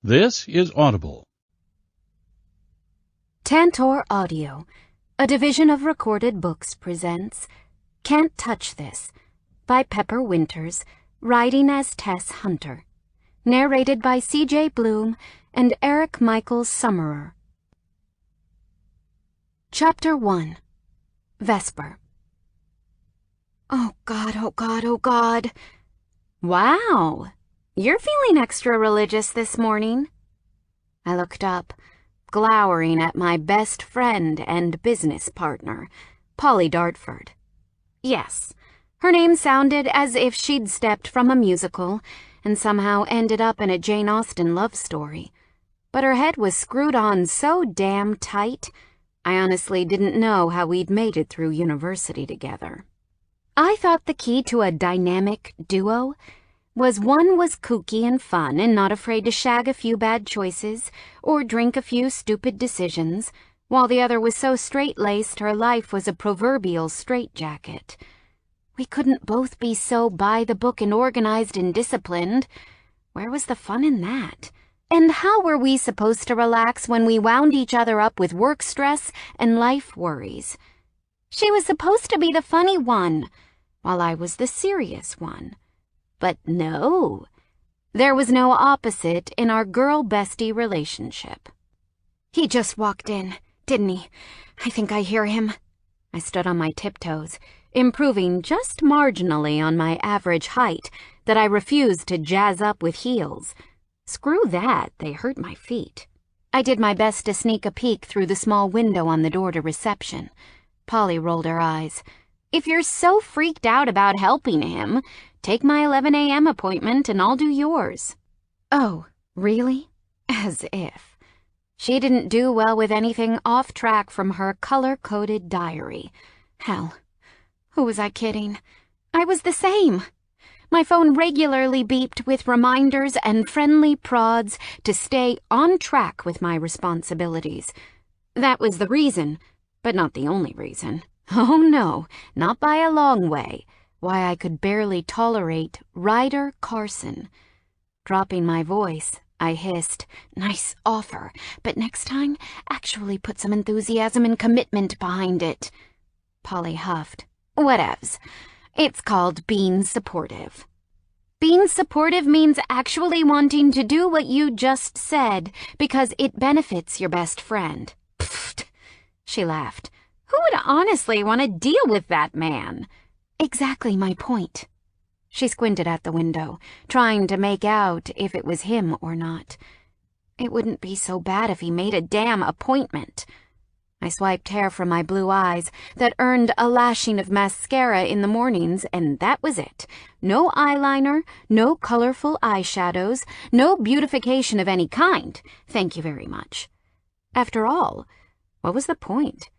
This is Audible. Tantor Audio, a division of Recorded Books, presents Can't Touch This by Pepper Winters, writing as Tess Hunter. Narrated by C.J. Bloom and Eric Michael Summerer. Chapter 1. Vesper. Oh God, oh God, oh God. Wow, you're feeling extra religious this morning. I looked up, glowering at my best friend and business partner, Polly Dartford. Yes, her name sounded as if she'd stepped from a musical and somehow ended up in a Jane Austen love story. But her head was screwed on so damn tight, I honestly didn't know how we'd made it through university together. I thought the key to a dynamic duo was one was kooky and fun and not afraid to shag a few bad choices or drink a few stupid decisions, while the other was so straight-laced her life was a proverbial straitjacket. We couldn't both be so by-the-book and organized and disciplined. Where was the fun in that? And how were we supposed to relax when we wound each other up with work stress and life worries? She was supposed to be the funny one, while I was the serious one. But no, there was no opposite in our girl-bestie relationship. He just walked in, didn't he? I think I hear him. I stood on my tiptoes, improving just marginally on my average height that I refused to jazz up with heels. Screw that, they hurt my feet. I did my best to sneak a peek through the small window on the door to reception. Polly rolled her eyes. If you're so freaked out about helping him, take my 11 a.m. appointment and I'll do yours. Oh, really? As if. She didn't do well with anything off track from her color-coded diary. Hell, who was I kidding? I was the same. My phone regularly beeped with reminders and friendly prods to stay on track with my responsibilities. That was the reason, but not the only reason. Oh no, not by a long way, why I could barely tolerate Ryder Carson. Dropping my voice, I hissed, "Nice offer, but next time, actually put some enthusiasm and commitment behind it." Polly huffed. "Whatevs. It's called being supportive." Being supportive means actually wanting to do what you just said because it benefits your best friend. Pfft. She laughed. Who would honestly want to deal with that man? Exactly my point. She squinted at the window, trying to make out if it was him or not. It wouldn't be so bad if he made a damn appointment. I swiped hair from my blue eyes that earned a lashing of mascara in the mornings, and that was it. No eyeliner, no colorful eyeshadows, no beautification of any kind. Thank you very much. After all, what was the point?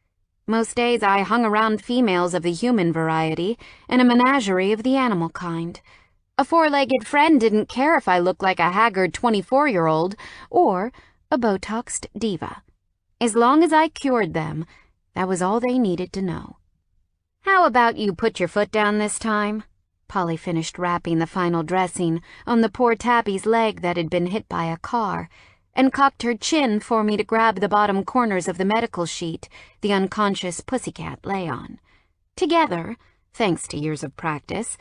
Most days I hung around females of the human variety and a menagerie of the animal kind. A four-legged friend didn't care if I looked like a haggard 24-year-old or a Botoxed diva. As long as I cured them, that was all they needed to know. How about you put your foot down this time? Polly finished wrapping the final dressing on the poor tabby's leg that had been hit by a car, and cocked her chin for me to grab the bottom corners of the medical sheet the unconscious pussycat lay on. Together, thanks to years of practice,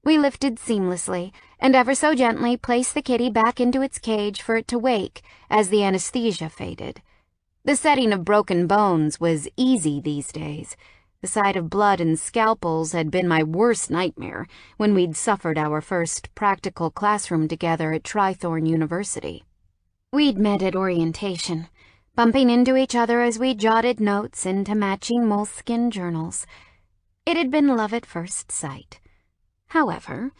we lifted seamlessly and ever so gently placed the kitty back into its cage for it to wake as the anesthesia faded. The setting of broken bones was easy these days. The sight of blood and scalpels had been my worst nightmare when we'd suffered our first practical classroom together at Trithorn University. We'd met at orientation, bumping into each other as we jotted notes into matching moleskin journals. It had been love at first sight. However,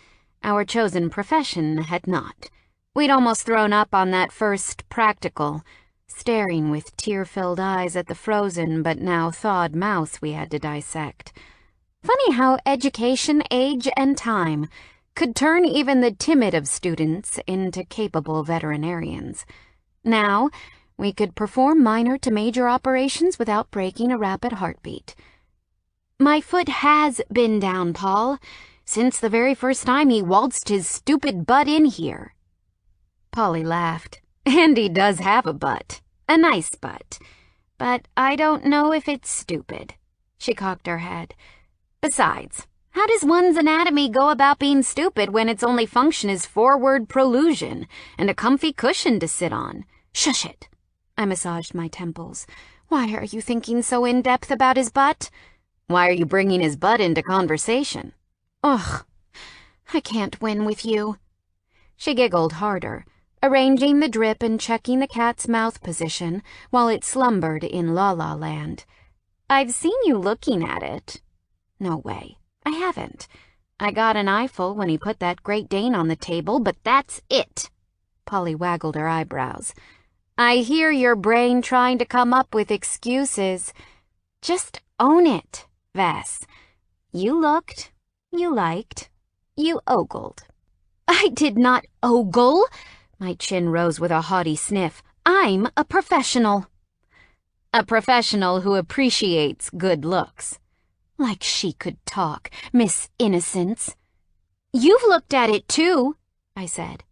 our chosen profession had not. We'd almost thrown up on that first practical, staring with tear-filled eyes at the frozen but now thawed mouth we had to dissect. Funny how education, age, and time could turn even the timid of students into capable veterinarians. Now, we could perform minor to major operations without breaking a rapid heartbeat. My foot has been down, Paul, since the very first time he waltzed his stupid butt in here. Polly laughed. Andy does have a butt. A nice butt. But I don't know if it's stupid. She cocked her head. Besides, how does one's anatomy go about being stupid when its only function is forward prolusion and a comfy cushion to sit on? Shush it. I massaged my temples. Why are you thinking so in-depth about his butt? Why are you bringing his butt into conversation? Ugh, I can't win with you. She giggled harder, arranging the drip and checking the cat's mouth position while it slumbered in la-la land. I've seen you looking at it. No way, I haven't. I got an eyeful when he put that Great Dane on the table, but that's it. Polly waggled her eyebrows. I hear your brain trying to come up with excuses. Just own it, Vess. You looked, you liked, you ogled. I did not ogle. My chin rose with a haughty sniff. I'm a professional. A professional who appreciates good looks. Like she could talk, Miss Innocence. You've looked at it too, I said.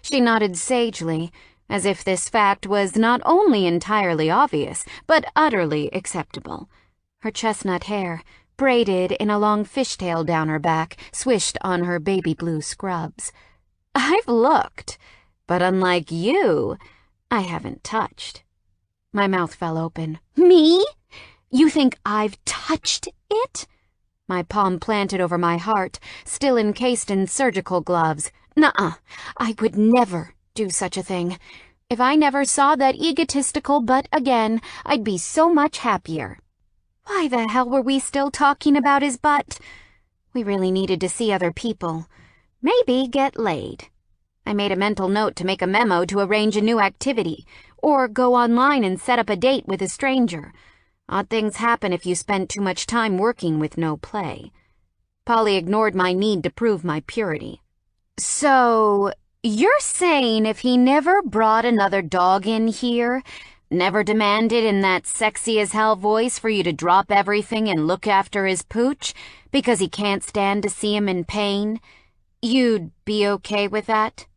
She nodded sagely, as if this fact was not only entirely obvious, but utterly acceptable. Her chestnut hair, braided in a long fishtail down her back, swished on her baby blue scrubs. I've looked, but unlike you, I haven't touched. My mouth fell open. Me? You think I've touched it? My palm planted over my heart, still encased in surgical gloves. Nuh-uh, I would never do such a thing. If I never saw that egotistical butt again, I'd be so much happier. Why the hell were we still talking about his butt? We really needed to see other people. Maybe get laid. I made a mental note to make a memo to arrange a new activity, or go online and set up a date with a stranger. Odd things happen if you spend too much time working with no play. Polly ignored my need to prove my purity. So, you're saying if he never brought another dog in here, never demanded in that sexy-as-hell voice for you to drop everything and look after his pooch because he can't stand to see him in pain, you'd be okay with that?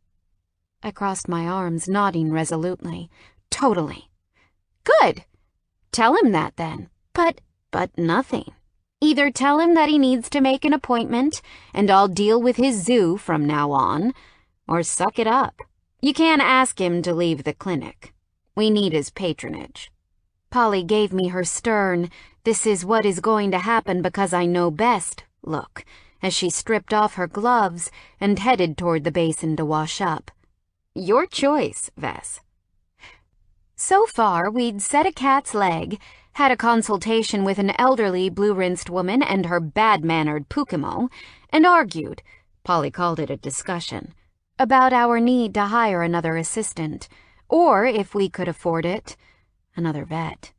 I crossed my arms, nodding resolutely. Totally. Good. Tell him that then. But nothing. Either tell him that he needs to make an appointment, and I'll deal with his zoo from now on, or suck it up. You can't ask him to leave the clinic. We need his patronage. Polly gave me her stern, "This is what is going to happen because I know best" look, as she stripped off her gloves and headed toward the basin to wash up. Your choice, Vess. So far, we'd set a cat's leg, had a consultation with an elderly blue-rinsed woman and her bad-mannered Pukimo, and argued, Polly called it a discussion, about our need to hire another assistant, or, if we could afford it, another vet.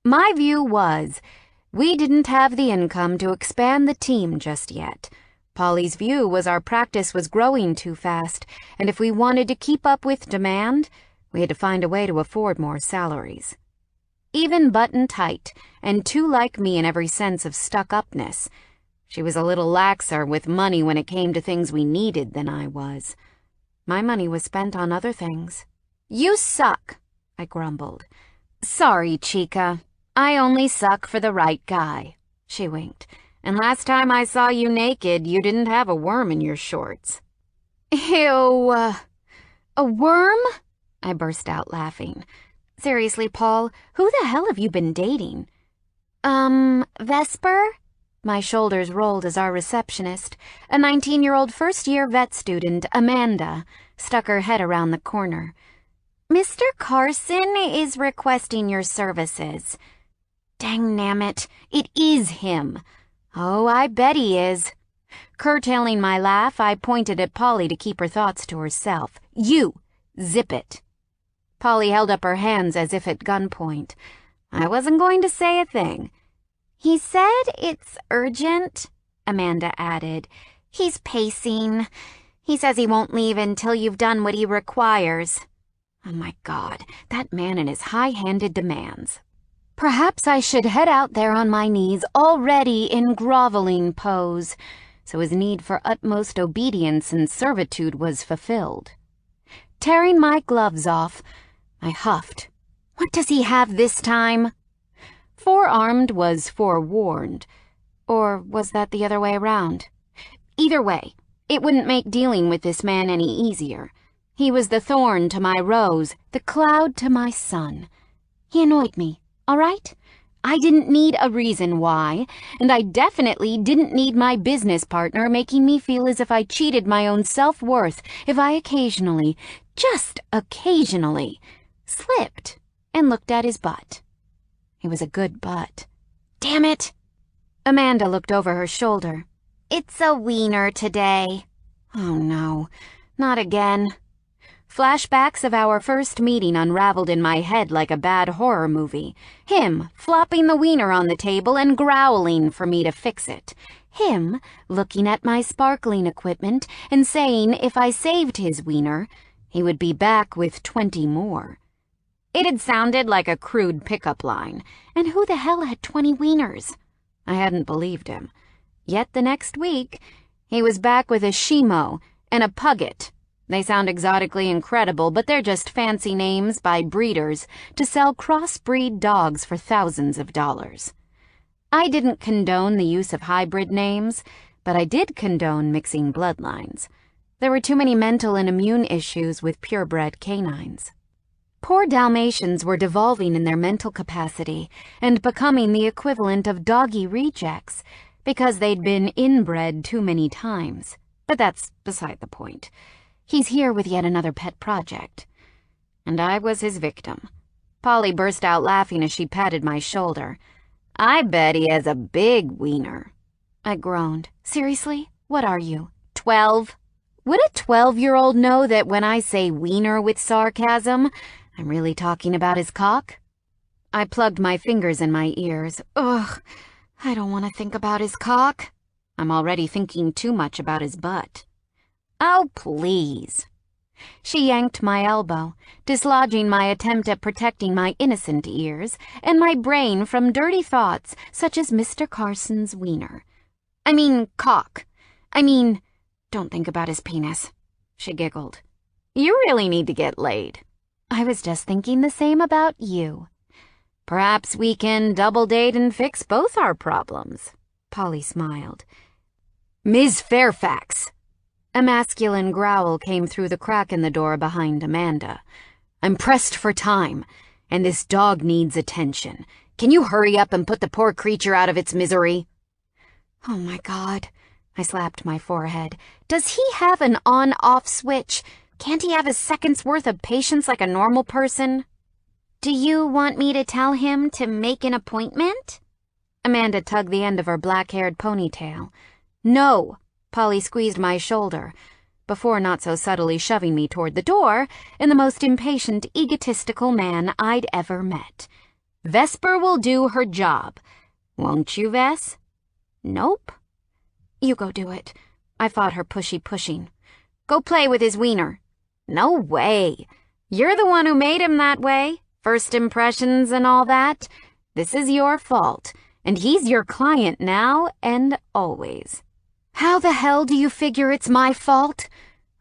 My view was, we didn't have the income to expand the team just yet. Polly's view was our practice was growing too fast, and if we wanted to keep up with demand, we had to find a way to afford more salaries. Even button-tight, and too like me in every sense of stuck-upness, she was a little laxer with money when it came to things we needed than I was. My money was spent on other things. You suck, I grumbled. Sorry, Chica. I only suck for the right guy, she winked. And last time I saw you naked, you didn't have a worm in your shorts. Ew, a worm? I burst out laughing. Seriously, Paul, who the hell have you been dating? Vesper? My shoulders rolled as our receptionist, a 19-year-old first-year vet student, Amanda, stuck her head around the corner. Mr. Carson is requesting your services. Dang-nammit, it is him. Oh, I bet he is. Curtailing my laugh, I pointed at Polly to keep her thoughts to herself. You, zip it. Polly held up her hands as if at gunpoint. I wasn't going to say a thing. He said it's urgent, Amanda added. He's pacing. He says he won't leave until you've done what he requires. Oh my God, that man and his high-handed demands. Perhaps I should head out there on my knees, already in groveling pose, so his need for utmost obedience and servitude was fulfilled. Tearing my gloves off, I huffed. What does he have this time? Forearmed was forewarned. Or was that the other way around? Either way, it wouldn't make dealing with this man any easier. He was the thorn to my rose, the cloud to my sun. He annoyed me, all right? I didn't need a reason why, and I definitely didn't need my business partner making me feel as if I cheated my own self-worth if I occasionally, just occasionally, slipped and looked at his butt. It was a good butt. Damn it! Amanda looked over her shoulder. It's a wiener today. Oh no, not again. Flashbacks of our first meeting unraveled in my head like a bad horror movie. Him flopping the wiener on the table and growling for me to fix it. Him looking at my sparkling equipment and saying if I saved his wiener, he would be back with 20 more. It had sounded like a crude pickup line, and who the hell had 20 wieners? I hadn't believed him. Yet the next week, he was back with a Shimo and a Pugget. They sound exotically incredible, but they're just fancy names by breeders to sell crossbreed dogs for thousands of dollars. I didn't condone the use of hybrid names, but I did condone mixing bloodlines. There were too many mental and immune issues with purebred canines. Poor Dalmatians were devolving in their mental capacity and becoming the equivalent of doggy rejects because they'd been inbred too many times. But that's beside the point. He's here with yet another pet project. And I was his victim. Polly burst out laughing as she patted my shoulder. I bet he has a big wiener. I groaned. Seriously? What are you, 12? Would a 12-year-old know that when I say wiener with sarcasm, I'm really talking about his cock? I plugged my fingers in my ears. Ugh, I don't want to think about his cock. I'm already thinking too much about his butt. Oh, please. She yanked my elbow, dislodging my attempt at protecting my innocent ears and my brain from dirty thoughts such as Mr. Carson's wiener. I mean, cock. Don't think about his penis. She giggled. You really need to get laid. I was just thinking the same about you. Perhaps we can double date and fix both our problems. Polly smiled. Ms. Fairfax. A masculine growl came through the crack in the door behind Amanda. I'm pressed for time, and this dog needs attention. Can you hurry up and put the poor creature out of its misery? Oh my God. I slapped my forehead. Does he have an on-off switch? Can't he have a second's worth of patience like a normal person? Do you want me to tell him to make an appointment? Amanda tugged the end of her black-haired ponytail. No. Polly squeezed my shoulder, before not so subtly shoving me toward the door in the most impatient, egotistical man I'd ever met. Vesper will do her job. Won't you, Vess? Nope. You go do it. I fought her pushing. Go play with his wiener. No way. You're the one who made him that way. First impressions and all that. This is your fault, and he's your client now and always. How the hell do you figure it's my fault?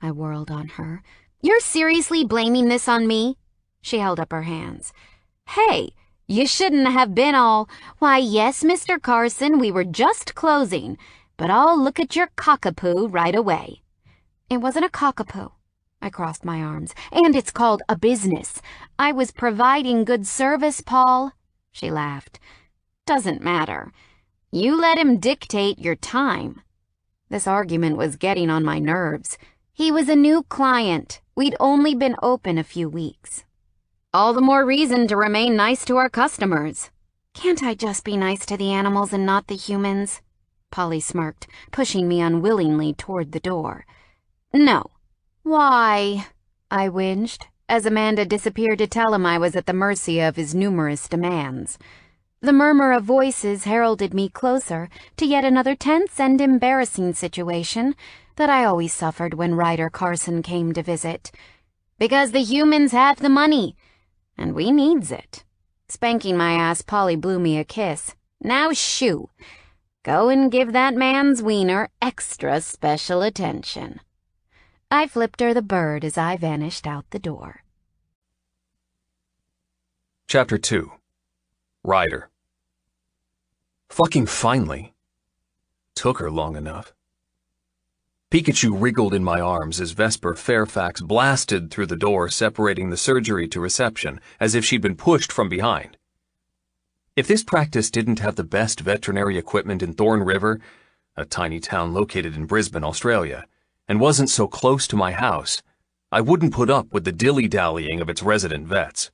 I whirled on her. You're seriously blaming this on me? She held up her hands. Hey, you shouldn't have been all, why, yes, Mr. Carson, we were just closing, but I'll look at your cockapoo right away. It wasn't a cockapoo. I crossed my arms. And it's called a business. I was providing good service, Paul. She laughed. Doesn't matter. You let him dictate your time. This argument was getting on my nerves. He was a new client. We'd only been open a few weeks. All the more reason to remain nice to our customers. Can't I just be nice to the animals and not the humans? Polly smirked, pushing me unwillingly toward the door. No. Why? I whinged, as Amanda disappeared to tell him I was at the mercy of his numerous demands. The murmur of voices heralded me closer to yet another tense and embarrassing situation that I always suffered when Ryder Carson came to visit. Because the humans have the money, and we needs it. Spanking my ass, Polly blew me a kiss. Now shoo. Go and give that man's wiener extra special attention. I flipped her the bird as I vanished out the door. Chapter 2. Ryder. Fucking finally. Took her long enough. Pikachu wriggled in my arms as Vesper Fairfax blasted through the door separating the surgery to reception, as if she'd been pushed from behind. If this practice didn't have the best veterinary equipment in Thorn River, a tiny town located in Brisbane, Australia, and wasn't so close to my house, I wouldn't put up with the dilly-dallying of its resident vets.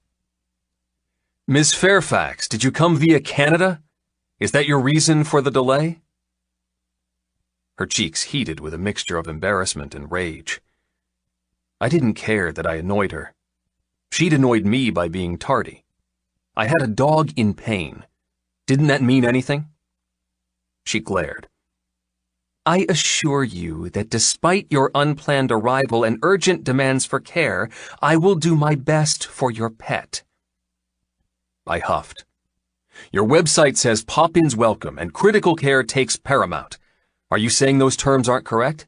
Miss Fairfax, did you come via Canada? Is that your reason for the delay? Her cheeks heated with a mixture of embarrassment and rage. I didn't care that I annoyed her. She'd annoyed me by being tardy. I had a dog in pain. Didn't that mean anything? She glared. I assure you that despite your unplanned arrival and urgent demands for care, I will do my best for your pet. I huffed. Your website says pop-ins welcome and critical care takes paramount. Are you saying those terms aren't correct?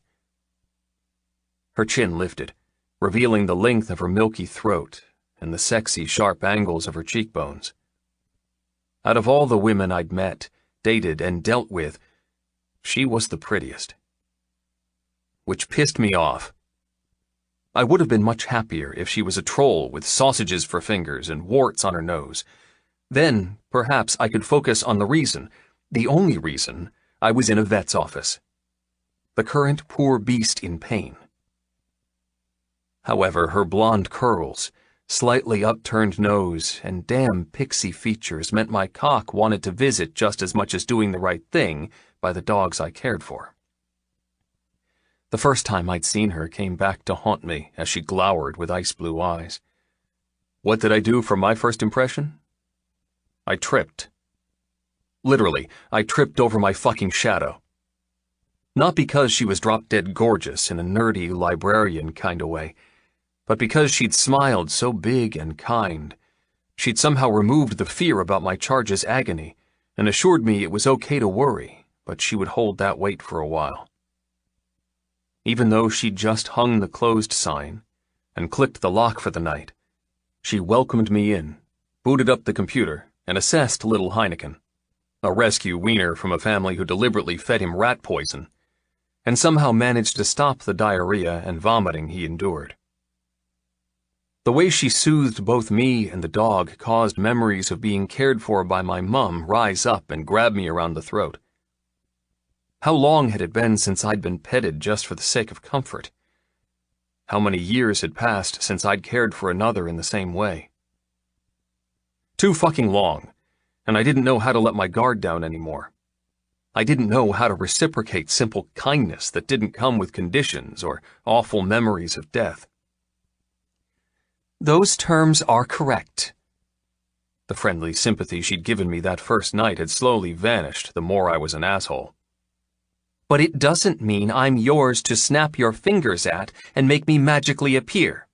Her chin lifted, revealing the length of her milky throat and the sexy, sharp angles of her cheekbones. Out of all the women I'd met, dated, and dealt with, she was the prettiest. Which pissed me off. I would have been much happier if she was a troll with sausages for fingers and warts on her nose. Then, perhaps I could focus on the reason, the only reason, I was in a vet's office. The current poor beast in pain. However, her blonde curls, slightly upturned nose, and damn pixie features meant my cock wanted to visit just as much as doing the right thing by the dogs I cared for. The first time I'd seen her came back to haunt me as she glowered with ice-blue eyes. What did I do for my first impression? I tripped. Literally, I tripped over my fucking shadow. Not because she was drop-dead gorgeous in a nerdy librarian kind of way, but because she'd smiled so big and kind. She'd somehow removed the fear about my charge's agony and assured me it was okay to worry, but she would hold that weight for a while. Even though she'd just hung the closed sign and clicked the lock for the night, she welcomed me in, booted up the computer, and assessed little Heineken, a rescue wiener from a family who deliberately fed him rat poison, and somehow managed to stop the diarrhea and vomiting he endured. The way she soothed both me and the dog caused memories of being cared for by my mum rise up and grab me around the throat. How long had it been since I'd been petted just for the sake of comfort? How many years had passed since I'd cared for another in the same way? Too fucking long, and I didn't know how to let my guard down anymore. I didn't know how to reciprocate simple kindness that didn't come with conditions or awful memories of death. Those terms are correct. The friendly sympathy she'd given me that first night had slowly vanished the more I was an asshole. But it doesn't mean I'm yours to snap your fingers at and make me magically appear.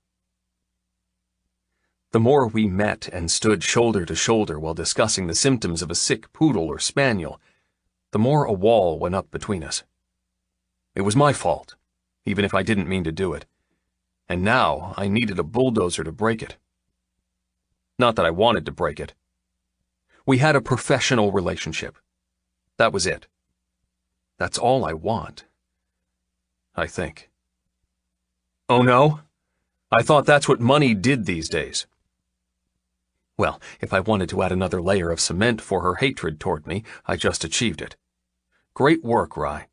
The more we met and stood shoulder to shoulder while discussing the symptoms of a sick poodle or spaniel, the more a wall went up between us. It was my fault, even if I didn't mean to do it. And now I needed a bulldozer to break it. Not that I wanted to break it. We had a professional relationship. That was it. That's all I want. I think. Oh no? I thought that's what money did these days. Well, if I wanted to add another layer of cement for her hatred toward me, I just achieved it. Great work, Rye.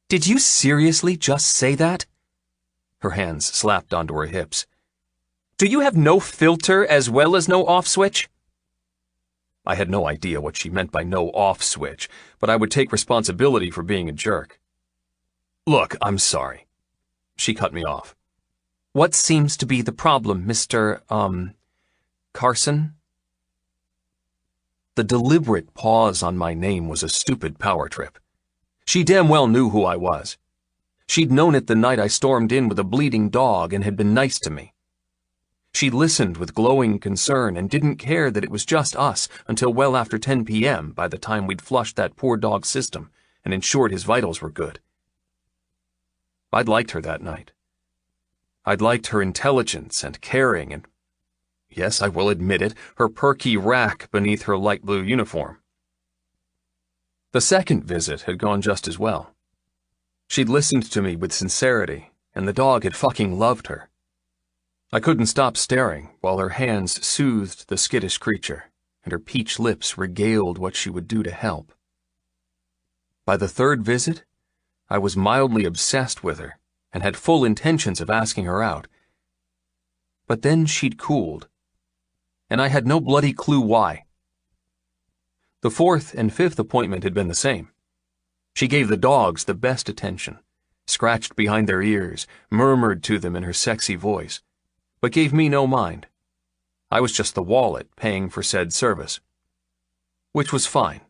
Did you seriously just say that? Her hands slapped onto her hips. Do you have no filter as well as no off switch? I had no idea what she meant by no off switch, but I would take responsibility for being a jerk. Look, I'm sorry. She cut me off. What seems to be the problem, Mr. Carson? The deliberate pause on my name was a stupid power trip. She damn well knew who I was. She'd known it the night I stormed in with a bleeding dog and had been nice to me. She listened with glowing concern and didn't care that it was just us until well after 10 p.m. by the time we'd flushed that poor dog's system and ensured his vitals were good. I'd liked her that night, I'd liked her intelligence and caring and, yes, I will admit it, her perky rack beneath her light blue uniform. The second visit had gone just as well. She'd listened to me with sincerity, and the dog had fucking loved her. I couldn't stop staring while her hands soothed the skittish creature, and her peach lips regaled what she would do to help. By the third visit, I was mildly obsessed with her and had full intentions of asking her out. But then she'd cooled, and I had no bloody clue why. The fourth and fifth appointment had been the same. She gave the dogs the best attention, scratched behind their ears, murmured to them in her sexy voice, but gave me no mind. I was just the wallet paying for said service. Which was fine.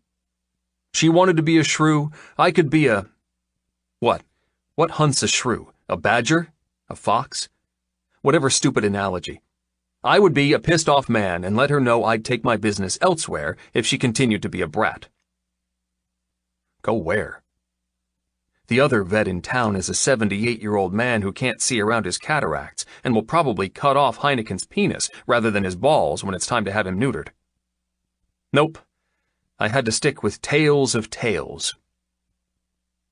She wanted to be a shrew, I could be a... What? What hunts a shrew? A badger? A fox? Whatever stupid analogy. I would be a pissed-off man and let her know I'd take my business elsewhere if she continued to be a brat. Go where? The other vet in town is a 78-year-old man who can't see around his cataracts and will probably cut off Heineken's penis rather than his balls when it's time to have him neutered. Nope. I had to stick with tales of tales.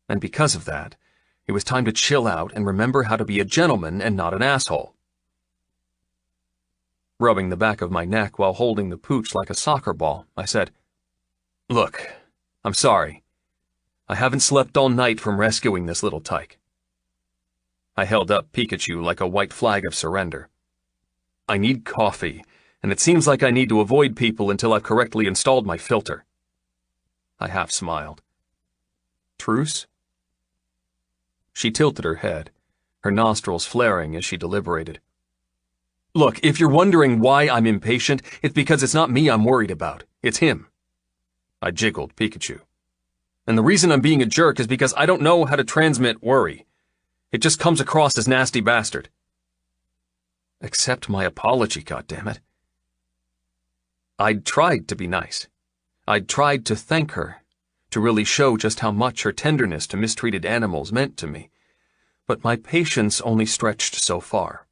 And because of that, it was time to chill out and remember how to be a gentleman and not an asshole. Rubbing the back of my neck while holding the pooch like a soccer ball, I said, "Look, I'm sorry. I haven't slept all night from rescuing this little tyke." I held up Pikachu like a white flag of surrender. "I need coffee, and it seems like I need to avoid people until I've correctly installed my filter." I half smiled. "Truce?" She tilted her head, her nostrils flaring as she deliberated. "Look, if you're wondering why I'm impatient, it's because it's not me I'm worried about. It's him." I jiggled Pikachu. "And the reason I'm being a jerk is because I don't know how to transmit worry. It just comes across as nasty bastard." "Accept my apology, goddammit." I'd tried to be nice. I'd tried to thank her, to really show just how much her tenderness to mistreated animals meant to me, but my patience only stretched so far.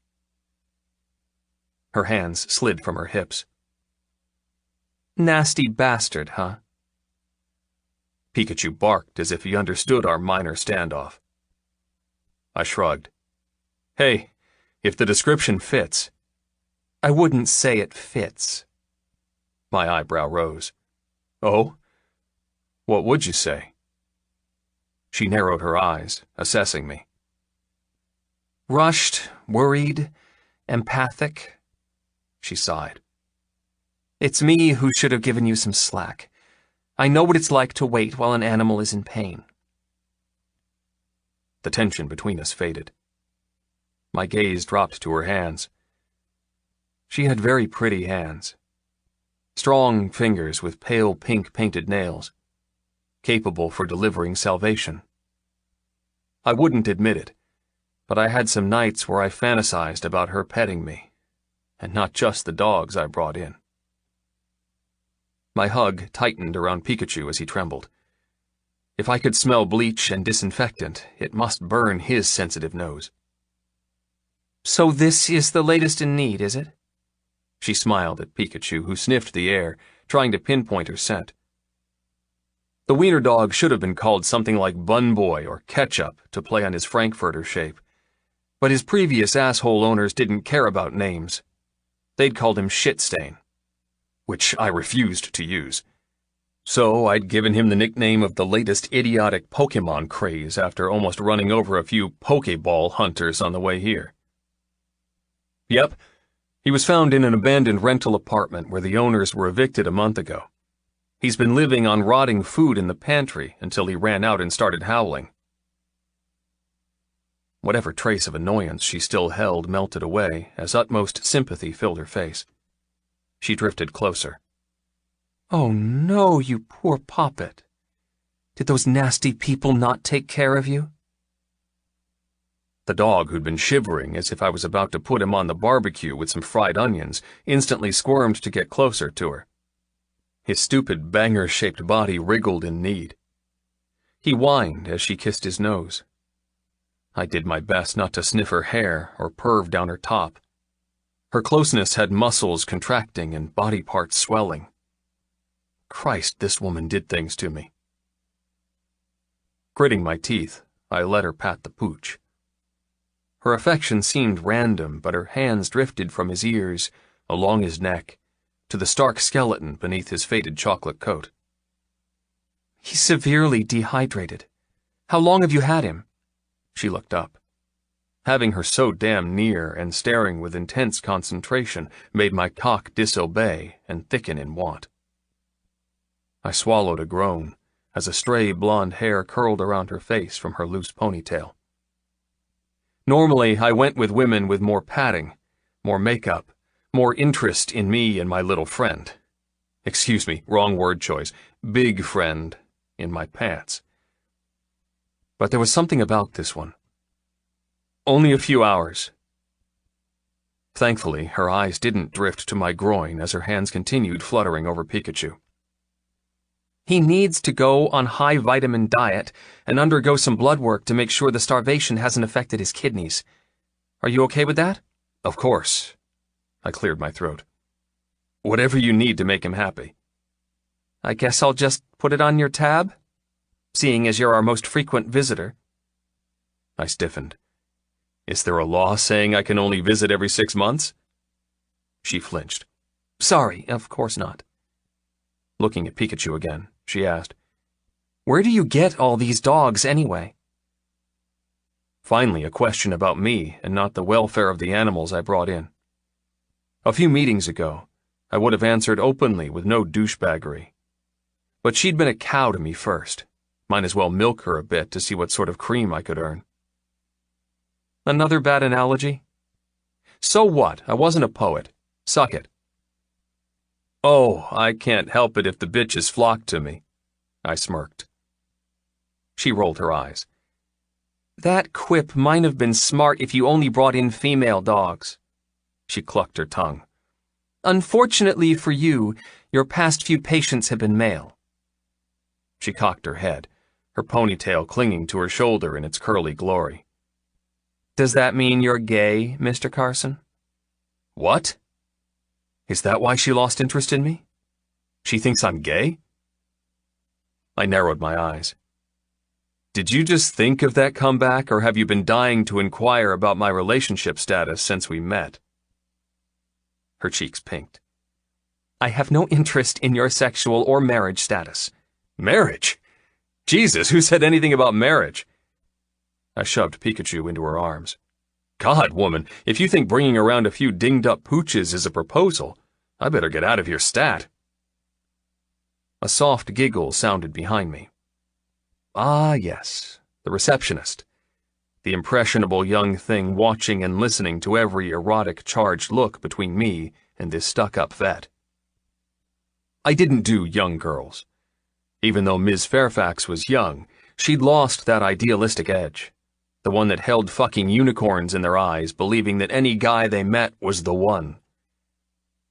Her hands slid from her hips. "Nasty bastard, huh?" Pikachu barked as if he understood our minor standoff. I shrugged. "Hey, if the description fits..." "I wouldn't say it fits." My eyebrow rose. "Oh? What would you say?" She narrowed her eyes, assessing me. "Rushed, worried, empathic," she sighed. "It's me who should have given you some slack. I know what it's like to wait while an animal is in pain." The tension between us faded. My gaze dropped to her hands. She had very pretty hands. Strong fingers with pale pink painted nails, capable for delivering salvation. I wouldn't admit it, but I had some nights where I fantasized about her petting me, and not just the dogs I brought in. My hug tightened around Pikachu as he trembled. If I could smell bleach and disinfectant, it must burn his sensitive nose. "So this is the latest in need, is it?" She smiled at Pikachu, who sniffed the air, trying to pinpoint her scent. The wiener dog should have been called something like Bun Boy or Ketchup to play on his Frankfurter shape, but his previous asshole owners didn't care about names. They'd called him Shitstain, which I refused to use. So I'd given him the nickname of the latest idiotic Pokemon craze after almost running over a few Pokeball hunters on the way here. Yep, he was found in an abandoned rental apartment where the owners were evicted a month ago. He's been living on rotting food in the pantry until he ran out and started howling. Whatever trace of annoyance she still held melted away as utmost sympathy filled her face. She drifted closer. "Oh no, you poor poppet. Did those nasty people not take care of you?" The dog, who'd been shivering as if I was about to put him on the barbecue with some fried onions, instantly squirmed to get closer to her. His stupid banger-shaped body wriggled in need. He whined as she kissed his nose. I did my best not to sniff her hair or perv down her top. Her closeness had muscles contracting and body parts swelling. Christ, this woman did things to me. Gritting my teeth, I let her pat the pooch. Her affection seemed random, but her hands drifted from his ears, along his neck, to the stark skeleton beneath his faded chocolate coat. He's severely dehydrated. How long have you had him? She looked up. Having her so damn near and staring with intense concentration made my cock disobey and thicken in want. I swallowed a groan as a stray blonde hair curled around her face from her loose ponytail. Normally, I went with women with more padding, more makeup, more interest in me and my little friend. Excuse me, wrong word choice. Big friend in my pants. But there was something about this one. Only a few hours. Thankfully, her eyes didn't drift to my groin as her hands continued fluttering over Pikachu. He needs to go on high-vitamin diet and undergo some blood work to make sure the starvation hasn't affected his kidneys. Are you okay with that? Of course. I cleared my throat. Whatever you need to make him happy. I guess I'll just put it on your tab, seeing as you're our most frequent visitor. I stiffened. Is there a law saying I can only visit every 6 months? She flinched. Sorry, of course not. Looking at Pikachu again, she asked, Where do you get all these dogs anyway? Finally, a question about me and not the welfare of the animals I brought in. A few meetings ago, I would have answered openly with no douchebaggery. But she'd been a cow to me first. Might as well milk her a bit to see what sort of cream I could earn. Another bad analogy? So what? I wasn't a poet. Suck it. Oh, I can't help it if the bitches flock to me. I smirked. She rolled her eyes. That quip might have been smart if you only brought in female dogs. She clucked her tongue. Unfortunately for you, your past few patients have been male. She cocked her head, her ponytail clinging to her shoulder in its curly glory. Does that mean you're gay, Mr. Carson? What? Is that why she lost interest in me? She thinks I'm gay? I narrowed my eyes. Did you just think of that comeback, or have you been dying to inquire about my relationship status since we met? Her cheeks pinked. I have no interest in your sexual or marriage status. Marriage? Jesus, who said anything about marriage? I shoved Pikachu into her arms. God, woman, if you think bringing around a few dinged-up pooches is a proposal, I better get out of here stat. A soft giggle sounded behind me. Ah, yes, the receptionist. The impressionable young thing watching and listening to every erotic-charged look between me and this stuck-up vet. I didn't do young girls. Even though Ms. Fairfax was young, she'd lost that idealistic edge. The one that held fucking unicorns in their eyes, believing that any guy they met was the one.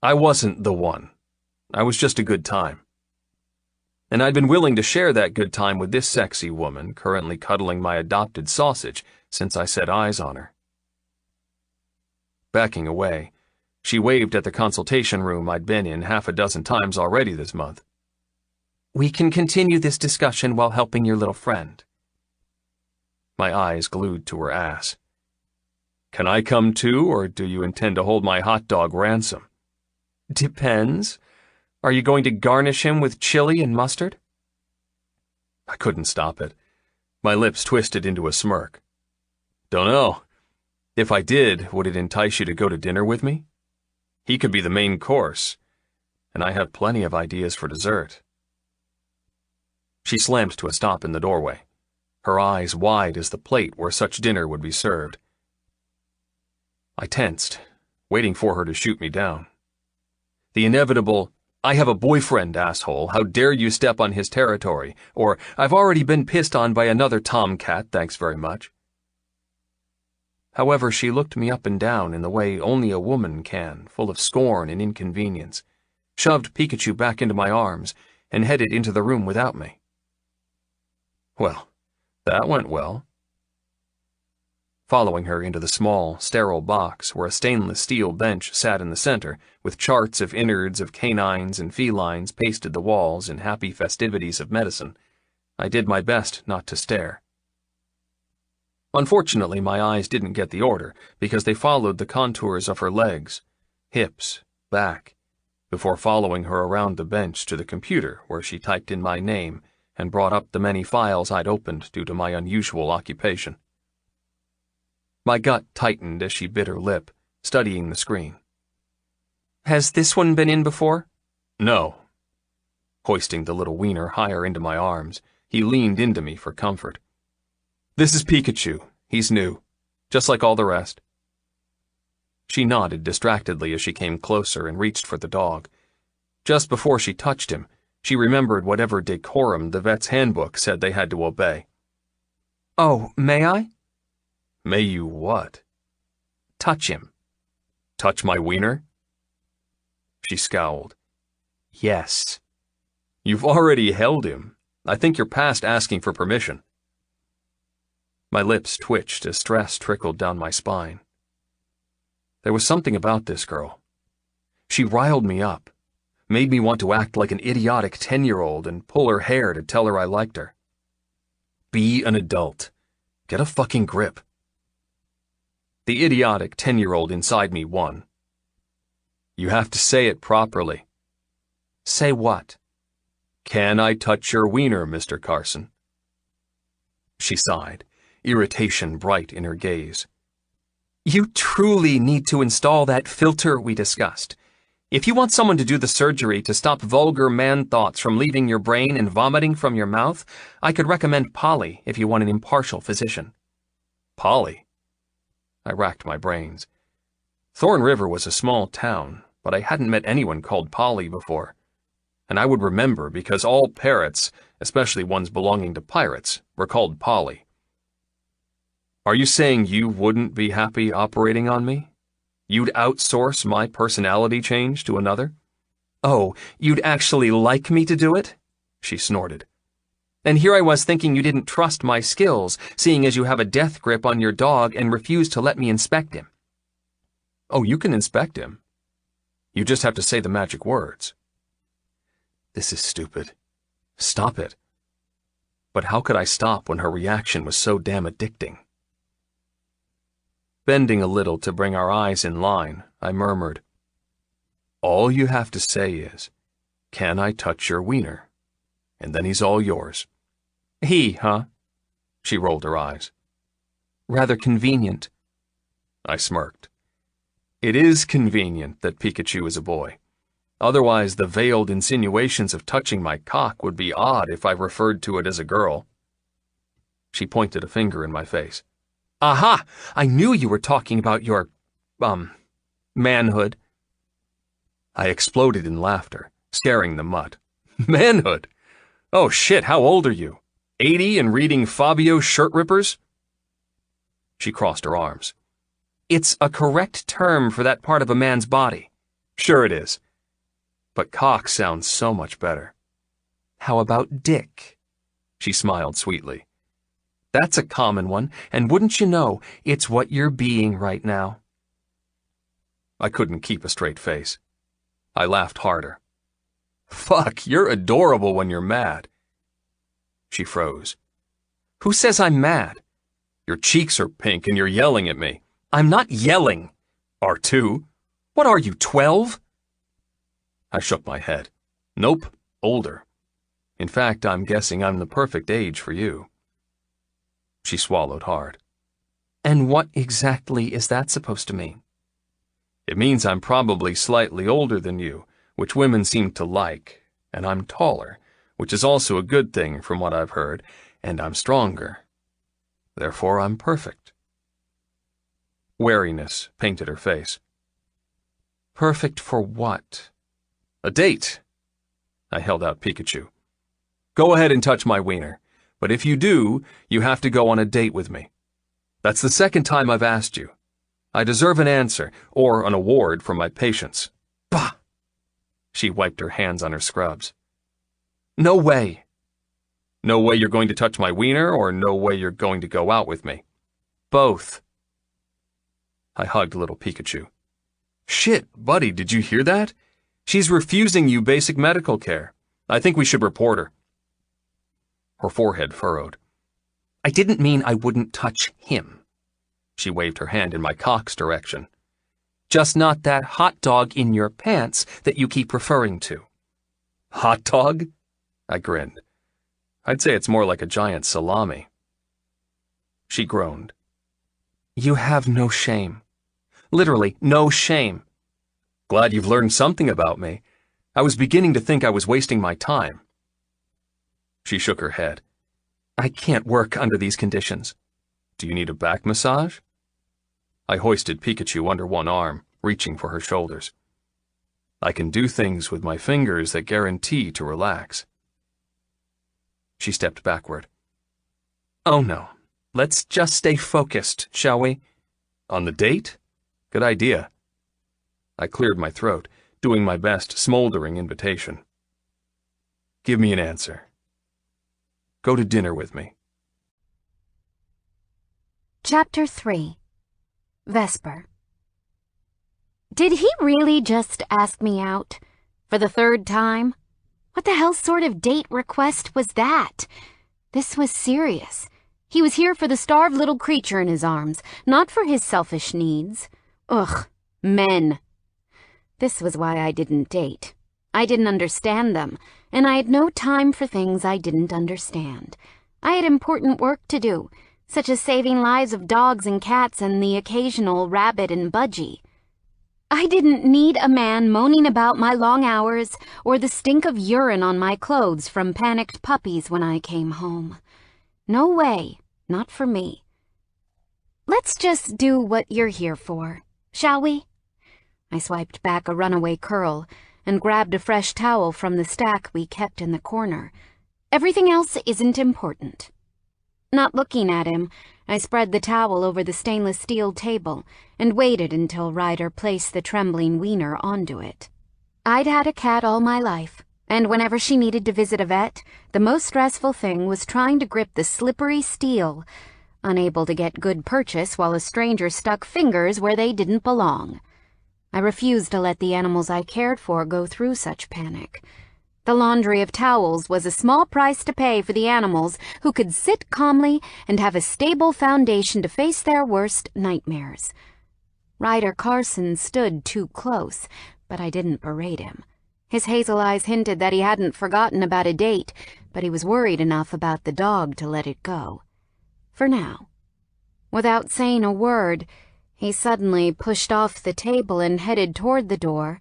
I wasn't the one. I was just a good time. And I'd been willing to share that good time with this sexy woman, currently cuddling my adopted sausage, since I set eyes on her. Backing away, she waved at the consultation room I'd been in 6 times already this month. We can continue this discussion while helping your little friend. My eyes glued to her ass. Can I come too, or do you intend to hold my hot dog ransom? Depends. Are you going to garnish him with chili and mustard? I couldn't stop it. My lips twisted into a smirk. Dunno. If I did, would it entice you to go to dinner with me? He could be the main course, and I have plenty of ideas for dessert. She slammed to a stop in the doorway, her eyes wide as the plate where such dinner would be served. I tensed, waiting for her to shoot me down. The inevitable, I have a boyfriend, asshole, how dare you step on his territory, or I've already been pissed on by another tomcat, thanks very much. However, she looked me up and down in the way only a woman can, full of scorn and inconvenience, shoved Pikachu back into my arms, and headed into the room without me. Well, that went well. following her into the small, sterile box where a stainless steel bench sat in the center, with charts of innards of canines and felines pasted the walls in happy festivities of medicine. I did my best not to stare. Unfortunately, my eyes didn't get the order because they followed the contours of her legs, hips, back, before following her around the bench to the computer where she typed in my name and brought up the many files I'd opened due to my unusual occupation. My gut tightened as she bit her lip, studying the screen. "Has this one been in before?" "No." Hoisting the little wiener higher into my arms, he leaned into me for comfort. "This is Pikachu. He's new, just like all the rest." She nodded distractedly as she came closer and reached for the dog. Just before she touched him, she remembered whatever decorum the vet's handbook said they had to obey. "Oh, may I?" "May you what?" "Touch him." "Touch my wiener?" She scowled. "Yes." "You've already held him. I think you're past asking for permission." My lips twitched as stress trickled down my spine. There was something about this girl. She riled me up, made me want to act like an idiotic 10-year-old and pull her hair to tell her I liked her. Be an adult. Get a fucking grip. The idiotic 10-year-old inside me won. "You have to say it properly." "Say what?" "Can I touch your wiener, Mr. Carson?" She sighed, irritation bright in her gaze. "You truly need to install that filter we discussed. If you want someone to do the surgery to stop vulgar man thoughts from leaving your brain and vomiting from your mouth, I could recommend Polly if you want an impartial physician." "Polly?" I racked my brains. Thorn River was a small town, but I hadn't met anyone called Polly before. And I would remember because all parrots, especially ones belonging to pirates, were called Polly. "Are you saying you wouldn't be happy operating on me? You'd outsource my personality change to another?" "Oh, you'd actually like me to do it?" she snorted. "And here I was thinking you didn't trust my skills, seeing as you have a death grip on your dog and refuse to let me inspect him." "Oh, you can inspect him. You just have to say the magic words." This is stupid. Stop it. But how could I stop when her reaction was so damn addicting? Bending a little to bring our eyes in line, I murmured, "All you have to say is, 'Can I touch your wiener?' And then he's all yours." "He, huh?" She rolled her eyes. "Rather convenient." I smirked. It is convenient that Pikachu is a boy. Otherwise, the veiled insinuations of touching my cock would be odd if I referred to it as a girl. She pointed a finger in my face. "Aha! I knew you were talking about your, manhood." I exploded in laughter, scaring the mutt. "Manhood? Oh shit, how old are you? 80 and reading Fabio shirt rippers?" She crossed her arms. "It's a correct term for that part of a man's body." "Sure it is. But cock sounds so much better." "How about dick?" She smiled sweetly. "That's a common one, and wouldn't you know, it's what you're being right now." I couldn't keep a straight face. I laughed harder. "Fuck, you're adorable when you're mad." She froze. "Who says I'm mad?" "Your cheeks are pink and you're yelling at me." "I'm not yelling." "R2? What are you, 12? I shook my head. "Nope, older. In fact, I'm guessing I'm the perfect age for you." She swallowed hard. "And what exactly is that supposed to mean?" "It means I'm probably slightly older than you, which women seem to like, and I'm taller, which is also a good thing from what I've heard, and I'm stronger. Therefore, I'm perfect." Wariness painted her face. "Perfect for what?" "A date." I held out Pikachu. "Go ahead and touch my wiener, but if you do, you have to go on a date with me. That's the second time I've asked you. I deserve an answer, or an award for my patience." "Bah!" She wiped her hands on her scrubs. "No way." "No way you're going to touch my wiener, or no way you're going to go out with me?" "Both." I hugged little Pikachu. Shit, buddy, did you hear that? She's refusing you basic medical care. I think we should report her. Her forehead furrowed. I didn't mean I wouldn't touch him. She waved her hand in my cock's direction. Just not that hot dog in your pants that you keep referring to. Hot dog? I grinned. I'd say it's more like a giant salami. She groaned. You have no shame. Literally, no shame. Glad you've learned something about me. I was beginning to think I was wasting my time. She shook her head. I can't work under these conditions. Do you need a back massage? I hoisted Pikachu under one arm, reaching for her shoulders. I can do things with my fingers that guarantee to relax. She stepped backward. Oh no, let's just stay focused, shall we? On the date? Good idea. I cleared my throat, doing my best smoldering invitation. Give me an answer. Go to dinner with me. Chapter 3. Vesper. Did he really just ask me out? For the third time? What the hell sort of date request was that? This was serious. He was here for the starved little creature in his arms, not for his selfish needs. Ugh, men. This was why I didn't date. I didn't understand them, and I had no time for things I didn't understand. I had important work to do, such as saving lives of dogs and cats and the occasional rabbit and budgie. I didn't need a man moaning about my long hours or the stink of urine on my clothes from panicked puppies when I came home. No way, not for me. Let's just do what you're here for, shall we? I swiped back a runaway curl and grabbed a fresh towel from the stack we kept in the corner. Everything else isn't important. Not looking at him, I spread the towel over the stainless steel table and waited until Ryder placed the trembling wiener onto it. I'd had a cat all my life, and whenever she needed to visit a vet, the most stressful thing was trying to grip the slippery steel, unable to get good purchase while a stranger stuck fingers where they didn't belong. I refused to let the animals I cared for go through such panic. The laundry of towels was a small price to pay for the animals who could sit calmly and have a stable foundation to face their worst nightmares. Ryder Carson stood too close, but I didn't berate him. His hazel eyes hinted that he hadn't forgotten about a date, but he was worried enough about the dog to let it go. For now. Without saying a word, he suddenly pushed off the table and headed toward the door,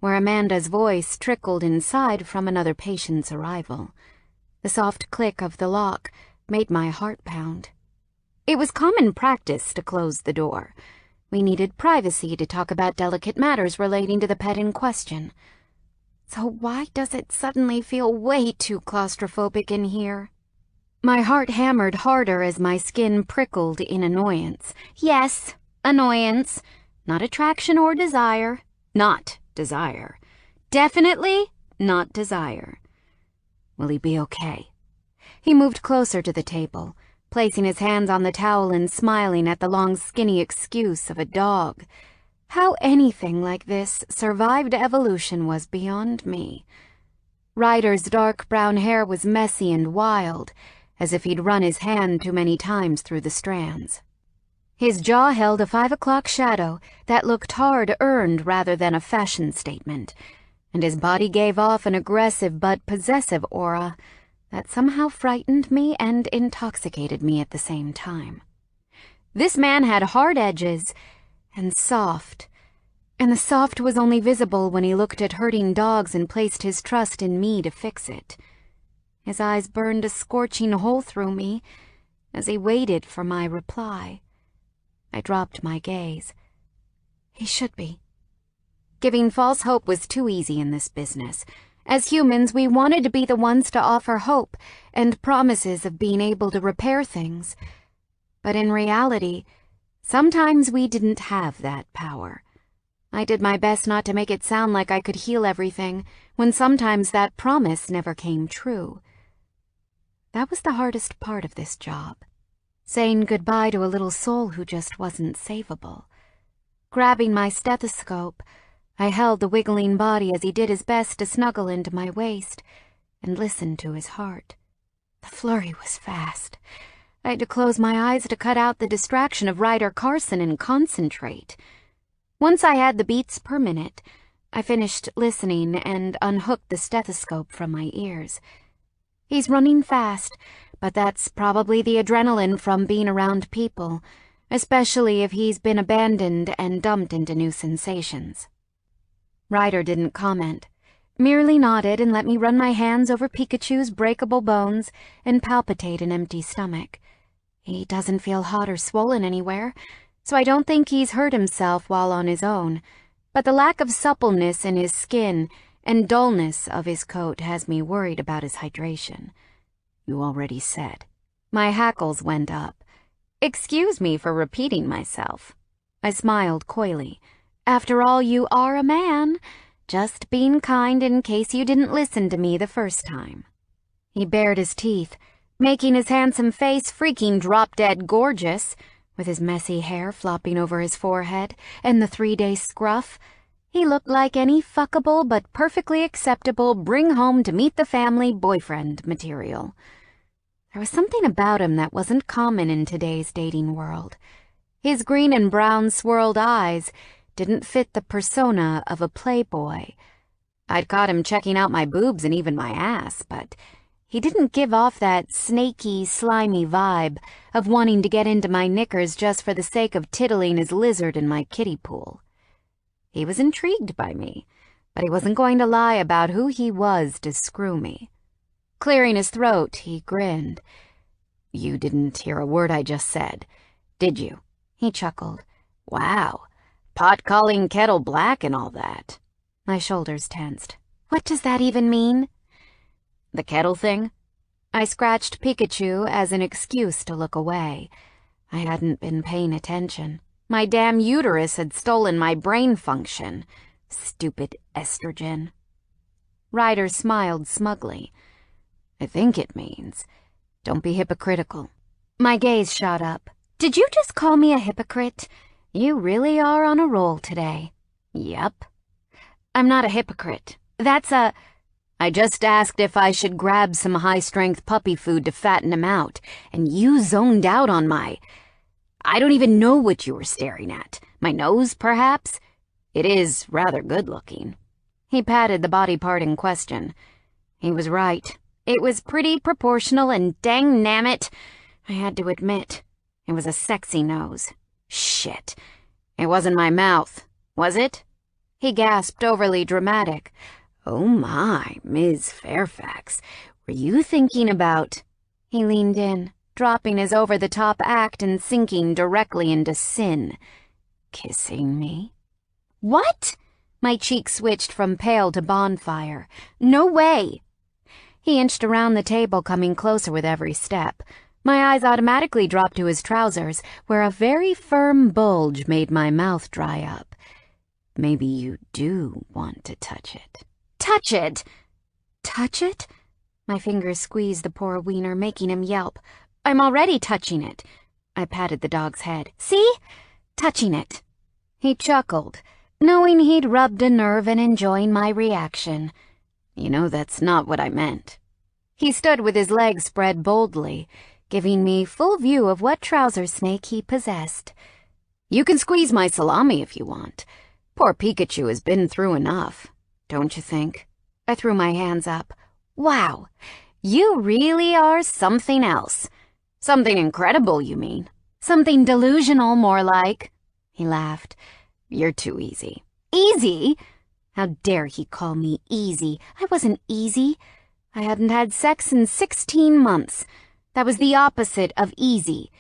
where Amanda's voice trickled inside from another patient's arrival. The soft click of the lock made my heart pound. It was common practice to close the door. We needed privacy to talk about delicate matters relating to the pet in question. So why does it suddenly feel way too claustrophobic in here? My heart hammered harder as my skin prickled in annoyance. Yes, annoyance. Not attraction or desire. Not desire. Definitely not desire. Will he be okay? He moved closer to the table, placing his hands on the towel and smiling at the long, skinny excuse of a dog. How anything like this survived evolution was beyond me. Ryder's dark brown hair was messy and wild, as if he'd run his hand too many times through the strands. His jaw held a 5 o'clock shadow that looked hard-earned rather than a fashion statement, and his body gave off an aggressive but possessive aura that somehow frightened me and intoxicated me at the same time. This man had hard edges and the soft was only visible when he looked at hurting dogs and placed his trust in me to fix it. His eyes burned a scorching hole through me as he waited for my reply. I dropped my gaze. He should be. Giving false hope was too easy in this business. As humans, we wanted to be the ones to offer hope and promises of being able to repair things. But in reality, sometimes we didn't have that power. I did my best not to make it sound like I could heal everything, when sometimes that promise never came true. That was the hardest part of this job. Saying goodbye to a little soul who just wasn't savable. Grabbing my stethoscope, I held the wiggling body as he did his best to snuggle into my waist and listen to his heart. The flurry was fast. I had to close my eyes to cut out the distraction of Ryder Carson and concentrate. Once I had the beats per minute, I finished listening and unhooked the stethoscope from my ears. He's running fast, but that's probably the adrenaline from being around people, especially if he's been abandoned and dumped into new sensations. Ryder didn't comment, merely nodded and let me run my hands over Pikachu's breakable bones and palpitate an empty stomach. He doesn't feel hot or swollen anywhere, so I don't think he's hurt himself while on his own, but the lack of suppleness in his skin and dullness of his coat has me worried about his hydration. You already said. My hackles went up. Excuse me for repeating myself. I smiled coyly. After all, you are a man. Just being kind in case you didn't listen to me the first time. He bared his teeth, making his handsome face freaking drop-dead gorgeous, with his messy hair flopping over his forehead and the 3-day scruff. He looked like any fuckable but perfectly acceptable bring-home-to-meet-the-family boyfriend material. There was something about him that wasn't common in today's dating world. His green and brown swirled eyes didn't fit the persona of a playboy. I'd caught him checking out my boobs and even my ass, but he didn't give off that snaky, slimy vibe of wanting to get into my knickers just for the sake of tittling his lizard in my kiddie pool. He was intrigued by me, but he wasn't going to lie about who he was to screw me. Clearing his throat, he grinned. You didn't hear a word I just said, did you? He chuckled. Wow, pot calling kettle black and all that. My shoulders tensed. What does that even mean? The kettle thing? I scratched Pikachu as an excuse to look away. I hadn't been paying attention. My damn uterus had stolen my brain function. Stupid estrogen. Ryder smiled smugly. I think it means, don't be hypocritical. My gaze shot up. Did you just call me a hypocrite? You really are on a roll today. Yep. I'm not a hypocrite. I just asked if I should grab some high-strength puppy food to fatten him out, and you zoned out on I don't even know what you were staring at. My nose, perhaps? It is rather good-looking. He patted the body part in question. He was right. It was pretty proportional, and dang nammit, I had to admit, it was a sexy nose. Shit. It wasn't my mouth, was it? He gasped, overly dramatic. Oh my, Ms. Fairfax, were you thinking about... He leaned in, dropping his over-the-top act and sinking directly into sin. Kissing me? What? My cheek switched from pale to bonfire. No way! He inched around the table, coming closer with every step. My eyes automatically dropped to his trousers, where a very firm bulge made my mouth dry up. Maybe you do want to touch it. Touch it! Touch it? My fingers squeezed the poor wiener, making him yelp. I'm already touching it. I patted the dog's head. See? Touching it. He chuckled, knowing he'd rubbed a nerve and enjoying my reaction. You know that's not what I meant. He stood with his legs spread boldly, giving me full view of what trouser snake he possessed. You can squeeze my salami if you want. Poor Pikachu has been through enough, don't you think? I threw my hands up. Wow, you really are something else. Something incredible, you mean? Something delusional, more like. He laughed. You're too easy. Easy? How dare he call me easy? I wasn't easy. I hadn't had sex in 16 months. That was the opposite of easy.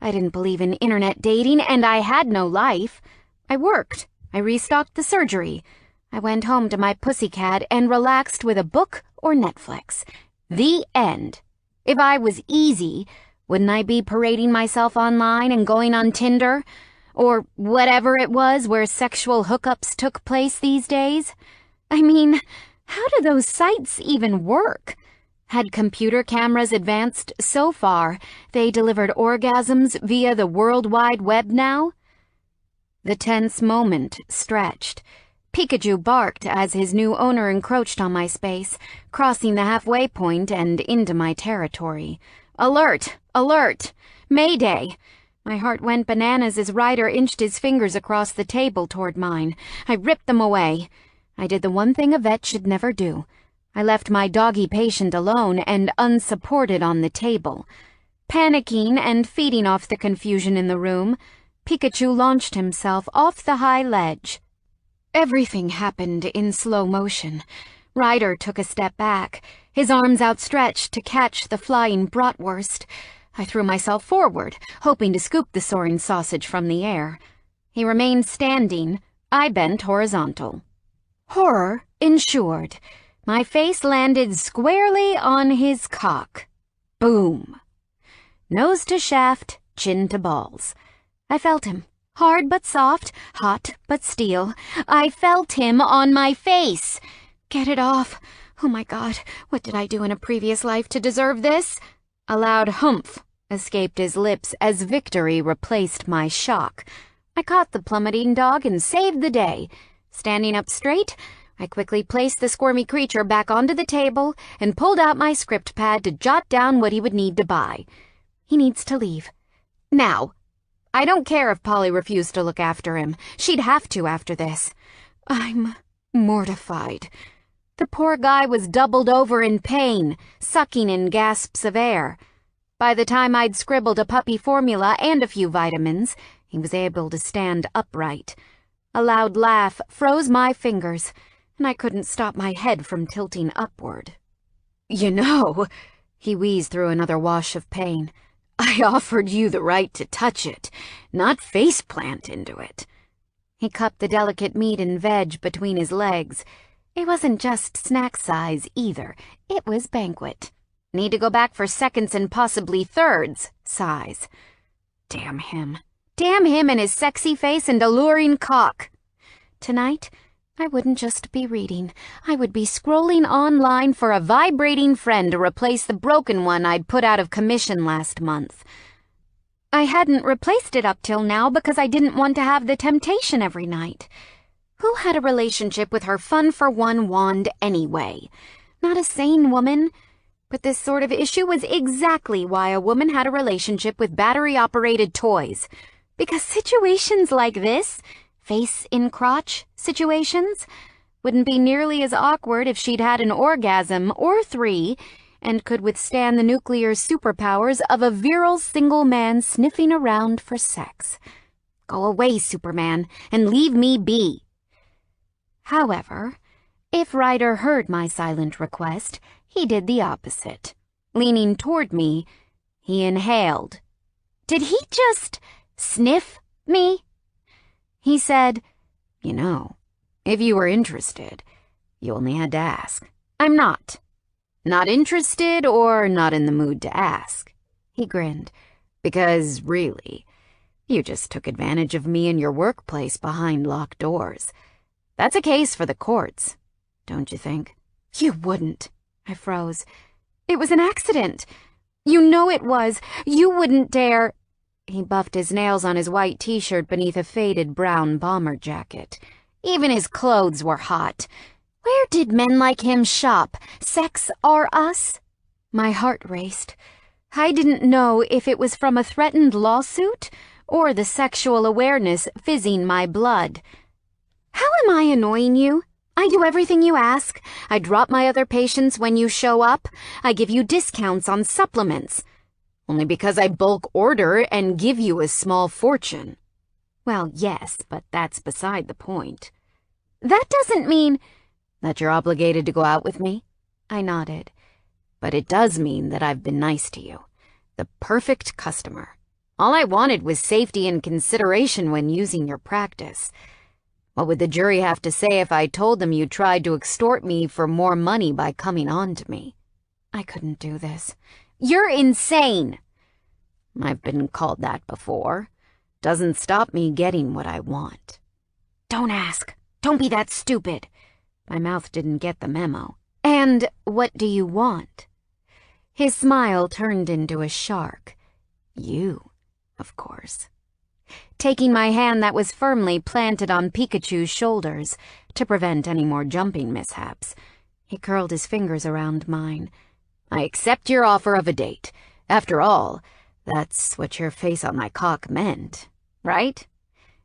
I didn't believe in internet dating, and I had no life. I worked. I restocked the surgery. I went home to my pussycat and relaxed with a book or Netflix. The end. If I was easy, wouldn't I be parading myself online and going on Tinder? Or whatever it was where sexual hookups took place these days? I mean, how do those sites even work? Had computer cameras advanced so far they delivered orgasms via the World Wide Web now? The tense moment stretched. Pikachu barked as his new owner encroached on my space, crossing the halfway point and into my territory. Alert! Alert! Mayday! My heart went bananas as Ryder inched his fingers across the table toward mine. I ripped them away. I did the one thing a vet should never do. I left my doggy patient alone and unsupported on the table. Panicking and feeding off the confusion in the room, Pikachu launched himself off the high ledge. Everything happened in slow motion. Ryder took a step back, his arms outstretched to catch the flying bratwurst. I threw myself forward, hoping to scoop the soaring sausage from the air. He remained standing. I bent horizontal. Horror ensured. My face landed squarely on his cock. Boom. Nose to shaft, chin to balls. I felt him. Hard but soft, hot but steel. I felt him on my face. Get it off. Oh my God, what did I do in a previous life to deserve this? A loud humph escaped his lips as victory replaced my shock. I caught the plummeting dog and saved the day. Standing up straight, I quickly placed the squirmy creature back onto the table and pulled out my script pad to jot down what he would need to buy. He needs to leave. Now. I don't care if Polly refused to look after him. She'd have to after this. I'm mortified. The poor guy was doubled over in pain, sucking in gasps of air. By the time I'd scribbled a puppy formula and a few vitamins, he was able to stand upright. A loud laugh froze my fingers, and I couldn't stop my head from tilting upward. You know, he wheezed through another wash of pain, I offered you the right to touch it, not face-plant into it. He cupped the delicate meat and veg between his legs. It wasn't just snack size either, it was banquet. Need to go back for seconds and possibly thirds size. Damn him. Damn him and his sexy face and alluring cock. Tonight, I wouldn't just be reading. I would be scrolling online for a vibrating friend to replace the broken one I'd put out of commission last month. I hadn't replaced it up till now because I didn't want to have the temptation every night. Who had a relationship with her fun-for-one wand anyway? Not a sane woman. But this sort of issue was exactly why a woman had a relationship with battery-operated toys. Because situations like this, face-in-crotch situations, wouldn't be nearly as awkward if she'd had an orgasm or 3 and could withstand the nuclear superpowers of a virile single man sniffing around for sex. Go away, Superman, and leave me be. However, if Ryder heard my silent request, he did the opposite. Leaning toward me, he inhaled. Did he just sniff me? He said, You know, if you were interested, you only had to ask. I'm not. Not interested or not in the mood to ask. He grinned. Because, really, you just took advantage of me in your workplace behind locked doors. That's a case for the courts, don't you think? You wouldn't. I froze. It was an accident. You know it was. You wouldn't dare. He buffed his nails on his white t-shirt beneath a faded brown bomber jacket. Even his clothes were hot. Where did men like him shop? Sex or us? My heart raced. I didn't know if it was from a threatened lawsuit or the sexual awareness fizzing my blood. How am I annoying you? I do everything you ask. I drop my other patients when you show up. I give you discounts on supplements. Only because I bulk order and give you a small fortune. Well, yes, but that's beside the point. That doesn't mean that you're obligated to go out with me. I nodded. But it does mean that I've been nice to you. The perfect customer. All I wanted was safety and consideration when using your practice. What would the jury have to say if I told them you tried to extort me for more money by coming on to me? I couldn't do this. You're insane! I've been called that before. Doesn't stop me getting what I want. Don't ask. Don't be that stupid. My mouth didn't get the memo. And what do you want? His smile turned into a shark. You, of course. taking my hand that was firmly planted on Pikachu's shoulders to prevent any more jumping mishaps. He curled his fingers around mine. "I accept your offer of a date. After all, that's what your face on my cock meant, right?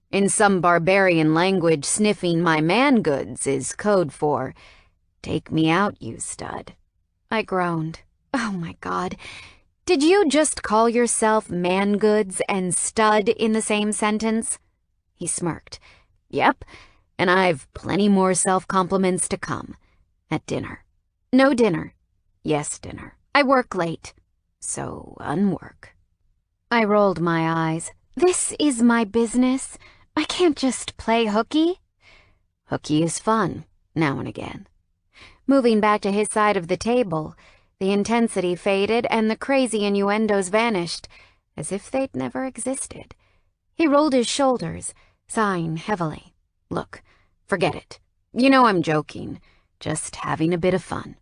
In some barbarian language, sniffing my man goods is code for, 'Take me out, you stud.'" I groaned. Oh my God. Did you just call yourself man goods and stud in the same sentence? He smirked. "Yep, and I've plenty more self-compliments to come. At dinner." "No dinner." "Yes, dinner. I work late." "So unwork." I rolled my eyes. "This is my business. I can't just play hooky." "Hooky is fun, now and again." Moving back to his side of the table, the intensity faded and the crazy innuendos vanished, as if they'd never existed. He rolled his shoulders, sighing heavily. "Look, forget it. You know I'm joking, just having a bit of fun."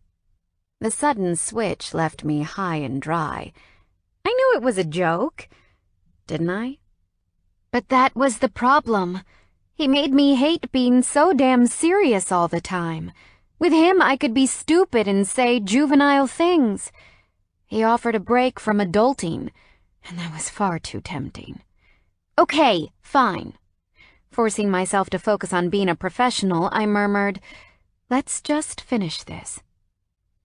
The sudden switch left me high and dry. I knew it was a joke, didn't I? But that was the problem. He made me hate being so damn serious all the time. With him, I could be stupid and say juvenile things. He offered a break from adulting, and that was far too tempting. "Okay, fine." Forcing myself to focus on being a professional, I murmured, "Let's just finish this."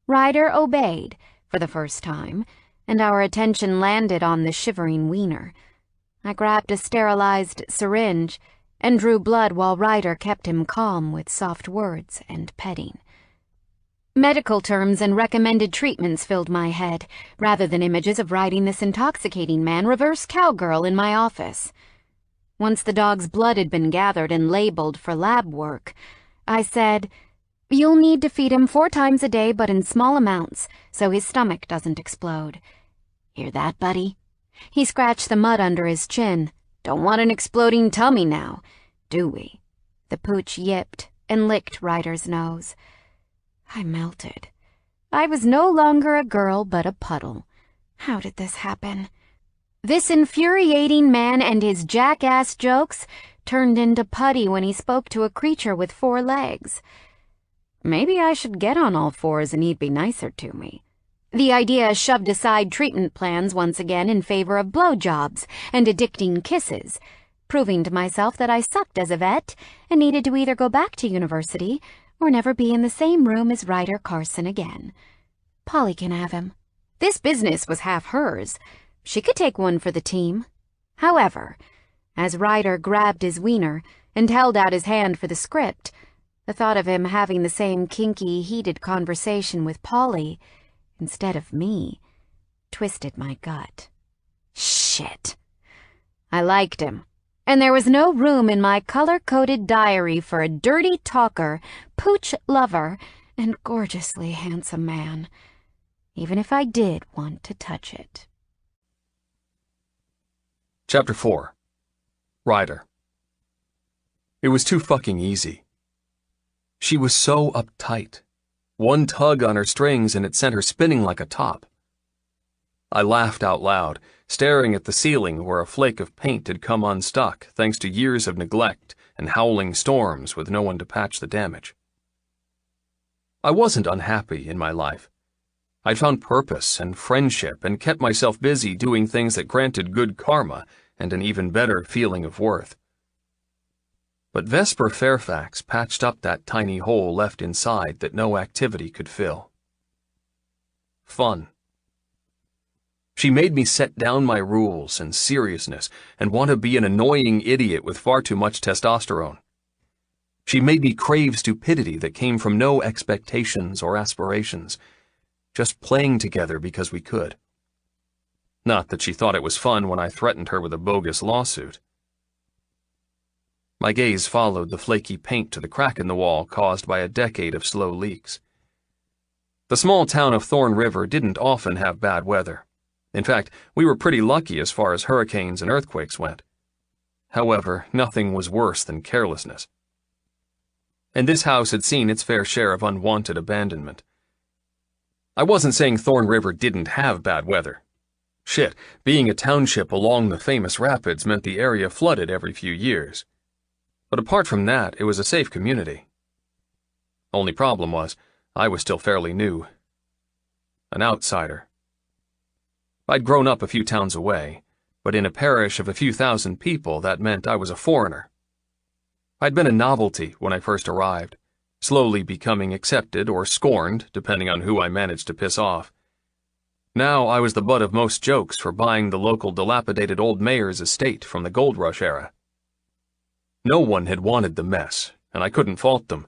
Ryder obeyed, for the first time, and our attention landed on the shivering wiener. I grabbed a sterilized syringe and drew blood while Ryder kept him calm with soft words and petting. Medical terms and recommended treatments filled my head, rather than images of riding this intoxicating man reverse cowgirl in my office. Once the dog's blood had been gathered and labeled for lab work, I said, "You'll need to feed him 4 times a day, but in small amounts, so his stomach doesn't explode." "Hear that, buddy?" He scratched the mud under his chin. "Don't want an exploding tummy now, do we?" The pooch yipped and licked Ryder's nose. I melted. I was no longer a girl, but a puddle. How did this happen? This infuriating man and his jackass jokes turned into putty when he spoke to a creature with 4 legs. Maybe I should get on all 4s and he'd be nicer to me. The idea shoved aside treatment plans once again in favor of blowjobs and addicting kisses, proving to myself that I sucked as a vet and needed to either go back to university or never be in the same room as Ryder Carson again. Polly can have him. This business was half hers. She could take one for the team. However, as Ryder grabbed his wiener and held out his hand for the script, the thought of him having the same kinky, heated conversation with Polly instead of me twisted my gut. Shit. I liked him, and there was no room in my color-coded diary for a dirty talker, pooch lover, and gorgeously handsome man, even if I did want to touch it. Chapter 4. Ryder. It was too fucking easy. She was so uptight. One tug on her strings and it sent her spinning like a top. I laughed out loud, staring at the ceiling where a flake of paint had come unstuck thanks to years of neglect and howling storms with no one to patch the damage. I wasn't unhappy in my life. I'd found purpose and friendship and kept myself busy doing things that granted good karma and an even better feeling of worth. But Vesper Fairfax patched up that tiny hole left inside that no activity could fill. Fun. She made me set down my rules and seriousness and want to be an annoying idiot with far too much testosterone. She made me crave stupidity that came from no expectations or aspirations, just playing together because we could. Not that she thought it was fun when I threatened her with a bogus lawsuit. My gaze followed the flaky paint to the crack in the wall caused by a decade of slow leaks. The small town of Thorn River didn't often have bad weather. In fact, we were pretty lucky as far as hurricanes and earthquakes went. However, nothing was worse than carelessness. And this house had seen its fair share of unwanted abandonment. I wasn't saying Thorn River didn't have bad weather. Shit, being a township along the famous rapids meant the area flooded every few years. But apart from that, it was a safe community. Only problem was, I was still fairly new. An outsider. I'd grown up a few towns away, but in a parish of a few thousand people, that meant I was a foreigner. I'd been a novelty when I first arrived, slowly becoming accepted or scorned, depending on who I managed to piss off. Now I was the butt of most jokes for buying the local dilapidated old mayor's estate from the gold rush era. No one had wanted the mess, and I couldn't fault them.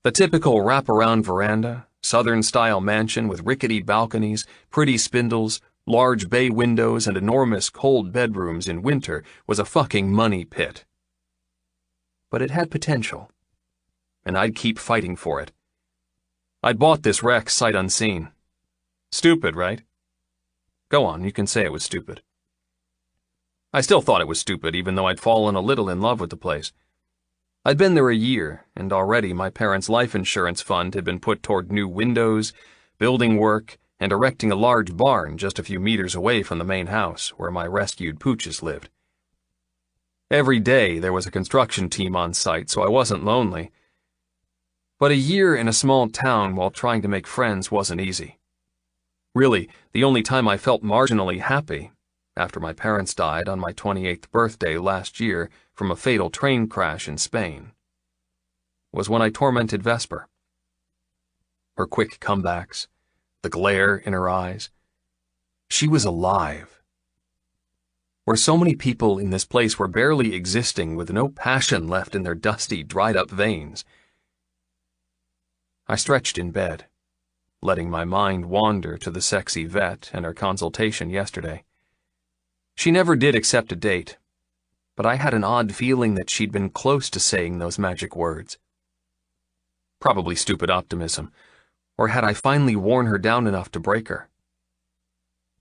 The typical wraparound veranda, southern-style mansion with rickety balconies, pretty spindles, large bay windows, and enormous cold bedrooms in winter was a fucking money pit. But it had potential, and I'd keep fighting for it. I'd bought this wreck sight unseen. Stupid, right? Go on, you can say it was stupid. I still thought it was stupid, even though I'd fallen a little in love with the place. I'd been there a year, and already my parents' life insurance fund had been put toward new windows, building work, and erecting a large barn just a few meters away from the main house where my rescued pooches lived. Every day there was a construction team on site, so I wasn't lonely. But a year in a small town while trying to make friends wasn't easy. Really, the only time I felt marginally happy, after my parents died on my 28th birthday last year from a fatal train crash in Spain, was when I tormented Vesper. Her quick comebacks, the glare in her eyes. She was alive. Where so many people in this place were barely existing with no passion left in their dusty, dried-up veins. I stretched in bed, letting my mind wander to the sexy vet and our consultation yesterday. She never did accept a date, but I had an odd feeling that she'd been close to saying those magic words. Probably stupid optimism, or had I finally worn her down enough to break her?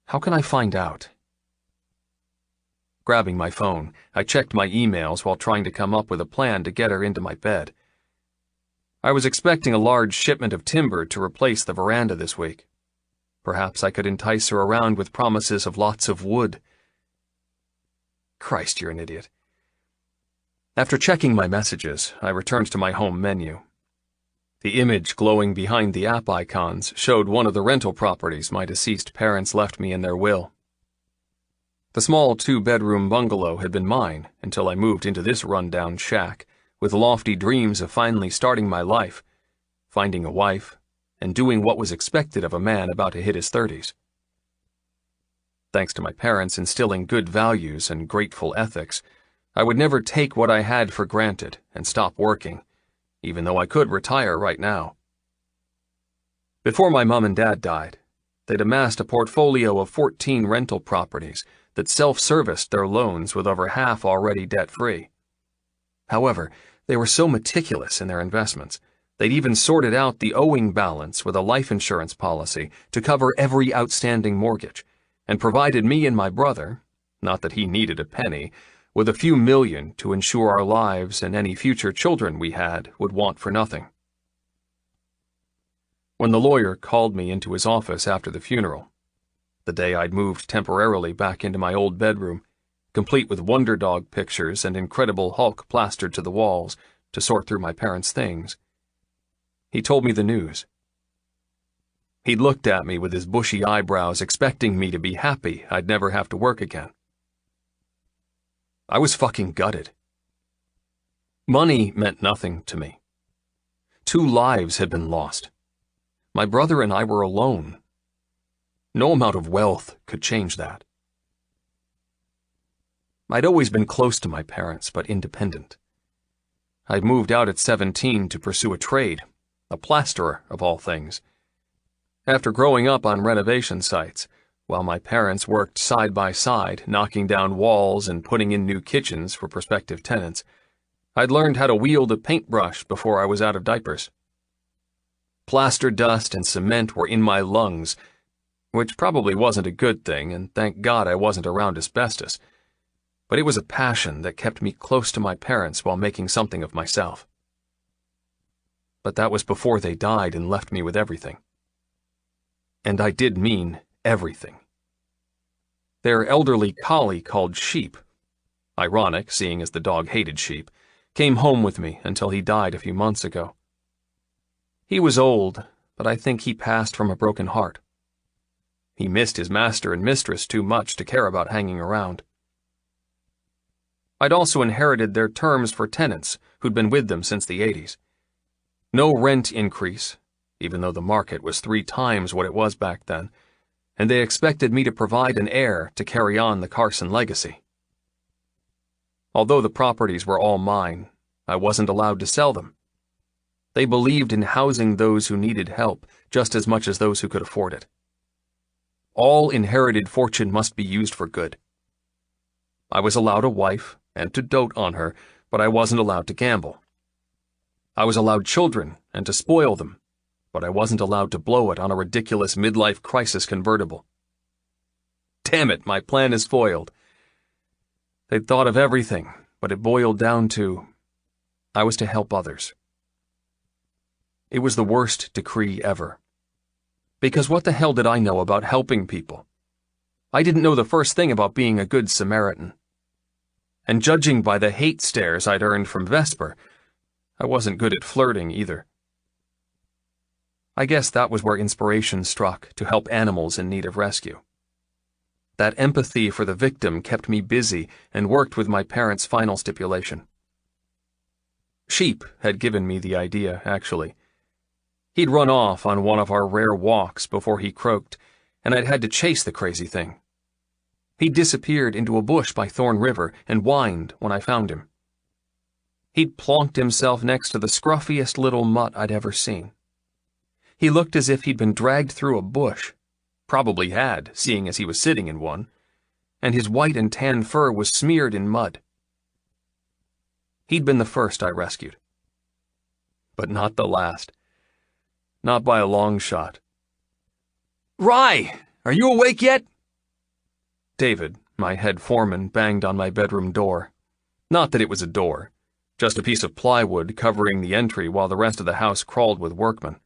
How can I find out? Grabbing my phone, I checked my emails while trying to come up with a plan to get her into my bed. I was expecting a large shipment of timber to replace the veranda this week. Perhaps I could entice her around with promises of lots of wood. Christ, you're an idiot. After checking my messages, I returned to my home menu. The image glowing behind the app icons showed one of the rental properties my deceased parents left me in their will. The small 2-bedroom bungalow had been mine until I moved into this run-down shack, with lofty dreams of finally starting my life, finding a wife, and doing what was expected of a man about to hit his 30s. Thanks to my parents instilling good values and grateful ethics, I would never take what I had for granted and stop working, even though I could retire right now. Before my mom and dad died, they'd amassed a portfolio of 14 rental properties that self-serviced their loans with over half already debt-free. However, they were so meticulous in their investments, they'd even sorted out the owing balance with a life insurance policy to cover every outstanding mortgage, and provided me and my brother, not that he needed a penny, with a few million to ensure our lives and any future children we had would want for nothing. When the lawyer called me into his office after the funeral, the day I'd moved temporarily back into my old bedroom, complete with Wonder Dog pictures and Incredible Hulk plastered to the walls to sort through my parents' things, he told me the news. He'd looked at me with his bushy eyebrows, expecting me to be happy I'd never have to work again. I was fucking gutted. Money meant nothing to me. 2 lives had been lost. My brother and I were alone. No amount of wealth could change that. I'd always been close to my parents, but independent. I'd moved out at 17 to pursue a trade, a plasterer of all things. After growing up on renovation sites, while my parents worked side by side, knocking down walls and putting in new kitchens for prospective tenants, I'd learned how to wield a paintbrush before I was out of diapers. Plaster dust and cement were in my lungs, which probably wasn't a good thing, and thank God I wasn't around asbestos. But it was a passion that kept me close to my parents while making something of myself. But that was before they died and left me with everything. And I did mean everything. Their elderly collie called Sheep, ironic seeing as the dog hated sheep, came home with me until he died a few months ago. He was old, but I think he passed from a broken heart. He missed his master and mistress too much to care about hanging around. I'd also inherited their terms for tenants who'd been with them since the 80s. No rent increase, even though the market was 3 times what it was back then, and they expected me to provide an heir to carry on the Carson legacy. Although the properties were all mine, I wasn't allowed to sell them. They believed in housing those who needed help just as much as those who could afford it. All inherited fortune must be used for good. I was allowed a wife and to dote on her, but I wasn't allowed to gamble. I was allowed children and to spoil them, but I wasn't allowed to blow it on a ridiculous midlife crisis convertible. Damn it, my plan is foiled. They'd thought of everything, but it boiled down to I was to help others. It was the worst decree ever. Because what the hell did I know about helping people? I didn't know the first thing about being a good Samaritan. And judging by the hate stares I'd earned from Vesper, I wasn't good at flirting either. I guess that was where inspiration struck to help animals in need of rescue. That empathy for the victim kept me busy and worked with my parents' final stipulation. Sheep had given me the idea, actually. He'd run off on one of our rare walks before he croaked, and I'd had to chase the crazy thing. He disappeared into a bush by Thorn River and whined when I found him. He'd plonked himself next to the scruffiest little mutt I'd ever seen. He looked as if he'd been dragged through a bush, probably had, seeing as he was sitting in one, and his white and tan fur was smeared in mud. He'd been the first I rescued. But not the last. Not by a long shot. "Rye, are you awake yet?" David, my head foreman, banged on my bedroom door. Not that it was a door, just a piece of plywood covering the entry while the rest of the house crawled with workmen.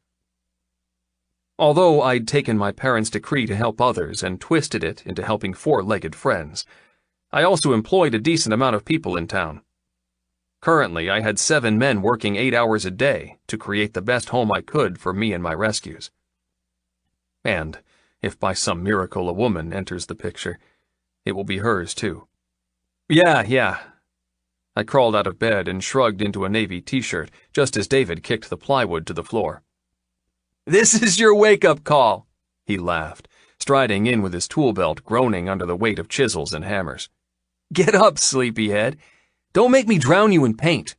Although I'd taken my parents' decree to help others and twisted it into helping 4-legged friends, I also employed a decent amount of people in town. Currently, I had 7 men working 8 hours a day to create the best home I could for me and my rescues. And, if by some miracle a woman enters the picture, it will be hers too. Yeah. I crawled out of bed and shrugged into a navy t-shirt just as David kicked the plywood to the floor. "This is your wake-up call," he laughed, striding in with his tool belt groaning under the weight of chisels and hammers. "Get up, sleepyhead. Don't make me drown you in paint.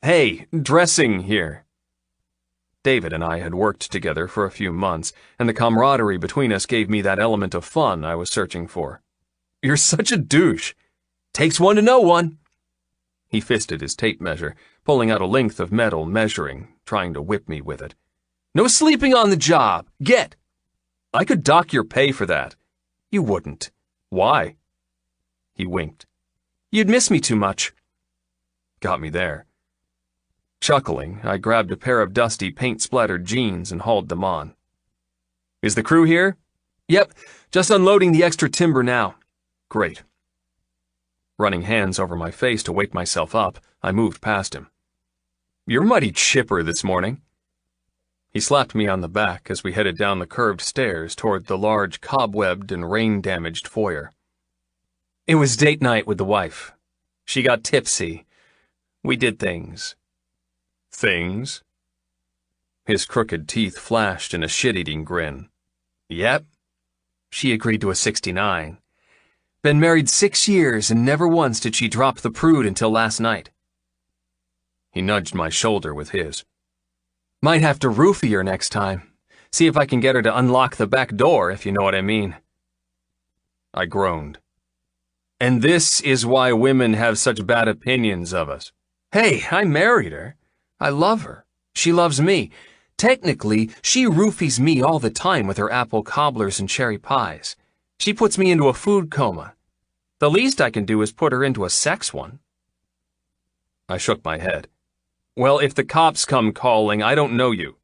Hey, dressing here." David and I had worked together for a few months, and the camaraderie between us gave me that element of fun I was searching for. "You're such a douche. Takes one to know one." He fisted his tape measure, pulling out a length of metal, measuring, trying to whip me with it. "No sleeping on the job. Get." "I could dock your pay for that." "You wouldn't." "Why?" He winked. "You'd miss me too much." Got me there. Chuckling, I grabbed a pair of dusty, paint-splattered jeans and hauled them on. "Is the crew here?" "Yep, just unloading the extra timber now." "Great." Running hands over my face to wake myself up, I moved past him. "You're mighty chipper this morning." He slapped me on the back as we headed down the curved stairs toward the large, cobwebbed and rain-damaged foyer. "It was date night with the wife. She got tipsy. We did things." "Things?" His crooked teeth flashed in a shit-eating grin. "Yep." She agreed to a 69. Been married 6 years and never once did she drop the prude until last night. He nudged my shoulder with his. "Might have to roofie her next time. See if I can get her to unlock the back door, if you know what I mean." I groaned. "And this is why women have such bad opinions of us." "Hey, I married her. I love her. She loves me. Technically, she roofies me all the time with her apple cobblers and cherry pies. She puts me into a food coma. The least I can do is put her into a sex one." I shook my head. "Well, if the cops come calling, I don't know you."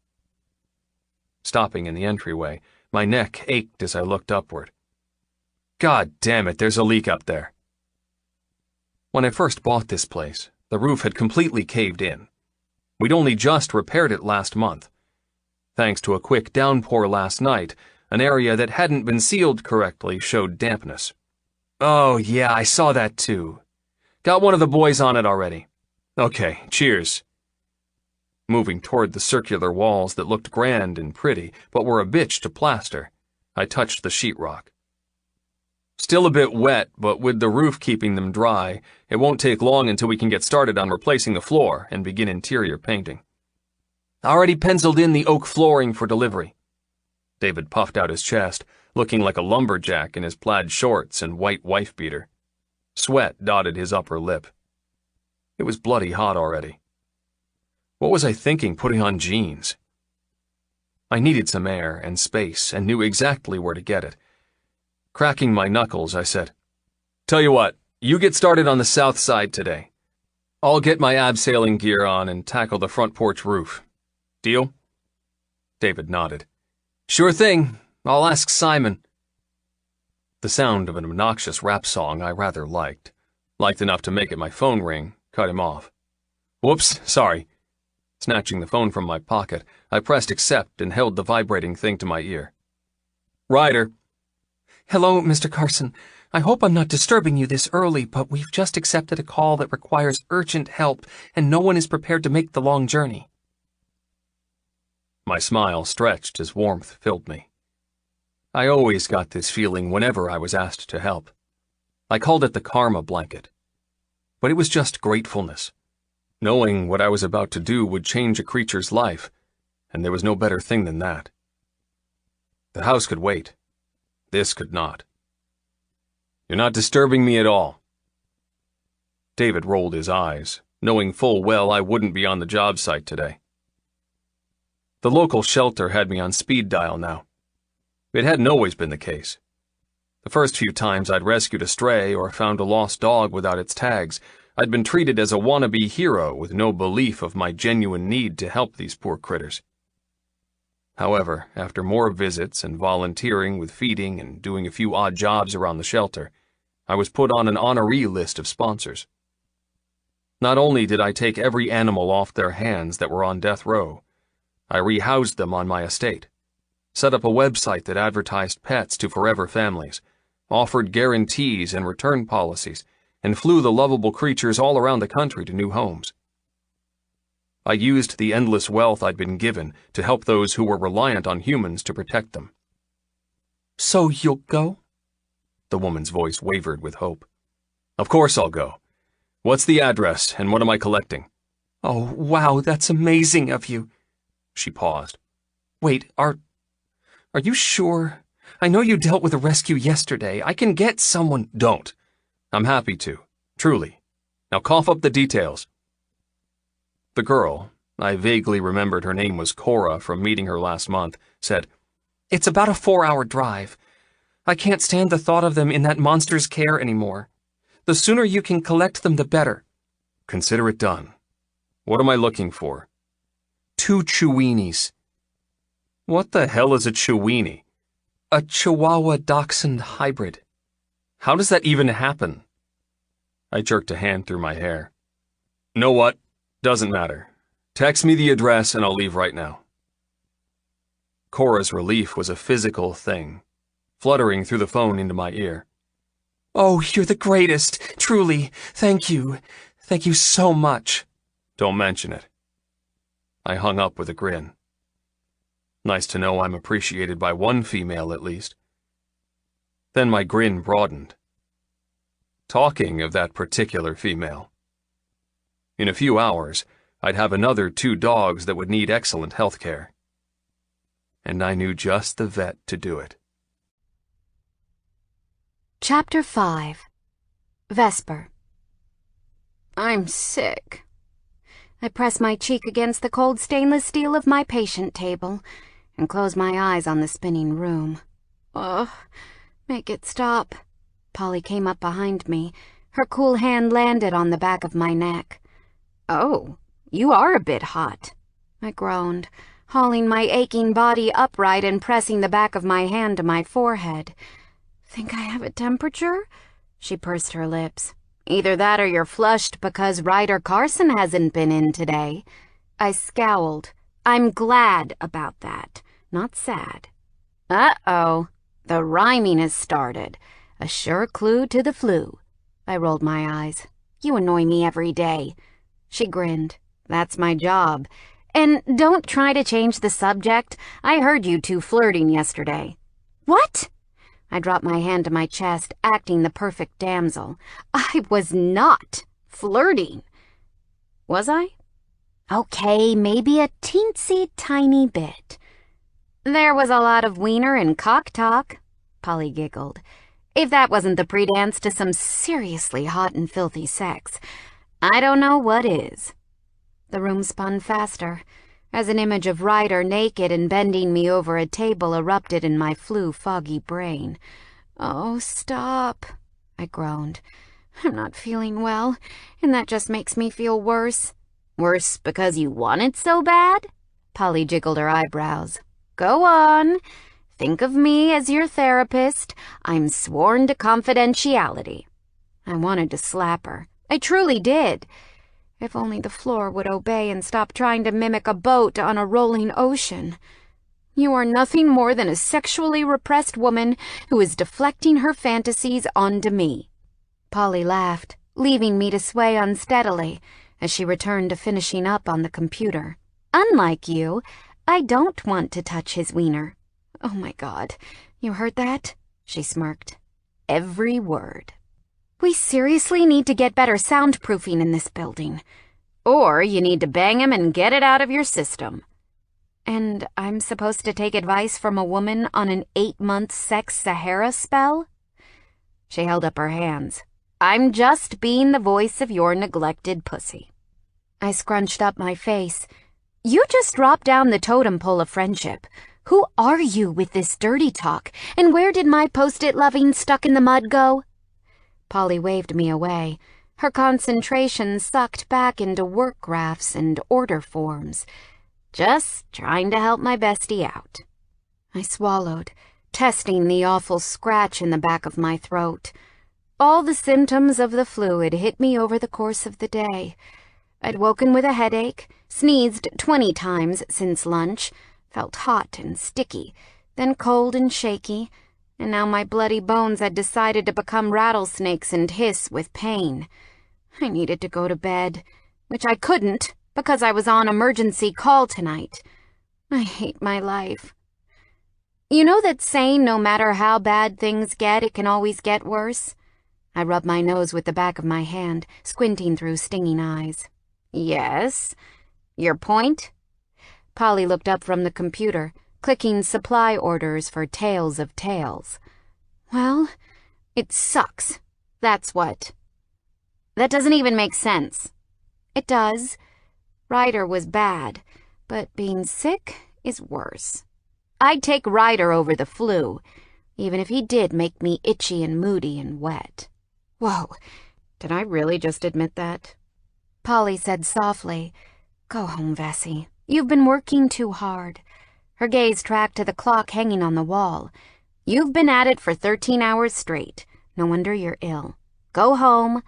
Stopping in the entryway, my neck ached as I looked upward. God damn it, there's a leak up there. When I first bought this place, the roof had completely caved in. We'd only just repaired it last month. Thanks to a quick downpour last night, an area that hadn't been sealed correctly showed dampness. Oh, yeah, I saw that too. Got one of the boys on it already. Okay, cheers. Moving toward the circular walls that looked grand and pretty, but were a bitch to plaster, I touched the sheetrock. Still a bit wet, but with the roof keeping them dry, it won't take long until we can get started on replacing the floor and begin interior painting. Already penciled in the oak flooring for delivery. David puffed out his chest, looking like a lumberjack in his plaid shorts and white wife-beater. Sweat dotted his upper lip. It was bloody hot already. What was I thinking putting on jeans? I needed some air and space and knew exactly where to get it. Cracking my knuckles, I said, "Tell you what, you get started on the south side today. I'll get my abseiling gear on and tackle the front porch roof. Deal?" David nodded. "Sure thing. I'll ask Simon." The sound of an obnoxious rap song I rather liked enough to make it my phone ring, cut him off. "Whoops, sorry." Snatching the phone from my pocket, I pressed accept and held the vibrating thing to my ear. "Ryder." Hello, Mr. Carson. I hope I'm not disturbing you this early, but we've just accepted a call that requires urgent help, and no one is prepared to make the long journey. My smile stretched as warmth filled me. I always got this feeling whenever I was asked to help. I called it the karma blanket. But it was just gratefulness. Knowing what I was about to do would change a creature's life, and there was no better thing than that. The house could wait. This could not. "You're not disturbing me at all." David rolled his eyes, knowing full well I wouldn't be on the job site today. The local shelter had me on speed dial now. It hadn't always been the case. The first few times I'd rescued a stray or found a lost dog without its tags, I'd been treated as a wannabe hero with no belief of my genuine need to help these poor critters. However, after more visits and volunteering with feeding and doing a few odd jobs around the shelter, I was put on an honoree list of sponsors. Not only did I take every animal off their hands that were on death row, I rehoused them on my estate, set up a website that advertised pets to forever families, offered guarantees and return policies, and flew the lovable creatures all around the country to new homes. I used the endless wealth I'd been given to help those who were reliant on humans to protect them. So you'll go? The woman's voice wavered with hope. "Of course I'll go. What's the address, and what am I collecting?" Oh, wow, that's amazing of you. She paused. Wait, are you sure? I know you dealt with a rescue yesterday. I can get someone. Don't. I'm happy to. Truly. Now cough up the details. The girl, I vaguely remembered her name was Cora from meeting her last month, said, "It's about a 4-hour drive. I can't stand the thought of them in that monster's care anymore. The sooner you can collect them, the better." "Consider it done. What am I looking for?" 2 Chiweenies. "What the hell is a Chiweenie?" A Chihuahua Dachshund hybrid. "How does that even happen?" I jerked a hand through my hair. "Know what? Doesn't matter. Text me the address and I'll leave right now." Cora's relief was a physical thing, fluttering through the phone into my ear. "Oh, you're the greatest. Truly. Thank you. Thank you so much." "Don't mention it." I hung up with a grin. Nice to know I'm appreciated by one female at least. Then my grin broadened. Talking of that particular female. In a few hours, I'd have another 2 dogs that would need excellent health care. And I knew just the vet to do it. Chapter 5. Vesper. I'm sick. I press my cheek against the cold stainless steel of my patient table and close my eyes on the spinning room. Ugh, make it stop. Polly came up behind me. Her cool hand landed on the back of my neck. "Oh, you are a bit hot," I groaned, hauling my aching body upright and pressing the back of my hand to my forehead. Think I have a temperature? She pursed her lips. Either that or you're flushed because Ryder Carson hasn't been in today. I scowled. I'm glad about that, not sad. Uh-oh. The rhyming has started. A sure clue to the flu. I rolled my eyes. You annoy me every day. She grinned. That's my job. And don't try to change the subject. I heard you two flirting yesterday. What? I dropped my hand to my chest, acting the perfect damsel. I was not flirting. Was I? Okay, maybe a teensy tiny bit. There was a lot of wiener and cock talk, Polly giggled. If that wasn't the pre-dance to some seriously hot and filthy sex, I don't know what is. The room spun faster, as an image of Ryder naked and bending me over a table erupted in my flu-foggy brain. Oh, stop, I groaned. I'm not feeling well, and that just makes me feel worse. Worse because you want it so bad? Polly jiggled her eyebrows. Go on. Think of me as your therapist. I'm sworn to confidentiality. I wanted to slap her. I truly did. If only the floor would obey and stop trying to mimic a boat on a rolling ocean. You are nothing more than a sexually repressed woman who is deflecting her fantasies onto me. Polly laughed, leaving me to sway unsteadily as she returned to finishing up on the computer. Unlike you, I don't want to touch his wiener. Oh my God, you heard that? She smirked. Every word. We seriously need to get better soundproofing in this building. Or you need to bang him and get it out of your system. And I'm supposed to take advice from a woman on an 8-month sex Sahara spell? She held up her hands. I'm just being the voice of your neglected pussy. I scrunched up my face. You just dropped down the totem pole of friendship. Who are you with this dirty talk? And where did my post-it loving stuck in the mud go? Polly waved me away. Her concentration sucked back into work graphs and order forms. Just trying to help my bestie out. I swallowed, testing the awful scratch in the back of my throat. All the symptoms of the flu had hit me over the course of the day. I'd woken with a headache, sneezed 20 times since lunch, felt hot and sticky, then cold and shaky, and now my bloody bones had decided to become rattlesnakes and hiss with pain. I needed to go to bed, which I couldn't because I was on emergency call tonight. I hate my life. You know that saying no matter how bad things get, it can always get worse? I rubbed my nose with the back of my hand, squinting through stinging eyes. Yes. Your point? Polly looked up from the computer, clicking supply orders for Tales of Tales. Well, it sucks. That's what. That doesn't even make sense. It does. Ryder was bad, but being sick is worse. I'd take Ryder over the flu, even if he did make me itchy and moody and wet. Whoa, did I really just admit that? Polly said softly, Go home, Vessie. You've been working too hard. Her gaze tracked to the clock hanging on the wall. You've been at it for 13 hours straight. No wonder you're ill. Go home.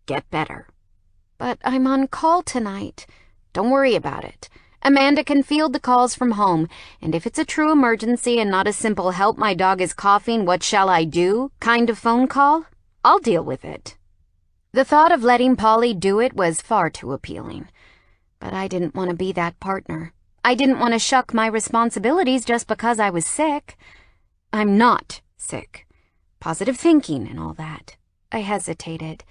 Get better. But I'm on call tonight. Don't worry about it. Amanda can field the calls from home, and if it's a true emergency and not a simple help my dog is coughing, what shall I do kind of phone call, I'll deal with it. The thought of letting Polly do it was far too appealing. But I didn't want to be that partner. I didn't want to shuck my responsibilities just because I was sick. I'm not sick. Positive thinking and all that. I hesitated.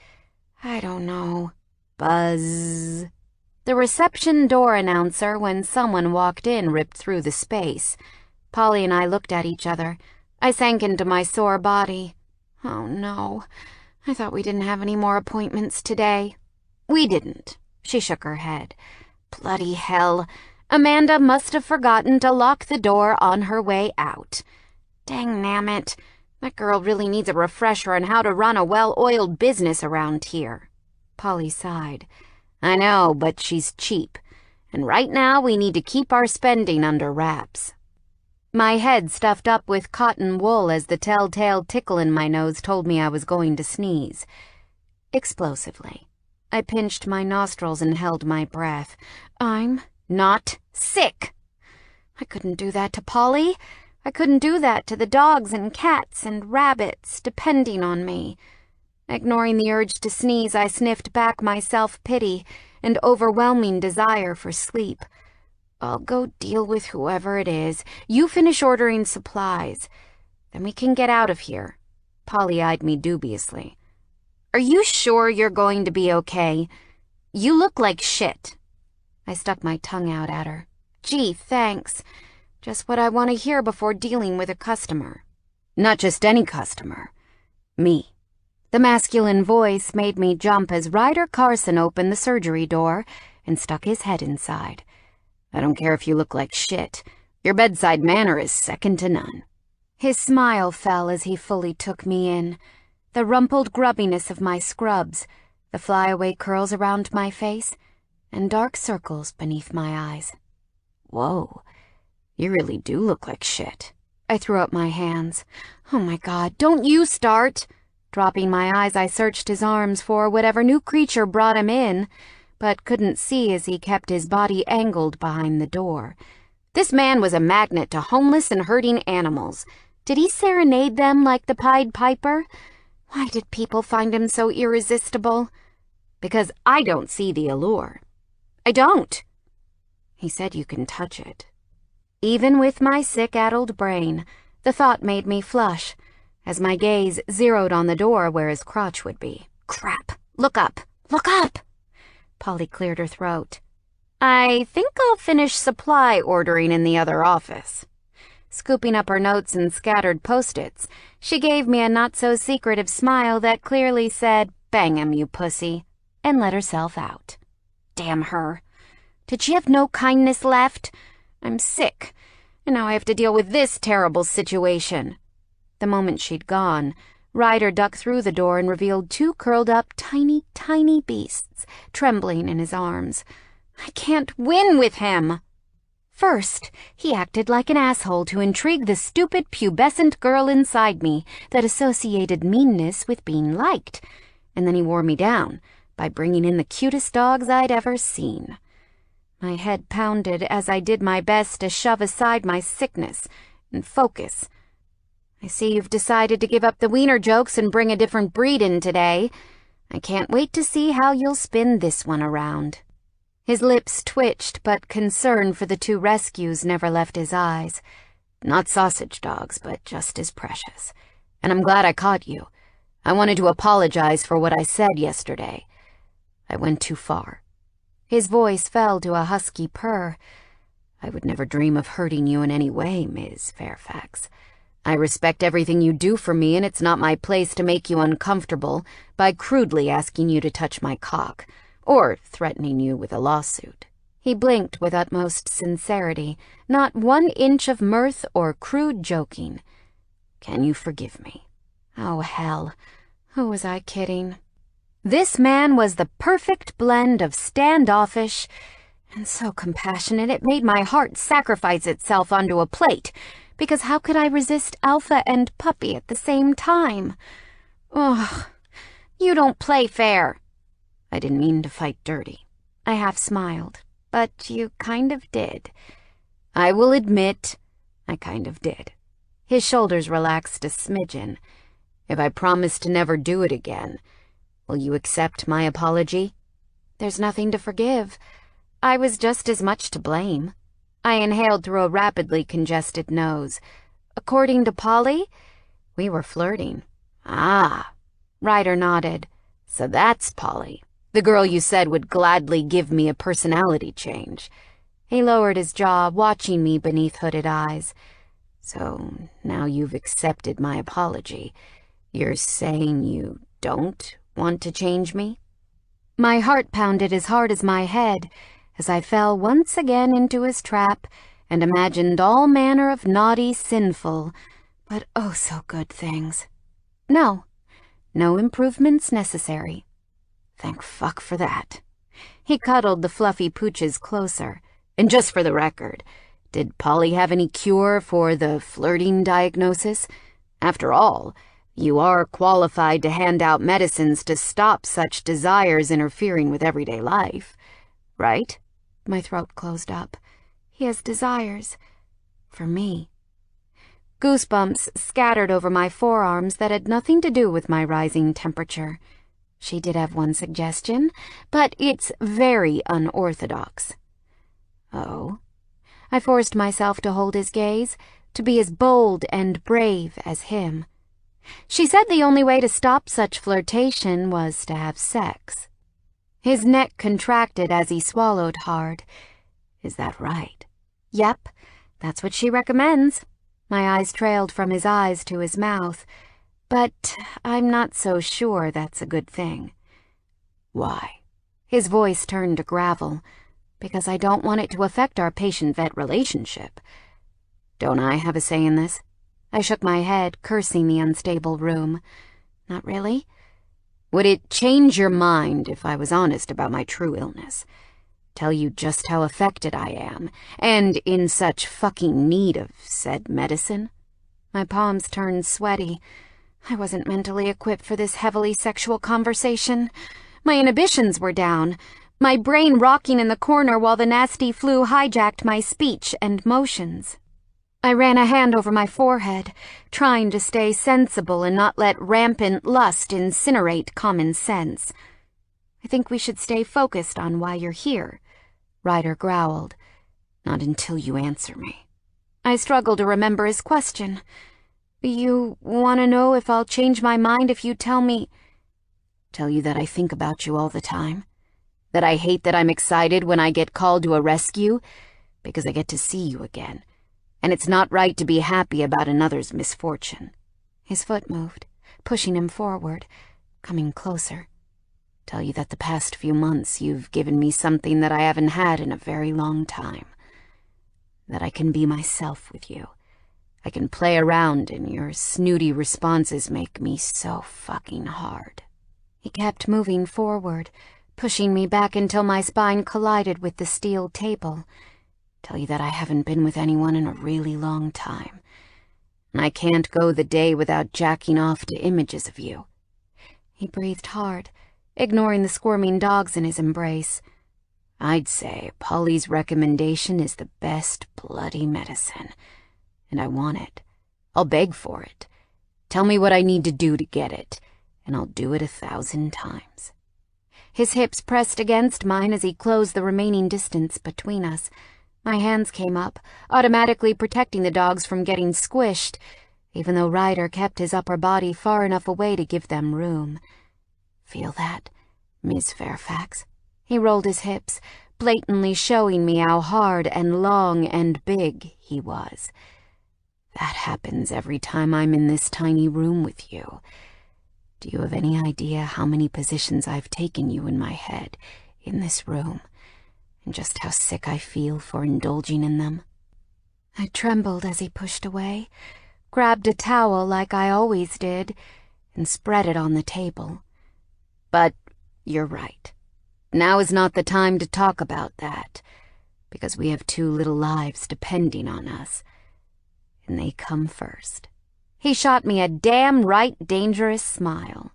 I don't know. Buzz. The reception door announcer when someone walked in ripped through the space. Polly and I looked at each other. I sank into my sore body. Oh no. I thought we didn't have any more appointments today. We didn't. She shook her head. Bloody hell. Amanda must have forgotten to lock the door on her way out. Dang nammit. That girl really needs a refresher on how to run a well-oiled business around here. Polly sighed. I know, but she's cheap. And right now we need to keep our spending under wraps. My head stuffed up with cotton wool as the telltale tickle in my nose told me I was going to sneeze. Explosively, I pinched my nostrils and held my breath. I'm not sick. I couldn't do that to Polly. I couldn't do that to the dogs and cats and rabbits depending on me. Ignoring the urge to sneeze, I sniffed back my self-pity and overwhelming desire for sleep. I'll go deal with whoever it is. You finish ordering supplies. Then we can get out of here. Polly eyed me dubiously. Are you sure you're going to be okay? You look like shit. I stuck my tongue out at her. Gee, thanks. Just what I want to hear before dealing with a customer. Not just any customer. Me. The masculine voice made me jump as Ryder Carson opened the surgery door and stuck his head inside. I don't care if you look like shit. Your bedside manner is second to none. His smile fell as he fully took me in. The rumpled grubbiness of my scrubs, the flyaway curls around my face, and dark circles beneath my eyes. Whoa, you really do look like shit. I threw up my hands. Oh my God, don't you start! Dropping my eyes, I searched his arms for whatever new creature brought him in, but couldn't see as he kept his body angled behind the door. This man was a magnet to homeless and hurting animals. Did he serenade them like the Pied Piper? Why did people find him so irresistible? Because I don't see the allure. I don't. He said you can touch it. Even with my sick-addled brain, the thought made me flush, as my gaze zeroed on the door where his crotch would be. Crap! Look up! Look up! Polly cleared her throat. I think I'll finish supply ordering in the other office. Scooping up her notes and scattered Post-its, she gave me a not-so-secretive smile that clearly said, "Bang him, you pussy," and let herself out. Damn her. Did she have no kindness left? I'm sick, and now I have to deal with this terrible situation. The moment she'd gone, Ryder ducked through the door and revealed two curled-up, tiny beasts, trembling in his arms. I can't win with him! First, he acted like an asshole to intrigue the stupid, pubescent girl inside me that associated meanness with being liked, and then he wore me down by bringing in the cutest dogs I'd ever seen. My head pounded as I did my best to shove aside my sickness and focus. I see you've decided to give up the wiener jokes and bring a different breed in today. I can't wait to see how you'll spin this one around. His lips twitched, but concern for the two rescues never left his eyes. Not sausage dogs, but just as precious. And I'm glad I caught you. I wanted to apologize for what I said yesterday. I went too far. His voice fell to a husky purr. I would never dream of hurting you in any way, Ms. Fairfax. I respect everything you do for me, and it's not my place to make you uncomfortable by crudely asking you to touch my cock, or threatening you with a lawsuit. He blinked with utmost sincerity, not 1 inch of mirth or crude joking. Can you forgive me? Oh, hell. Who was I kidding? This man was the perfect blend of standoffish and so compassionate it made my heart sacrifice itself onto a plate, because how could I resist Alpha and Puppy at the same time? Ugh, you don't play fair. I didn't mean to fight dirty. I half smiled, but you kind of did. I will admit, I kind of did. His shoulders relaxed a smidgen. If I promise to never do it again, will you accept my apology? There's nothing to forgive. I was just as much to blame. I inhaled through a rapidly congested nose. According to Polly, we were flirting. Ah, Ryder nodded. So that's Polly, the girl you said would gladly give me a personality change. He lowered his jaw, watching me beneath hooded eyes. So now you've accepted my apology. You're saying you don't want to change me? My heart pounded as hard as my head as I fell once again into his trap and imagined all manner of naughty, sinful, but oh so good things. No improvements necessary. Thank fuck for that. He cuddled the fluffy pooches closer. And just for the record, Did Polly have any cure for the flirting diagnosis? After all, you are qualified to hand out medicines to stop such desires interfering with everyday life, right? My throat closed up. He has desires. For me. Goosebumps scattered over my forearms that had nothing to do with my rising temperature. She did have one suggestion, but it's very unorthodox. Oh? I forced myself to hold his gaze, to be as bold and brave as him. She said the only way to stop such flirtation was to have sex. His neck contracted as he swallowed hard. Is that right? Yep, that's what she recommends. My eyes trailed from his eyes to his mouth, but I'm not so sure that's a good thing. Why? His voice turned to gravel. Because I don't want it to affect our patient-vet relationship. Don't I have a say in this? I shook my head, cursing the unstable room. Not really. Would it change your mind if I was honest about my true illness? Tell you just how affected I am, and in such fucking need of said medicine? My palms turned sweaty. I wasn't mentally equipped for this heavily sexual conversation. My inhibitions were down, my brain rocking in the corner while the nasty flu hijacked my speech and motions. I ran a hand over my forehead, trying to stay sensible and not let rampant lust incinerate common sense. I think we should stay focused on why you're here, Ryder growled. Not until you answer me. I struggled to remember his question. You want to know if I'll change my mind if you tell me... Tell you that I think about you all the time? That I hate that I'm excited when I get called to a rescue? Because I get to see you again. And it's not right to be happy about another's misfortune. His foot moved, pushing him forward, coming closer. Tell you that the past few months you've given me something that I haven't had in a very long time. That I can be myself with you. I can play around and your snooty responses make me so fucking hard. He kept moving forward, pushing me back until my spine collided with the steel table. Tell you that I haven't been with anyone in a really long time. And I can't go the day without jacking off to images of you. He breathed hard, ignoring the squirming dogs in his embrace. I'd say Polly's recommendation is the best bloody medicine. And I want it. I'll beg for it. Tell me what I need to do to get it, and I'll do it 1,000 times. His hips pressed against mine as he closed the remaining distance between us. My hands came up, automatically protecting the dogs from getting squished, even though Ryder kept his upper body far enough away to give them room. Feel that, Miss Fairfax? He rolled his hips, blatantly showing me how hard and long and big he was. That happens every time I'm in this tiny room with you. Do you have any idea how many positions I've taken you in my head, in this room, and just how sick I feel for indulging in them? I trembled as he pushed away, grabbed a towel like I always did, and spread it on the table. But you're right. Now is not the time to talk about that, because we have 2 little lives depending on us. And they come first. He shot me a damn right dangerous smile.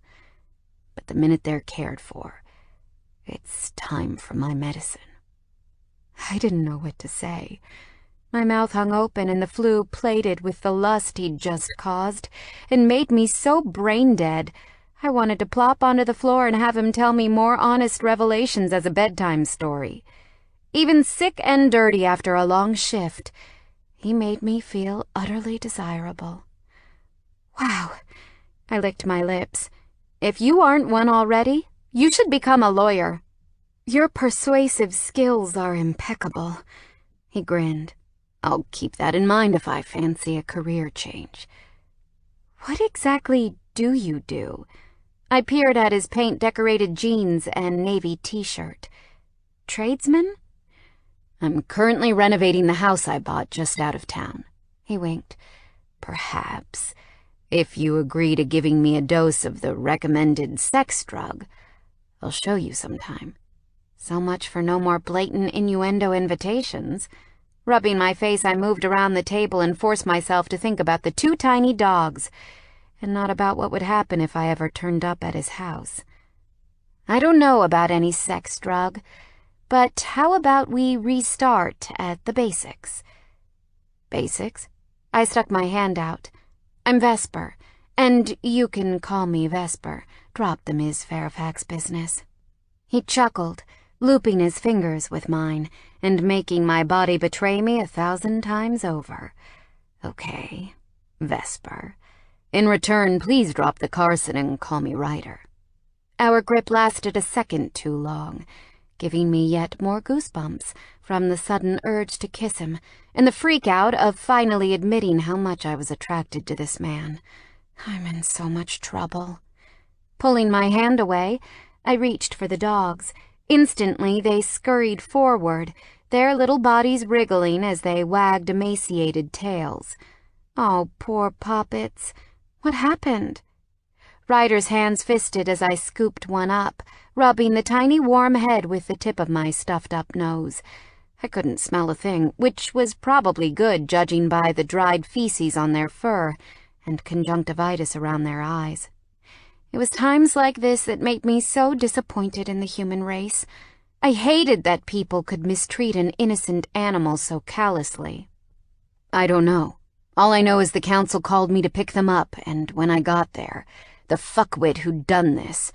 But the minute they're cared for, it's time for my medicine. I didn't know what to say. My mouth hung open and the flu plated with the lust he'd just caused and made me so brain-dead I wanted to plop onto the floor and have him tell me more honest revelations as a bedtime story. Even sick and dirty after a long shift, he made me feel utterly desirable. Wow, I licked my lips. If you aren't one already, you should become a lawyer. Your persuasive skills are impeccable. He grinned. I'll keep that in mind if I fancy a career change. What exactly do you do? I peered at his paint-decorated jeans and navy t-shirt. Tradesman? I'm currently renovating the house I bought just out of town. He winked. Perhaps, if you agree to giving me a dose of the recommended sex drug, I'll show you sometime. So much for no more blatant innuendo invitations. Rubbing my face, I moved around the table and forced myself to think about the 2 tiny dogs, and not about what would happen if I ever turned up at his house. I don't know about any sex drug, but how about we restart at the basics? Basics? I stuck my hand out. I'm Vesper, and you can call me Vesper. Drop the Ms. Fairfax business. He chuckled, looping his fingers with mine, and making my body betray me 1,000 times over. Okay, Vesper. In return, please drop the Carson and call me Ryder. Our grip lasted a second too long, giving me yet more goosebumps from the sudden urge to kiss him and the freak-out of finally admitting how much I was attracted to this man. I'm in so much trouble. Pulling my hand away, I reached for the dogs. Instantly, they scurried forward, their little bodies wriggling as they wagged emaciated tails. Oh, poor poppets. What happened? Ryder's hands fisted as I scooped one up, rubbing the tiny warm head with the tip of my stuffed-up nose. I couldn't smell a thing, which was probably good judging by the dried feces on their fur and conjunctivitis around their eyes. It was times like this that made me so disappointed in the human race. I hated that people could mistreat an innocent animal so callously. I don't know. All I know is the council called me to pick them up, and when I got there, the fuckwit who'd done this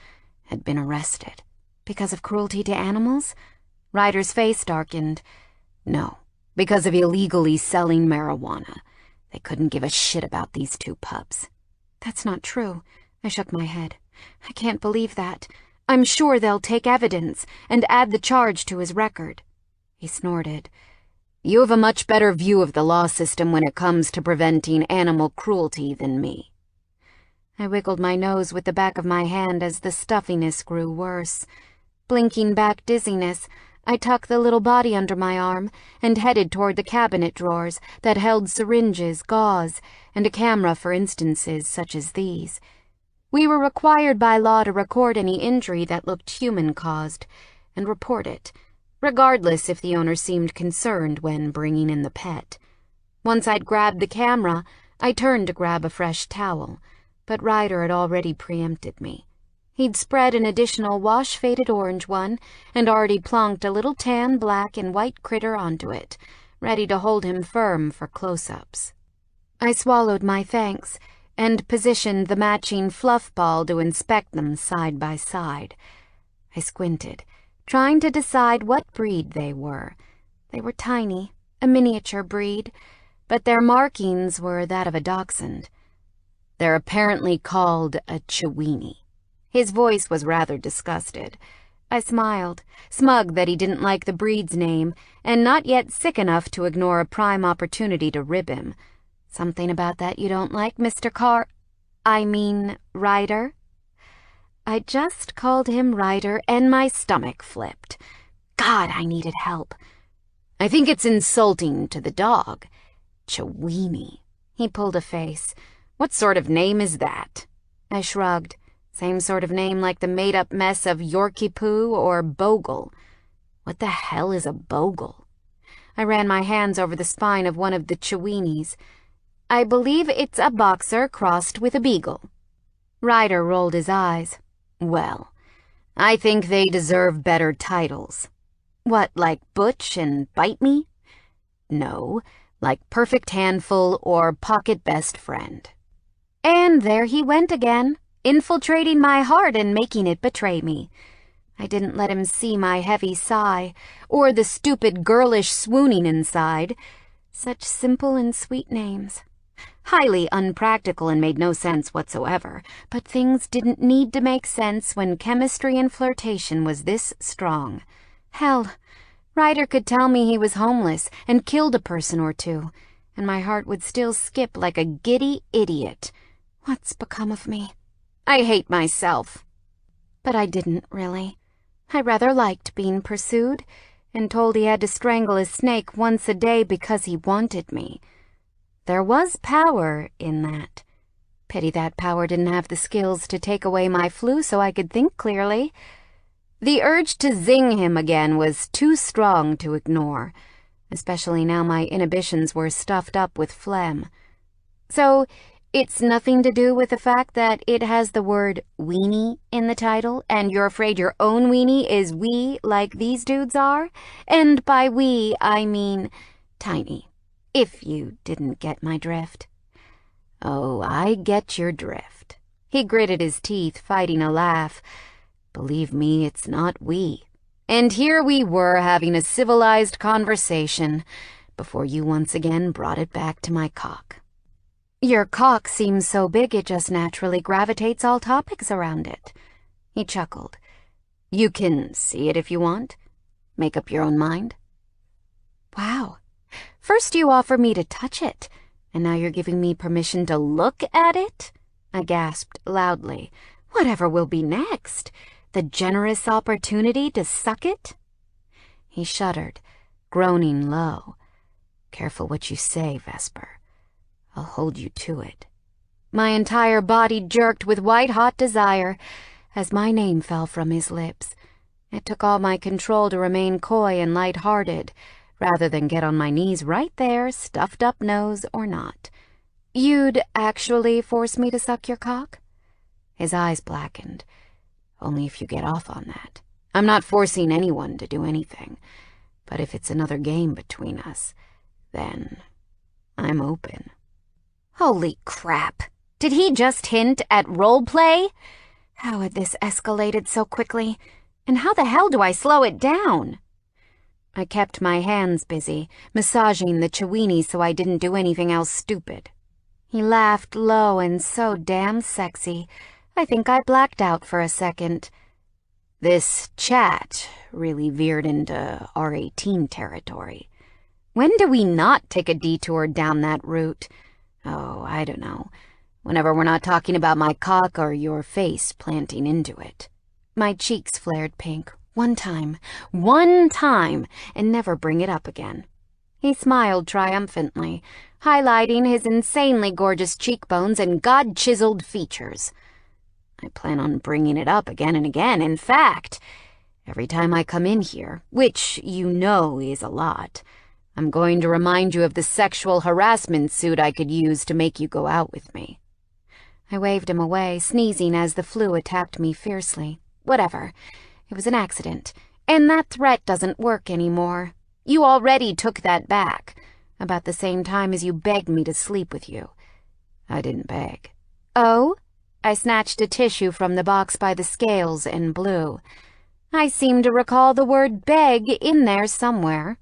had been arrested. Because of cruelty to animals? Ryder's face darkened. No, because of illegally selling marijuana. They couldn't give a shit about these 2 pups. That's not true. I shook my head. I can't believe that. I'm sure they'll take evidence and add the charge to his record. He snorted. You have a much better view of the law system when it comes to preventing animal cruelty than me. I wiggled my nose with the back of my hand as the stuffiness grew worse. Blinking back dizziness, I tucked the little body under my arm and headed toward the cabinet drawers that held syringes, gauze, and a camera for instances such as these. We were required by law to record any injury that looked human-caused and report it, regardless if the owner seemed concerned when bringing in the pet. Once I'd grabbed the camera, I turned to grab a fresh towel, but Ryder had already preempted me. He'd spread an additional wash-faded orange one and already plonked a little tan, black, and white critter onto it, ready to hold him firm for close-ups. I swallowed my thanks and positioned the matching fluff ball to inspect them side by side. I squinted, trying to decide what breed they were. They were tiny, a miniature breed, but their markings were that of a dachshund. They're apparently called a Chiweenie. His voice was rather disgusted. I smiled, smug that he didn't like the breed's name, and not yet sick enough to ignore a prime opportunity to rib him. Something about that you don't like, Mr. Ryder? I just called him Ryder, and my stomach flipped. God, I needed help. I think it's insulting to the dog. Chiweenie. He pulled a face. What sort of name is that? I shrugged. Same sort of name like the made-up mess of Yorkie Poo or Bogle. What the hell is a Bogle? I ran my hands over the spine of one of the Chiweenies. I believe it's a boxer crossed with a beagle. Ryder rolled his eyes. Well, I think they deserve better titles. What, like Butch and Bite Me? No, like Perfect Handful or Pocket Best Friend. And there he went again, infiltrating my heart and making it betray me. I didn't let him see my heavy sigh, or the stupid girlish swooning inside. Such simple and sweet names. Highly unpractical and made no sense whatsoever, but things didn't need to make sense when chemistry and flirtation was this strong. Hell, Ryder could tell me he was homeless and killed a person or two, and my heart would still skip like a giddy idiot. What's become of me? I hate myself. But I didn't, really. I rather liked being pursued, and told he had to strangle a snake once a day because he wanted me. There was power in that. Pity that power didn't have the skills to take away my flu so I could think clearly. The urge to zing him again was too strong to ignore. especially now my inhibitions were stuffed up with phlegm. So, it's nothing to do with the fact that it has the word weenie in the title, and you're afraid your own weenie is wee like these dudes are? And by wee, I mean tiny, if you didn't get my drift. Oh, I get your drift. He gritted his teeth, fighting a laugh. Believe me, it's not wee. And here we were having a civilized conversation before you once again brought it back to my cock. Your cock seems so big it just naturally gravitates all topics around it. He chuckled. You can see it if you want. Make up your own mind. Wow. First you offer me to touch it, and now you're giving me permission to look at it? I gasped loudly. Whatever will be next? The generous opportunity to suck it? He shuddered, groaning low. Careful what you say, Vesper. I'll hold you to it. My entire body jerked with white-hot desire as my name fell from his lips. It took all my control to remain coy and light-hearted, rather than get on my knees right there, stuffed up nose or not. You'd actually force me to suck your cock? His eyes blackened. Only if you get off on that. I'm not forcing anyone to do anything, but if it's another game between us, then I'm open. Holy crap! Did he just hint at roleplay? How had this escalated so quickly? And how the hell do I slow it down? I kept my hands busy, massaging the Chewini so I didn't do anything else stupid. He laughed low and so damn sexy, I think I blacked out for a second. This chat really veered into R18 territory. When do we not take a detour down that route? Oh, I don't know. Whenever we're not talking about my cock or your face planting into it. My cheeks flared pink. One time, and never bring it up again. He smiled triumphantly, highlighting his insanely gorgeous cheekbones and God-chiseled features. I plan on bringing it up again and again. In fact, every time I come in here, which you know is a lot, I'm going to remind you of the sexual harassment suit I could use to make you go out with me. I waved him away, sneezing as the flu attacked me fiercely. Whatever. It was an accident, and that threat doesn't work anymore. You already took that back, about the same time as you begged me to sleep with you. I didn't beg. Oh? I snatched a tissue from the box by the scales and blew. I seem to recall the word beg in there somewhere.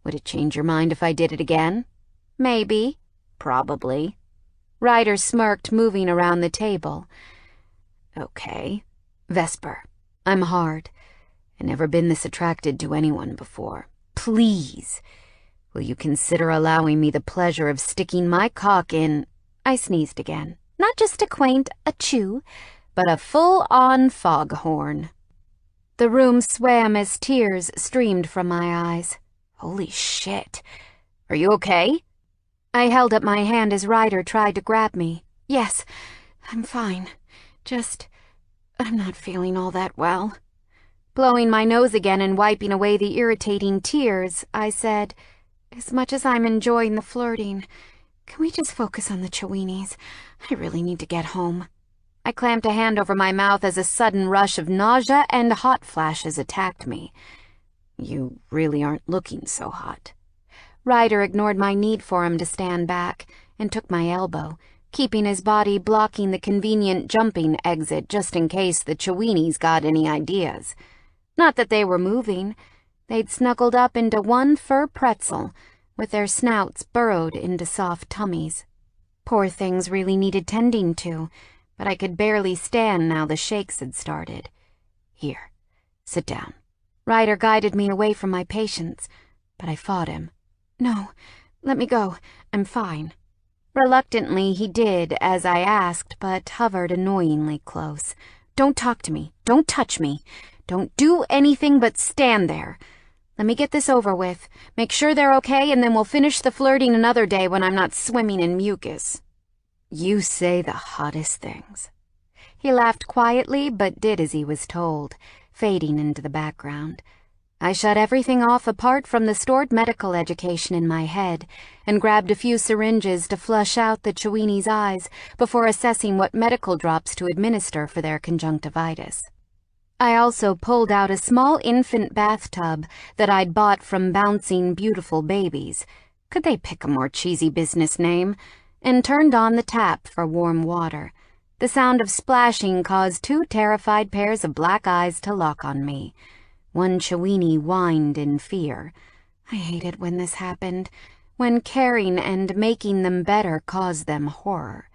Would it change your mind if I did it again? Maybe. Probably. Ryder smirked, moving around the table. Okay. Vesper, I'm hard. I've never been this attracted to anyone before. Please, will you consider allowing me the pleasure of sticking my cock in... I sneezed again. Not just a quaint achoo, but a full-on foghorn. The room swam as tears streamed from my eyes. Holy shit. Are you okay? I held up my hand as Ryder tried to grab me. Yes, I'm fine. I'm not feeling all that well. Blowing my nose again and wiping away the irritating tears, I said, as much as I'm enjoying the flirting, can we just focus on the Chewinis? I really need to get home. I clamped a hand over my mouth as a sudden rush of nausea and hot flashes attacked me. You really aren't looking so hot. Ryder ignored my need for him to stand back and took my elbow, keeping his body blocking the convenient jumping exit just in case the Chewinis got any ideas. Not that they were moving. They'd snuggled up into one fur pretzel, with their snouts burrowed into soft tummies. Poor things really needed tending to, but I could barely stand now the shakes had started. Here, sit down. Ryder guided me away from my patients, but I fought him. No, let me go. I'm fine. Reluctantly, he did as I asked, but hovered annoyingly close. Don't talk to me. Don't touch me. Don't do anything but stand there. Let me get this over with. Make sure they're okay, and then we'll finish the flirting another day when I'm not swimming in mucus. You say the hottest things. He laughed quietly, but did as he was told, fading into the background. I shut everything off apart from the stored medical education in my head and grabbed a few syringes to flush out the Chewini's eyes before assessing what medical drops to administer for their conjunctivitis. I also pulled out a small infant bathtub that I'd bought from Bouncing Beautiful Babies. Could they pick a more cheesy business name? And turned on the tap for warm water. The sound of splashing caused two terrified pairs of black eyes to lock on me. One Chewini whined in fear. I hated when this happened, when caring and making them better caused them horror.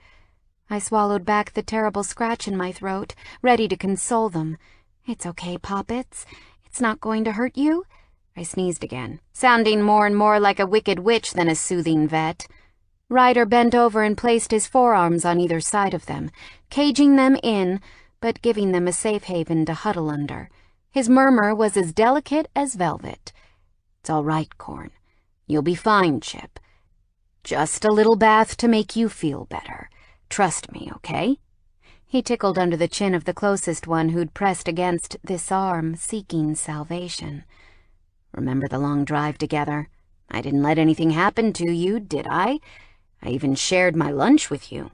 I swallowed back the terrible scratch in my throat, ready to console them. "It's okay, Poppets. It's not going to hurt you." I sneezed again, sounding more and more like a wicked witch than a soothing vet. Ryder bent over and placed his forearms on either side of them, caging them in, but giving them a safe haven to huddle under. His murmur was as delicate as velvet. "It's all right, Corn. You'll be fine, Chip. Just a little bath to make you feel better. Trust me, okay?" He tickled under the chin of the closest one who'd pressed against this arm, seeking salvation. "Remember the long drive together? I didn't let anything happen to you, did I? I even shared my lunch with you."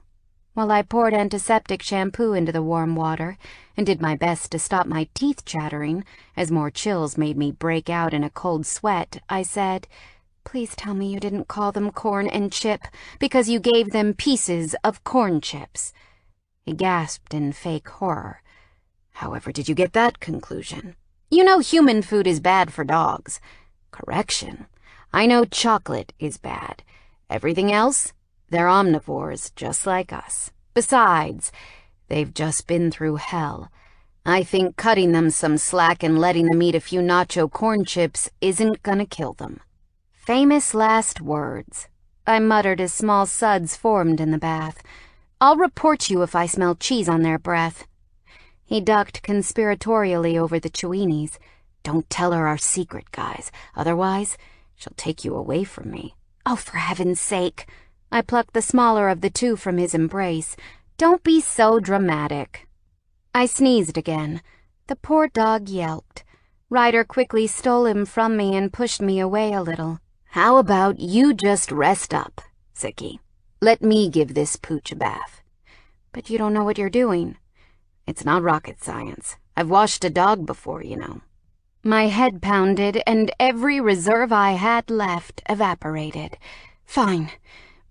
While I poured antiseptic shampoo into the warm water and did my best to stop my teeth chattering as more chills made me break out in a cold sweat, I said, "Please tell me you didn't call them Corn and Chip because you gave them pieces of corn chips." He gasped in fake horror. "However did you get that conclusion? You know human food is bad for dogs." "Correction. I know chocolate is bad. Everything else? They're omnivores, just like us. Besides, they've just been through hell. I think cutting them some slack and letting them eat a few nacho corn chips isn't gonna kill them." Famous last words. I muttered as small suds formed in the bath. "I'll report you if I smell cheese on their breath." He ducked conspiratorially over the Chewinis. "Don't tell her our secret, guys. Otherwise, she'll take you away from me." "Oh, for heaven's sake." I plucked the smaller of the two from his embrace. "Don't be so dramatic." I sneezed again. The poor dog yelped. Ryder quickly stole him from me and pushed me away a little. "How about you just rest up, Sickie? Let me give this pooch a bath." "But you don't know what you're doing." "It's not rocket science. I've washed a dog before, you know." My head pounded, and every reserve I had left evaporated. "Fine.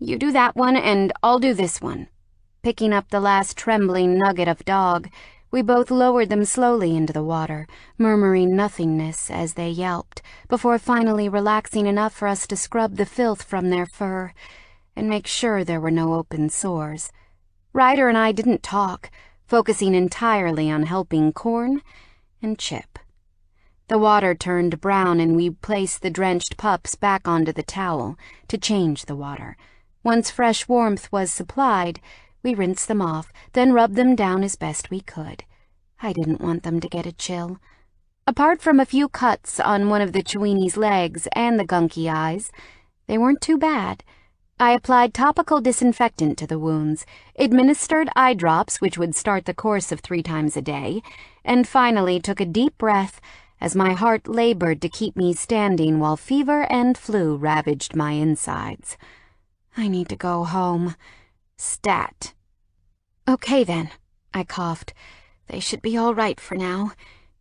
You do that one, and I'll do this one." Picking up the last trembling nugget of dog, we both lowered them slowly into the water, murmuring nothingness as they yelped, before finally relaxing enough for us to scrub the filth from their fur and make sure there were no open sores. Ryder and I didn't talk, focusing entirely on helping Corn and Chip. The water turned brown and we placed the drenched pups back onto the towel to change the water. Once fresh warmth was supplied, we rinsed them off, then rubbed them down as best we could. I didn't want them to get a chill. Apart from a few cuts on one of the Chewini's legs and the gunky eyes, they weren't too bad. I applied topical disinfectant to the wounds, administered eye drops, which would start the course of 3 times a day, and finally took a deep breath as my heart labored to keep me standing while fever and flu ravaged my insides. I need to go home. Stat. "Okay then," I coughed. "They should be all right for now.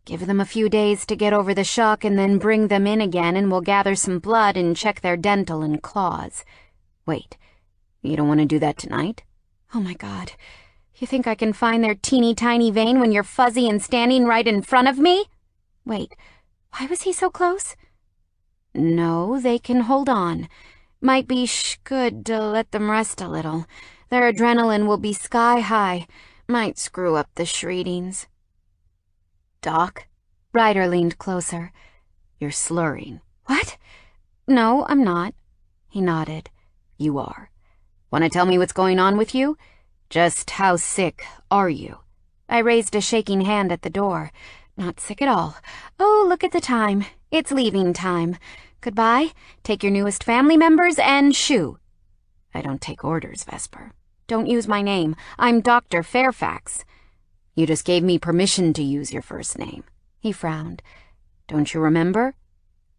Give them a few days to get over the shock and then bring them in again and we'll gather some blood and check their dental and claws." "Wait, you don't want to do that tonight?" "Oh my God. You think I can find their teeny tiny vein when you're fuzzy and standing right in front of me?" "Wait, why was he so close?" "No, they can hold on. Might be good to let them rest a little. Their adrenaline will be sky high. Might screw up the shreedings." "Doc?" Ryder leaned closer. "You're slurring." "What?" "No, I'm not." He nodded. "You are. Want to tell me what's going on with you? Just how sick are you?" I raised a shaking hand at the door. "Not sick at all. Oh, look at the time. It's leaving time. Goodbye. Take your newest family members and shoo." "I don't take orders, Vesper." "Don't use my name. I'm Dr. Fairfax." "You just gave me permission to use your first name." He frowned. Don't you remember?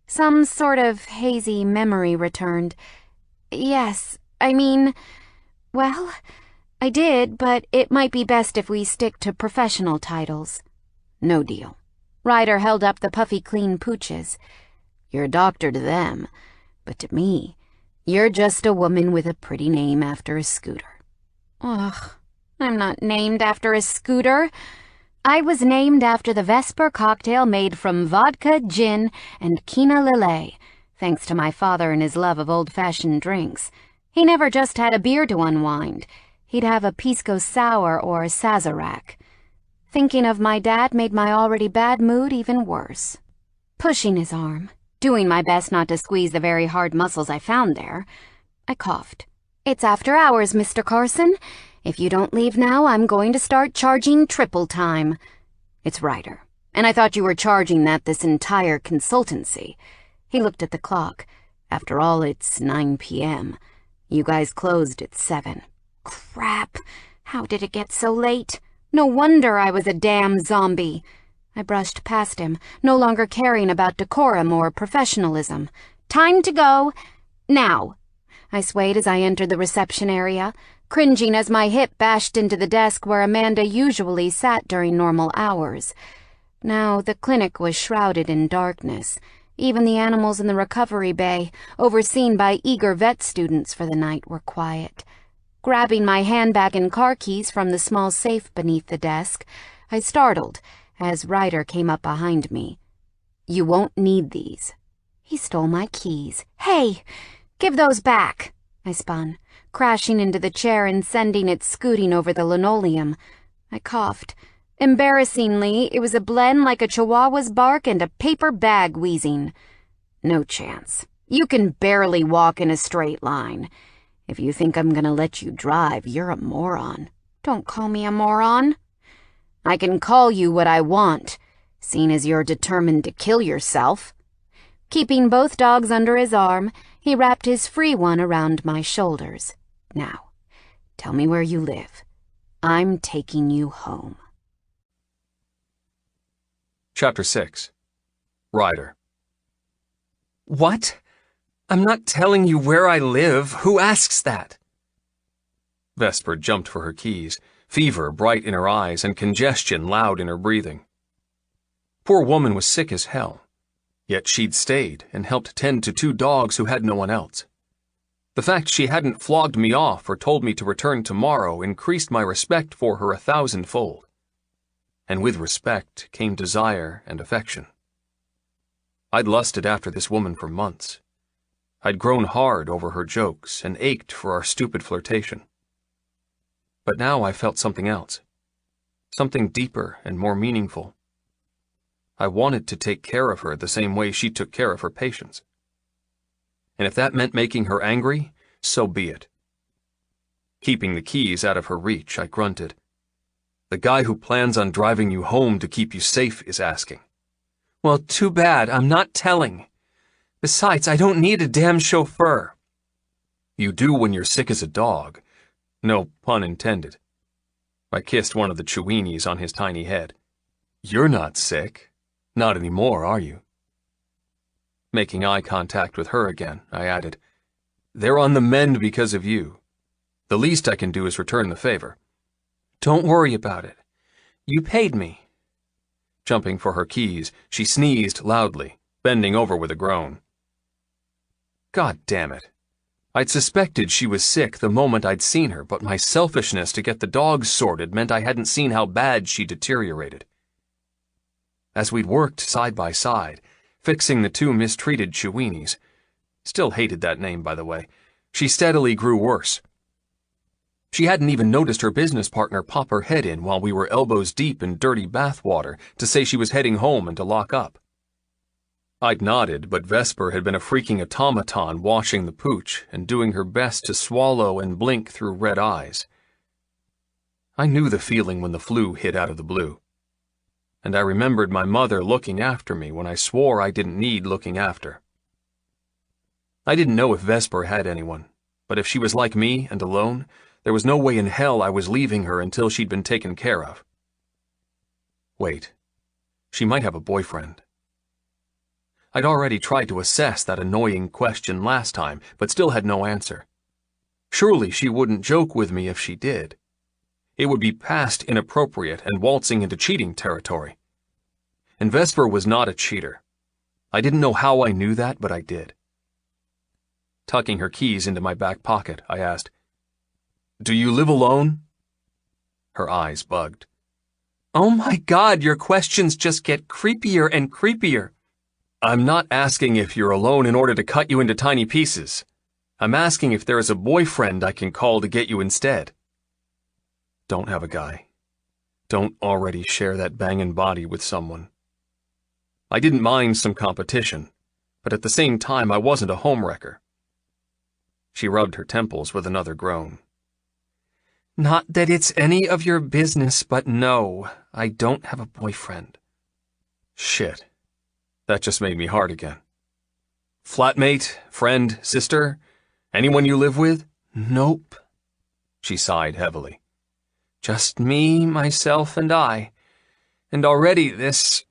Some sort of hazy memory returned. Yes, well, I did, but it might be best if we stick to professional titles. No deal. Ryder held up the puffy clean pooches. You're a doctor to them, but to me, you're just a woman with a pretty name after a scooter. Ugh, I'm not named after a scooter. I was named after the Vesper cocktail made from vodka, gin, and quina lillet, thanks to my father and his love of old-fashioned drinks. He never just had a beer to unwind. He'd have a pisco sour or sazerac. Thinking of my dad made my already bad mood even worse. Pushing his arm, doing my best not to squeeze the very hard muscles I found there, I coughed. It's after hours, Mr. Carson. If you don't leave now, I'm going to start charging triple time. It's Ryder, and I thought you were charging that this entire consultancy. He looked at the clock. After all, it's 9 p.m. You guys closed at 7. Crap! How did it get so late? No wonder I was a damn zombie. I brushed past him, no longer caring about decorum or professionalism. Time to go. Now! I swayed as I entered the reception area, cringing as my hip bashed into the desk where Amanda usually sat during normal hours. Now the clinic was shrouded in darkness. Even the animals in the recovery bay, overseen by eager vet students for the night, were quiet. Grabbing my handbag and car keys from the small safe beneath the desk, I startled as Ryder came up behind me. You won't need these. He stole my keys. Hey! Give those back! I spun, crashing into the chair and sending it scooting over the linoleum. I coughed. Embarrassingly, it was a blend like a chihuahua's bark and a paper bag wheezing. No chance. You can barely walk in a straight line. If you think I'm gonna let you drive, you're a moron. Don't call me a moron. I can call you what I want, seeing as you're determined to kill yourself. Keeping both dogs under his arm, he wrapped his free one around my shoulders. Now, tell me where you live. I'm taking you home. Chapter 6. Ryder. What? I'm not telling you where I live. Who asks that? Vesper jumped for her keys, fever bright in her eyes and congestion loud in her breathing. Poor woman was sick as hell. Yet she'd stayed and helped tend to 2 dogs who had no one else. The fact she hadn't flogged me off or told me to return tomorrow increased my respect for her 1,000-fold. And with respect came desire and affection. I'd lusted after this woman for months. I'd grown hard over her jokes and ached for our stupid flirtation. But now I felt something else. Something deeper and more meaningful. I wanted to take care of her the same way she took care of her patients. And if that meant making her angry, so be it. Keeping the keys out of her reach, I grunted. The guy who plans on driving you home to keep you safe is asking. Well, too bad. I'm not telling. Besides, I don't need a damn chauffeur. You do when you're sick as a dog. No pun intended. I kissed one of the Cheweenies on his tiny head. You're not sick. Not anymore, are you? Making eye contact with her again, I added, They're on the mend because of you. The least I can do is return the favor. Don't worry about it. You paid me. Jumping for her keys, she sneezed loudly, bending over with a groan. God damn it. I'd suspected she was sick the moment I'd seen her, but my selfishness to get the dogs sorted meant I hadn't seen how bad she deteriorated. As we'd worked side by side, fixing the 2 mistreated Cheweenies, still hated that name, by the way, she steadily grew worse. She hadn't even noticed her business partner pop her head in while we were elbows deep in dirty bath water to say she was heading home and to lock up. I'd nodded, but Vesper had been a freaking automaton washing the pooch and doing her best to swallow and blink through red eyes. I knew the feeling when the flu hit out of the blue. And I remembered my mother looking after me when I swore I didn't need looking after. I didn't know if Vesper had anyone, but if she was like me and alone, there was no way in hell I was leaving her until she'd been taken care of. Wait, she might have a boyfriend. I'd already tried to assess that annoying question last time, but still had no answer. Surely she wouldn't joke with me if she did. It would be past inappropriate and waltzing into cheating territory. And Vesper was not a cheater. I didn't know how I knew that, but I did. Tucking her keys into my back pocket, I asked, "Do you live alone?" Her eyes bugged. Oh my God, your questions just get creepier and creepier. I'm not asking if you're alone in order to cut you into tiny pieces. I'm asking if there is a boyfriend I can call to get you instead. Don't have a guy. Don't already share that bangin' body with someone. I didn't mind some competition, but at the same time I wasn't a homewrecker. She rubbed her temples with another groan. Not that it's any of your business, but no, I don't have a boyfriend. Shit. That just made me hard again. Flatmate, friend, sister, anyone you live with? Nope. She sighed heavily. Just me, myself, and I. And already this...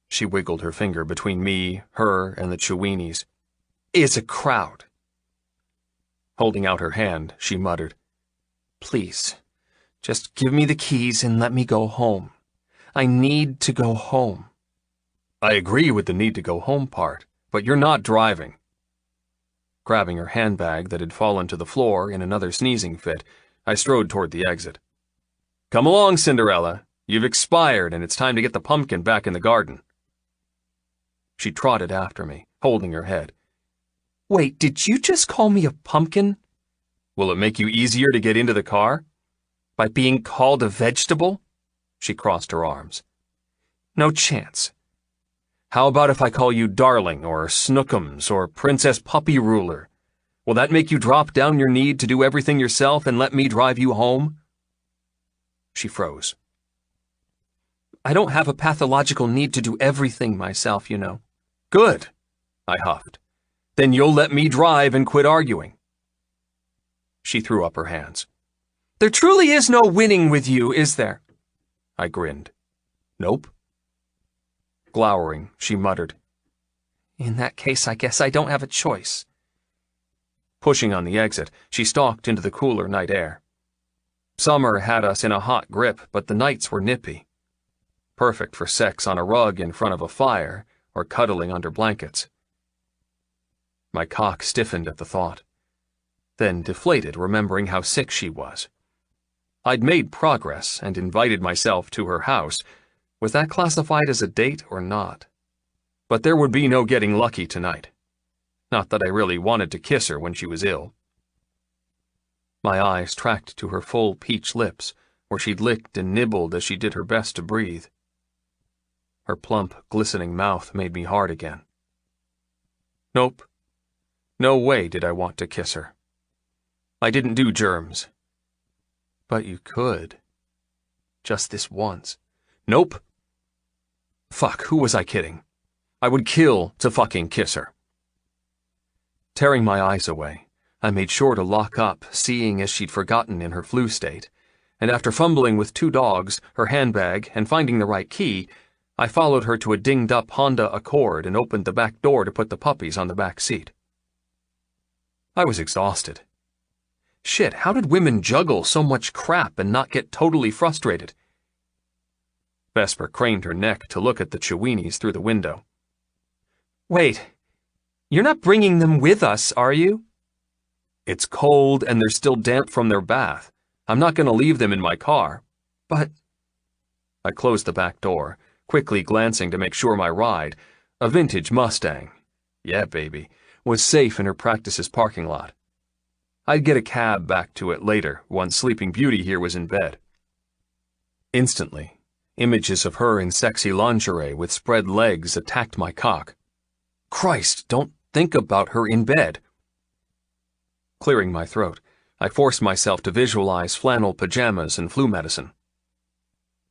She wiggled her finger between me, her, and the Cheweenies. Is a crowd. Holding out her hand, she muttered, Please, just give me the keys and let me go home. I need to go home. I agree with the need to go home part, but you're not driving. Grabbing her handbag that had fallen to the floor in another sneezing fit, I strode toward the exit. Come along, Cinderella. You've expired and it's time to get the pumpkin back in the garden. She trotted after me, holding her head. Wait, did you just call me a pumpkin? Will it make you easier to get into the car? By being called a vegetable? She crossed her arms. No chance. How about if I call you Darling or Snookums or Princess Puppy Ruler? Will that make you drop down your need to do everything yourself and let me drive you home? She froze. I don't have a pathological need to do everything myself, you know. Good, I huffed. Then you'll let me drive and quit arguing. She threw up her hands. There truly is no winning with you, is there? I grinned. Nope. Glowering, she muttered, In that case, I guess I don't have a choice. Pushing on the exit, she stalked into the cooler night air. Summer had us in a hot grip, but the nights were nippy. Perfect for sex on a rug in front of a fire or cuddling under blankets. My cock stiffened at the thought, then deflated remembering how sick she was. I'd made progress and invited myself to her house. Was that classified as a date or not? But there would be no getting lucky tonight. Not that I really wanted to kiss her when she was ill. My eyes tracked to her full peach lips, where she'd licked and nibbled as she did her best to breathe. Her plump, glistening mouth made me hard again. Nope. No way did I want to kiss her. I didn't do germs. But you could. Just this once. Nope. Fuck, who was I kidding? I would kill to fucking kiss her. Tearing my eyes away, I made sure to lock up, seeing as she'd forgotten in her flu state, and after fumbling with 2 dogs, her handbag, and finding the right key, I followed her to a dinged-up Honda Accord and opened the back door to put the puppies on the back seat. I was exhausted. Shit, how did women juggle so much crap and not get totally frustrated? Vesper craned her neck to look at the Cheweenies through the window. Wait, you're not bringing them with us, are you? It's cold and they're still damp from their bath. I'm not going to leave them in my car. But... I closed the back door, quickly glancing to make sure my ride, a vintage Mustang, yeah baby, was safe in her practice's parking lot. I'd get a cab back to it later, once Sleeping Beauty here was in bed. Instantly, images of her in sexy lingerie with spread legs attacked my cock. Christ, don't think about her in bed. Clearing my throat, I forced myself to visualize flannel pajamas and flu medicine.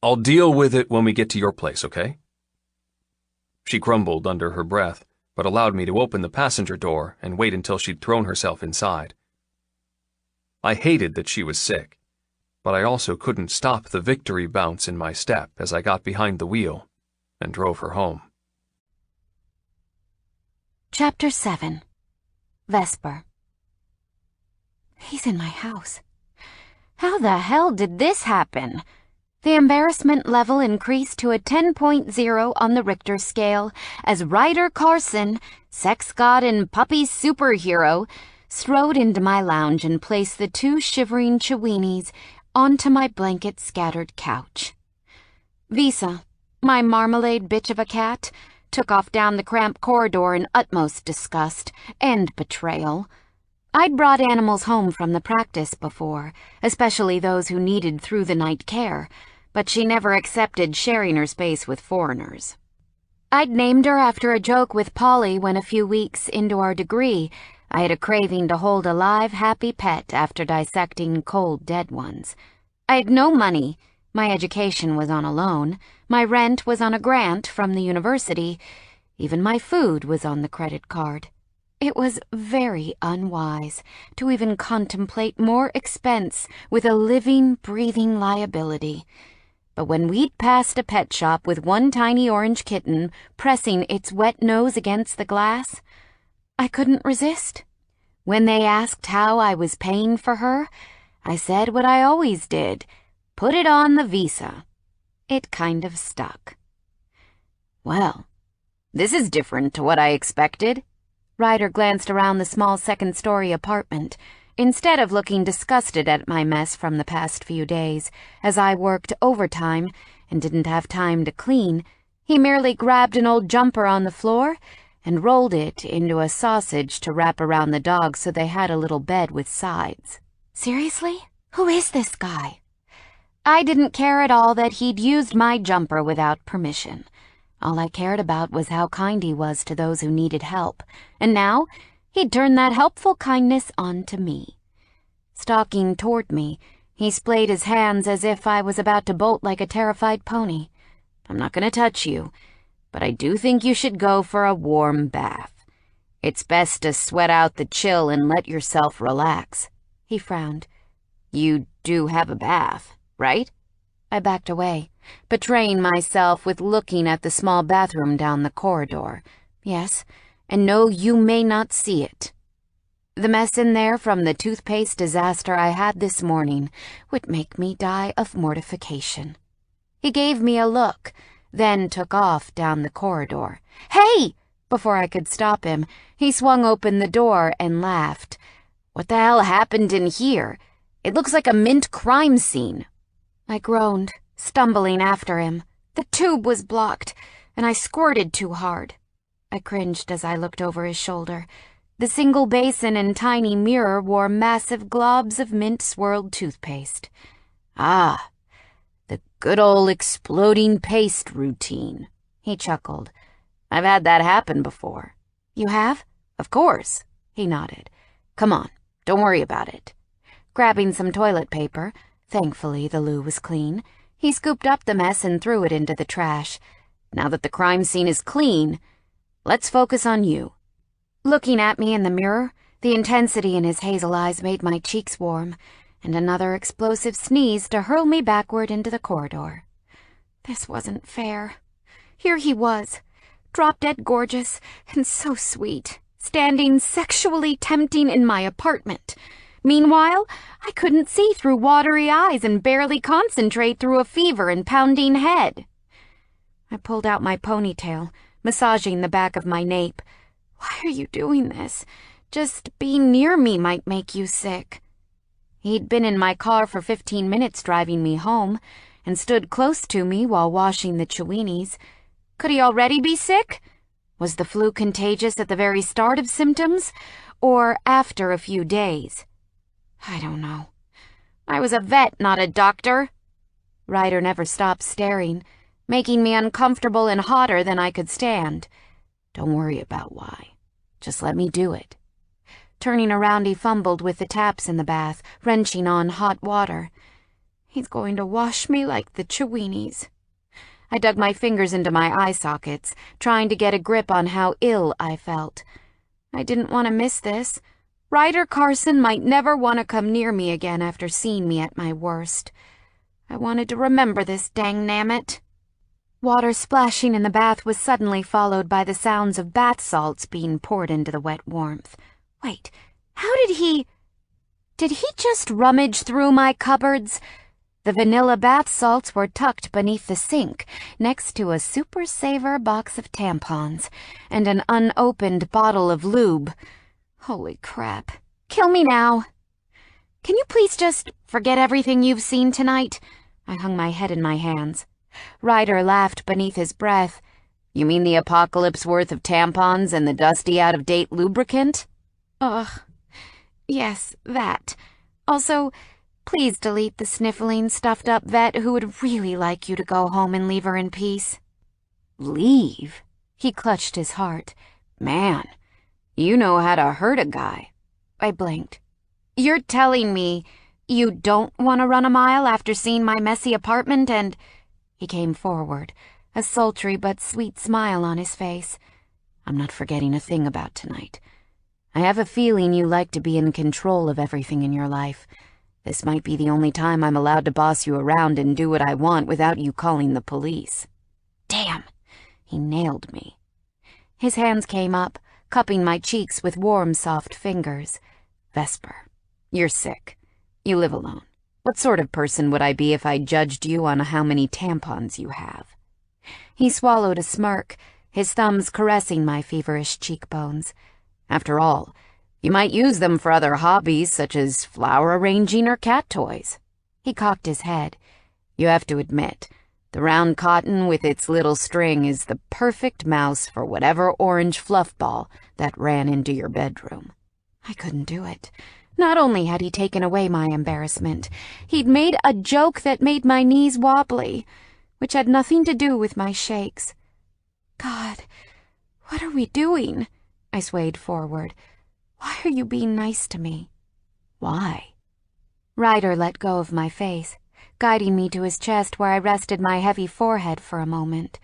I'll deal with it when we get to your place, okay? She grumbled under her breath, but allowed me to open the passenger door and wait until she'd thrown herself inside. I hated that she was sick, but I also couldn't stop the victory bounce in my step as I got behind the wheel and drove her home. Chapter 7. Vesper. He's in my house. How the hell did this happen? The embarrassment level increased to a 10.0 on the Richter scale as Ryder Carson, sex god and puppy superhero, strode into my lounge and placed the two shivering Cheweenies onto my blanket-scattered couch. Visa, my marmalade bitch of a cat, took off down the cramped corridor in utmost disgust and betrayal. I'd brought animals home from the practice before, especially those who needed through-the-night care, but she never accepted sharing her space with foreigners. I'd named her after a joke with Polly when a few weeks into our degree, I had a craving to hold a live, happy pet after dissecting cold, dead ones. I had no money. My education was on a loan. My rent was on a grant from the university. Even my food was on the credit card. It was very unwise to even contemplate more expense with a living, breathing liability. But when we'd passed a pet shop with one tiny orange kitten pressing its wet nose against the glass, I couldn't resist. When they asked how I was paying for her, I said what I always did, put it on the visa. It kind of stuck. Well, this is different to what I expected. Ryder glanced around the small second-story apartment, instead of looking disgusted at my mess from the past few days. As I worked overtime and didn't have time to clean, he merely grabbed an old jumper on the floor and rolled it into a sausage to wrap around the dogs so they had a little bed with sides. Seriously? Who is this guy? I didn't care at all that he'd used my jumper without permission. All I cared about was how kind he was to those who needed help, and now he'd turned that helpful kindness on to me. Stalking toward me, he splayed his hands as if I was about to bolt like a terrified pony. I'm not going to touch you, but I do think you should go for a warm bath. It's best to sweat out the chill and let yourself relax. He frowned. You do have a bath, right? I backed away, betraying myself with looking at the small bathroom down the corridor. Yes, and no, you may not see it. The mess in there from the toothpaste disaster I had this morning would make me die of mortification. He gave me a look, then took off down the corridor. Hey! Before I could stop him, he swung open the door and laughed. What the hell happened in here? It looks like a mint crime scene. I groaned, stumbling after him. The tube was blocked, and I squirted too hard. I cringed as I looked over his shoulder. The single basin and tiny mirror wore massive globs of mint-swirled toothpaste. Ah, the good old exploding paste routine, he chuckled. I've had that happen before. You have? Of course, he nodded. Come on, don't worry about it. Grabbing some toilet paper, thankfully the loo was clean, he scooped up the mess and threw it into the trash. Now that the crime scene is clean, let's focus on you. Looking at me in the mirror, the intensity in his hazel eyes made my cheeks warm, and another explosive sneeze to hurl me backward into the corridor. This wasn't fair. Here he was, drop-dead gorgeous and so sweet, standing sexually tempting in my apartment. Meanwhile, I couldn't see through watery eyes and barely concentrate through a fever and pounding head. I pulled out my ponytail, massaging the back of my nape. Why are you doing this? Just being near me might make you sick. He'd been in my car for 15 minutes driving me home, and stood close to me while washing the Cheweenies. Could he already be sick? Was the flu contagious at the very start of symptoms, or after a few days? I don't know. I was a vet, not a doctor. Ryder never stopped staring, making me uncomfortable and hotter than I could stand. Don't worry about why. Just let me do it. Turning around, he fumbled with the taps in the bath, wrenching on hot water. He's going to wash me like the Cheweenies. I dug my fingers into my eye sockets, trying to get a grip on how ill I felt. I didn't want to miss this. Ryder Carson might never want to come near me again after seeing me at my worst. I wanted to remember this, dang nammit. Water splashing in the bath was suddenly followed by the sounds of bath salts being poured into the wet warmth. Wait, how did he... Did he just rummage through my cupboards? The vanilla bath salts were tucked beneath the sink, next to a Super Saver box of tampons and an unopened bottle of lube. Holy crap. Kill me now. Can you please just forget everything you've seen tonight? I hung my head in my hands. Ryder laughed beneath his breath. You mean the apocalypse worth of tampons and the dusty out-of-date lubricant? Ugh. Yes, that. Also, please delete the sniffling, stuffed-up vet who would really like you to go home and leave her in peace. Leave? He clutched his heart. Man, you know how to hurt a guy. I blinked. You're telling me you don't want to run a mile after seeing my messy apartment and... He came forward, a sultry but sweet smile on his face. I'm not forgetting a thing about tonight. I have a feeling you like to be in control of everything in your life. This might be the only time I'm allowed to boss you around and do what I want without you calling the police. Damn! He nailed me. His hands came up, cupping my cheeks with warm, soft fingers. Vesper, you're sick. You live alone. What sort of person would I be if I judged you on how many tampons you have? He swallowed a smirk, his thumbs caressing my feverish cheekbones. After all, you might use them for other hobbies such as flower arranging or cat toys. He cocked his head. You have to admit, the round cotton with its little string is the perfect mouse for whatever orange fluff ball that ran into your bedroom. I couldn't do it. Not only had he taken away my embarrassment, he'd made a joke that made my knees wobbly, which had nothing to do with my shakes. God, what are we doing? I swayed forward. Why are you being nice to me? Why? Ryder let go of my face, guiding me to his chest where I rested my heavy forehead for a moment.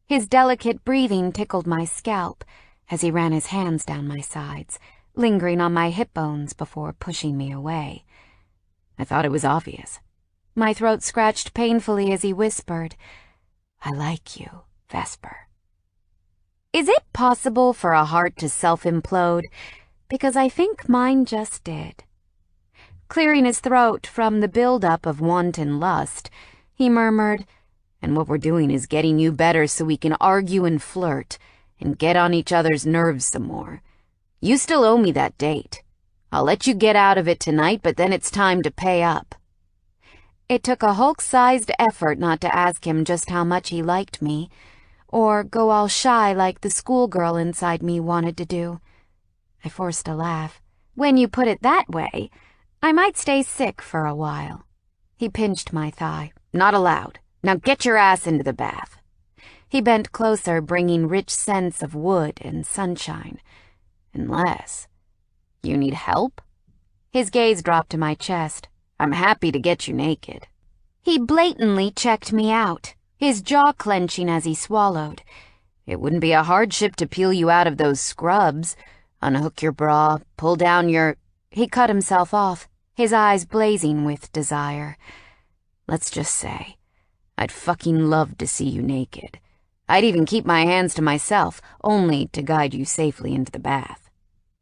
His delicate breathing tickled my scalp as he ran his hands down my sides, lingering on my hip bones before pushing me away. I thought it was obvious. My throat scratched painfully as he whispered, I like you, Vesper. Is it possible for a heart to self-implode? Because I think mine just did. Clearing his throat from the build-up of wanton lust, he murmured, and what we're doing is getting you better so we can argue and flirt and get on each other's nerves some more. You still owe me that date. I'll let you get out of it tonight, but then it's time to pay up. It took a Hulk-sized effort not to ask him just how much he liked me, or go all shy like the schoolgirl inside me wanted to do. I forced a laugh. When you put it that way, I might stay sick for a while. He pinched my thigh. Not allowed. Now get your ass into the bath. He bent closer, bringing rich scents of wood and sunshine. Unless you need help? His gaze dropped to my chest. I'm happy to get you naked. He blatantly checked me out, his jaw clenching as he swallowed. It wouldn't be a hardship to peel you out of those scrubs. Unhook your bra, pull down your... He cut himself off, his eyes blazing with desire. Let's just say, I'd fucking love to see you naked. I'd even keep my hands to myself, only to guide you safely into the bath.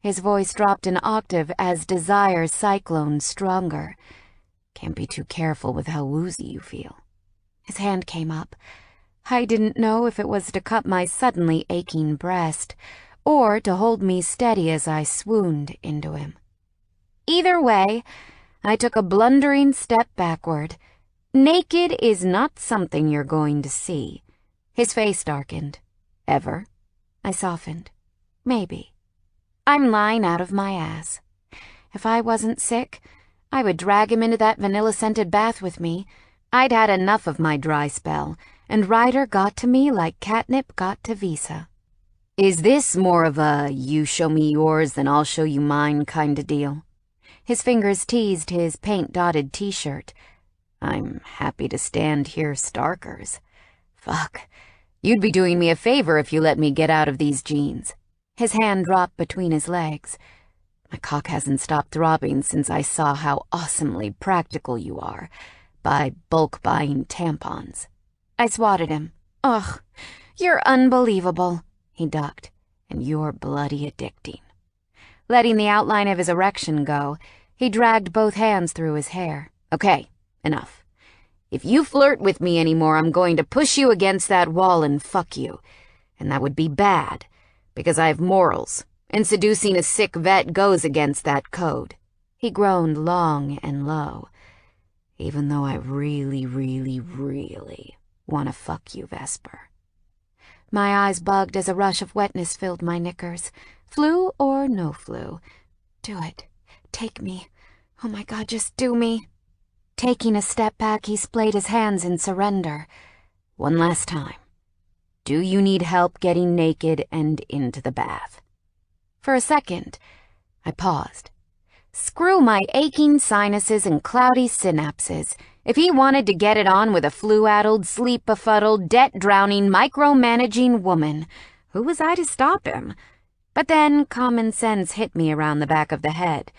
His voice dropped an octave as desire's cyclone stronger. Can't be too careful with how woozy you feel. His hand came up. I didn't know if it was to cup my suddenly aching breast, or to hold me steady as I swooned into him. Either way, I took a blundering step backward. Naked is not something you're going to see. His face darkened. Ever? I softened. Maybe. I'm lying out of my ass. If I wasn't sick, I would drag him into that vanilla-scented bath with me. I'd had enough of my dry spell, and Ryder got to me like catnip got to Visa. Is this more of a you show me yours then I'll show you mine kind of deal? His fingers teased his paint-dotted t-shirt. I'm happy to stand here starkers. Fuck. You'd be doing me a favor if you let me get out of these jeans. His hand dropped between his legs. My cock hasn't stopped throbbing since I saw how awesomely practical you are by bulk buying tampons. I swatted him. Ugh, you're unbelievable, he ducked, and you're bloody addicting. Letting the outline of his erection go, he dragged both hands through his hair. Okay, enough. If you flirt with me anymore, I'm going to push you against that wall and fuck you. And that would be bad, because I have morals, and seducing a sick vet goes against that code. He groaned long and low. Even though I really, really, really want to fuck you, Vesper. My eyes bugged as a rush of wetness filled my knickers. Flu or no flu? Do it. Take me. Oh my God, just do me. Taking a step back, he splayed his hands in surrender. One last time. Do you need help getting naked and into the bath? For a second, I paused. Screw my aching sinuses and cloudy synapses. If he wanted to get it on with a flu-addled, sleep-befuddled, debt-drowning, micromanaging woman, who was I to stop him? But then common sense hit me around the back of the head.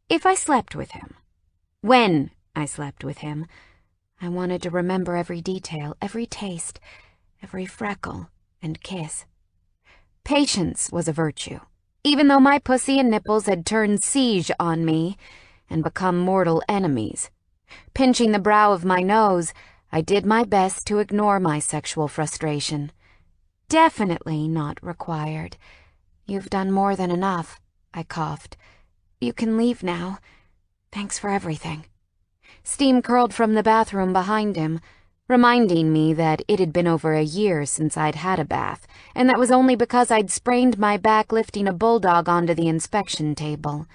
If I slept with him, when I slept with him, I wanted to remember every detail, every taste, every freckle and kiss. Patience was a virtue, even though my pussy and nipples had turned siege on me and become mortal enemies. Pinching the brow of my nose, I did my best to ignore my sexual frustration. Definitely not required. You've done more than enough, I coughed. You can leave now. Thanks for everything. Steam curled from the bathroom behind him, reminding me that it had been over a year since I'd had a bath, and that was only because I'd sprained my back lifting a bulldog onto the inspection table.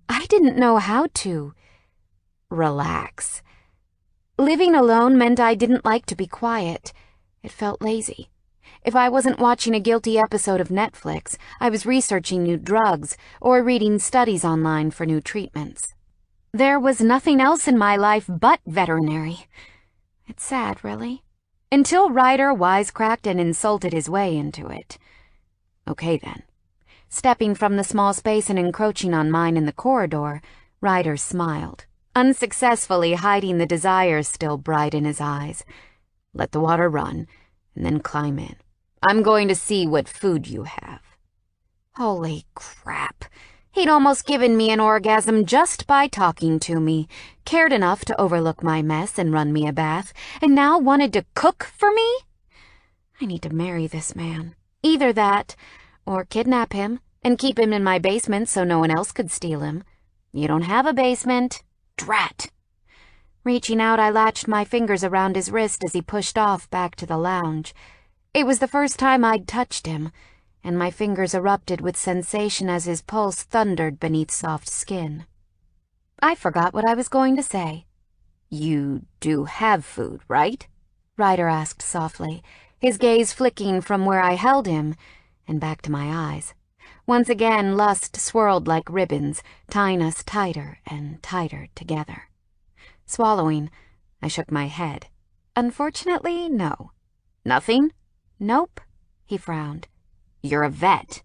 I didn't know how to relax. Living alone meant I didn't like to be quiet. It felt lazy. If I wasn't watching a guilty episode of Netflix, I was researching new drugs or reading studies online for new treatments. There was nothing else in my life but veterinary. It's sad, really. Until Ryder wisecracked and insulted his way into it. Okay, then. Stepping from the small space and encroaching on mine in the corridor, Ryder smiled, unsuccessfully hiding the desire still bright in his eyes. Let the water run, and then climb in. I'm going to see what food you have. Holy crap. He'd almost given me an orgasm just by talking to me, cared enough to overlook my mess and run me a bath, and now wanted to cook for me? I need to marry this man. Either that, or kidnap him and keep him in my basement so no one else could steal him. You don't have a basement. Drat! Reaching out, I latched my fingers around his wrist as he pushed off back to the lounge. It was the first time I'd touched him, and my fingers erupted with sensation as his pulse thundered beneath soft skin. I forgot what I was going to say. You do have food, right? Ryder asked softly, his gaze flicking from where I held him and back to my eyes. Once again, lust swirled like ribbons, tying us tighter and tighter together. Swallowing, I shook my head. Unfortunately, no. Nothing? Nope, he frowned. You're a vet.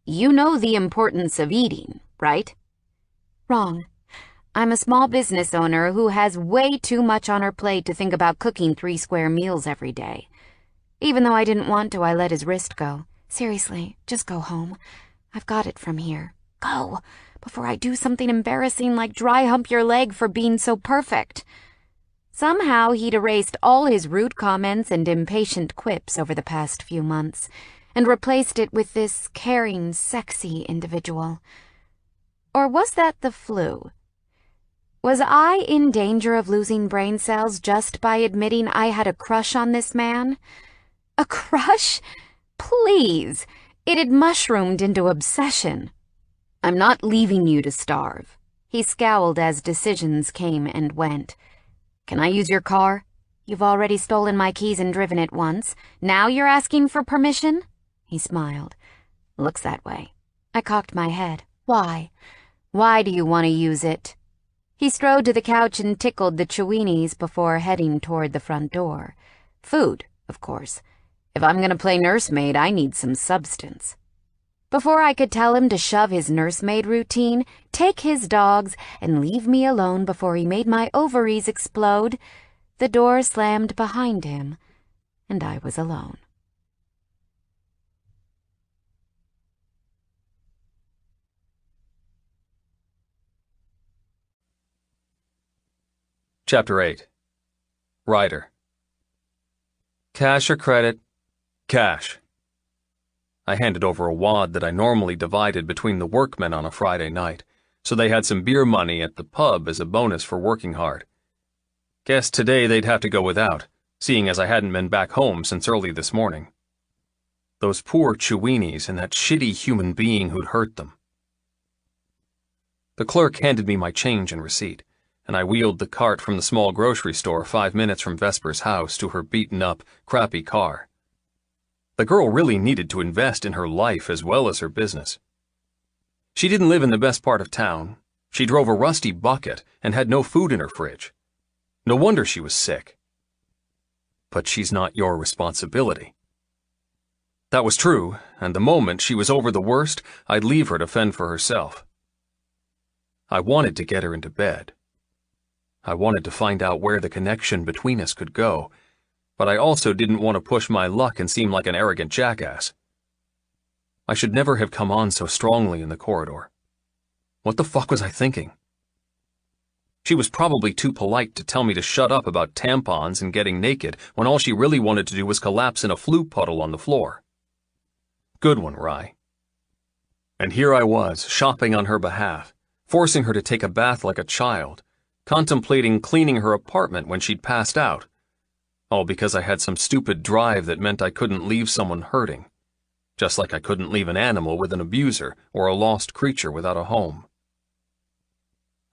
You know the importance of eating, right? Wrong. I'm a small business owner who has way too much on her plate to think about cooking 3 square meals every day. Even though I didn't want to, I let his wrist go. Seriously, just go home. I've got it from here. Go, before I do something embarrassing like dry hump your leg for being so perfect. Somehow he'd erased all his rude comments and impatient quips over the past few months, and replaced it with this caring, sexy individual. Or was that the flu? Was I in danger of losing brain cells just by admitting I had a crush on this man? A crush? Please! It had mushroomed into obsession. I'm not leaving you to starve. He scowled as decisions came and went. Can I use your car? You've already stolen my keys and driven it once. Now you're asking for permission? He smiled. Looks that way. I cocked my head. Why? Why do you want to use it? He strode to the couch and tickled the Cheweenies before heading toward the front door. Food, of course. If I'm going to play nursemaid, I need some substance. Before I could tell him to shove his nursemaid routine, take his dogs, and leave me alone before he made my ovaries explode, the door slammed behind him, and I was alone. Chapter 8. Ryder. Cash or credit? Cash. I handed over a wad that I normally divided between the workmen on a Friday night, so they had some beer money at the pub as a bonus for working hard. Guess today they'd have to go without, seeing as I hadn't been back home since early this morning. Those poor Cheweenies and that shitty human being who'd hurt them. The clerk handed me my change and receipt, and I wheeled the cart from the small grocery store 5 minutes from Vesper's house to her beaten-up, crappy car. The girl really needed to invest in her life as well as her business. She didn't live in the best part of town. She drove a rusty bucket and had no food in her fridge. No wonder she was sick. But she's not your responsibility. That was true, and the moment she was over the worst, I'd leave her to fend for herself. I wanted to get her into bed. I wanted to find out where the connection between us could go, but I also didn't want to push my luck and seem like an arrogant jackass. I should never have come on so strongly in the corridor. What the fuck was I thinking? She was probably too polite to tell me to shut up about tampons and getting naked when all she really wanted to do was collapse in a flu puddle on the floor. Good one, Rye. And here I was, shopping on her behalf, forcing her to take a bath like a child, contemplating cleaning her apartment when she'd passed out, all because I had some stupid drive that meant I couldn't leave someone hurting, just like I couldn't leave an animal with an abuser or a lost creature without a home.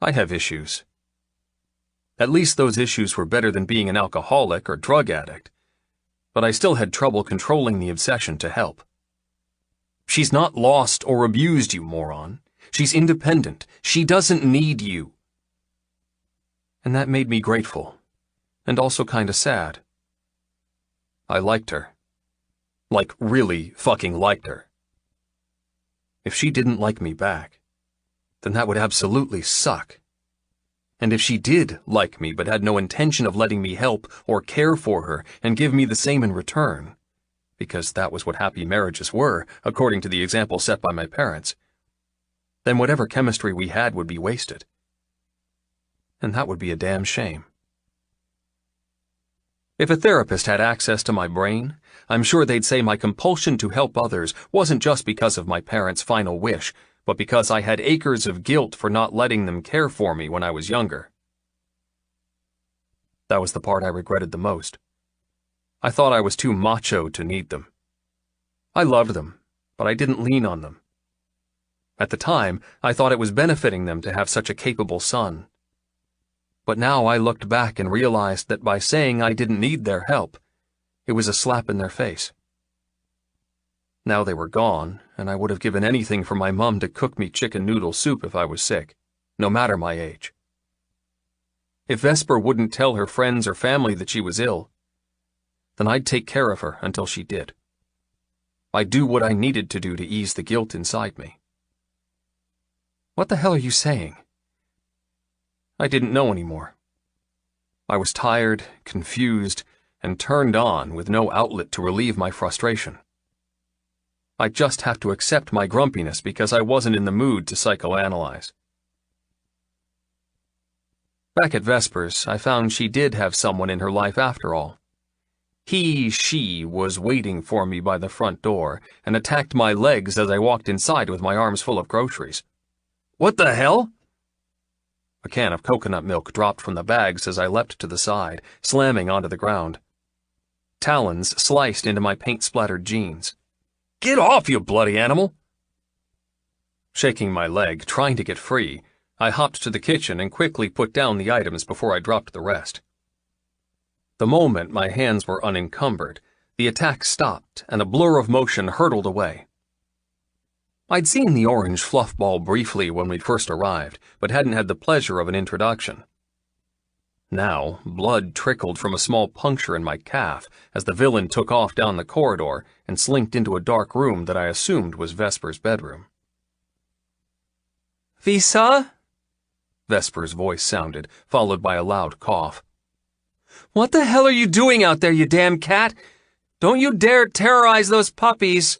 I have issues. At least those issues were better than being an alcoholic or drug addict, but I still had trouble controlling the obsession to help. She's not lost or abused, you moron. She's independent. She doesn't need you. And that made me grateful, and also kinda sad. I liked her. Like, really fucking liked her. If she didn't like me back, then that would absolutely suck. And if she did like me but had no intention of letting me help or care for her and give me the same in return, because that was what happy marriages were, according to the example set by my parents, then whatever chemistry we had would be wasted. And that would be a damn shame. If a therapist had access to my brain, I'm sure they'd say my compulsion to help others wasn't just because of my parents' final wish, but because I had acres of guilt for not letting them care for me when I was younger. That was the part I regretted the most. I thought I was too macho to need them. I loved them, but I didn't lean on them. At the time, I thought it was benefiting them to have such a capable son. But now I looked back and realized that by saying I didn't need their help, it was a slap in their face. Now they were gone, and I would have given anything for my mom to cook me chicken noodle soup if I was sick, no matter my age. If Vesper wouldn't tell her friends or family that she was ill, then I'd take care of her until she did. I'd do what I needed to do to ease the guilt inside me. What the hell are you saying? I didn't know anymore. I was tired, confused, and turned on with no outlet to relieve my frustration. I'd just have to accept my grumpiness because I wasn't in the mood to psychoanalyze. Back at Vesper's, I found she did have someone in her life after all. She was waiting for me by the front door and attacked my legs as I walked inside with my arms full of groceries. What the hell? A can of coconut milk dropped from the bags as I leapt to the side, slamming onto the ground. Talons sliced into my paint-splattered jeans. Get off, you bloody animal! Shaking my leg, trying to get free, I hopped to the kitchen and quickly put down the items before I dropped the rest. The moment my hands were unencumbered, the attack stopped and a blur of motion hurtled away. I'd seen the orange fluff ball briefly when we first arrived, but hadn't had the pleasure of an introduction. Now, blood trickled from a small puncture in my calf as the villain took off down the corridor and slinked into a dark room that I assumed was Vesper's bedroom. Visa? Vesper's voice sounded, followed by a loud cough. What the hell are you doing out there, you damn cat? Don't you dare terrorize those puppies!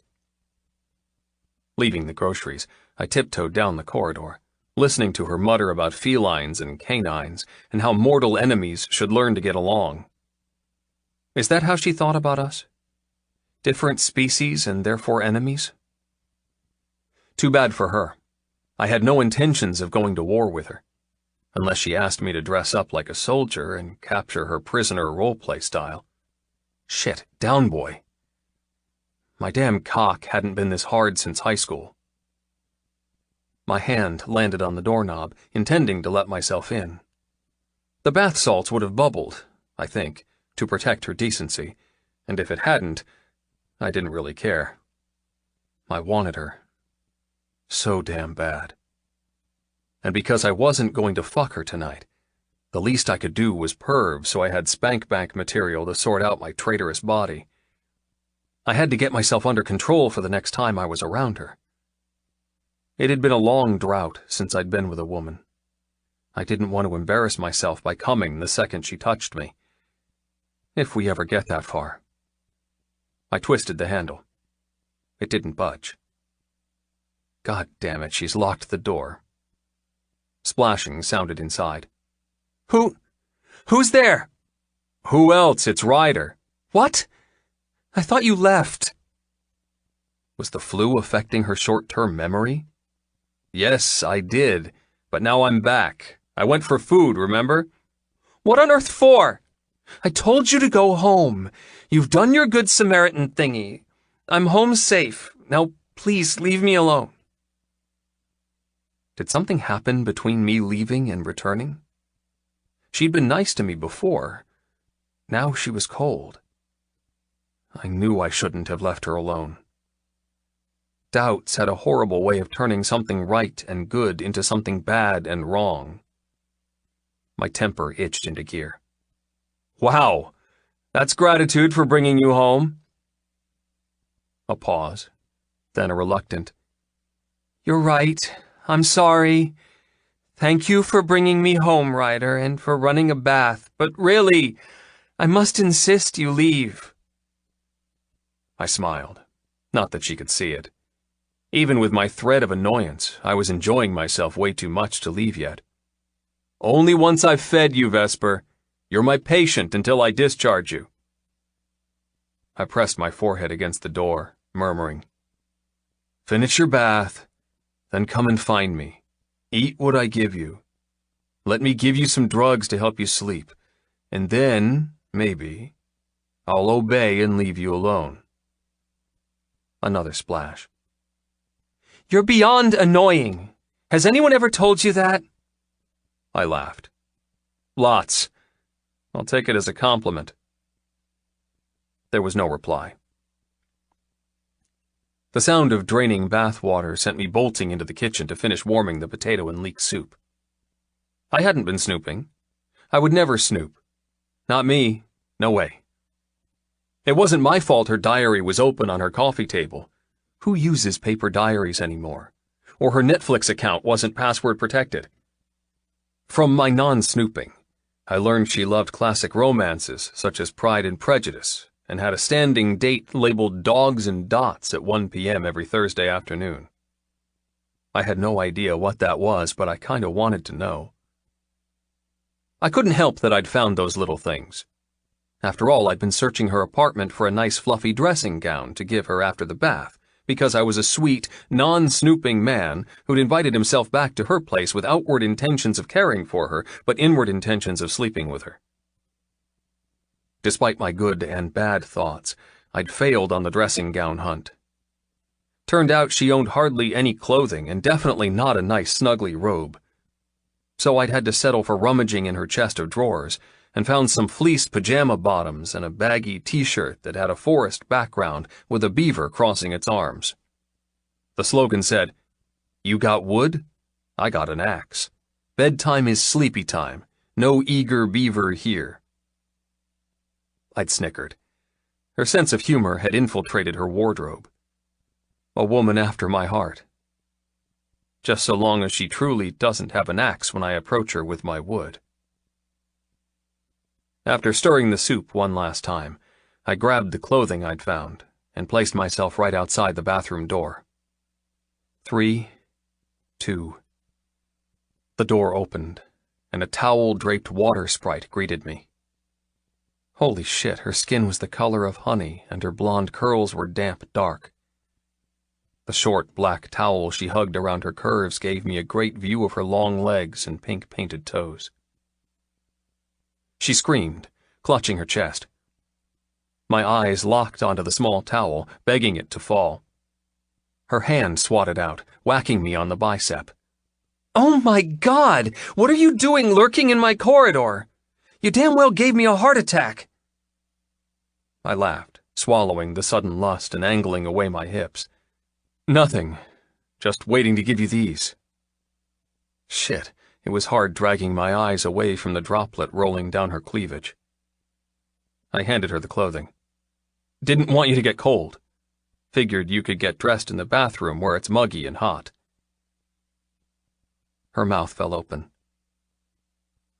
Leaving the groceries, I tiptoed down the corridor, listening to her mutter about felines and canines and how mortal enemies should learn to get along. Is that how she thought about us? Different species and therefore enemies? Too bad for her. I had no intentions of going to war with her, unless she asked me to dress up like a soldier and capture her prisoner roleplay style. Shit, down boy. My damn cock hadn't been this hard since high school. My hand landed on the doorknob, intending to let myself in. The bath salts would have bubbled, I think, to protect her decency, and if it hadn't, I didn't really care. I wanted her. So damn bad. And because I wasn't going to fuck her tonight, the least I could do was perv so I had spank bank material to sort out my traitorous body. I had to get myself under control for the next time I was around her. It had been a long drought since I'd been with a woman. I didn't want to embarrass myself by coming the second she touched me. If we ever get that far. I twisted the handle. It didn't budge. God damn it, she's locked the door. Splashing sounded inside. Who's there? Who else? It's Ryder. What? I thought you left. Was the flu affecting her short-term memory? Yes, I did, but now I'm back. I went for food, remember? What on earth for? I told you to go home. You've done your Good Samaritan thingy. I'm home safe. Now, please leave me alone. Did something happen between me leaving and returning? She'd been nice to me before. Now she was cold. I knew I shouldn't have left her alone. Doubts had a horrible way of turning something right and good into something bad and wrong. My temper itched into gear. Wow, that's gratitude for bringing you home. A pause, then a reluctant, You're right. I'm sorry. Thank you for bringing me home, Ryder, and for running a bath, but really, I must insist you leave. I smiled, not that she could see it. Even with my thread of annoyance, I was enjoying myself way too much to leave yet. Only once I've fed you, Vesper. You're my patient until I discharge you. I pressed my forehead against the door, murmuring, Finish your bath, then come and find me. Eat what I give you. Let me give you some drugs to help you sleep, and then, maybe, I'll obey and leave you alone. Another splash. You're beyond annoying. Has anyone ever told you that? I laughed. Lots. I'll take it as a compliment. There was no reply. The sound of draining bath water sent me bolting into the kitchen to finish warming the potato and leek soup. I hadn't been snooping. I would never snoop. Not me. No way. It wasn't my fault her diary was open on her coffee table. Who uses paper diaries anymore? Or her Netflix account wasn't password protected. From my non-snooping, I learned she loved classic romances such as Pride and Prejudice, and had a standing date labeled Dogs and Dots at 1 p.m. every Thursday afternoon. I had no idea what that was, but I kinda wanted to know. I couldn't help that I'd found those little things. After all, I'd been searching her apartment for a nice fluffy dressing gown to give her after the bath, because I was a sweet, non-snooping man who'd invited himself back to her place with outward intentions of caring for her, but inward intentions of sleeping with her. Despite my good and bad thoughts, I'd failed on the dressing gown hunt. Turned out she owned hardly any clothing and definitely not a nice snuggly robe. So I'd had to settle for rummaging in her chest of drawers and found some fleeced pajama bottoms and a baggy t-shirt that had a forest background with a beaver crossing its arms. The slogan said, "You got wood? I got an axe. Bedtime is sleepy time. No eager beaver here." I'd snickered. Her sense of humor had infiltrated her wardrobe. A woman after my heart. Just so long as she truly doesn't have an axe when I approach her with my wood. After stirring the soup one last time, I grabbed the clothing I'd found and placed myself right outside the bathroom door. 3, 2. The door opened, and a towel-draped water sprite greeted me. Holy shit, her skin was the color of honey, and her blonde curls were damp dark. The short black towel she hugged around her curves gave me a great view of her long legs and pink painted toes. She screamed, clutching her chest. My eyes locked onto the small towel, begging it to fall. Her hand swatted out, whacking me on the bicep. Oh my God! What are you doing lurking in my corridor? You damn well gave me a heart attack. I laughed, swallowing the sudden lust and angling away my hips. Nothing. Just waiting to give you these. Shit, it was hard dragging my eyes away from the droplet rolling down her cleavage. I handed her the clothing. Didn't want you to get cold. Figured you could get dressed in the bathroom where it's muggy and hot. Her mouth fell open.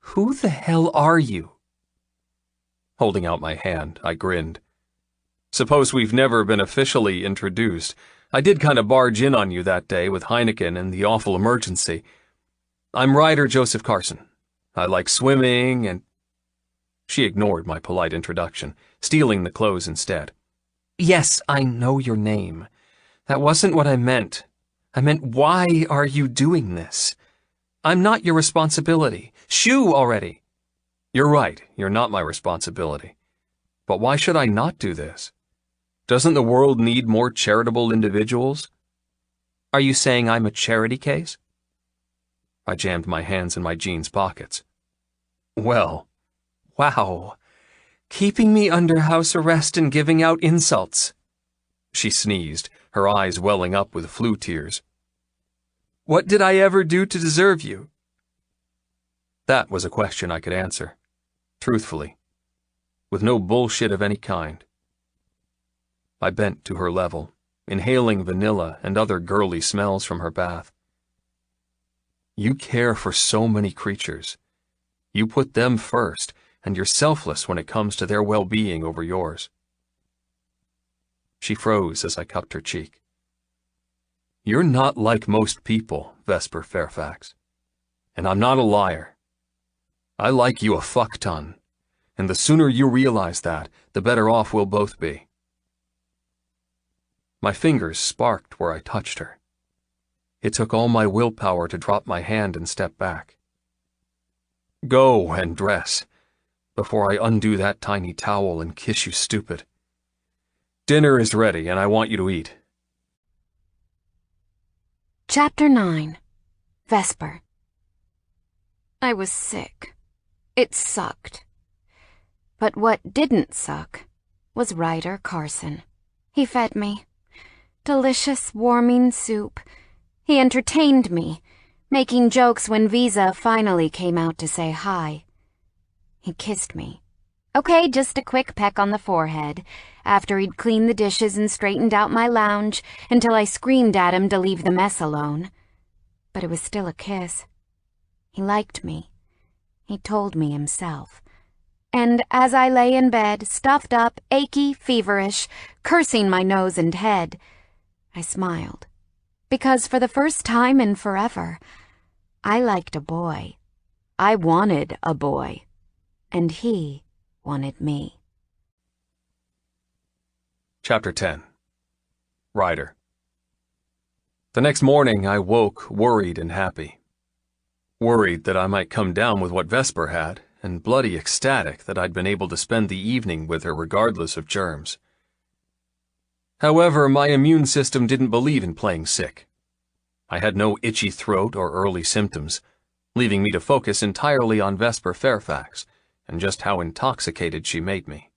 Who the hell are you? Holding out my hand, I grinned. Suppose we've never been officially introduced. I did kind of barge in on you that day with Heineken and the awful emergency. I'm Ryder Joseph Carson. I like swimming and... She ignored my polite introduction, stealing the clothes instead. Yes, I know your name. That wasn't what I meant. I meant, why are you doing this? I'm not your responsibility. Shoo already. You're right, you're not my responsibility. But why should I not do this? Doesn't the world need more charitable individuals? Are you saying I'm a charity case? I jammed my hands in my jeans pockets. Well... Wow. Keeping me under house arrest and giving out insults. She sneezed, her eyes welling up with flu tears. What did I ever do to deserve you? That was a question I could answer, truthfully, with no bullshit of any kind. I bent to her level, inhaling vanilla and other girly smells from her bath. You care for so many creatures. You put them first, and you're selfless when it comes to their well-being over yours. She froze as I cupped her cheek. You're not like most people, Vesper Fairfax. And I'm not a liar. I like you a fuck ton, and the sooner you realize that, the better off we'll both be. My fingers sparked where I touched her. It took all my willpower to drop my hand and step back. Go and dress, before I undo that tiny towel and kiss you stupid. Dinner is ready, and I want you to eat. Chapter 9. Vesper. I was sick. It sucked. But what didn't suck was Ryder Carson. He fed me. Delicious, warming soup. He entertained me, making jokes when Visa finally came out to say hi. He kissed me. Okay, just a quick peck on the forehead, after he'd cleaned the dishes and straightened out my lounge until I screamed at him to leave the mess alone. But it was still a kiss. He liked me. He told me himself. And as I lay in bed, stuffed up, achy, feverish, cursing my nose and head, I smiled. Because for the first time in forever, I liked a boy. I wanted a boy. And he wanted me. Chapter 10. Ryder. The next morning I woke worried and happy. Worried that I might come down with what Vesper had, and bloody ecstatic that I'd been able to spend the evening with her regardless of germs. However, my immune system didn't believe in playing sick. I had no itchy throat or early symptoms, leaving me to focus entirely on Vesper Fairfax and just how intoxicated she made me.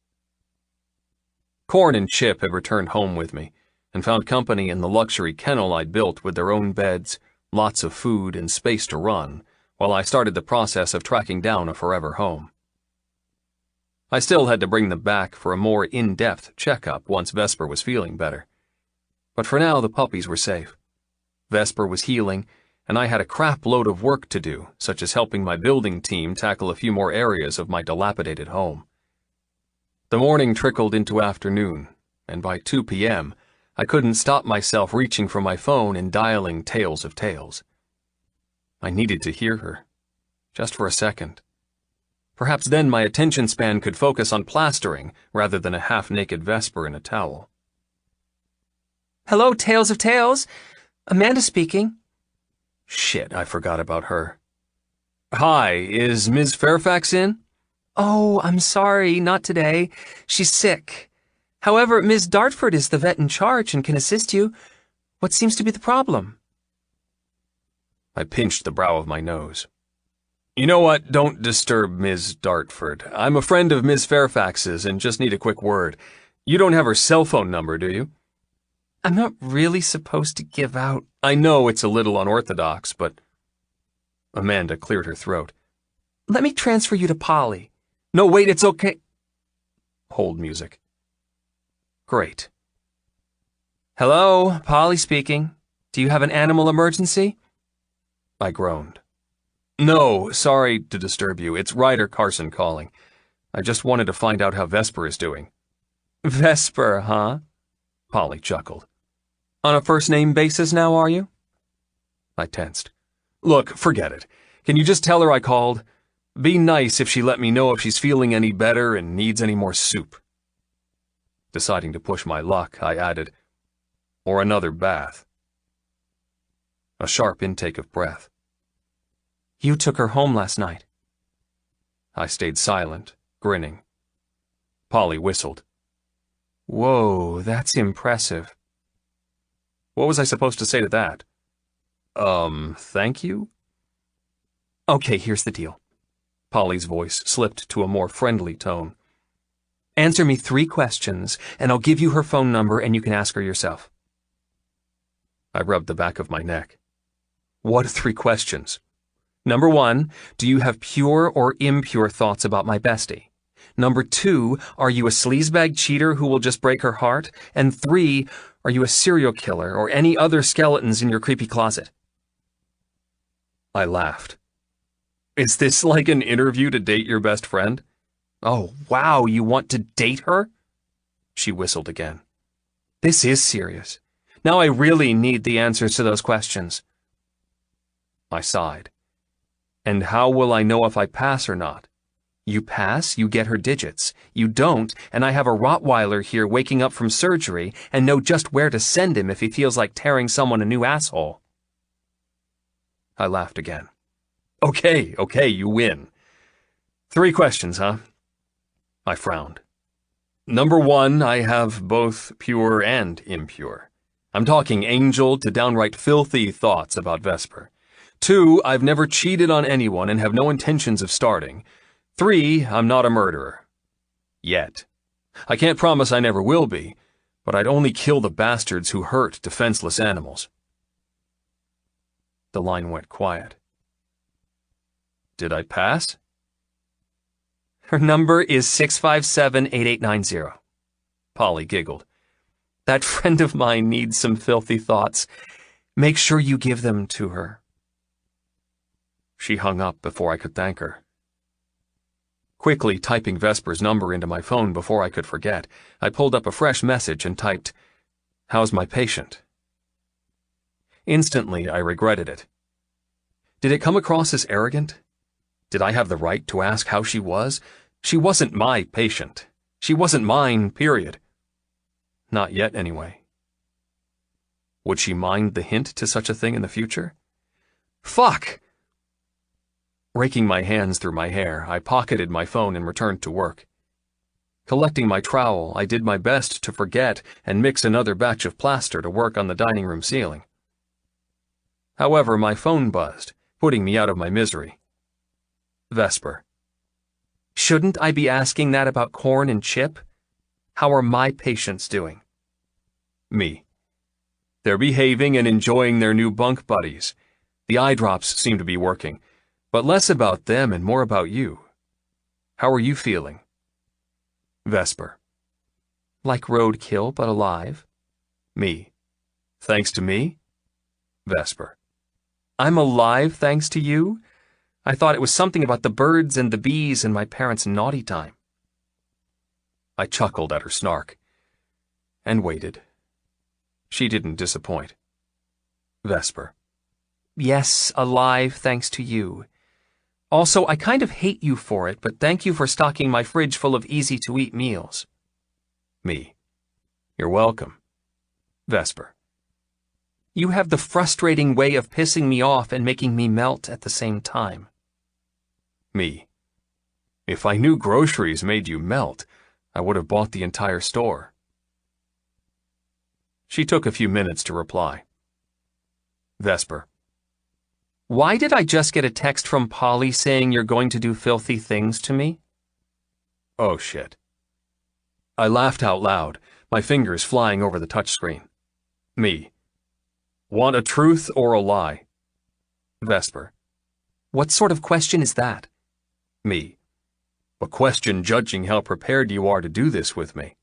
Corn and Chip had returned home with me and found company in the luxury kennel I'd built with their own beds, lots of food, and space to run, while I started the process of tracking down a forever home. I still had to bring them back for a more in-depth checkup once Vesper was feeling better. But for now, the puppies were safe. Vesper was healing, and I had a crap load of work to do, such as helping my building team tackle a few more areas of my dilapidated home. The morning trickled into afternoon, and by 2 p.m., I couldn't stop myself reaching for my phone and dialing tales of tales. I needed to hear her, just for a second. Perhaps then my attention span could focus on plastering rather than a half-naked Vesper in a towel. Hello, Tales of Tales. Amanda speaking. Shit, I forgot about her. Hi, is Ms. Fairfax in? Oh, I'm sorry, not today. She's sick. However, Ms. Dartford is the vet in charge and can assist you. What seems to be the problem? I pinched the brow of my nose. You know what? Don't disturb Ms. Dartford. I'm a friend of Ms. Fairfax's and just need a quick word. You don't have her cell phone number, do you? I'm not really supposed to give out. I know it's a little unorthodox, but... Amanda cleared her throat. Let me transfer you to Polly. No, wait, it's okay. Hold music. Great. Hello, Polly speaking. Do you have an animal emergency? I groaned. No, sorry to disturb you. It's Ryder Carson calling. I just wanted to find out how Vesper is doing. Vesper, huh? Polly chuckled. On a first-name basis now, are you? I tensed. Look, forget it. Can you just tell her I called? Be nice if she let me know if she's feeling any better and needs any more soup. Deciding to push my luck, I added, or another bath. A sharp intake of breath. You took her home last night. I stayed silent, grinning. Polly whistled. Whoa, that's impressive. What was I supposed to say to that? Thank you? Okay, here's the deal. Polly's voice slipped to a more friendly tone. Answer me 3 questions, and I'll give you her phone number and you can ask her yourself. I rubbed the back of my neck. What 3 questions? Number 1, do you have pure or impure thoughts about my bestie? Number 2, are you a sleazebag cheater who will just break her heart? And 3, are you a serial killer or any other skeletons in your creepy closet? I laughed. Is this like an interview to date your best friend? Oh, wow, you want to date her? She whistled again. This is serious. Now I really need the answers to those questions. I sighed. And how will I know if I pass or not? You pass, you get her digits. You don't, and I have a Rottweiler here waking up from surgery and know just where to send him if he feels like tearing someone a new asshole. I laughed again. Okay, you win. 3 questions, huh? I frowned. Number 1, I have both pure and impure. I'm talking angel to downright filthy thoughts about Vesper. 2, I've never cheated on anyone and have no intentions of starting. 3, I'm not a murderer. Yet. I can't promise I never will be, but I'd only kill the bastards who hurt defenseless animals. The line went quiet. Did I pass? Her number is 657-8890. Polly giggled. That friend of mine needs some filthy thoughts. Make sure you give them to her. She hung up before I could thank her. Quickly typing Vesper's number into my phone before I could forget, I pulled up a fresh message and typed, "How's my patient?" Instantly, I regretted it. Did it come across as arrogant? Did I have the right to ask how she was? She wasn't my patient. She wasn't mine, period. Not yet, anyway. Would she mind the hint to such a thing in the future? Fuck! Raking my hands through my hair, I pocketed my phone and returned to work. Collecting my trowel, I did my best to forget and mix another batch of plaster to work on the dining room ceiling. However, my phone buzzed, putting me out of my misery. Vesper. Shouldn't I be asking that about Corn and Chip? How are my patients doing? Me. They're behaving and enjoying their new bunk buddies. The eye drops seem to be working, but less about them and more about you. How are you feeling? Vesper. Like roadkill, but alive. Me. Thanks to me? Vesper. I'm alive thanks to you? I thought it was something about the birds and the bees and my parents' naughty time. I chuckled at her snark. And waited. She didn't disappoint. Vesper. Yes, alive thanks to you. Also, I kind of hate you for it, but thank you for stocking my fridge full of easy-to-eat meals. Me. You're welcome. Vesper. You have the frustrating way of pissing me off and making me melt at the same time. Me. If I knew groceries made you melt, I would have bought the entire store. She took a few minutes to reply. Vesper. Why did I just get a text from Polly saying you're going to do filthy things to me? Oh shit. I laughed out loud, my fingers flying over the touchscreen. Me. Want a truth or a lie? Vesper. What sort of question is that? Me. A question judging how prepared you are to do this with me.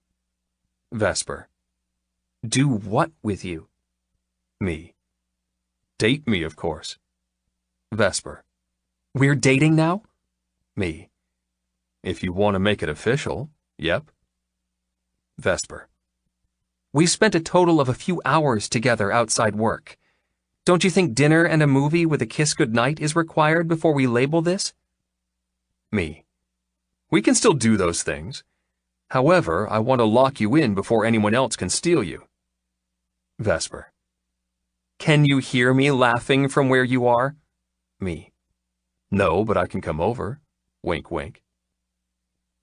Vesper. Do what with you? Me. Date me, of course. Vesper. We're dating now? Me. If you want to make it official, yep. Vesper. We spent a total of a few hours together outside work. Don't you think dinner and a movie with a kiss goodnight is required before we label this? Me. We can still do those things. However, I want to lock you in before anyone else can steal you. Vesper. Can you hear me laughing from where you are? Me. No, but I can come over. Wink, wink.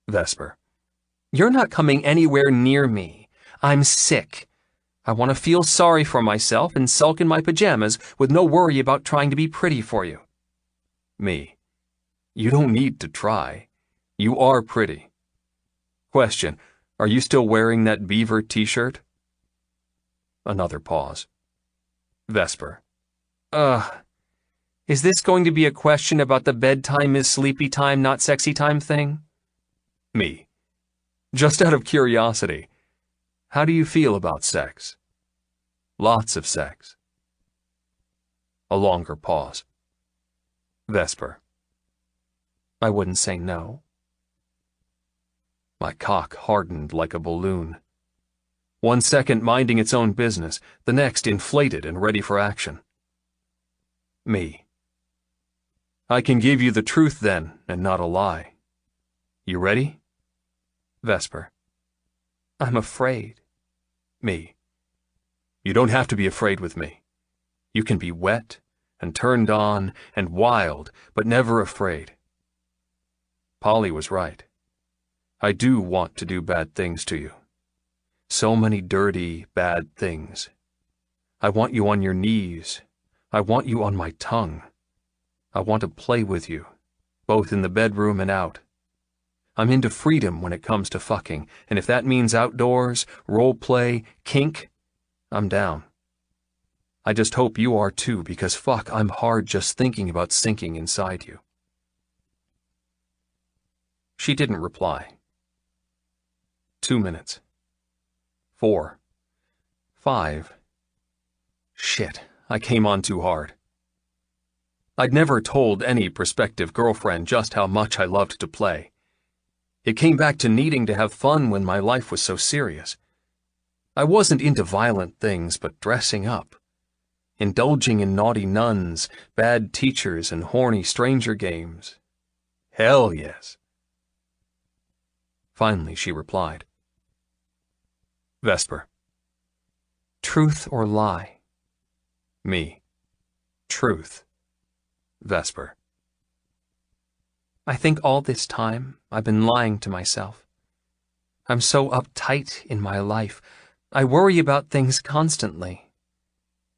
Vesper. You're not coming anywhere near me. I'm sick. I want to feel sorry for myself and sulk in my pajamas with no worry about trying to be pretty for you. Me. You don't need to try. You are pretty. Question. Are you still wearing that beaver t-shirt? Another pause. Vesper. Is this going to be a question about the bedtime is sleepy time, not sexy time thing? Me. Just out of curiosity, how do you feel about sex? Lots of sex. A longer pause. Vesper. I wouldn't say no. My cock hardened like a balloon. 1 second minding its own business, the next inflated and ready for action. Me. I can give you the truth then, and not a lie. You ready? Vesper. I'm afraid. Me. You don't have to be afraid with me. You can be wet, and turned on, and wild, but never afraid. Polly was right. I do want to do bad things to you. So many dirty, bad things. I want you on your knees. I want you on my tongue. I want to play with you, both in the bedroom and out. I'm into freedom when it comes to fucking, and if that means outdoors, role play, kink, I'm down. I just hope you are too, because fuck, I'm hard just thinking about sinking inside you. She didn't reply. 2 minutes. 4. 5. Shit, I came on too hard. I'd never told any prospective girlfriend just how much I loved to play. It came back to needing to have fun when my life was so serious. I wasn't into violent things, but dressing up. Indulging in naughty nuns, bad teachers, and horny stranger games. Hell yes. Finally, she replied. Vesper. Truth or lie? Me. Truth. Vesper. I think all this time I've been lying to myself. I'm so uptight in my life. I worry about things constantly.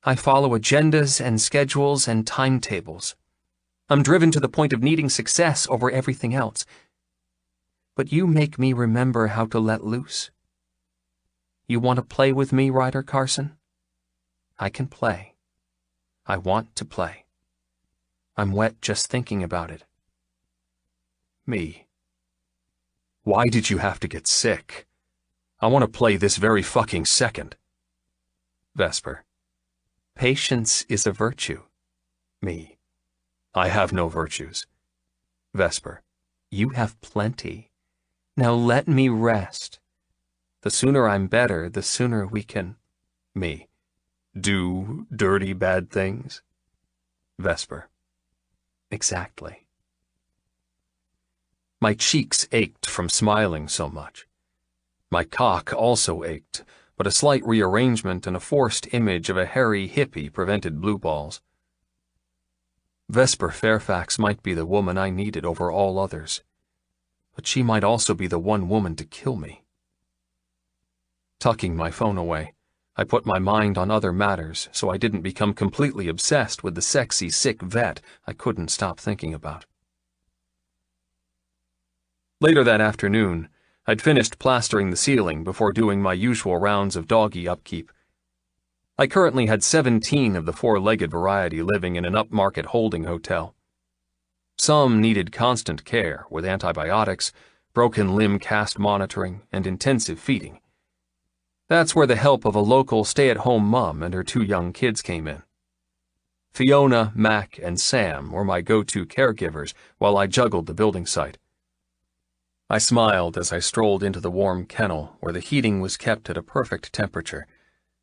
I follow agendas and schedules and timetables. I'm driven to the point of needing success over everything else. But you make me remember how to let loose. You want to play with me, Ryder Carson? I can play. I want to play. I'm wet just thinking about it. Me. Why did you have to get sick? I want to play this very fucking second. Vesper. Patience is a virtue. Me. I have no virtues. Vesper. You have plenty. Now let me rest. The sooner I'm better, the sooner we can... Me. Do dirty bad things? Vesper. Exactly. My cheeks ached from smiling so much. My cock also ached, but a slight rearrangement and a forced image of a hairy hippie prevented blue balls. Vesper Fairfax might be the woman I needed over all others, but she might also be the one woman to kill me. Tucking my phone away, I put my mind on other matters so I didn't become completely obsessed with the sexy, sick vet I couldn't stop thinking about. Later that afternoon, I'd finished plastering the ceiling before doing my usual rounds of doggy upkeep. I currently had 17 of the four-legged variety living in an upmarket holding hotel. Some needed constant care with antibiotics, broken limb cast monitoring, and intensive feeding. That's where the help of a local stay-at-home mom and her 2 young kids came in. Fiona, Mac, and Sam were my go-to caregivers while I juggled the building site. I smiled as I strolled into the warm kennel where the heating was kept at a perfect temperature,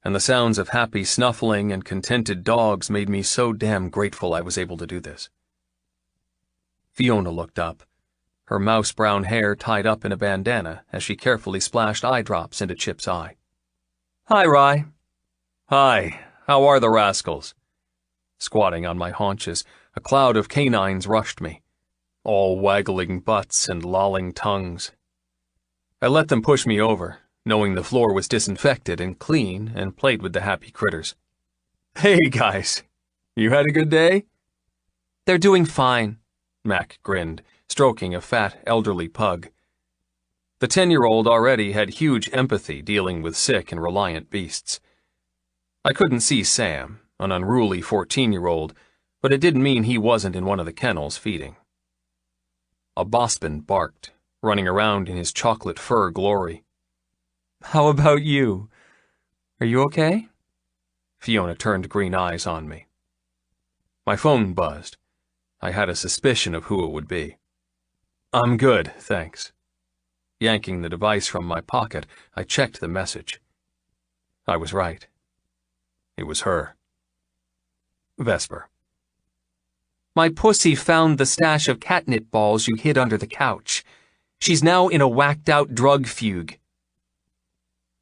and the sounds of happy snuffling and contented dogs made me so damn grateful I was able to do this. Fiona looked up, her mouse-brown hair tied up in a bandana as she carefully splashed eye drops into Chip's eye. "Hi, Rye." "Hi, how are the rascals?" Squatting on my haunches, a cloud of canines rushed me, all waggling butts and lolling tongues. I let them push me over, knowing the floor was disinfected and clean, and played with the happy critters. "Hey, guys, you had a good day?" "They're doing fine," Mac grinned, stroking a fat, elderly pug. The 10-year-old already had huge empathy dealing with sick and reliant beasts. I couldn't see Sam, an unruly 14-year-old, but it didn't mean he wasn't in one of the kennels feeding. A boston barked, running around in his chocolate fur glory. "How about you? Are you okay?" Fiona turned green eyes on me. My phone buzzed. I had a suspicion of who it would be. "I'm good, thanks." Yanking the device from my pocket, I checked the message. I was right. It was her. Vesper. "My pussy found the stash of catnip balls you hid under the couch. She's now in a whacked-out drug fugue."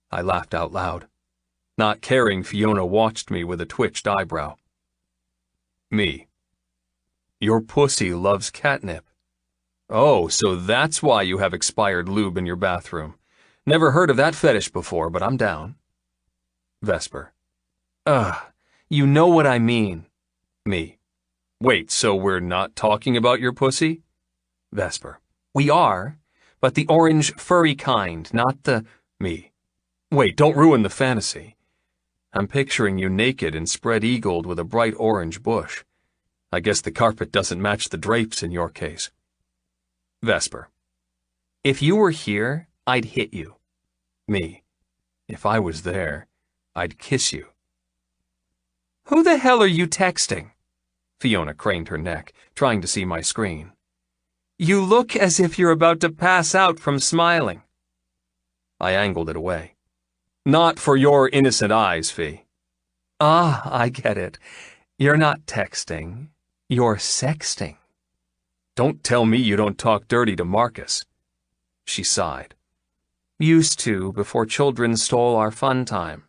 I laughed out loud, not caring Fiona watched me with a twitched eyebrow. Me. Your pussy loves catnip. Oh, so that's why you have expired lube in your bathroom. Never heard of that fetish before, but I'm down. Vesper. You know what I mean. Me. Wait, so we're not talking about your pussy? Vesper. We are, but the orange furry kind, not the... Me. Wait, don't ruin the fantasy. I'm picturing you naked and spread-eagled with a bright orange bush. I guess the carpet doesn't match the drapes in your case. Vesper. If you were here, I'd hit you. Me. If I was there, I'd kiss you. Who the hell are you texting? Fiona craned her neck, trying to see my screen. You look as if you're about to pass out from smiling. I angled it away. Not for your innocent eyes, Fee. Ah, I get it. You're not texting. You're sexting. Don't tell me you don't talk dirty to Marcus. She sighed. Used to, before children stole our fun time.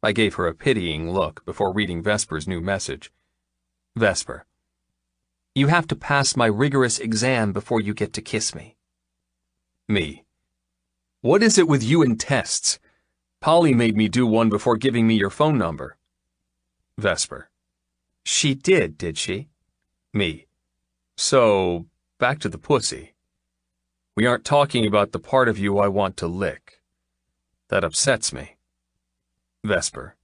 I gave her a pitying look before reading Vesper's new message. Vesper. You have to pass my rigorous exam before you get to kiss me. Me. What is it with you and tests? Polly made me do one before giving me your phone number. Vesper. She did she? Me. So, back to the pussy. We aren't talking about the part of you I want to lick. That upsets me. Vesper.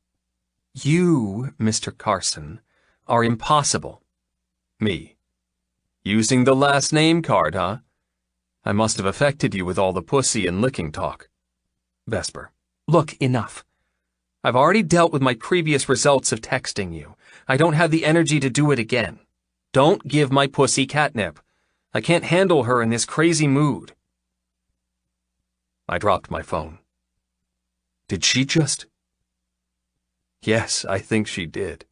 You, Mr. Carson, are impossible. Me. Using the last name card, huh? I must have affected you with all the pussy and licking talk. Vesper. Look, enough. I've already dealt with my previous results of texting you. I don't have the energy to do it again. Don't give my pussy catnip. I can't handle her in this crazy mood. I dropped my phone. Did she just... Yes, I think she did.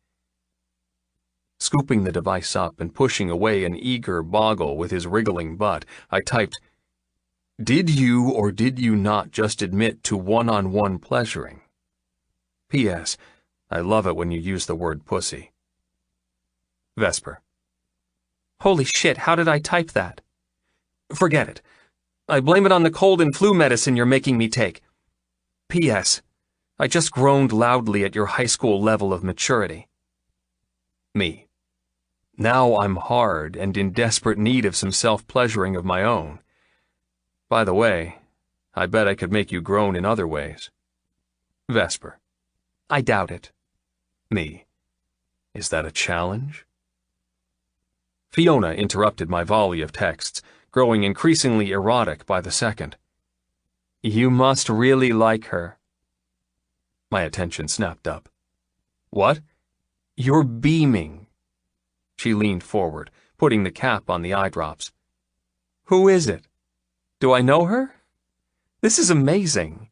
Scooping the device up and pushing away an eager boggle with his wriggling butt, I typed, "Did you or did you not just admit to one-on-one pleasuring? P.S. I love it when you use the word pussy." Vesper. Holy shit, how did I type that? Forget it. I blame it on the cold and flu medicine you're making me take. P.S. I just groaned loudly at your high school level of maturity. Me. Now I'm hard and in desperate need of some self-pleasuring of my own. By the way, I bet I could make you groan in other ways. Vesper. I doubt it. Me. Is that a challenge? Fiona interrupted my volley of texts, growing increasingly erotic by the second. You must really like her. My attention snapped up. What? You're beaming. She leaned forward, putting the cap on the eye drops. Who is it? Do I know her? This is amazing.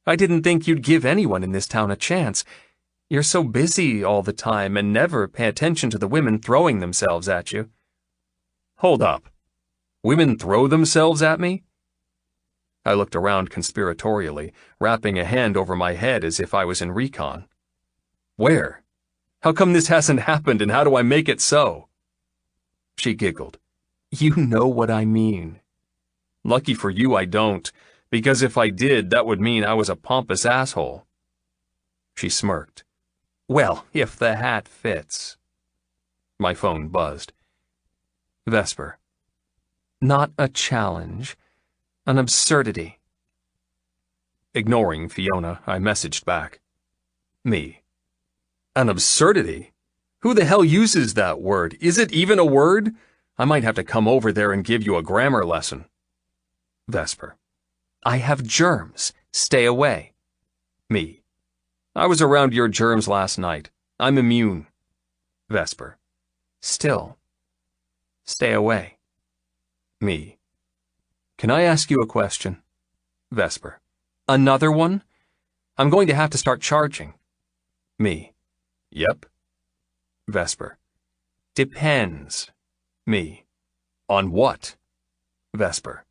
I didn't think you'd give anyone in this town a chance. You're so busy all the time and never pay attention to the women throwing themselves at you. Hold up. Women throw themselves at me? I looked around conspiratorially, wrapping a hand over my head as if I was in recon. Where? How come this hasn't happened, and how do I make it so? She giggled. You know what I mean. Lucky for you I don't, because if I did, that would mean I was a pompous asshole. She smirked. Well, if the hat fits. My phone buzzed. Vesper. Not a challenge. An absurdity. Ignoring Fiona, I messaged back. Me. An absurdity? Who the hell uses that word? Is it even a word? I might have to come over there and give you a grammar lesson. Vesper. I have germs. Stay away. Me. I was around your germs last night. I'm immune. Vesper. Still. Stay away. Me. Can I ask you a question? Vesper. Another one? I'm going to have to start charging. Me. Yep. Vesper. Depends. Me. On what? Vesper.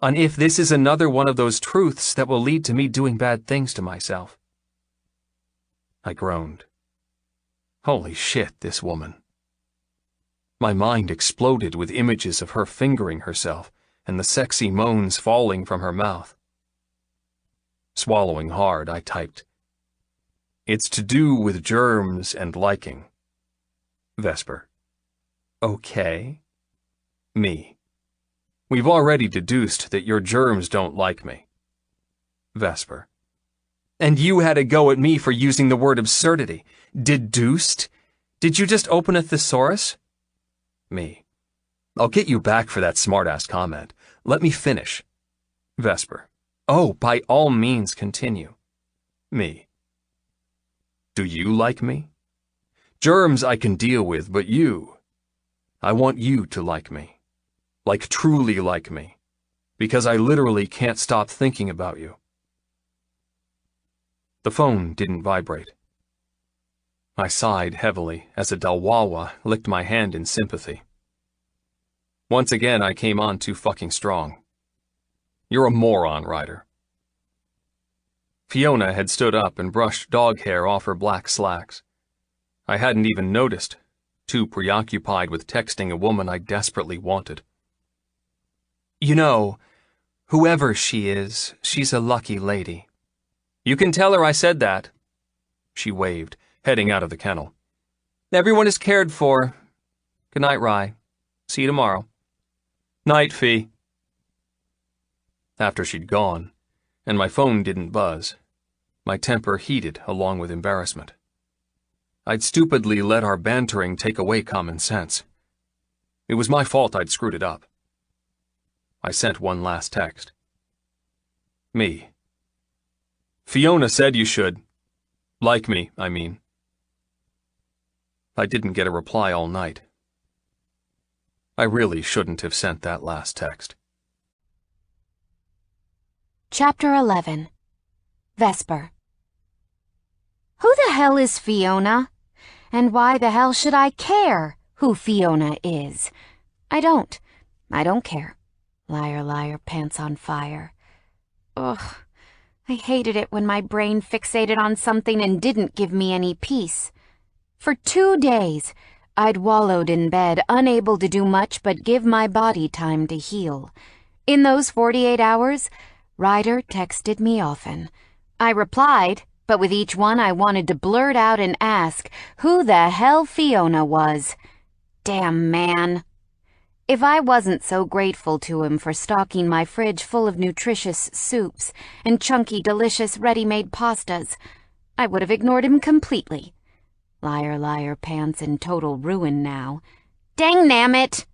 On if this is another one of those truths that will lead to me doing bad things to myself. I groaned. Holy shit, this woman. My mind exploded with images of her fingering herself and the sexy moans falling from her mouth. Swallowing hard, I typed, "It's to do with germs and liking." Vesper. Okay. Me. We've already deduced that your germs don't like me. Vesper. And you had a go at me for using the word absurdity. Deduced? Did you just open a thesaurus? Me. I'll get you back for that smart-ass comment. Let me finish. Vesper. Oh, by all means, continue. Me. Do you like me? Germs I can deal with, but you... I want you to like me. Like truly like me. Because I literally can't stop thinking about you. The phone didn't vibrate. I sighed heavily as a Dalwawa licked my hand in sympathy. Once again, I came on too fucking strong. You're a moron, Ryder. Fiona had stood up and brushed dog hair off her black slacks. I hadn't even noticed, too preoccupied with texting a woman I desperately wanted. You know, whoever she is, she's a lucky lady. You can tell her I said that. She waved, heading out of the kennel. Everyone is cared for. Good night, Rye. See you tomorrow. Night, Fee. After she'd gone, and my phone didn't buzz, my temper heated along with embarrassment. I'd stupidly let our bantering take away common sense. It was my fault I'd screwed it up. I sent one last text. Me. Fiona said you should. Like me, I mean. I didn't get a reply all night. I really shouldn't have sent that last text. Chapter 11. Vesper. Who the hell is Fiona? And why the hell should I care who Fiona is? I don't care. Liar, liar, pants on fire. Ugh, I hated it when my brain fixated on something and didn't give me any peace. For 2 days, I'd wallowed in bed, unable to do much but give my body time to heal. In those 48 hours, Ryder texted me often. I replied, but with each one I wanted to blurt out and ask who the hell Fiona was. Damn man. If I wasn't so grateful to him for stocking my fridge full of nutritious soups and chunky, delicious, ready-made pastas, I would have ignored him completely. Liar, liar, pants in total ruin now. Dang-nammit!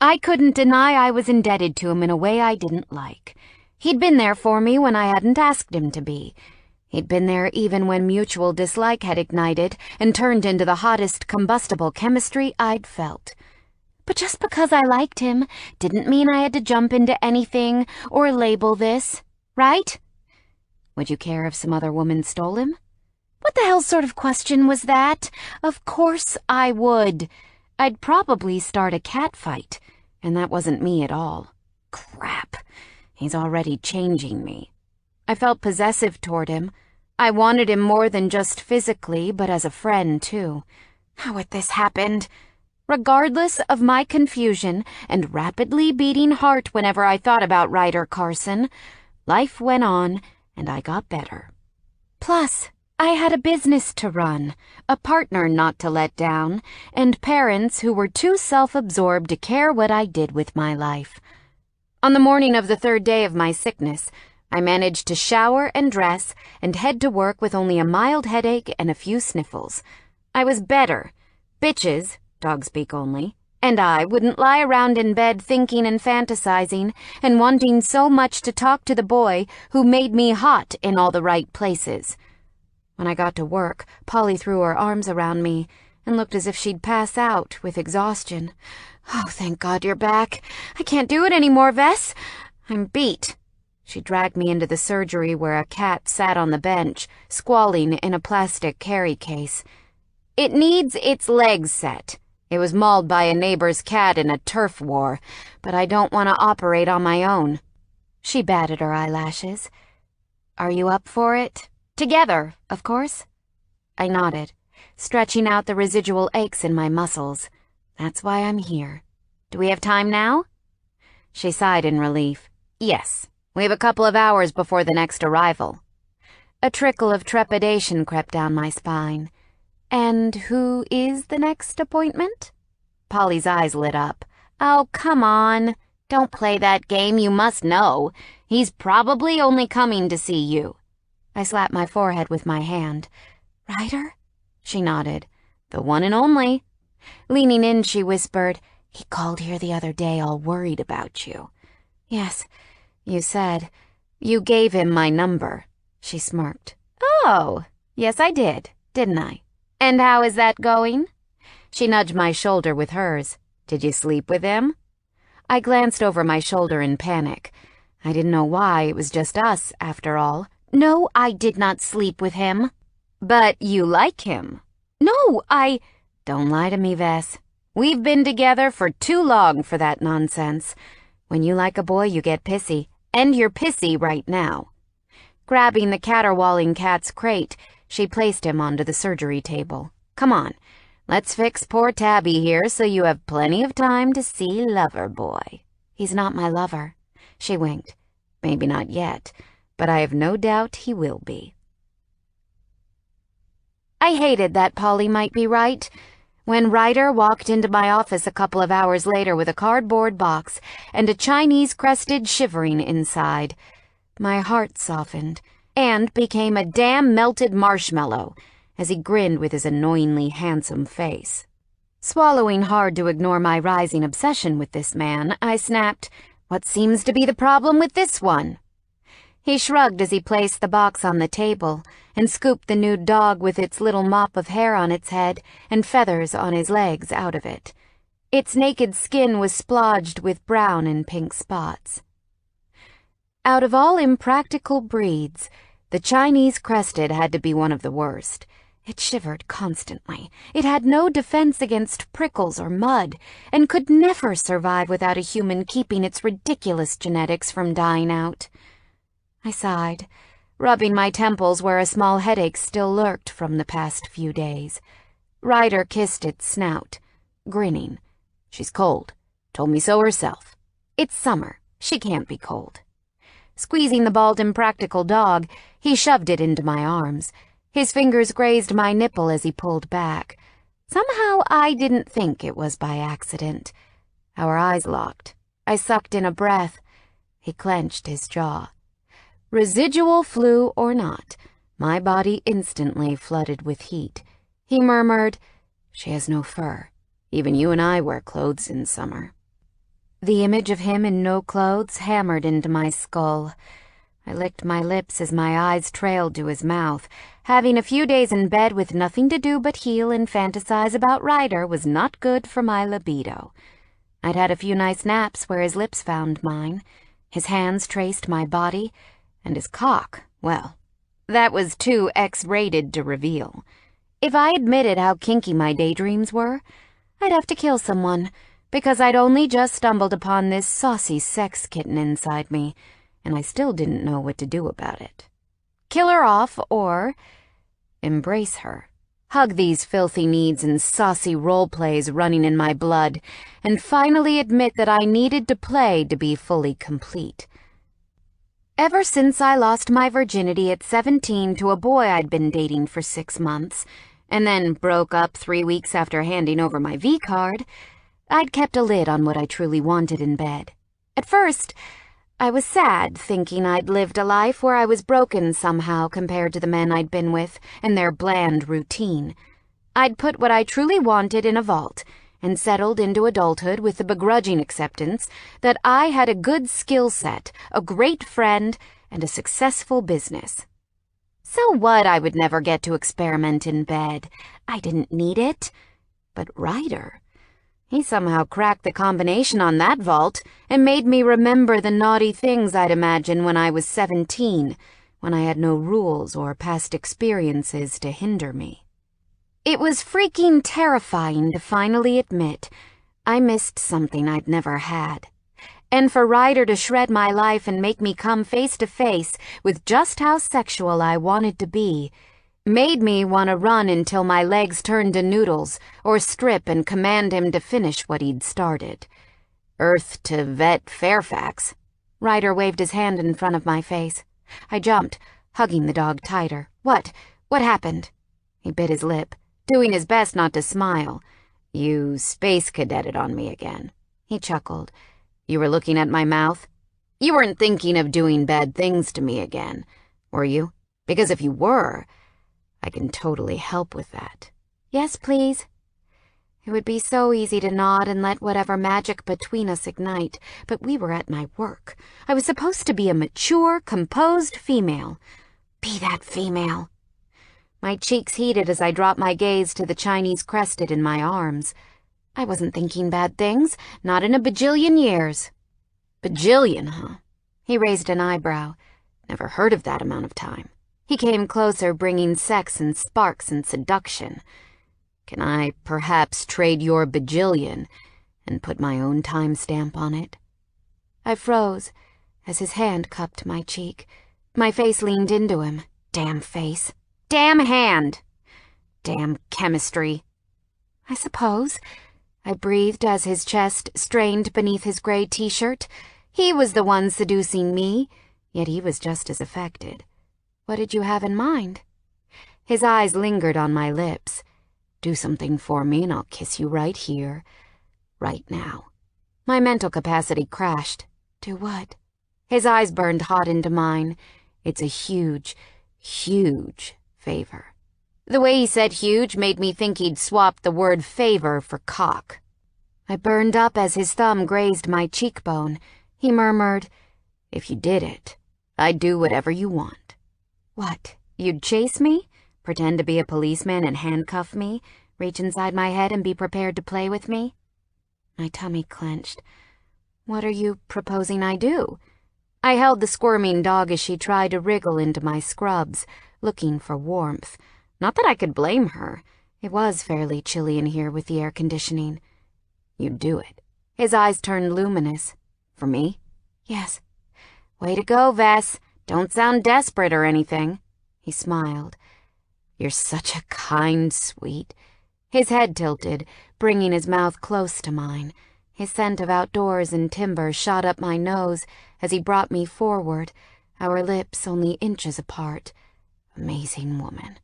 I couldn't deny I was indebted to him in a way I didn't like. He'd been there for me when I hadn't asked him to be. He'd been there even when mutual dislike had ignited and turned into the hottest combustible chemistry I'd felt. But just because I liked him didn't mean I had to jump into anything or label this, right? Would you care if some other woman stole him? What the hell sort of question was that? Of course I would. I'd probably start a cat fight, and that wasn't me at all. Crap. He's already changing me. I felt possessive toward him. I wanted him more than just physically, but as a friend, too. How had this happened? Regardless of my confusion and rapidly beating heart whenever I thought about Ryder Carson, life went on, and I got better. Plus, I had a business to run, a partner not to let down, and parents who were too self-absorbed to care what I did with my life. On the morning of the 3rd day of my sickness, I managed to shower and dress and head to work with only a mild headache and a few sniffles. I was better. Bitches, dog speak only, and I wouldn't lie around in bed thinking and fantasizing and wanting so much to talk to the boy who made me hot in all the right places. When I got to work, Polly threw her arms around me and looked as if she'd pass out with exhaustion. Oh, thank God you're back. I can't do it anymore, Vess. I'm beat. She dragged me into the surgery where a cat sat on the bench, squalling in a plastic carry case. It needs its legs set. It was mauled by a neighbor's cat in a turf war, but I don't want to operate on my own. She batted her eyelashes. Are you up for it? Together, of course. I nodded, stretching out the residual aches in my muscles. That's why I'm here. Do we have time now? She sighed in relief. Yes, we have a couple of hours before the next arrival. A trickle of trepidation crept down my spine. And who is the next appointment? Polly's eyes lit up. Oh, come on. Don't play that game, you must know. He's probably only coming to see you. I slapped my forehead with my hand. Ryder? She nodded. The one and only. Leaning in, she whispered, He called here the other day all worried about you. Yes, you said. You gave him my number. She smirked. Oh, yes I did, didn't I? And how is that going? She nudged my shoulder with hers. Did you sleep with him? I glanced over my shoulder in panic. I didn't know why, it was just us, after all. No, I did not sleep with him. But you like him. No, Don't lie to me, Vess. We've been together for too long for that nonsense. When you like a boy, you get pissy. And you're pissy right now. Grabbing the caterwauling cat's crate, she placed him onto the surgery table. Come on, let's fix poor Tabby here so you have plenty of time to see Lover Boy. He's not my lover. She winked. Maybe not yet, but I have no doubt he will be. I hated that Polly might be right. When Ryder walked into my office a couple of hours later with a cardboard box and a Chinese-crested shivering inside, my heart softened and became a damn melted marshmallow as he grinned with his annoyingly handsome face. Swallowing hard to ignore my rising obsession with this man, I snapped, What seems to be the problem with this one? He shrugged as he placed the box on the table and scooped the nude dog with its little mop of hair on its head and feathers on his legs out of it. Its naked skin was splodged with brown and pink spots. Out of all impractical breeds, the Chinese crested had to be one of the worst. It shivered constantly. It had no defense against prickles or mud, and could never survive without a human keeping its ridiculous genetics from dying out. I sighed, rubbing my temples where a small headache still lurked from the past few days. Ryder kissed its snout, grinning. She's cold. Told me so herself. It's summer. She can't be cold. Squeezing the bald impractical dog, he shoved it into my arms. His fingers grazed my nipple as he pulled back. Somehow I didn't think it was by accident. Our eyes locked. I sucked in a breath. He clenched his jaw. Residual flu or not, my body instantly flooded with heat. He murmured, "She has no fur. Even you and I wear clothes in summer." The image of him in no clothes hammered into my skull. I licked my lips as my eyes trailed to his mouth. Having a few days in bed with nothing to do but heal and fantasize about Ryder was not good for my libido. I'd had a few nice naps where his lips found mine. His hands traced my body, and his cock, well, that was too X-rated to reveal. If I admitted how kinky my daydreams were, I'd have to kill someone, because I'd only just stumbled upon this saucy sex kitten inside me, and I still didn't know what to do about it. Kill her off or embrace her, hug these filthy needs and saucy role plays running in my blood, and finally admit that I needed to play to be fully complete. Ever since I lost my virginity at 17 to a boy I'd been dating for 6 months, and then broke up 3 weeks after handing over my V-card, I'd kept a lid on what I truly wanted in bed. At first, I was sad, thinking I'd lived a life where I was broken somehow compared to the men I'd been with and their bland routine. I'd put what I truly wanted in a vault and settled into adulthood with the begrudging acceptance that I had a good skill set, a great friend, and a successful business. So what I would never get to experiment in bed. I didn't need it. But Ryder, he somehow cracked the combination on that vault and made me remember the naughty things I'd imagined when I was 17, when I had no rules or past experiences to hinder me. It was freaking terrifying to finally admit I missed something I'd never had. And for Ryder to shred my life and make me come face to face with just how sexual I wanted to be made me want to run until my legs turned to noodles, or strip and command him to finish what he'd started. Earth to Vet Fairfax. Ryder waved his hand in front of my face. I jumped, hugging the dog tighter. What? What happened? He bit his lip, doing his best not to smile. You space cadetted on me again. He chuckled. You were looking at my mouth? You weren't thinking of doing bad things to me again, were you? Because if you were, I can totally help with that. Yes, please. It would be so easy to nod and let whatever magic between us ignite, but we were at my work. I was supposed to be a mature, composed female. Be that female. My cheeks heated as I dropped my gaze to the Chinese crested in my arms. I wasn't thinking bad things, not in a bajillion years. Bajillion, huh? He raised an eyebrow. Never heard of that amount of time. He came closer, bringing sex and sparks and seduction. Can I perhaps trade your bajillion and put my own timestamp on it? I froze as his hand cupped my cheek. My face leaned into him. Damn face. Damn hand. Damn chemistry. I suppose, I breathed as his chest strained beneath his gray t-shirt. He was the one seducing me, yet he was just as affected. What did you have in mind? His eyes lingered on my lips. Do something for me and I'll kiss you right here, right now. My mental capacity crashed. Do what? His eyes burned hot into mine. It's a huge, huge favor. The way he said huge made me think he'd swapped the word favor for cock. I burned up as his thumb grazed my cheekbone. He murmured, If you did it, I'd do whatever you want. What, you'd chase me? Pretend to be a policeman and handcuff me? Reach inside my head and be prepared to play with me? My tummy clenched. What are you proposing I do? I held the squirming dog as she tried to wriggle into my scrubs, looking for warmth. Not that I could blame her. It was fairly chilly in here with the air conditioning. You'd do it. His eyes turned luminous. For me? Yes. Way to go, Vess. Don't sound desperate or anything. He smiled. You're such a kind, sweet. His head tilted, bringing his mouth close to mine. His scent of outdoors and timber shot up my nose as he brought me forward, our lips only inches apart. Amazing woman.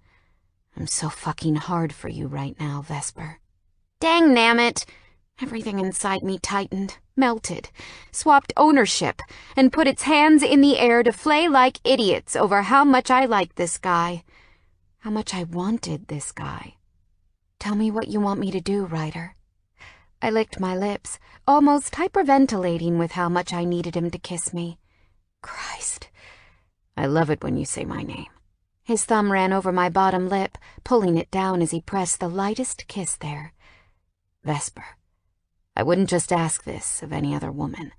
I'm so fucking hard for you right now, Vesper. Dang nammit! Everything inside me tightened, melted, swapped ownership, and put its hands in the air to flay like idiots over how much I liked this guy. How much I wanted this guy. Tell me what you want me to do, Ryder. I licked my lips, almost hyperventilating with how much I needed him to kiss me. Christ. I love it when you say my name. His thumb ran over my bottom lip, pulling it down as he pressed the lightest kiss there. Vesper. I wouldn't just ask this of any other woman.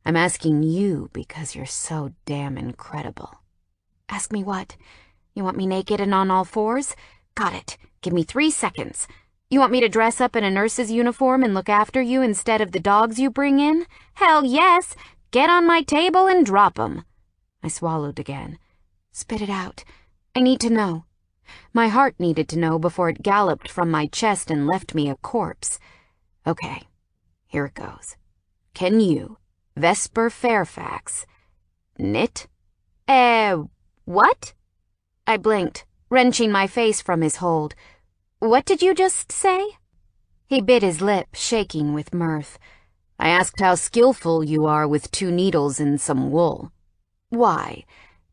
I'm asking you because you're so damn incredible. Ask me what? You want me naked and on all fours? Got it. Give me 3 seconds. You want me to dress up in a nurse's uniform and look after you instead of the dogs you bring in? Hell yes! Get on my table and drop 'em. I swallowed again. Spit it out. I need to know. My heart needed to know before it galloped from my chest and left me a corpse. Okay, here it goes. Can you, Vesper Fairfax, knit? What? I blinked, wrenching my face from his hold. What did you just say? He bit his lip, shaking with mirth. I asked how skillful you are with 2 needles and some wool. Why?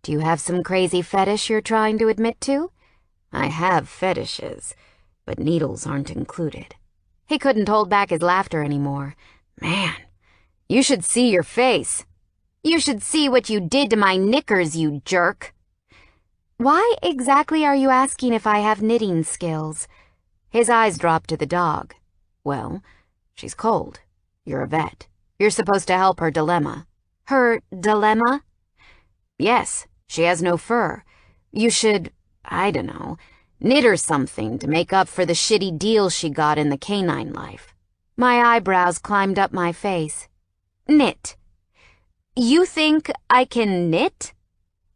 Do you have some crazy fetish you're trying to admit to? I have fetishes, but needles aren't included. He couldn't hold back his laughter anymore. Man, you should see your face. You should see what you did to my knickers, you jerk. Why exactly are you asking if I have knitting skills? His eyes dropped to the dog. Well, she's cold. You're a vet. You're supposed to help her dilemma. Her dilemma? Yes, she has no fur. You should, I don't know, knit her something to make up for the shitty deal she got in the canine life. My eyebrows climbed up my face. Knit. You think I can knit?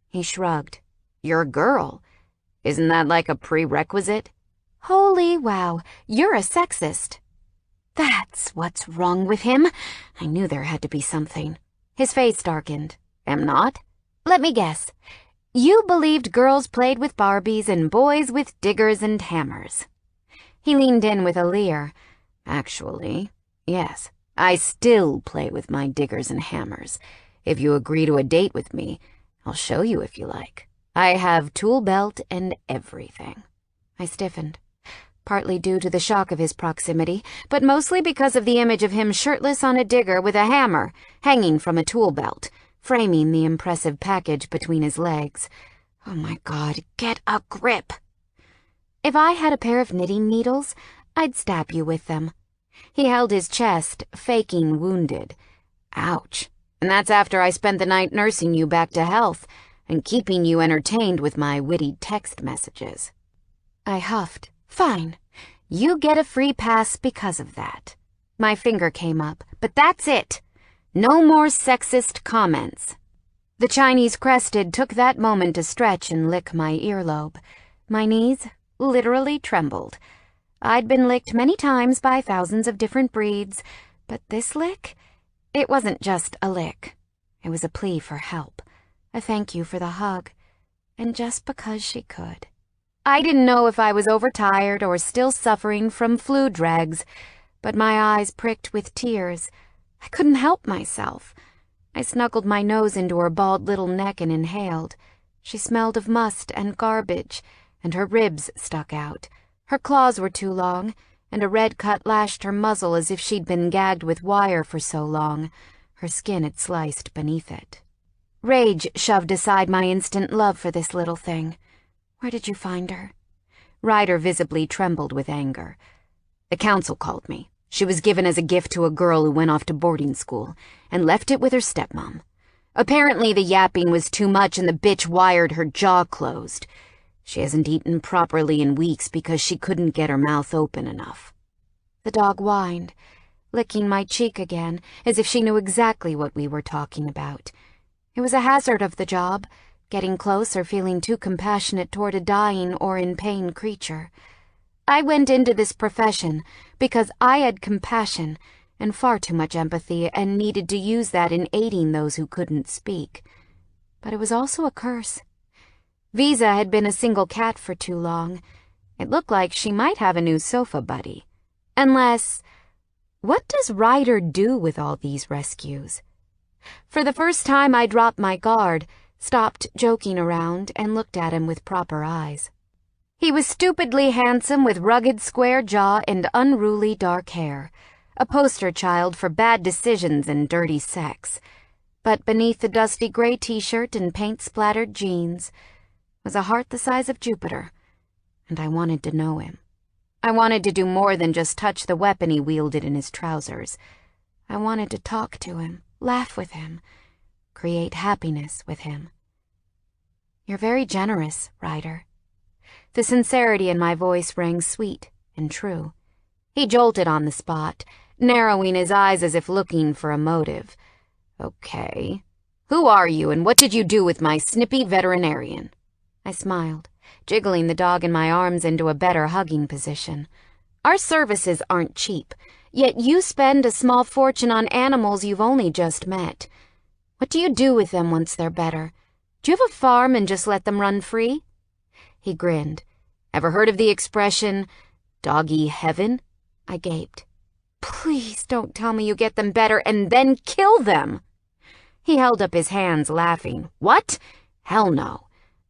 He shrugged. You're a girl. Isn't that like a prerequisite? Holy wow, you're a sexist. That's what's wrong with him. I knew there had to be something. His face darkened. Am not? Let me guess. You believed girls played with Barbies and boys with diggers and hammers. He leaned in with a leer. Actually, yes, I still play with my diggers and hammers. If you agree to a date with me, I'll show you if you like. I have tool belt and everything. I stiffened, partly due to the shock of his proximity, but mostly because of the image of him shirtless on a digger with a hammer hanging from a tool belt, framing the impressive package between his legs. Oh my God, get a grip! If I had a pair of knitting needles, I'd stab you with them. He held his chest, faking wounded. Ouch. And that's after I spent the night nursing you back to health and keeping you entertained with my witty text messages. I huffed. Fine. You get a free pass because of that. My finger came up, but that's it. No more sexist comments. The Chinese crested took that moment to stretch and lick my earlobe. My knees literally trembled. I'd been licked many times by thousands of different breeds, but this lick? It wasn't just a lick. It was a plea for help. A thank you for the hug. And just because she could. I didn't know if I was overtired or still suffering from flu dregs, but my eyes pricked with tears. I couldn't help myself. I snuggled my nose into her bald little neck and inhaled. She smelled of must and garbage, and her ribs stuck out. Her claws were too long, and a red cut lashed her muzzle as if she'd been gagged with wire for so long. Her skin had sliced beneath it. Rage shoved aside my instant love for this little thing. Where did you find her? Ryder visibly trembled with anger. The council called me. She was given as a gift to a girl who went off to boarding school and left it with her stepmom. Apparently the yapping was too much and the bitch wired her jaw closed. She hasn't eaten properly in weeks because she couldn't get her mouth open enough. The dog whined, licking my cheek again, as if she knew exactly what we were talking about. It was a hazard of the job, getting close or feeling too compassionate toward a dying or in pain creature. I went into this profession because I had compassion and far too much empathy and needed to use that in aiding those who couldn't speak. But it was also a curse. Visa had been a single cat for too long. It looked like she might have a new sofa buddy. Unless, what does Ryder do with all these rescues? For the first time I dropped my guard, stopped joking around, and looked at him with proper eyes. He was stupidly handsome with rugged square jaw and unruly dark hair, a poster child for bad decisions and dirty sex. But beneath the dusty gray t-shirt and paint-splattered jeans was a heart the size of Jupiter, and I wanted to know him. I wanted to do more than just touch the weapon he wielded in his trousers. I wanted to talk to him, laugh with him, create happiness with him. You're very generous, Ryder. The sincerity in my voice rang sweet and true. He jolted on the spot, narrowing his eyes as if looking for a motive. Okay. Who are you and what did you do with my snippy veterinarian? I smiled, jiggling the dog in my arms into a better hugging position. Our services aren't cheap, yet you spend a small fortune on animals you've only just met. What do you do with them once they're better? Do you have a farm and just let them run free? He grinned. Ever heard of the expression, doggy heaven? I gaped. Please don't tell me you get them better and then kill them. He held up his hands, laughing. What? Hell no.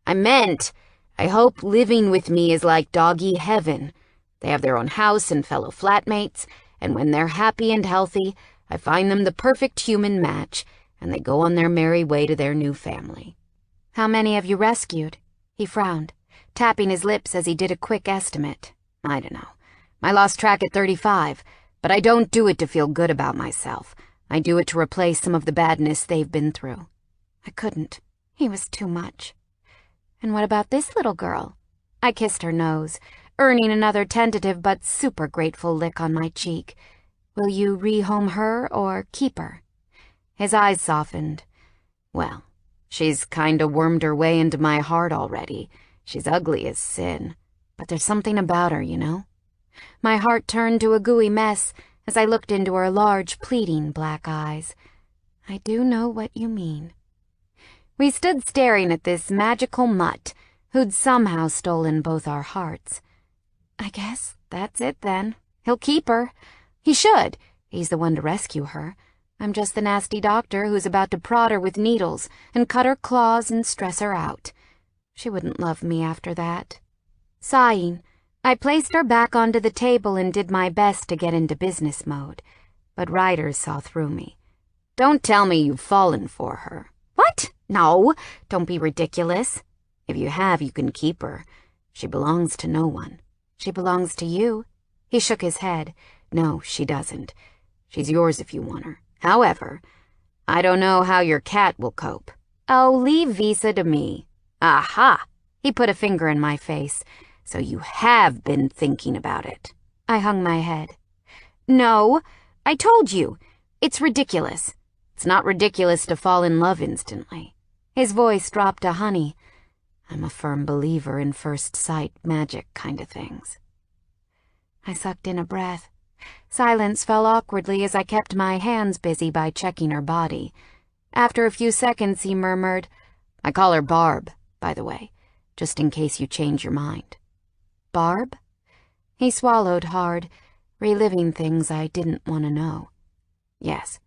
I meant, I hope living with me is like doggy heaven. They have their own house and fellow flatmates, and when they're happy and healthy, I find them the perfect human match, and they go on their merry way to their new family. How many have you rescued? He frowned, tapping his lips as he did a quick estimate. I don't know. I lost track at 35, but I don't do it to feel good about myself. I do it to replace some of the badness they've been through. I couldn't. He was too much. And what about this little girl? I kissed her nose, earning another tentative but super grateful lick on my cheek. Will you rehome her or keep her? His eyes softened. Well, she's kinda wormed her way into my heart already. She's ugly as sin. But there's something about her, you know? My heart turned to a gooey mess as I looked into her large, pleading black eyes. I do know what you mean. We stood staring at this magical mutt who'd somehow stolen both our hearts. I guess that's it then. He'll keep her. He should. He's the one to rescue her. I'm just the nasty doctor who's about to prod her with needles and cut her claws and stress her out. She wouldn't love me after that. Sighing, I placed her back onto the table and did my best to get into business mode, but Ryder saw through me. Don't tell me you've fallen for her. What? No, don't be ridiculous. If you have, you can keep her. She belongs to no one. She belongs to you. He shook his head. No, she doesn't. She's yours if you want her. However, I don't know how your cat will cope. Oh, leave Visa to me. Aha! He put a finger in my face. So you have been thinking about it. I hung my head. No, I told you. It's ridiculous. It's not ridiculous to fall in love instantly. His voice dropped to honey. I'm a firm believer in first sight magic kind of things. I sucked in a breath. Silence fell awkwardly as I kept my hands busy by checking her body. After a few seconds, he murmured, I call her Barb, by the way, just in case you change your mind. Barb? He swallowed hard, reliving things I didn't want to know. Yes,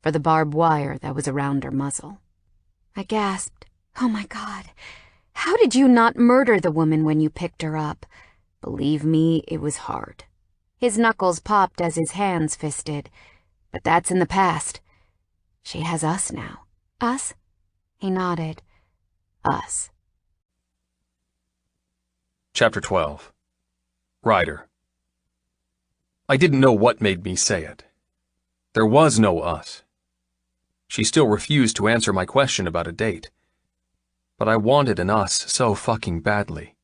for the barbed wire that was around her muzzle. I gasped. Oh my God. How did you not murder the woman when you picked her up? Believe me, it was hard. His knuckles popped as his hands fisted. But that's in the past. She has us now. Us? He nodded. Us. Chapter 12. Ryder. I didn't know what made me say it. There was no us. She still refused to answer my question about a date. But I wanted an us so fucking badly.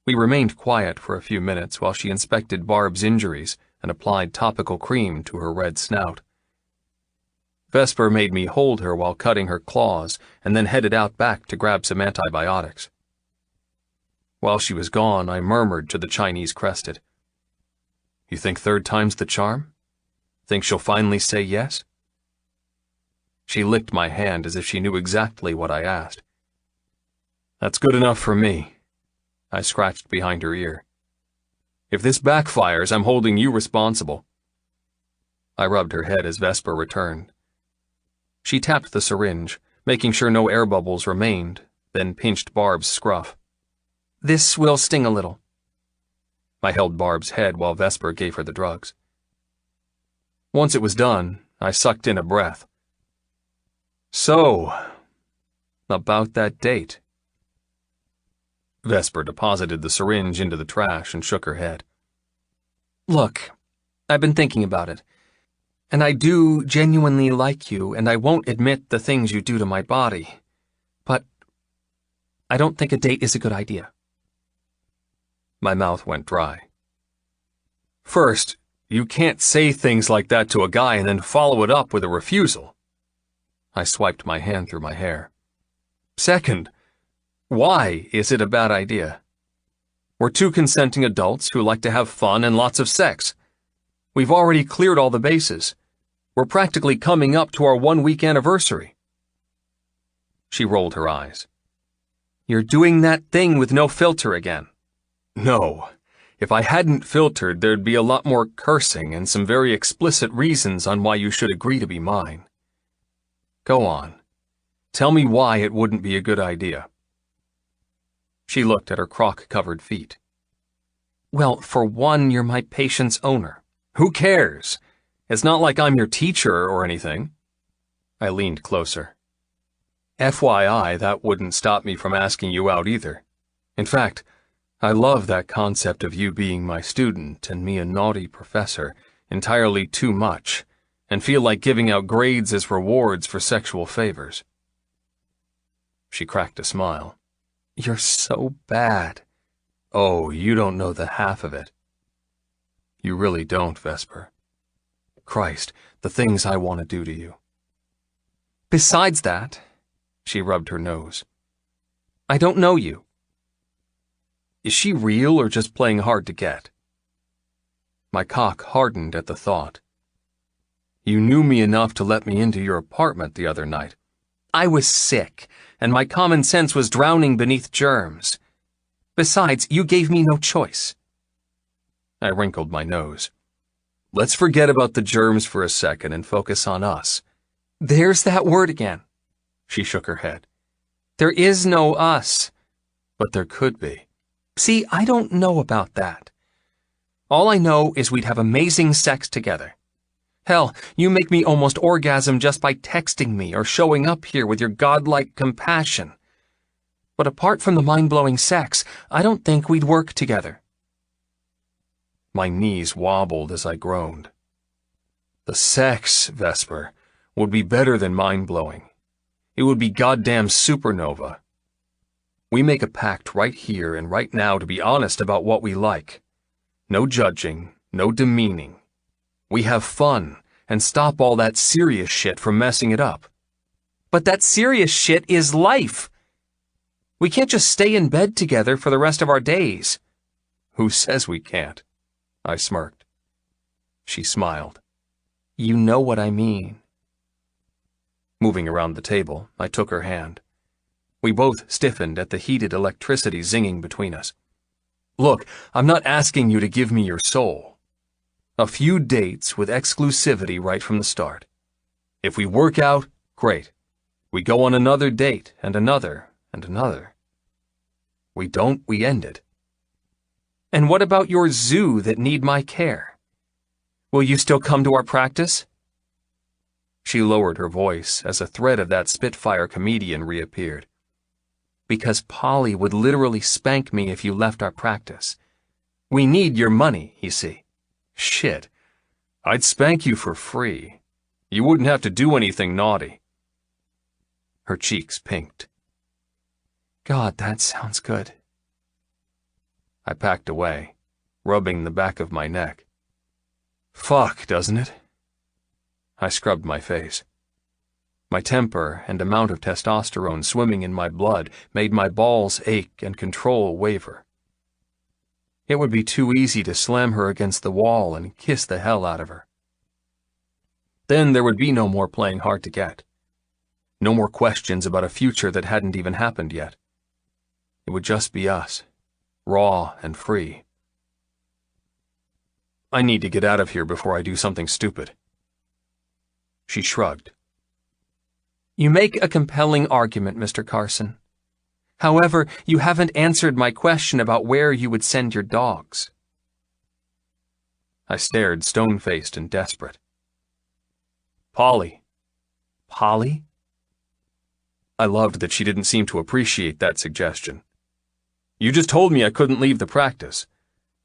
We remained quiet for a few minutes while she inspected Barb's injuries and applied topical cream to her red snout. Vesper made me hold her while cutting her claws and then headed out back to grab some antibiotics. While she was gone, I murmured to the Chinese crested, "You think third time's the charm? Think she'll finally say yes?" She licked my hand as if she knew exactly what I asked. "That's good enough for me." I scratched behind her ear. "If this backfires, I'm holding you responsible." I rubbed her head as Vesper returned. She tapped the syringe, making sure no air bubbles remained, then pinched Barb's scruff. "This will sting a little." I held Barb's head while Vesper gave her the drugs. Once it was done, I sucked in a breath. "So, about that date." Vesper deposited the syringe into the trash and shook her head. "Look, I've been thinking about it. And I do genuinely like you, and I won't admit the things you do to my body. But I don't think a date is a good idea." My mouth went dry. "First, you can't say things like that to a guy and then follow it up with a refusal." I swiped my hand through my hair. "Second, why is it a bad idea? We're two consenting adults who like to have fun and lots of sex. We've already cleared all the bases. We're practically coming up to our 1-week anniversary." She rolled her eyes. "You're doing that thing with no filter again." "No. If I hadn't filtered, there'd be a lot more cursing and some very explicit reasons on why you should agree to be mine. Go on. Tell me why it wouldn't be a good idea." She looked at her crock-covered feet. "Well, for one, you're my patient's owner." "Who cares? It's not like I'm your teacher or anything." I leaned closer. "FYI, that wouldn't stop me from asking you out either. In fact, I love that concept of you being my student and me a naughty professor entirely too much, and feel like giving out grades as rewards for sexual favors." She cracked a smile. "You're so bad." "Oh, you don't know the half of it." "You really don't, Vesper. Christ, the things I want to do to you." "Besides that," she rubbed her nose, "I don't know you." Is she real or just playing hard to get? My cock hardened at the thought. "You knew me enough to let me into your apartment the other night." "I was sick, and my common sense was drowning beneath germs. Besides, you gave me no choice." I wrinkled my nose. "Let's forget about the germs for a second and focus on us." "There's that word again." She shook her head. "There is no us." "But there could be." "See, I don't know about that. All I know is we'd have amazing sex together. Hell, you make me almost orgasm just by texting me or showing up here with your godlike compassion. But apart from the mind-blowing sex, I don't think we'd work together." My knees wobbled as I groaned. "The sex, Vesper, would be better than mind-blowing. It would be goddamn supernova. We make a pact right here and right now to be honest about what we like. No judging, no demeaning. We have fun and stop all that serious shit from messing it up." "But that serious shit is life. We can't just stay in bed together for the rest of our days." "Who says we can't?" I smirked. She smiled. "You know what I mean." Moving around the table, I took her hand. We both stiffened at the heated electricity zinging between us. "Look, I'm not asking you to give me your soul. A few dates with exclusivity right from the start. If we work out, great. We go on another date and another and another. We don't, we end it." "And what about your zoo that need my care? Will you still come to our practice?" She lowered her voice as a thread of that Spitfire comedian reappeared. "Because Polly would literally spank me if you left our practice. We need your money, you see." "Shit. I'd spank you for free." You wouldn't have to do anything naughty. Her cheeks pinked. God, that sounds good. I backed away, rubbing the back of my neck. Fuck, doesn't it? I scrubbed my face. My temper and amount of testosterone swimming in my blood made my balls ache and control waver. It would be too easy to slam her against the wall and kiss the hell out of her. Then there would be no more playing hard to get. No more questions about a future that hadn't even happened yet. It would just be us, raw and free. I need to get out of here before I do something stupid. She shrugged. You make a compelling argument, Mr. Carson. However, you haven't answered my question about where you would send your dogs. I stared, stone-faced and desperate. Polly. Polly? I loved that she didn't seem to appreciate that suggestion. You just told me I couldn't leave the practice.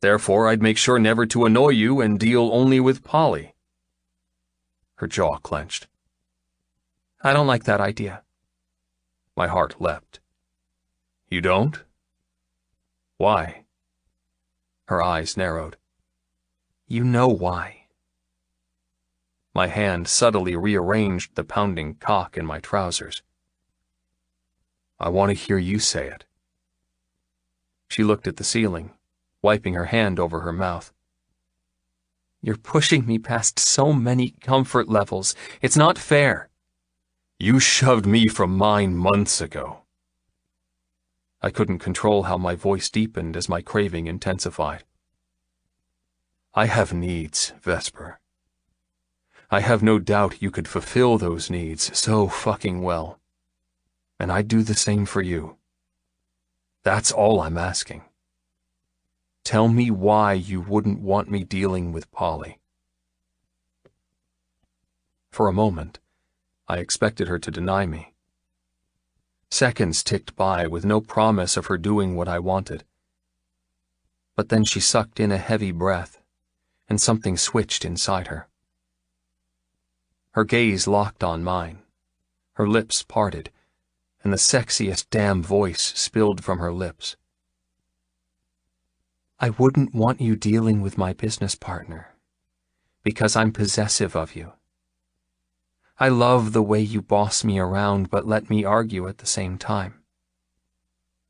Therefore, I'd make sure never to annoy you and deal only with Polly. Her jaw clenched. I don't like that idea. My heart leapt. You don't? Why? Her eyes narrowed. You know why. My hand subtly rearranged the pounding cock in my trousers. I want to hear you say it. She looked at the ceiling, wiping her hand over her mouth. You're pushing me past so many comfort levels. It's not fair. You shoved me from mine months ago. I couldn't control how my voice deepened as my craving intensified. I have needs, Vesper. I have no doubt you could fulfill those needs so fucking well. And I'd do the same for you. That's all I'm asking. Tell me why you wouldn't want me dealing with Polly. For a moment, I expected her to deny me. Seconds ticked by with no promise of her doing what I wanted. But then she sucked in a heavy breath, and something switched inside her. Her gaze locked on mine, her lips parted, and the sexiest damn voice spilled from her lips. I wouldn't want you dealing with my business partner, because I'm possessive of you. I love the way you boss me around but let me argue at the same time.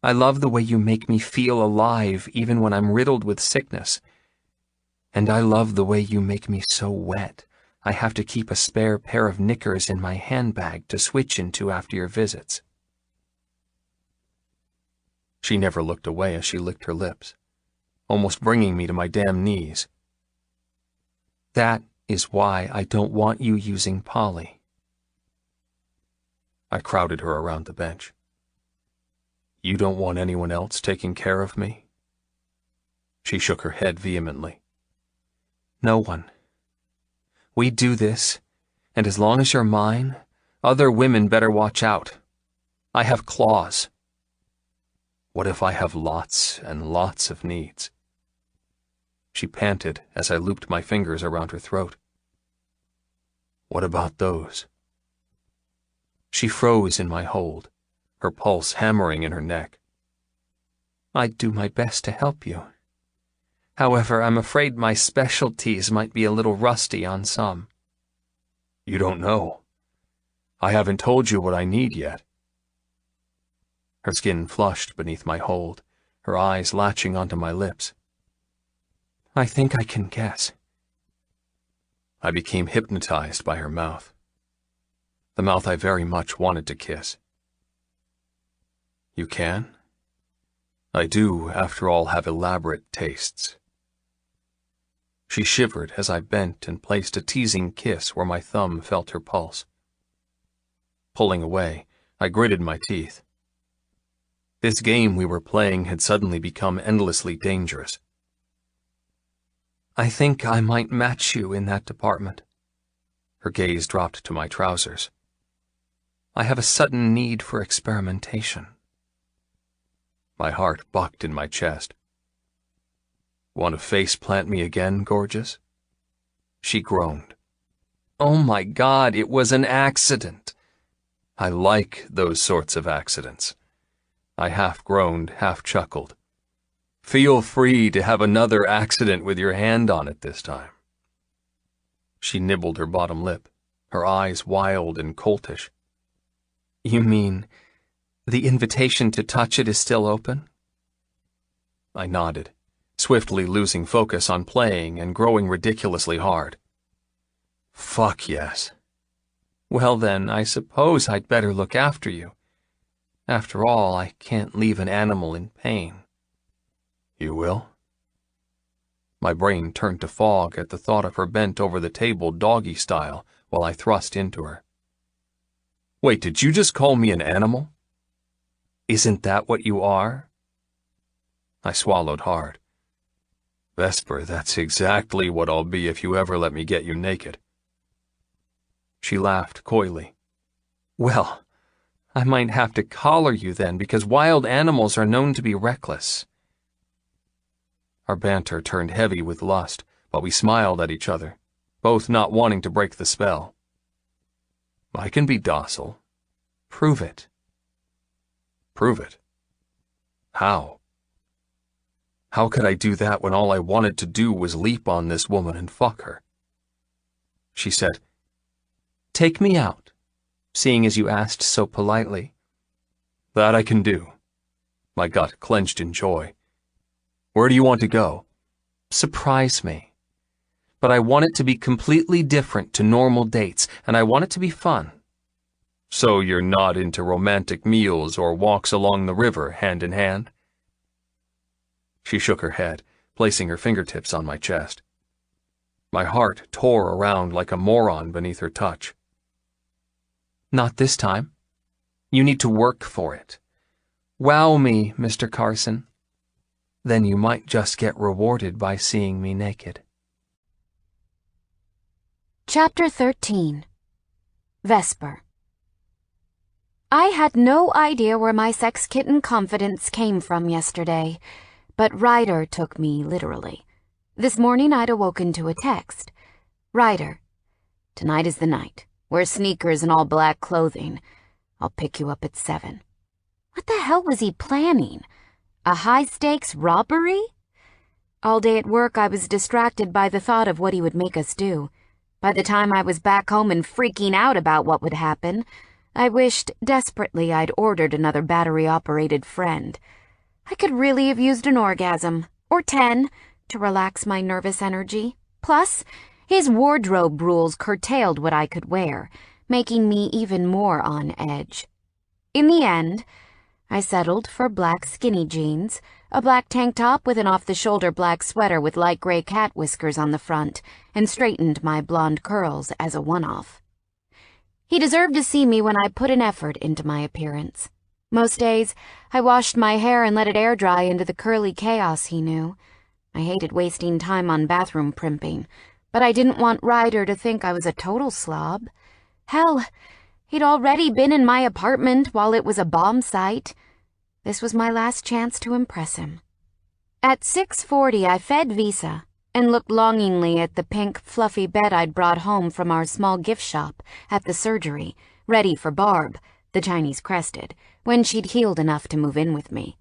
I love the way you make me feel alive even when I'm riddled with sickness. And I love the way you make me so wet I have to keep a spare pair of knickers in my handbag to switch into after your visits. She never looked away as she licked her lips, almost bringing me to my damn knees. That is why I don't want you using Polly. I crowded her around the bench. You don't want anyone else taking care of me? She shook her head vehemently. No one. We do this, and as long as you're mine, other women better watch out. I have claws. What if I have lots and lots of needs? She panted as I looped my fingers around her throat. What about those? She froze in my hold, her pulse hammering in her neck. I'd do my best to help you. However, I'm afraid my specialties might be a little rusty on some. You don't know. I haven't told you what I need yet. Her skin flushed beneath my hold, her eyes latching onto my lips. I think I can guess. I became hypnotized by her mouth. The mouth I very much wanted to kiss. You can? I do, after all, have elaborate tastes. She shivered as I bent and placed a teasing kiss where my thumb felt her pulse. Pulling away, I gritted my teeth. This game we were playing had suddenly become endlessly dangerous. I think I might match you in that department. Her gaze dropped to my trousers. I have a sudden need for experimentation. My heart bucked in my chest. Want to face plant me again, gorgeous? She groaned. Oh my God, it was an accident. I like those sorts of accidents. I half groaned, half chuckled. Feel free to have another accident with your hand on it this time. She nibbled her bottom lip, her eyes wild and coltish. You mean the invitation to touch it is still open? I nodded, swiftly losing focus on playing and growing ridiculously hard. Fuck yes. Well then, I suppose I'd better look after you. After all, I can't leave an animal in pain. You will? My brain turned to fog at the thought of her bent over the table doggy style while I thrust into her. Wait, did you just call me an animal? Isn't that what you are? I swallowed hard. Vesper, that's exactly what I'll be if you ever let me get you naked. She laughed coyly. Well, I might have to collar you then, because wild animals are known to be reckless. Our banter turned heavy with lust, but we smiled at each other, both not wanting to break the spell. I can be docile. Prove it. Prove it? How? How could I do that when all I wanted to do was leap on this woman and fuck her? She said, Take me out, seeing as you asked so politely. That I can do. My gut clenched in joy. Where do you want to go? Surprise me. But I want it to be completely different to normal dates, and I want it to be fun. So you're not into romantic meals or walks along the river hand in hand? She shook her head, placing her fingertips on my chest. My heart tore around like a moron beneath her touch. Not this time. You need to work for it. Wow me, Mr. Carson. Then you might just get rewarded by seeing me naked. Chapter 13. Vesper. I had no idea where my sex kitten confidence came from yesterday, but Ryder took me literally. This morning I'd awoken to a text. Ryder, tonight is the night. Wear sneakers and all black clothing. I'll pick you up at 7. What the hell was he planning? A high-stakes robbery? All day at work I was distracted by the thought of what he would make us do. By the time I was back home and freaking out about what would happen, I wished desperately I'd ordered another battery-operated friend. I could really have used an orgasm, or 10, to relax my nervous energy. Plus, his wardrobe rules curtailed what I could wear, making me even more on edge. In the end, I settled for black skinny jeans, a black tank top with an off-the-shoulder black sweater with light gray cat whiskers on the front, and straightened my blonde curls as a one-off. He deserved to see me when I put an effort into my appearance. Most days, I washed my hair and let it air dry into the curly chaos he knew. I hated wasting time on bathroom primping, but I didn't want Ryder to think I was a total slob. Hell, he'd already been in my apartment while it was a bomb site. This was my last chance to impress him. At 6:40, I fed Visa and looked longingly at the pink, fluffy bed I'd brought home from our small gift shop at the surgery, ready for Barb, the Chinese crested, when she'd healed enough to move in with me.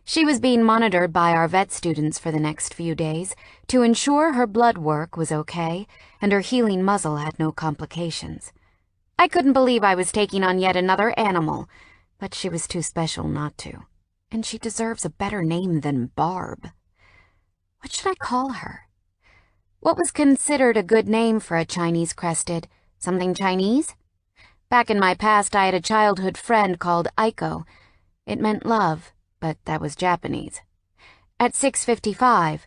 She was being monitored by our vet students for the next few days to ensure her blood work was okay and her healing muzzle had no complications. I couldn't believe I was taking on yet another animal, but she was too special not to, and she deserves a better name than Barb. What should I call her? What was considered a good name for a Chinese crested? Something Chinese? Back in my past, I had a childhood friend called Aiko. It meant love, but that was Japanese. At 6:55,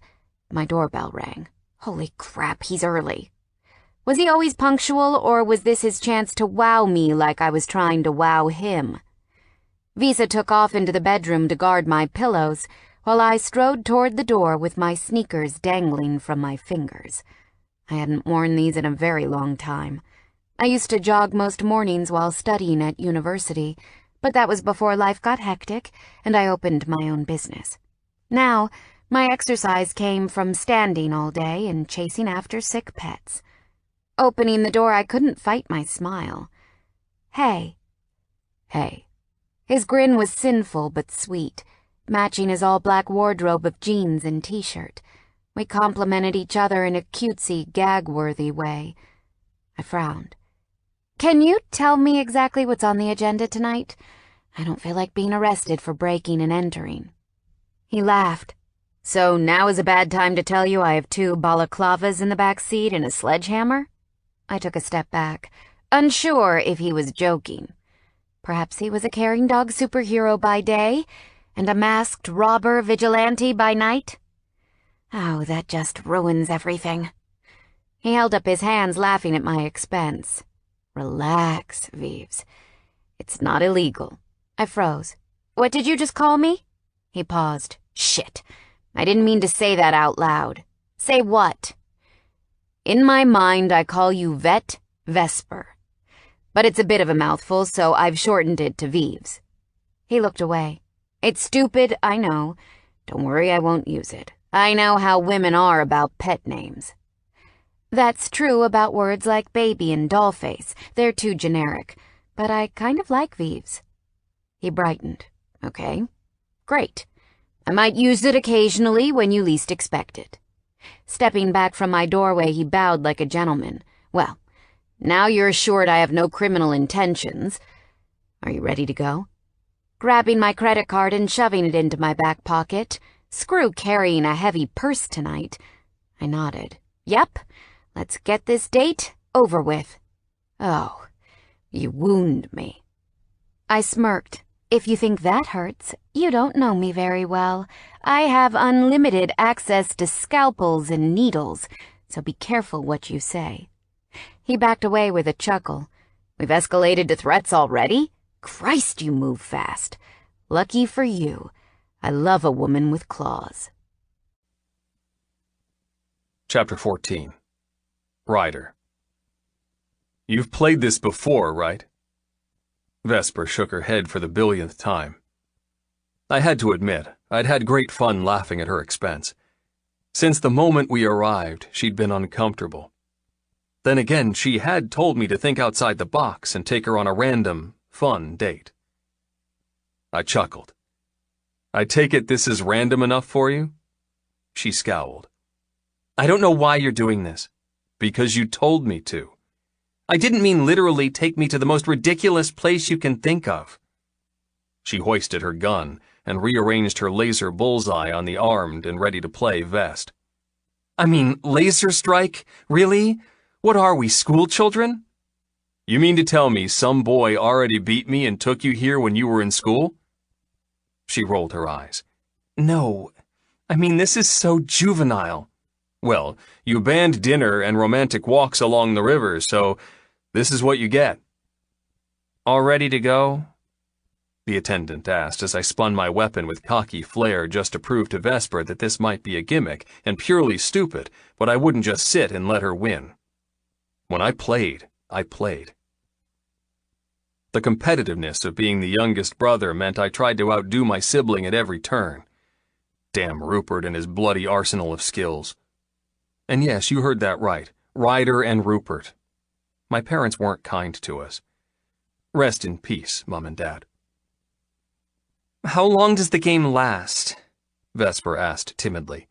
my doorbell rang. Holy crap, he's early. Was he always punctual, or was this his chance to wow me like I was trying to wow him? Visa took off into the bedroom to guard my pillows, while I strode toward the door with my sneakers dangling from my fingers. I hadn't worn these in a very long time. I used to jog most mornings while studying at university, but that was before life got hectic and I opened my own business. Now, my exercise came from standing all day and chasing after sick pets. Opening the door, I couldn't fight my smile. Hey. Hey. His grin was sinful but sweet, matching his all-black wardrobe of jeans and t-shirt. We complimented each other in a cutesy, gag-worthy way. I frowned. Can you tell me exactly what's on the agenda tonight? I don't feel like being arrested for breaking and entering. He laughed. So now is a bad time to tell you I have 2 balaclavas in the back seat and a sledgehammer? I took a step back, unsure if he was joking. Perhaps he was a caring dog superhero by day and a masked robber vigilante by night? Oh, that just ruins everything. He held up his hands, laughing at my expense. Relax, Vives. It's not illegal. I froze. What did you just call me? He paused. Shit. I didn't mean to say that out loud. Say what? In my mind, I call you Vet Vesper. But it's a bit of a mouthful, so I've shortened it to Vives. He looked away. It's stupid, I know. Don't worry, I won't use it. I know how women are about pet names. That's true about words like baby and dollface. They're too generic. But I kind of like Vives. He brightened. Okay. Great. I might use it occasionally when you least expect it. Stepping back from my doorway, he bowed like a gentleman. Well, now you're assured I have no criminal intentions. Are you ready to go? Grabbing my credit card and shoving it into my back pocket. Screw carrying a heavy purse tonight. I nodded. Yep. Let's get this date over with. Oh, you wound me. I smirked. If you think that hurts, you don't know me very well. I have unlimited access to scalpels and needles, so be careful what you say. He backed away with a chuckle. We've escalated to threats already? Christ, you move fast. Lucky for you. I love a woman with claws. Chapter 14. Ryder. You've played this before, right? Vesper shook her head for the billionth time. I had to admit, I'd had great fun laughing at her expense. Since the moment we arrived, she'd been uncomfortable. Then again, she had told me to think outside the box and take her on a random, fun date. I chuckled. I take it this is random enough for you? She scowled. I don't know why you're doing this. Because you told me to. I didn't mean literally take me to the most ridiculous place you can think of. She hoisted her gun and rearranged her laser bullseye on the armed and ready-to-play vest. I mean, laser strike? Really? What are we, school children? You mean to tell me some boy already beat me and took you here when you were in school? She rolled her eyes. No, I mean, this is so juvenile. Well, you banned dinner and romantic walks along the river, so this is what you get. All ready to go? The attendant asked as I spun my weapon with cocky flair just to prove to Vesper that this might be a gimmick and purely stupid, but I wouldn't just sit and let her win. When I played, I played. The competitiveness of being the youngest brother meant I tried to outdo my sibling at every turn. Damn Rupert and his bloody arsenal of skills. And yes, you heard that right. Ryder and Rupert. My parents weren't kind to us. Rest in peace, Mom and Dad. How long does the game last? Vesper asked timidly.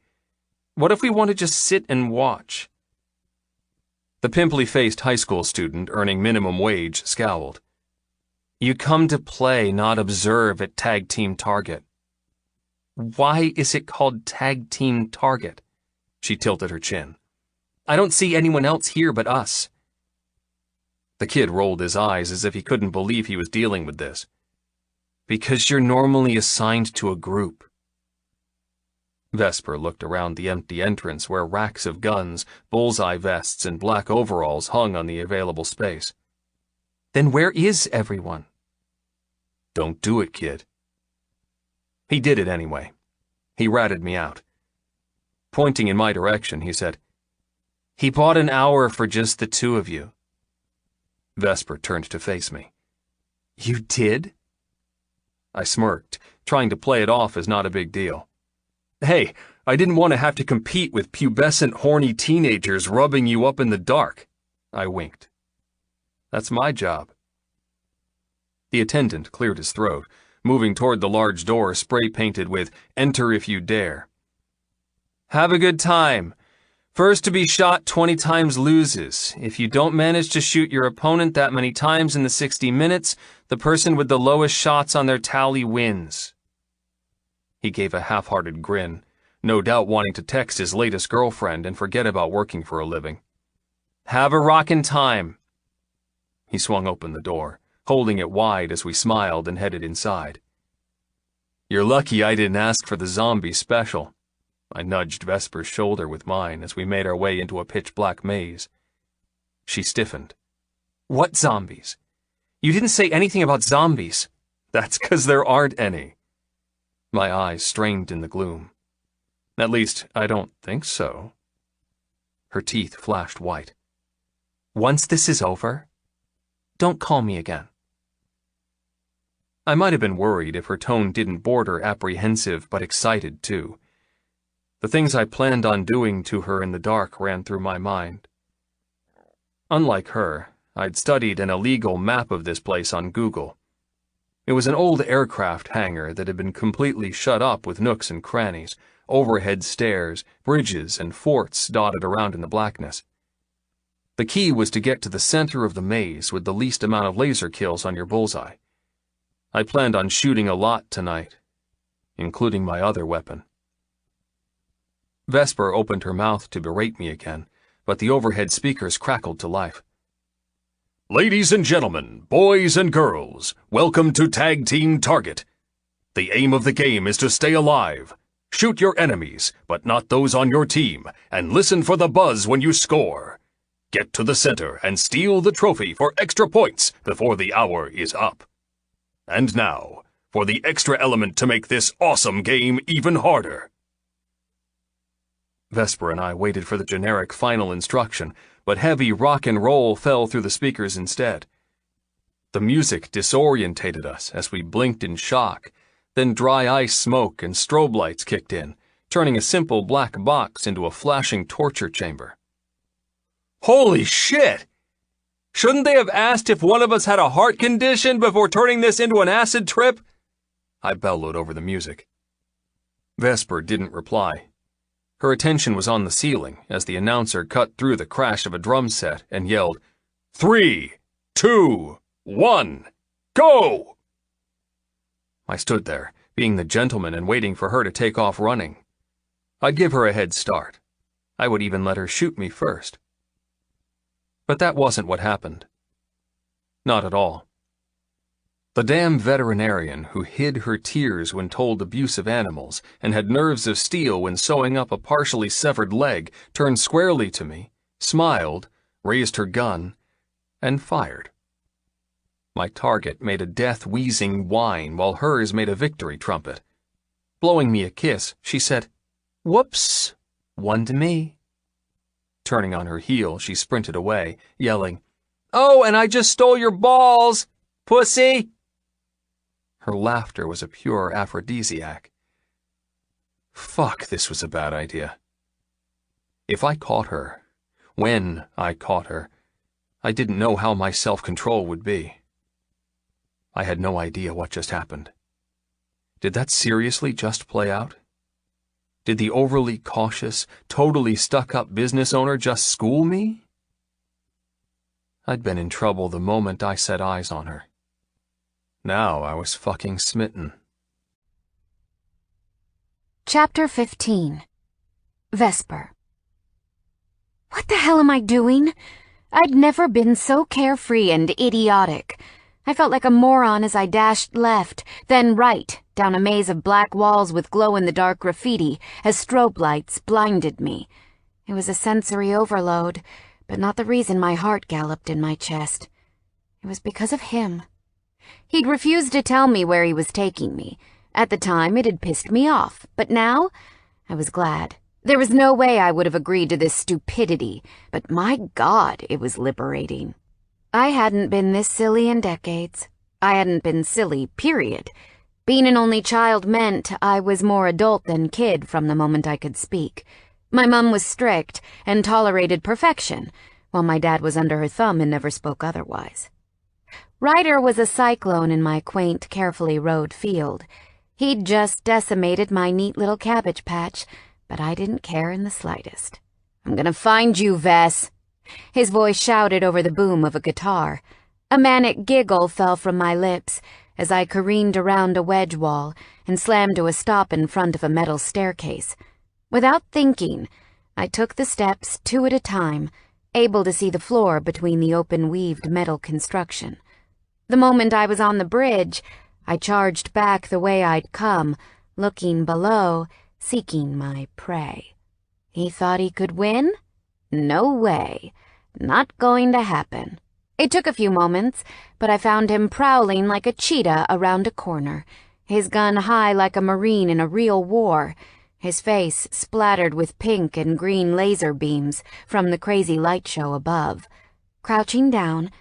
What if we want to just sit and watch? The pimply-faced high school student earning minimum wage scowled. You come to play, not observe at Tag Team Target. Why is it called Tag Team Target? She tilted her chin. I don't see anyone else here but us. The kid rolled his eyes as if he couldn't believe he was dealing with this. Because you're normally assigned to a group. Vesper looked around the empty entrance where racks of guns, bullseye vests, and black overalls hung on the available space. Then where is everyone? Don't do it, kid. He did it anyway. He ratted me out. Pointing in my direction, he said, He bought an hour for just the two of you. Vesper turned to face me. You did? I smirked, trying to play it off as not a big deal. Hey, I didn't want to have to compete with pubescent, horny teenagers rubbing you up in the dark. I winked. That's my job. The attendant cleared his throat, moving toward the large door spray-painted with "Enter if you dare." Have a good time. First to be shot 20 times loses. If you don't manage to shoot your opponent that many times in the 60 minutes, the person with the lowest shots on their tally wins. He gave a half-hearted grin, no doubt wanting to text his latest girlfriend and forget about working for a living. Have a rockin' time. He swung open the door, holding it wide as we smiled and headed inside. You're lucky I didn't ask for the zombie special. I nudged Vesper's shoulder with mine as we made our way into a pitch-black maze. She stiffened. What zombies? You didn't say anything about zombies. That's 'cause there aren't any. My eyes strained in the gloom. At least, I don't think so. Her teeth flashed white. Once this is over, don't call me again. I might have been worried if her tone didn't border apprehensive but excited, too. The things I planned on doing to her in the dark ran through my mind. Unlike her, I'd studied an illegal map of this place on Google. It was an old aircraft hangar that had been completely shut up with nooks and crannies, overhead stairs, bridges, and forts dotted around in the blackness. The key was to get to the center of the maze with the least amount of laser kills on your bullseye. I planned on shooting a lot tonight, including my other weapon. Vesper opened her mouth to berate me again, but the overhead speakers crackled to life. Ladies and gentlemen, boys and girls, welcome to Tag Team Target. The aim of the game is to stay alive. Shoot your enemies, but not those on your team, and listen for the buzz when you score. Get to the center and steal the trophy for extra points before the hour is up. And now, for the extra element to make this awesome game even harder. Vesper and I waited for the generic final instruction, but heavy rock and roll fell through the speakers instead. The music disorientated us as we blinked in shock, then dry ice smoke and strobe lights kicked in, turning a simple black box into a flashing torture chamber. Holy shit! Shouldn't they have asked if one of us had a heart condition before turning this into an acid trip? I bellowed over the music. Vesper didn't reply. Her attention was on the ceiling as the announcer cut through the crash of a drum set and yelled, 3, 2, 1, go! I stood there, being the gentleman and waiting for her to take off running. I'd give her a head start. I would even let her shoot me first. But that wasn't what happened. Not at all. The damn veterinarian who hid her tears when told abuse of animals and had nerves of steel when sewing up a partially severed leg turned squarely to me, smiled, raised her gun, and fired. My target made a death-wheezing whine while hers made a victory trumpet. Blowing me a kiss, she said, "Whoops, one to me." Turning on her heel, she sprinted away, yelling, "Oh, and I just stole your balls, pussy!" Her laughter was a pure aphrodisiac. Fuck, this was a bad idea. If I caught her, when I caught her, I didn't know how my self-control would be. I had no idea what just happened. Did that seriously just play out? Did the overly cautious, totally stuck-up business owner just school me? I'd been in trouble the moment I set eyes on her. Now I was fucking smitten. Chapter 15. Vesper. What the hell am I doing? I'd never been so carefree and idiotic. I felt like a moron as I dashed left, then right, down a maze of black walls with glow-in-the-dark graffiti as strobe lights blinded me. It was a sensory overload, but not the reason my heart galloped in my chest. It was because of him. He'd refused to tell me where he was taking me. At the time, it had pissed me off, but now, I was glad. There was no way I would have agreed to this stupidity, but my God, it was liberating. I hadn't been this silly in decades. I hadn't been silly, period. Being an only child meant I was more adult than kid from the moment I could speak. My mum was strict and tolerated perfection, while my dad was under her thumb and never spoke otherwise. Ryder was a cyclone in my quaint, carefully rowed field. He'd just decimated my neat little cabbage patch, but I didn't care in the slightest. "I'm gonna find you, Vess," his voice shouted over the boom of a guitar. A manic giggle fell from my lips as I careened around a wedge wall and slammed to a stop in front of a metal staircase. Without thinking, I took the steps 2 at a time, able to see the floor between the open-weaved metal construction. The moment I was on the bridge, I charged back the way I'd come, looking below, seeking my prey. He thought he could win? No way. Not going to happen. It took a few moments, but I found him prowling like a cheetah around a corner, his gun high like a Marine in a real war, his face splattered with pink and green laser beams from the crazy light show above. Crouching down,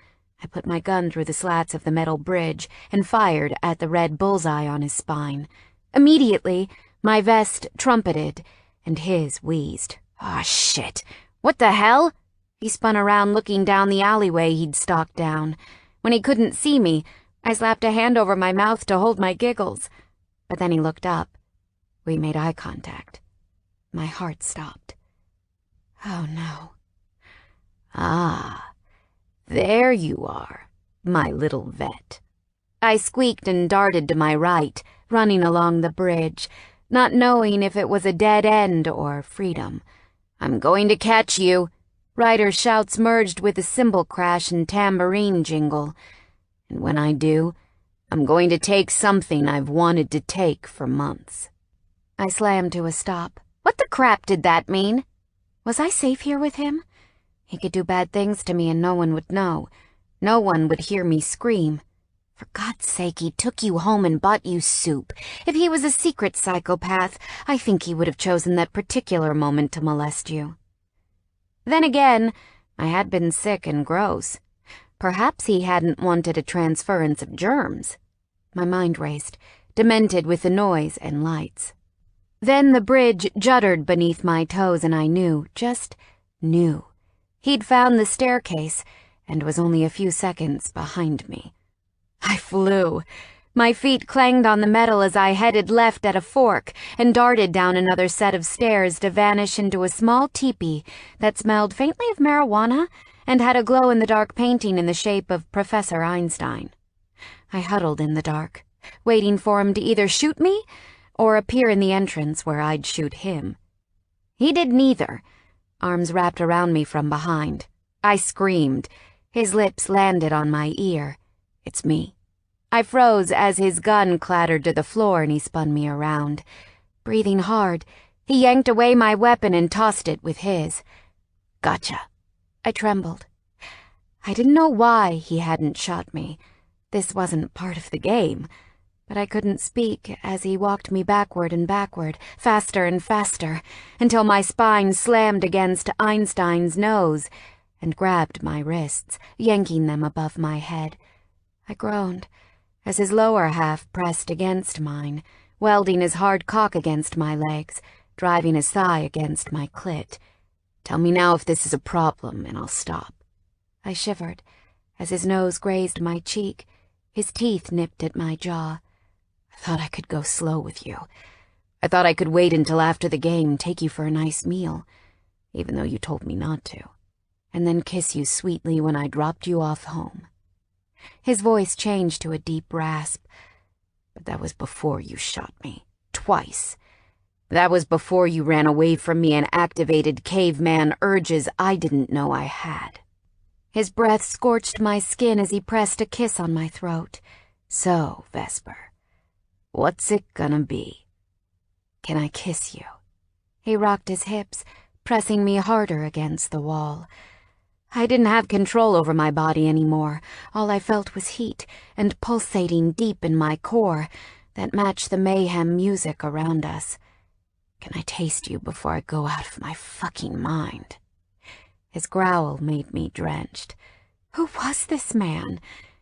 I put my gun through the slats of the metal bridge and fired at the red bullseye on his spine. Immediately, my vest trumpeted, and his wheezed. "Aw, shit. What the hell?" He spun around looking down the alleyway he'd stalked down. When he couldn't see me, I slapped a hand over my mouth to hold my giggles. But then he looked up. We made eye contact. My heart stopped. Oh, no. "Ah, there you are, my little vet." I squeaked and darted to my right, running along the bridge, not knowing if it was a dead end or freedom. "I'm going to catch you." Ryder's shouts merged with a cymbal crash and tambourine jingle. "And when I do, I'm going to take something I've wanted to take for months." I slammed to a stop. What the crap did that mean? Was I safe here with him? He could do bad things to me and no one would know. No one would hear me scream. For God's sake, he took you home and bought you soup. If he was a secret psychopath, I think he would have chosen that particular moment to molest you. Then again, I had been sick and gross. Perhaps he hadn't wanted a transference of germs. My mind raced, demented with the noise and lights. Then the bridge juddered beneath my toes and I knew, just knew. He'd found the staircase and was only a few seconds behind me. I flew. My feet clanged on the metal as I headed left at a fork and darted down another set of stairs to vanish into a small teepee that smelled faintly of marijuana and had a glow-in-the-dark painting in the shape of Professor Einstein. I huddled in the dark, waiting for him to either shoot me or appear in the entrance where I'd shoot him. He did neither, arms wrapped around me from behind. I screamed. His lips landed on my ear. "It's me." I froze as his gun clattered to the floor and he spun me around. Breathing hard, he yanked away my weapon and tossed it with his. "Gotcha." I trembled. I didn't know why he hadn't shot me. This wasn't part of the game. But I couldn't speak as he walked me backward and backward, faster and faster, until my spine slammed against Einstein's nose and grabbed my wrists, yanking them above my head. I groaned as his lower half pressed against mine, welding his hard cock against my legs, driving his thigh against my clit. "Tell me now if this is a problem, and I'll stop." I shivered as his nose grazed my cheek, his teeth nipped at my jaw. "I thought I could go slow with you. I thought I could wait until after the game, take you for a nice meal, even though you told me not to, and then kiss you sweetly when I dropped you off home." His voice changed to a deep rasp. "But that was before you shot me. Twice. That was before you ran away from me and activated caveman urges I didn't know I had." His breath scorched my skin as he pressed a kiss on my throat. "So, Vesper, what's it gonna be? Can I kiss you?" He rocked his hips, pressing me harder against the wall. I didn't have control over my body anymore. All I felt was heat and pulsating deep in my core that matched the mayhem music around us. "Can I taste you before I go out of my fucking mind?" His growl made me drenched. Who was this man?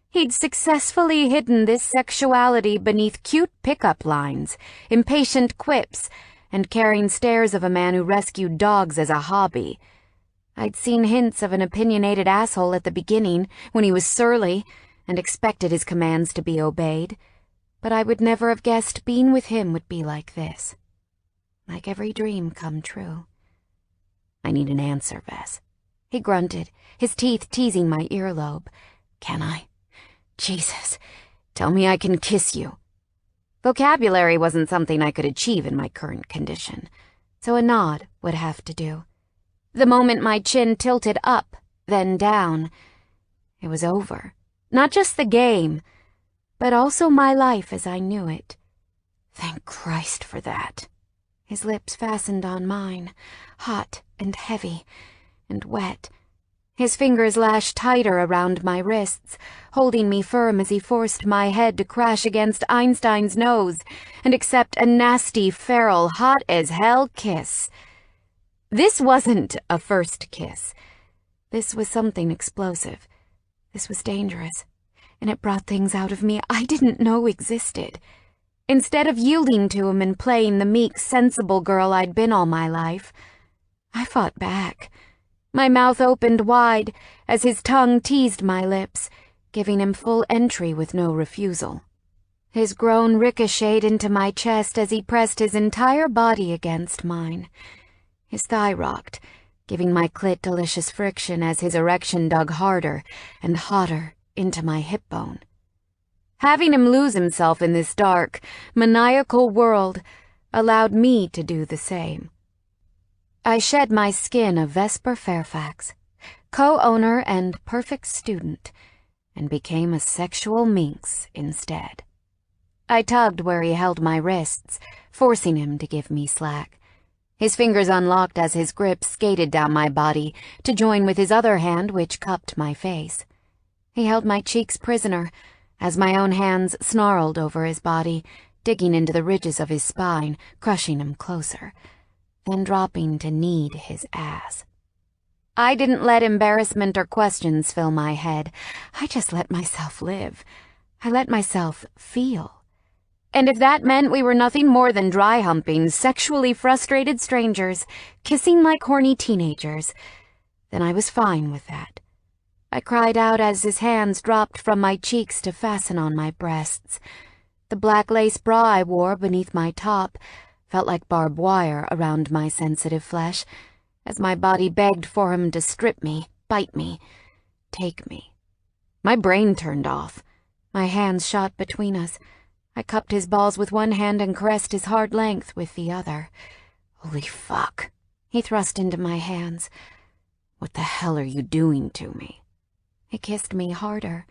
He'd successfully hidden this sexuality beneath cute pickup lines, impatient quips, and caring stares of a man who rescued dogs as a hobby. I'd seen hints of an opinionated asshole at the beginning, when he was surly, and expected his commands to be obeyed, but I would never have guessed being with him would be like this. Like every dream come true. I need an answer, Vess. He grunted, his teeth teasing my earlobe. Can I? Jesus, tell me I can kiss you. Vocabulary wasn't something I could achieve in my current condition, so a nod would have to do. The moment my chin tilted up, then down, it was over. Not just the game, but also my life as I knew it. Thank Christ for that. His lips fastened on mine, hot and heavy and wet. His fingers lashed tighter around my wrists, holding me firm as he forced my head to crash against Einstein's nose and accept a nasty, feral, hot-as-hell kiss. This wasn't a first kiss. This was something explosive. This was dangerous, and it brought things out of me I didn't know existed. Instead of yielding to him and playing the meek, sensible girl I'd been all my life, I fought back. My mouth opened wide as his tongue teased my lips, giving him full entry with no refusal. His groan ricocheted into my chest as he pressed his entire body against mine. His thigh rocked, giving my clit delicious friction as his erection dug harder and hotter into my hip bone. Having him lose himself in this dark, maniacal world allowed me to do the same. I shed my skin of Vesper Fairfax, co-owner and perfect student, and became a sexual minx instead. I tugged where he held my wrists, forcing him to give me slack. His fingers unlocked as his grip skated down my body to join with his other hand, which cupped my face. He held my cheeks prisoner, as my own hands snarled over his body, digging into the ridges of his spine, crushing him closer, then dropping to knead his ass. I didn't let embarrassment or questions fill my head. I just let myself live. I let myself feel. And if that meant we were nothing more than dry-humping, sexually frustrated strangers, kissing like horny teenagers, then I was fine with that. I cried out as his hands dropped from my cheeks to fasten on my breasts. The black lace bra I wore beneath my top felt like barbed wire around my sensitive flesh, as my body begged for him to strip me, bite me, take me. My brain turned off. My hands shot between us. I cupped his balls with one hand and caressed his hard length with the other. Holy fuck. He thrust into my hands. What the hell are you doing to me? He kissed me harder,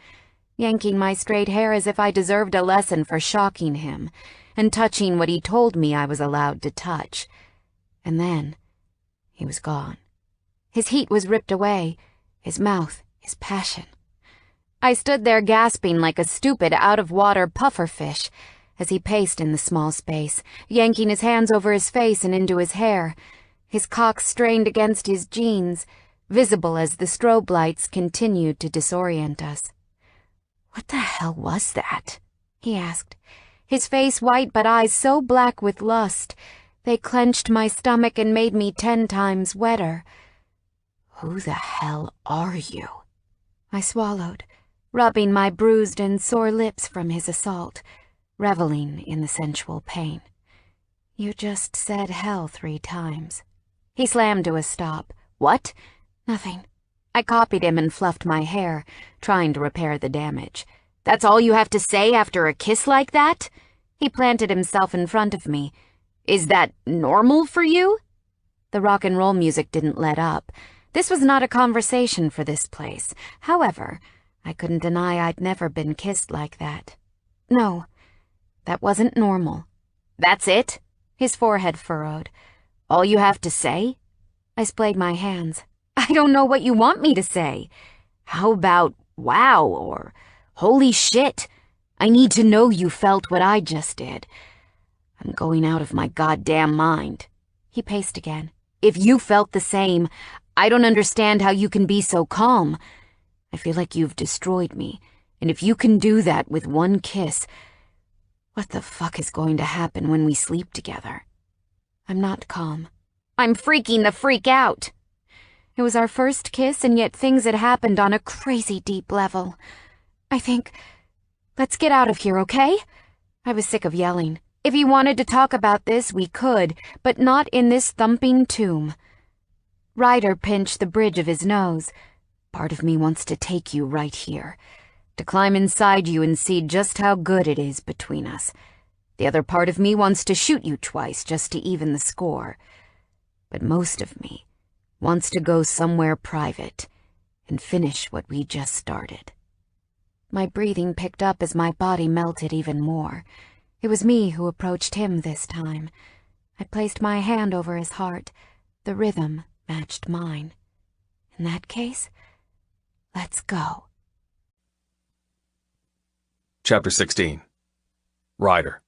yanking my straight hair as if I deserved a lesson for shocking him, and touching what he told me I was allowed to touch. And then he was gone. His heat was ripped away, his mouth, his passion. I stood there gasping like a stupid out-of-water pufferfish as he paced in the small space, yanking his hands over his face and into his hair, his cock strained against his jeans, visible as the strobe lights continued to disorient us. "What the hell was that?" he asked, his face white but eyes so black with lust they clenched my stomach and made me 10 times wetter. "Who the hell are you?" I swallowed, rubbing my bruised and sore lips from his assault, reveling in the sensual pain. "You just said hell 3 times. He slammed to a stop. "What?" "Nothing." I copied him and fluffed my hair, trying to repair the damage. "That's all you have to say after a kiss like that?" He planted himself in front of me. "Is that normal for you?" The rock and roll music didn't let up. This was not a conversation for this place. However, I couldn't deny I'd never been kissed like that. No, that wasn't normal. "That's it?" His forehead furrowed. "All you have to say?" I splayed my hands. "I don't know what you want me to say. How about wow or holy shit? I need to know you felt what I just did. I'm going out of my goddamn mind." He paced again. "If you felt the same, I don't understand how you can be so calm. I feel like you've destroyed me, and if you can do that with one kiss, what the fuck is going to happen when we sleep together?" I'm not calm. I'm freaking the freak out. It was our first kiss, and yet things had happened on a crazy deep level. Let's get out of here, okay? I was sick of yelling. If you wanted to talk about this, we could, but not in this thumping tomb. Ryder pinched the bridge of his nose. Part of me wants to take you right here, to climb inside you and see just how good it is between us. The other part of me wants to shoot you twice just to even the score. But most of me wants to go somewhere private and finish what we just started. My breathing picked up as my body melted even more. It was me who approached him this time. I placed my hand over his heart. The rhythm matched mine. In that case, let's go. Chapter 16. Ryder.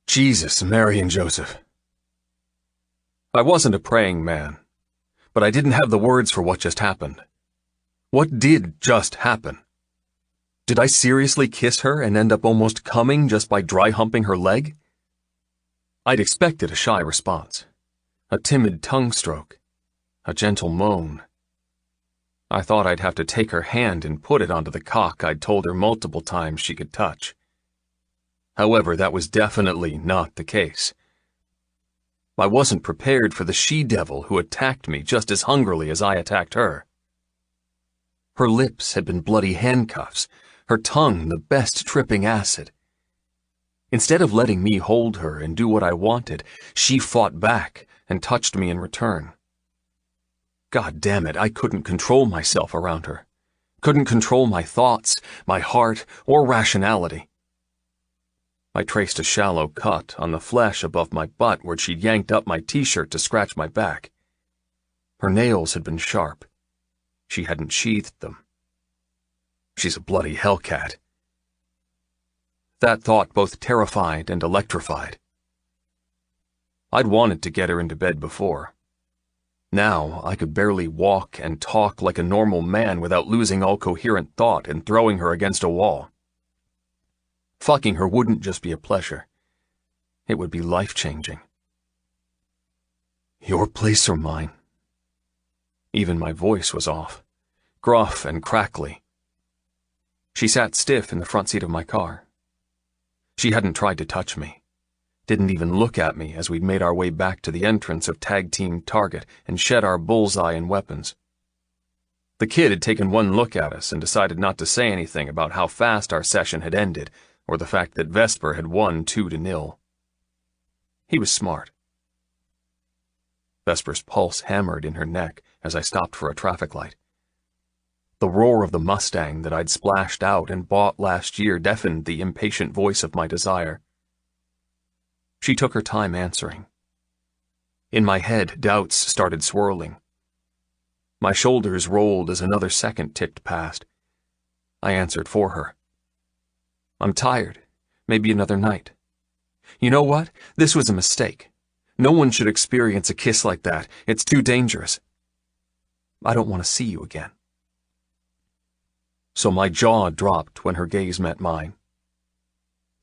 Jesus, Mary, and Joseph. I wasn't a praying man, but I didn't have the words for what just happened. What did just happen? Did I seriously kiss her and end up almost coming just by dry humping her leg? I'd expected a shy response, a timid tongue stroke, a gentle moan. I thought I'd have to take her hand and put it onto the cock I'd told her multiple times she could touch. However, that was definitely not the case. I wasn't prepared for the she-devil who attacked me just as hungrily as I attacked her. Her lips had been bloody handcuffs, her tongue the best tripping acid. Instead of letting me hold her and do what I wanted, she fought back and touched me in return. God damn it, I couldn't control myself around her. Couldn't control my thoughts, my heart, or rationality. I traced a shallow cut on the flesh above my butt where she'd yanked up my t-shirt to scratch my back. Her nails had been sharp. She hadn't sheathed them. She's a bloody hellcat. That thought both terrified and electrified. I'd wanted to get her into bed before. Now I could barely walk and talk like a normal man without losing all coherent thought and throwing her against a wall. Fucking her wouldn't just be a pleasure. It would be life-changing. Your place or mine? Even my voice was off, gruff and crackly. She sat stiff in the front seat of my car. She hadn't tried to touch me, didn't even look at me as we'd made our way back to the entrance of Tag Team Target and shed our bullseye and weapons. The kid had taken one look at us and decided not to say anything about how fast our session had ended or the fact that Vesper had won 2-0. He was smart. Vesper's pulse hammered in her neck as I stopped for a traffic light. The roar of the Mustang that I'd splashed out and bought last year deafened the impatient voice of my desire. She took her time answering. In my head, doubts started swirling. My shoulders rolled as another second ticked past. I answered for her. I'm tired. Maybe another night. You know what? This was a mistake. No one should experience a kiss like that. It's too dangerous. I don't want to see you again. So my jaw dropped when her gaze met mine.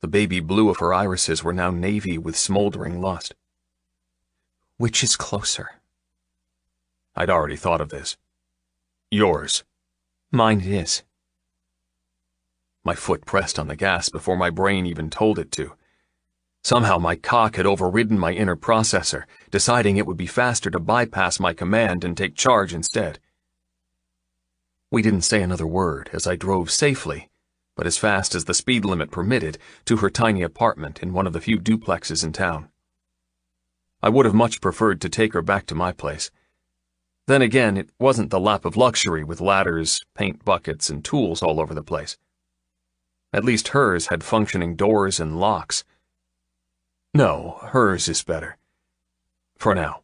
The baby blue of her irises were now navy with smoldering lust. Which is closer? I'd already thought of this. Yours. Mine it is. My foot pressed on the gas before my brain even told it to. Somehow my cock had overridden my inner processor, deciding it would be faster to bypass my command and take charge instead. We didn't say another word as I drove safely, but as fast as the speed limit permitted, to her tiny apartment in one of the few duplexes in town. I would have much preferred to take her back to my place. Then again, it wasn't the lap of luxury with ladders, paint buckets, and tools all over the place. At least hers had functioning doors and locks. No, hers is better. For now.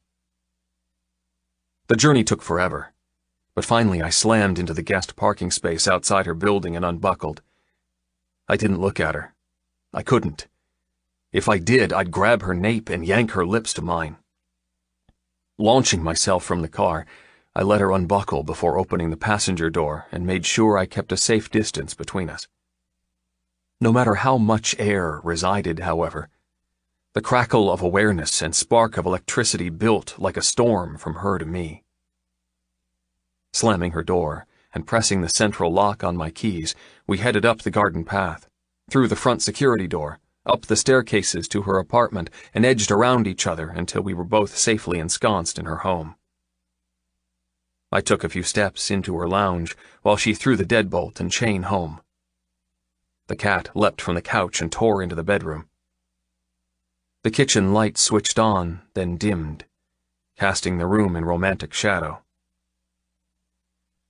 The journey took forever, but finally I slammed into the guest parking space outside her building and unbuckled. I didn't look at her. I couldn't. If I did, I'd grab her nape and yank her lips to mine. Launching myself from the car, I let her unbuckle before opening the passenger door and made sure I kept a safe distance between us. No matter how much air resided, however, the crackle of awareness and spark of electricity built like a storm from her to me. Slamming her door and pressing the central lock on my keys, we headed up the garden path, through the front security door, up the staircases to her apartment, and edged around each other until we were both safely ensconced in her home. I took a few steps into her lounge while she threw the deadbolt and chain home. The cat leapt from the couch and tore into the bedroom. The kitchen light switched on, then dimmed, casting the room in romantic shadow.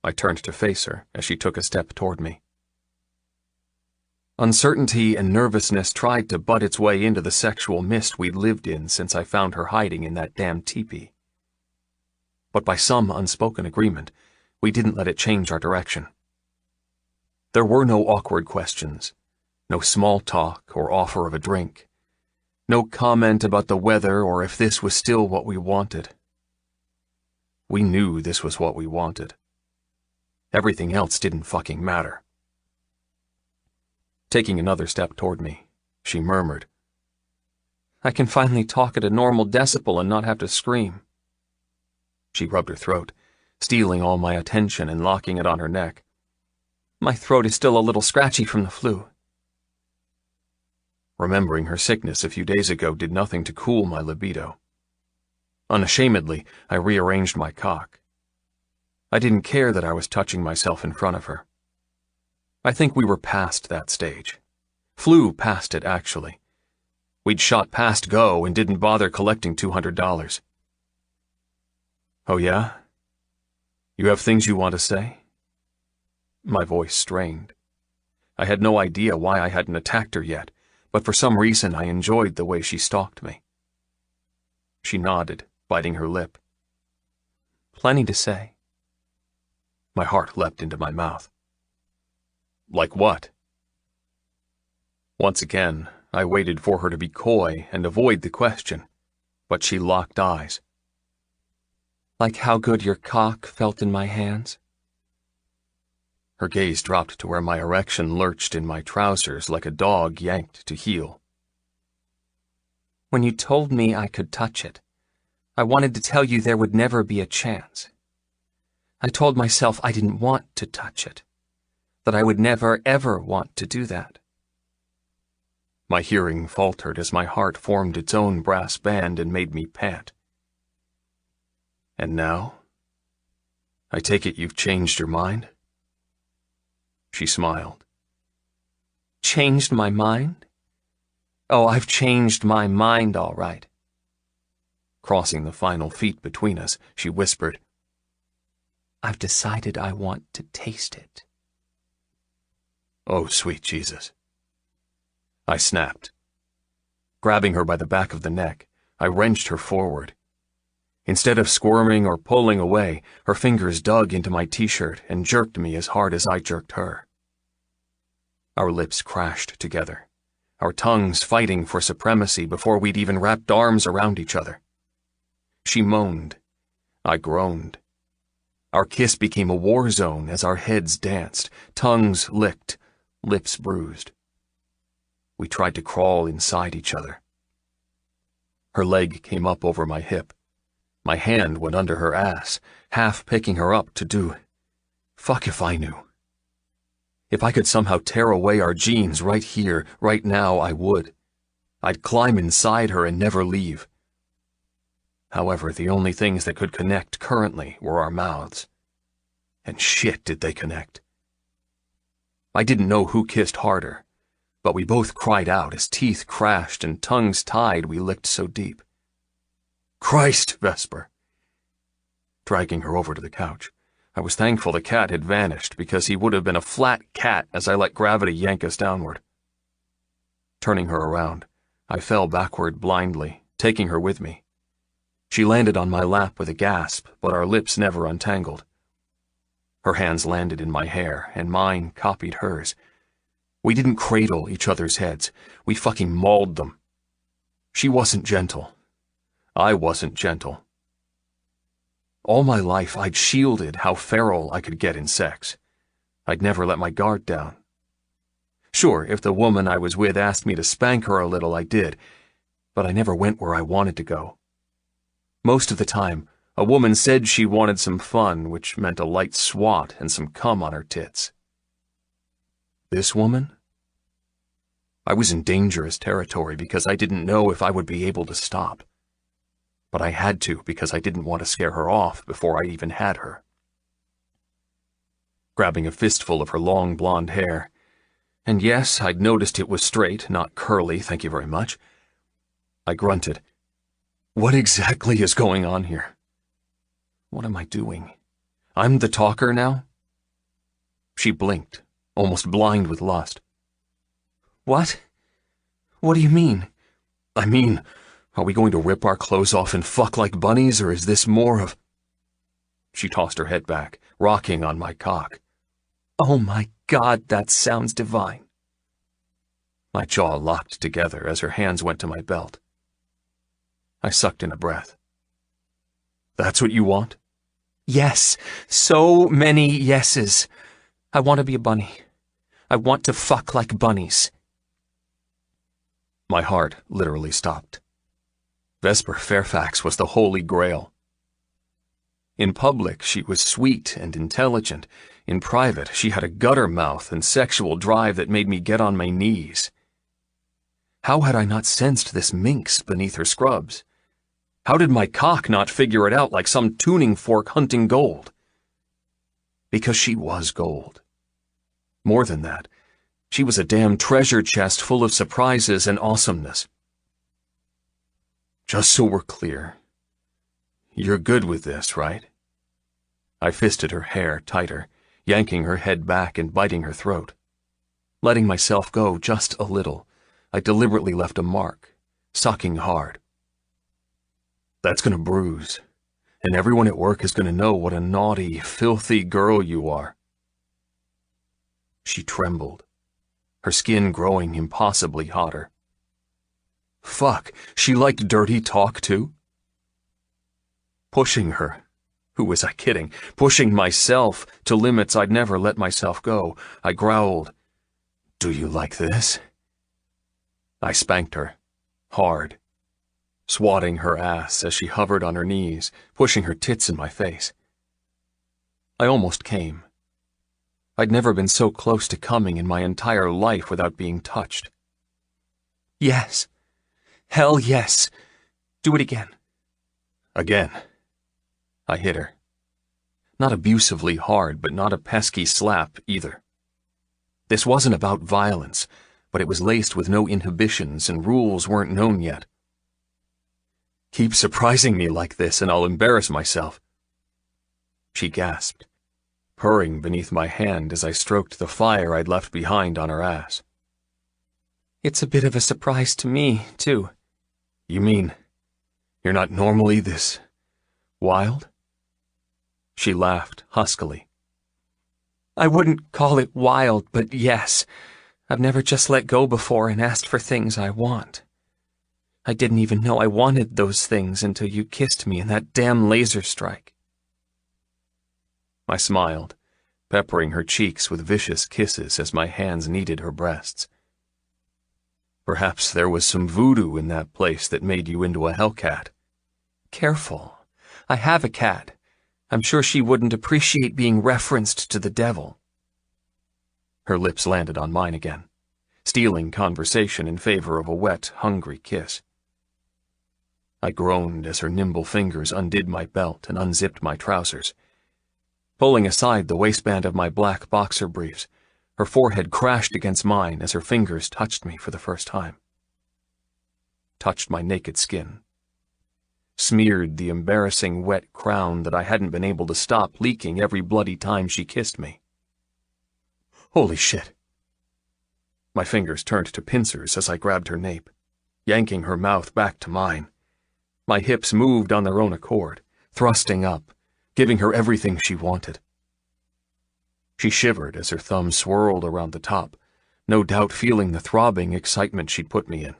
I turned to face her as she took a step toward me. Uncertainty and nervousness tried to butt its way into the sexual mist we'd lived in since I found her hiding in that damn teepee. But by some unspoken agreement, we didn't let it change our direction. There were no awkward questions, no small talk or offer of a drink, no comment about the weather or if this was still what we wanted. We knew this was what we wanted. Everything else didn't fucking matter. Taking another step toward me, she murmured, "I can finally talk at a normal decibel and not have to scream." She rubbed her throat, stealing all my attention and locking it on her neck. "My throat is still a little scratchy from the flu." Remembering her sickness a few days ago did nothing to cool my libido. Unashamedly, I rearranged my cock. I didn't care that I was touching myself in front of her. I think we were past that stage. Flew past it, actually. We'd shot past go and didn't bother collecting $200. "Oh yeah? You have things you want to say?" My voice strained. I had no idea why I hadn't attacked her yet, but for some reason I enjoyed the way she stalked me. She nodded, biting her lip. "Plenty to say." My heart leapt into my mouth. "Like what?" Once again, I waited for her to be coy and avoid the question, but she locked eyes. "Like how good your cock felt in my hands?" Her gaze dropped to where my erection lurched in my trousers like a dog yanked to heel. "When you told me I could touch it, I wanted to tell you there would never be a chance. I told myself I didn't want to touch it, that I would never, ever want to do that." My hearing faltered as my heart formed its own brass band and made me pant. "And now? I take it you've changed your mind?" She smiled. "Changed my mind? Oh, I've changed my mind, all right." Crossing the final feet between us, she whispered, "I've decided I want to taste it." Oh, sweet Jesus. I snapped. Grabbing her by the back of the neck, I wrenched her forward. Instead of squirming or pulling away, her fingers dug into my t-shirt and jerked me as hard as I jerked her. Our lips crashed together, our tongues fighting for supremacy before we'd even wrapped arms around each other. She moaned. I groaned. Our kiss became a war zone as our heads danced, tongues licked, lips bruised. We tried to crawl inside each other. Her leg came up over my hip. My hand went under her ass, half picking her up to do. Fuck if I knew. If I could somehow tear away our genes right here, right now, I would. I'd climb inside her and never leave. However, the only things that could connect currently were our mouths. And shit did they connect. I didn't know who kissed harder, but we both cried out as teeth crashed and tongues tied we licked so deep. Christ, Vesper! Dragging her over to the couch, I was thankful the cat had vanished because he would have been a flat cat as I let gravity yank us downward. Turning her around, I fell backward blindly, taking her with me. She landed on my lap with a gasp, but our lips never untangled. Her hands landed in my hair, and mine copied hers. We didn't cradle each other's heads. We fucking mauled them. She wasn't gentle. I wasn't gentle. All my life, I'd shielded how feral I could get in sex. I'd never let my guard down. Sure, if the woman I was with asked me to spank her a little, I did, but I never went where I wanted to go. Most of the time, A woman said she wanted some fun, which meant a light swat and some cum on her tits. This woman? I was in dangerous territory because I didn't know if I would be able to stop. But I had to because I didn't want to scare her off before I even had her. Grabbing a fistful of her long blonde hair, and yes, I'd noticed it was straight, not curly, thank you very much, I grunted, "What exactly is going on here? What am I doing? I'm the talker now?" She blinked, almost blind with lust. "What? What do you mean?" "I mean, are we going to rip our clothes off and fuck like bunnies, or is this more of—" She tossed her head back, rocking on my cock. "Oh my God, that sounds divine." My jaw locked together as her hands went to my belt. I sucked in a breath. "That's what you want?" "Yes, so many yeses. I want to be a bunny. I want to fuck like bunnies." My heart literally stopped. Vesper Fairfax was the Holy Grail. In public, she was sweet and intelligent. In private, she had a gutter mouth and sexual drive that made me get on my knees. How had I not sensed this minx beneath her scrubs? How did my cock not figure it out like some tuning fork hunting gold? Because she was gold. More than that, she was a damn treasure chest full of surprises and awesomeness. Just so we're clear, you're good with this, right? I fisted her hair tighter, yanking her head back and biting her throat. Letting myself go just a little, I deliberately left a mark, sucking hard. That's gonna bruise, and everyone at work is gonna know what a naughty, filthy girl you are. She trembled, her skin growing impossibly hotter. Fuck, she liked dirty talk too? Pushing her. Who was I kidding? Pushing myself to limits I'd never let myself go. I growled, "Do you like this?" I spanked her, hard, swatting her ass as she hovered on her knees, pushing her tits in my face. I almost came. I'd never been so close to coming in my entire life without being touched. "Yes. Hell yes. Do it again." Again. I hit her. Not abusively hard, but not a pesky slap either. This wasn't about violence, but it was laced with no inhibitions and rules weren't known yet. "Keep surprising me like this and I'll embarrass myself." She gasped, purring beneath my hand as I stroked the fire I'd left behind on her ass. "It's a bit of a surprise to me, too." "You mean, you're not normally this wild?" She laughed huskily. "I wouldn't call it wild, but yes, I've never just let go before and asked for things I want. I didn't even know I wanted those things until you kissed me in that damn laser strike." I smiled, peppering her cheeks with vicious kisses as my hands kneaded her breasts. Perhaps there was some voodoo in that place that made you into a hellcat. "Careful. I have a cat. I'm sure she wouldn't appreciate being referenced to the devil." Her lips landed on mine again, stealing conversation in favor of a wet, hungry kiss. I groaned as her nimble fingers undid my belt and unzipped my trousers. Pulling aside the waistband of my black boxer briefs, her forehead crashed against mine as her fingers touched me for the first time. Touched my naked skin. Smeared the embarrassing wet crown that I hadn't been able to stop leaking every bloody time she kissed me. Holy shit. My fingers turned to pincers as I grabbed her nape, yanking her mouth back to mine. My hips moved on their own accord, thrusting up, giving her everything she wanted. She shivered as her thumb swirled around the top, no doubt feeling the throbbing excitement she'd put me in.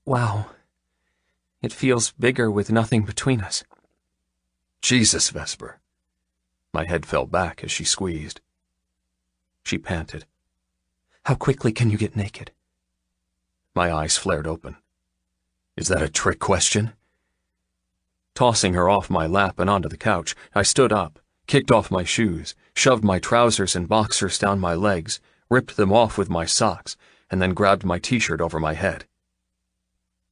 "Wow. It feels bigger with nothing between us." "Jesus, Vesper." My head fell back as she squeezed. She panted. "How quickly can you get naked?" My eyes flared open. Is that a trick question? Tossing her off my lap and onto the couch, I stood up, kicked off my shoes, shoved my trousers and boxers down my legs, ripped them off with my socks, and then grabbed my t-shirt over my head.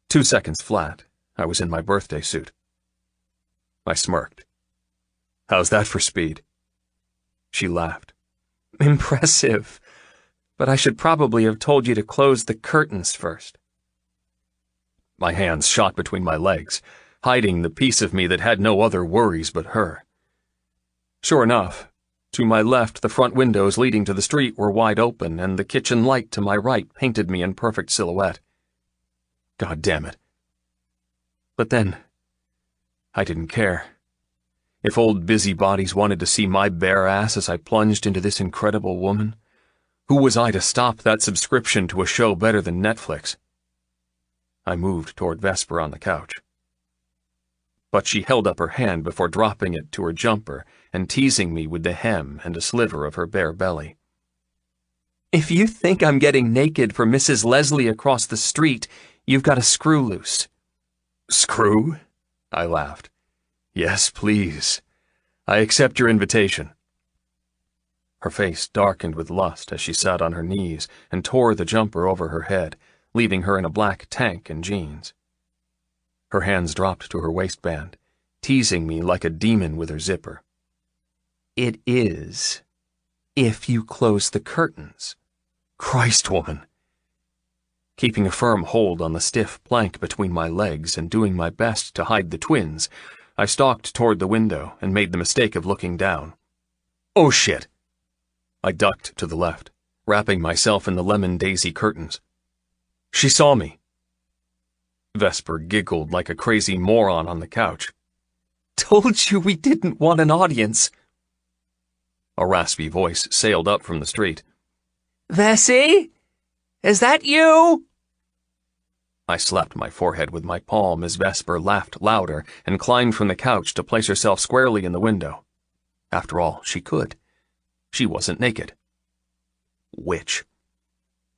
2 seconds flat, I was in my birthday suit. I smirked. "How's that for speed?" She laughed. "Impressive. But I should probably have told you to close the curtains first." My hands shot between my legs, hiding the piece of me that had no other worries but her. Sure enough, to my left the front windows leading to the street were wide open, and the kitchen light to my right painted me in perfect silhouette. God damn it. But then, I didn't care. If old busybodies wanted to see my bare ass as I plunged into this incredible woman, who was I to stop that subscription to a show better than Netflix? I moved toward Vesper on the couch. But she held up her hand before dropping it to her jumper and teasing me with the hem and a sliver of her bare belly. "If you think I'm getting naked for Mrs. Leslie across the street, you've got a screw loose." "Screw?" I laughed. "Yes, please. I accept your invitation." Her face darkened with lust as she sat on her knees and tore the jumper over her head, leaving her in a black tank and jeans. Her hands dropped to her waistband, teasing me like a demon with her zipper. "It is, if you close the curtains." Christ, woman! Keeping a firm hold on the stiff plank between my legs and doing my best to hide the twins, I stalked toward the window and made the mistake of looking down. Oh shit! I ducked to the left, wrapping myself in the lemon daisy curtains. She saw me. Vesper giggled like a crazy moron on the couch. "Told you we didn't want an audience." A raspy voice sailed up from the street. "Vessie? Is that you?" I slapped my forehead with my palm as Vesper laughed louder and climbed from the couch to place herself squarely in the window. After all, she could. She wasn't naked. Witch.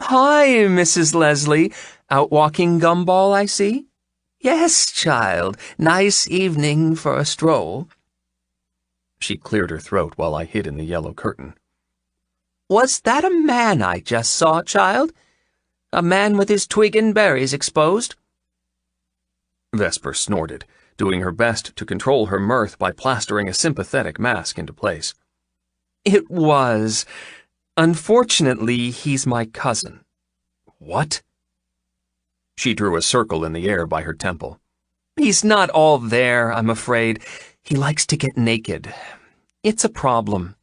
"Hi, Mrs. Leslie. Out walking, Gumball, I see?" "Yes, child. Nice evening for a stroll." She cleared her throat while I hid in the yellow curtain. "Was that a man I just saw, child? A man with his twig and berries exposed?" Vesper snorted, doing her best to control her mirth by plastering a sympathetic mask into place. "It was. Unfortunately, he's my cousin." "What?" She drew a circle in the air by her temple. "He's not all there, I'm afraid. He likes to get naked. It's a problem."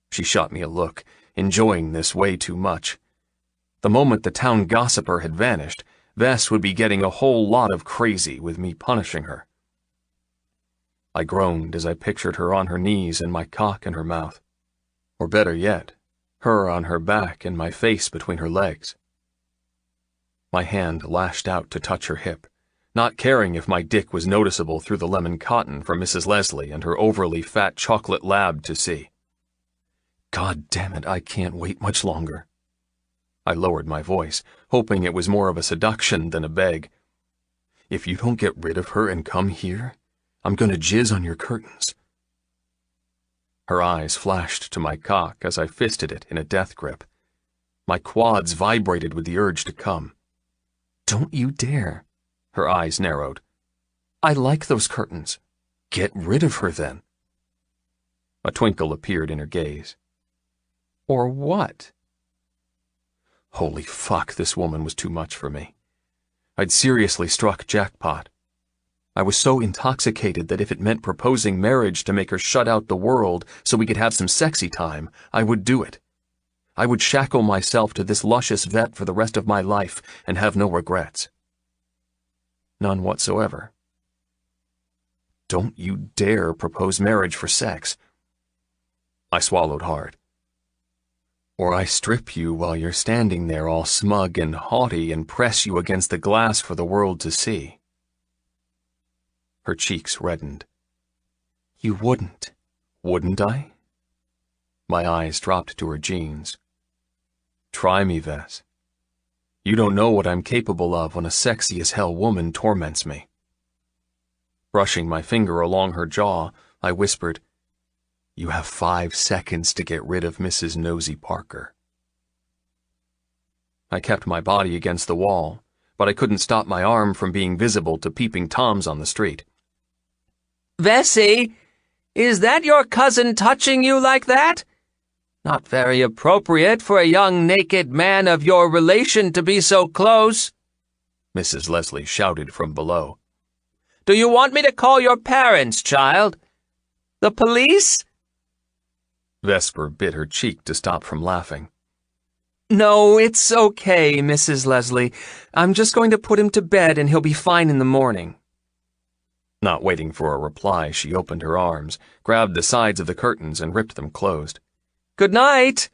She shot me a look, enjoying this way too much. The moment the town gossiper had vanished, Vess would be getting a whole lot of crazy with me punishing her. I groaned as I pictured her on her knees and my cock in her mouth. Or better yet, her on her back and my face between her legs. My hand lashed out to touch her hip, not caring if my dick was noticeable through the lemon cotton for Mrs. Leslie and her overly fat chocolate lab to see. God damn it, I can't wait much longer. I lowered my voice, hoping it was more of a seduction than a beg. "If you don't get rid of her and come here, I'm gonna jizz on your curtains." Her eyes flashed to my cock as I fisted it in a death grip. My quads vibrated with the urge to come. "Don't you dare." Her eyes narrowed. "I like those curtains. Get rid of her then." A twinkle appeared in her gaze. "Or what?" Holy fuck, this woman was too much for me. I'd seriously struck jackpot. I was so intoxicated that if it meant proposing marriage to make her shut out the world so we could have some sexy time, I would do it. I would shackle myself to this luscious vet for the rest of my life and have no regrets. None whatsoever. Don't you dare propose marriage for sex. I swallowed hard. Or I strip you while you're standing there all smug and haughty and press you against the glass for the world to see. Her cheeks reddened. You wouldn't, wouldn't I? My eyes dropped to her jeans. Try me, Vess. You don't know what I'm capable of when a sexy-as-hell woman torments me. Brushing my finger along her jaw, I whispered, "You have 5 seconds to get rid of Mrs. Nosy Parker." I kept my body against the wall, but I couldn't stop my arm from being visible to peeping Toms on the street. "Vessie, is that your cousin touching you like that? Not very appropriate for a young naked man of your relation to be so close," Mrs. Leslie shouted from below. "Do you want me to call your parents, child? The police?" Vesper bit her cheek to stop from laughing. "No, it's okay, Mrs. Leslie. I'm just going to put him to bed and he'll be fine in the morning." Not waiting for a reply, she opened her arms, grabbed the sides of the curtains, and ripped them closed. "Good night!"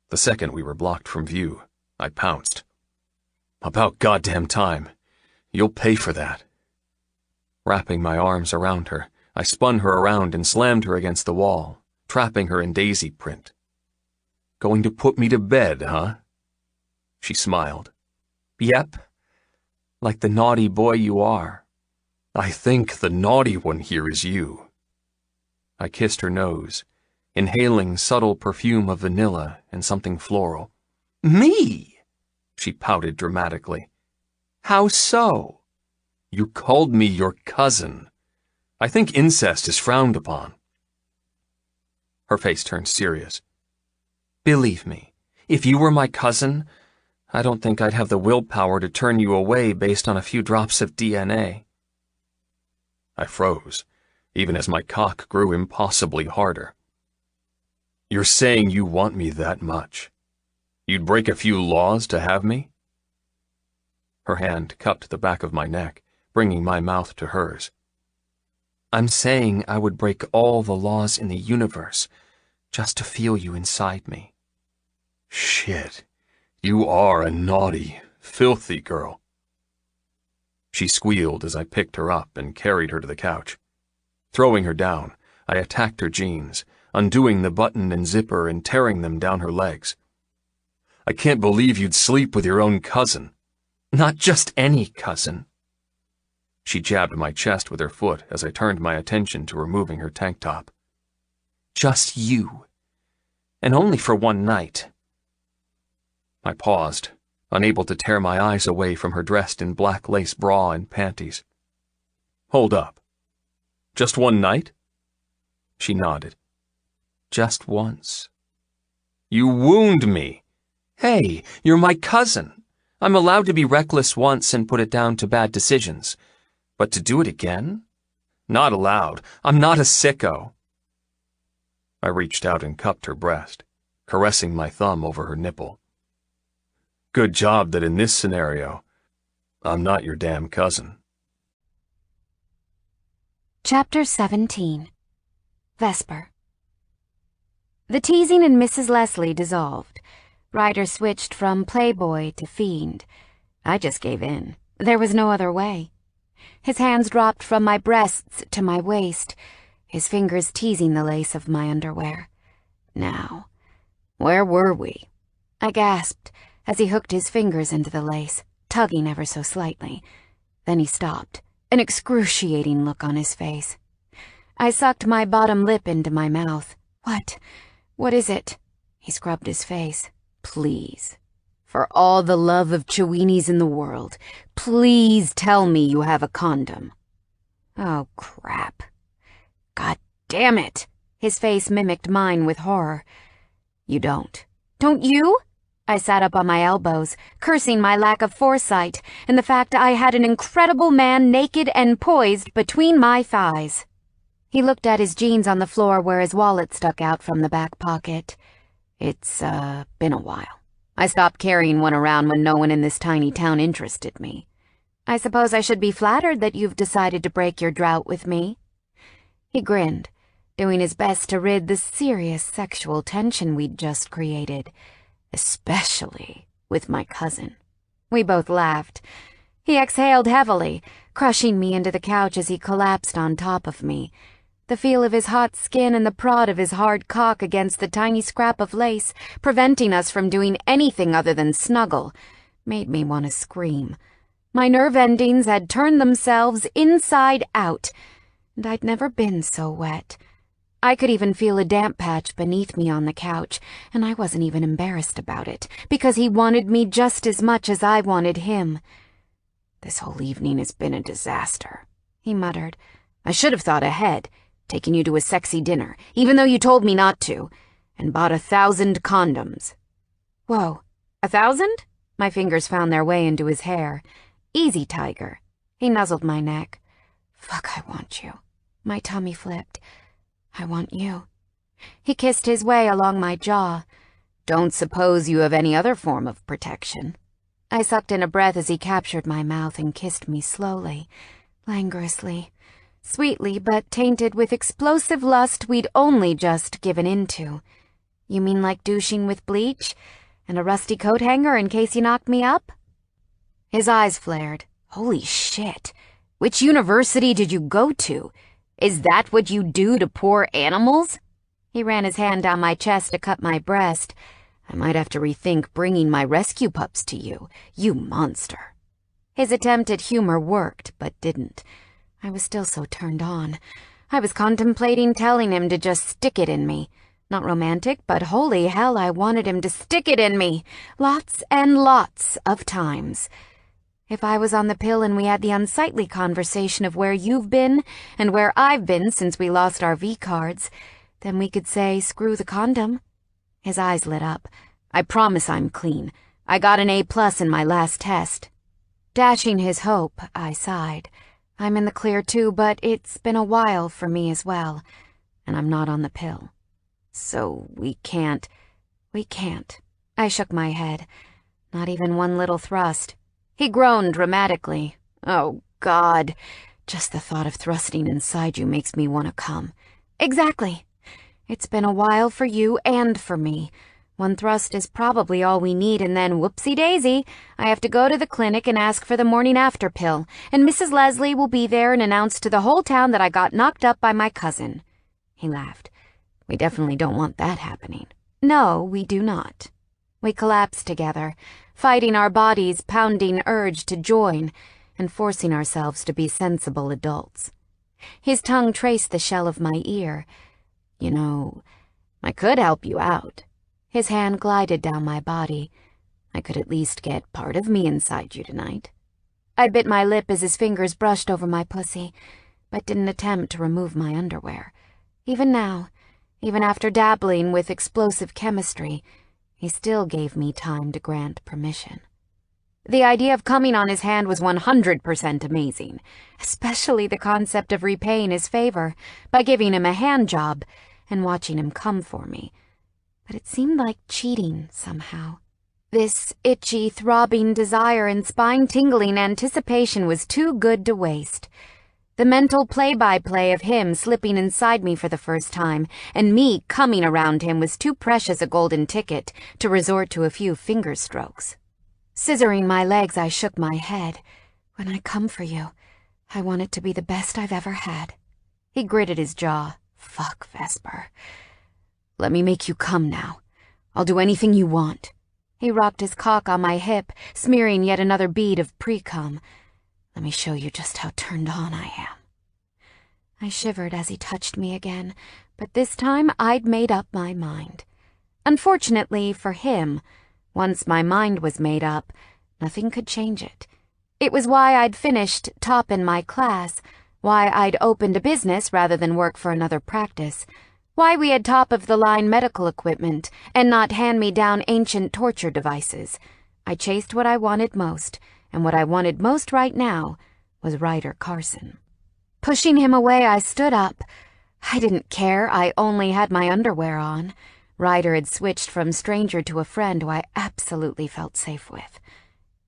The second we were blocked from view, I pounced. "About goddamn time. You'll pay for that." Wrapping my arms around her, I spun her around and slammed her against the wall, trapping her in daisy print. "Going to put me to bed, huh?" She smiled. "Yep. Like the naughty boy you are." "I think the naughty one here is you." I kissed her nose, inhaling subtle perfume of vanilla and something floral. "Me?" She pouted dramatically. "How so?" "You called me your cousin. I think incest is frowned upon." Her face turned serious. "Believe me, if you were my cousin, I don't think I'd have the willpower to turn you away based on a few drops of DNA. I froze, even as my cock grew impossibly harder. "You're saying you want me that much? You'd break a few laws to have me?" Her hand cupped the back of my neck, bringing my mouth to hers. "I'm saying I would break all the laws in the universe just to feel you inside me." "Shit, you are a naughty, filthy girl." She squealed as I picked her up and carried her to the couch. Throwing her down, I attacked her jeans, undoing the button and zipper and tearing them down her legs. "I can't believe you'd sleep with your own cousin." "Not just any cousin." She jabbed my chest with her foot as I turned my attention to removing her tank top. "Just you. And only for one night." I paused, unable to tear my eyes away from her dressed in black lace bra and panties. "Hold up. Just one night?" She nodded. "Just once." "You wound me." "Hey, you're my cousin. I'm allowed to be reckless once and put it down to bad decisions. But to do it again? Not allowed. I'm not a sicko." I reached out and cupped her breast, caressing my thumb over her nipple. "Good job that in this scenario, I'm not your damn cousin." Chapter 17. Vesper. The teasing in Mrs. Leslie dissolved. Ryder switched from playboy to fiend. I just gave in. There was no other way. His hands dropped from my breasts to my waist, his fingers teasing the lace of my underwear. Now, where were we? I gasped as he hooked his fingers into the lace, tugging ever so slightly. Then he stopped, an excruciating look on his face. I sucked my bottom lip into my mouth. What is it?" He scrubbed his face. "Please, for all the love of Cheweenies in the world, please tell me you have a condom." Oh, crap. God damn it. His face mimicked mine with horror. "You don't. Don't you?" I sat up on my elbows, cursing my lack of foresight and the fact I had an incredible man naked and poised between my thighs. He looked at his jeans on the floor where his wallet stuck out from the back pocket. "It's, been a while. I stopped carrying one around when no one in this tiny town interested me. I suppose I should be flattered that you've decided to break your drought with me." He grinned, doing his best to rid the serious sexual tension we'd just created, especially with my cousin. We both laughed. He exhaled heavily, crushing me into the couch as he collapsed on top of me. The feel of his hot skin and the prod of his hard cock against the tiny scrap of lace, preventing us from doing anything other than snuggle, made me want to scream. My nerve endings had turned themselves inside out, and I'd never been so wet. I could even feel a damp patch beneath me on the couch, and I wasn't even embarrassed about it, because he wanted me just as much as I wanted him. "This whole evening has been a disaster," he muttered. "I should have thought ahead, taken you to a sexy dinner, even though you told me not to, and bought 1,000 condoms." "Whoa, 1,000? My fingers found their way into his hair. "Easy, Tiger." He nuzzled my neck. "Fuck, I want you." My tummy flipped. "I want you." He kissed his way along my jaw. "Don't suppose you have any other form of protection." I sucked in a breath as he captured my mouth and kissed me slowly, languorously, sweetly, but tainted with explosive lust we'd only just given into. "You mean like douching with bleach? And a rusty coat hanger in case you knocked me up?" His eyes flared. "Holy shit. Which university did you go to? Is that what you do to poor animals?" He ran his hand down my chest to cut my breast. "I might have to rethink bringing my rescue pups to you, you monster." His attempt at humor worked, but didn't. I was still so turned on. I was contemplating telling him to just stick it in me. Not romantic, but holy hell, I wanted him to stick it in me. Lots and lots of times. If I was on the pill and we had the unsightly conversation of where you've been and where I've been since we lost our V-cards, then we could say, screw the condom. His eyes lit up. "I promise I'm clean. I got an A+ in my last test." Dashing his hope, I sighed. I'm in the clear too, but it's been a while for me as well, and I'm not on the pill. "So we can't." "We can't." I shook my head. Not even one little thrust. He groaned dramatically. "Oh, God. Just the thought of thrusting inside you makes me want to come." "Exactly. It's been a while for you and for me. One thrust is probably all we need, and then whoopsie-daisy, I have to go to the clinic and ask for the morning after pill, and Mrs. Leslie will be there and announce to the whole town that I got knocked up by my cousin." He laughed. "We definitely don't want that happening." "No, we do not." We collapsed together, fighting our bodies' pounding urge to join and forcing ourselves to be sensible adults. His tongue traced the shell of my ear. "You know, I could help you out." His hand glided down my body. "I could at least get part of me inside you tonight." I bit my lip as his fingers brushed over my pussy, but didn't attempt to remove my underwear. Even now, even after dabbling with explosive chemistry, he still gave me time to grant permission. The idea of coming on his hand was 100% amazing, especially the concept of repaying his favor by giving him a hand job and watching him come for me. But it seemed like cheating somehow. This itchy, throbbing desire and spine-tingling anticipation was too good to waste. The mental play-by-play of him slipping inside me for the first time and me coming around him was too precious a golden ticket to resort to a few finger strokes. Scissoring my legs, I shook my head. "When I come for you, I want it to be the best I've ever had." He gritted his jaw. "Fuck, Vesper. Let me make you come now. I'll do anything you want." He rocked his cock on my hip, smearing yet another bead of pre-cum. "Let me show you just how turned on I am." I shivered as he touched me again, but this time I'd made up my mind. Unfortunately for him, once my mind was made up, nothing could change it. It was why I'd finished top in my class, why I'd opened a business rather than work for another practice, why we had top-of-the-line medical equipment and not hand-me-down ancient torture devices. I chased what I wanted most, and what I wanted most right now was Ryder Carson. Pushing him away, I stood up. I didn't care, I only had my underwear on. Ryder had switched from stranger to a friend who I absolutely felt safe with.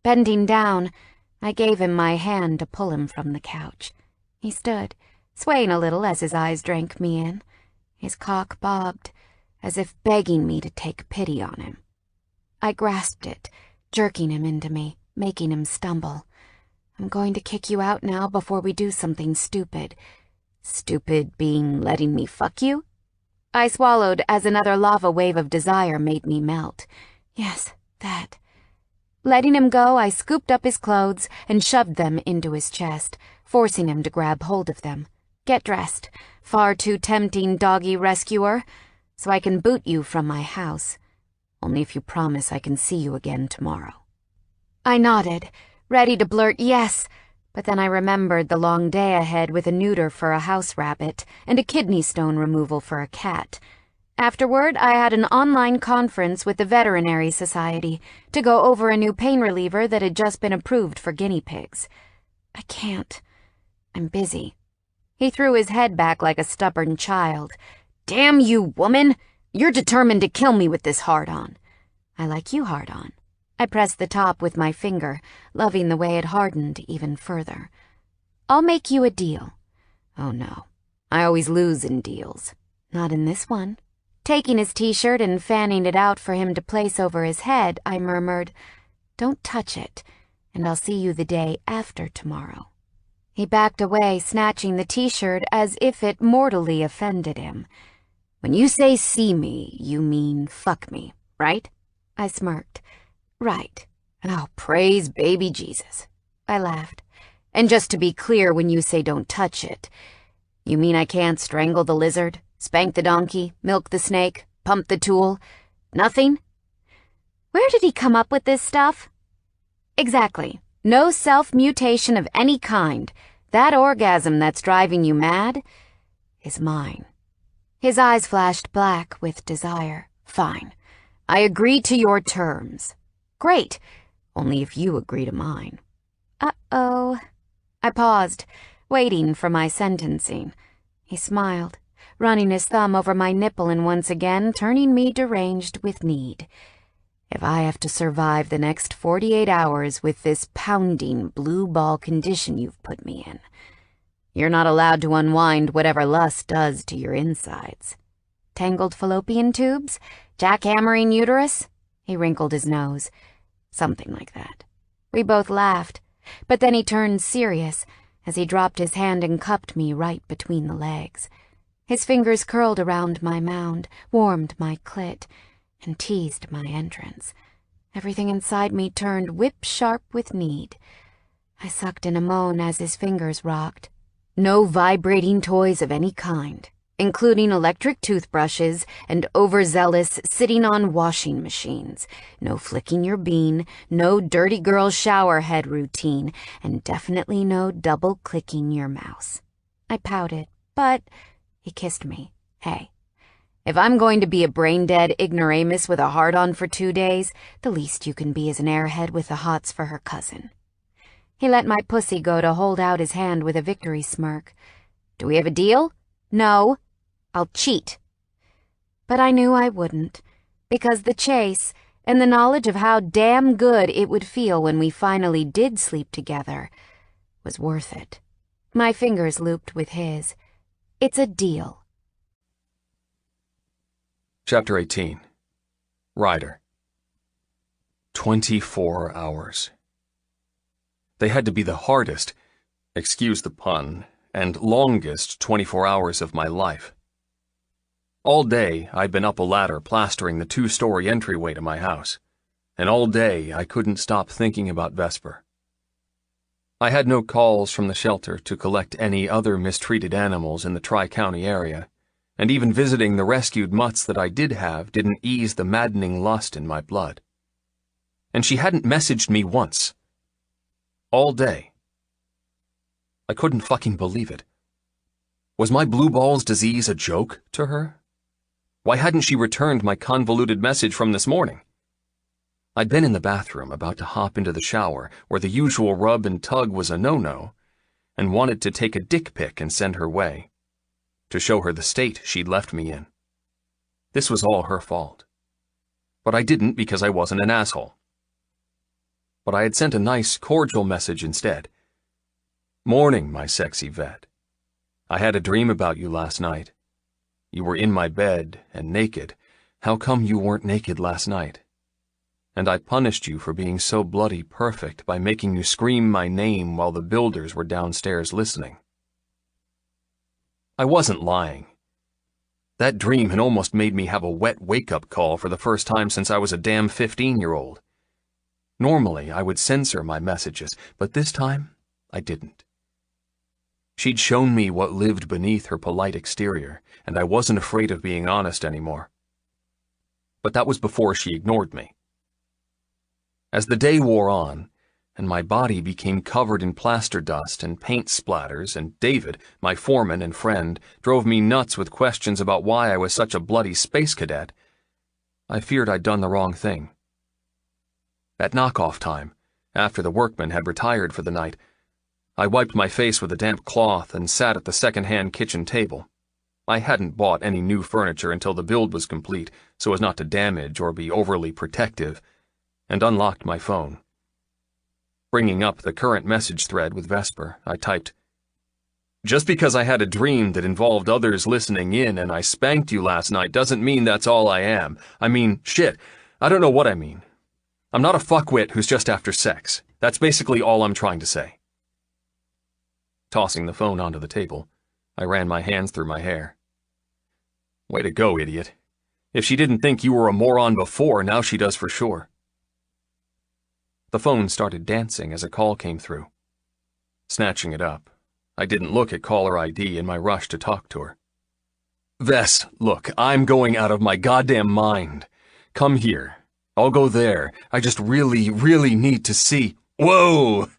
Bending down, I gave him my hand to pull him from the couch. He stood, swaying a little as his eyes drank me in. His cock bobbed, as if begging me to take pity on him. I grasped it, jerking him into me, making him stumble. "I'm going to kick you out now before we do something stupid." "Stupid being letting me fuck you?" I swallowed as another lava wave of desire made me melt. "Yes, that." Letting him go, I scooped up his clothes and shoved them into his chest, forcing him to grab hold of them. Get dressed. Far too tempting, doggy rescuer. So I can boot you from my house. Only if you promise I can see you again tomorrow. I nodded, ready to blurt yes, but then I remembered the long day ahead with a neuter for a house rabbit and a kidney stone removal for a cat. Afterward, I had an online conference with the Veterinary Society to go over a new pain reliever that had just been approved for guinea pigs. I can't. I'm busy. He threw his head back like a stubborn child. Damn you, woman! You're determined to kill me with this hard-on. I like you hard-on. I pressed the top with my finger, loving the way it hardened even further. I'll make you a deal. Oh no, I always lose in deals. Not in this one. Taking his t-shirt and fanning it out for him to place over his head, I murmured, "Don't touch it, and I'll see you the day after tomorrow." He backed away, snatching the t-shirt as if it mortally offended him. "When you say see me, you mean fuck me, right?" I smirked. "Right." "Oh, praise baby Jesus." I laughed. "And just to be clear, when you say don't touch it, you mean I can't strangle the lizard? Spank the donkey, milk the snake, pump the tool? Nothing?" Where did he come up with this stuff? Exactly. No self-mutation of any kind. That orgasm that's driving you mad is mine. His eyes flashed black with desire. Fine. I agree to your terms. Great. Only if you agree to mine. Uh-oh. I paused, waiting for my sentencing. He smiled, running his thumb over my nipple and once again turning me deranged with need. If I have to survive the next 48 hours with this pounding blue ball condition you've put me in, you're not allowed to unwind whatever lust does to your insides. Tangled fallopian tubes? Jackhammering uterus? He wrinkled his nose. Something like that. We both laughed, but then he turned serious as he dropped his hand and cupped me right between the legs. His fingers curled around my mound, warmed my clit, and teased my entrance. Everything inside me turned whip-sharp with need. I sucked in a moan as his fingers rocked. No vibrating toys of any kind, including electric toothbrushes and overzealous sitting-on washing machines. No flicking your bean, no dirty girl shower head routine, and definitely no double-clicking your mouse. I pouted, but he kissed me. Hey, if I'm going to be a brain-dead ignoramus with a hard-on for 2 days, the least you can be is an airhead with the hots for her cousin. He let my pussy go to hold out his hand with a victory smirk. Do we have a deal? No. I'll cheat. But I knew I wouldn't, because the chase and the knowledge of how damn good it would feel when we finally did sleep together was worth it. My fingers looped with his. It's a deal. Chapter 18. Ryder. 24 hours. They had to be the hardest, excuse the pun, and longest 24 hours of my life. All day, I'd been up a ladder plastering the 2-story entryway to my house, and all day I couldn't stop thinking about Vesper. I had no calls from the shelter to collect any other mistreated animals in the Tri-County area, and even visiting the rescued mutts that I did have didn't ease the maddening lust in my blood. And she hadn't messaged me once. All day. I couldn't fucking believe it. Was my blue balls disease a joke to her? Why hadn't she returned my convoluted message from this morning? I'd been in the bathroom about to hop into the shower where the usual rub and tug was a no-no, and wanted to take a dick pic and send her way, to show her the state she'd left me in. This was all her fault. But I didn't because I wasn't an asshole. But I had sent a nice, cordial message instead. Morning, my sexy vet. I had a dream about you last night. You were in my bed and naked. How come you weren't naked last night? And I punished you for being so bloody perfect by making you scream my name while the builders were downstairs listening. I wasn't lying. That dream had almost made me have a wet wake-up call for the first time since I was a damn 15-year-old. Normally, I would censor my messages, but this time, I didn't. She'd shown me what lived beneath her polite exterior, and I wasn't afraid of being honest anymore. But that was before she ignored me. As the day wore on, and my body became covered in plaster dust and paint splatters, and David, my foreman and friend, drove me nuts with questions about why I was such a bloody space cadet, I feared I'd done the wrong thing. At knockoff time, after the workmen had retired for the night, I wiped my face with a damp cloth and sat at the second-hand kitchen table. I hadn't bought any new furniture until the build was complete, so as not to damage or be overly protective, and unlocked my phone. Bringing up the current message thread with Vesper, I typed, "Just because I had a dream that involved others listening in and I spanked you last night doesn't mean that's all I am. I mean, shit, I don't know what I mean. I'm not a fuckwit who's just after sex. That's basically all I'm trying to say." Tossing the phone onto the table, I ran my hands through my hair. Way to go, idiot. If she didn't think you were a moron before, now she does for sure. The phone started dancing as a call came through. Snatching it up, I didn't look at caller ID in my rush to talk to her. "Vess, look, I'm going out of my goddamn mind. Come here. I'll go there. I just really, really need to see." "Whoa!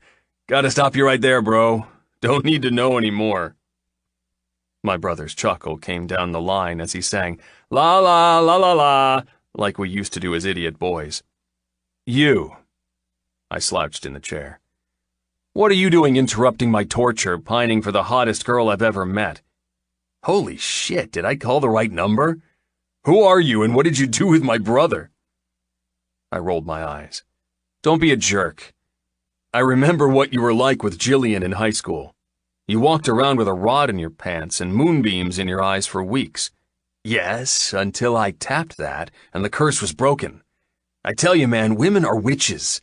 Gotta stop you right there, bro. Don't need to know anymore." My brother's chuckle came down the line as he sang, "La la la la la," like we used to do as idiot boys. "You." I slouched in the chair. "What are you doing interrupting my torture, pining for the hottest girl I've ever met?" "Holy shit, did I call the right number? Who are you and what did you do with my brother?" I rolled my eyes. "Don't be a jerk. I remember what you were like with Jillian in high school. You walked around with a rod in your pants and moonbeams in your eyes for weeks. Yes, until I tapped that and the curse was broken. I tell you, man, women are witches.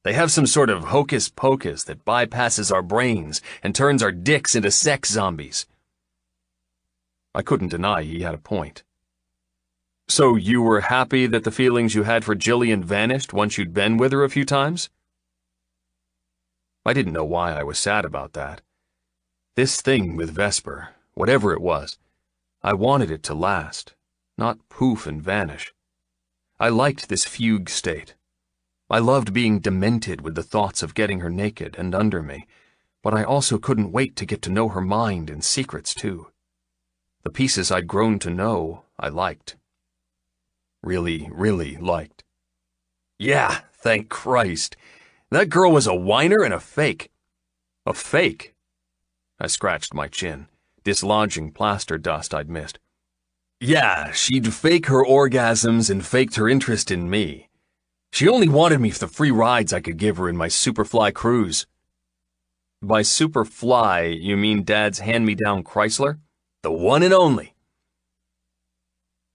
They have some sort of hocus pocus that bypasses our brains and turns our dicks into sex zombies." I couldn't deny he had a point. "So you were happy that the feelings you had for Jillian vanished once you'd been with her a few times?" I didn't know why I was sad about that. This thing with Vesper, whatever it was, I wanted it to last, not poof and vanish. I liked this fugue state. I loved being demented with the thoughts of getting her naked and under me, but I also couldn't wait to get to know her mind and secrets too. The pieces I'd grown to know, I liked. Really, really liked. "Yeah, thank Christ. That girl was a whiner and a fake." "A fake?" I scratched my chin, dislodging plaster dust I'd missed. "Yeah, she'd fake her orgasms and faked her interest in me. She only wanted me for the free rides I could give her in my Superfly cruise." "By Superfly, you mean Dad's hand-me-down Chrysler? The one and only."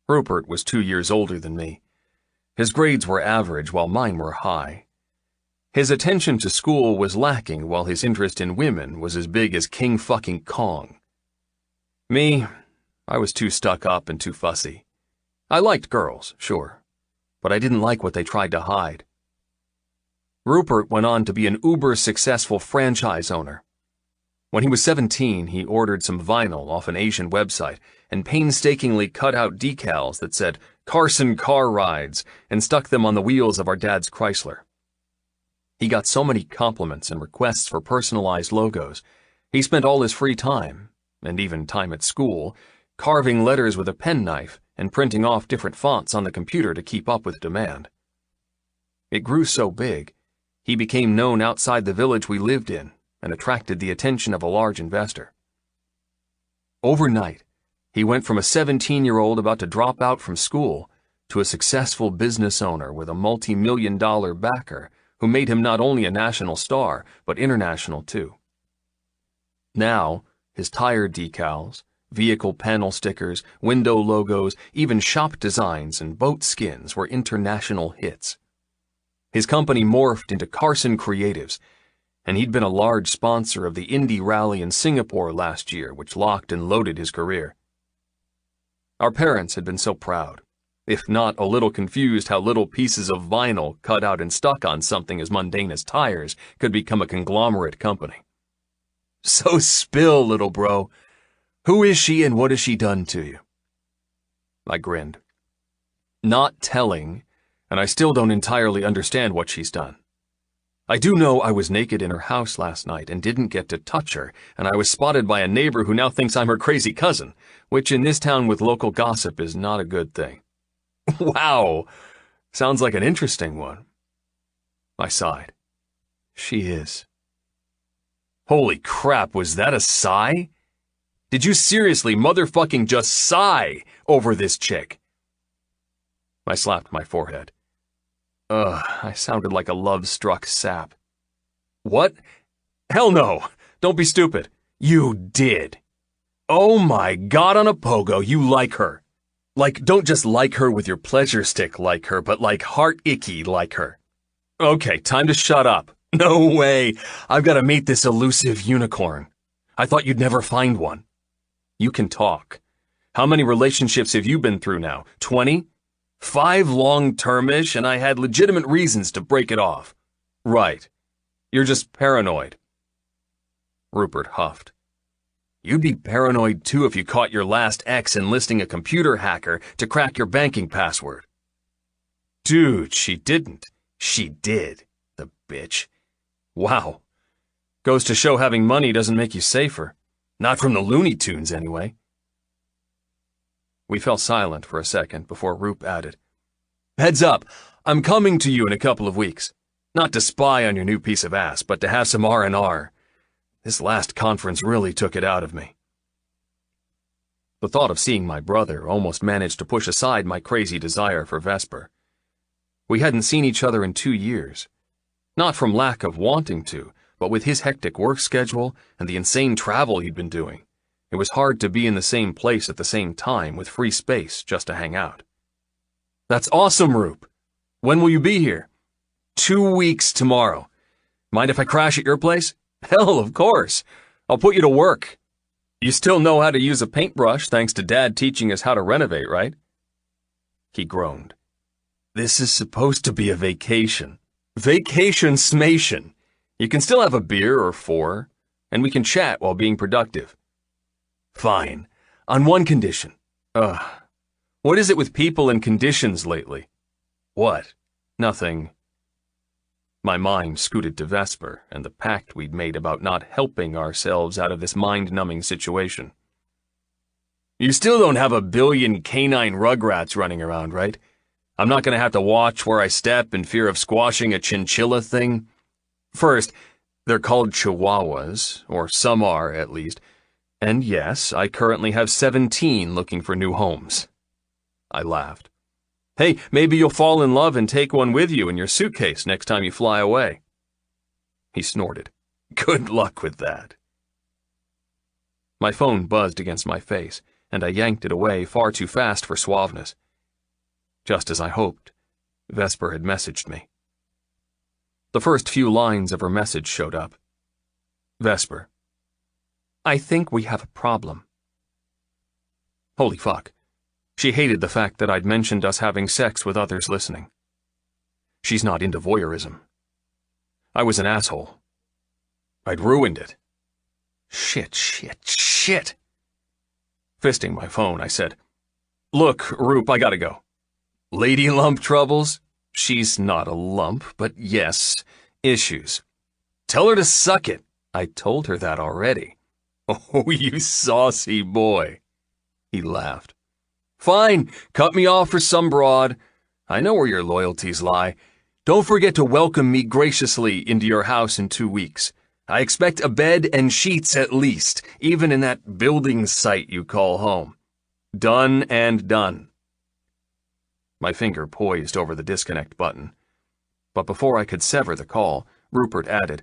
Rupert was 2 years older than me. His grades were average while mine were high. His attention to school was lacking while his interest in women was as big as King fucking Kong. Me, I was too stuck up and too fussy. I liked girls, sure, but I didn't like what they tried to hide. Rupert went on to be an uber-successful franchise owner. When he was 17, he ordered some vinyl off an Asian website and painstakingly cut out decals that said "Carson Car Rides" and stuck them on the wheels of our dad's Chrysler. He got so many compliments and requests for personalized logos, he spent all his free time, and even time at school, carving letters with a penknife and printing off different fonts on the computer to keep up with demand. It grew so big, he became known outside the village we lived in and attracted the attention of a large investor. Overnight, he went from a 17-year-old about to drop out from school to a successful business owner with a multi-million-dollar backer who made him not only a national star, but international too. Now, his tire decals, vehicle panel stickers, window logos, even shop designs and boat skins were international hits. His company morphed into Carson Creatives, and he'd been a large sponsor of the Indie Rally in Singapore last year, which locked and loaded his career. Our parents had been so proud. if not a little confused how little pieces of vinyl cut out and stuck on something as mundane as tires could become a conglomerate company. So spill, little bro. Who is she and what has she done to you? I grinned. Not telling, and I still don't entirely understand what she's done. I do know I was naked in her house last night and didn't get to touch her, and I was spotted by a neighbor who now thinks I'm her crazy cousin, which in this town with local gossip is not a good thing. Wow, sounds like an interesting one. I sighed. She is. Holy crap, was that a sigh? Did you seriously motherfucking just sigh over this chick? I slapped my forehead. I sounded like a love-struck sap. What? Hell no! Don't be stupid. You did. Oh my God, on a pogo, you like her. Like, don't just like her with your pleasure stick like her, but like heart-icky like her. Okay, time to shut up. No way. I've got to meet this elusive unicorn. I thought you'd never find one. You can talk. How many relationships have you been through now? 20? 5 long-term-ish, and I had legitimate reasons to break it off. Right. You're just paranoid. Rupert huffed. You'd be paranoid too if you caught your last ex enlisting a computer hacker to crack your banking password. Dude, she didn't. She did, the bitch. Wow. Goes to show having money doesn't make you safer. Not from the Looney Tunes, anyway. We fell silent for a second before Roop added, Heads up, I'm coming to you in a couple of weeks. Not to spy on your new piece of ass, but to have some R&R. This last conference really took it out of me. The thought of seeing my brother almost managed to push aside my crazy desire for Vesper. We hadn't seen each other in 2 years. Not from lack of wanting to, but with his hectic work schedule and the insane travel he'd been doing. It was hard to be in the same place at the same time with free space just to hang out. That's awesome, Roop. When will you be here? 2 weeks tomorrow. Mind if I crash at your place? Hell, of course. I'll put you to work. You still know how to use a paintbrush thanks to Dad teaching us how to renovate, right? He groaned. This is supposed to be a vacation. Vacation-smation. You can still have a beer or 4, and we can chat while being productive. Fine. On one condition. What is it with people and conditions lately? What? Nothing. My mind scooted to Vesper and the pact we'd made about not helping ourselves out of this mind-numbing situation. You still don't have a billion canine rugrats running around, right? I'm not going to have to watch where I step in fear of squashing a chinchilla thing. First, they're called chihuahuas, or some are, at least. And yes, I currently have 17 looking for new homes. I laughed. Hey, maybe you'll fall in love and take one with you in your suitcase next time you fly away. He snorted. Good luck with that. My phone buzzed against my face, and I yanked it away far too fast for suaveness. Just as I hoped, Vesper had messaged me. The first few lines of her message showed up. Vesper. I think we have a problem. Holy fuck. She hated the fact that I'd mentioned us having sex with others listening. She's not into voyeurism. I was an asshole. I'd ruined it. Shit. Fisting my phone, I said, Look, Roop, I gotta go. Lady lump troubles? She's not a lump, but yes, issues. Tell her to suck it. I told her that already. Oh, you saucy boy. He laughed. Fine, cut me off for some broad. I know where your loyalties lie. Don't forget to welcome me graciously into your house in 2 weeks. I expect a bed and sheets at least, even in that building site you call home. Done and done. My finger poised over the disconnect button. But before I could sever the call, Rupert added,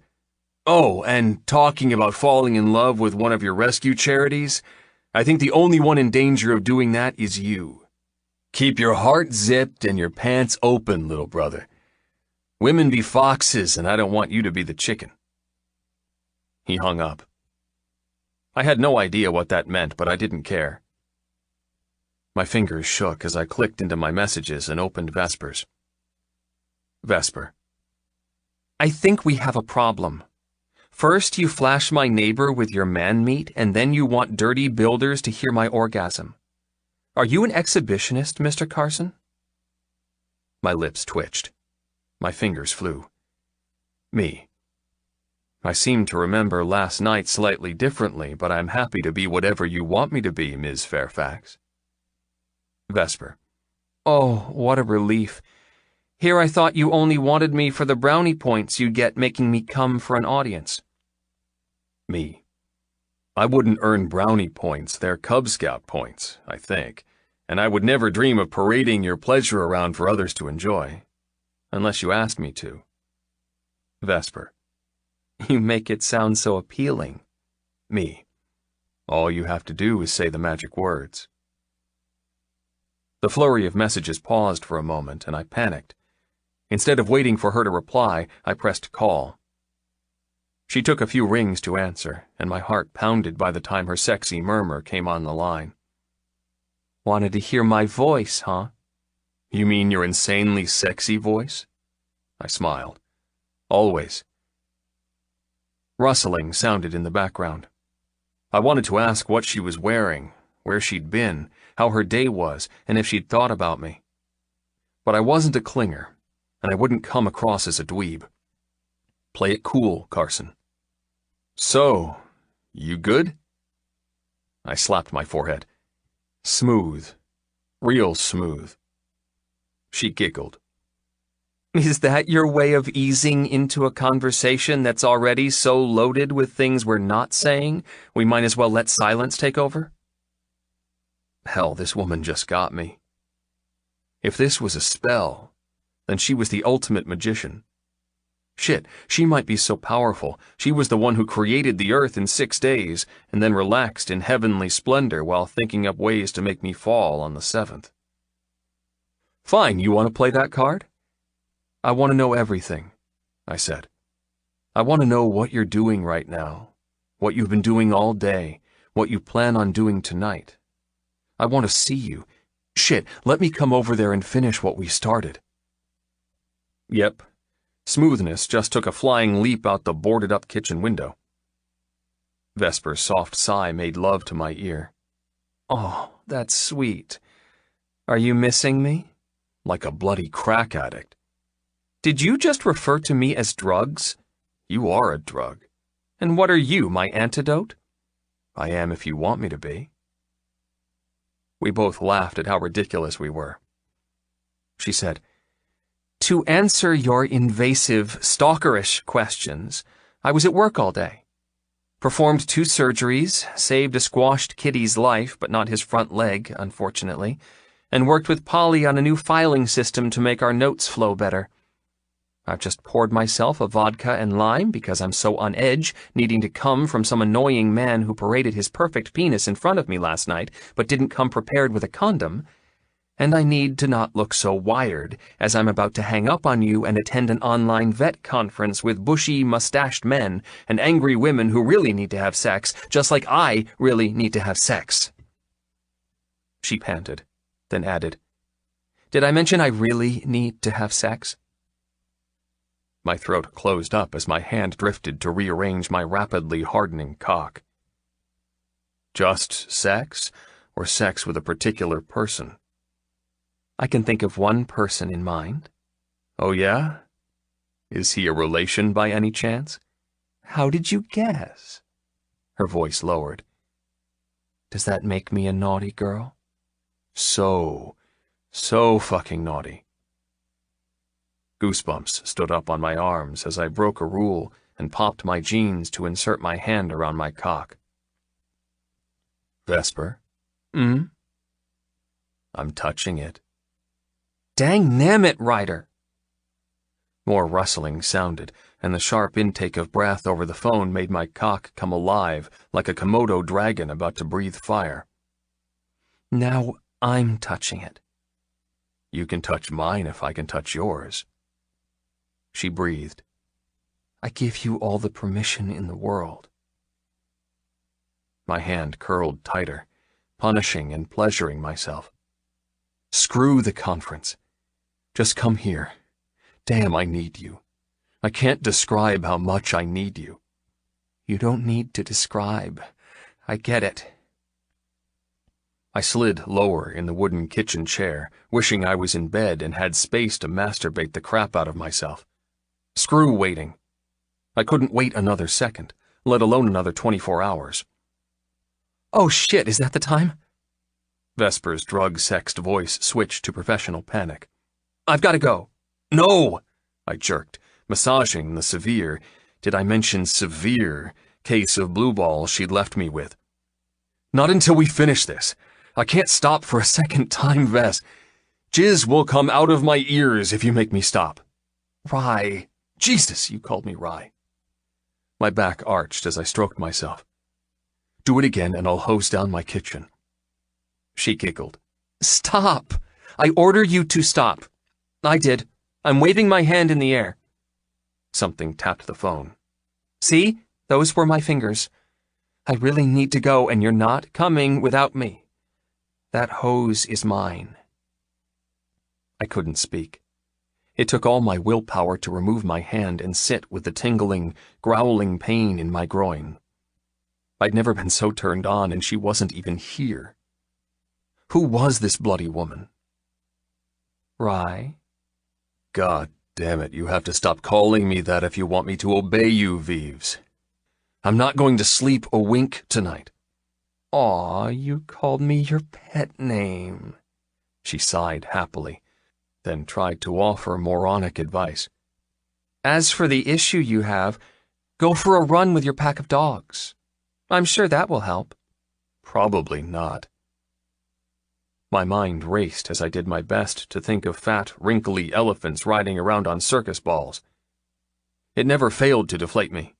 Oh, and talking about falling in love with one of your rescue charities, I think the only one in danger of doing that is you. Keep your heart zipped and your pants open, little brother. Women be foxes, and I don't want you to be the chicken. He hung up. I had no idea what that meant, but I didn't care. My fingers shook as I clicked into my messages and opened Vesper's. Vesper. I think we have a problem. First, you flash my neighbor with your man-meat, and then you want dirty builders to hear my orgasm. Are you an exhibitionist, Mr. Carson? My lips twitched. My fingers flew. Me. I seem to remember last night slightly differently, but I'm happy to be whatever you want me to be, Ms. Fairfax. Vesper. Oh, what a relief. Here I thought you only wanted me for the brownie points you'd get making me come for an audience. Me. I wouldn't earn brownie points, they're Cub Scout points, I think, and I would never dream of parading your pleasure around for others to enjoy, unless you asked me to. Vesper. You make it sound so appealing. Me. All you have to do is say the magic words. The flurry of messages paused for a moment, and I panicked. Instead of waiting for her to reply, I pressed call. She took a few rings to answer, and my heart pounded by the time her sexy murmur came on the line. Wanted to hear my voice, huh? You mean your insanely sexy voice? I smiled. Always. Rustling sounded in the background. I wanted to ask what she was wearing, where she'd been, how her day was, and if she'd thought about me. But I wasn't a clinger, and I wouldn't come across as a dweeb. Play it cool, Carson. So, you good? I slapped my forehead. Smooth. Real smooth. She giggled. Is that your way of easing into a conversation that's already so loaded with things we're not saying, we might as well let silence take over? Hell, this woman just got me. If this was a spell, then she was the ultimate magician. Shit, she might be so powerful. She was the one who created the earth in 6 days and then relaxed in heavenly splendor while thinking up ways to make me fall on the 7th. Fine, you want to play that card? I want to know everything, I said. I want to know what you're doing right now, what you've been doing all day, what you plan on doing tonight. I want to see you. Shit, let me come over there and finish what we started. Yep. Smoothness just took a flying leap out the boarded-up kitchen window. Vesper's soft sigh made love to my ear. Oh, that's sweet. Are you missing me? Like a bloody crack addict. Did you just refer to me as drugs? You are a drug. And what are you, my antidote? I am if you want me to be. We both laughed at how ridiculous we were. She said, To answer your invasive, stalkerish questions, I was at work all day. Performed 2 surgeries, saved a squashed kitty's life, but not his front leg, unfortunately, and worked with Polly on a new filing system to make our notes flow better. I've just poured myself a vodka and lime because I'm so on edge, needing to come from some annoying man who paraded his perfect penis in front of me last night, but didn't come prepared with a condom. And I need to not look so wired, as I'm about to hang up on you and attend an online vet conference with bushy, mustached men and angry women who really need to have sex, just like I really need to have sex. She panted, then added, Did I mention I really need to have sex? My throat closed up as my hand drifted to rearrange my rapidly hardening cock. Just sex, or sex with a particular person? I can think of one person in mind. Oh, yeah? Is he a relation by any chance? How did you guess? Her voice lowered. Does that make me a naughty girl? So fucking naughty. Goosebumps stood up on my arms as I broke a rule and popped my jeans to insert my hand around my cock. Vesper? I'm touching it. Dang nammit, Ryder! More rustling sounded, and the sharp intake of breath over the phone made my cock come alive like a Komodo dragon about to breathe fire. Now I'm touching it. You can touch mine if I can touch yours. She breathed. I give you all the permission in the world. My hand curled tighter, punishing and pleasuring myself. Screw the conference. Just come here. Damn, I need you. I can't describe how much I need you. You don't need to describe. I get it. I slid lower in the wooden kitchen chair, wishing I was in bed and had space to masturbate the crap out of myself. Screw waiting. I couldn't wait another second, let alone another 24 hours. Oh shit, is that the time? Vesper's drug-sexed voice switched to professional panic. I've got to go. No! I jerked, massaging the severe, did I mention severe, case of blue balls she'd left me with. Not until we finish this. I can't stop for a second time, Ves. Jizz will come out of my ears if you make me stop. Rye. Jesus, you called me Rye. My back arched as I stroked myself. Do it again and I'll hose down my kitchen. She giggled. Stop! I order you to stop. I did. I'm waving my hand in the air. Something tapped the phone. See? Those were my fingers. I really need to go, and you're not coming without me. That hose is mine. I couldn't speak. It took all my willpower to remove my hand and sit with the tingling, growling pain in my groin. I'd never been so turned on, and she wasn't even here. Who was this bloody woman? Rye? God damn it, you have to stop calling me that if you want me to obey you, Vives. I'm not going to sleep a wink tonight. Aw, you called me your pet name. She sighed happily, then tried to offer moronic advice. As for the issue you have, go for a run with your pack of dogs. I'm sure that will help. Probably not. My mind raced as I did my best to think of fat, wrinkly elephants riding around on circus balls. It never failed to deflate me.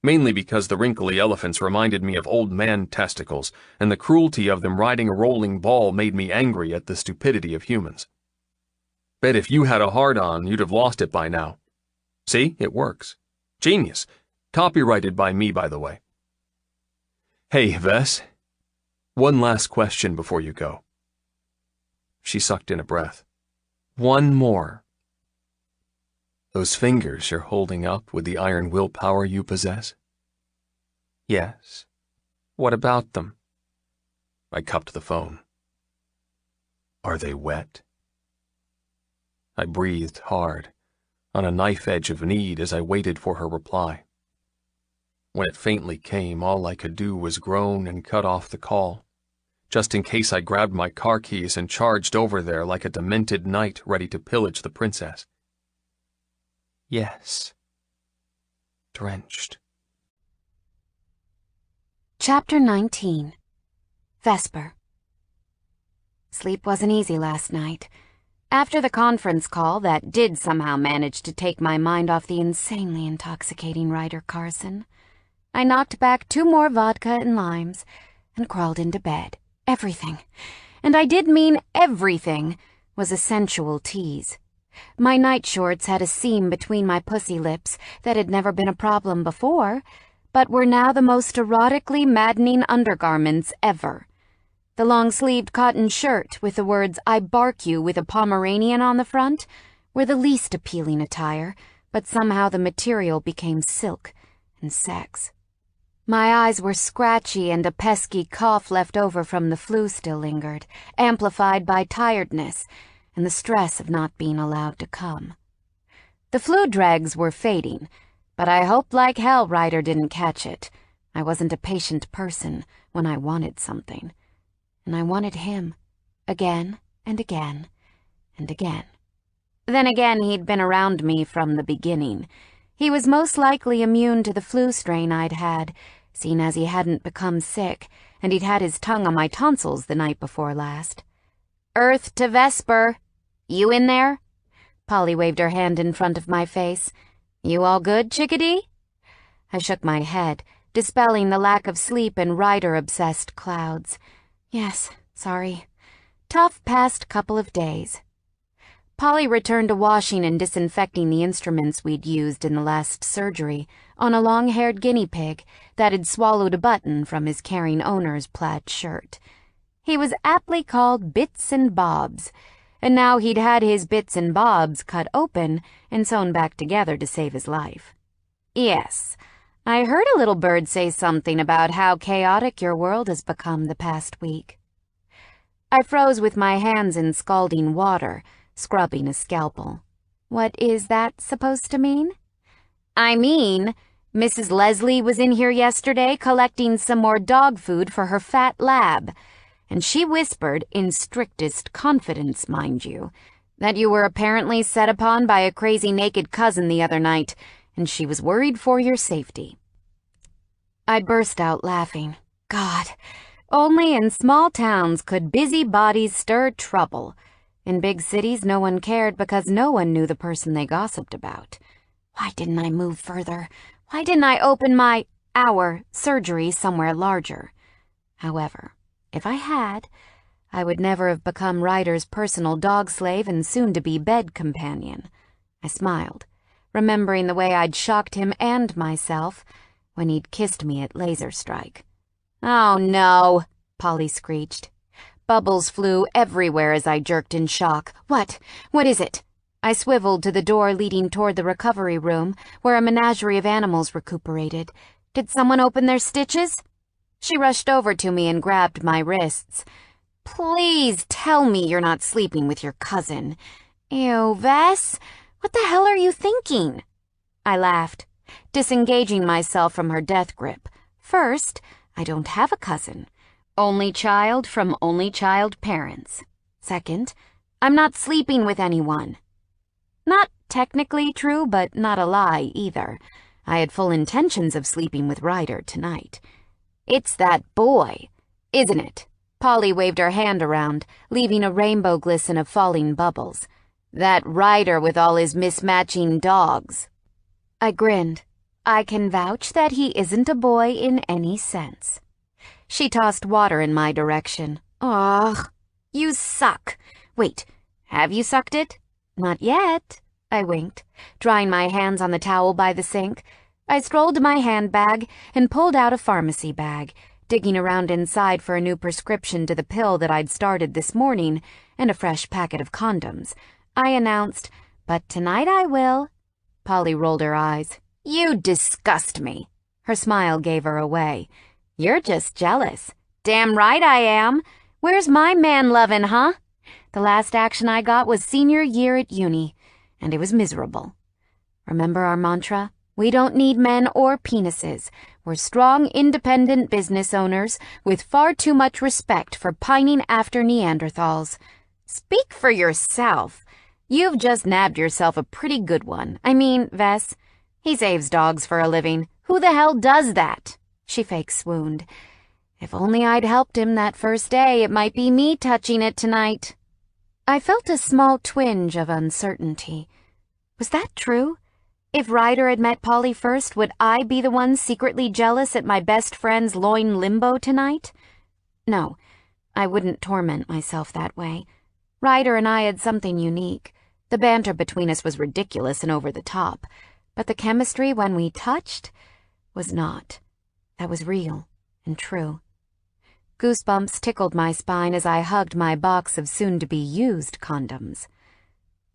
Mainly because the wrinkly elephants reminded me of old man testicles, and the cruelty of them riding a rolling ball made me angry at the stupidity of humans. Bet if you had a hard-on, you'd have lost it by now. See, it works. Genius. Copyrighted by me, by the way. Hey, Ves. One last question before you go. She sucked in a breath. One more. Those fingers you're holding up with the iron willpower you possess? Yes. What about them? I cupped the phone. Are they wet? I breathed hard, on a knife edge of need as I waited for her reply. When it faintly came, all I could do was groan and cut off the call, just in case I grabbed my car keys and charged over there like a demented knight ready to pillage the princess. Yes. Drenched. Chapter 19. Vesper. Sleep wasn't easy last night. After the conference call that did somehow manage to take my mind off the insanely intoxicating Ryder Carson, I knocked back 2 more vodka and limes and crawled into bed. Everything, and I did mean everything, was a sensual tease. My night shorts had a seam between my pussy lips that had never been a problem before, but were now the most erotically maddening undergarments ever. The long-sleeved cotton shirt with the words, "I bark you" with a Pomeranian on the front, were the least appealing attire, but somehow the material became silk and sex. My eyes were scratchy and a pesky cough left over from the flu still lingered, amplified by tiredness and the stress of not being allowed to come. The flu dregs were fading, but I hoped like hell Ryder didn't catch it. I wasn't a patient person when I wanted something, and I wanted him, again and again and again. Then again, he'd been around me from the beginning. He was most likely immune to the flu strain I'd had, seeing as he hadn't become sick, and he'd had his tongue on my tonsils the night before last. "Earth to Vesper. You in there?" Polly waved her hand in front of my face. "You all good, chickadee?" I shook my head, dispelling the lack of sleep and Ryder-obsessed clouds. "Yes, sorry. Tough past couple of days." Polly returned to washing and disinfecting the instruments we'd used in the last surgery on a long-haired guinea pig that had swallowed a button from his caring owner's plaid shirt. He was aptly called Bits and Bobs, and now he'd had his bits and bobs cut open and sewn back together to save his life. Yes, I heard a little bird say something about how chaotic your world has become the past week. I froze with my hands in scalding water, scrubbing a scalpel. What is that supposed to mean? I mean, Mrs. Leslie was in here yesterday collecting some more dog food for her fat lab, and she whispered, in strictest confidence, mind you, that you were apparently set upon by a crazy naked cousin the other night, and she was worried for your safety. I burst out laughing. God, only in small towns could busy bodies stir trouble. In big cities, no one cared because no one knew the person they gossiped about. Why didn't I move further? Why didn't I open our surgery somewhere larger? However, if I had, I would never have become Ryder's personal dog slave and soon-to-be bed companion. I smiled, remembering the way I'd shocked him and myself when he'd kissed me at laser strike. Oh, no, Polly screeched. Bubbles flew everywhere as I jerked in shock. What? What is it? I swiveled to the door leading toward the recovery room, where a menagerie of animals recuperated. Did someone open their stitches? She rushed over to me and grabbed my wrists. Please tell me you're not sleeping with your cousin. Ew, Vess, what the hell are you thinking? I laughed, disengaging myself from her death grip. First, I don't have a cousin. Only child from only child parents. Second, I'm not sleeping with anyone. Not technically true, but not a lie either. I had full intentions of sleeping with Ryder tonight. It's that boy, isn't it? Polly waved her hand around, leaving a rainbow glisten of falling bubbles. That Ryder with all his mismatching dogs. I grinned. I can vouch that he isn't a boy in any sense. She tossed water in my direction. Ugh, you suck. Wait, have you sucked it? Not yet, I winked, drying my hands on the towel by the sink. I strolled to my handbag and pulled out a pharmacy bag, digging around inside for a new prescription to the pill that I'd started this morning and a fresh packet of condoms. I announced, but tonight I will. Polly rolled her eyes. You disgust me. Her smile gave her away. You're just jealous. Damn right I am. Where's my man-lovin', huh? The last action I got was senior year at uni, and it was miserable. Remember our mantra? We don't need men or penises. We're strong, independent business owners with far too much respect for pining after Neanderthals. Speak for yourself. You've just nabbed yourself a pretty good one. I mean, Vess, he saves dogs for a living. Who the hell does that? She fake swooned. If only I'd helped him that first day, it might be me touching it tonight. I felt a small twinge of uncertainty. Was that true? If Ryder had met Polly first, would I be the one secretly jealous at my best friend's loin limbo tonight? No, I wouldn't torment myself that way. Ryder and I had something unique. The banter between us was ridiculous and over the top, but the chemistry when we touched was not. That was real and true. Goosebumps tickled my spine as I hugged my box of soon-to-be-used condoms.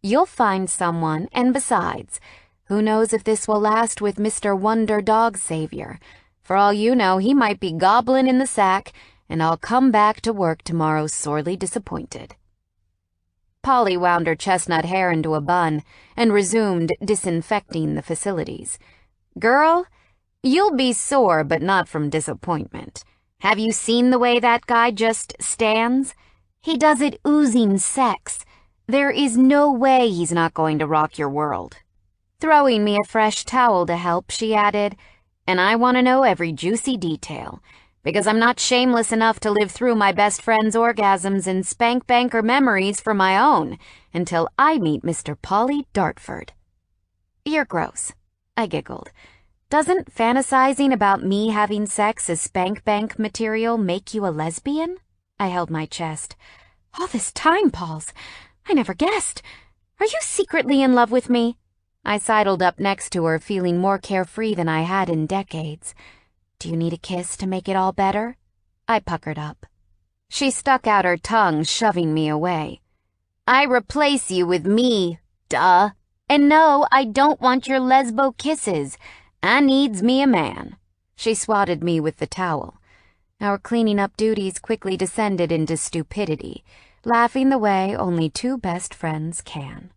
You'll find someone, and besides, who knows if this will last with Mr. Wonder Dog Savior. For all you know, he might be gobbling in the sack, and I'll come back to work tomorrow sorely disappointed. Polly wound her chestnut hair into a bun and resumed disinfecting the facilities. Girl, you'll be sore, but not from disappointment. Have you seen the way that guy just stands? He does it oozing sex. There is no way he's not going to rock your world. Throwing me a fresh towel to help, she added, and I want to know every juicy detail, because I'm not shameless enough to live through my best friend's orgasms and spank-banker memories for my own until I meet Mr. Polly Dartford. You're gross, I giggled. Doesn't fantasizing about me having sex as spank-bank material make you a lesbian? I held my chest. All this time, Pauls. I never guessed. Are you secretly in love with me? I sidled up next to her, feeling more carefree than I had in decades. Do you need a kiss to make it all better? I puckered up. She stuck out her tongue, shoving me away. I replace you with me, duh. And no, I don't want your lesbo kisses. I needs me a man. She swatted me with the towel. Our cleaning up duties quickly descended into stupidity, laughing the way only two best friends can.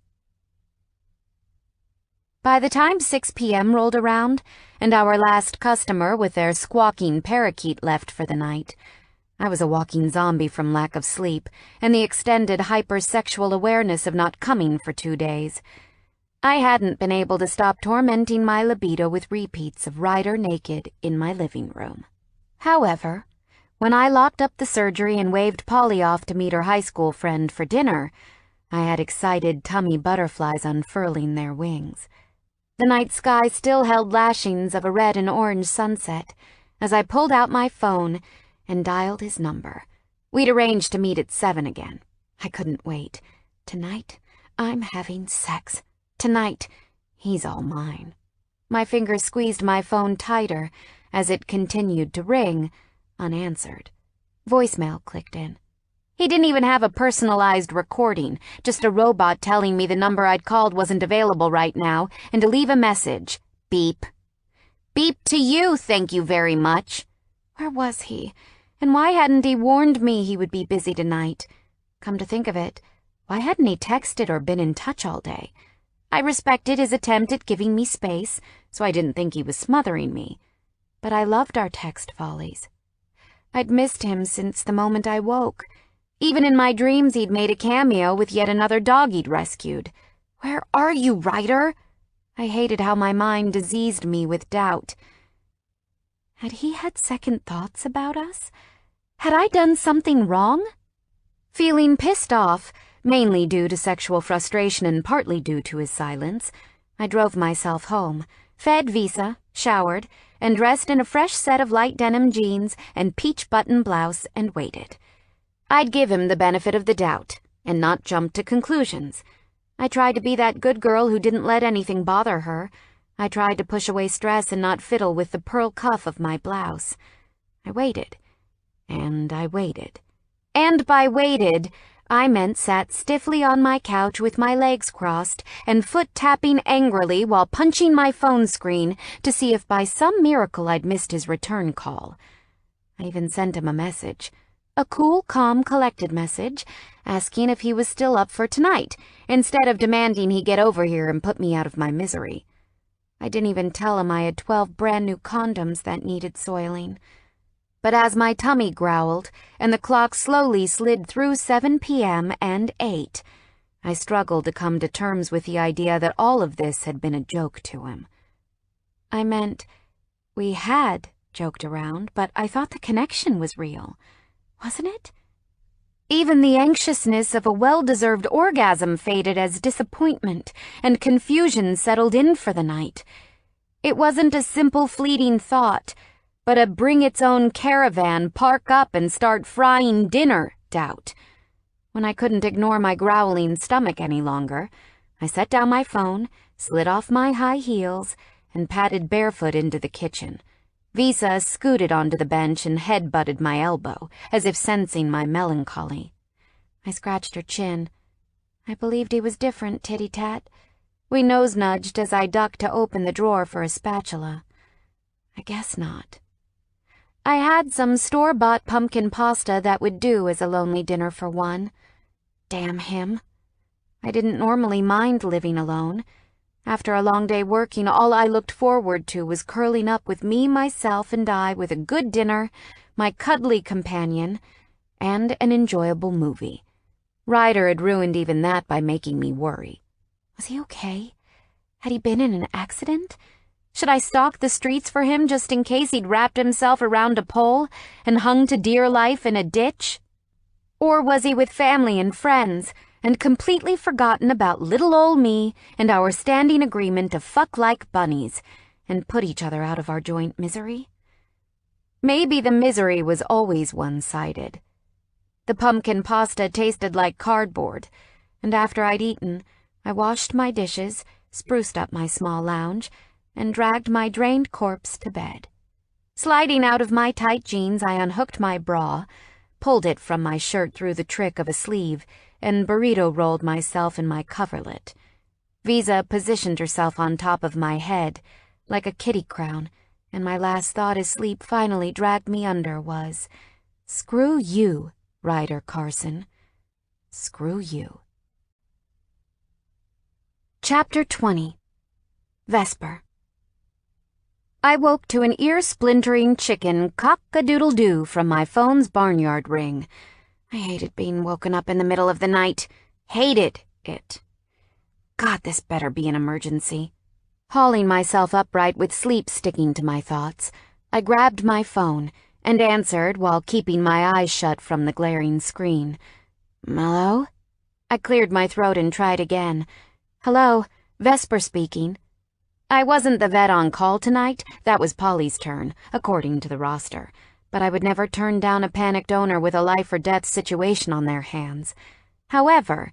By the time 6 p.m. rolled around, and our last customer with their squawking parakeet left for the night, I was a walking zombie from lack of sleep and the extended hypersexual awareness of not coming for 2 days. I hadn't been able to stop tormenting my libido with repeats of Ryder naked in my living room. However, when I locked up the surgery and waved Polly off to meet her high school friend for dinner, I had excited tummy butterflies unfurling their wings. The night sky still held lashings of a red and orange sunset as I pulled out my phone and dialed his number. We'd arranged to meet at 7 again. I couldn't wait. Tonight, I'm having sex. Tonight, he's all mine. My fingers squeezed my phone tighter as it continued to ring, unanswered. Voicemail clicked in. He didn't even have a personalized recording, just a robot telling me the number I'd called wasn't available right now and to leave a message. Beep. Beep to you, thank you very much. Where was he? And why hadn't he warned me he would be busy tonight? Come to think of it, why hadn't he texted or been in touch all day? I respected his attempt at giving me space, so I didn't think he was smothering me. But I loved our text volleys. I'd missed him since the moment I woke. Even in my dreams he'd made a cameo with yet another dog he'd rescued. Where are you, Ryder? I hated how my mind diseased me with doubt. Had he had second thoughts about us? Had I done something wrong? Feeling pissed off, mainly due to sexual frustration and partly due to his silence, I drove myself home, fed Visa, showered, and dressed in a fresh set of light denim jeans and peach button blouse and waited. I'd give him the benefit of the doubt and not jump to conclusions. I tried to be that good girl who didn't let anything bother her. I tried to push away stress and not fiddle with the pearl cuff of my blouse. I waited, and I waited. And by waited, I meant sat stiffly on my couch with my legs crossed and foot-tapping angrily while punching my phone screen to see if by some miracle I'd missed his return call. I even sent him a message. A cool, calm, collected message, asking if he was still up for tonight, instead of demanding he get over here and put me out of my misery. I didn't even tell him I had 12 brand-new condoms that needed soiling. But as my tummy growled, and the clock slowly slid through 7 p.m. and 8, I struggled to come to terms with the idea that all of this had been a joke to him. I meant, we had joked around, but I thought the connection was real. Wasn't it? Even the anxiousness of a well-deserved orgasm faded as disappointment and confusion settled in for the night. It wasn't a simple fleeting thought, but a bring-its-own-caravan, park-up and start-frying dinner doubt. When I couldn't ignore my growling stomach any longer, I set down my phone, slid off my high heels, and padded barefoot into the kitchen. Visa scooted onto the bench and head-butted my elbow, as if sensing my melancholy. I scratched her chin. I believed he was different, titty-tat. We nose-nudged as I ducked to open the drawer for a spatula. I guess not. I had some store-bought pumpkin pasta that would do as a lonely dinner for one. Damn him. I didn't normally mind living alone. After a long day working, all I looked forward to was curling up with me, myself, and I with a good dinner, my cuddly companion, and an enjoyable movie. Ryder had ruined even that by making me worry. Was he okay? Had he been in an accident? Should I stalk the streets for him just in case he'd wrapped himself around a pole and hung to dear life in a ditch? Or was he with family and friends, and completely forgotten about little old me and our standing agreement to fuck like bunnies and put each other out of our joint misery? Maybe the misery was always one-sided. The pumpkin pasta tasted like cardboard, and after I'd eaten, I washed my dishes, spruced up my small lounge, and dragged my drained corpse to bed. Sliding out of my tight jeans, I unhooked my bra, pulled it from my shirt through the trick of a sleeve, and burrito rolled myself in my coverlet. Visa positioned herself on top of my head, like a kitty crown, and my last thought as sleep finally dragged me under was, "Screw you, Ryder Carson. Screw you." Chapter 20. Vesper. I woke to an ear-splintering chicken cock-a-doodle-doo from my phone's barnyard ring. I hated being woken up in the middle of the night. Hated it. God, this better be an emergency. Hauling myself upright with sleep sticking to my thoughts, I grabbed my phone and answered while keeping my eyes shut from the glaring screen. "Hello?" I cleared my throat and tried again. "Hello, Vesper speaking." I wasn't the vet on call tonight. That was Polly's turn, according to the roster. But I would never turn down a panicked owner with a life-or-death situation on their hands. However,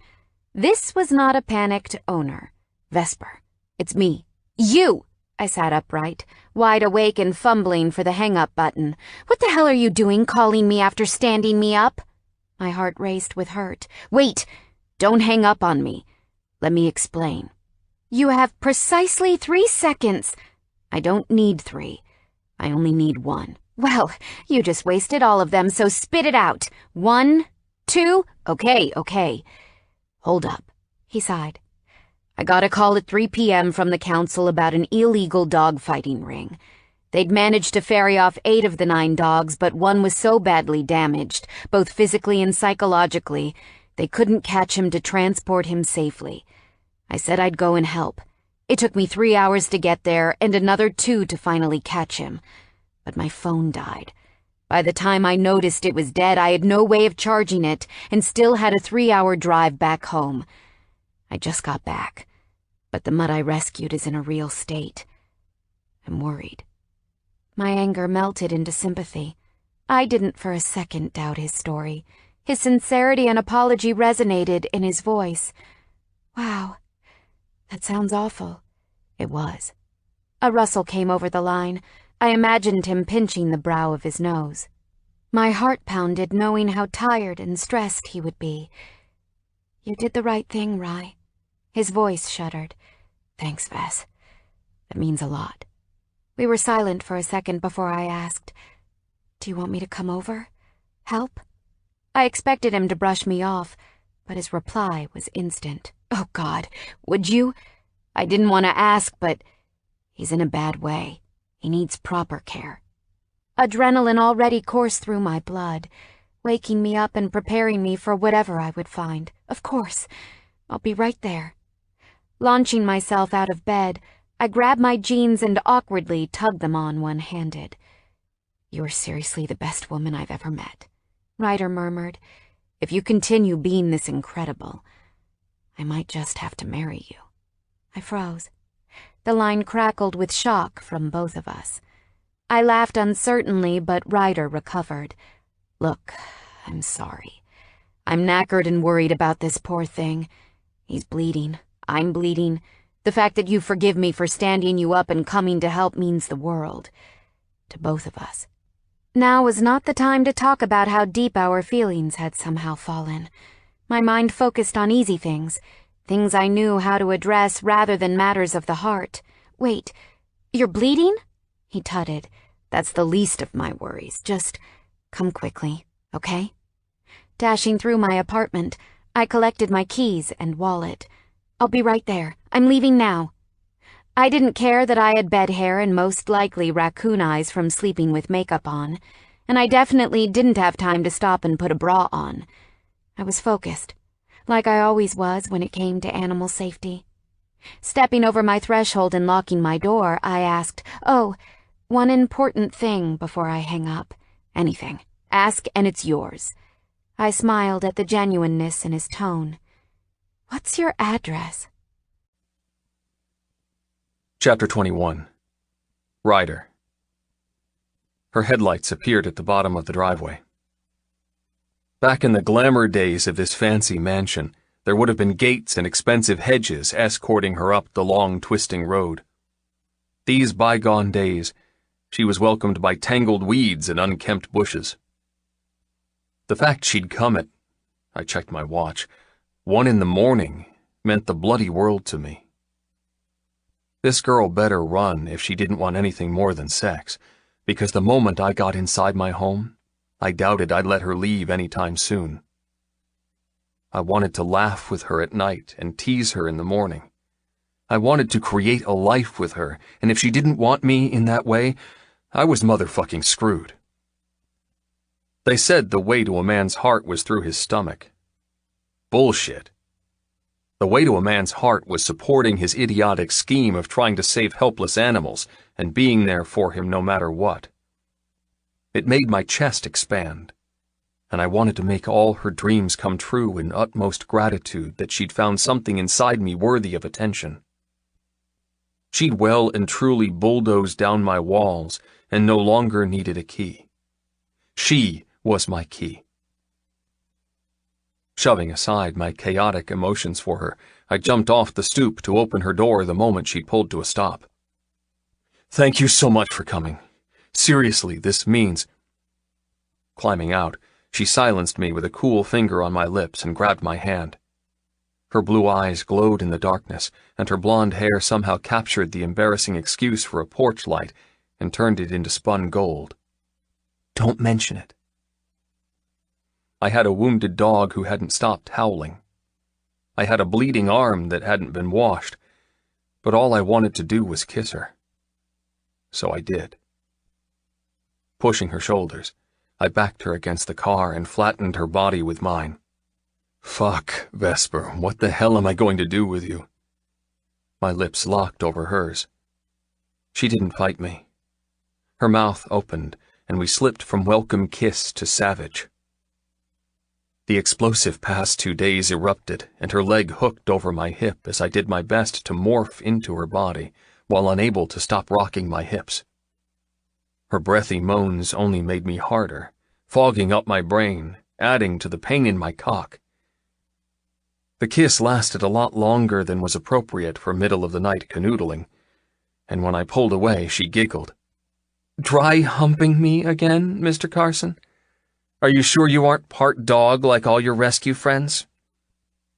this was not a panicked owner. Vesper, it's me. You! I sat upright, wide awake and fumbling for the hang-up button. "What the hell are you doing calling me after standing me up?" My heart raced with hurt. "Wait! Don't hang up on me. Let me explain." "You have precisely 3 seconds. "I don't need 3. I only need 1. "Well, you just wasted all of them, so spit it out. 1, 2, okay. "Hold up," he sighed. "I got a call at 3 p.m. from the council about an illegal dog-fighting ring. They'd managed to ferry off 8 of the 9 dogs, but one was so badly damaged, both physically and psychologically, they couldn't catch him to transport him safely. I said I'd go and help. It took me 3 hours to get there and another 2 to finally catch him. But my phone died. By the time I noticed it was dead, I had no way of charging it and still had a 3-hour drive back home. I just got back, but the mutt I rescued is in a real state. I'm worried." My anger melted into sympathy. I didn't for a second doubt his story. His sincerity and apology resonated in his voice. "Wow. That sounds awful." It was. A rustle came over the line. I imagined him pinching the brow of his nose. My heart pounded, knowing how tired and stressed he would be. "You did the right thing, Rye." His voice shuddered. "Thanks, Vess. That means a lot." We were silent for a second before I asked, "Do you want me to come over? Help?" I expected him to brush me off, but his reply was instant. "Oh, God, would you?" I didn't want to ask, but he's in a bad way. He needs proper care. Adrenaline already coursed through my blood, waking me up and preparing me for whatever I would find. Of course, I'll be right there. Launching myself out of bed, I grabbed my jeans and awkwardly tugged them on one-handed. "You're seriously the best woman I've ever met," Ryder murmured. "If you continue being this incredible, I might just have to marry you." I froze. The line crackled with shock from both of us. I laughed uncertainly, but Ryder recovered. "Look, I'm sorry. I'm knackered and worried about this poor thing. He's bleeding. I'm bleeding. The fact that you forgive me for standing you up and coming to help means the world. To both of us." Now was not the time to talk about how deep our feelings had somehow fallen. My mind focused on easy things I knew how to address rather than matters of the heart. "Wait, you're bleeding?" He tutted. "That's the least of my worries. Just come quickly, okay?" Dashing through my apartment, I collected my keys and wallet. "I'll be right there. I'm leaving now." I didn't care that I had bed hair and most likely raccoon eyes from sleeping with makeup on, and I definitely didn't have time to stop and put a bra on. I was focused, like I always was when it came to animal safety. Stepping over my threshold and locking my door, I asked, "Oh, one important thing before I hang up. Anything. Ask and it's yours." I smiled at the genuineness in his tone. "What's your address?" Chapter 21. Ryder. Her headlights appeared at the bottom of the driveway. Back in the glamour days of this fancy mansion, there would have been gates and expensive hedges escorting her up the long, twisting road. These bygone days, she was welcomed by tangled weeds and unkempt bushes. The fact she'd come at, I checked my watch, 1 in the morning meant the bloody world to me. This girl better run if she didn't want anything more than sex, because the moment I got inside my home, I doubted I'd let her leave any time soon. I wanted to laugh with her at night and tease her in the morning. I wanted to create a life with her, and if she didn't want me in that way, I was motherfucking screwed. They said the way to a man's heart was through his stomach. Bullshit. The way to a man's heart was supporting his idiotic scheme of trying to save helpless animals and being there for him no matter what. It made my chest expand, and I wanted to make all her dreams come true in utmost gratitude that she'd found something inside me worthy of attention. She'd well and truly bulldozed down my walls and no longer needed a key. She was my key. Shoving aside my chaotic emotions for her, I jumped off the stoop to open her door the moment she'd pulled to a stop. "Thank you so much for coming. Seriously, this means—" Climbing out, she silenced me with a cool finger on my lips and grabbed my hand. Her blue eyes glowed in the darkness, and her blonde hair somehow captured the embarrassing excuse for a porch light and turned it into spun gold. "Don't mention it." I had a wounded dog who hadn't stopped howling. I had a bleeding arm that hadn't been washed, but all I wanted to do was kiss her. So I did. Pushing her shoulders, I backed her against the car and flattened her body with mine. "Fuck, Vesper, what the hell am I going to do with you?" My lips locked over hers. She didn't fight me. Her mouth opened, and we slipped from welcome kiss to savage. The explosive past 2 days erupted, and her leg hooked over my hip as I did my best to morph into her body, while unable to stop rocking my hips. Her breathy moans only made me harder, fogging up my brain, adding to the pain in my cock. The kiss lasted a lot longer than was appropriate for middle-of-the-night canoodling, and when I pulled away, she giggled. "Dry humping me again, Mr. Carson? Are you sure you aren't part dog like all your rescue friends?"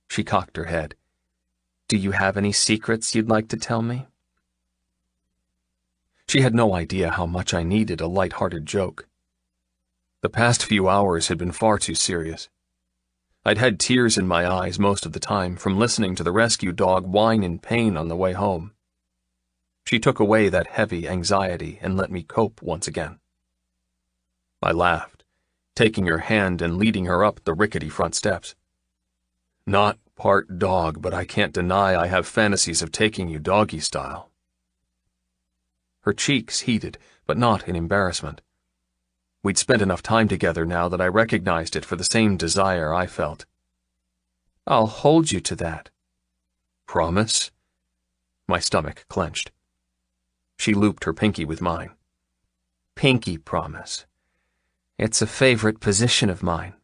She cocked her head. "Do you have any secrets you'd like to tell me?" She had no idea how much I needed a light-hearted joke. The past few hours had been far too serious. I'd had tears in my eyes most of the time from listening to the rescue dog whine in pain on the way home. She took away that heavy anxiety and let me cope once again. I laughed, taking her hand and leading her up the rickety front steps. "Not part dog, but I can't deny I have fantasies of taking you doggy style." Her cheeks heated, but not in embarrassment. We'd spent enough time together now that I recognized it for the same desire I felt. "I'll hold you to that." "Promise?" My stomach clenched. She looped her pinky with mine. "Pinky promise. It's a favorite position of mine."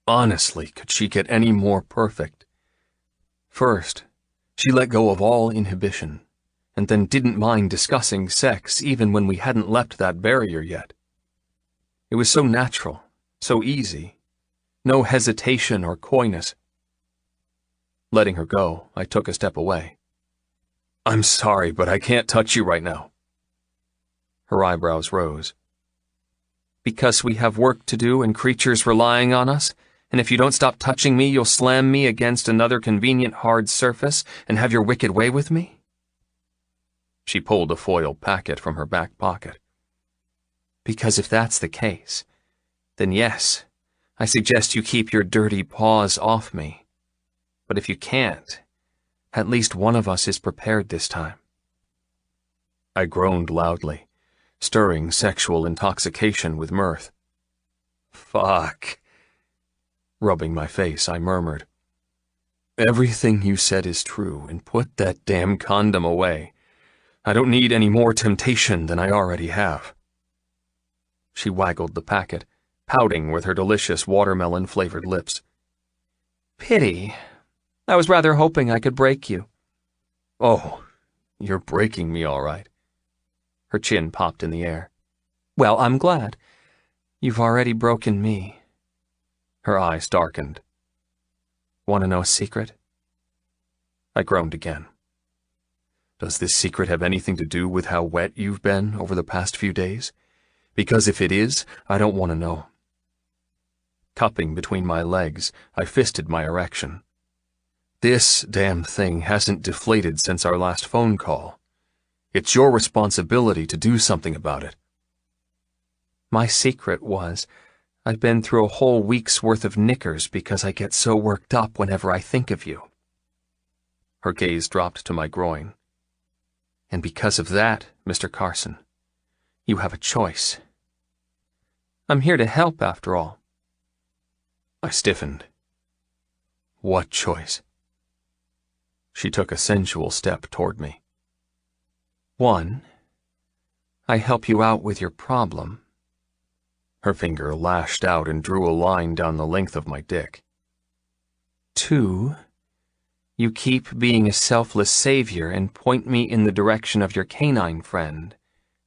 Honestly, could she get any more perfect? First, she let go of all inhibition, and then didn't mind discussing sex even when we hadn't leapt that barrier yet. It was so natural, so easy, no hesitation or coyness. Letting her go, I took a step away. "I'm sorry, but I can't touch you right now." Her eyebrows rose. "Because we have work to do and creatures relying on us, and if you don't stop touching me, you'll slam me against another convenient hard surface and have your wicked way with me?" She pulled a foil packet from her back pocket. "Because if that's the case, then yes, I suggest you keep your dirty paws off me. But if you can't, at least one of us is prepared this time." I groaned loudly, stirring sexual intoxication with mirth. "Fuck." Rubbing my face, I murmured, "Everything you said is true, and put that damn condom away. I don't need any more temptation than I already have." She waggled the packet, pouting with her delicious watermelon-flavored lips. "Pity. I was rather hoping I could break you." "Oh, you're breaking me all right." Her chin popped in the air. "Well, I'm glad. You've already broken me, Her eyes darkened. Want to know a secret? I groaned again. Does this secret have anything to do with how wet you've been over the past few days? Because if it is, I don't want to know. Cupping between my legs, I fisted my erection. This damn thing hasn't deflated since our last phone call. It's your responsibility to do something about it. My secret was, I've been through a whole week's worth of knickers because I get so worked up whenever I think of you. Her gaze dropped to my groin. And because of that, Mr. Carson, you have a choice. I'm here to help, after all. I stiffened. What choice? She took a sensual step toward me. One, I help you out with your problem. Her finger lashed out and drew a line down the length of my dick. Two, you keep being a selfless savior and point me in the direction of your canine friend,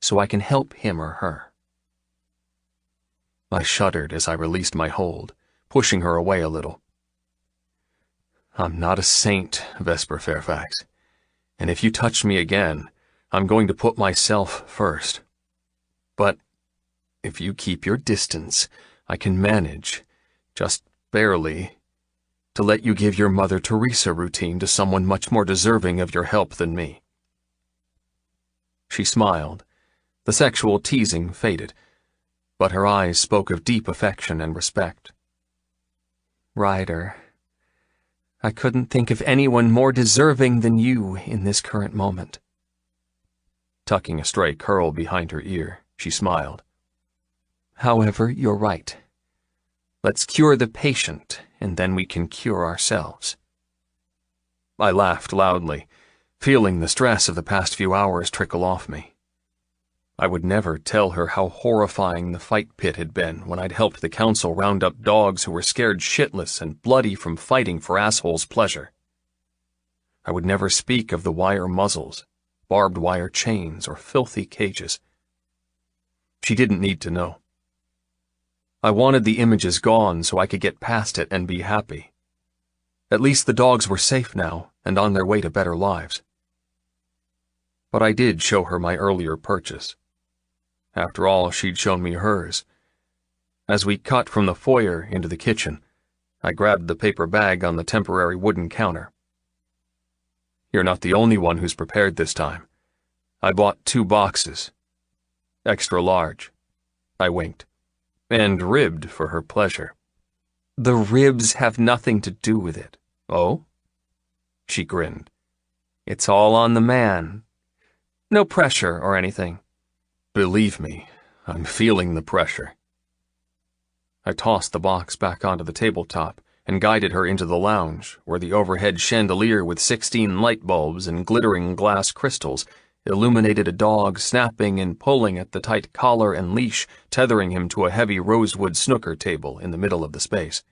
so I can help him or her. I shuddered as I released my hold, pushing her away a little. I'm not a saint, Vesper Fairfax, and if you touch me again, I'm going to put myself first. But if you keep your distance, I can manage, just barely, to let you give your Mother Teresa routine to someone much more deserving of your help than me. She smiled. The sexual teasing faded, but her eyes spoke of deep affection and respect. Ryder, I couldn't think of anyone more deserving than you in this current moment. Tucking a stray curl behind her ear, she smiled. However, you're right. Let's cure the patient, and then we can cure ourselves. I laughed loudly, feeling the stress of the past few hours trickle off me. I would never tell her how horrifying the fight pit had been when I'd helped the council round up dogs who were scared shitless and bloody from fighting for assholes' pleasure. I would never speak of the wire muzzles, barbed wire chains, or filthy cages. She didn't need to know. I wanted the images gone so I could get past it and be happy. At least the dogs were safe now and on their way to better lives. But I did show her my earlier purchase. After all, she'd shown me hers. As we cut from the foyer into the kitchen, I grabbed the paper bag on the temporary wooden counter. You're not the only one who's prepared this time. I bought 2 boxes. Extra large. I winked. And ribbed for her pleasure. The ribs have nothing to do with it. Oh? She grinned. It's all on the man. No pressure or anything. Believe me, I'm feeling the pressure. I tossed the box back onto the tabletop and guided her into the lounge, where the overhead chandelier with 16 light bulbs and glittering glass crystals illuminated a dog snapping and pulling at the tight collar and leash, tethering him to a heavy rosewood snooker table in the middle of the space.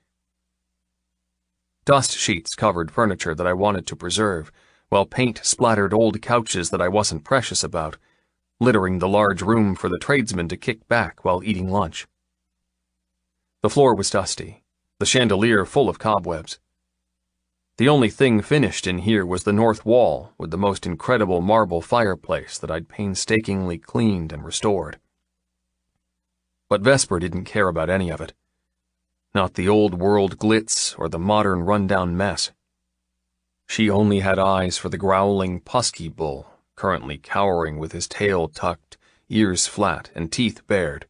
Dust sheets covered furniture that I wanted to preserve, while paint splattered old couches that I wasn't precious about, littering the large room for the tradesmen to kick back while eating lunch. The floor was dusty, the chandelier full of cobwebs. The only thing finished in here was the north wall with the most incredible marble fireplace that I'd painstakingly cleaned and restored. But Vesper didn't care about any of it. Not the old-world glitz or the modern rundown mess. She only had eyes for the growling Pusky bull, currently cowering with his tail tucked, ears flat, and teeth bared.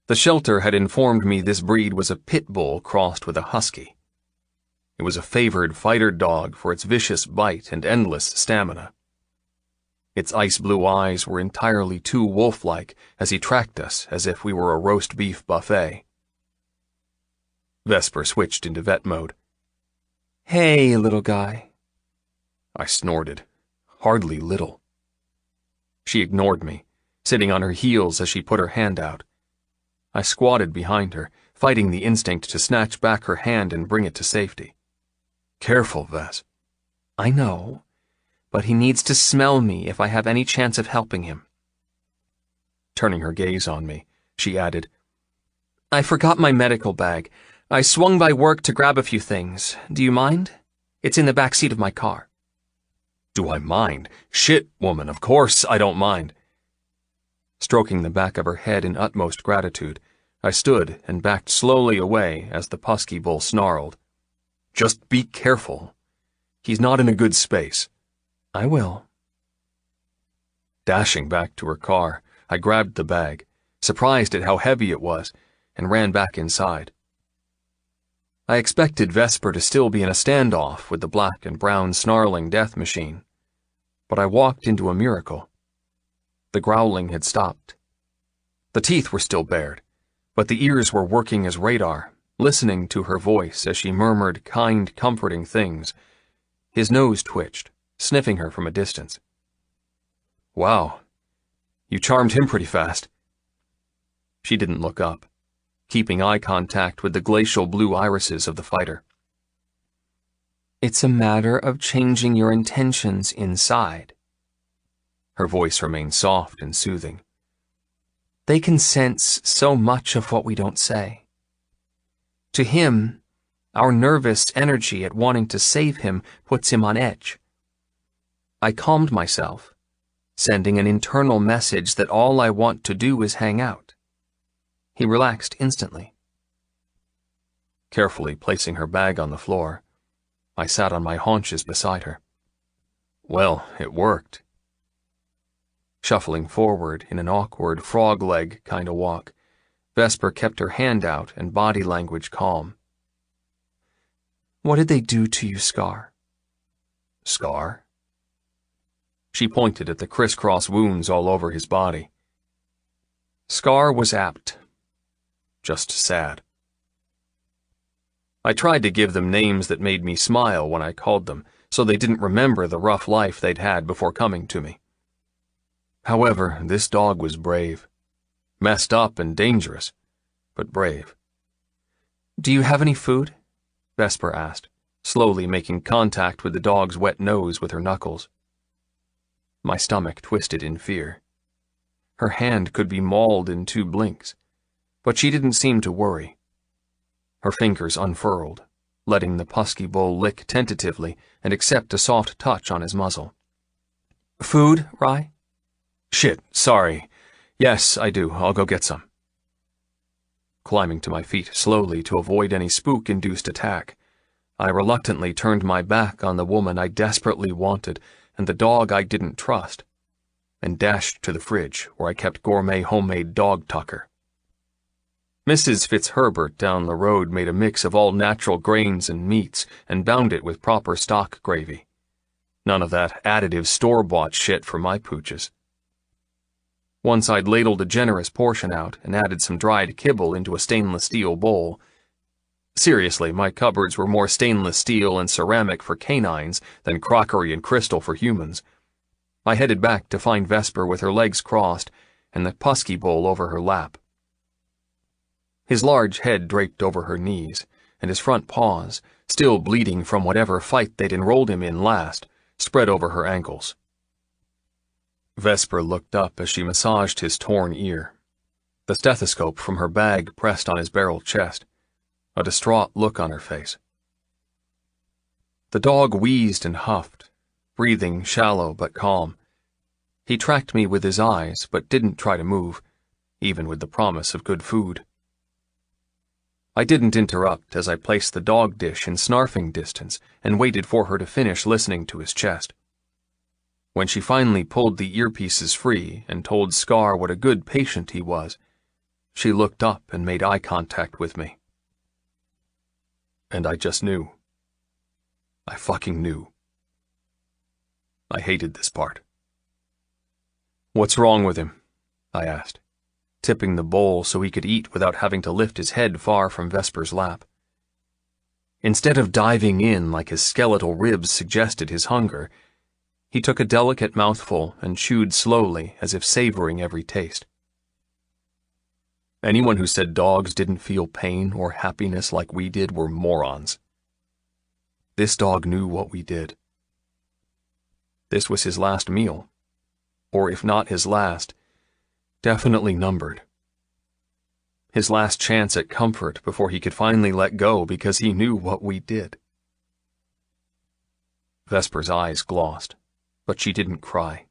The shelter had informed me this breed was a pit bull crossed with a husky. It was a favored fighter dog for its vicious bite and endless stamina. Its ice-blue eyes were entirely too wolf-like as he tracked us as if we were a roast beef buffet. Vesper switched into vet mode. Hey, little guy. I snorted. Hardly little. She ignored me, sitting on her heels as she put her hand out. I squatted behind her, fighting the instinct to snatch back her hand and bring it to safety. Careful, Ves. I know, but he needs to smell me if I have any chance of helping him. Turning her gaze on me, she added, I forgot my medical bag. I swung by work to grab a few things. Do you mind? It's in the back seat of my car. Do I mind? Shit, woman, of course I don't mind. Stroking the back of her head in utmost gratitude, I stood and backed slowly away as the Pusky Bull snarled. Just be careful. He's not in a good space. I will. Dashing back to her car, I grabbed the bag, surprised at how heavy it was, and ran back inside. I expected Vesper to still be in a standoff with the black and brown snarling death machine, but I walked into a miracle. The growling had stopped. The teeth were still bared, but the ears were working as radar, listening to her voice as she murmured kind, comforting things. His nose twitched, sniffing her from a distance. Wow, you charmed him pretty fast. She didn't look up, keeping eye contact with the glacial blue irises of the fighter. It's a matter of changing your intentions inside. Her voice remained soft and soothing. They can sense so much of what we don't say. To him, our nervous energy at wanting to save him puts him on edge. I calmed myself, sending an internal message that all I want to do is hang out. He relaxed instantly. Carefully placing her bag on the floor, I sat on my haunches beside her. Well, it worked. Shuffling forward in an awkward frog leg kind of walk, Vesper kept her hand out and body language calm. What did they do to you, Scar? Scar? She pointed at the crisscross wounds all over his body. Scar was apt. Just sad. I tried to give them names that made me smile when I called them, so they didn't remember the rough life they'd had before coming to me. However, this dog was brave. Messed up and dangerous, but brave. Do you have any food? Vesper asked, slowly making contact with the dog's wet nose with her knuckles. My stomach twisted in fear. Her hand could be mauled in 2 blinks, but she didn't seem to worry. Her fingers unfurled, letting the Pusky Bull lick tentatively and accept a soft touch on his muzzle. Food, Rye? Shit, sorry. Yes, I do. I'll go get some. Climbing to my feet slowly to avoid any spook-induced attack, I reluctantly turned my back on the woman I desperately wanted and the dog I didn't trust, and dashed to the fridge where I kept gourmet homemade dog tucker. Mrs. Fitzherbert down the road made a mix of all natural grains and meats and bound it with proper stock gravy. None of that additive store-bought shit for my pooches. Once I'd ladled a generous portion out and added some dried kibble into a stainless steel bowl. Seriously, my cupboards were more stainless steel and ceramic for canines than crockery and crystal for humans. I headed back to find Vesper with her legs crossed and the Pusky Bull over her lap. His large head draped over her knees, and his front paws, still bleeding from whatever fight they'd enrolled him in last, spread over her ankles. Vesper looked up as she massaged his torn ear, the stethoscope from her bag pressed on his barrel chest, a distraught look on her face. The dog wheezed and huffed, breathing shallow but calm. He tracked me with his eyes but didn't try to move, even with the promise of good food. I didn't interrupt as I placed the dog dish in snarfing distance and waited for her to finish listening to his chest. When she finally pulled the earpieces free and told Scar what a good patient he was, she looked up and made eye contact with me. And I just knew. I fucking knew. I hated this part. What's wrong with him? I asked, tipping the bowl so he could eat without having to lift his head far from Vesper's lap. Instead of diving in like his skeletal ribs suggested his hunger, he took a delicate mouthful and chewed slowly as if savoring every taste. Anyone who said dogs didn't feel pain or happiness like we did were morons. This dog knew what we did. This was his last meal, or if not his last, definitely numbered. his last chance at comfort before he could finally let go because he knew what we did. Vesper's eyes glossed, but she didn't cry.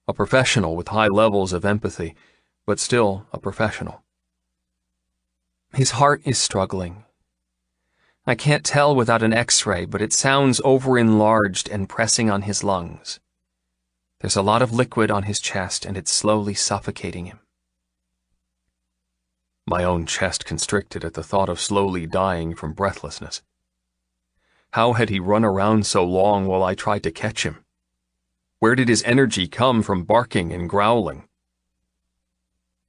A professional with high levels of empathy, but still a professional. His heart is struggling. I can't tell without an X-ray, but it sounds over-enlarged and pressing on his lungs. There's a lot of liquid on his chest, and it's slowly suffocating him. My own chest constricted at the thought of slowly dying from breathlessness. How had he run around so long while I tried to catch him? Where did his energy come from barking and growling?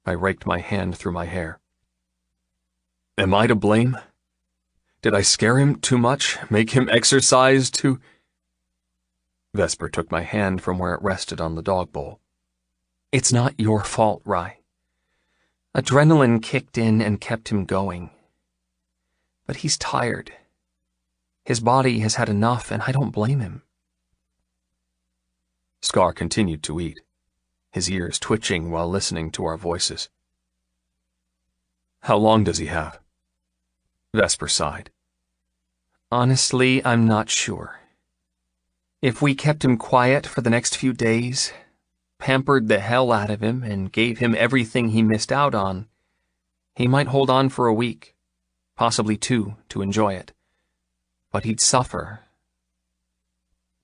I raked my hand through my hair. Am I to blame? Did I scare him too much? Make him exercise too? Vesper took my hand from where it rested on the dog bowl. It's not your fault, Rye. Adrenaline kicked in and kept him going. But he's tired. His body has had enough, and I don't blame him. Scar continued to eat, his ears twitching while listening to our voices. How long does he have? Vesper sighed. Honestly, I'm not sure. If we kept him quiet for the next few days, pampered the hell out of him, and gave him everything he missed out on, he might hold on for a week, possibly 2, to enjoy it. But he'd suffer.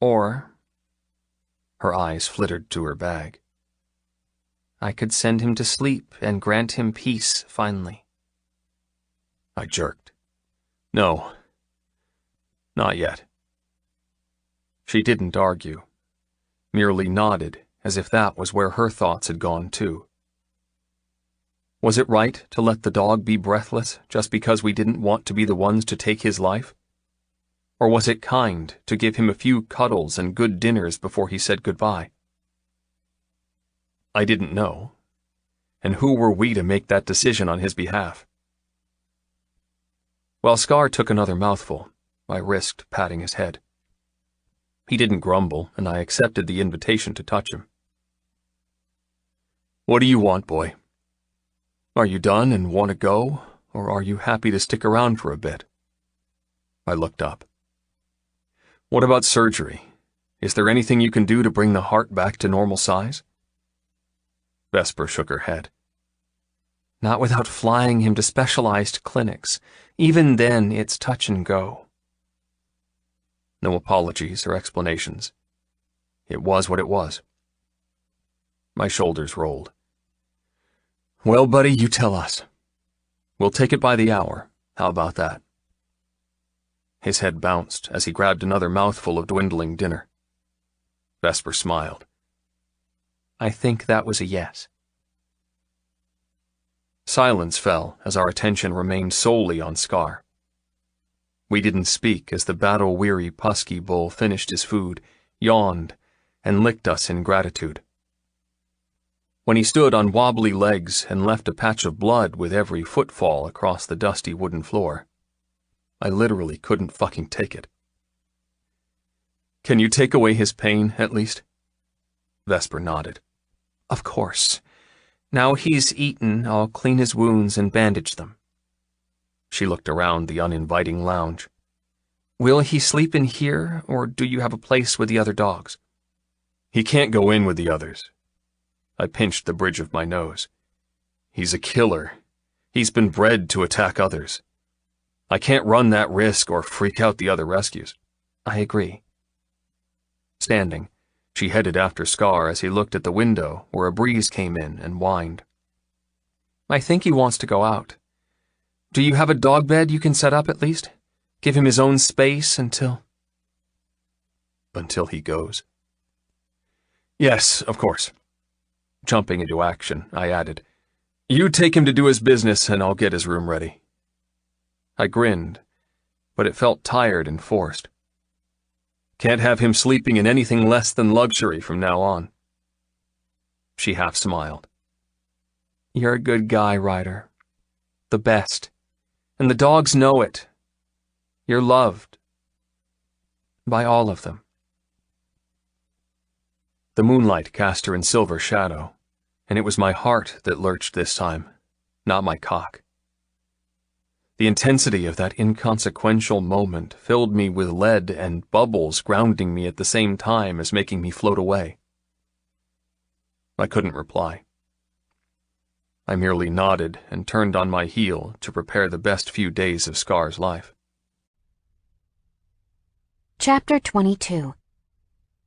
Or, her eyes flittered to her bag, I could send him to sleep and grant him peace finally. I jerked. No. Not yet. She didn't argue, merely nodded as if that was where her thoughts had gone too. Was it right to let the dog be breathless just because we didn't want to be the ones to take his life? Or was it kind to give him a few cuddles and good dinners before he said goodbye? I didn't know. And who were we to make that decision on his behalf? While Scar took another mouthful, I risked patting his head. He didn't grumble, and I accepted the invitation to touch him. What do you want, boy? Are you done and want to go, or are you happy to stick around for a bit? I looked up. What about surgery? Is there anything you can do to bring the heart back to normal size? Vesper shook her head. Not without flying him to specialized clinics. Even then, it's touch and go. No apologies or explanations. It was what it was. My shoulders rolled. Well, buddy, you tell us. We'll take it by the hour. How about that? His head bounced as he grabbed another mouthful of dwindling dinner. Vesper smiled. I think that was a yes. Silence fell as our attention remained solely on Scar. We didn't speak as the battle-weary Pusky bull finished his food, yawned, and licked us in gratitude. When he stood on wobbly legs and left a patch of blood with every footfall across the dusty wooden floor, I literally couldn't fucking take it. Can you take away his pain, at least? Vesper nodded. Of course. Now he's eaten, I'll clean his wounds and bandage them. She looked around the uninviting lounge. Will he sleep in here, or do you have a place with the other dogs? He can't go in with the others. I pinched the bridge of my nose. He's a killer. He's been bred to attack others. I can't run that risk or freak out the other rescues. I agree. Standing, she headed after Scar as he looked at the window where a breeze came in and whined. I think he wants to go out. Do you have a dog bed you can set up at least? Give him his own space until he goes? Yes, of course. Jumping into action, I added, You take him to do his business and I'll get his room ready. I grinned, but it felt tired and forced. Can't have him sleeping in anything less than luxury from now on. She half smiled. You're a good guy, Ryder. The best. And the dogs know it. You're loved. By all of them. The moonlight cast her in silver shadow, and it was my heart that lurched this time, not my cock. The intensity of that inconsequential moment filled me with lead and bubbles grounding me at the same time as making me float away. I couldn't reply. I merely nodded and turned on my heel to prepare the best few days of Scar's life. Chapter 22.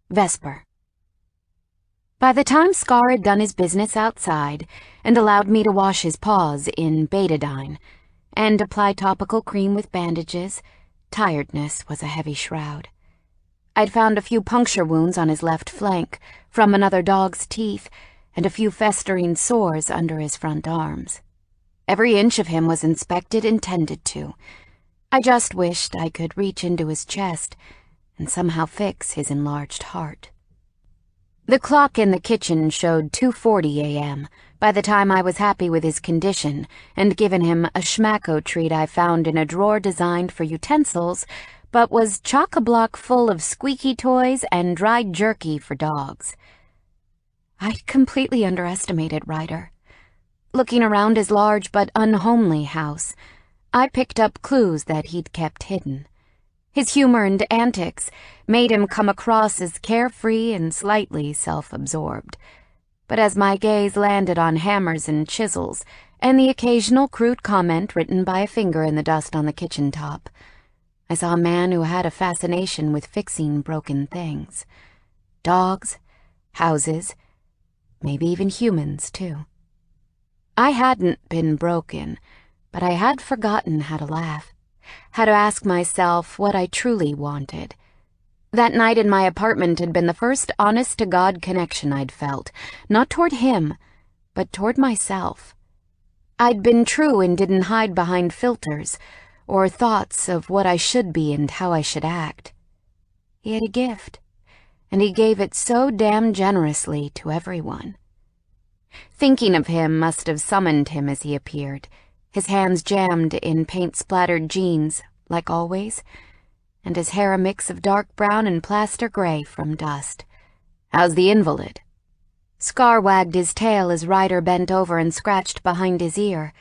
Vesper. By the time Scar had done his business outside and allowed me to wash his paws in betadine and apply topical cream with bandages, tiredness was a heavy shroud. I'd found a few puncture wounds on his left flank from another dog's teeth and a few festering sores under his front arms. Every inch of him was inspected and tended to. I just wished I could reach into his chest and somehow fix his enlarged heart. The clock in the kitchen showed 2:40 a.m. by the time I was happy with his condition and given him a schmacko treat I found in a drawer designed for utensils, but was chock-a-block full of squeaky toys and dried jerky for dogs. I'd completely underestimated Ryder. Looking around his large but unhomely house, I picked up clues that he'd kept hidden. His humor and antics made him come across as carefree and slightly self-absorbed. But as my gaze landed on hammers and chisels, and the occasional crude comment written by a finger in the dust on the kitchen top, I saw a man who had a fascination with fixing broken things. Dogs, houses, maybe even humans, too. I hadn't been broken, but I had forgotten how to laugh, how to ask myself what I truly wanted. That night in my apartment had been the first honest-to-God connection I'd felt, not toward him, but toward myself. I'd been true and didn't hide behind filters, or thoughts of what I should be and how I should act. He had a gift, and he gave it so damn generously to everyone. Thinking of him must have summoned him as he appeared, his hands jammed in paint-splattered jeans, like always, and his hair a mix of dark brown and plaster gray from dust. "How's the invalid?" Scar wagged his tail as Ryder bent over and scratched behind his ear,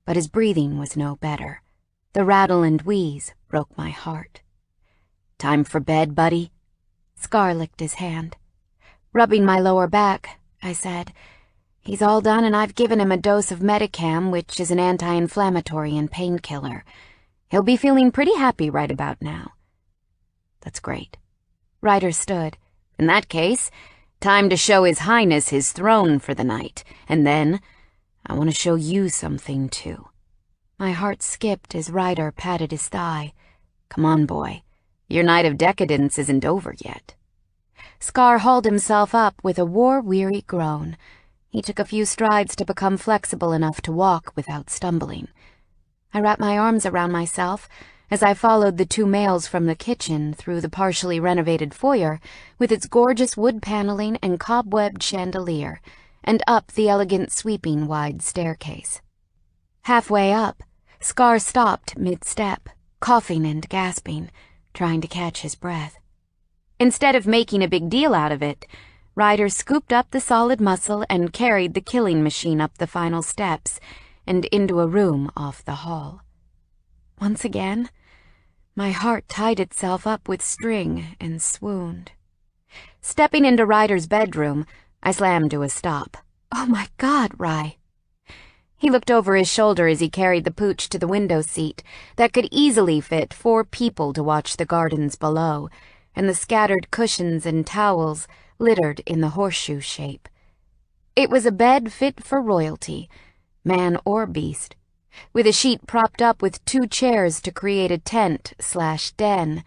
but his breathing was no better. The rattle and wheeze broke my heart. "Time for bed, buddy?" Scar licked his hand. Rubbing my lower back, I said, "He's all done, and I've given him a dose of Medicam, which is an anti-inflammatory and painkiller. He'll be feeling pretty happy right about now." "That's great." Ryder stood. "In that case, time to show His Highness his throne for the night, and then I want to show you something, too." My heart skipped as Ryder patted his thigh. "Come on, boy. Your night of decadence isn't over yet." Scar hauled himself up with a war-weary groan. He took a few strides to become flexible enough to walk without stumbling. I wrapped my arms around myself as I followed the two males from the kitchen through the partially renovated foyer with its gorgeous wood paneling and cobwebbed chandelier, and up the elegant sweeping wide staircase. Halfway up, Scar stopped mid-step, coughing and gasping, trying to catch his breath. Instead of making a big deal out of it, Ryder scooped up the solid muscle and carried the killing machine up the final steps and into a room off the hall. Once again, my heart tied itself up with string and swooned. Stepping into Ryder's bedroom, I slammed to a stop. "Oh my God, Ry!" He looked over his shoulder as he carried the pooch to the window seat that could easily fit 4 people to watch the gardens below, and the scattered cushions and towels littered in the horseshoe shape. It was a bed fit for royalty, man or beast, with a sheet propped up with 2 chairs to create a tent/den,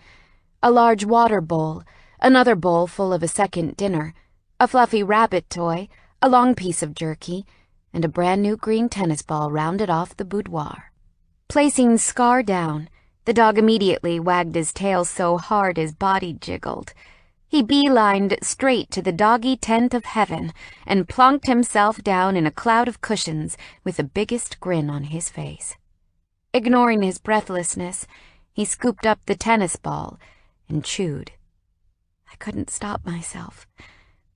a large water bowl, another bowl full of a second dinner, a fluffy rabbit toy, a long piece of jerky, and a brand-new green tennis ball rounded off the boudoir. Placing Scar down, the dog immediately wagged his tail so hard his body jiggled. He beelined straight to the doggy tent of heaven and plonked himself down in a cloud of cushions with the biggest grin on his face. Ignoring his breathlessness, he scooped up the tennis ball and chewed. I couldn't stop myself.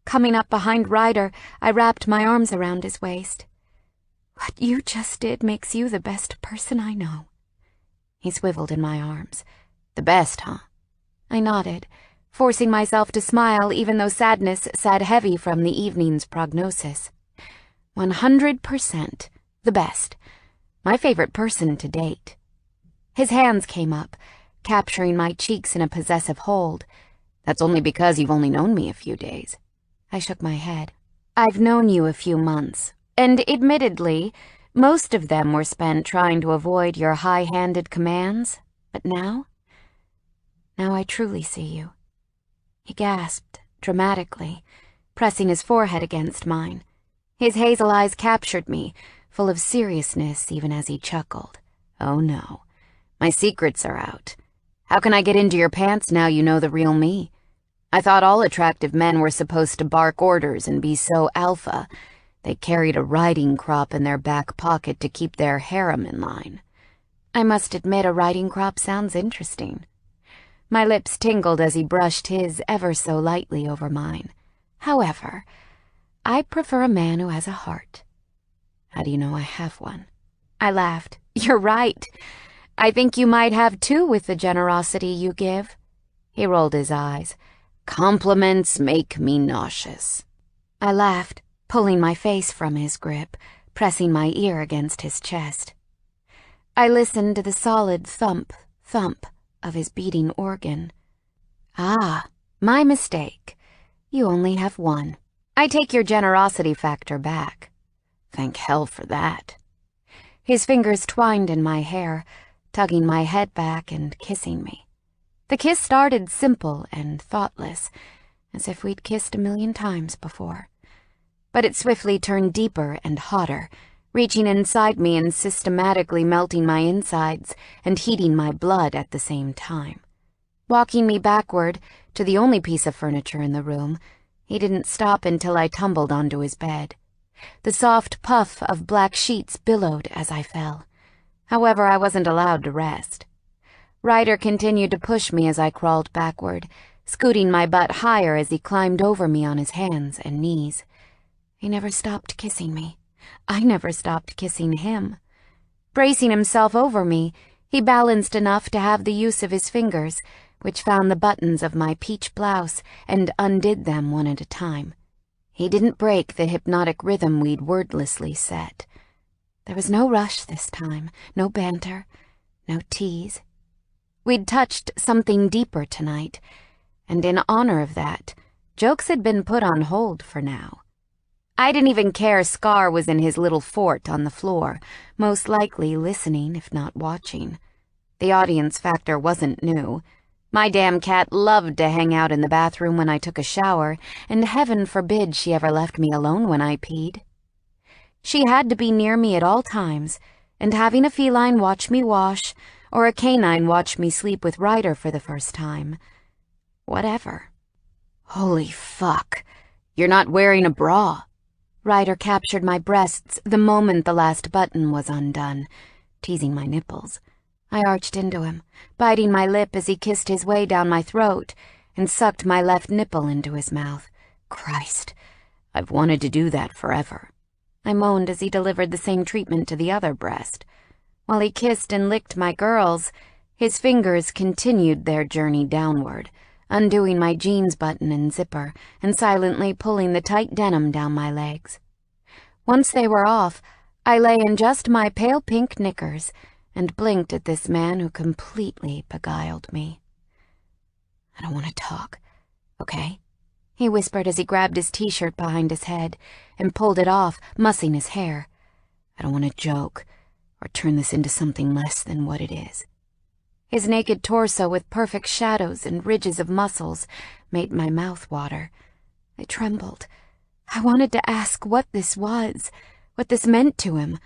Coming up behind Ryder, I wrapped my arms around his waist. What you just did makes you the best person I know. He swiveled in my arms. The best, huh? I nodded, forcing myself to smile even though sadness sat heavy from the evening's prognosis. 100% the best. My favorite person to date. His hands came up, capturing my cheeks in a possessive hold. That's only because you've only known me a few days. I shook my head. I've known you a few months, and admittedly, most of them were spent trying to avoid your high-handed commands. But now I truly see you. He gasped, dramatically, pressing his forehead against mine. His hazel eyes captured me, full of seriousness even as he chuckled. Oh no, my secrets are out. How can I get into your pants now you know the real me? I thought all attractive men were supposed to bark orders and be so alpha. They carried a riding crop in their back pocket to keep their harem in line. I must admit a riding crop sounds interesting. My lips tingled as he brushed his ever so lightly over mine. However, I prefer a man who has a heart. How do you know I have one? I laughed. You're right. I think you might have two with the generosity you give. He rolled his eyes. Compliments make me nauseous. I laughed, pulling my face from his grip, pressing my ear against his chest. I listened to the solid thump, thump of his beating organ. Ah, my mistake. You only have one. I take your generosity factor back. Thank hell for that. His fingers twined in my hair, tugging my head back and kissing me. The kiss started simple and thoughtless, as if we'd kissed a million times before. But it swiftly turned deeper and hotter, reaching inside me and systematically melting my insides and heating my blood at the same time. Walking me backward to the only piece of furniture in the room, he didn't stop until I tumbled onto his bed. The soft puff of black sheets billowed as I fell. However, I wasn't allowed to rest. Ryder continued to push me as I crawled backward, scooting my butt higher as he climbed over me on his hands and knees. He never stopped kissing me. I never stopped kissing him. Bracing himself over me, he balanced enough to have the use of his fingers, which found the buttons of my peach blouse and undid them one at a time. He didn't break the hypnotic rhythm we'd wordlessly set. There was no rush this time, no banter, no tease. We'd touched something deeper tonight, and in honor of that, jokes had been put on hold for now. I didn't even care Scar was in his little fort on the floor, most likely listening if not watching. The audience factor wasn't new. My damn cat loved to hang out in the bathroom when I took a shower, and heaven forbid she ever left me alone when I peed. She had to be near me at all times, and having a feline watch me wash, or a canine watch me sleep with Ryder for the first time. Whatever. Holy fuck. You're not wearing a bra. Ryder captured my breasts the moment the last button was undone, teasing my nipples. I arched into him, biting my lip as he kissed his way down my throat and sucked my left nipple into his mouth. Christ, I've wanted to do that forever. I moaned as he delivered the same treatment to the other breast. While he kissed and licked my girls, his fingers continued their journey downward, undoing my jeans button and zipper and silently pulling the tight denim down my legs. Once they were off, I lay in just my pale pink knickers and blinked at this man who completely beguiled me. I don't want to talk, okay? He whispered as he grabbed his t-shirt behind his head and pulled it off, mussing his hair. I don't want to joke or turn this into something less than what it is. His naked torso with perfect shadows and ridges of muscles made my mouth water. I trembled. I wanted to ask what this was, what this meant to him.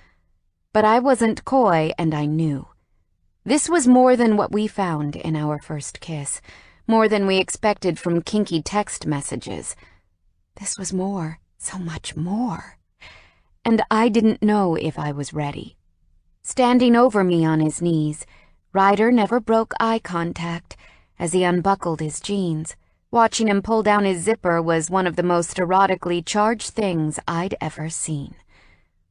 But I wasn't coy, and I knew. This was more than what we found in our first kiss, more than we expected from kinky text messages. This was more, so much more. And I didn't know if I was ready. Standing over me on his knees, Ryder never broke eye contact as he unbuckled his jeans. Watching him pull down his zipper was one of the most erotically charged things I'd ever seen.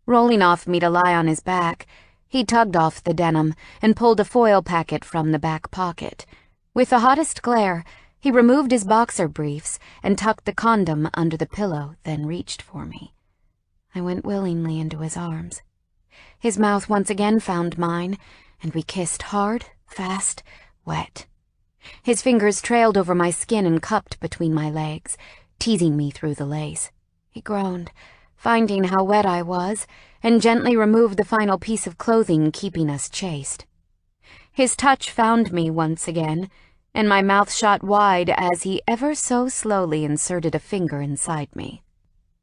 Rolling off me to lie on his back, he tugged off the denim and pulled a foil packet from the back pocket. With the hottest glare, he removed his boxer briefs and tucked the condom under the pillow, then reached for me. I went willingly into his arms. His mouth once again found mine, and we kissed hard, fast, wet. His fingers trailed over my skin and cupped between my legs, teasing me through the lace. He groaned, finding how wet I was, and gently removed the final piece of clothing keeping us chaste. His touch found me once again, and my mouth shot wide as he ever so slowly inserted a finger inside me.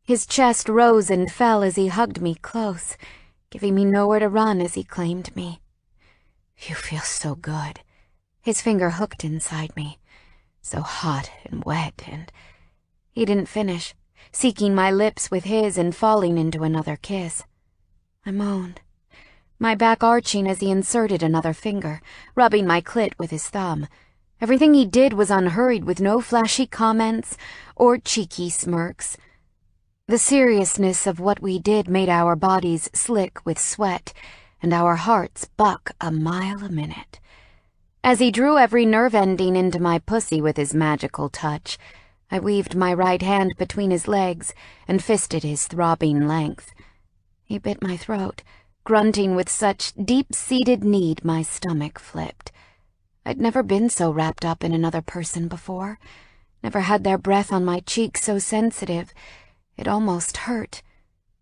His chest rose and fell as he hugged me close, giving me nowhere to run as he claimed me. "You feel so good." His finger hooked inside me, so hot and wet, and he didn't finish, seeking my lips with his and falling into another kiss. I moaned, my back arching as he inserted another finger, rubbing my clit with his thumb. Everything he did was unhurried, with no flashy comments or cheeky smirks. The seriousness of what we did made our bodies slick with sweat and our hearts buck a mile a minute. As he drew every nerve ending into my pussy with his magical touch, I weaved my right hand between his legs and fisted his throbbing length. He bit my throat, grunting with such deep-seated need my stomach flipped. I'd never been so wrapped up in another person before, never had their breath on my cheek so sensitive it almost hurt.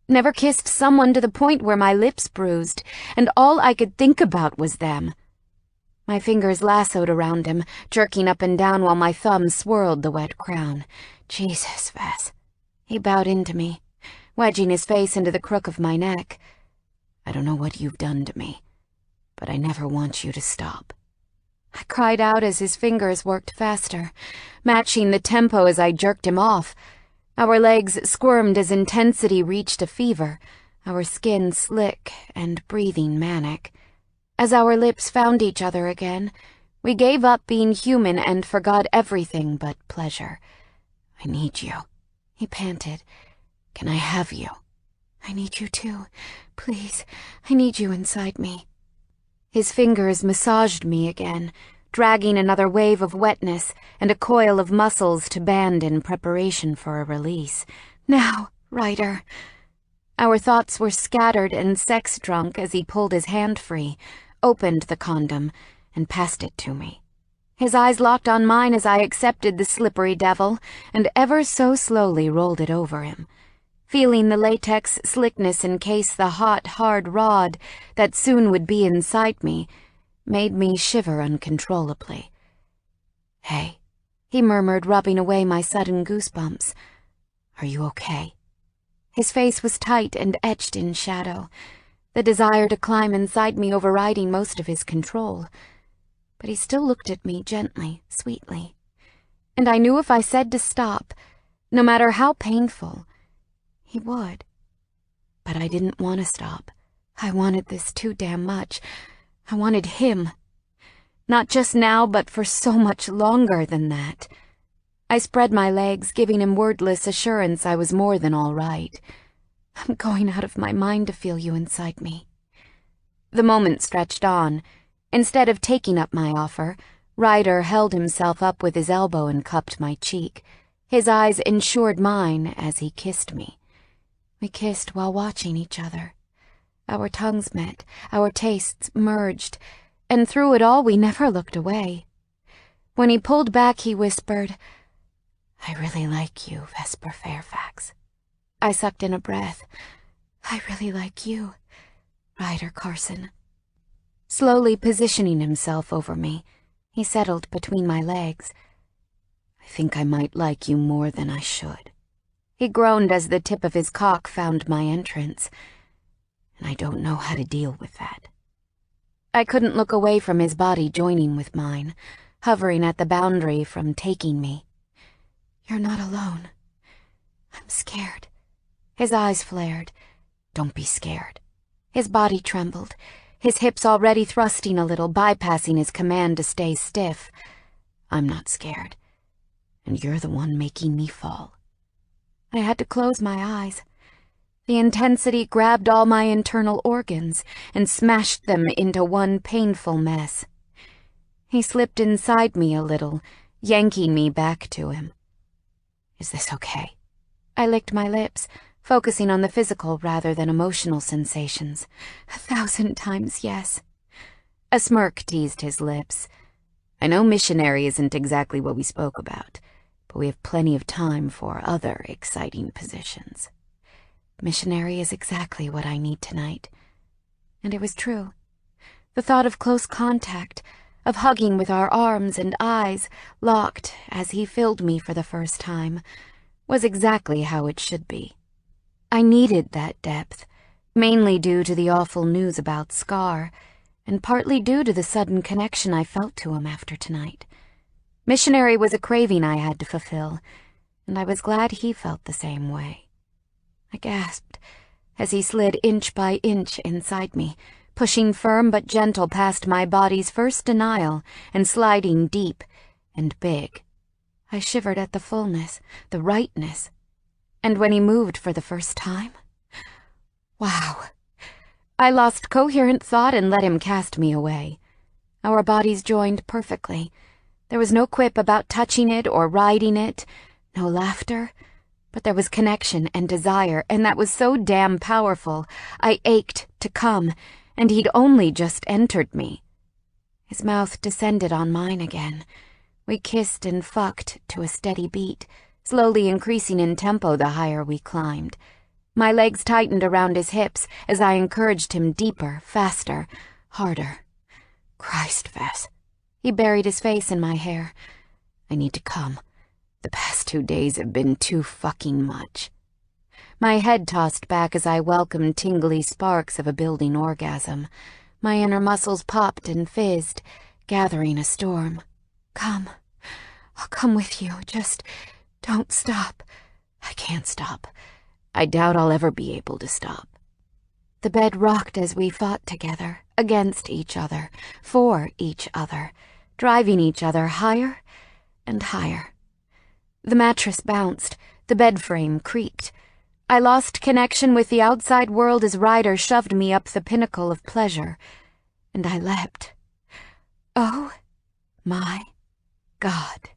Never kissed someone to the point where my lips bruised, and all I could think about was them. My fingers lassoed around him, jerking up and down while my thumb swirled the wet crown. "Jesus, Vess." He bowed into me, wedging his face into the crook of my neck. "I don't know what you've done to me, but I never want you to stop." I cried out as his fingers worked faster, matching the tempo as I jerked him off. Our legs squirmed as intensity reached a fever, our skin slick and breathing manic. As our lips found each other again, we gave up being human and forgot everything but pleasure. "I need you," he panted. "Can I have you?" "I need you too. Please, I need you inside me." His fingers massaged me again, dragging another wave of wetness and a coil of muscles to band in preparation for a release. "Now, Ryder." Our thoughts were scattered and sex-drunk as he pulled his hand free, opened the condom, and passed it to me. His eyes locked on mine as I accepted the slippery devil and ever so slowly rolled it over him. Feeling the latex slickness encase the hot, hard rod that soon would be inside me made me shiver uncontrollably. "Hey," he murmured, rubbing away my sudden goosebumps. "Are you okay?" His face was tight and etched in shadow, the desire to climb inside me overriding most of his control. But he still looked at me gently, sweetly. And I knew if I said to stop, no matter how painful, he would. But I didn't want to stop. I wanted this too damn much. I wanted him. Not just now, but for so much longer than that. I spread my legs, giving him wordless assurance I was more than all right. "I'm going out of my mind to feel you inside me." The moment stretched on. Instead of taking up my offer, Ryder held himself up with his elbow and cupped my cheek. His eyes ensured mine as he kissed me. We kissed while watching each other. Our tongues met, our tastes merged, and through it all we never looked away. When he pulled back, he whispered, "I really like you, Vesper Fairfax." I sucked in a breath. "I really like you, Ryder Carson." Slowly positioning himself over me, he settled between my legs. "I think I might like you more than I should." He groaned as the tip of his cock found my entrance. "And I don't know how to deal with that." I couldn't look away from his body joining with mine, hovering at the boundary from taking me. "You're not alone. I'm scared." His eyes flared. "Don't be scared." His body trembled, his hips already thrusting a little, bypassing his command to stay stiff. "I'm not scared, and you're the one making me fall." I had to close my eyes. The intensity grabbed all my internal organs and smashed them into one painful mess. He slipped inside me a little, yanking me back to him. "Is this okay?" I licked my lips, focusing on the physical rather than emotional sensations. 1,000 times yes. A smirk teased his lips. "I know missionary isn't exactly what we spoke about, but we have plenty of time for other exciting positions." Missionary is exactly what I need tonight. And it was true. The thought of close contact, of hugging with our arms and eyes locked as he filled me for the first time, was exactly how it should be. I needed that depth, mainly due to the awful news about Scar, and partly due to the sudden connection I felt to him after tonight. Missionary was a craving I had to fulfill, and I was glad he felt the same way. I gasped as he slid inch by inch inside me, pushing firm but gentle past my body's first denial and sliding deep and big. I shivered at the fullness, the rightness, and when he moved for the first time, wow. I lost coherent thought and let him cast me away. Our bodies joined perfectly. There was no quip about touching it or riding it, no laughter, but there was connection and desire, and that was so damn powerful, I ached to come, and he'd only just entered me. His mouth descended on mine again. We kissed and fucked to a steady beat, slowly increasing in tempo the higher we climbed. My legs tightened around his hips as I encouraged him deeper, faster, harder. "Christ, Vess." He buried his face in my hair. "I need to come. The past 2 days have been too fucking much." My head tossed back as I welcomed tingly sparks of a building orgasm. My inner muscles popped and fizzed, gathering a storm. "Come. I'll come with you. Just don't stop." "I can't stop. I doubt I'll ever be able to stop." The bed rocked as we fought together, against each other, for each other, driving each other higher and higher. The mattress bounced, the bed frame creaked. I lost connection with the outside world as Ryder shoved me up the pinnacle of pleasure, and I leapt. Oh, my God.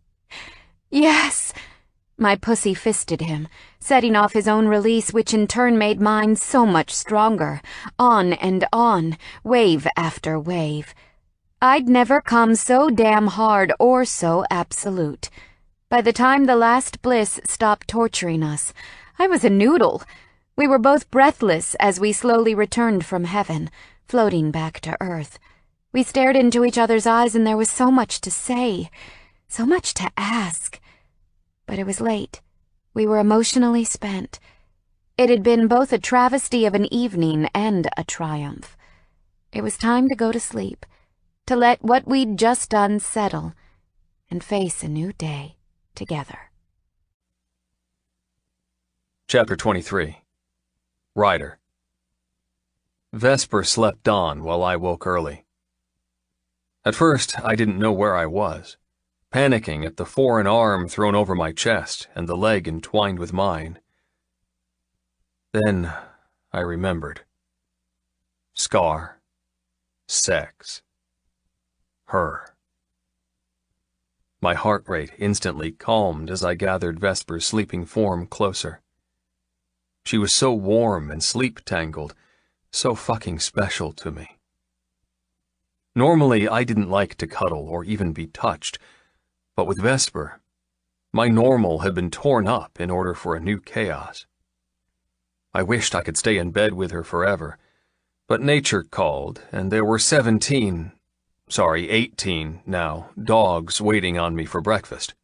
Yes! My pussy fisted him, setting off his own release, which in turn made mine so much stronger. On, wave after wave. I'd never come so damn hard or so absolute. By the time the last bliss stopped torturing us, I was a noodle. We were both breathless as we slowly returned from heaven, floating back to earth. We stared into each other's eyes, and there was so much to say, so much to ask. But it was late. We were emotionally spent. It had been both a travesty of an evening and a triumph. It was time to go to sleep, to let what we'd just done settle, and face a new day together. Chapter 23. Ryder. Vesper slept on while I woke early. At first, I didn't know where I was, panicking at the foreign arm thrown over my chest and the leg entwined with mine. Then I remembered. Scar. Sex. Her. My heart rate instantly calmed as I gathered Vesper's sleeping form closer. She was so warm and sleep-tangled, so fucking special to me. Normally, I didn't like to cuddle or even be touched, but with Vesper, my normal had been torn up in order for a new chaos. I wished I could stay in bed with her forever, but nature called, and there were 18 now, dogs waiting on me for breakfast.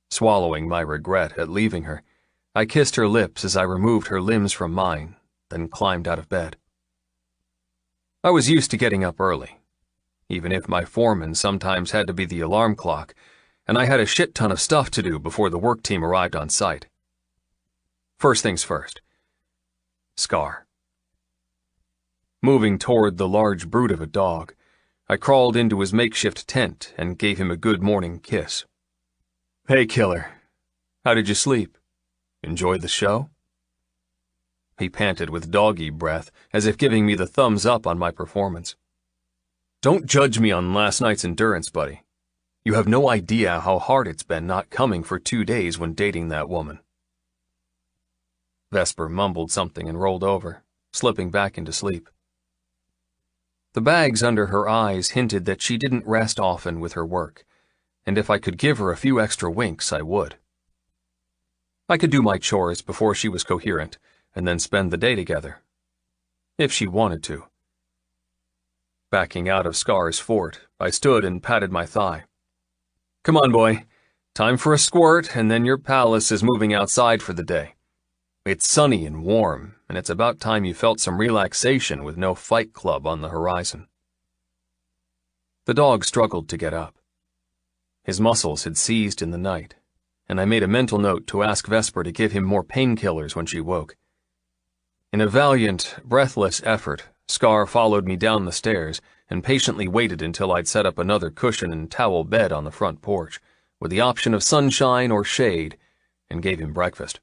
Swallowing my regret at leaving her, I kissed her lips as I removed her limbs from mine, then climbed out of bed. I was used to getting up early, even if my foreman sometimes had to be the alarm clock, and I had a shit ton of stuff to do before the work team arrived on site. First things first. Scar. Moving toward the large brute of a dog, I crawled into his makeshift tent and gave him a good morning kiss. "Hey, killer. How did you sleep? Enjoy the show?" he panted with doggy breath, as if giving me the thumbs up on my performance. Don't judge me on last night's endurance, buddy. You have no idea how hard it's been not coming for 2 days when dating that woman. Vesper mumbled something and rolled over, slipping back into sleep. The bags under her eyes hinted that she didn't rest often with her work, and if I could give her a few extra winks, I would. I could do my chores before she was coherent, and then spend the day together. If she wanted to. Backing out of Scar's fort, I stood and patted my thigh. Come on, boy. Time for a squirt, and then your palace is moving outside for the day. It's sunny and warm, and it's about time you felt some relaxation with no fight club on the horizon. The dog struggled to get up. His muscles had seized in the night, and I made a mental note to ask Vesper to give him more painkillers when she woke. In a valiant, breathless effort, Scar followed me down the stairs and patiently waited until I'd set up another cushion and towel bed on the front porch, with the option of sunshine or shade, and gave him breakfast.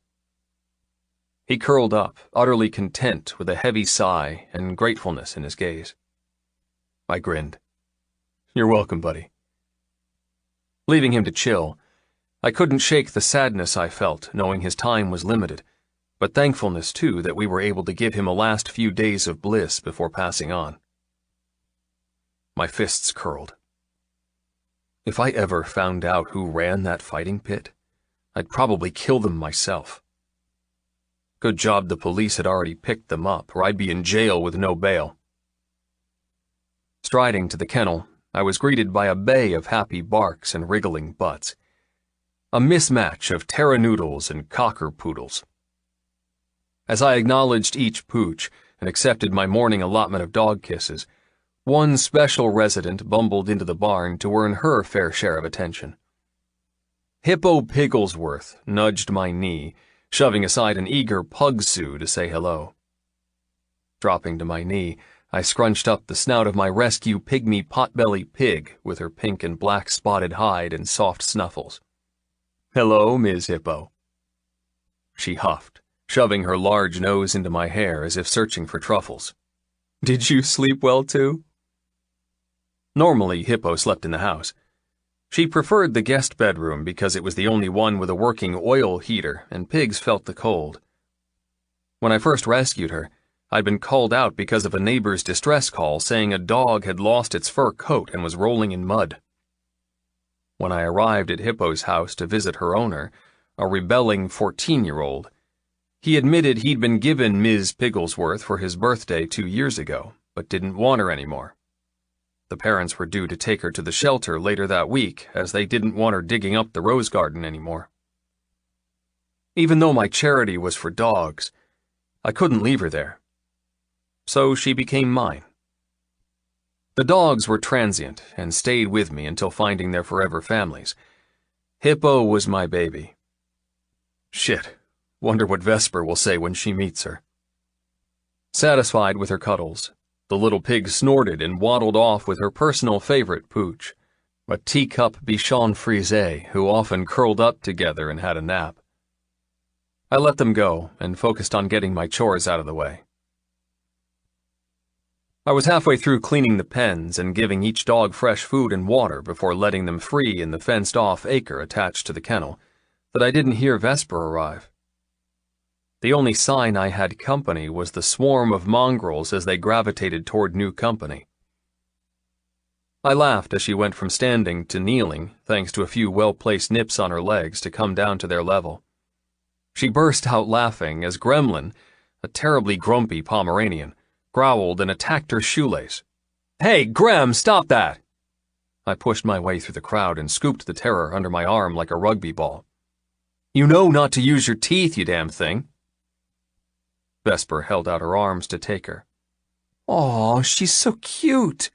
He curled up, utterly content, with a heavy sigh and gratefulness in his gaze. I grinned. You're welcome, buddy. Leaving him to chill, I couldn't shake the sadness I felt, knowing his time was limited, but thankfulness, too, that we were able to give him a last few days of bliss before passing on. My fists curled. If I ever found out who ran that fighting pit, I'd probably kill them myself. Good job the police had already picked them up, or I'd be in jail with no bail. Striding to the kennel, I was greeted by a bay of happy barks and wriggling butts. A mismatch of terranoodles and cocker poodles. As I acknowledged each pooch and accepted my morning allotment of dog kisses, one special resident bumbled into the barn to earn her fair share of attention. Hippo Pigglesworth nudged my knee, shoving aside an eager pug Sue to say hello. Dropping to my knee, I scrunched up the snout of my rescue pygmy potbelly pig with her pink and black spotted hide and soft snuffles. Hello, Ms. Hippo. She huffed, shoving her large nose into my hair as if searching for truffles. Did you sleep well, too? Normally, Hippo slept in the house. She preferred the guest bedroom because it was the only one with a working oil heater, and pigs felt the cold. When I first rescued her, I'd been called out because of a neighbor's distress call saying a dog had lost its fur coat and was rolling in mud. When I arrived at Hippo's house to visit her owner, a rebelling 14-year-old, he admitted he'd been given Ms. Pigglesworth for his birthday 2 years ago, but didn't want her anymore. The parents were due to take her to the shelter later that week, as they didn't want her digging up the rose garden anymore. Even though my charity was for dogs, I couldn't leave her there. So she became mine. The dogs were transient and stayed with me until finding their forever families. Hippo was my baby. Shit, wonder what Vesper will say when she meets her. Satisfied with her cuddles, the little pig snorted and waddled off with her personal favorite pooch, a teacup Bichon Frise who often curled up together and had a nap. I let them go and focused on getting my chores out of the way. I was halfway through cleaning the pens and giving each dog fresh food and water before letting them free in the fenced-off acre attached to the kennel, that I didn't hear Vesper arrive. The only sign I had company was the swarm of mongrels as they gravitated toward new company. I laughed as she went from standing to kneeling, thanks to a few well-placed nips on her legs to come down to their level. She burst out laughing as Gremlin, a terribly grumpy Pomeranian, growled and attacked her shoelace. Hey, Grem, stop that! I pushed my way through the crowd and scooped the terror under my arm like a rugby ball. You know not to use your teeth, you damn thing. Vesper held out her arms to take her. Aw, she's so cute.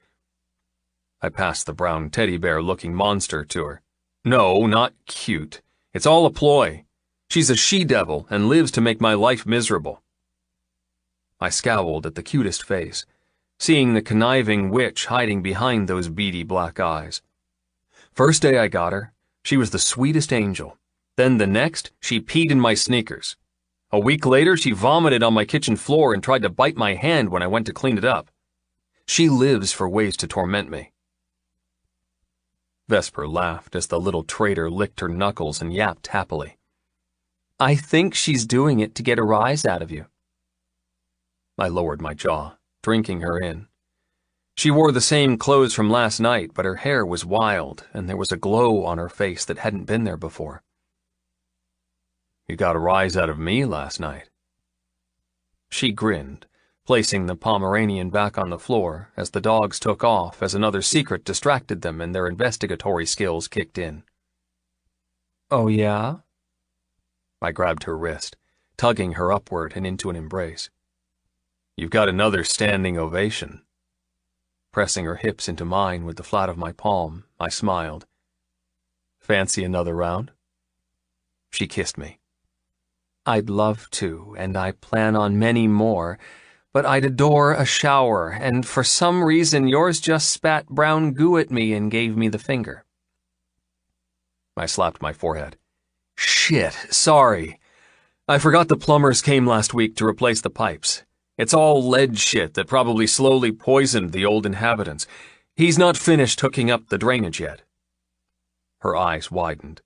I passed the brown teddy bear-looking monster to her. No, not cute. It's all a ploy. She's a she-devil and lives to make my life miserable. I scowled at the cutest face, seeing the conniving witch hiding behind those beady black eyes. First day I got her, she was the sweetest angel. Then the next, she peed in my sneakers. A week later, she vomited on my kitchen floor and tried to bite my hand when I went to clean it up. She lives for ways to torment me. Vesper laughed as the little traitor licked her knuckles and yapped happily. I think she's doing it to get a rise out of you. I lowered my jaw, drinking her in. She wore the same clothes from last night, but her hair was wild, and there was a glow on her face that hadn't been there before. You got a rise out of me last night. She grinned, placing the Pomeranian back on the floor as the dogs took off as another secret distracted them and their investigatory skills kicked in. Oh, yeah? I grabbed her wrist, tugging her upward and into an embrace. You've got another standing ovation. Pressing her hips into mine with the flat of my palm, I smiled. Fancy another round? She kissed me. I'd love to, and I plan on many more, but I'd adore a shower, and for some reason yours just spat brown goo at me and gave me the finger. I slapped my forehead. Shit, sorry. I forgot the plumbers came last week to replace the pipes. It's all lead shit that probably slowly poisoned the old inhabitants. He's not finished hooking up the drainage yet. Her eyes widened.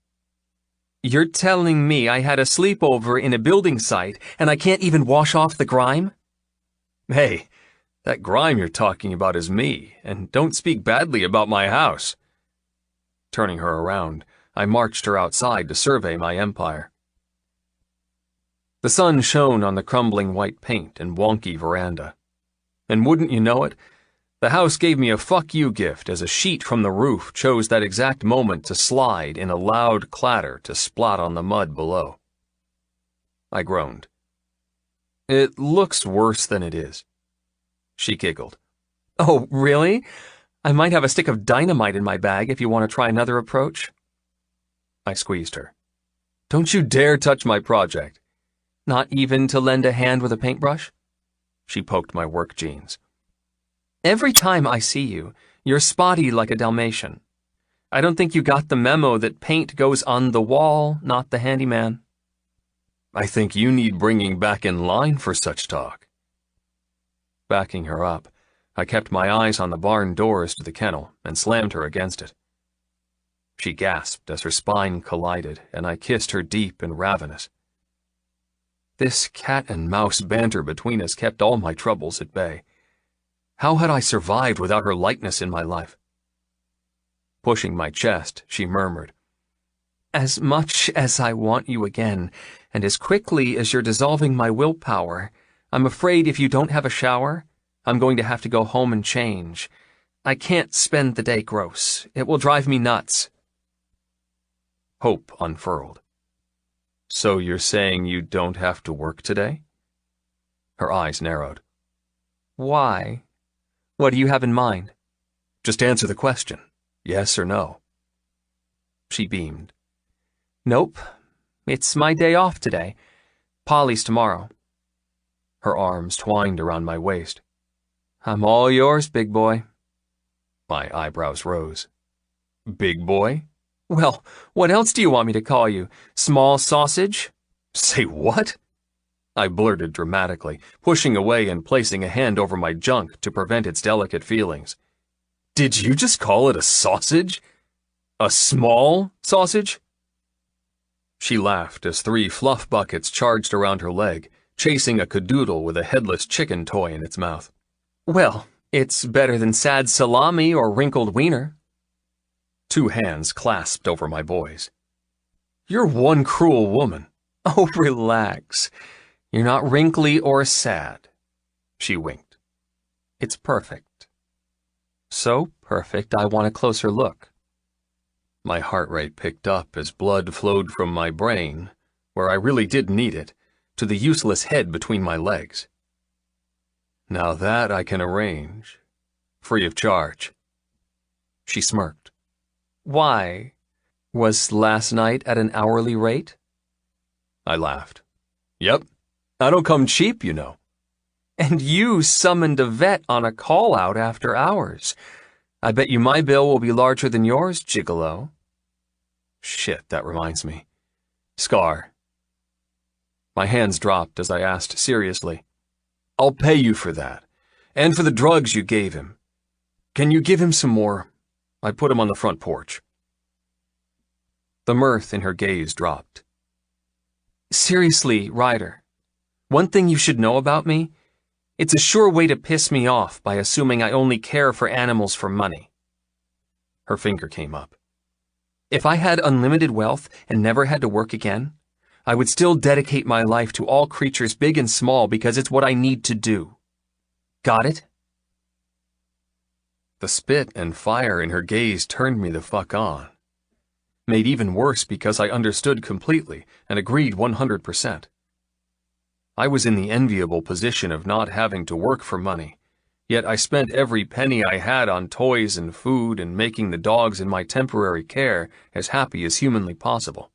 You're telling me I had a sleepover in a building site and I can't even wash off the grime? Hey, that grime you're talking about is me, and don't speak badly about my house. Turning her around, I marched her outside to survey my empire. The sun shone on the crumbling white paint and wonky veranda. And wouldn't you know it, the house gave me a fuck you gift as a sheet from the roof chose that exact moment to slide in a loud clatter to splat on the mud below. I groaned. It looks worse than it is. She giggled. Oh, really? I might have a stick of dynamite in my bag if you want to try another approach. I squeezed her. Don't you dare touch my project. Not even to lend a hand with a paintbrush? She poked my work jeans. Every time I see you, you're spotty like a Dalmatian. I don't think you got the memo that paint goes on the wall, not the handyman. I think you need bringing back in line for such talk. Backing her up, I kept my eyes on the barn doors to the kennel and slammed her against it. She gasped as her spine collided, and I kissed her deep and ravenous. This cat and mouse banter between us kept all my troubles at bay. How had I survived without her lightness in my life? Pushing my chest, she murmured, As much as I want you again, and as quickly as you're dissolving my willpower, I'm afraid if you don't have a shower, I'm going to have to go home and change. I can't spend the day gross. It will drive me nuts. Hope unfurled. So you're saying you don't have to work today? Her eyes narrowed. Why? What do you have in mind? Just answer the question. Yes or no? She beamed. Nope. It's my day off today. Polly's tomorrow. Her arms twined around my waist. I'm all yours, big boy. My eyebrows rose. Big boy? Well, what else do you want me to call you? Small sausage? Say what? I blurted dramatically, pushing away and placing a hand over my junk to prevent its delicate feelings. Did you just call it a sausage? A small sausage? She laughed as 3 fluff buckets charged around her leg, chasing a cadoodle with a headless chicken toy in its mouth. Well, it's better than sad salami or wrinkled wiener. 2 hands clasped over my boys. You're one cruel woman. Oh, relax. You're not wrinkly or sad. She winked. It's perfect. So perfect, I want a closer look. My heart rate picked up as blood flowed from my brain, where I really did need it, to the useless head between my legs. Now that I can arrange, free of charge. She smirked. Why? Was last night at an hourly rate? I laughed. Yep. I don't come cheap, you know. And you summoned a vet on a call-out after hours. I bet you my bill will be larger than yours, gigolo. Shit, that reminds me. Scar. My hands dropped as I asked seriously, "I'll pay you for that, and for the drugs you gave him. Can you give him some more? I put him on the front porch." The mirth in her gaze dropped. Seriously, Ryder, one thing you should know about me, it's a sure way to piss me off by assuming I only care for animals for money. Her finger came up. If I had unlimited wealth and never had to work again, I would still dedicate my life to all creatures big and small because it's what I need to do. Got it? The spit and fire in her gaze turned me the fuck on. Made even worse because I understood completely and agreed 100%. I was in the enviable position of not having to work for money, yet I spent every penny I had on toys and food and making the dogs in my temporary care as happy as humanly possible.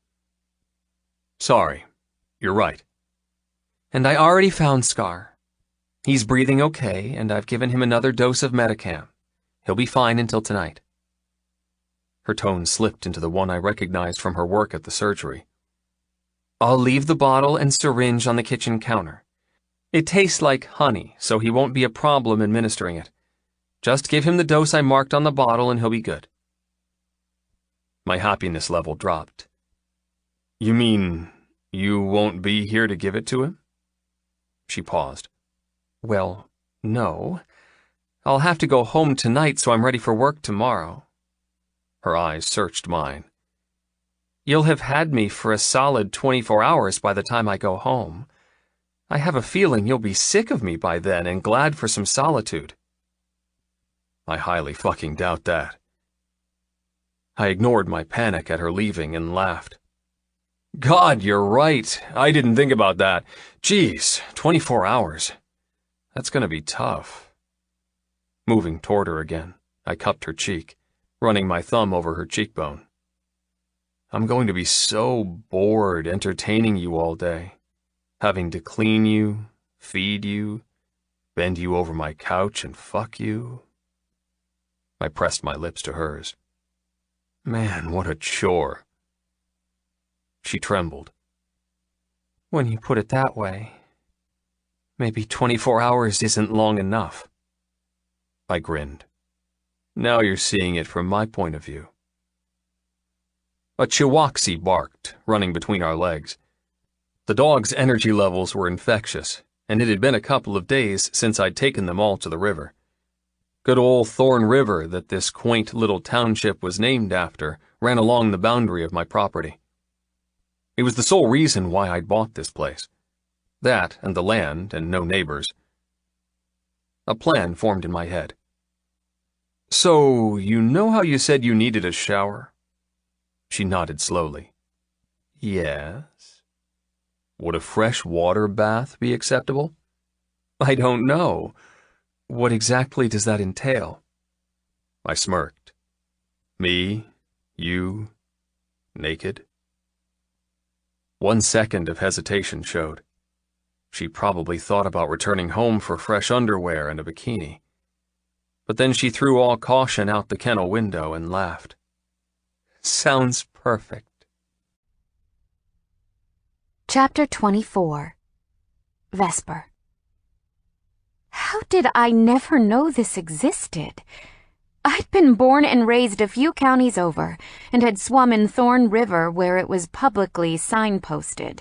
Sorry, you're right. And I already found Scar. He's breathing okay, and I've given him another dose of Metacam. He'll be fine until tonight. Her tone slipped into the one I recognized from her work at the surgery. I'll leave the bottle and syringe on the kitchen counter. It tastes like honey, so he won't be a problem administering it. Just give him the dose I marked on the bottle and he'll be good. My happiness level dropped. You mean you won't be here to give it to him? She paused. Well, no. I'll have to go home tonight so I'm ready for work tomorrow. Her eyes searched mine. You'll have had me for a solid 24 hours by the time I go home. I have a feeling you'll be sick of me by then and glad for some solitude. I highly fucking doubt that. I ignored my panic at her leaving and laughed. God, you're right. I didn't think about that. Jeez, 24 hours. That's gonna be tough. Moving toward her again, I cupped her cheek, running my thumb over her cheekbone. I'm going to be so bored entertaining you all day, having to clean you, feed you, bend you over my couch and fuck you. I pressed my lips to hers. Man, what a chore. She trembled. When you put it that way, maybe 24 hours isn't long enough. I grinned. Now you're seeing it from my point of view. A Chihuahua barked, running between our legs. The dog's energy levels were infectious, and it had been a couple of days since I'd taken them all to the river. Good old Thorn River that this quaint little township was named after ran along the boundary of my property. It was the sole reason why I'd bought this place. That and the land and no neighbors. A plan formed in my head. So, you know how you said you needed a shower? She nodded slowly. Yes. Would a fresh water bath be acceptable? I don't know. What exactly does that entail? I smirked. Me, you, naked? 1 second of hesitation showed. She probably thought about returning home for fresh underwear and a bikini. But then she threw all caution out the kennel window and laughed. Sounds perfect. Chapter 24. Vesper. How did I never know this existed? I'd been born and raised a few counties over, and had swum in Thorn River where it was publicly signposted,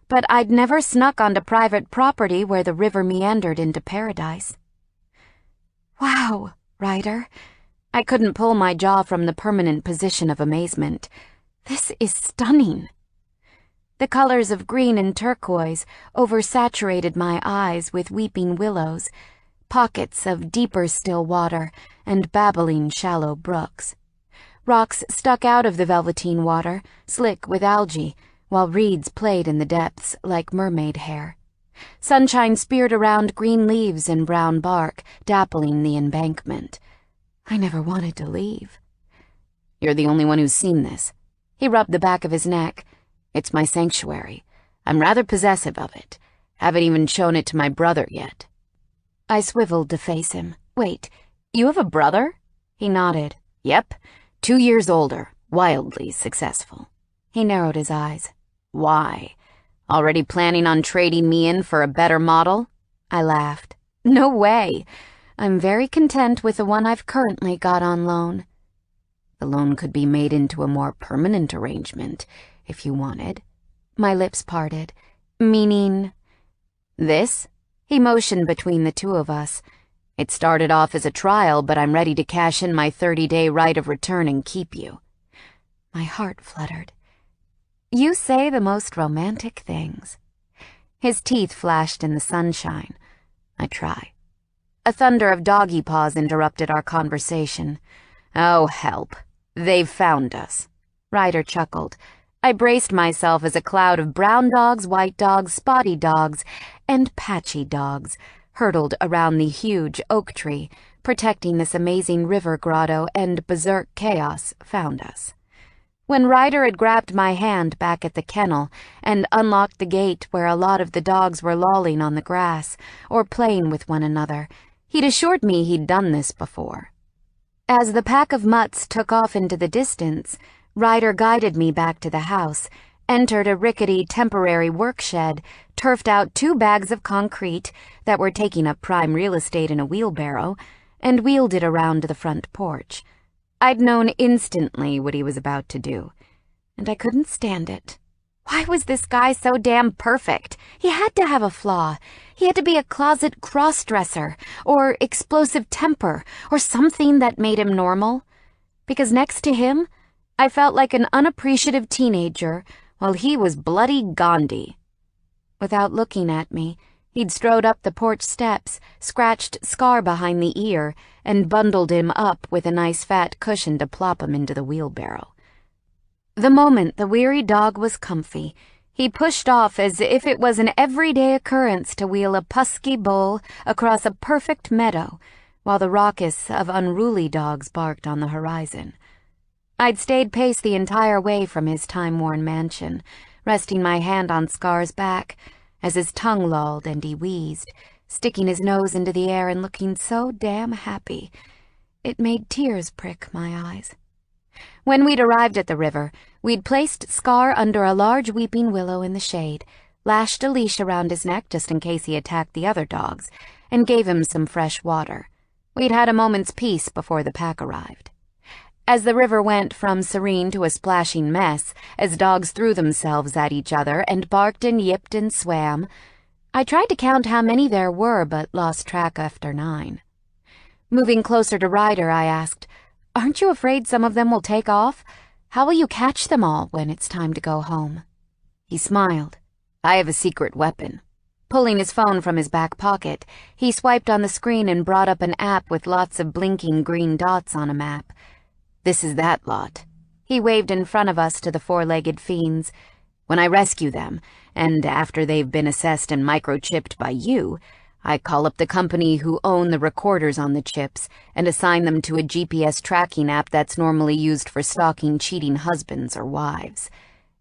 but I'd never snuck onto private property where the river meandered into paradise. Wow, Ryder. I couldn't pull my jaw from the permanent position of amazement. This is stunning. The colors of green and turquoise oversaturated my eyes with weeping willows, pockets of deeper still water, and babbling shallow brooks. Rocks stuck out of the velveteen water, slick with algae, while reeds played in the depths like mermaid hair. Sunshine speared around green leaves and brown bark, dappling the embankment. I never wanted to leave. You're the only one who's seen this. He rubbed the back of his neck. It's my sanctuary. I'm rather possessive of it. Haven't even shown it to my brother yet. I swiveled to face him. Wait, you have a brother? He nodded. Yep, 2 years older, wildly successful. He narrowed his eyes. Why? Already planning on trading me in for a better model? I laughed. No way. I'm very content with the one I've currently got on loan. The loan could be made into a more permanent arrangement, if you wanted. My lips parted. Meaning... this? He motioned between the two of us. It started off as a trial, but I'm ready to cash in my 30-day right of return and keep you. My heart fluttered. You say the most romantic things. His teeth flashed in the sunshine. I try. A thunder of doggy paws interrupted our conversation. Oh, help. They've found us. Ryder chuckled. I braced myself as a cloud of brown dogs, white dogs, spotty dogs, and patchy dogs hurtled around the huge oak tree, protecting this amazing river grotto, and berserk chaos found us. When Ryder had grabbed my hand back at the kennel and unlocked the gate where a lot of the dogs were lolling on the grass or playing with one another, he'd assured me he'd done this before. As the pack of mutts took off into the distance, Ryder guided me back to the house, entered a rickety temporary work shed, turfed out 2 bags of concrete that were taking up prime real estate in a wheelbarrow, and wheeled it around to the front porch. I'd known instantly what he was about to do, and I couldn't stand it. Why was this guy so damn perfect? He had to have a flaw. He had to be a closet cross-dresser, or explosive temper, or something that made him normal. Because next to him, I felt like an unappreciative teenager, while he was bloody Gandhi. Without looking at me, he'd strode up the porch steps, scratched Scar behind the ear, and bundled him up with a nice fat cushion to plop him into the wheelbarrow. The moment the weary dog was comfy, he pushed off as if it was an everyday occurrence to wheel a pusky bull across a perfect meadow, while the raucous of unruly dogs barked on the horizon. I'd stayed pace the entire way from his time-worn mansion, resting my hand on Scar's back as his tongue lolled and he wheezed, sticking his nose into the air and looking so damn happy. It made tears prick my eyes. When we'd arrived at the river, we'd placed Scar under a large weeping willow in the shade, lashed a leash around his neck just in case he attacked the other dogs, and gave him some fresh water. We'd had a moment's peace before the pack arrived. As the river went from serene to a splashing mess, as dogs threw themselves at each other and barked and yipped and swam, I tried to count how many there were but lost track after 9. Moving closer to Ryder, I asked, "Aren't you afraid some of them will take off? How will you catch them all when it's time to go home?" He smiled. "I have a secret weapon." Pulling his phone from his back pocket, he swiped on the screen and brought up an app with lots of blinking green dots on a map. "This is that lot." He waved in front of us to the 4-legged fiends. "When I rescue them, and after they've been assessed and microchipped by you, I call up the company who own the recorders on the chips and assign them to a GPS tracking app that's normally used for stalking cheating husbands or wives.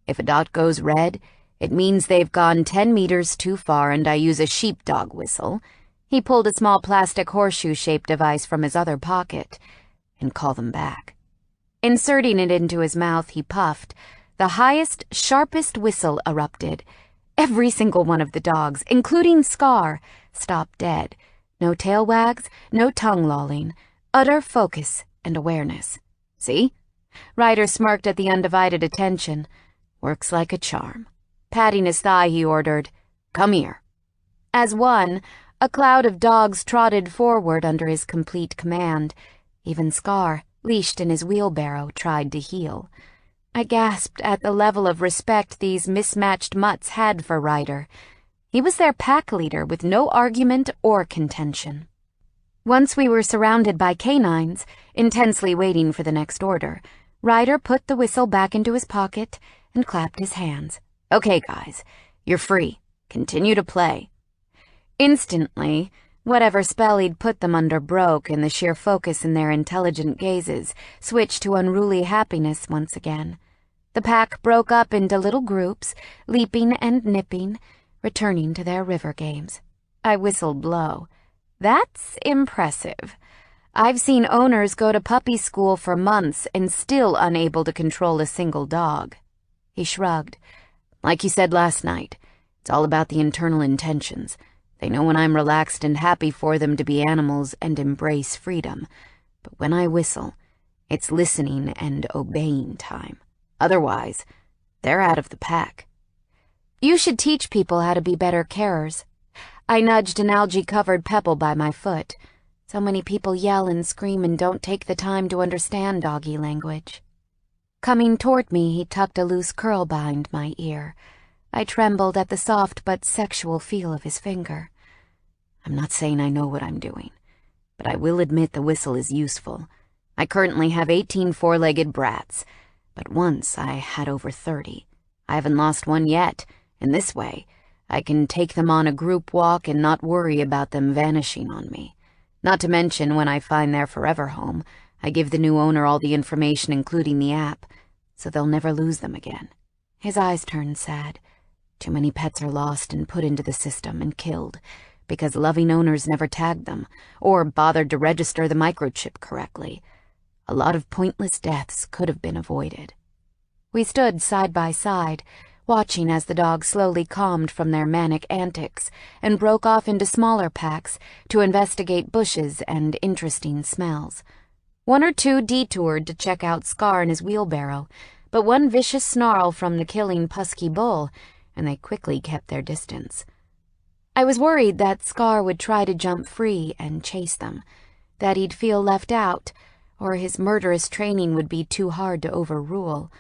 If a dot goes red, it means they've gone 10 meters too far, and I use a sheepdog whistle." He pulled a small plastic horseshoe-shaped device from his other pocket, "and call them back." Inserting it into his mouth, he puffed. The highest, sharpest whistle erupted. Every single one of the dogs, including Scar, stopped dead. No tail wags, no tongue lolling. Utter focus and awareness. "See?" Ryder smirked at the undivided attention. "Works like a charm." Patting his thigh, he ordered, "Come here." As one, a cloud of dogs trotted forward under his complete command. Even Scar, leashed in his wheelbarrow, tried to heel. I gasped at the level of respect these mismatched mutts had for Ryder. He was their pack leader with no argument or contention. Once we were surrounded by canines, intensely waiting for the next order, Ryder put the whistle back into his pocket and clapped his hands. "Okay, guys, you're free. Continue to play." Instantly, whatever spell he'd put them under broke, and the sheer focus in their intelligent gazes switched to unruly happiness once again. The pack broke up into little groups, leaping and nipping, returning to their river games. I whistled low. That's impressive. I've seen owners go to puppy school for months and still unable to control a single dog. He shrugged. "Like you said last night, It's all about the internal intentions. They know when I'm relaxed and happy for them to be animals and embrace freedom. But when I whistle, it's listening and obeying time. Otherwise, they're out of the pack. You should teach people how to be better carers. I nudged an algae-covered pebble by my foot. So many people yell and scream and don't take the time to understand doggy language. Coming toward me, he tucked a loose curl behind my ear. I trembled at the soft but sexual feel of his finger. I'm not saying I know what I'm doing, but I will admit the whistle is useful. I currently have 18 four-legged brats, but once I had over 30. I haven't lost one yet, and this way, I can take them on a group walk and not worry about them vanishing on me. Not to mention, when I find their forever home, I give the new owner all the information, including the app, so they'll never lose them again. His eyes turned sad. Too many pets are lost and put into the system and killed because loving owners never tagged them or bothered to register the microchip correctly. A lot of pointless deaths could have been avoided. We stood side by side, watching as the dogs slowly calmed from their manic antics and broke off into smaller packs to investigate bushes and interesting smells. One or two detoured to check out Scar and his wheelbarrow, but one vicious snarl from the killing Pusky Bull, and they quickly kept their distance. I was worried that Scar would try to jump free and chase them, that he'd feel left out, or his murderous training would be too hard to overrule.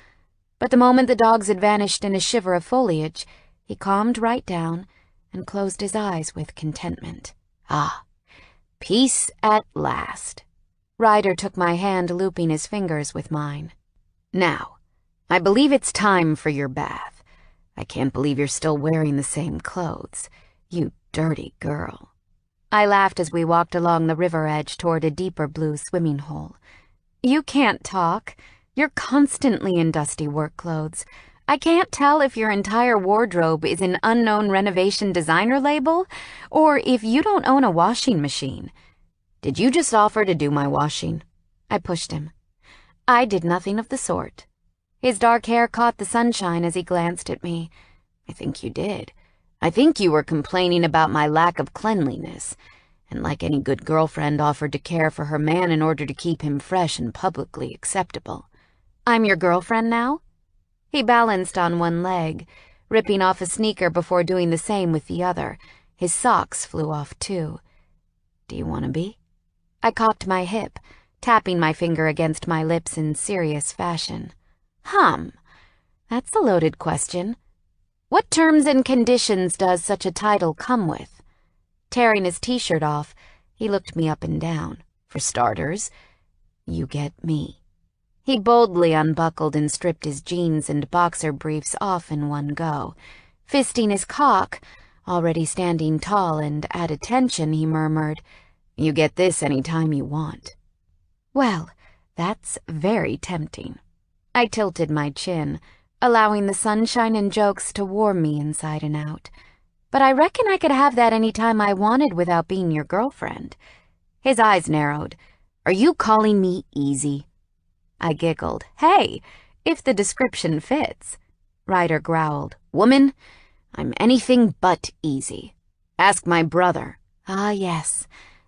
But the moment the dogs had vanished in a shiver of foliage, he calmed right down and closed his eyes with contentment. Ah, peace at last. Ryder took my hand, looping his fingers with mine. Now, I believe it's time for your bath. I can't believe you're still wearing the same clothes. You dirty girl. I laughed as we walked along the river edge toward a deeper blue swimming hole. You can't talk. You're constantly in dusty work clothes. I can't tell if your entire wardrobe is an unknown renovation designer label, or if you don't own a washing machine. Did you just offer to do my washing? I pushed him. I did nothing of the sort. His dark hair caught the sunshine as he glanced at me. I think you did. I think you were complaining about my lack of cleanliness, and like any good girlfriend offered to care for her man in order to keep him fresh and publicly acceptable. I'm your girlfriend now? He balanced on one leg, ripping off a sneaker before doing the same with the other. His socks flew off too. Do you want to be? I cocked my hip, tapping my finger against my lips in serious fashion. That's a loaded question. What terms and conditions does such a title come with? Tearing his t-shirt off, he looked me up and down. For starters, you get me. He boldly unbuckled and stripped his jeans and boxer briefs off in one go. Fisting his cock, already standing tall and at attention, he murmured, You get this any time you want. Well, that's very tempting. I tilted my chin, allowing the sunshine and jokes to warm me inside and out. But I reckon I could have that any time I wanted without being your girlfriend. His eyes narrowed. Are you calling me easy? I giggled. Hey, if the description fits. Ryder growled. Woman, I'm anything but easy. Ask my brother. Ah, yes,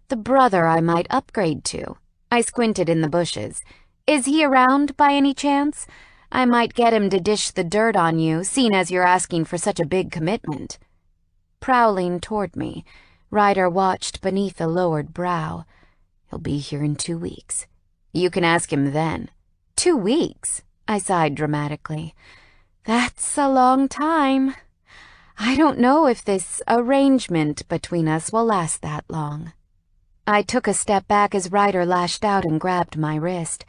the brother I might upgrade to. I squinted in the bushes. Is he around by any chance? I might get him to dish the dirt on you, seeing as you're asking for such a big commitment. Prowling toward me, Ryder watched beneath a lowered brow. He'll be here in 2 weeks. You can ask him then. 2 weeks? I sighed dramatically. That's a long time. I don't know if this arrangement between us will last that long. I took a step back as Ryder lashed out and grabbed my wrist.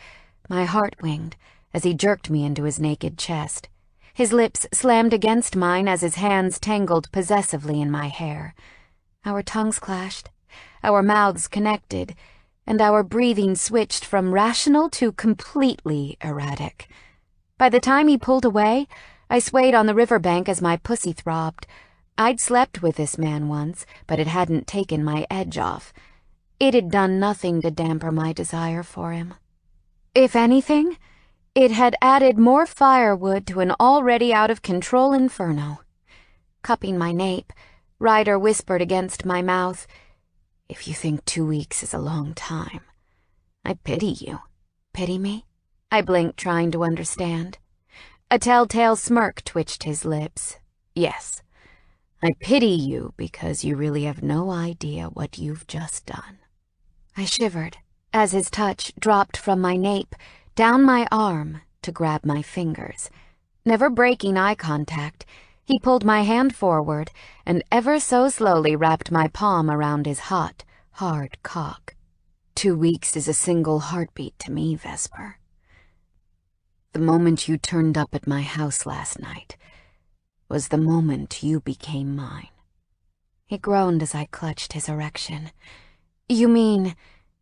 My heart winged as he jerked me into his naked chest. His lips slammed against mine as his hands tangled possessively in my hair. Our tongues clashed, our mouths connected, and our breathing switched from rational to completely erratic. By the time he pulled away, I swayed on the riverbank as my pussy throbbed. I'd slept with this man once, but it hadn't taken my edge off. It had done nothing to damper my desire for him. If anything, it had added more firewood to an already out-of-control inferno. Cupping my nape, Ryder whispered against my mouth, "If you think 2 weeks is a long time, I pity you." Pity me? I blinked, trying to understand. A telltale smirk twitched his lips. "Yes, I pity you because you really have no idea what you've just done." I shivered as his touch dropped from my nape down my arm to grab my fingers. Never breaking eye contact, he pulled my hand forward and ever so slowly wrapped my palm around his hot, hard cock. 2 weeks is a single heartbeat to me, Vesper. The moment you turned up at my house last night was the moment you became mine. He groaned as I clutched his erection. "You mean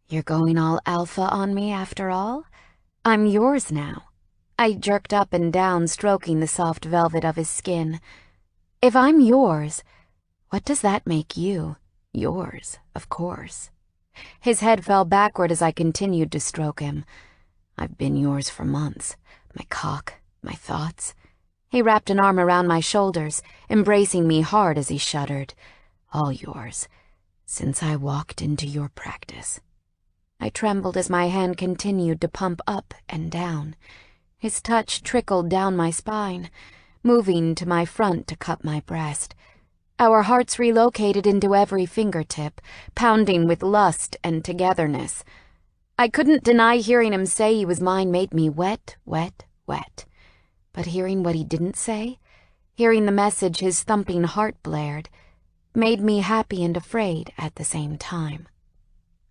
you're going all alpha on me after all? I'm yours now." I jerked up and down, stroking the soft velvet of his skin. "If I'm yours, what does that make you? Yours, of course." His head fell backward as I continued to stroke him. "I've been yours for months. My cock, my thoughts." He wrapped an arm around my shoulders, embracing me hard as he shuddered. "All yours, since I walked into your practice." I trembled as my hand continued to pump up and down. His touch trickled down my spine, moving to my front to cup my breast. Our hearts relocated into every fingertip, pounding with lust and togetherness. I couldn't deny hearing him say he was mine made me wet, wet, wet. But hearing what he didn't say, hearing the message his thumping heart blared, made me happy and afraid at the same time.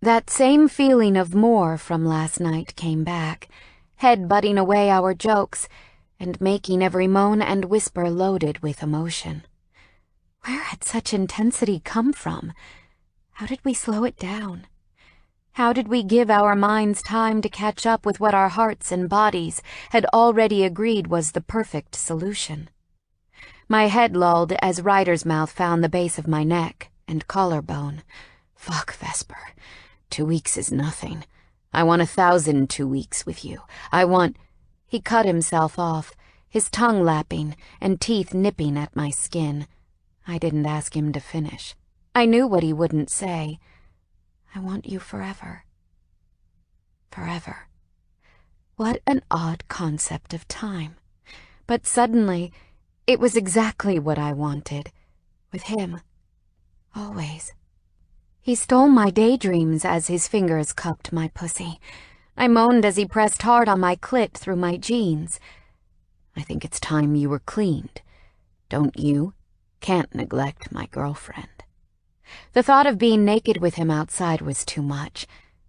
That same feeling of more from last night came back, head-butting away our jokes and making every moan and whisper loaded with emotion. Where had such intensity come from? How did we slow it down? How did we give our minds time to catch up with what our hearts and bodies had already agreed was the perfect solution? My head lulled as Ryder's mouth found the base of my neck and collarbone. "Fuck, Vesper. 2 weeks is nothing. I want 1,000 2 weeks with you. I want—" He cut himself off, his tongue lapping and teeth nipping at my skin. I didn't ask him to finish. I knew what he wouldn't say. "I want you forever." Forever. What an odd concept of time. But suddenly, it was exactly what I wanted. With him. Always. He stole my daydreams as his fingers cupped my pussy. I moaned as he pressed hard on my clit through my jeans. "I think it's time you were cleaned. Don't you? Can't neglect my girlfriend." The thought of being naked with him outside was too much.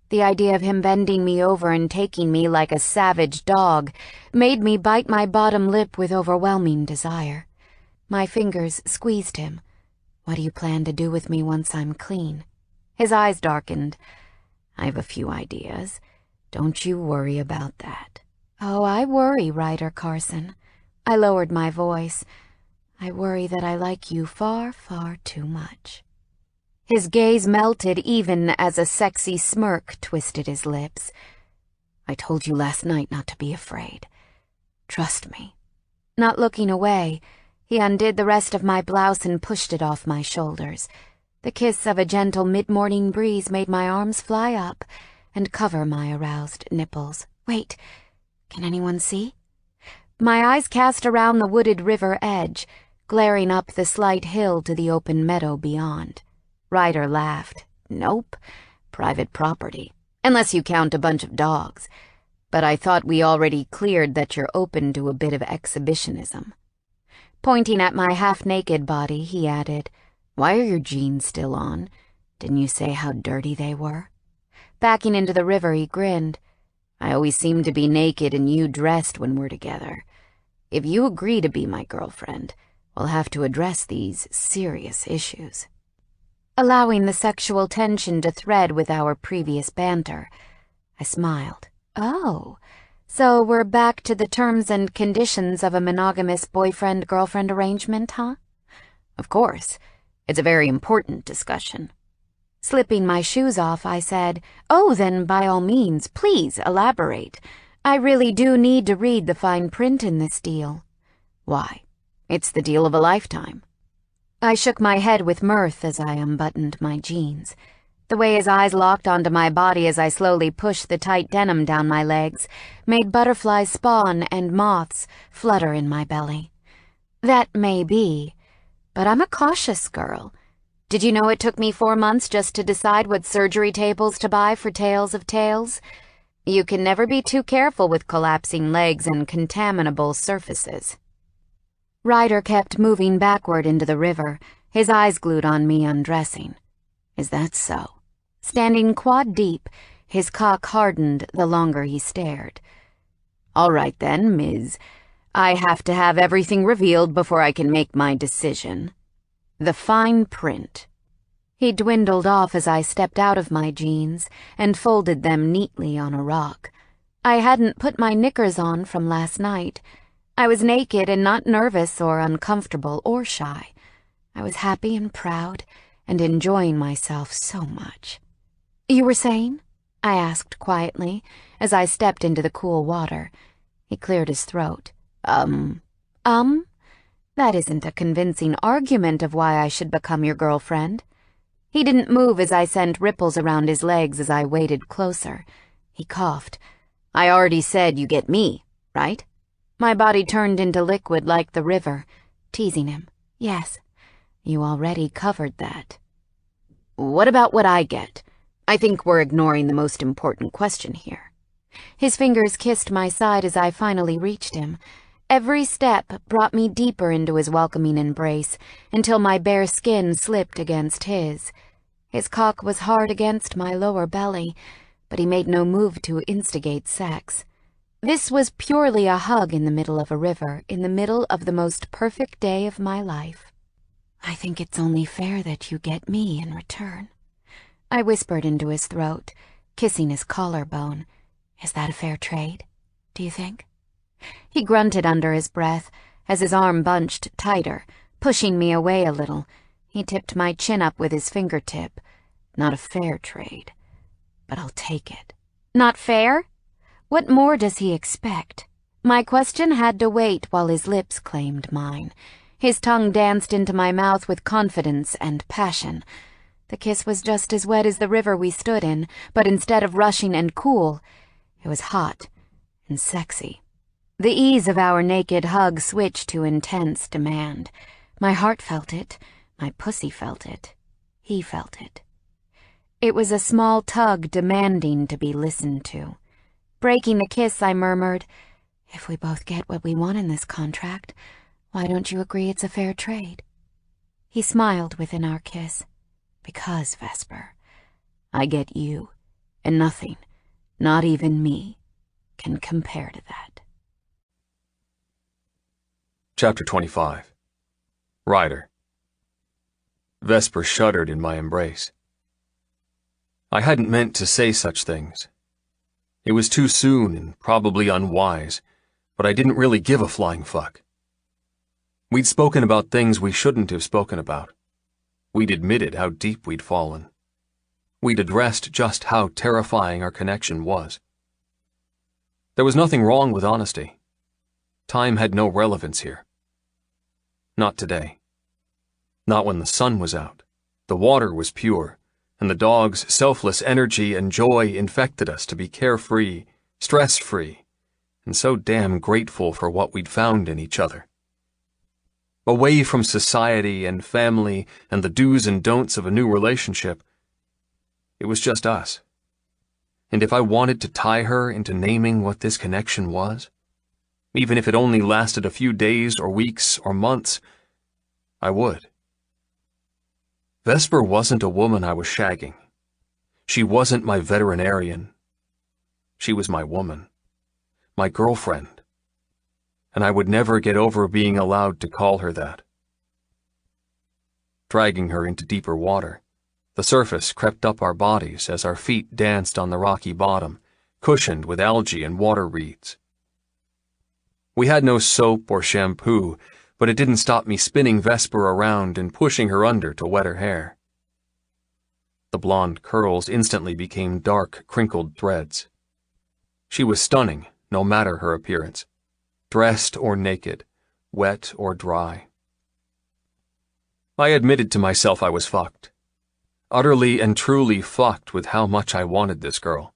The idea of him bending me over and taking me like a savage dog made me bite my bottom lip with overwhelming desire. My fingers squeezed him. "What do you plan to do with me once I'm clean?" His eyes darkened. "I have a few ideas. Don't you worry about that." "Oh, I worry, Ryder Carson." I lowered my voice. "I worry that I like you far, far too much." His gaze melted even as a sexy smirk twisted his lips. "I told you last night not to be afraid. Trust me." Not looking away, he undid the rest of my blouse and pushed it off my shoulders. The kiss of a gentle mid-morning breeze made my arms fly up and cover my aroused nipples. Wait, can anyone see? My eyes cast around the wooded river edge, glaring up the slight hill to the open meadow beyond. Ryder laughed. "Nope, private property, unless you count a bunch of dogs. But I thought we already cleared that you're open to a bit of exhibitionism." Pointing at my half-naked body, he added, "Why are your jeans still on? Didn't you say how dirty they were?" Backing into the river, he grinned. "I always seem to be naked and you dressed when we're together. If you agree to be my girlfriend, we'll have to address these serious issues." Allowing the sexual tension to thread with our previous banter, I smiled. "Oh, so we're back to the terms and conditions of a monogamous boyfriend-girlfriend arrangement, huh?" "Of course. It's a very important discussion." Slipping my shoes off, I said, "Oh, then by all means, please elaborate. I really do need to read the fine print in this deal." "Why? It's the deal of a lifetime." I shook my head with mirth as I unbuttoned my jeans. The way his eyes locked onto my body as I slowly pushed the tight denim down my legs made butterflies spawn and moths flutter in my belly. That may be, but I'm a cautious girl. Did you know it took me 4 months just to decide what surgery tables to buy for Tales of Tales? You can never be too careful with collapsing legs and contaminable surfaces. Ryder kept moving backward into the river, his eyes glued on me undressing. Is that so? Standing quad deep, his cock hardened the longer he stared. All right then, Ms. I have to have everything revealed before I can make my decision. The fine print. He dwindled off as I stepped out of my jeans and folded them neatly on a rock. I hadn't put my knickers on from last night. I was naked and not nervous or uncomfortable or shy. I was happy and proud and enjoying myself so much. You were saying? I asked quietly as I stepped into the cool water. He cleared his throat. That isn't a convincing argument of why I should become your girlfriend. He didn't move as I sent ripples around his legs as I waded closer. He coughed. I already said you get me, right? My body turned into liquid like the river, teasing him. Yes, you already covered that. What about what I get? I think we're ignoring the most important question here. His fingers kissed my side as I finally reached him. Every step brought me deeper into his welcoming embrace until my bare skin slipped against his. His cock was hard against my lower belly, but he made no move to instigate sex. This was purely a hug in the middle of a river, in the middle of the most perfect day of my life. I think it's only fair that you get me in return. I whispered into his throat, kissing his collarbone. Is that a fair trade, do you think? He grunted under his breath as his arm bunched tighter, pushing me away a little. He tipped my chin up with his fingertip. Not a fair trade, but I'll take it. Not fair? What more does he expect? My question had to wait while his lips claimed mine. His tongue danced into my mouth with confidence and passion. The kiss was just as wet as the river we stood in, but instead of rushing and cool, it was hot and sexy. The ease of our naked hug switched to intense demand. My heart felt it, my pussy felt it, he felt it. It was a small tug demanding to be listened to. Breaking the kiss, I murmured, if we both get what we want in this contract, why don't you agree it's a fair trade? He smiled within our kiss. Because, Vesper, I get you, and nothing, not even me, can compare to that. Chapter 25. Ryder. Vesper shuddered in my embrace. I hadn't meant to say such things. It was too soon and probably unwise, but I didn't really give a flying fuck. We'd spoken about things we shouldn't have spoken about. We'd admitted how deep we'd fallen. We'd addressed just how terrifying our connection was. There was nothing wrong with honesty. Time had no relevance here. Not today. Not when the sun was out, the water was pure, and the dog's selfless energy and joy infected us to be carefree, stress-free, and so damn grateful for what we'd found in each other. Away from society and family and the do's and don'ts of a new relationship, it was just us. And if I wanted to tie her into naming what this connection was, even if it only lasted a few days or weeks or months, I would. Vesper wasn't a woman I was shagging. She wasn't my veterinarian. She was my woman, my girlfriend. And I would never get over being allowed to call her that. Dragging her into deeper water, the surface crept up our bodies as our feet danced on the rocky bottom, cushioned with algae and water reeds. We had no soap or shampoo, but it didn't stop me spinning Vesper around and pushing her under to wet her hair. The blonde curls instantly became dark, crinkled threads. She was stunning, no matter her appearance. Dressed or naked, wet or dry. I admitted to myself I was fucked. Utterly and truly fucked with how much I wanted this girl.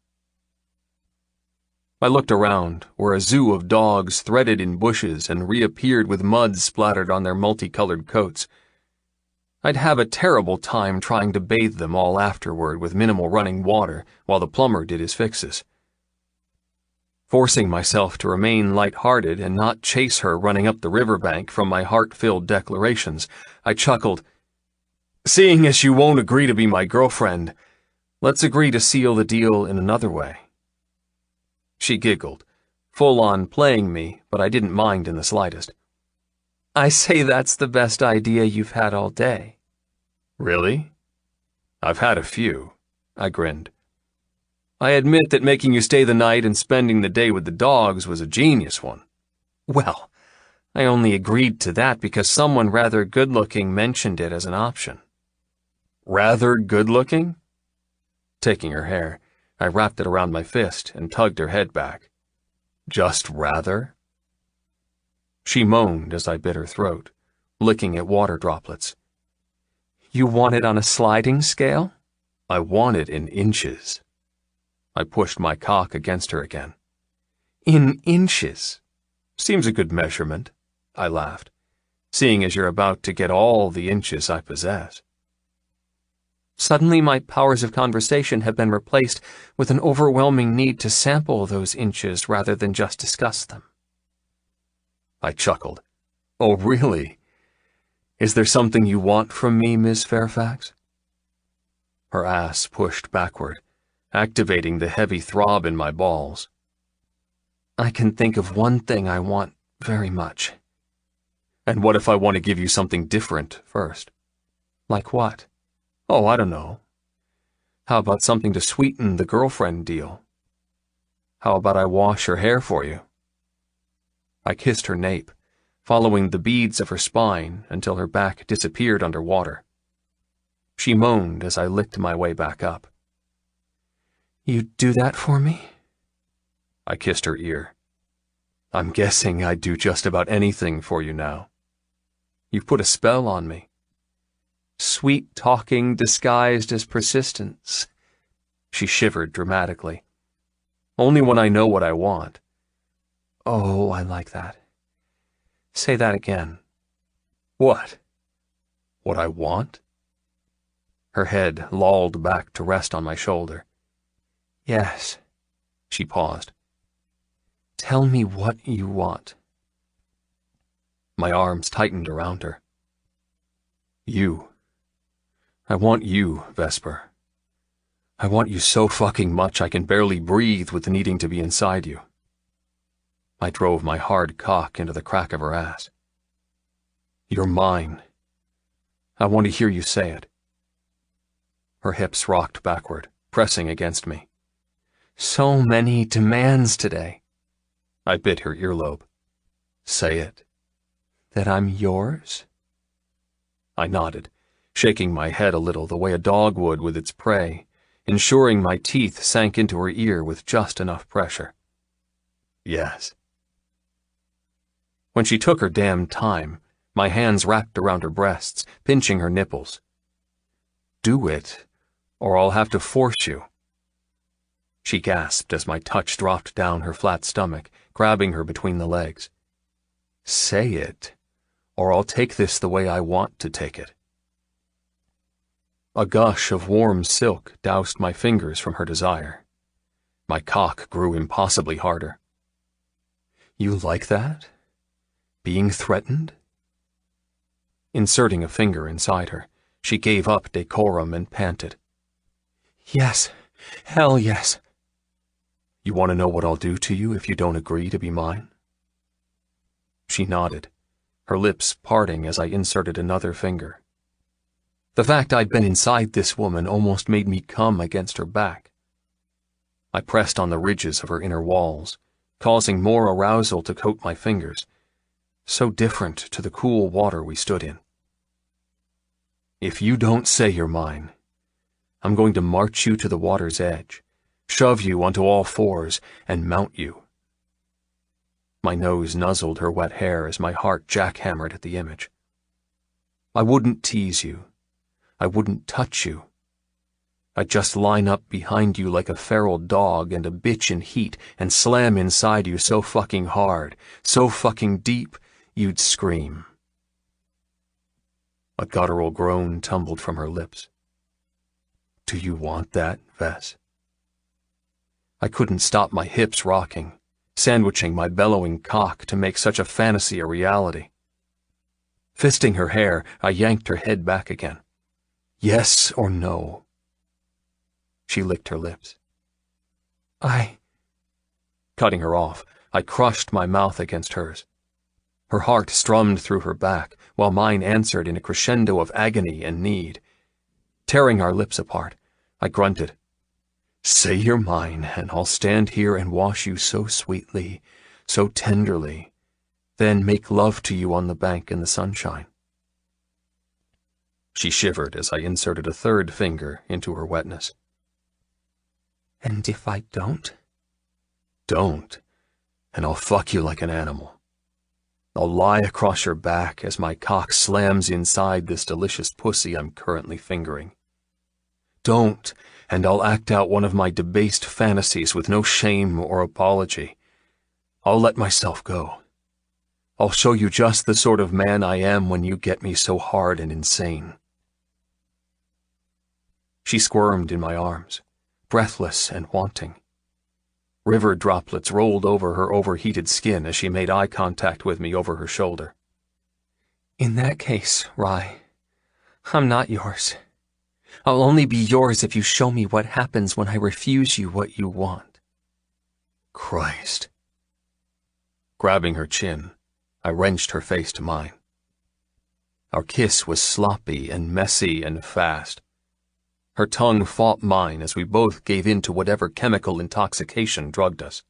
I looked around, where a zoo of dogs threaded in bushes and reappeared with mud splattered on their multicolored coats. I'd have a terrible time trying to bathe them all afterward with minimal running water while the plumber did his fixes. Forcing myself to remain light-hearted and not chase her running up the riverbank from my heart-filled declarations, I chuckled. Seeing as you won't agree to be my girlfriend, let's agree to seal the deal in another way. She giggled, full on playing me, but I didn't mind in the slightest. I say that's the best idea you've had all day. Really? I've had a few, I grinned. I admit that making you stay the night and spending the day with the dogs was a genius one. Well, I only agreed to that because someone rather good-looking mentioned it as an option. Rather good-looking? Taking her hair, I wrapped it around my fist and tugged her head back. Just rather? She moaned as I bit her throat, licking at water droplets. You want it on a sliding scale? I want it in inches. I pushed my cock against her again. In inches? Seems a good measurement, I laughed, seeing as you're about to get all the inches I possess. Suddenly my powers of conversation have been replaced with an overwhelming need to sample those inches rather than just discuss them. I chuckled. Oh, really? Is there something you want from me, Miss Fairfax? Her ass pushed backward, activating the heavy throb in my balls. I can think of one thing I want very much. And what if I want to give you something different first? Like what? Oh, I don't know. How about something to sweeten the girlfriend deal? How about I wash her hair for you? I kissed her nape, following the beads of her spine until her back disappeared under water. She moaned as I licked my way back up. You'd do that for me? I kissed her ear. I'm guessing I'd do just about anything for you now. You've put a spell on me. Sweet talking disguised as persistence. She shivered dramatically. Only when I know what I want. Oh, I like that. Say that again. What? What I want? Her head lolled back to rest on my shoulder. Yes. She paused. Tell me what you want. My arms tightened around her. You. I want you, Vesper. I want you so fucking much I can barely breathe with needing to be inside you. I drove my hard cock into the crack of her ass. You're mine. I want to hear you say it. Her hips rocked backward, pressing against me. So many demands today. I bit her earlobe. Say it. That I'm yours? I nodded, shaking my head a little the way a dog would with its prey, ensuring my teeth sank into her ear with just enough pressure. Yes. When she took her damn time, my hands wrapped around her breasts, pinching her nipples. Do it, or I'll have to force you. She gasped as my touch dropped down her flat stomach, grabbing her between the legs. Say it, or I'll take this the way I want to take it. A gush of warm silk doused my fingers from her desire. My cock grew impossibly harder. You like that? Being threatened? Inserting a finger inside her, she gave up decorum and panted. Yes, hell yes. You want to know what I'll do to you if you don't agree to be mine? She nodded, her lips parting as I inserted another finger. The fact I'd been inside this woman almost made me come against her back. I pressed on the ridges of her inner walls, causing more arousal to coat my fingers, so different to the cool water we stood in. If you don't say you're mine, I'm going to march you to the water's edge, shove you onto all fours, and mount you. My nose nuzzled her wet hair as my heart jackhammered at the image. I wouldn't tease you. I wouldn't touch you. I'd just line up behind you like a feral dog and a bitch in heat and slam inside you so fucking hard, so fucking deep, you'd scream. A guttural groan tumbled from her lips. Do you want that, Vess? I couldn't stop my hips rocking, sandwiching my bellowing cock to make such a fantasy a reality. Fisting her hair, I yanked her head back again. Yes or no? She licked her lips. Cutting her off, I crushed my mouth against hers. Her heart strummed through her back, while mine answered in a crescendo of agony and need. Tearing our lips apart, I grunted, Say you're mine, and I'll stand here and wash you so sweetly, so tenderly, then make love to you on the bank in the sunshine. She shivered as I inserted a third finger into her wetness. And if I don't? Don't, and I'll fuck you like an animal. I'll lie across your back as my cock slams inside this delicious pussy I'm currently fingering. Don't, and I'll act out one of my debased fantasies with no shame or apology. I'll let myself go. I'll show you just the sort of man I am when you get me so hard and insane. She squirmed in my arms, breathless and wanting. River droplets rolled over her overheated skin as she made eye contact with me over her shoulder. In that case, Rye, I'm not yours. I'll only be yours if you show me what happens when I refuse you what you want. Christ. Grabbing her chin, I wrenched her face to mine. Our kiss was sloppy and messy and fast. Her tongue fought mine as we both gave in to whatever chemical intoxication drugged us.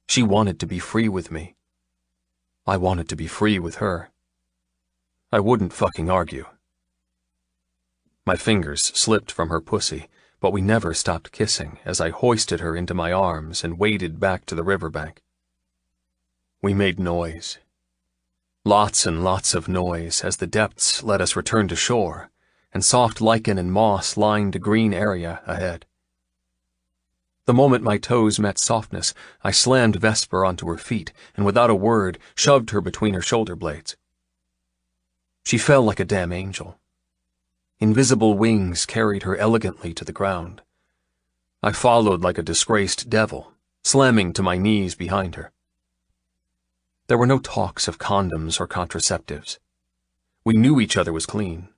She wanted to be free with me. I wanted to be free with her. I wouldn't fucking argue. My fingers slipped from her pussy, but we never stopped kissing as I hoisted her into my arms and waded back to the riverbank. We made noise. Lots and lots of noise as the depths let us return to shore, and soft lichen and moss lined a green area ahead. The moment my toes met softness, I slammed Vesper onto her feet and without a word shoved her between her shoulder blades. She fell like a damn angel. Invisible wings carried her elegantly to the ground. I followed like a disgraced devil, slamming to my knees behind her. There were no talks of condoms or contraceptives. We knew each other was clean.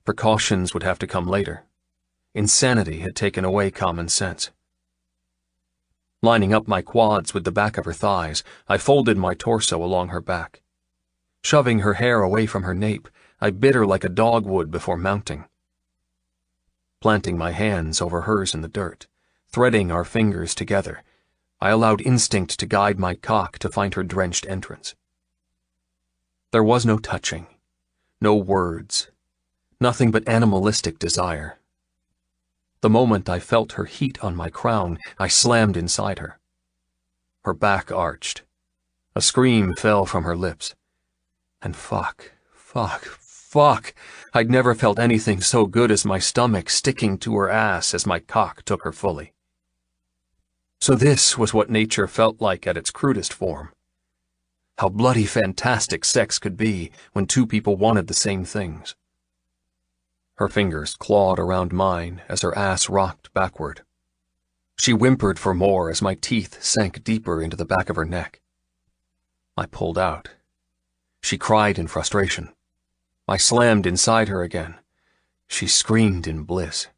Precautions would have to come later. Insanity had taken away common sense. Lining up my quads with the back of her thighs, I folded my torso along her back. Shoving her hair away from her nape, I bit her like a dog would before mounting. Planting my hands over hers in the dirt, threading our fingers together, I allowed instinct to guide my cock to find her drenched entrance. There was no touching, no words, nothing but animalistic desire. The moment I felt her heat on my crown, I slammed inside her. Her back arched. A scream fell from her lips. And fuck, I'd never felt anything so good as my stomach sticking to her ass as my cock took her fully. So this was what nature felt like at its crudest form. How bloody fantastic sex could be when two people wanted the same things. Her fingers clawed around mine as her ass rocked backward. She whimpered for more as my teeth sank deeper into the back of her neck. I pulled out. She cried in frustration. I slammed inside her again. She screamed in bliss.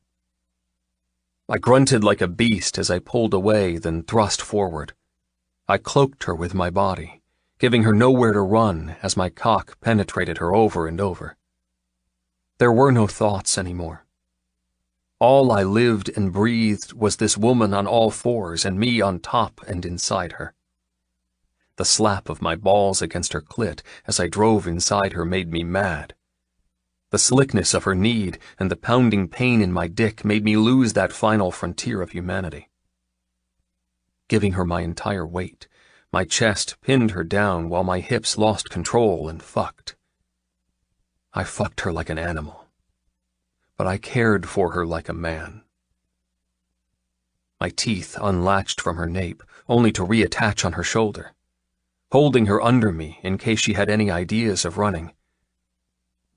I grunted like a beast as I pulled away, then thrust forward. I cloaked her with my body, giving her nowhere to run as my cock penetrated her over and over. There were no thoughts anymore. All I lived and breathed was this woman on all fours and me on top and inside her. The slap of my balls against her clit as I drove inside her made me mad. The slickness of her need and the pounding pain in my dick made me lose that final frontier of humanity. Giving her my entire weight, my chest pinned her down while my hips lost control and fucked. I fucked her like an animal, but I cared for her like a man. My teeth unlatched from her nape, only to reattach on her shoulder, holding her under me in case she had any ideas of running.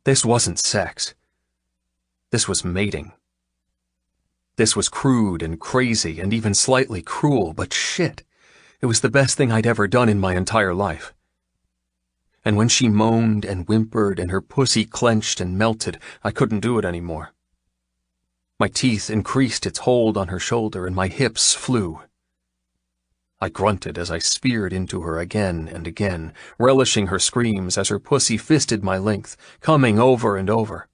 This wasn't sex. This was mating. This was crude and crazy and even slightly cruel, but shit, it was the best thing I'd ever done in my entire life. And when she moaned and whimpered and her pussy clenched and melted, I couldn't do it anymore. My teeth increased its hold on her shoulder and my hips flew. I grunted as I speared into her again and again, relishing her screams as her pussy fisted my length, coming over and over.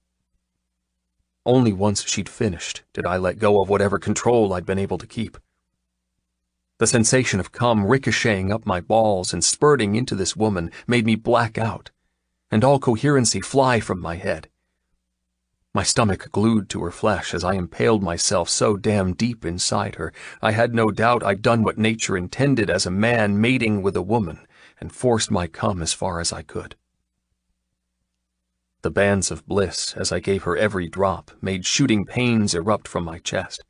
Only once she'd finished did I let go of whatever control I'd been able to keep. The sensation of cum ricocheting up my balls and spurting into this woman made me black out, and all coherency fly from my head. My stomach glued to her flesh as I impaled myself so damn deep inside her, I had no doubt I'd done what nature intended as a man mating with a woman, and forced my cum as far as I could. The bands of bliss, as I gave her every drop, made shooting pains erupt from my chest.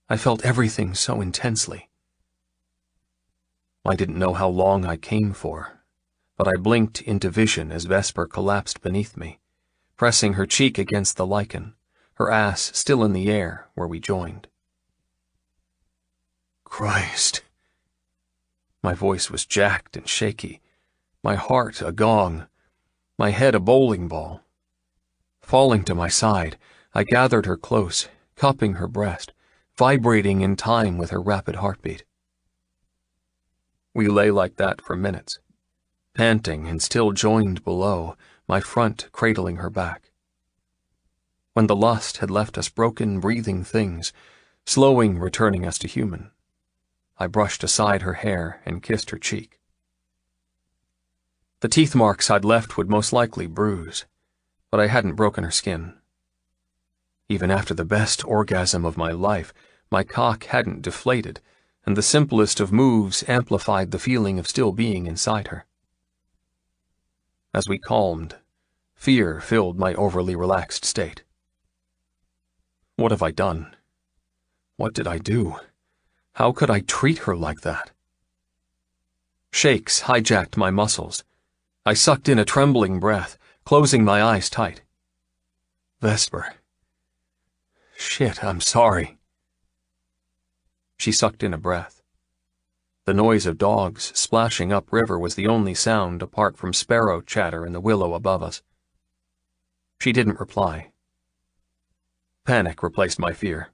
I felt everything so intensely. I didn't know how long I came for, but I blinked into vision as Vesper collapsed beneath me, pressing her cheek against the lichen, her ass still in the air where we joined. Christ. My voice was jacked and shaky, my heart a gong, my head a bowling ball. Falling to my side, I gathered her close, cupping her breast, vibrating in time with her rapid heartbeat. We lay like that for minutes, panting and still joined below, my front cradling her back. When the lust had left us broken, breathing things, slowing returning us to human, I brushed aside her hair and kissed her cheek. The teeth marks I'd left would most likely bruise, but I hadn't broken her skin. Even after the best orgasm of my life, my cock hadn't deflated, and the simplest of moves amplified the feeling of still being inside her. As we calmed, fear filled my overly relaxed state. What have I done? What did I do? How could I treat her like that? Shakes hijacked my muscles. I sucked in a trembling breath, closing my eyes tight. Vesper. Shit, I'm sorry. She sucked in a breath. The noise of dogs splashing upriver was the only sound apart from sparrow chatter in the willow above us. She didn't reply. Panic replaced my fear.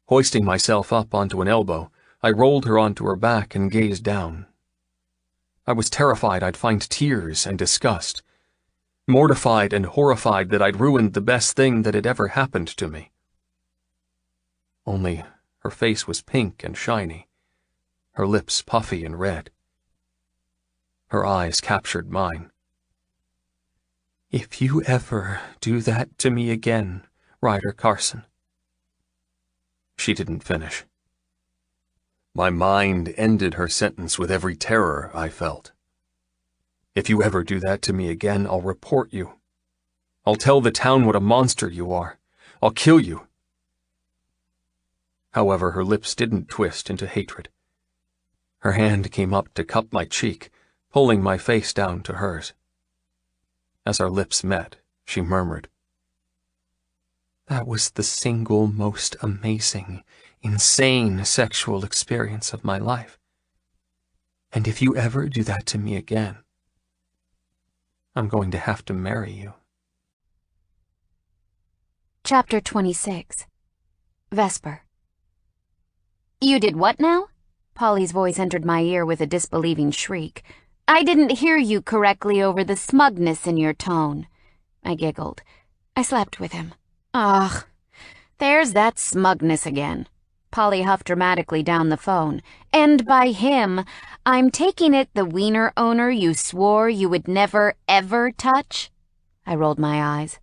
Hoisting myself up onto an elbow, I rolled her onto her back and gazed down. I was terrified I'd find tears and disgust, mortified and horrified that I'd ruined the best thing that had ever happened to me. Only her face was pink and shiny, her lips puffy and red. Her eyes captured mine. If you ever do that to me again, Ryder Carson. She didn't finish. My mind ended her sentence with every terror I felt. If you ever do that to me again, I'll report you. I'll tell the town what a monster you are. I'll kill you. However, her lips didn't twist into hatred. Her hand came up to cup my cheek, pulling my face down to hers. As our lips met, she murmured, "That was the single most amazing, insane sexual experience of my life. And if you ever do that to me again, I'm going to have to marry you." Chapter 26. Vesper. You did what now? Polly's voice entered my ear with a disbelieving shriek. I didn't hear you correctly over the smugness in your tone. I giggled. I slept with him. Ugh, there's that smugness again. Polly huffed dramatically down the phone. And by him, I'm taking it the wiener owner you swore you would never, ever touch? I rolled my eyes,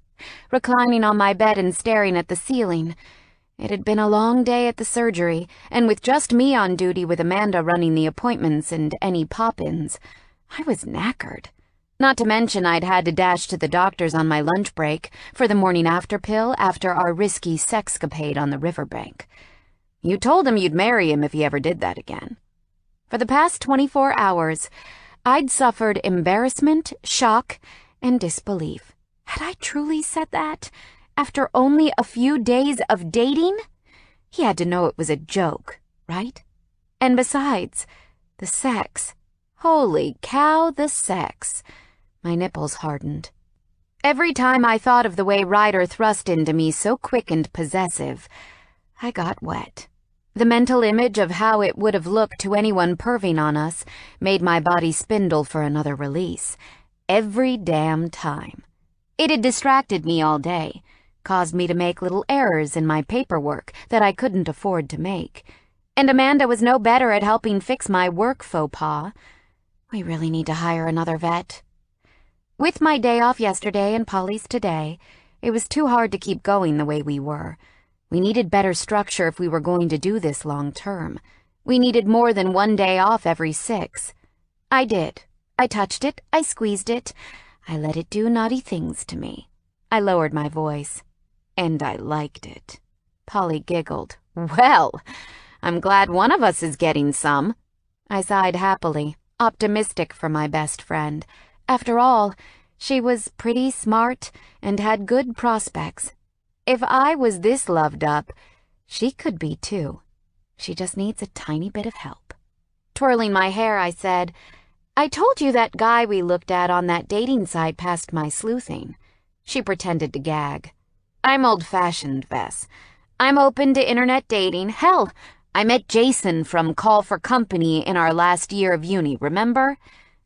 reclining on my bed and staring at the ceiling. It had been a long day at the surgery, and with just me on duty with Amanda running the appointments and any pop-ins, I was knackered. Not to mention I'd had to dash to the doctor's on my lunch break for the morning after pill after our risky sexcapade on the riverbank. You told him you'd marry him if he ever did that again. For the past 24 hours, I'd suffered embarrassment, shock, and disbelief. Had I truly said that? After only a few days of dating? He had to know it was a joke, right? And besides, the sex. Holy cow, the sex. My nipples hardened. Every time I thought of the way Ryder thrust into me so quick and possessive, I got wet. The mental image of how it would have looked to anyone perving on us made my body spindle for another release. Every damn time. It had distracted me all day, caused me to make little errors in my paperwork that I couldn't afford to make. And Amanda was no better at helping fix my work faux pas. We really need to hire another vet. With my day off yesterday and Polly's today, it was too hard to keep going the way we were. We needed better structure if we were going to do this long term. We needed more than 1 day off every 6. I did. I touched it. I squeezed it. I let it do naughty things to me. I lowered my voice. And I liked it. Polly giggled. Well, I'm glad one of us is getting some. I sighed happily, optimistic for my best friend. After all, she was pretty smart and had good prospects. If I was this loved up, she could be too. She just needs a tiny bit of help. Twirling my hair, I said, I told you that guy we looked at on that dating site passed my sleuthing. She pretended to gag. I'm old-fashioned, Vess. I'm open to internet dating. Hell, I met Jason from Call for Company in our last year of uni, remember?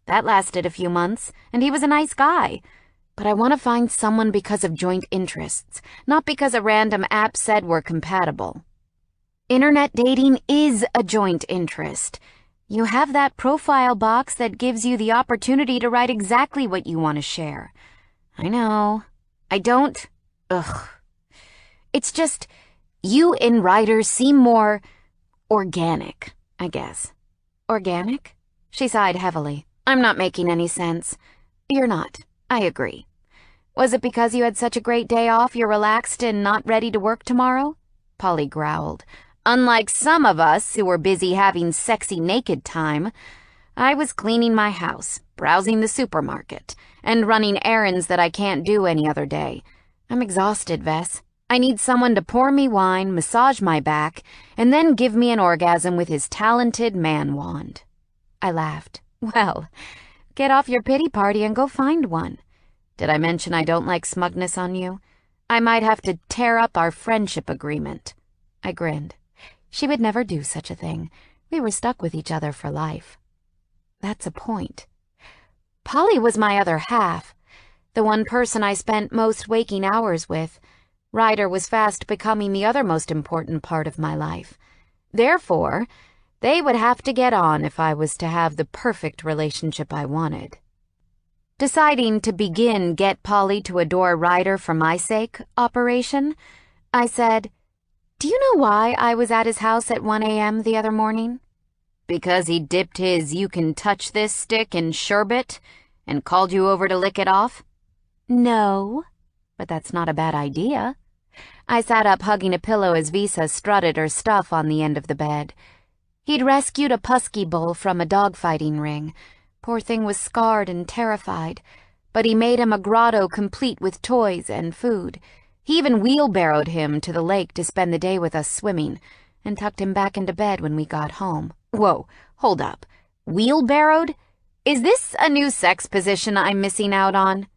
That lasted a few months, and he was a nice guy. But I want to find someone because of joint interests, not because a random app said we're compatible. Internet dating is a joint interest. You have that profile box that gives you the opportunity to write exactly what you want to share. I know. I don't. Ugh. It's just, you and Ryder seem more organic, I guess. Organic? She sighed heavily. I'm not making any sense. You're not. I agree. Was it because you had such a great day off you're relaxed and not ready to work tomorrow? Polly growled. Unlike some of us who were busy having sexy naked time, I was cleaning my house, browsing the supermarket, and running errands that I can't do any other day. I'm exhausted, Vess. I need someone to pour me wine, massage my back, and then give me an orgasm with his talented man wand. I laughed. Well, get off your pity party and go find one. Did I mention I don't like smugness on you? I might have to tear up our friendship agreement. I grinned. She would never do such a thing. We were stuck with each other for life. That's a point. Polly was my other half, the one person I spent most waking hours with. Ryder was fast becoming the other most important part of my life. Therefore, they would have to get on if I was to have the perfect relationship I wanted. Deciding to begin Get Polly to Adore Ryder for My Sake operation, I said, Do you know why I was at his house at 1 a.m. the other morning? Because he dipped his you-can-touch-this stick in sherbet and called you over to lick it off? No, but that's not a bad idea. I sat up hugging a pillow as Visa strutted her stuff on the end of the bed. He'd rescued a pusky bull from a dogfighting ring. Poor thing was scarred and terrified, but he made him a grotto complete with toys and food. He even wheelbarrowed him to the lake to spend the day with us swimming, and tucked him back into bed when we got home. Whoa, hold up. Wheelbarrowed? Is this a new sex position I'm missing out on?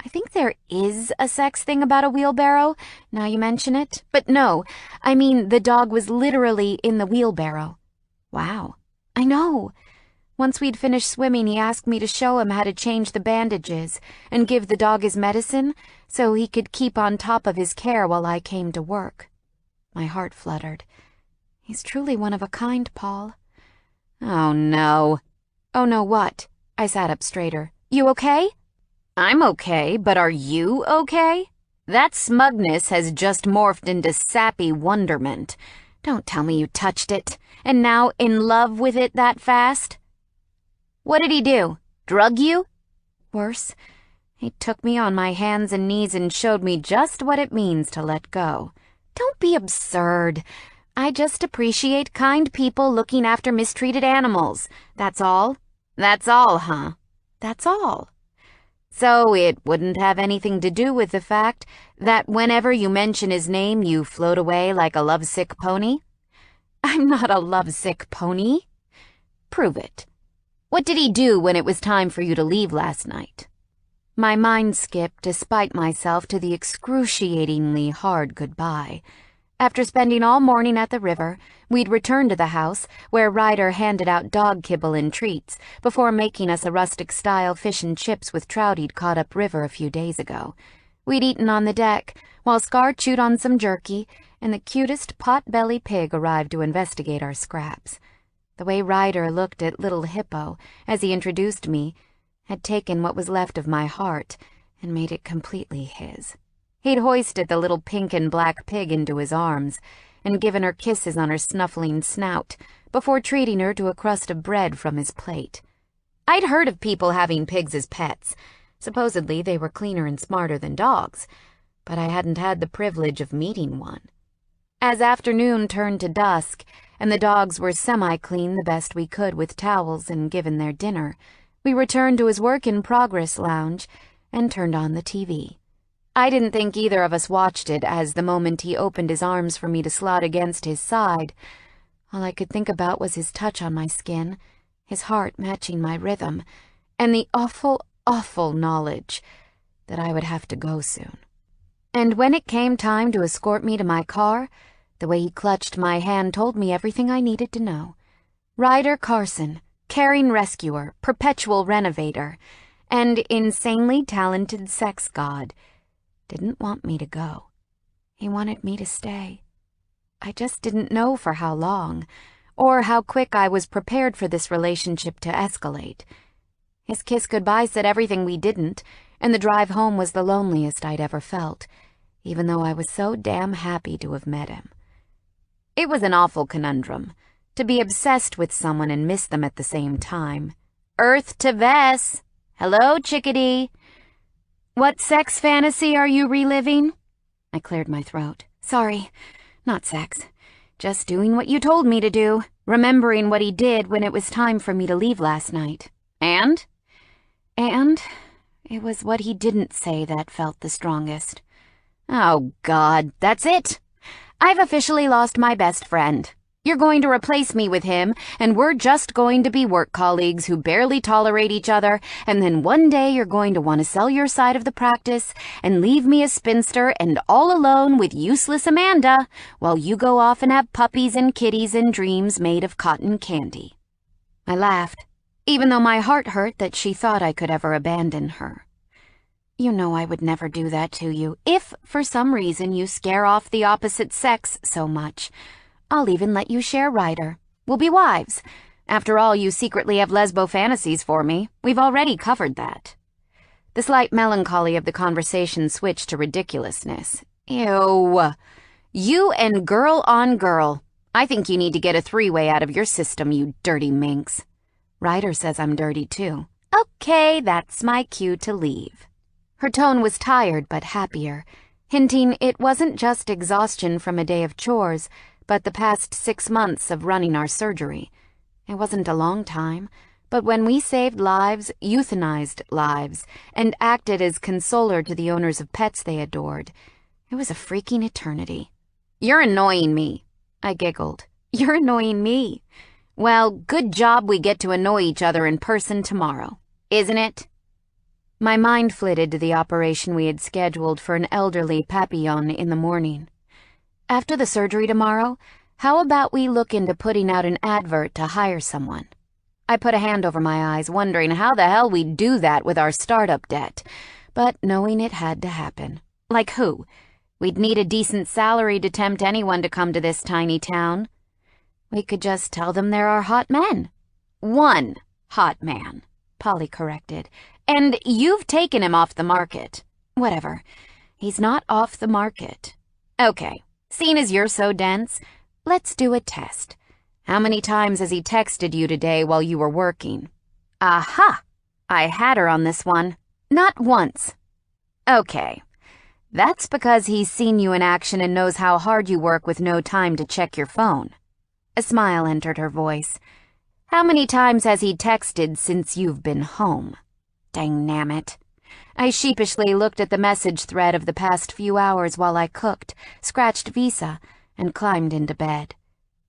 I think there is a sex thing about a wheelbarrow, now you mention it. But no, I mean the dog was literally in the wheelbarrow. Wow, I know. Once we'd finished swimming, he asked me to show him how to change the bandages and give the dog his medicine so he could keep on top of his care while I came to work. My heart fluttered. He's truly one of a kind, Paul. Oh, no. Oh, no, what? I sat up straighter. You okay? I'm okay, but are you okay? That smugness has just morphed into sappy wonderment. Don't tell me you touched it, and now in love with it that fast? What did he do? Drug you? Worse, he took me on my hands and knees and showed me just what it means to let go. Don't be absurd. I just appreciate kind people looking after mistreated animals. That's all. That's all, huh? That's all. So it wouldn't have anything to do with the fact that whenever you mention his name, you float away like a lovesick pony? I'm not a lovesick pony. Prove it. What did he do when it was time for you to leave last night? My mind skipped, despite myself, to the excruciatingly hard goodbye. After spending all morning at the river, we'd return to the house, where Ryder handed out dog kibble and treats, before making us a rustic-style fish and chips with trout he'd caught upriver a few days ago. We'd eaten on the deck, while Scar chewed on some jerky, and the cutest pot-belly pig arrived to investigate our scraps. The way Ryder looked at little Hippo, as he introduced me, had taken what was left of my heart and made it completely his. He'd hoisted the little pink and black pig into his arms and given her kisses on her snuffling snout before treating her to a crust of bread from his plate. I'd heard of people having pigs as pets. Supposedly they were cleaner and smarter than dogs, but I hadn't had the privilege of meeting one. As afternoon turned to dusk and the dogs were semi-clean the best we could with towels and given their dinner, we returned to his work-in-progress lounge and turned on the TV. I didn't think either of us watched it, as the moment he opened his arms for me to slot against his side, all I could think about was his touch on my skin, his heart matching my rhythm, and the awful, awful knowledge that I would have to go soon. And when it came time to escort me to my car, the way he clutched my hand told me everything I needed to know. Ryder Carson, caring rescuer, perpetual renovator, and insanely talented sex god, didn't want me to go. He wanted me to stay. I just didn't know for how long, or how quick I was prepared for this relationship to escalate. His kiss goodbye said everything we didn't, and the drive home was the loneliest I'd ever felt, even though I was so damn happy to have met him. It was an awful conundrum, to be obsessed with someone and miss them at the same time. Earth to Vess! Hello, chickadee! What sex fantasy are you reliving? I cleared my throat. Sorry, not sex. Just doing what you told me to do, remembering what he did when it was time for me to leave last night. And it was what he didn't say that felt the strongest. Oh, God, that's it. I've officially lost my best friend. You're going to replace me with him, and we're just going to be work colleagues who barely tolerate each other, and then one day you're going to want to sell your side of the practice and leave me a spinster and all alone with useless Amanda while you go off and have puppies and kitties and dreams made of cotton candy. I laughed, even though my heart hurt that she thought I could ever abandon her. You know I would never do that to you, if for some reason you scare off the opposite sex so much. I'll even let you share Ryder. We'll be wives. After all, you secretly have lesbo fantasies for me. We've already covered that. The slight melancholy of the conversation switched to ridiculousness. Ew. You and girl on girl. I think you need to get a three-way out of your system, you dirty minx. Ryder says I'm dirty, too. Okay, that's my cue to leave. Her tone was tired but happier, hinting it wasn't just exhaustion from a day of chores, but the past 6 months of running our surgery. It wasn't a long time, but when we saved lives, euthanized lives, and acted as consoler to the owners of pets they adored, it was a freaking eternity. You're annoying me, I giggled. You're annoying me. Well, good job we get to annoy each other in person tomorrow, isn't it? My mind flitted to the operation we had scheduled for an elderly Papillon in the morning. After the surgery tomorrow, how about we look into putting out an advert to hire someone? I put a hand over my eyes, wondering how the hell we'd do that with our startup debt, but knowing it had to happen. Like who? We'd need a decent salary to tempt anyone to come to this tiny town. We could just tell them there are hot men. One hot man, Polly corrected. And you've taken him off the market. Whatever. He's not off the market. Okay. Seeing as you're so dense, let's do a test. How many times has he texted you today while you were working? Aha! I had her on this one. Not once. Okay. That's because he's seen you in action and knows how hard you work with no time to check your phone. A smile entered her voice. How many times has he texted since you've been home? Dang-nammit. I sheepishly looked at the message thread of the past few hours while I cooked, scratched Visa, and climbed into bed.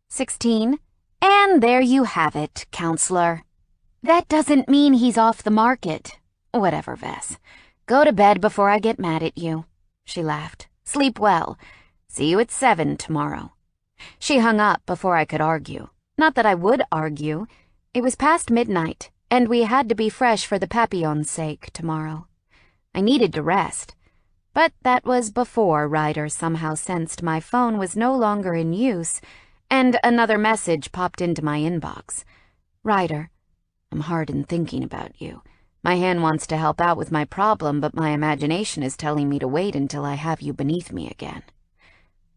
16. And there you have it, counselor. That doesn't mean he's off the market. Whatever, Vess. Go to bed before I get mad at you. She laughed. Sleep well. See you at 7 tomorrow. She hung up before I could argue. Not that I would argue. It was past midnight, and we had to be fresh for the Papillon's sake tomorrow. I needed to rest. But that was before Ryder somehow sensed my phone was no longer in use, and another message popped into my inbox. Ryder, I'm hard in thinking about you. My hand wants to help out with my problem, but my imagination is telling me to wait until I have you beneath me again.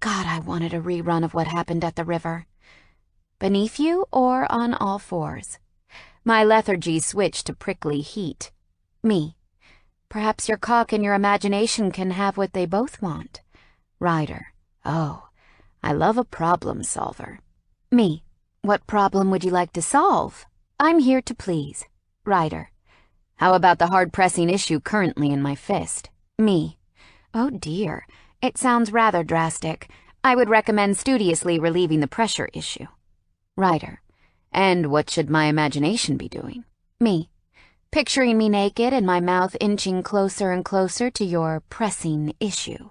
God, I wanted a rerun of what happened at the river. Beneath you or on all fours? My lethargy switched to prickly heat. Me. Perhaps your cock and your imagination can have what they both want. Ryder. Oh, I love a problem solver. Me. What problem would you like to solve? I'm here to please. Ryder. How about the hard-pressing issue currently in my fist? Me. Oh dear, it sounds rather drastic. I would recommend studiously relieving the pressure issue. Ryder. And what should my imagination be doing? Me. Picturing me naked and my mouth inching closer and closer to your pressing issue.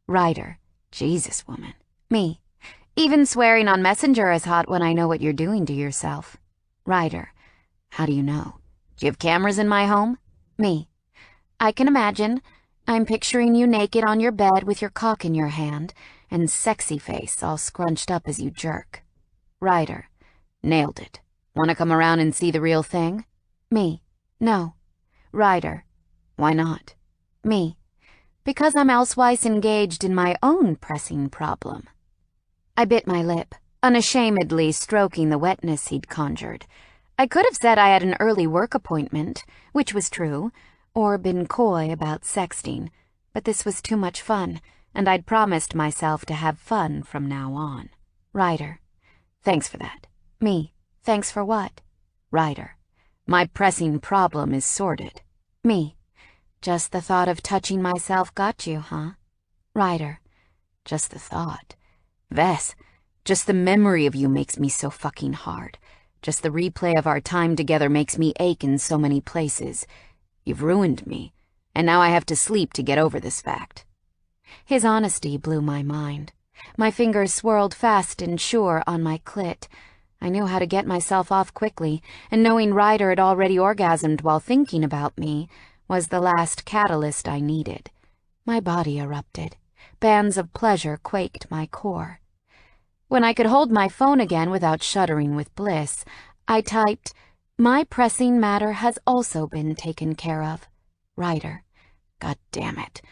Ryder. Jesus, woman. Me. Even swearing on Messenger is hot when I know what you're doing to yourself. Ryder. How do you know? Do you have cameras in my home? Me. I can imagine. I'm picturing you naked on your bed with your cock in your hand and sexy face all scrunched up as you jerk. Ryder. Nailed it. Want to come around and see the real thing? Me. No. Ryder. Why not? Me. Because I'm elsewise engaged in my own pressing problem. I bit my lip, unashamedly stroking the wetness he'd conjured. I could have said I had an early work appointment, which was true, or been coy about sexting, but this was too much fun, and I'd promised myself to have fun from now on. Ryder. Thanks for that. Me. Thanks for what? Ryder. My pressing problem is sorted. Me. Just the thought of touching myself got you, huh? Ryder. Just the thought. Vess, just the memory of you makes me so fucking hard. Just the replay of our time together makes me ache in so many places. You've ruined me, and now I have to sleep to get over this fact. His honesty blew my mind. My fingers swirled fast and sure on my clit. I knew how to get myself off quickly, and knowing Ryder had already orgasmed while thinking about me was the last catalyst I needed. My body erupted. Bands of pleasure quaked my core. When I could hold my phone again without shuddering with bliss, I typed, "My pressing matter has also been taken care of. Ryder. God damn it.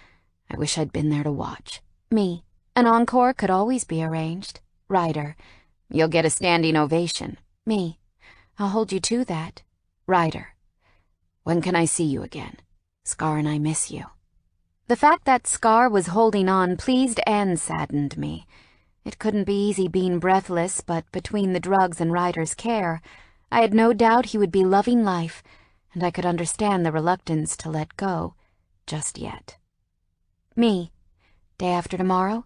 I wish I'd been there to watch. Me. An encore could always be arranged. Ryder. You'll get a standing ovation. Me. I'll hold you to that. Ryder. When can I see you again? Scar and I miss you." The fact that Scar was holding on pleased and saddened me. It couldn't be easy being breathless, but between the drugs and Ryder's care, I had no doubt he would be loving life, and I could understand the reluctance to let go, just yet. Me. Day after tomorrow?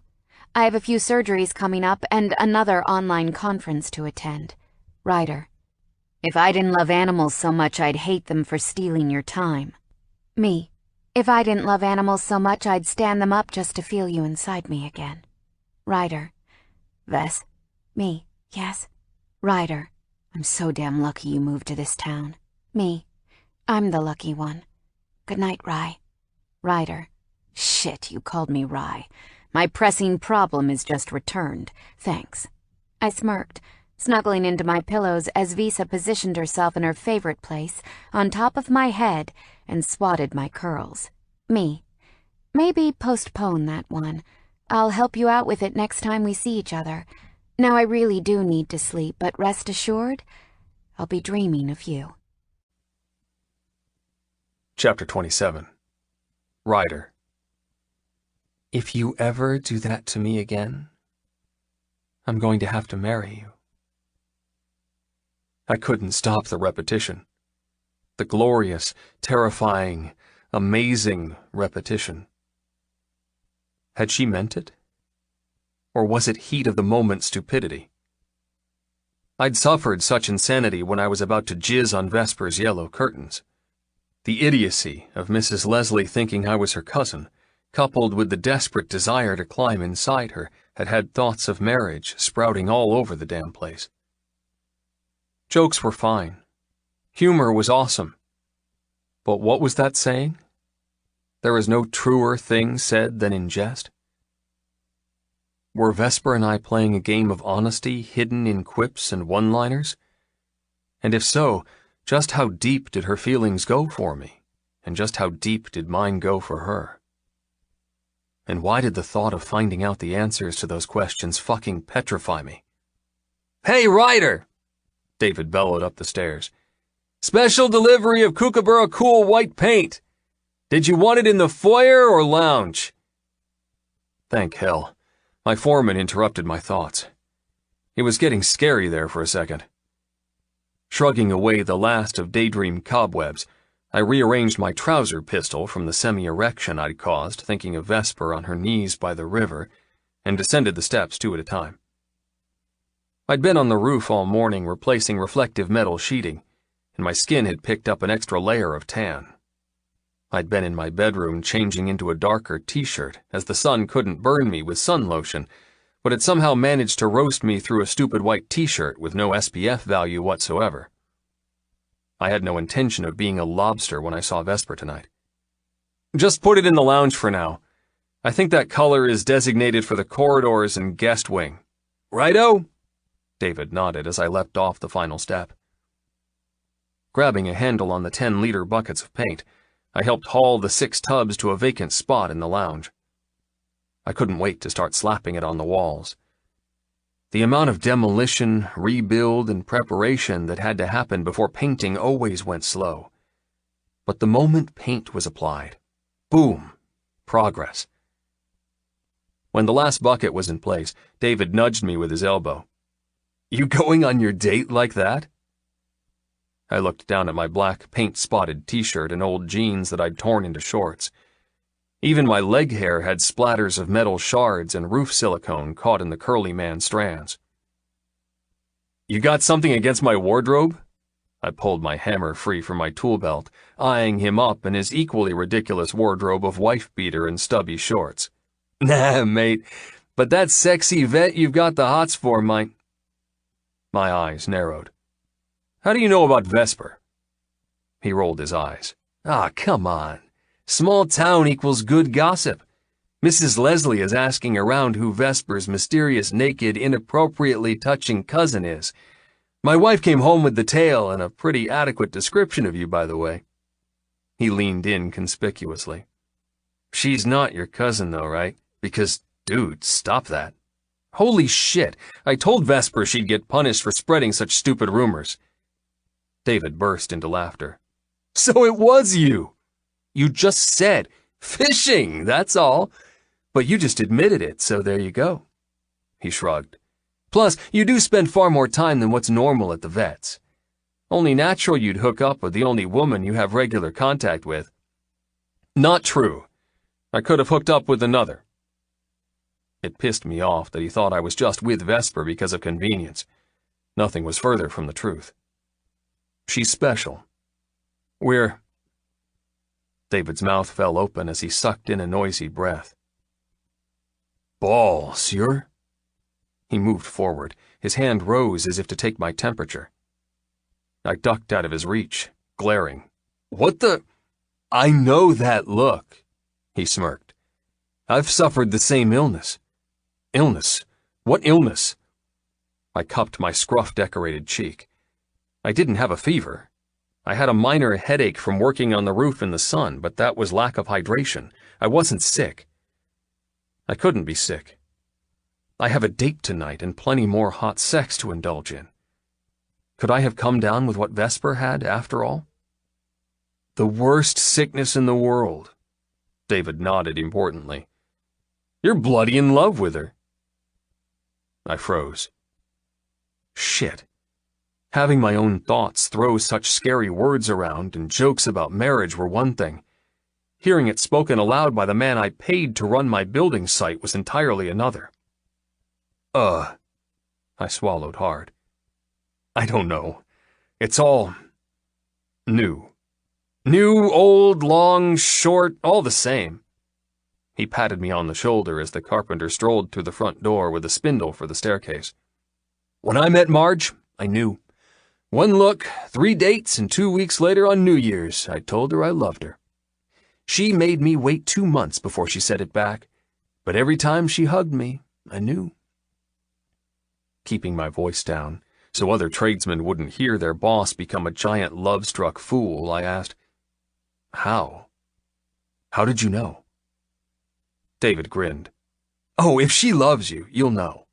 I have a few surgeries coming up and another online conference to attend. Ryder. If I didn't love animals so much, I'd hate them for stealing your time. Me. If I didn't love animals so much, I'd stand them up just to feel you inside me again. Ryder. Vess. Me. Yes. Ryder. I'm so damn lucky you moved to this town. Me. I'm the lucky one. Good night, Rye. Ryder. Shit, you called me Rye. My pressing problem is just returned. Thanks. I smirked, snuggling into my pillows as Visa positioned herself in her favorite place, on top of my head, and swatted my curls. Me. Maybe postpone that one. I'll help you out with it next time we see each other. Now I really do need to sleep, but rest assured, I'll be dreaming of you. Chapter 27. Ryder. If you ever do that to me again, I'm going to have to marry you. I couldn't stop the repetition. The glorious, terrifying, amazing repetition. Had she meant it? Or was it heat of the moment stupidity? I'd suffered such insanity when I was about to jizz on Vesper's yellow curtains. The idiocy of Mrs. Leslie thinking I was her cousin, coupled with the desperate desire to climb inside her, had thoughts of marriage sprouting all over the damn place. Jokes were fine. Humor was awesome. But what was that saying? There is no truer thing said than in jest. Were Vesper and I playing a game of honesty hidden in quips and one-liners? And if so, just how deep did her feelings go for me? And just how deep did mine go for her? And why did the thought of finding out the answers to those questions fucking petrify me? "Hey, Ryder!" David bellowed up the stairs. "Special delivery of Kookaburra Cool white paint. Did you want it in the foyer or lounge?" Thank hell. My foreman interrupted my thoughts. It was getting scary there for a second. Shrugging away the last of daydream cobwebs, I rearranged my trouser pistol from the semi-erection I'd caused thinking of Vesper on her knees by the river, and descended the steps 2 at a time. I'd been on the roof all morning replacing reflective metal sheeting, and my skin had picked up an extra layer of tan. I'd been in my bedroom changing into a darker t-shirt, as the sun couldn't burn me with sun lotion, but had somehow managed to roast me through a stupid white t-shirt with no SPF value whatsoever. I had no intention of being a lobster when I saw Vesper tonight. "Just put it in the lounge for now. I think that color is designated for the corridors and guest wing." "Righto?" David nodded as I leapt off the final step. Grabbing a handle on the 10-liter buckets of paint, I helped haul the 6 tubs to a vacant spot in the lounge. I couldn't wait to start slapping it on the walls. The amount of demolition, rebuild, and preparation that had to happen before painting always went slow. But the moment paint was applied, boom, progress. When the last bucket was in place, David nudged me with his elbow. "You going on your date like that?" I looked down at my black, paint-spotted t-shirt and old jeans that I'd torn into shorts. Even my leg hair had splatters of metal shards and roof silicone caught in the curly man strands. "You got something against my wardrobe?" I pulled my hammer free from my tool belt, eyeing him up in his equally ridiculous wardrobe of wife-beater and stubby shorts. "Nah, mate, but that sexy vet you've got the hots for might—" My eyes narrowed. "How do you know about Vesper?" He rolled his eyes. "Ah, come on. Small town equals good gossip. Mrs. Leslie is asking around who Vesper's mysterious, naked, inappropriately touching cousin is. My wife came home with the tale and a pretty adequate description of you, by the way." He leaned in conspicuously. "She's not your cousin, though, right? Because, dude, stop that." "Holy shit, I told Vesper she'd get punished for spreading such stupid rumors." David burst into laughter. "So it was you! You just said, fishing, that's all. But you just admitted it, so there you go." He shrugged. "Plus, you do spend far more time than what's normal at the vet's. Only natural you'd hook up with the only woman you have regular contact with." "Not true. I could have hooked up with another." It pissed me off that he thought I was just with Vesper because of convenience. Nothing was further from the truth. "She's special. We're—" David's mouth fell open as he sucked in a noisy breath. "Balls, you're—" He moved forward. His hand rose as if to take my temperature. I ducked out of his reach, glaring. "What the—" "I know that look," he smirked. "I've suffered the same illness." "Illness? What illness?" I cupped my scruff-decorated cheek. I didn't have a fever. I had a minor headache from working on the roof in the sun, but that was lack of hydration. I wasn't sick. I couldn't be sick. I have a date tonight and plenty more hot sex to indulge in. Could I have come down with what Vesper had, after all? The worst sickness in the world. David nodded importantly. You're bloody in love with her. I froze. Shit. Having my own thoughts throw such scary words around and jokes about marriage were one thing. Hearing it spoken aloud by the man I paid to run my building site was entirely another. I swallowed hard. I don't know. It's all new. New, old, long, short, all the same. He patted me on the shoulder as the carpenter strolled through the front door with a spindle for the staircase. When I met Marge, I knew. One look, 3 dates, and 2 weeks later on New Year's, I told her I loved her. She made me wait 2 months before she said it back, but every time she hugged me, I knew. Keeping my voice down, so other tradesmen wouldn't hear their boss become a giant love-struck fool, I asked, How? How did you know? David grinned. Oh, if she loves you, you'll know.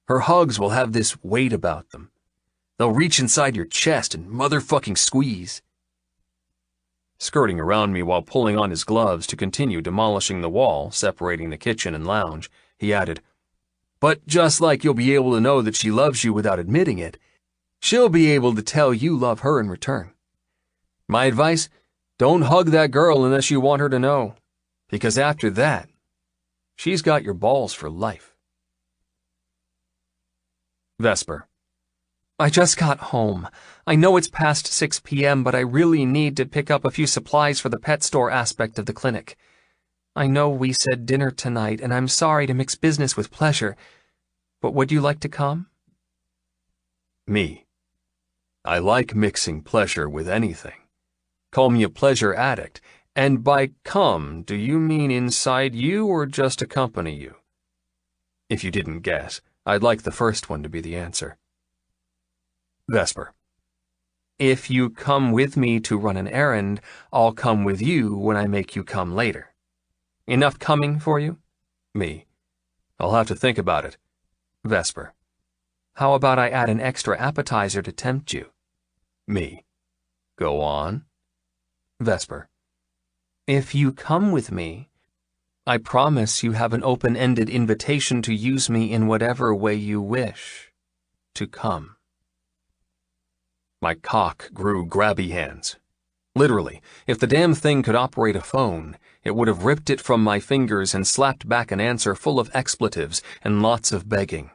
Her hugs will have this weight about them. They'll reach inside your chest and motherfucking squeeze. Skirting around me while pulling on his gloves to continue demolishing the wall separating the kitchen and lounge, he added, But just like you'll be able to know that she loves you without admitting it, she'll be able to tell you love her in return. My advice, don't hug that girl unless you want her to know, because after that, she's got your balls for life. Vesper. I just got home. I know it's past 6 p.m., but I really need to pick up a few supplies for the pet store aspect of the clinic. I know we said dinner tonight, and I'm sorry to mix business with pleasure, but would you like to come? Me. I like mixing pleasure with anything. Call me a pleasure addict, and by come, do you mean inside you or just accompany you? If you didn't guess, I'd like the first one to be the answer. Vesper. If you come with me to run an errand, I'll come with you when I make you come later. Enough coming for you? Me. I'll have to think about it. Vesper. How about I add an extra appetizer to tempt you? Me. Go on. Vesper. If you come with me, I promise you have an open-ended invitation to use me in whatever way you wish to come. My cock grew grabby hands. Literally, if the damn thing could operate a phone, it would have ripped it from my fingers and slapped back an answer full of expletives and lots of begging.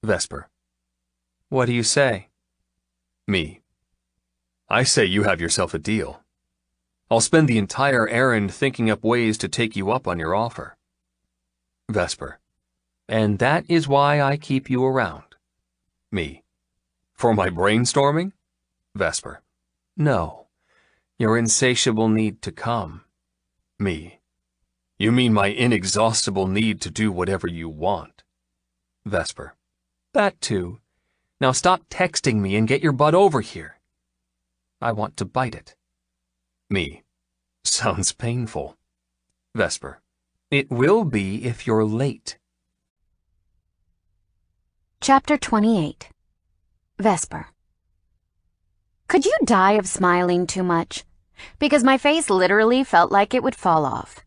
Vesper. What do you say? Me. I say you have yourself a deal. I'll spend the entire errand thinking up ways to take you up on your offer. Vesper. And that is why I keep you around. Me. For my brainstorming? Vesper. No. Your insatiable need to come. Me. You mean my inexhaustible need to do whatever you want. Vesper. That too. Now stop texting me and get your butt over here. I want to bite it. Me. Sounds painful. Vesper. It will be if you're late. Chapter 28. Vesper. Could you die of smiling too much? Because my face literally felt like it would fall off.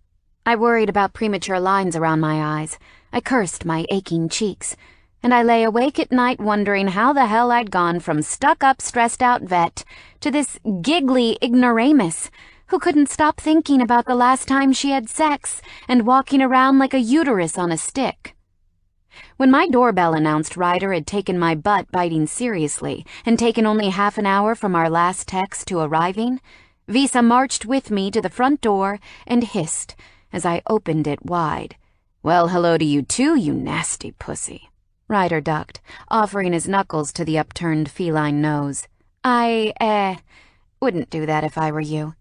I worried about premature lines around my eyes. I cursed my aching cheeks. And I lay awake at night wondering how the hell I'd gone from stuck-up, stressed-out vet to this giggly ignoramus who couldn't stop thinking about the last time she had sex and walking around like a uterus on a stick. When my doorbell announced Ryder had taken my butt biting seriously and taken only half an hour from our last text to arriving, Visa marched with me to the front door and hissed as I opened it wide. Well, hello to you too, you nasty pussy. Ryder ducked, offering his knuckles to the upturned feline nose. I, wouldn't do that if I were you.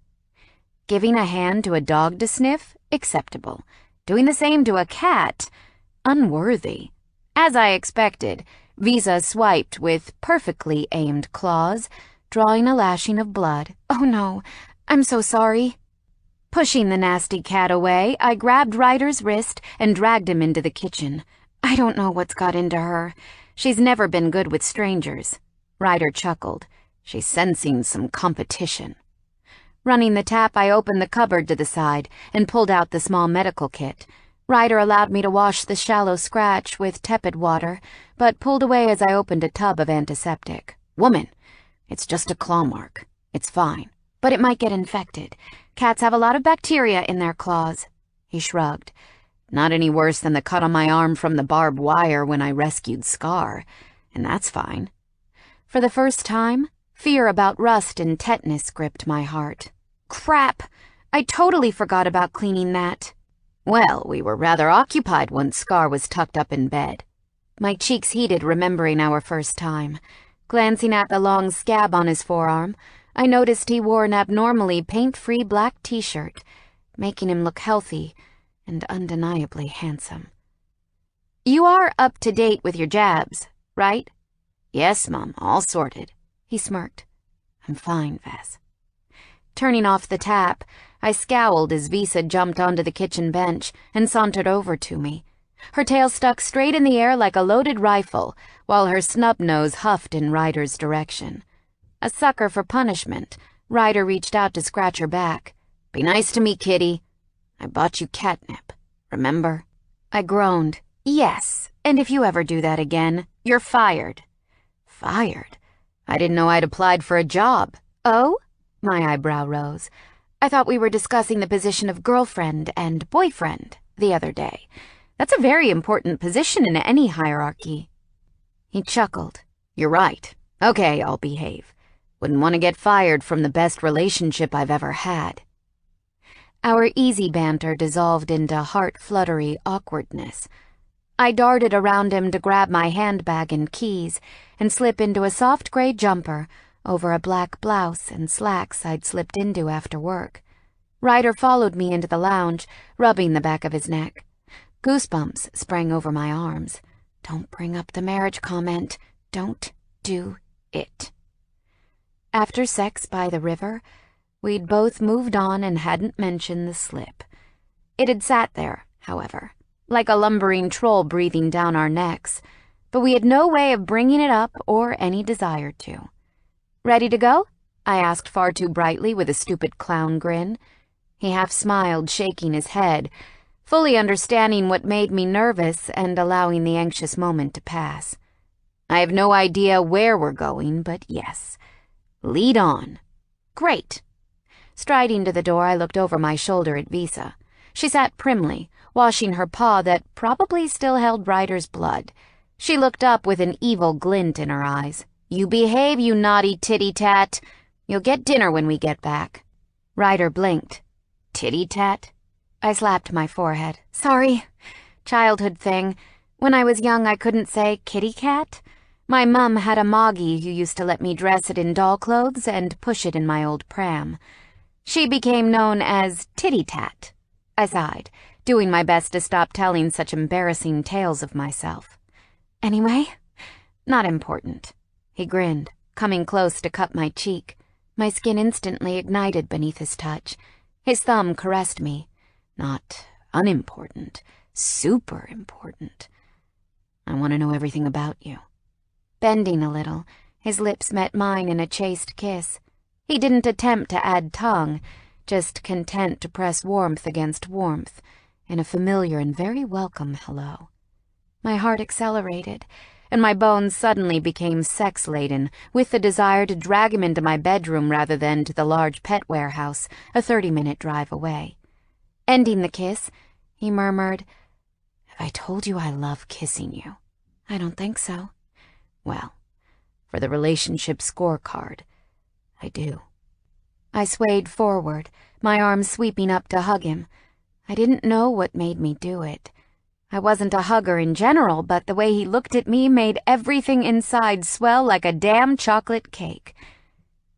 Giving a hand to a dog to sniff? Acceptable. Doing the same to a cat? Unworthy. As I expected, Visa swiped with perfectly aimed claws, drawing a lashing of blood. Oh no, I'm so sorry. Pushing the nasty cat away, I grabbed Ryder's wrist and dragged him into the kitchen. I don't know what's got into her. She's never been good with strangers. Ryder chuckled. She's sensing some competition. Running the tap, I opened the cupboard to the side and pulled out the small medical kit. Ryder allowed me to wash the shallow scratch with tepid water, but pulled away as I opened a tub of antiseptic. "Woman, it's just a claw mark. It's fine, but it might get infected. Cats have a lot of bacteria in their claws." He shrugged. "Not any worse than the cut on my arm from the barbed wire when I rescued Scar, and that's fine." For the first time, fear about rust and tetanus gripped my heart. Crap! I totally forgot about cleaning that. Well, we were rather occupied once Scar was tucked up in bed. My cheeks heated remembering our first time. Glancing at the long scab on his forearm, I noticed he wore an abnormally paint-free black t-shirt, making him look healthy and undeniably handsome. "You are up to date with your jabs, right?" "Yes, Mom, all sorted." He smirked. "I'm fine, Vess." Turning off the tap, I scowled as Visa jumped onto the kitchen bench and sauntered over to me. Her tail stuck straight in the air like a loaded rifle, while her snub nose huffed in Ryder's direction. A sucker for punishment, Ryder reached out to scratch her back. "Be nice to me, kitty. I bought you catnip, remember?" I groaned. "Yes, and if you ever do that again, you're fired." "Fired? I didn't know I'd applied for a job." "Oh?" My eyebrow rose. "I thought we were discussing the position of girlfriend and boyfriend the other day. That's a very important position in any hierarchy." He chuckled. "You're right. Okay, I'll behave. Wouldn't want to get fired from the best relationship I've ever had." Our easy banter dissolved into heart-fluttery awkwardness. I darted around him to grab my handbag and keys and slip into a soft gray jumper over a black blouse and slacks I'd slipped into after work. Ryder followed me into the lounge, rubbing the back of his neck. Goosebumps sprang over my arms. Don't bring up the marriage comment. Don't do it. After sex by the river, we'd both moved on and hadn't mentioned the slip. It had sat there, however, like a lumbering troll breathing down our necks, but we had no way of bringing it up or any desire to. "Ready to go?" I asked far too brightly with a stupid clown grin. He half smiled, shaking his head, fully understanding what made me nervous and allowing the anxious moment to pass. "I have no idea where we're going, but yes. Lead on." "Great." Striding to the door, I looked over my shoulder at Visa. She sat primly, washing her paw that probably still held Ryder's blood. She looked up with an evil glint in her eyes. "You behave, you naughty titty-tat. You'll get dinner when we get back." Ryder blinked. "Titty-tat?" I slapped my forehead. "Sorry. Childhood thing. When I was young, I couldn't say kitty cat. My mum had a moggy who used to let me dress it in doll clothes and push it in my old pram. She became known as Titty-tat." I sighed, doing my best to stop telling such embarrassing tales of myself. "Anyway, not important." He grinned, coming close to cup my cheek. My skin instantly ignited beneath his touch. His thumb caressed me. "Not unimportant, super important. I want to know everything about you." Bending a little, his lips met mine in a chaste kiss. He didn't attempt to add tongue, just content to press warmth against warmth, in a familiar and very welcome hello. My heart accelerated, and my bones suddenly became sex-laden with the desire to drag him into my bedroom rather than to the large pet warehouse, a 30-minute drive away. Ending the kiss, he murmured, "Have I told you I love kissing you?" "I don't think so." "Well, for the relationship scorecard, I do." I swayed forward, my arms sweeping up to hug him. I didn't know what made me do it. I wasn't a hugger in general, but the way he looked at me made everything inside swell like a damn chocolate cake.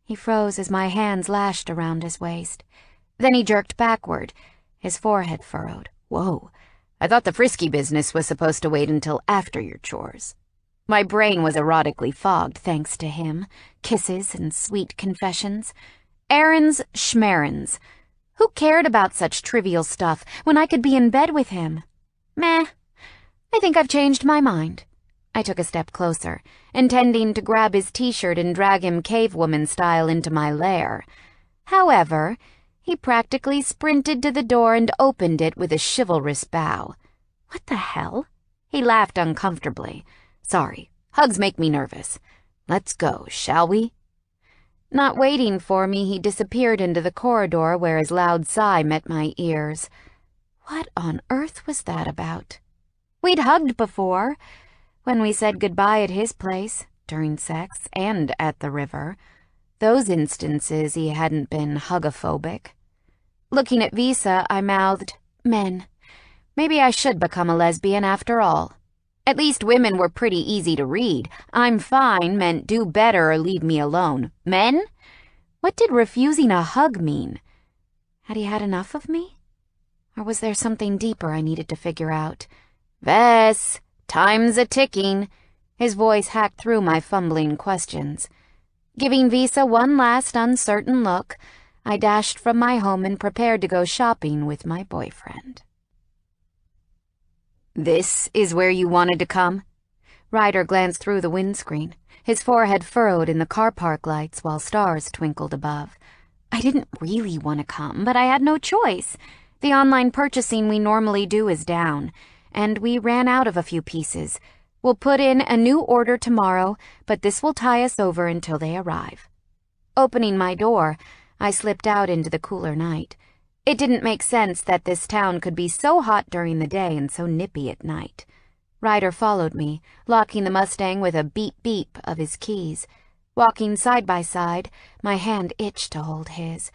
He froze as my hands lashed around his waist. Then he jerked backward, his forehead furrowed. "Whoa, I thought the frisky business was supposed to wait until after your chores." My brain was erotically fogged thanks to him, kisses and sweet confessions. Errands, schmerrands. Who cared about such trivial stuff when I could be in bed with him? Meh. I think I've changed my mind. I took a step closer, intending to grab his t-shirt and drag him cavewoman style into my lair. However, he practically sprinted to the door and opened it with a chivalrous bow. What the hell? He laughed uncomfortably. Sorry, hugs make me nervous. Let's go, shall we? Not waiting for me, he disappeared into the corridor where his loud sigh met my ears. What on earth was that about? We'd hugged before, when we said goodbye at his place, during sex, and at the river. Those instances he hadn't been hugophobic. Looking at Visa, I mouthed, "Men. Maybe I should become a lesbian after all. At least women were pretty easy to read. I'm fine meant do better or leave me alone. Men? What did refusing a hug mean? Had he had enough of me? Or was there something deeper I needed to figure out? Vess, time's a-ticking." His voice hacked through my fumbling questions. Giving Visa one last uncertain look, I dashed from my home and prepared to go shopping with my boyfriend. "This is where you wanted to come?" Ryder glanced through the windscreen, his forehead furrowed in the car park lights while stars twinkled above. I didn't really want to come, but I had no choice. The online purchasing we normally do is down, and we ran out of a few pieces. We'll put in a new order tomorrow, but this will tie us over until they arrive. Opening my door, I slipped out into the cooler night. It didn't make sense that this town could be so hot during the day and so nippy at night. Ryder followed me, locking the Mustang with a beep-beep of his keys. Walking side by side, my hand itched to hold his,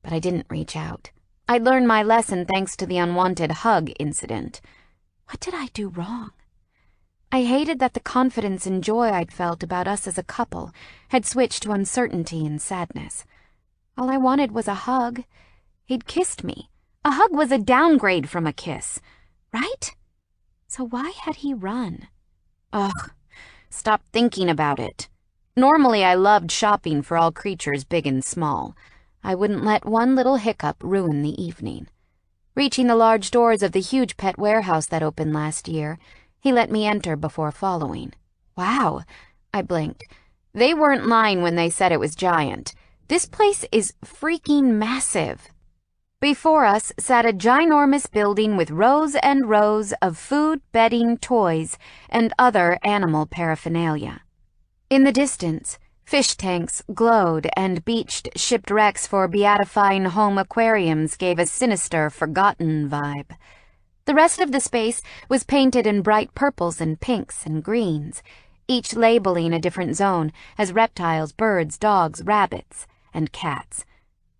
but I didn't reach out. I'd learned my lesson thanks to the unwanted hug incident. What did I do wrong? I hated that the confidence and joy I'd felt about us as a couple had switched to uncertainty and sadness. All I wanted was a hug. He'd kissed me. A hug was a downgrade from a kiss, right? So why had he run? Ugh, stop thinking about it. Normally I loved shopping for all creatures big and small. I wouldn't let one little hiccup ruin the evening. Reaching the large doors of the huge pet warehouse that opened last year, he let me enter before following. Wow, I blinked. They weren't lying when they said it was giant. This place is freaking massive. Before us sat a ginormous building with rows and rows of food, bedding, toys, and other animal paraphernalia. In the distance, fish tanks glowed and beached shipped wrecks for beatifying home aquariums gave a sinister, forgotten vibe. The rest of the space was painted in bright purples and pinks and greens, each labeling a different zone as reptiles, birds, dogs, rabbits, and cats.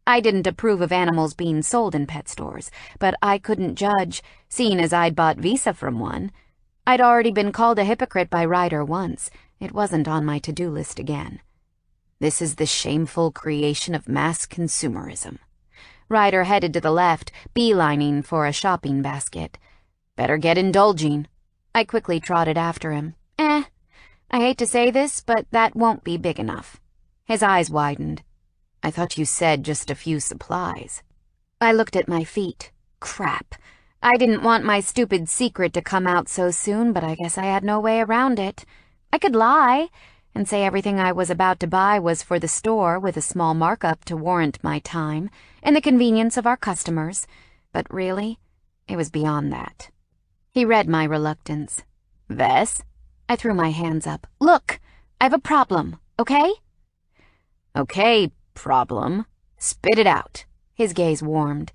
I didn't approve of animals being sold in pet stores, but I couldn't judge, seeing as I'd bought Visa from one. I'd already been called a hypocrite by Ryder once. It wasn't on my to-do list again. This is the shameful creation of mass consumerism. Ryder headed to the left, beelining for a shopping basket. Better get indulging. I quickly trotted after him. I hate to say this, but that won't be big enough. His eyes widened. I thought you said just a few supplies. I looked at my feet. Crap. I didn't want my stupid secret to come out so soon, but I guess I had no way around it. I could lie and say everything I was about to buy was for the store with a small markup to warrant my time and the convenience of our customers, but really, it was beyond that. He read my reluctance. Vess? I threw my hands up. Look, I have a problem, okay? Okay, problem. Spit it out. His gaze warmed.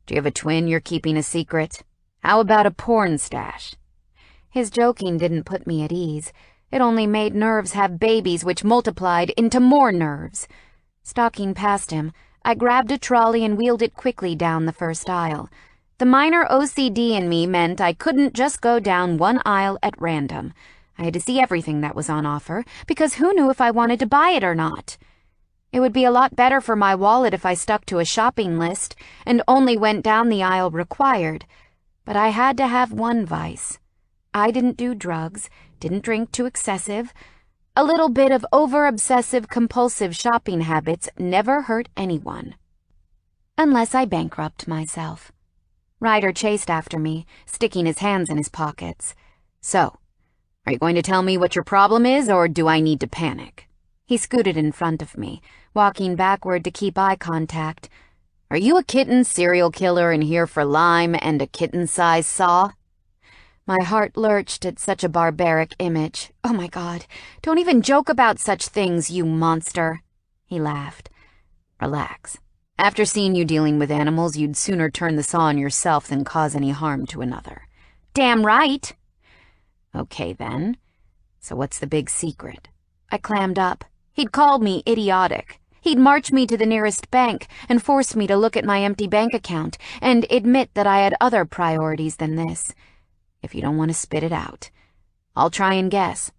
Do you have a twin you're keeping a secret? How about a porn stash? His joking didn't put me at ease. It only made nerves have babies which multiplied into more nerves. Stalking past him, I grabbed a trolley and wheeled it quickly down the first aisle. The minor OCD in me meant I couldn't just go down one aisle at random. I had to see everything that was on offer, because who knew if I wanted to buy it or not? It would be a lot better for my wallet if I stuck to a shopping list and only went down the aisle required. But I had to have one vice. I didn't do drugs, didn't drink too excessive. A little bit of over-obsessive-compulsive shopping habits never hurt anyone. Unless I bankrupt myself. Ryder chased after me, sticking his hands in his pockets. So, are you going to tell me what your problem is, or do I need to panic? He scooted in front of me, walking backward to keep eye contact. "Are you a kitten serial killer in here for lime and a kitten-sized saw?" My heart lurched at such a barbaric image. "Oh my God, don't even joke about such things, you monster." He laughed. "Relax. After seeing you dealing with animals, you'd sooner turn the saw on yourself than cause any harm to another." "Damn right." "Okay, then. So what's the big secret?" I clammed up. He'd called me idiotic. He'd march me to the nearest bank and force me to look at my empty bank account and admit that I had other priorities than this. If you don't want to spit it out, I'll try and guess.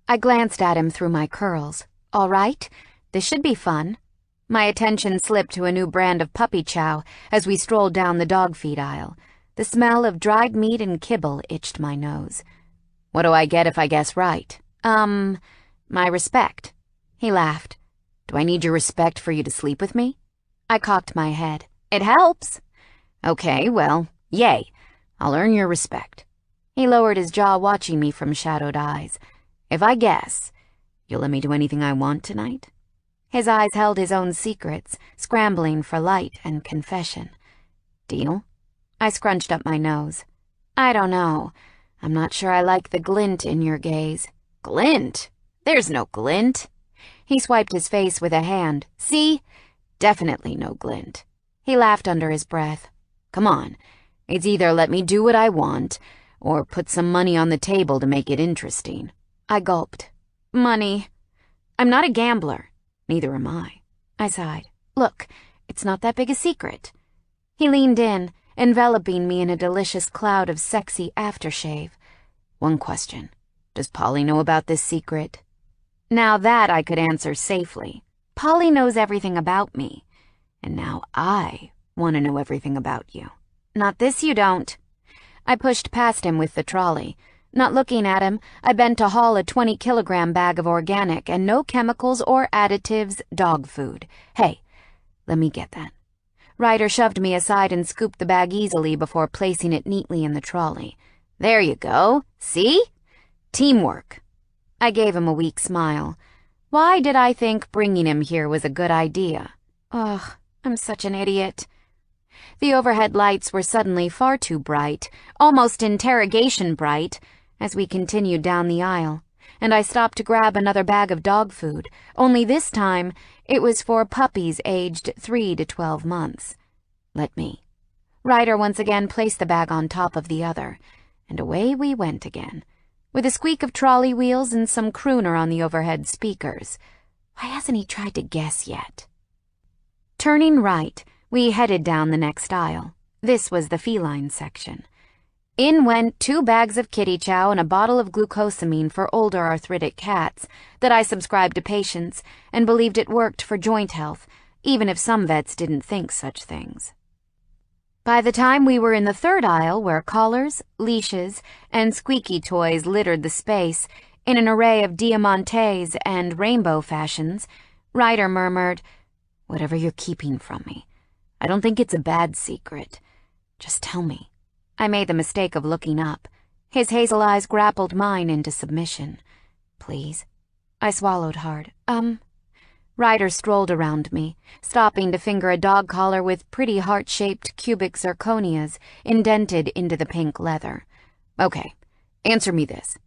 I glanced at him through my curls. All right, this should be fun. My attention slipped to a new brand of puppy chow as we strolled down the dog feed aisle. The smell of dried meat and kibble itched my nose. "What do I get if I guess right?" My respect." He laughed. "Do I need your respect for you to sleep with me?" I cocked my head. "It helps." "Okay, well, yay. I'll earn your respect." He lowered his jaw, watching me from shadowed eyes. "If I guess, you'll let me do anything I want tonight?" His eyes held his own secrets, scrambling for light and confession. "Deal?" I scrunched up my nose. "I don't know. I'm not sure I like the glint in your gaze." "Glint? There's no glint." He swiped his face with a hand. "See? Definitely no glint." He laughed under his breath. "Come on. It's either let me do what I want, or put some money on the table to make it interesting." I gulped. "Money. I'm not a gambler." "Neither am I." I sighed. "Look, it's not that big a secret." He leaned in, enveloping me in a delicious cloud of sexy aftershave. "One question. Does Polly know about this secret?" Now that I could answer safely. Polly knows everything about me. And now I want to know everything about you. "Not this you don't." I pushed past him with the trolley. Not looking at him, I bent to haul a 20-kilogram bag of organic and no chemicals or additives dog food. "Hey, let me get that." Ryder shoved me aside and scooped the bag easily before placing it neatly in the trolley. "There you go. See? Teamwork." I gave him a weak smile. Why did I think bringing him here was a good idea? Ugh, I'm such an idiot. The overhead lights were suddenly far too bright, almost interrogation bright, as we continued down the aisle, and I stopped to grab another bag of dog food, only this time it was for puppies aged 3 to 12 months. "Let me." Ryder once again placed the bag on top of the other, and away we went again, with a squeak of trolley wheels and some crooner on the overhead speakers. Why hasn't he tried to guess yet? Turning right, we headed down the next aisle. This was the feline section. In went 2 bags of kitty chow and a bottle of glucosamine for older arthritic cats that I subscribed to patients and believed it worked for joint health, even if some vets didn't think such things. By the time we were in the third aisle, where collars, leashes, and squeaky toys littered the space in an array of diamantes and rainbow fashions, Ryder murmured, "Whatever you're keeping from me, I don't think it's a bad secret. Just tell me." I made the mistake of looking up. His hazel eyes grappled mine into submission. "Please." I swallowed hard. Ryder strolled around me, stopping to finger a dog collar with pretty heart-shaped cubic zirconias indented into the pink leather. "Okay, answer me this."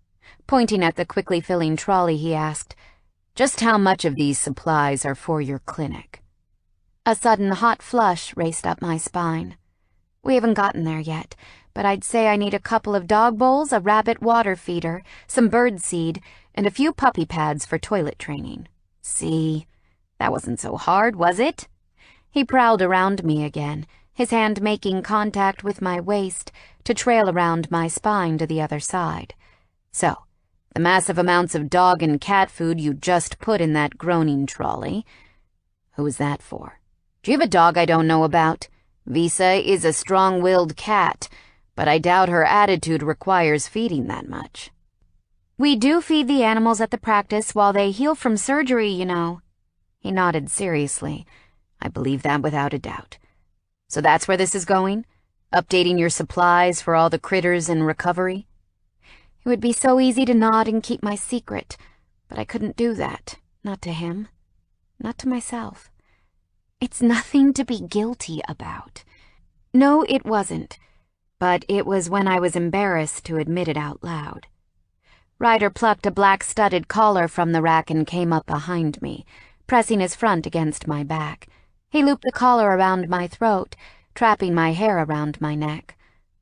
Pointing at the quickly filling trolley, he asked, "Just how much of these supplies are for your clinic?" A sudden hot flush raced up my spine. We haven't gotten there yet, but I'd say I need a couple of dog bowls, a rabbit water feeder, some bird seed, and a few puppy pads for toilet training. See? That wasn't so hard, was it? He prowled around me again, his hand making contact with my waist to trail around my spine to the other side. "So, the massive amounts of dog and cat food you just put in that groaning trolley. Who is that for? Do you have a dog I don't know about? Visa is a strong-willed cat, but I doubt her attitude requires feeding that much." "We do feed the animals at the practice while they heal from surgery, you know." He nodded seriously. "I believe that without a doubt. So that's where this is going? Updating your supplies for all the critters in recovery?" It would be so easy to nod and keep my secret, but I couldn't do that. Not to him. Not to myself. It's nothing to be guilty about. No, it wasn't. But it was when I was embarrassed to admit it out loud. Ryder plucked a black studded collar from the rack and came up behind me, pressing his front against my back. He looped the collar around my throat, trapping my hair around my neck.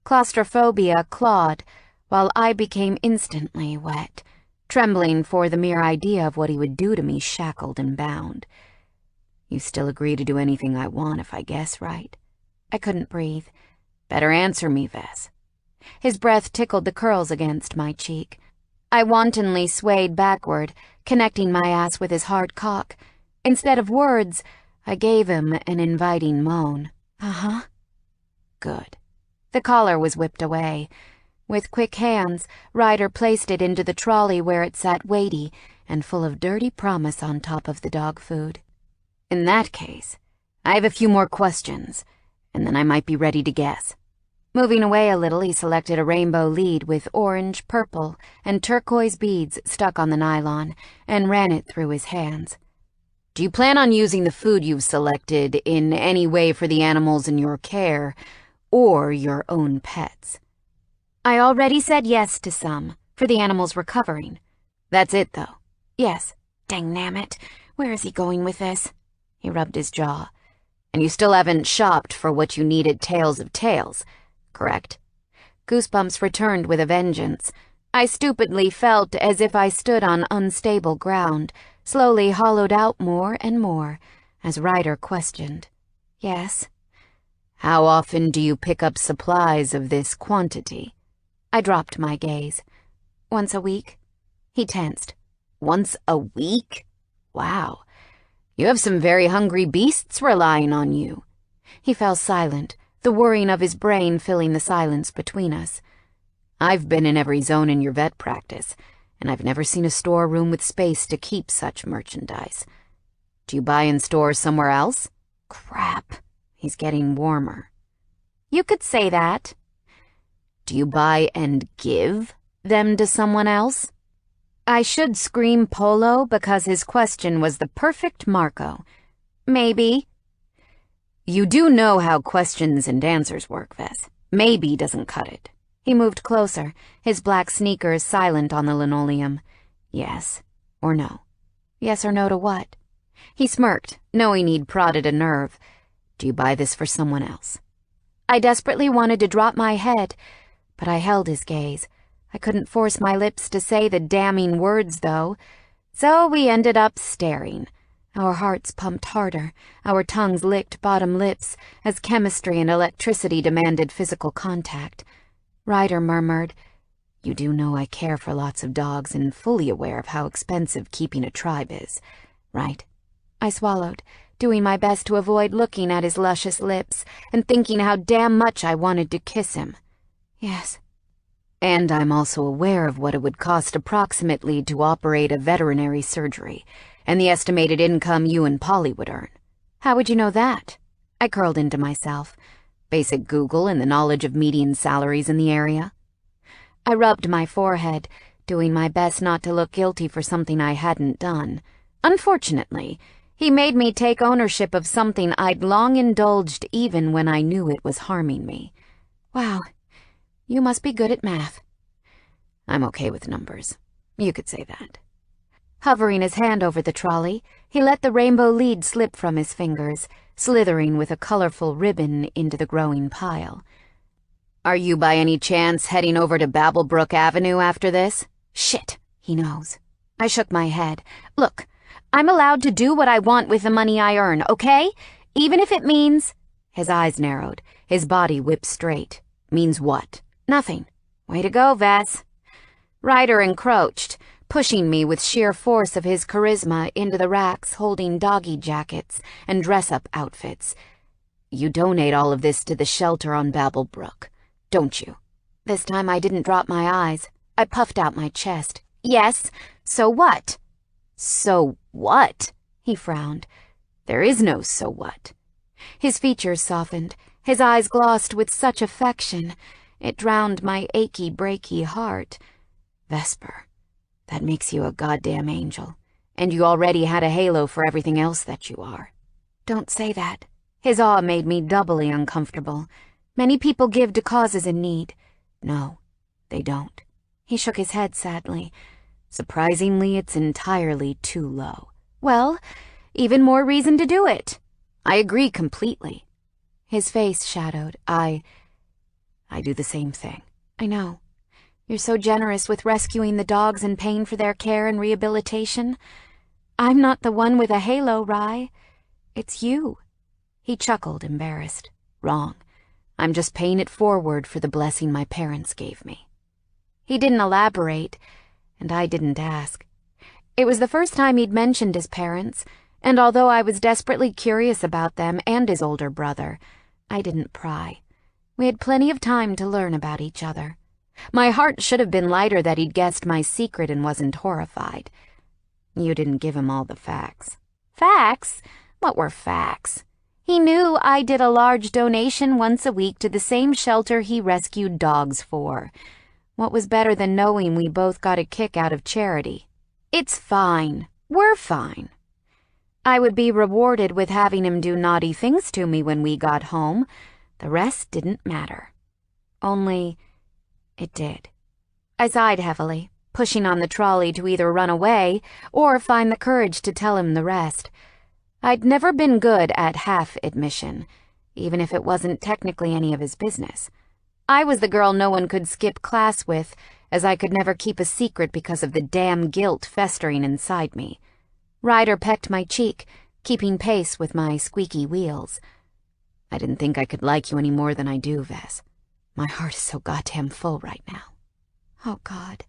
Claustrophobia clawed, while I became instantly wet, trembling for the mere idea of what he would do to me shackled and bound. You still agree to do anything I want if I guess right? I couldn't breathe. Better answer me, Vess. His breath tickled the curls against my cheek. I wantonly swayed backward, connecting my ass with his hard cock. Instead of words, I gave him an inviting moan. Uh-huh. Good. The collar was whipped away. With quick hands, Ryder placed it into the trolley where it sat weighty and full of dirty promise on top of the dog food. In that case, I have a few more questions, and then I might be ready to guess. Moving away a little, he selected a rainbow lead with orange, purple, and turquoise beads stuck on the nylon and ran it through his hands. Do you plan on using the food you've selected in any way for the animals in your care or your own pets? I already said yes to some, for the animals recovering. That's it, though. Yes. Dang-nammit. Where is he going with this? He rubbed his jaw. And you still haven't shopped for what you need at Tales of Tales, correct? Goosebumps returned with a vengeance. I stupidly felt as if I stood on unstable ground, slowly hollowed out more and more, as Ryder questioned. Yes. How often do you pick up supplies of this quantity? I dropped my gaze. Once a week. He tensed. Once a week? Wow. You have some very hungry beasts relying on you. He fell silent, the whirring of his brain filling the silence between us. I've been in every zone in your vet practice, and I've never seen a storeroom with space to keep such merchandise. Do you buy and store somewhere else? Crap. He's getting warmer. You could say that. Do you buy and give them to someone else? I should scream Polo because his question was the perfect Marco. Maybe. You do know how questions and answers work, Vess. Maybe doesn't cut it. He moved closer, his black sneakers silent on the linoleum. Yes or no? Yes or no to what? He smirked, knowing he'd prodded a nerve. Do you buy this for someone else? I desperately wanted to drop my head, but I held his gaze. I couldn't force my lips to say the damning words, though, so we ended up staring. Our hearts pumped harder, our tongues licked bottom lips, as chemistry and electricity demanded physical contact. Ryder murmured, You do know I care for lots of dogs and fully aware of how expensive keeping a tribe is, right? I swallowed, doing my best to avoid looking at his luscious lips and thinking how damn much I wanted to kiss him. Yes. And I'm also aware of what it would cost approximately to operate a veterinary surgery, and the estimated income you and Polly would earn. How would you know that? I curled into myself. Basic Google and the knowledge of median salaries in the area. I rubbed my forehead, doing my best not to look guilty for something I hadn't done. Unfortunately, he made me take ownership of something I'd long indulged even when I knew it was harming me. Wow. You must be good at math. I'm okay with numbers. You could say that. Hovering his hand over the trolley, he let the rainbow lead slip from his fingers, slithering with a colorful ribbon into the growing pile. Are you by any chance heading over to Babblebrook Avenue after this? Shit, he knows. I shook my head. Look, I'm allowed to do what I want with the money I earn, okay? Even if it means... His eyes narrowed, his body whipped straight. Means what? Nothing. Way to go, Vess. Ryder encroached, pushing me with sheer force of his charisma into the racks holding doggy jackets and dress-up outfits. You donate all of this to the shelter on Babblebrook, don't you? This time I didn't drop my eyes. I puffed out my chest. Yes, so what? So what? He frowned. There is no so what. His features softened, his eyes glossed with such affection. It drowned my achy, breaky heart. Vesper, that makes you a goddamn angel. And you already had a halo for everything else that you are. Don't say that. His awe made me doubly uncomfortable. Many people give to causes in need. No, they don't. He shook his head sadly. Surprisingly, it's entirely too low. Well, even more reason to do it. I agree completely. His face shadowed. I do the same thing. I know. You're so generous with rescuing the dogs in pain for their care and rehabilitation. I'm not the one with a halo, Rye. It's you. He chuckled, embarrassed. Wrong. I'm just paying it forward for the blessing my parents gave me. He didn't elaborate, and I didn't ask. It was the first time he'd mentioned his parents, and although I was desperately curious about them and his older brother, I didn't pry. We had plenty of time to learn about each other. My heart should have been lighter that he'd guessed my secret and wasn't horrified. You didn't give him all the facts. Facts? What were facts? He knew I did a large donation once a week to the same shelter he rescued dogs for. What was better than knowing we both got a kick out of charity? It's fine. We're fine. I would be rewarded with having him do naughty things to me when we got home. The rest didn't matter. Only, it did. I sighed heavily, pushing on the trolley to either run away or find the courage to tell him the rest. I'd never been good at half admission, even if it wasn't technically any of his business. I was the girl no one could skip class with, as I could never keep a secret because of the damn guilt festering inside me. Ryder pecked my cheek, keeping pace with my squeaky wheels. I didn't think I could like you any more than I do, Vess. My heart is so goddamn full right now. Oh, God.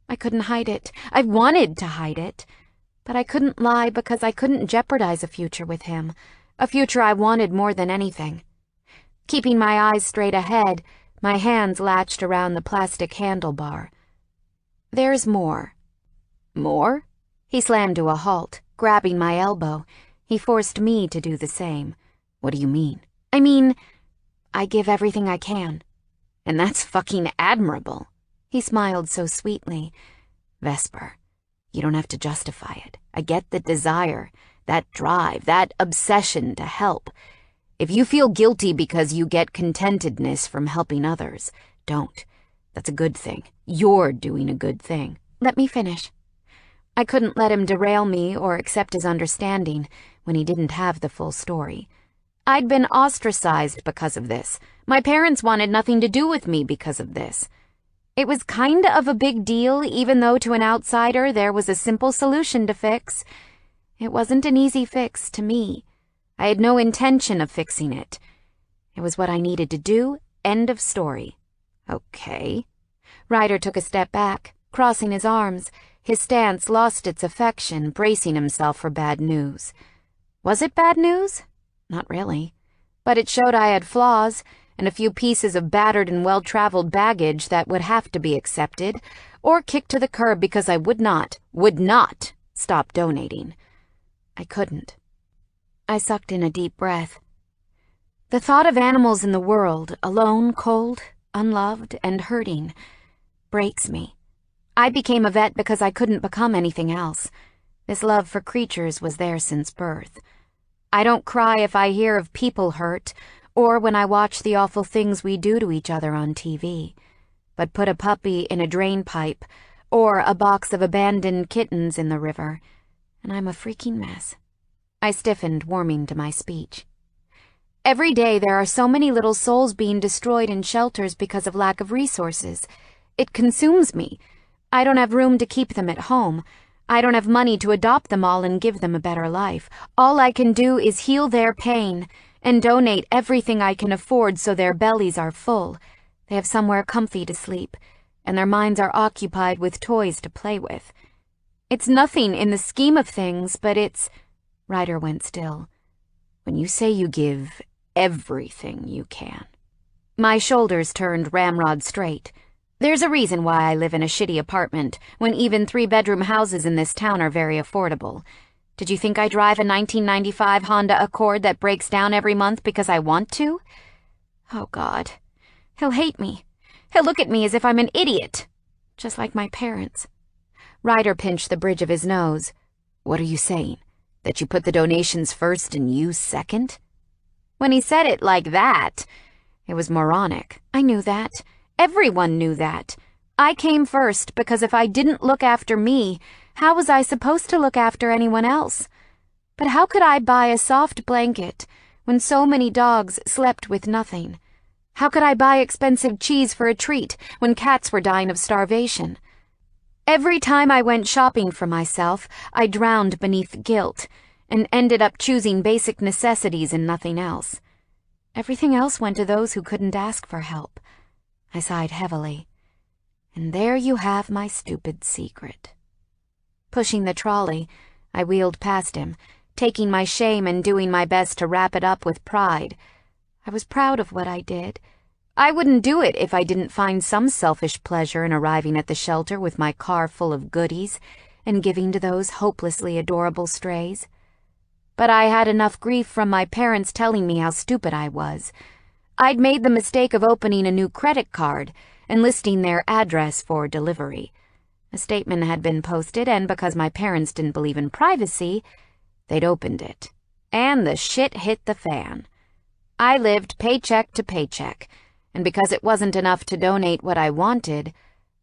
I couldn't hide it. I wanted to hide it. But I couldn't lie because I couldn't jeopardize a future with him, a future I wanted more than anything. Keeping my eyes straight ahead, my hands latched around the plastic handlebar. There's more. More? He slammed to a halt, grabbing my elbow. He forced me to do the same. What do you mean? I mean, I give everything I can. And that's fucking admirable. He smiled so sweetly. Vesper, you don't have to justify it. I get the desire, that drive, that obsession to help. If you feel guilty because you get contentedness from helping others, don't. That's a good thing. You're doing a good thing. Let me finish. I couldn't let him derail me or accept his understanding when he didn't have the full story. I'd been ostracized because of this. My parents wanted nothing to do with me because of this. It was kind of a big deal, even though to an outsider there was a simple solution to fix. It wasn't an easy fix to me. I had no intention of fixing it. It was what I needed to do, end of story. Okay. Ryder took a step back, crossing his arms. His stance lost its affection, bracing himself for bad news. Was it bad news? Not really. But it showed I had flaws, and a few pieces of battered and well-traveled baggage that would have to be accepted, or kicked to the curb because I would not stop donating. I couldn't. I sucked in a deep breath. The thought of animals in the world, alone, cold, unloved, and hurting, breaks me. I became a vet because I couldn't become anything else. This love for creatures was there since birth. I don't cry if I hear of people hurt, or when I watch the awful things we do to each other on TV. But put a puppy in a drain pipe, or a box of abandoned kittens in the river, and I'm a freaking mess. I stiffened, warming to my speech. Every day there are so many little souls being destroyed in shelters because of lack of resources. It consumes me. I don't have room to keep them at home. I don't have money to adopt them all and give them a better life. All I can do is heal their pain and donate everything I can afford so their bellies are full. They have somewhere comfy to sleep, and their minds are occupied with toys to play with. It's nothing in the scheme of things, but it's... Ryder went still. When you say you give everything you can. My shoulders turned ramrod straight. There's a reason why I live in a shitty apartment, when even 3-bedroom houses in this town are very affordable. Did you think I drive a 1995 Honda Accord that breaks down every month because I want to? Oh, God. He'll hate me. He'll look at me as if I'm an idiot. Just like my parents. Ryder pinched the bridge of his nose. What are you saying? That you put the donations first and you second? When he said it like that, it was moronic. I knew that. Everyone knew that. I came first because if I didn't look after me, how was I supposed to look after anyone else? But how could I buy a soft blanket when so many dogs slept with nothing? How could I buy expensive cheese for a treat when cats were dying of starvation? Every time I went shopping for myself, I drowned beneath guilt and ended up choosing basic necessities and nothing else. Everything else went to those who couldn't ask for help. I sighed heavily. And there you have my stupid secret. Pushing the trolley, I wheeled past him, taking my shame and doing my best to wrap it up with pride. I was proud of what I did. I wouldn't do it if I didn't find some selfish pleasure in arriving at the shelter with my car full of goodies and giving to those hopelessly adorable strays. But I had enough grief from my parents telling me how stupid I was. I'd made the mistake of opening a new credit card and listing their address for delivery. A statement had been posted, and because my parents didn't believe in privacy, they'd opened it. And the shit hit the fan. I lived paycheck to paycheck, and because it wasn't enough to donate what I wanted,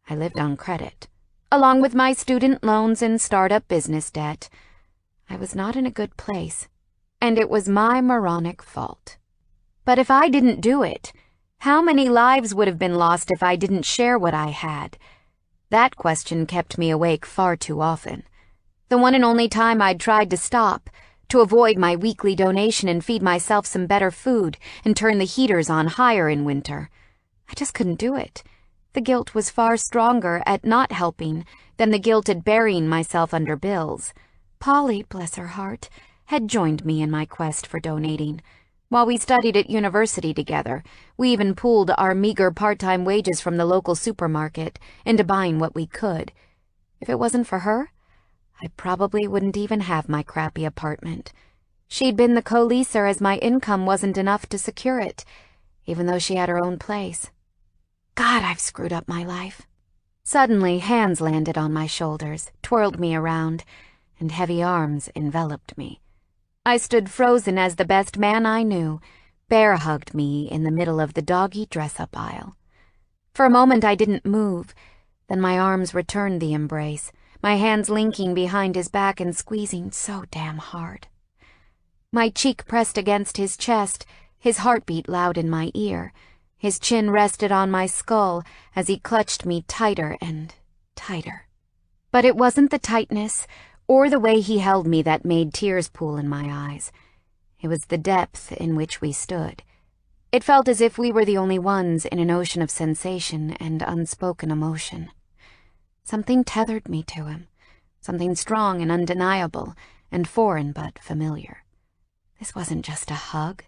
I lived on credit, along with my student loans and startup business debt. I was not in a good place, and it was my moronic fault. But if I didn't do it, how many lives would have been lost if I didn't share what I had? That question kept me awake far too often. The one and only time I'd tried to stop, to avoid my weekly donation and feed myself some better food and turn the heaters on higher in winter. I just couldn't do it. The guilt was far stronger at not helping than the guilt at burying myself under bills. Polly, bless her heart, had joined me in my quest for donating. While we studied at university together, we even pooled our meager part-time wages from the local supermarket into buying what we could. If it wasn't for her, I probably wouldn't even have my crappy apartment. She'd been the co-leaser as my income wasn't enough to secure it, even though she had her own place. God, I've screwed up my life. Suddenly, hands landed on my shoulders, twirled me around, and heavy arms enveloped me. I stood frozen as the best man I knew bear-hugged me in the middle of the doggy dress-up aisle. For a moment I didn't move, then my arms returned the embrace, my hands linking behind his back and squeezing so damn hard. My cheek pressed against his chest, his heartbeat loud in my ear. His chin rested on my skull as he clutched me tighter and tighter. But it wasn't the tightness or the way he held me that made tears pool in my eyes. It was the depth in which we stood. It felt as if we were the only ones in an ocean of sensation and unspoken emotion. Something tethered me to him, something strong and undeniable, and foreign but familiar. This wasn't just a hug.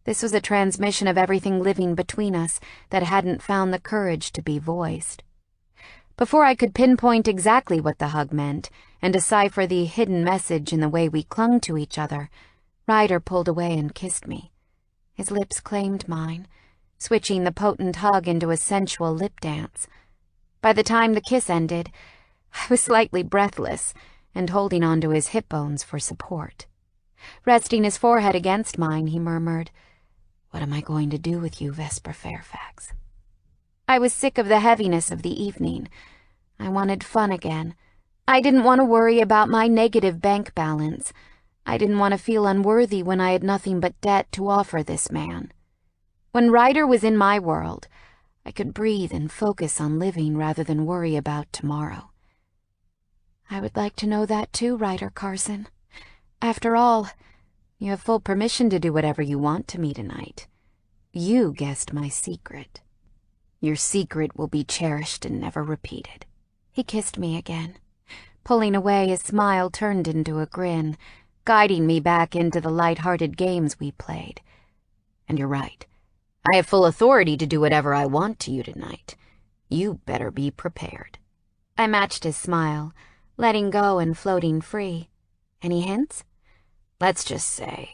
This was a transmission of everything living between us that hadn't found the courage to be voiced. Before I could pinpoint exactly what the hug meant and decipher the hidden message in the way we clung to each other, Ryder pulled away and kissed me. His lips claimed mine, switching the potent hug into a sensual lip dance. By the time the kiss ended, I was slightly breathless and holding onto his hip bones for support. Resting his forehead against mine, he murmured, "What am I going to do with you, Vesper Fairfax?" I was sick of the heaviness of the evening. I wanted fun again. I didn't want to worry about my negative bank balance. I didn't want to feel unworthy when I had nothing but debt to offer this man. When Ryder was in my world, I could breathe and focus on living rather than worry about tomorrow. I would like to know that too, Ryder Carson. After all, you have full permission to do whatever you want to me tonight. You guessed my secret. Your secret will be cherished and never repeated. He kissed me again. Pulling away, his smile turned into a grin, guiding me back into the light-hearted games we played. And you're right. I have full authority to do whatever I want to you tonight. You better be prepared. I matched his smile, letting go and floating free. Any hints? Let's just say,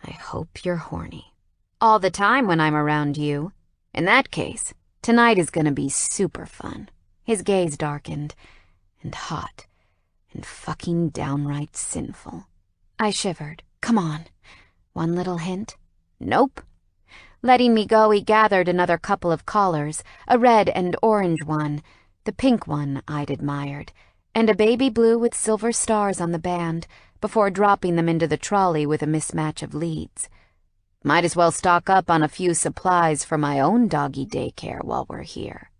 I hope you're horny. All the time when I'm around you. In that case, tonight is gonna be super fun. His gaze darkened, and hot, and fucking downright sinful. I shivered. Come on. One little hint? Nope. Letting me go, he gathered another couple of collars, a red and orange one, the pink one I'd admired, and a baby blue with silver stars on the band, before dropping them into the trolley with a mismatch of leads. Might as well stock up on a few supplies for my own doggy daycare while we're here.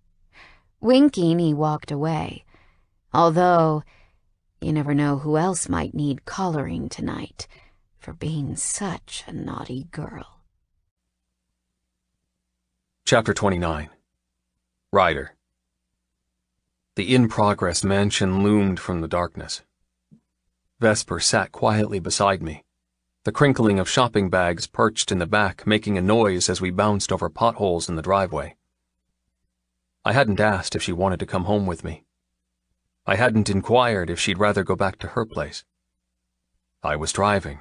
Winking, he walked away. Although, you never know who else might need collaring tonight for being such a naughty girl. Chapter 29. Ryder. The in-progress mansion loomed from the darkness. Vesper sat quietly beside me, the crinkling of shopping bags perched in the back making a noise as we bounced over potholes in the driveway. I hadn't asked if she wanted to come home with me. I hadn't inquired if she'd rather go back to her place. I was driving,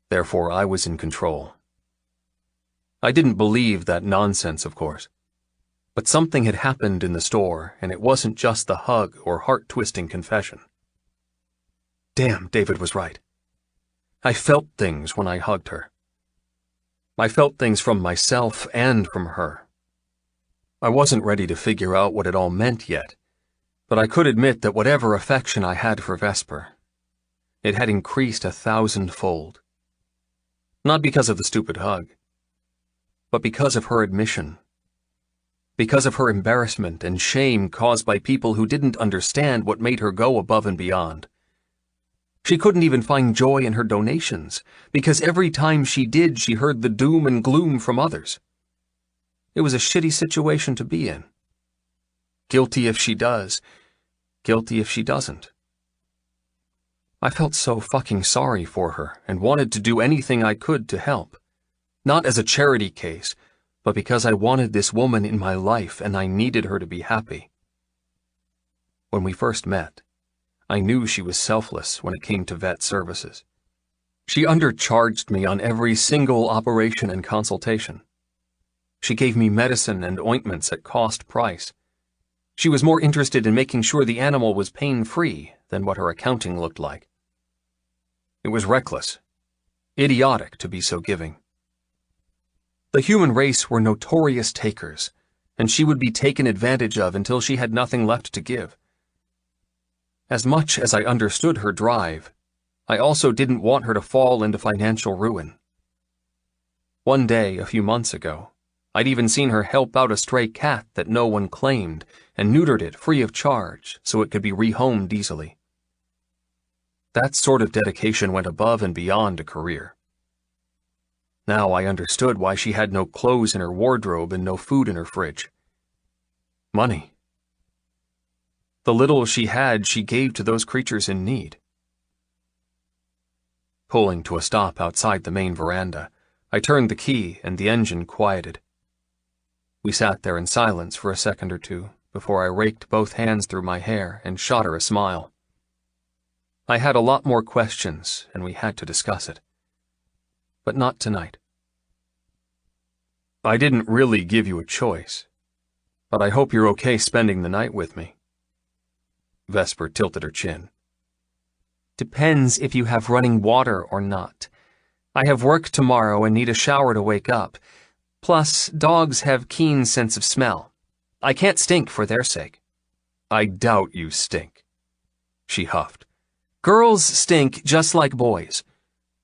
therefore I was in control. I didn't believe that nonsense, of course. But something had happened in the store, and it wasn't just the hug or heart-twisting confession. Damn, David was right. I felt things when I hugged her. I felt things from myself and from her. I wasn't ready to figure out what it all meant yet, but I could admit that whatever affection I had for Vesper, it had increased 1,000-fold. Not because of the stupid hug, but because of her admission. Because of her embarrassment and shame caused by people who didn't understand what made her go above and beyond. She couldn't even find joy in her donations, because every time she did, she heard the doom and gloom from others. It was a shitty situation to be in. Guilty if she does, guilty if she doesn't. I felt so fucking sorry for her and wanted to do anything I could to help. Not as a charity case, but because I wanted this woman in my life and I needed her to be happy. When we first met, I knew she was selfless when it came to vet services. She undercharged me on every single operation and consultation. She gave me medicine and ointments at cost price. She was more interested in making sure the animal was pain-free than what her accounting looked like. It was reckless, idiotic to be so giving. The human race were notorious takers, and she would be taken advantage of until she had nothing left to give. As much as I understood her drive, I also didn't want her to fall into financial ruin. One day, a few months ago, I'd even seen her help out a stray cat that no one claimed and neutered it free of charge so it could be rehomed easily. That sort of dedication went above and beyond a career. Now I understood why she had no clothes in her wardrobe and no food in her fridge. Money. The little she had, she gave to those creatures in need. Pulling to a stop outside the main veranda, I turned the key and the engine quieted. We sat there in silence for a second or two before I raked both hands through my hair and shot her a smile. I had a lot more questions and we had to discuss it. But not tonight. I didn't really give you a choice, but I hope you're okay spending the night with me. Vesper tilted her chin. Depends if you have running water or not. I have work tomorrow and need a shower to wake up. Plus, dogs have keen sense of smell. I can't stink for their sake. I doubt you stink, she huffed. Girls stink just like boys.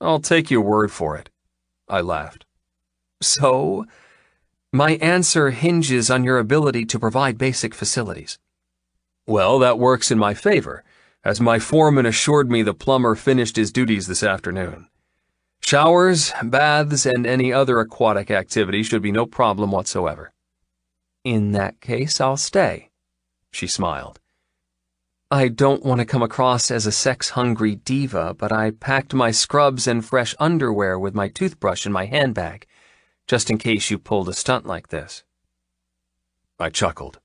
I'll take your word for it, I laughed. So, my answer hinges on your ability to provide basic facilities. Well, that works in my favor, as my foreman assured me the plumber finished his duties this afternoon. Showers, baths, and any other aquatic activity should be no problem whatsoever. In that case, I'll stay, she smiled. I don't want to come across as a sex-hungry diva, but I packed my scrubs and fresh underwear with my toothbrush in my handbag, just in case you pulled a stunt like this. I chuckled.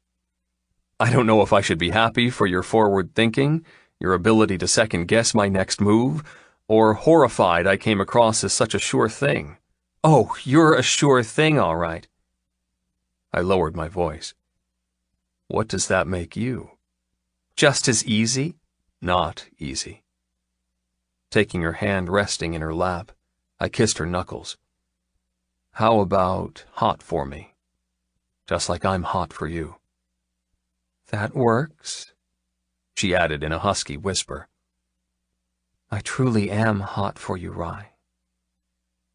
I don't know if I should be happy for your forward thinking, your ability to second-guess my next move, or horrified I came across as such a sure thing. Oh, you're a sure thing, all right. I lowered my voice. What does that make you? Just as easy? not easy. Taking her hand resting in her lap, I kissed her knuckles. How about hot for me? Just like I'm hot for you. That works, she added in a husky whisper. I truly am hot for you, Rye.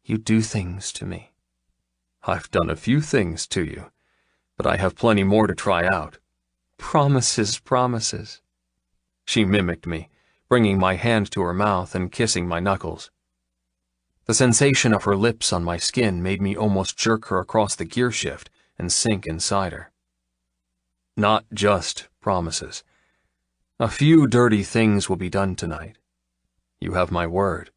You do things to me. I've done a few things to you, but I have plenty more to try out. Promises, promises. She mimicked me, bringing my hand to her mouth and kissing my knuckles. The sensation of her lips on my skin made me almost jerk her across the gear shift and sink inside her. Not just promises. A few dirty things will be done tonight. You have my word.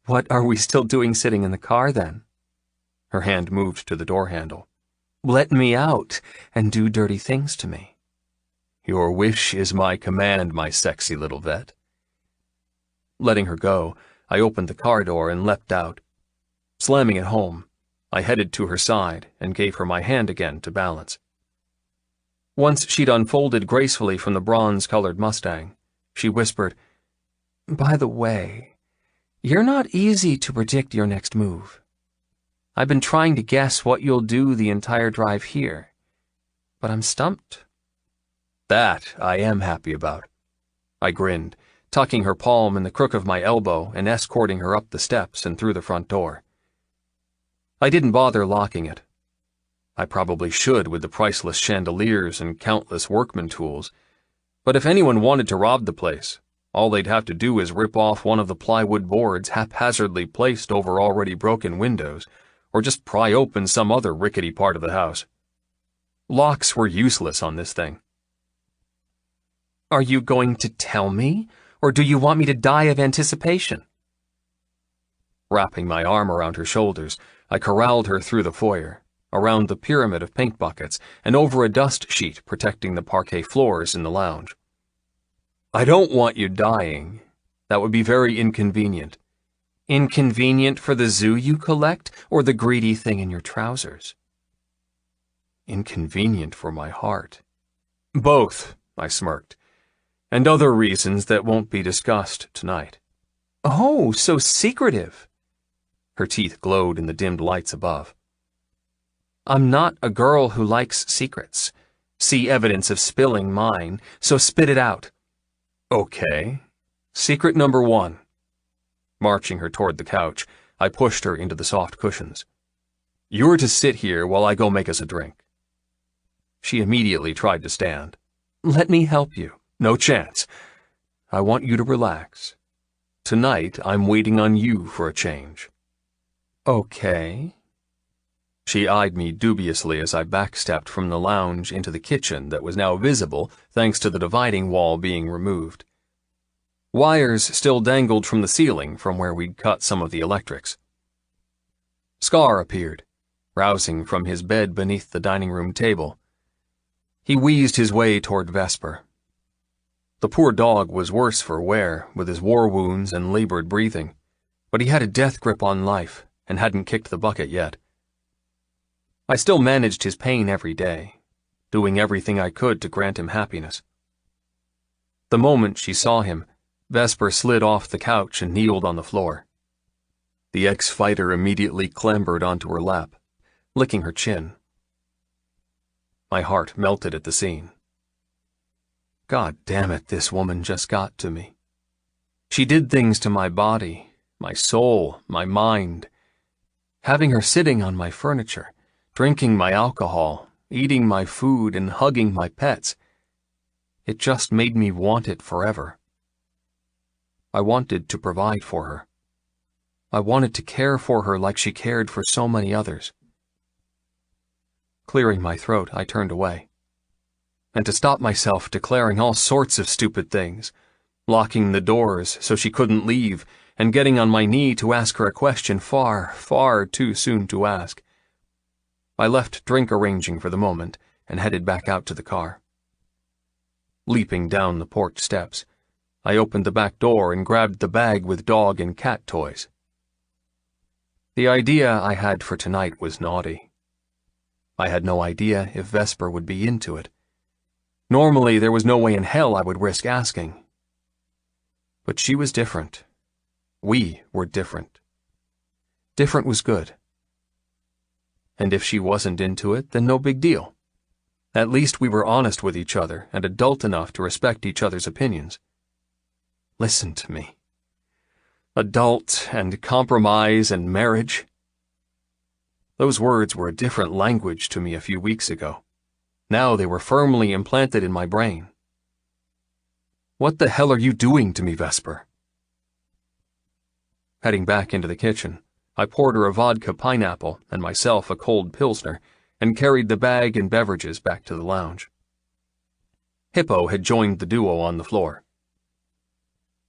What are we still doing sitting in the car, then? Her hand moved to the door handle. Let me out and do dirty things to me. Your wish is my command, my sexy little vet. Letting her go, I opened the car door and leapt out. Slamming it home, I headed to her side and gave her my hand again to balance. Once she'd unfolded gracefully from the bronze-colored Mustang, she whispered, By the way, you're not easy to predict your next move. I've been trying to guess what you'll do the entire drive here, but I'm stumped. That I am happy about. I grinned, tucking her palm in the crook of my elbow and escorting her up the steps and through the front door. I didn't bother locking it. I probably should with the priceless chandeliers and countless workman tools, but if anyone wanted to rob the place, all they'd have to do is rip off one of the plywood boards haphazardly placed over already broken windows, or just pry open some other rickety part of the house. Locks were useless on this thing. Are you going to tell me, or do you want me to die of anticipation? Wrapping my arm around her shoulders, I corralled her through the foyer, around the pyramid of paint buckets, and over a dust sheet protecting the parquet floors in the lounge. I don't want you dying. That would be very inconvenient. Inconvenient for the zoo you collect, or the greedy thing in your trousers? Inconvenient for my heart. Both, I smirked, and other reasons that won't be discussed tonight. Oh, so secretive. Her teeth glowed in the dimmed lights above. I'm not a girl who likes secrets. See evidence of spilling mine, so spit it out. Okay. Secret number 1. Marching her toward the couch, I pushed her into the soft cushions. You're to sit here while I go make us a drink. She immediately tried to stand. Let me help you. No chance. I want you to relax. Tonight, I'm waiting on you for a change. Okay. She eyed me dubiously as I backstepped from the lounge into the kitchen that was now visible thanks to the dividing wall being removed. Wires still dangled from the ceiling from where we'd cut some of the electrics. Scar appeared, rousing from his bed beneath the dining room table. He wheezed his way toward Vesper. The poor dog was worse for wear, with his war wounds and labored breathing, but he had a death grip on life and hadn't kicked the bucket yet. I still managed his pain every day, doing everything I could to grant him happiness. The moment she saw him, Vesper slid off the couch and kneeled on the floor. The ex-fighter immediately clambered onto her lap, licking her chin. My heart melted at the scene. God damn it, this woman just got to me. She did things to my body, my soul, my mind. Having her sitting on my furniture, drinking my alcohol, eating my food, and hugging my pets, it just made me want it forever. I wanted to provide for her. I wanted to care for her like she cared for so many others. Clearing my throat, I turned away. And to stop myself declaring all sorts of stupid things, locking the doors so she couldn't leave, and getting on my knee to ask her a question far, far too soon to ask, I left drink arranging for the moment and headed back out to the car. Leaping down the porch steps, I opened the back door and grabbed the bag with dog and cat toys. The idea I had for tonight was naughty. I had no idea if Vesper would be into it. Normally, there was no way in hell I would risk asking, But she was different. We were different. Different was good. And if she wasn't into it, then no big deal. At least we were honest with each other and adult enough to respect each other's opinions. Listen to me. Adult and compromise and marriage. Those words were a different language to me a few weeks ago. Now they were firmly implanted in my brain. What the hell are you doing to me, Vesper? Heading back into the kitchen, I poured her a vodka pineapple and myself a cold pilsner and carried the bag and beverages back to the lounge. Hippo had joined the duo on the floor.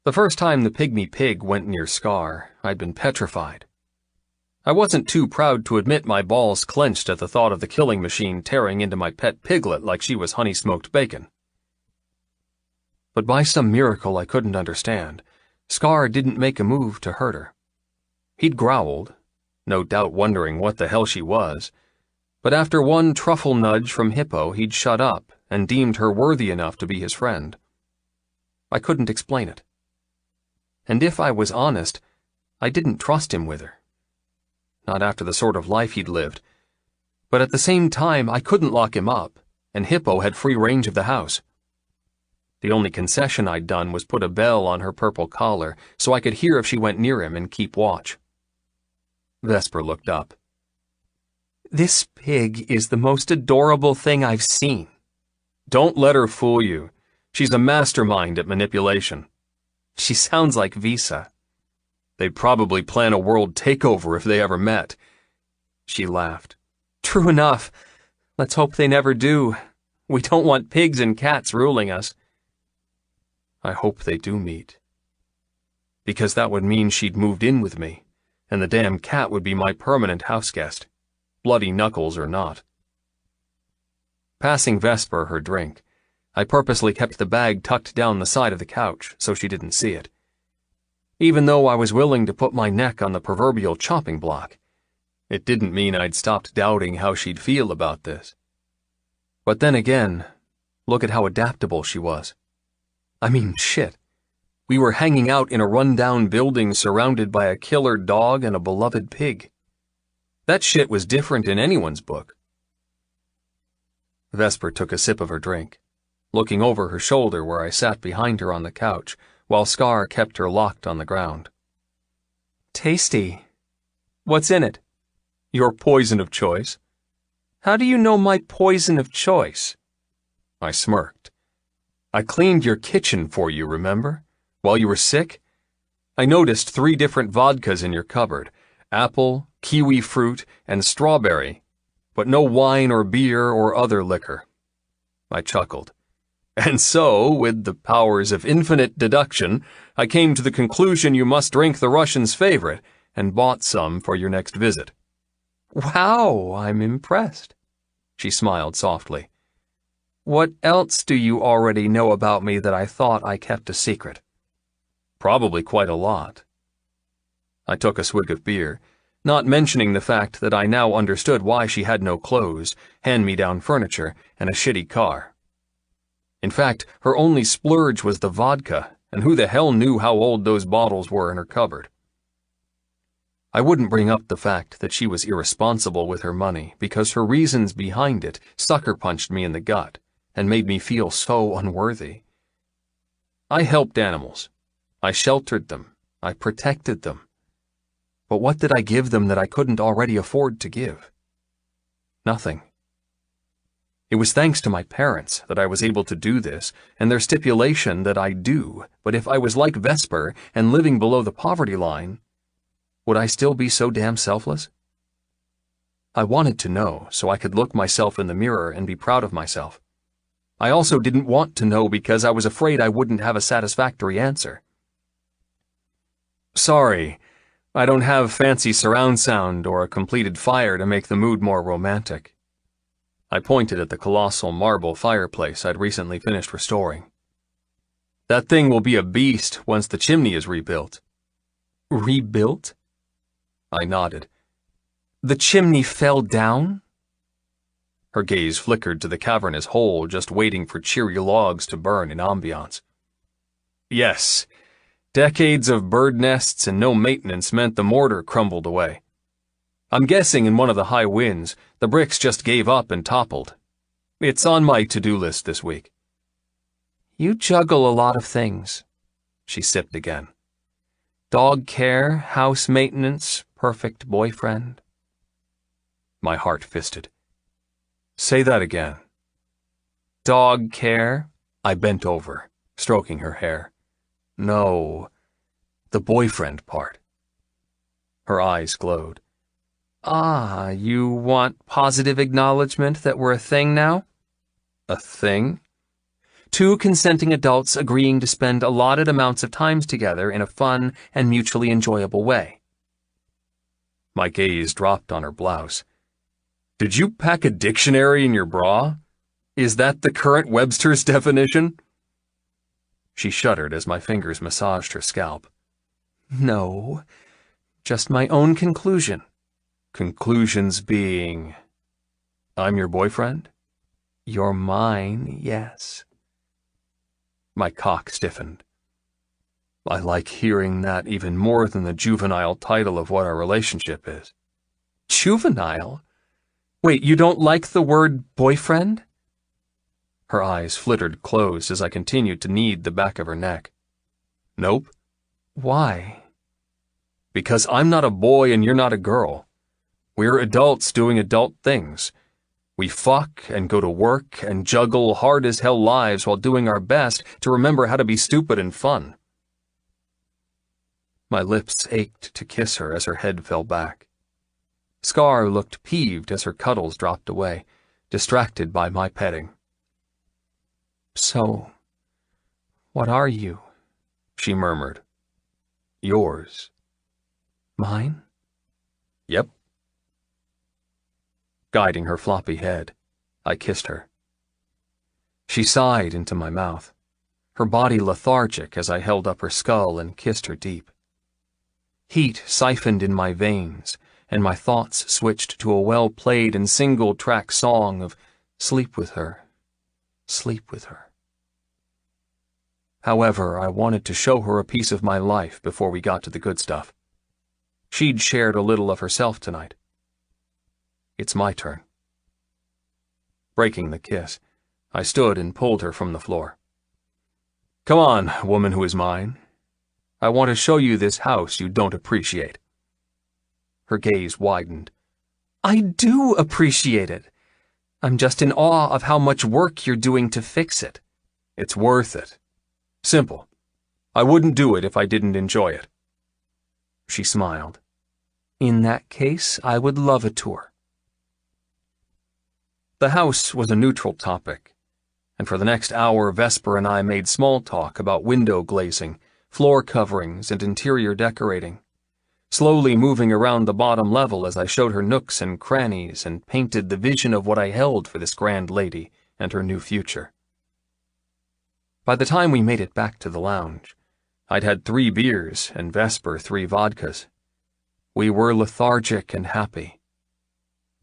The first time the pygmy pig went near Scar, I'd been petrified. I wasn't too proud to admit my balls clenched at the thought of the killing machine tearing into my pet piglet like she was honey-smoked bacon. But by some miracle I couldn't understand, Scar didn't make a move to hurt her. He'd growled, no doubt wondering what the hell she was, but after one truffle nudge from Hippo he'd shut up and deemed her worthy enough to be his friend. I couldn't explain it. And if I was honest, I didn't trust him with her. Not after the sort of life he'd lived. But at the same time, I couldn't lock him up, and Hippo had free range of the house. The only concession I'd done was put a bell on her purple collar so I could hear if she went near him and keep watch. Vesper looked up. This pig is the most adorable thing I've seen. Don't let her fool you. She's a mastermind at manipulation. She sounds like Visa. They'd probably plan a world takeover if they ever met. She laughed. True enough. Let's hope they never do. We don't want pigs and cats ruling us. I hope they do meet. Because that would mean she'd moved in with me, and the damn cat would be my permanent houseguest, bloody knuckles or not. Passing Vesper her drink, I purposely kept the bag tucked down the side of the couch so she didn't see it. Even though I was willing to put my neck on the proverbial chopping block, it didn't mean I'd stopped doubting how she'd feel about this. But then again, look at how adaptable she was. I mean, shit. We were hanging out in a rundown building surrounded by a killer dog and a beloved pig. That shit was different in anyone's book. Vesper took a sip of her drink, looking over her shoulder where I sat behind her on the couch, while Scar kept her locked on the ground. Tasty. What's in it? Your poison of choice. How do you know my poison of choice? I smirked. I cleaned your kitchen for you, remember? While you were sick? I noticed 3 different vodkas in your cupboard, apple, kiwi fruit, and strawberry, but no wine or beer or other liquor. I chuckled. And so, with the powers of infinite deduction, I came to the conclusion you must drink the Russian's favorite, and bought some for your next visit. Wow, I'm impressed. She smiled softly. What else do you already know about me that I thought I kept a secret? Probably quite a lot. I took a swig of beer, not mentioning the fact that I now understood why she had no clothes, hand-me-down furniture, and a shitty car. In fact, her only splurge was the vodka, and who the hell knew how old those bottles were in her cupboard? I wouldn't bring up the fact that she was irresponsible with her money because her reasons behind it sucker-punched me in the gut and made me feel so unworthy. I helped animals. I sheltered them. I protected them. But what did I give them that I couldn't already afford to give? Nothing. It was thanks to my parents that I was able to do this, and their stipulation that I do, but if I was like Vesper and living below the poverty line, would I still be so damn selfless? I wanted to know so I could look myself in the mirror and be proud of myself. I also didn't want to know because I was afraid I wouldn't have a satisfactory answer. Sorry, I don't have fancy surround sound or a completed fire to make the mood more romantic. I pointed at the colossal marble fireplace I'd recently finished restoring. That thing will be a beast once the chimney is rebuilt. Rebuilt? I nodded. The chimney fell down? Her gaze flickered to the cavernous hole just waiting for cheery logs to burn in ambiance. Yes, Decades of bird nests and no maintenance meant the mortar crumbled away. I'm guessing in one of the high winds, the bricks just gave up and toppled. It's on my to-do list this week. You juggle a lot of things. She sipped again. Dog care, house maintenance, perfect boyfriend. My heart fisted. Say that again. Dog care? I bent over, stroking her hair. No, the boyfriend part. Her eyes glowed. Ah, you want positive acknowledgement that we're a thing now? A thing? Two consenting adults agreeing to spend allotted amounts of time together in a fun and mutually enjoyable way. My gaze dropped on her blouse. Did you pack a dictionary in your bra? Is that the current Webster's definition? She shuddered as my fingers massaged her scalp. No, just my own conclusion. Conclusions being, I'm your boyfriend? You're mine, yes. My cock stiffened. I like hearing that even more than the juvenile title of what our relationship is. Juvenile? Wait, you don't like the word boyfriend? Her eyes flittered closed as I continued to knead the back of her neck. Nope. Why? Because I'm not a boy and you're not a girl. We're adults doing adult things. We fuck and go to work and juggle hard-as-hell lives while doing our best to remember how to be stupid and fun. My lips ached to kiss her as her head fell back. Scar looked peeved as her cuddles dropped away, distracted by my petting. So, what are you? She murmured. Yours. Mine? Yep. Guiding her floppy head, I kissed her. She sighed into my mouth, her body lethargic as I held up her skull and kissed her deep. Heat siphoned in my veins, and my thoughts switched to a well-played and single-track song of sleep with her, sleep with her. However, I wanted to show her a piece of my life before we got to the good stuff. She'd shared a little of herself tonight. It's my turn. Breaking the kiss, I stood and pulled her from the floor. Come on, woman who is mine. I want to show you this house you don't appreciate. Her gaze widened. I do appreciate it. I'm just in awe of how much work you're doing to fix it. It's worth it. Simple. I wouldn't do it if I didn't enjoy it. She smiled. In that case, I would love a tour. The house was a neutral topic, and for the next hour Vesper and I made small talk about window glazing, floor coverings, and interior decorating, slowly moving around the bottom level as I showed her nooks and crannies and painted the vision of what I held for this grand lady and her new future. By the time we made it back to the lounge, I'd had 3 beers and Vesper 3 vodkas. We were lethargic and happy.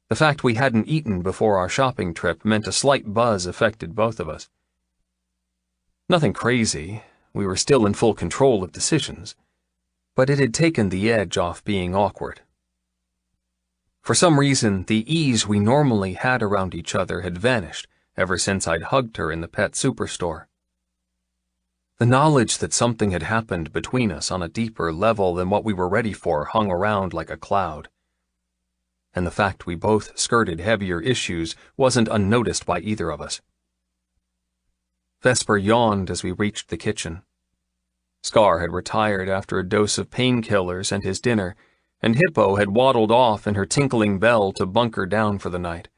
The fact we hadn't eaten before our shopping trip meant a slight buzz affected both of us. Nothing crazy, we were still in full control of decisions, but it had taken the edge off being awkward. For some reason, the ease we normally had around each other had vanished ever since I'd hugged her in the pet superstore. The knowledge that something had happened between us on a deeper level than what we were ready for hung around like a cloud. And the fact we both skirted heavier issues wasn't unnoticed by either of us. Vesper yawned as we reached the kitchen. Scar had retired after a dose of painkillers and his dinner, and Hippo had waddled off in her tinkling bell to bunker down for the night,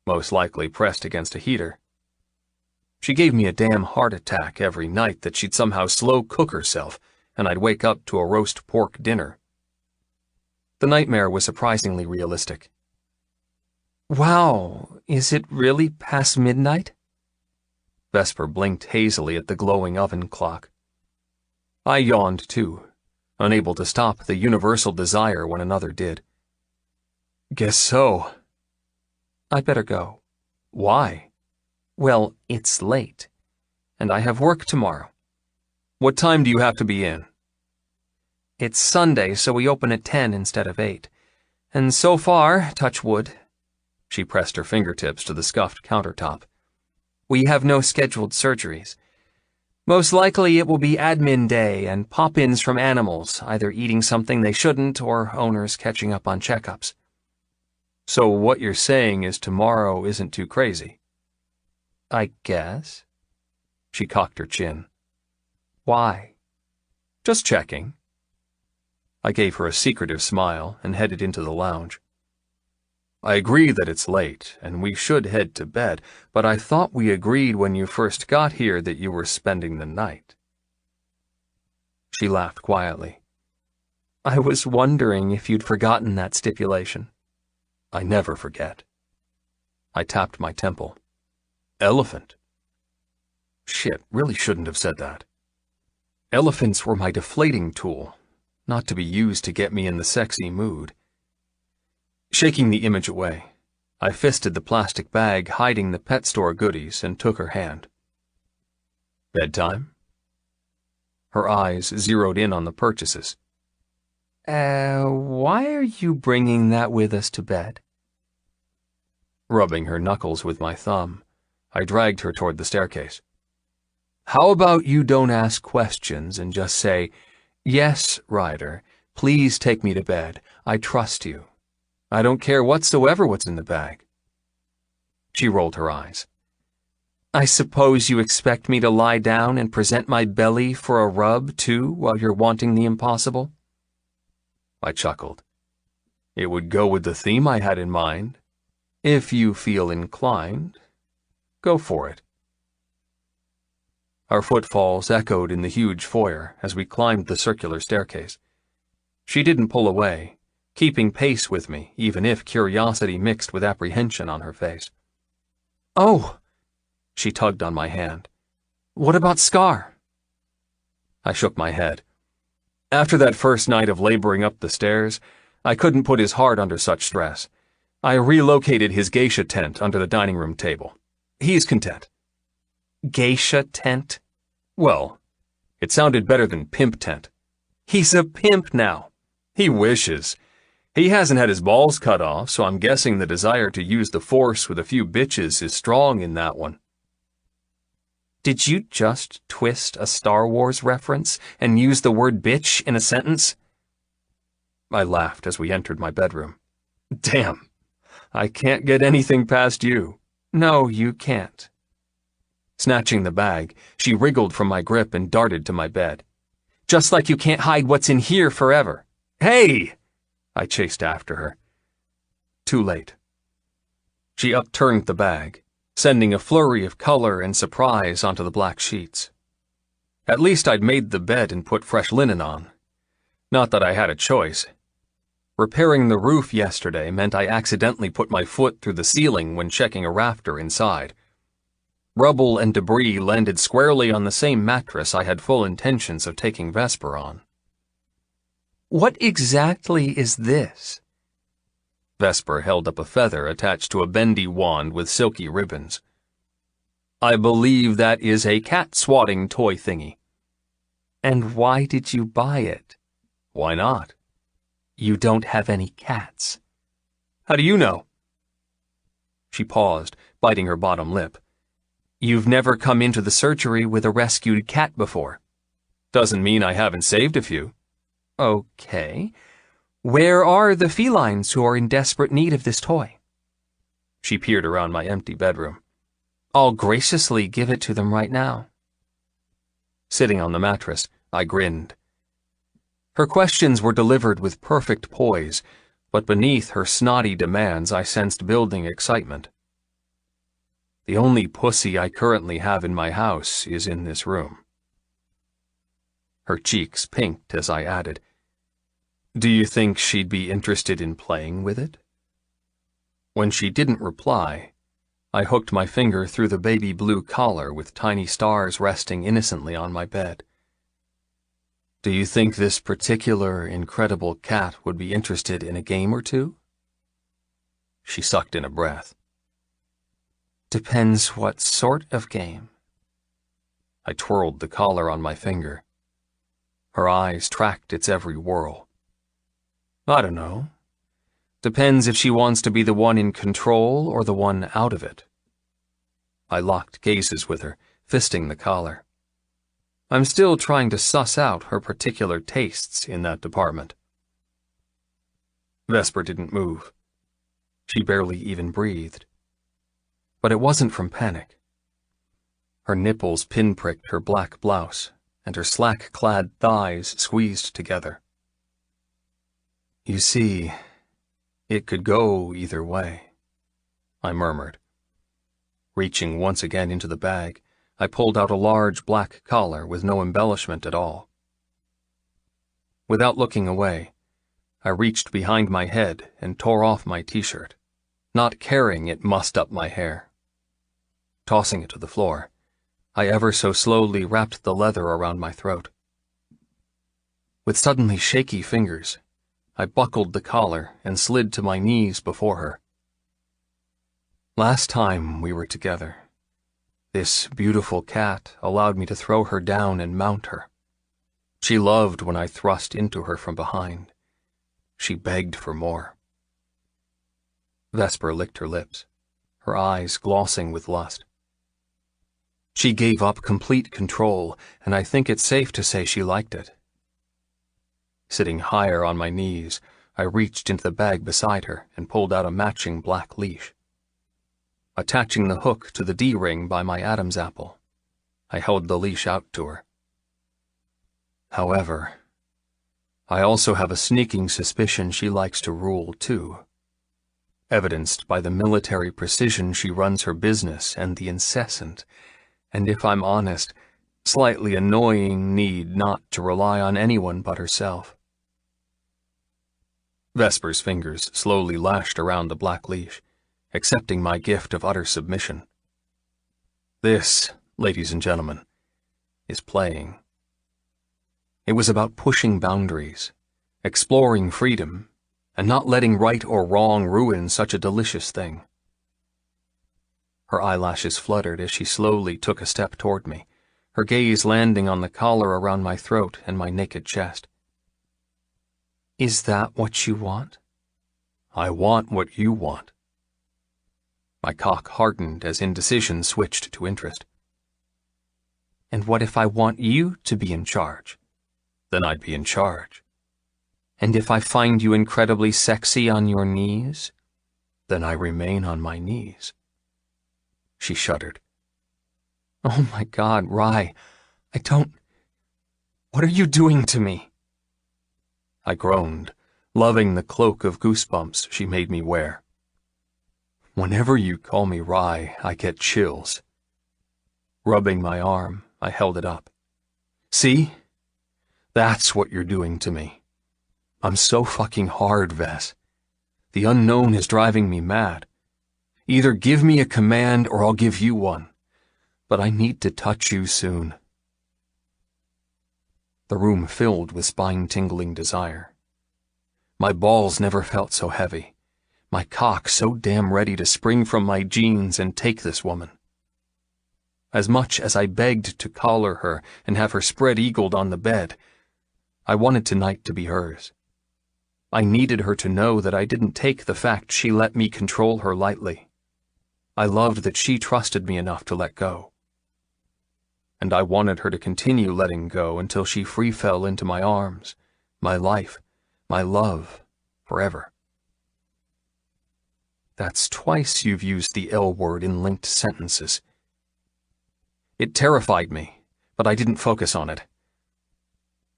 most likely pressed against a heater. She gave me a damn heart attack every night that she'd somehow slow cook herself, and I'd wake up to a roast pork dinner. The nightmare was surprisingly realistic. Wow, is it really past midnight? Vesper blinked hazily at the glowing oven clock. I yawned too, unable to stop the universal desire when another did. Guess so. I'd better go. Why? Well, it's late, and I have work tomorrow. What time do you have to be in? It's Sunday, so we open at 10 instead of 8. And so far, touch wood, she pressed her fingertips to the scuffed countertop, we have no scheduled surgeries. Most likely it will be admin day and pop-ins from animals, either eating something they shouldn't or owners catching up on checkups. So what you're saying is tomorrow isn't too crazy? I guess. She cocked her chin. Why? Just checking. I gave her a secretive smile and headed into the lounge. I agree that it's late, and we should head to bed, but I thought we agreed when you first got here that you were spending the night. She laughed quietly. I was wondering if you'd forgotten that stipulation. I never forget. I tapped my temple. Elephant. Shit, really shouldn't have said that. Elephants were my deflating tool, not to be used to get me in the sexy mood. Shaking the image away, I fisted the plastic bag hiding the pet store goodies and took her hand. Bedtime? Her eyes zeroed in on the purchases. Why are you bringing that with us to bed? Rubbing her knuckles with my thumb, I dragged her toward the staircase. How about you don't ask questions and just say, "Yes, Ryder, please take me to bed. I trust you. I don't care whatsoever what's in the bag." She rolled her eyes. I suppose you expect me to lie down and present my belly for a rub, too, while you're wanting the impossible? I chuckled. It would go with the theme I had in mind. If you feel inclined, go for it. Our footfalls echoed in the huge foyer as we climbed the circular staircase. She didn't pull away, keeping pace with me, even if curiosity mixed with apprehension on her face. Oh! She tugged on my hand. What about Scar? I shook my head. After that first night of laboring up the stairs, I couldn't put his heart under such stress. I relocated his geisha tent under the dining room table. He's content. Geisha tent? Well, it sounded better than pimp tent. He's a pimp now. He wishes. He hasn't had his balls cut off, so I'm guessing the desire to use the force with a few bitches is strong in that one. Did you just twist a Star Wars reference and use the word bitch in a sentence? I laughed as we entered my bedroom. Damn, I can't get anything past you. No, you can't. Snatching the bag, she wriggled from my grip and darted to my bed. Just like you can't hide what's in here forever. Hey! I chased after her. Too late. She upturned the bag, sending a flurry of color and surprise onto the black sheets. At least I'd made the bed and put fresh linen on. Not that I had a choice. Repairing the roof yesterday meant I accidentally put my foot through the ceiling when checking a rafter inside. Rubble and debris landed squarely on the same mattress I had full intentions of taking Vesper on. What exactly is this? Vesper held up a feather attached to a bendy wand with silky ribbons. I believe that is a cat-swatting toy thingy. And why did you buy it? Why not? You don't have any cats. How do you know? She paused, biting her bottom lip. You've never come into the surgery with a rescued cat before. Doesn't mean I haven't saved a few. Okay. Where are the felines who are in desperate need of this toy? She peered around my empty bedroom. I'll graciously give it to them right now. Sitting on the mattress, I grinned. Her questions were delivered with perfect poise, but beneath her snotty demands I sensed building excitement. The only pussy I currently have in my house is in this room. Her cheeks pinked as I added, "Do you think she'd be interested in playing with it?" When she didn't reply, I hooked my finger through the baby blue collar with tiny stars resting innocently on my bed. "Do you think this particular incredible cat would be interested in a game or two?" She sucked in a breath. Depends what sort of game. I twirled the collar on my finger. Her eyes tracked its every whirl. I don't know. Depends if she wants to be the one in control or the one out of it. I locked gazes with her, fisting the collar. I'm still trying to suss out her particular tastes in that department. Vesper didn't move. She barely even breathed. But it wasn't from panic. Her nipples pinpricked her black blouse, and her slack-clad thighs squeezed together. You see, it could go either way, I murmured. Reaching once again into the bag, I pulled out a large black collar with no embellishment at all. Without looking away, I reached behind my head and tore off my t-shirt, not caring it mussed up my hair. Tossing it to the floor, I ever so slowly wrapped the leather around my throat. With suddenly shaky fingers, I buckled the collar and slid to my knees before her. Last time we were together, this beautiful cat allowed me to throw her down and mount her. She loved when I thrust into her from behind. She begged for more. Vesper licked her lips, her eyes glossing with lust. She gave up complete control, and I think it's safe to say she liked it. Sitting higher on my knees, I reached into the bag beside her and pulled out a matching black leash. Attaching the hook to the D-ring by my Adam's apple, I held the leash out to her. However, I also have a sneaking suspicion she likes to rule too, evidenced by the military precision she runs her business and the incessant, and if I'm honest, slightly annoying need not to rely on anyone but herself. Vesper's fingers slowly lashed around the black leash, accepting my gift of utter submission. This, ladies and gentlemen, is playing. It was about pushing boundaries, exploring freedom, and not letting right or wrong ruin such a delicious thing. Her eyelashes fluttered as she slowly took a step toward me, her gaze landing on the collar around my throat and my naked chest. Is that what you want? I want what you want. My cock hardened as indecision switched to interest. And what if I want you to be in charge? Then I'd be in charge. And if I find you incredibly sexy on your knees? Then I remain on my knees. She shuddered. Oh my God, Rye, I don't... What are you doing to me? I groaned, loving the cloak of goosebumps she made me wear. Whenever you call me Rye, I get chills. Rubbing my arm, I held it up. See? That's what you're doing to me. I'm so fucking hard, Vess. The unknown is driving me mad. Either give me a command or I'll give you one. But I need to touch you soon. The room filled with spine-tingling desire. My balls never felt so heavy. My cock so damn ready to spring from my jeans and take this woman. As much as I begged to collar her and have her spread-eagled on the bed, I wanted tonight to be hers. I needed her to know that I didn't take the fact she let me control her lightly. I loved that she trusted me enough to let go. And I wanted her to continue letting go until she free fell into my arms, my life, my love, forever. That's twice you've used the L word in linked sentences. It terrified me, but I didn't focus on it.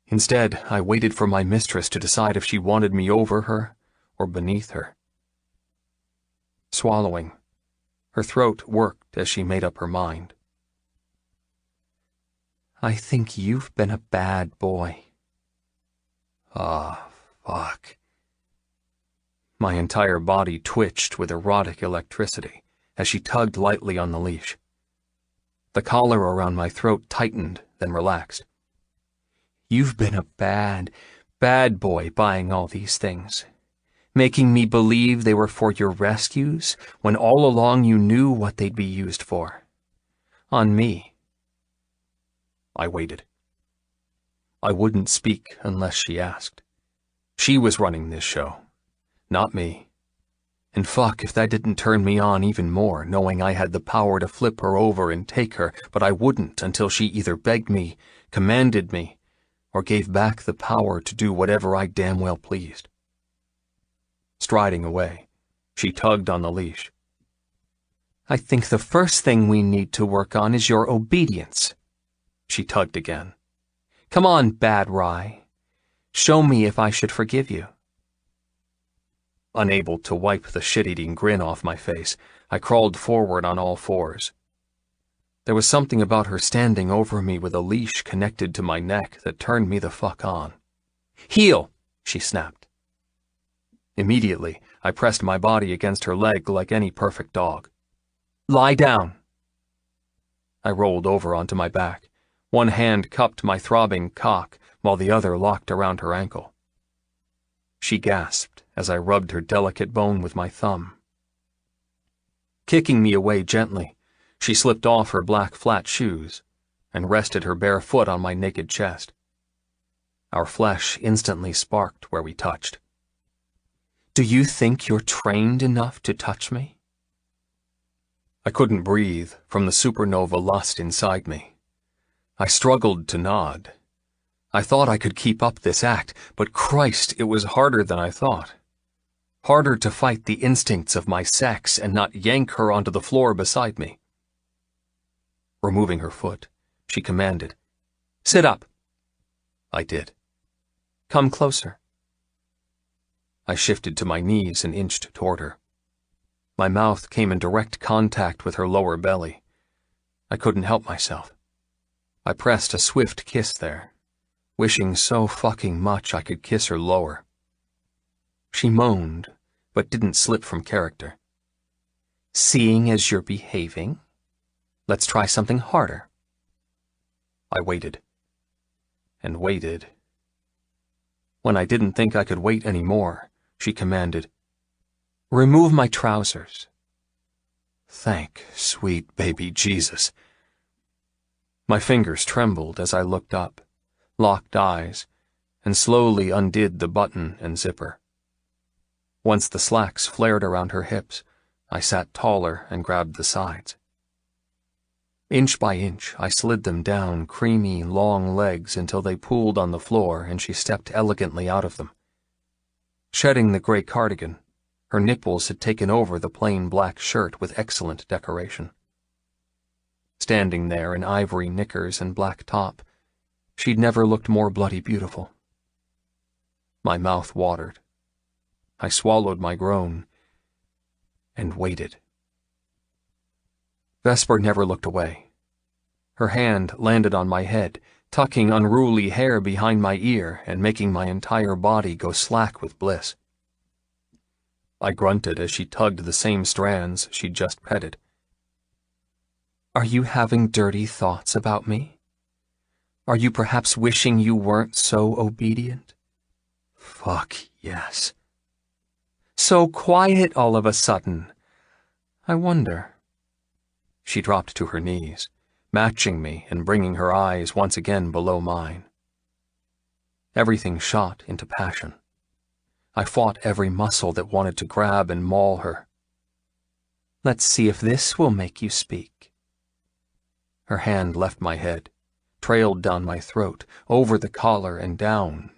Instead, I waited for my mistress to decide if she wanted me over her or beneath her. Swallowing, her throat worked as she made up her mind. I think you've been a bad boy. Ah, fuck. My entire body twitched with erotic electricity as she tugged lightly on the leash. The collar around my throat tightened, then relaxed. You've been a bad, bad boy buying all these things, making me believe they were for your rescues when all along you knew what they'd be used for. On me. I waited. I wouldn't speak unless she asked. She was running this show, not me. And fuck if that didn't turn me on even more, knowing I had the power to flip her over and take her, but I wouldn't until she either begged me, commanded me, or gave back the power to do whatever I damn well pleased. Striding away, she tugged on the leash. I think the first thing we need to work on is your obedience. She tugged again. Come on, Bad Rye. Show me if I should forgive you. Unable to wipe the shit-eating grin off my face, I crawled forward on all fours. There was something about her standing over me with a leash connected to my neck that turned me the fuck on. Heel, she snapped. Immediately, I pressed my body against her leg like any perfect dog. Lie down. I rolled over onto my back. One hand cupped my throbbing cock, while the other locked around her ankle. She gasped as I rubbed her delicate bone with my thumb. Kicking me away gently, she slipped off her black flat shoes and rested her bare foot on my naked chest. Our flesh instantly sparked where we touched. Do you think you're trained enough to touch me? I couldn't breathe from the supernova lust inside me. I struggled to nod. I thought I could keep up this act, but Christ, it was harder than I thought. Harder to fight the instincts of my sex and not yank her onto the floor beside me. Removing her foot, she commanded, Sit up. I did. Come closer. I shifted to my knees and inched toward her. My mouth came in direct contact with her lower belly. I couldn't help myself. I pressed a swift kiss there, wishing so fucking much I could kiss her lower. She moaned, but didn't slip from character. Seeing as you're behaving, let's try something harder. I waited. And waited. When I didn't think I could wait any more, she commanded, Remove my trousers. Thank sweet baby Jesus. My fingers trembled as I looked up, locked eyes, and slowly undid the button and zipper. Once the slacks flared around her hips, I sat taller and grabbed the sides. Inch by inch, I slid them down creamy, long legs until they pooled on the floor and she stepped elegantly out of them. Shedding the gray cardigan, her nipples had taken over the plain black shirt with excellent decoration. Standing there in ivory knickers and black top, she'd never looked more bloody beautiful. My mouth watered. I swallowed my groan and waited. Vesper never looked away. Her hand landed on my head, tucking unruly hair behind my ear and making my entire body go slack with bliss. I grunted as she tugged the same strands she'd just petted. Are you having dirty thoughts about me? Are you perhaps wishing you weren't so obedient? Fuck yes. So quiet all of a sudden. I wonder. She dropped to her knees, matching me and bringing her eyes once again below mine. Everything shot into passion. I fought every muscle that wanted to grab and maul her. Let's see if this will make you speak. Her hand left my head, trailed down my throat, over the collar and down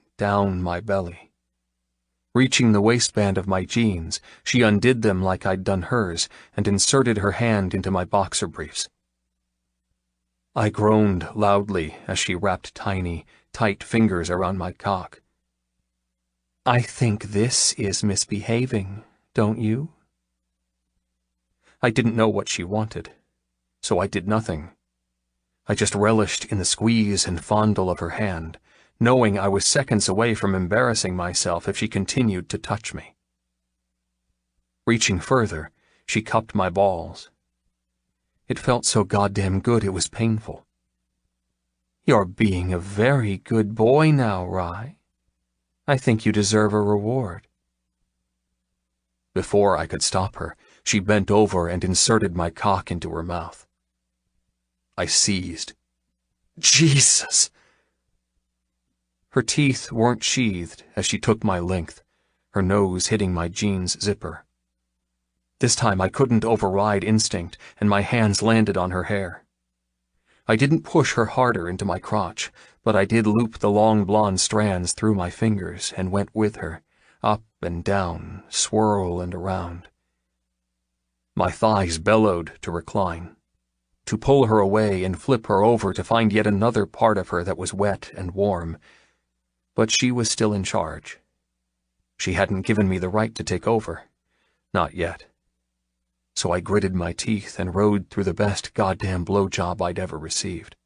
my belly. Reaching the waistband of my jeans, she undid them like I'd done hers and inserted her hand into my boxer briefs. I groaned loudly as she wrapped tiny, tight fingers around my cock. I think this is misbehaving, don't you? I didn't know what she wanted, so I did nothing. I just relished in the squeeze and fondle of her hand, knowing I was seconds away from embarrassing myself if she continued to touch me. Reaching further, she cupped my balls. It felt so goddamn good it was painful. You're being a very good boy now, Rye. I think you deserve a reward. Before I could stop her, she bent over and inserted my cock into her mouth. I seized. Jesus! Her teeth weren't sheathed as she took my length, her nose hitting my jeans zipper. This time I couldn't override instinct, and my hands landed on her hair. I didn't push her harder into my crotch, but I did loop the long blonde strands through my fingers and went with her, up and down, swirl and around. My thighs bellowed to recline, to pull her away and flip her over to find yet another part of her that was wet and warm. But she was still in charge. She hadn't given me the right to take over. Not yet. So I gritted my teeth and rode through the best goddamn blowjob I'd ever received.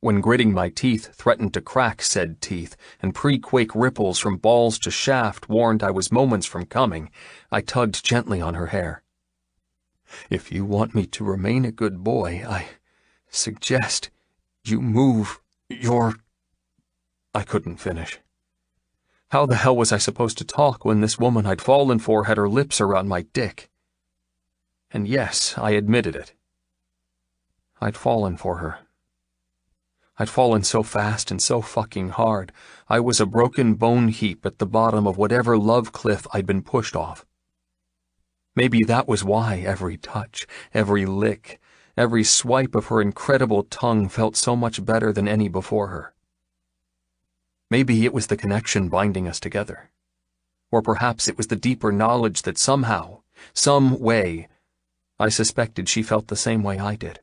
When gritting my teeth threatened to crack said teeth, and pre-quake ripples from balls to shaft warned I was moments from coming, I tugged gently on her hair. If you want me to remain a good boy, I suggest you move your... I couldn't finish. How the hell was I supposed to talk when this woman I'd fallen for had her lips around my dick? And yes, I admitted it. I'd fallen for her. I'd fallen so fast and so fucking hard, I was a broken bone heap at the bottom of whatever love cliff I'd been pushed off. Maybe that was why every touch, every lick, every swipe of her incredible tongue felt so much better than any before her. Maybe it was the connection binding us together. Or perhaps it was the deeper knowledge that somehow, some way, I suspected she felt the same way I did.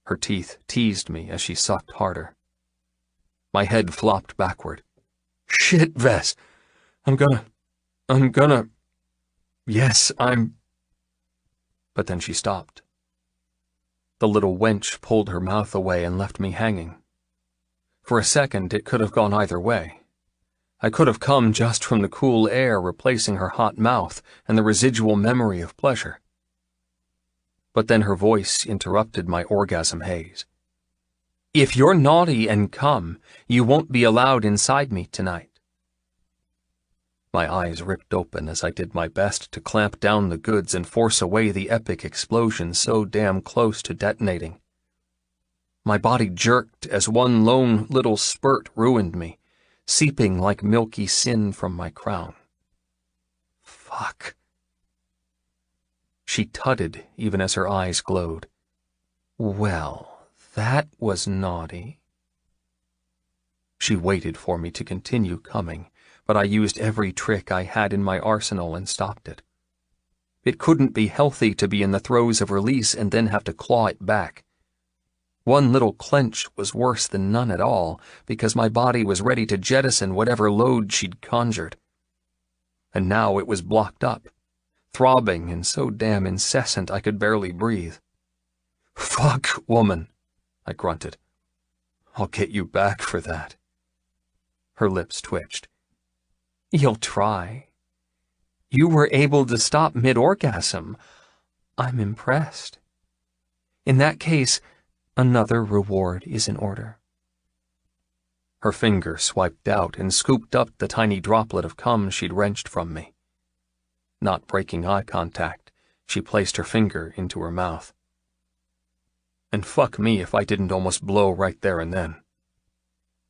Her teeth teased me as she sucked harder. My head flopped backward. Shit, Vess. I'm gonna... Yes, I'm... But then she stopped. The little wench pulled her mouth away and left me hanging. For a second, it could have gone either way. I could have come just from the cool air replacing her hot mouth and the residual memory of pleasure. But then her voice interrupted my orgasm haze. If you're naughty and come, you won't be allowed inside me tonight. My eyes ripped open as I did my best to clamp down the goods and force away the epic explosion so damn close to detonating. My body jerked as one lone little spurt ruined me, seeping like milky sin from my crown. Fuck. She tutted even as her eyes glowed. Well, that was naughty. She waited for me to continue coming, but I used every trick I had in my arsenal and stopped it. It couldn't be healthy to be in the throes of release and then have to claw it back. One little clench was worse than none at all, because my body was ready to jettison whatever load she'd conjured. And now it was blocked up, throbbing and so damn incessant I could barely breathe. Fuck, woman, I grunted. I'll get you back for that. Her lips twitched. You'll try. You were able to stop mid-orgasm. I'm impressed. In that case, another reward is in order. Her finger swiped out and scooped up the tiny droplet of cum she'd wrenched from me. Not breaking eye contact, she placed her finger into her mouth. And fuck me if I didn't almost blow right there and then.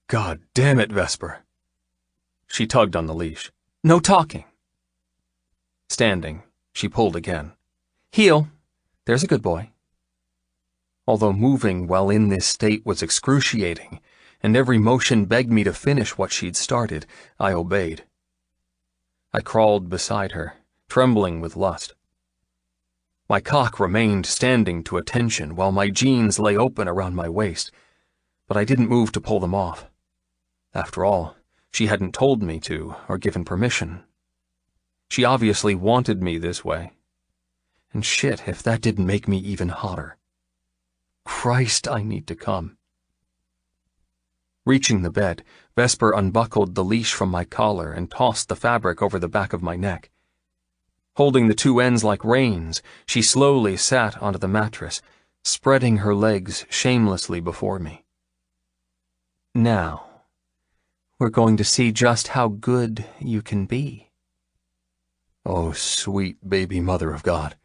God damn it, Vesper. She tugged on the leash. No talking. Standing, she pulled again. Heel. There's a good boy. Although moving while in this state was excruciating, and every motion begged me to finish what she'd started, I obeyed. I crawled beside her, trembling with lust. My cock remained standing to attention while my jeans lay open around my waist, but I didn't move to pull them off. After all, she hadn't told me to or given permission. She obviously wanted me this way. And shit, if that didn't make me even hotter. Christ, I need to come. Reaching the bed, Vesper unbuckled the leash from my collar and tossed the fabric over the back of my neck. Holding the two ends like reins, she slowly sat onto the mattress, spreading her legs shamelessly before me. Now, we're going to see just how good you can be. Oh, sweet baby mother of God.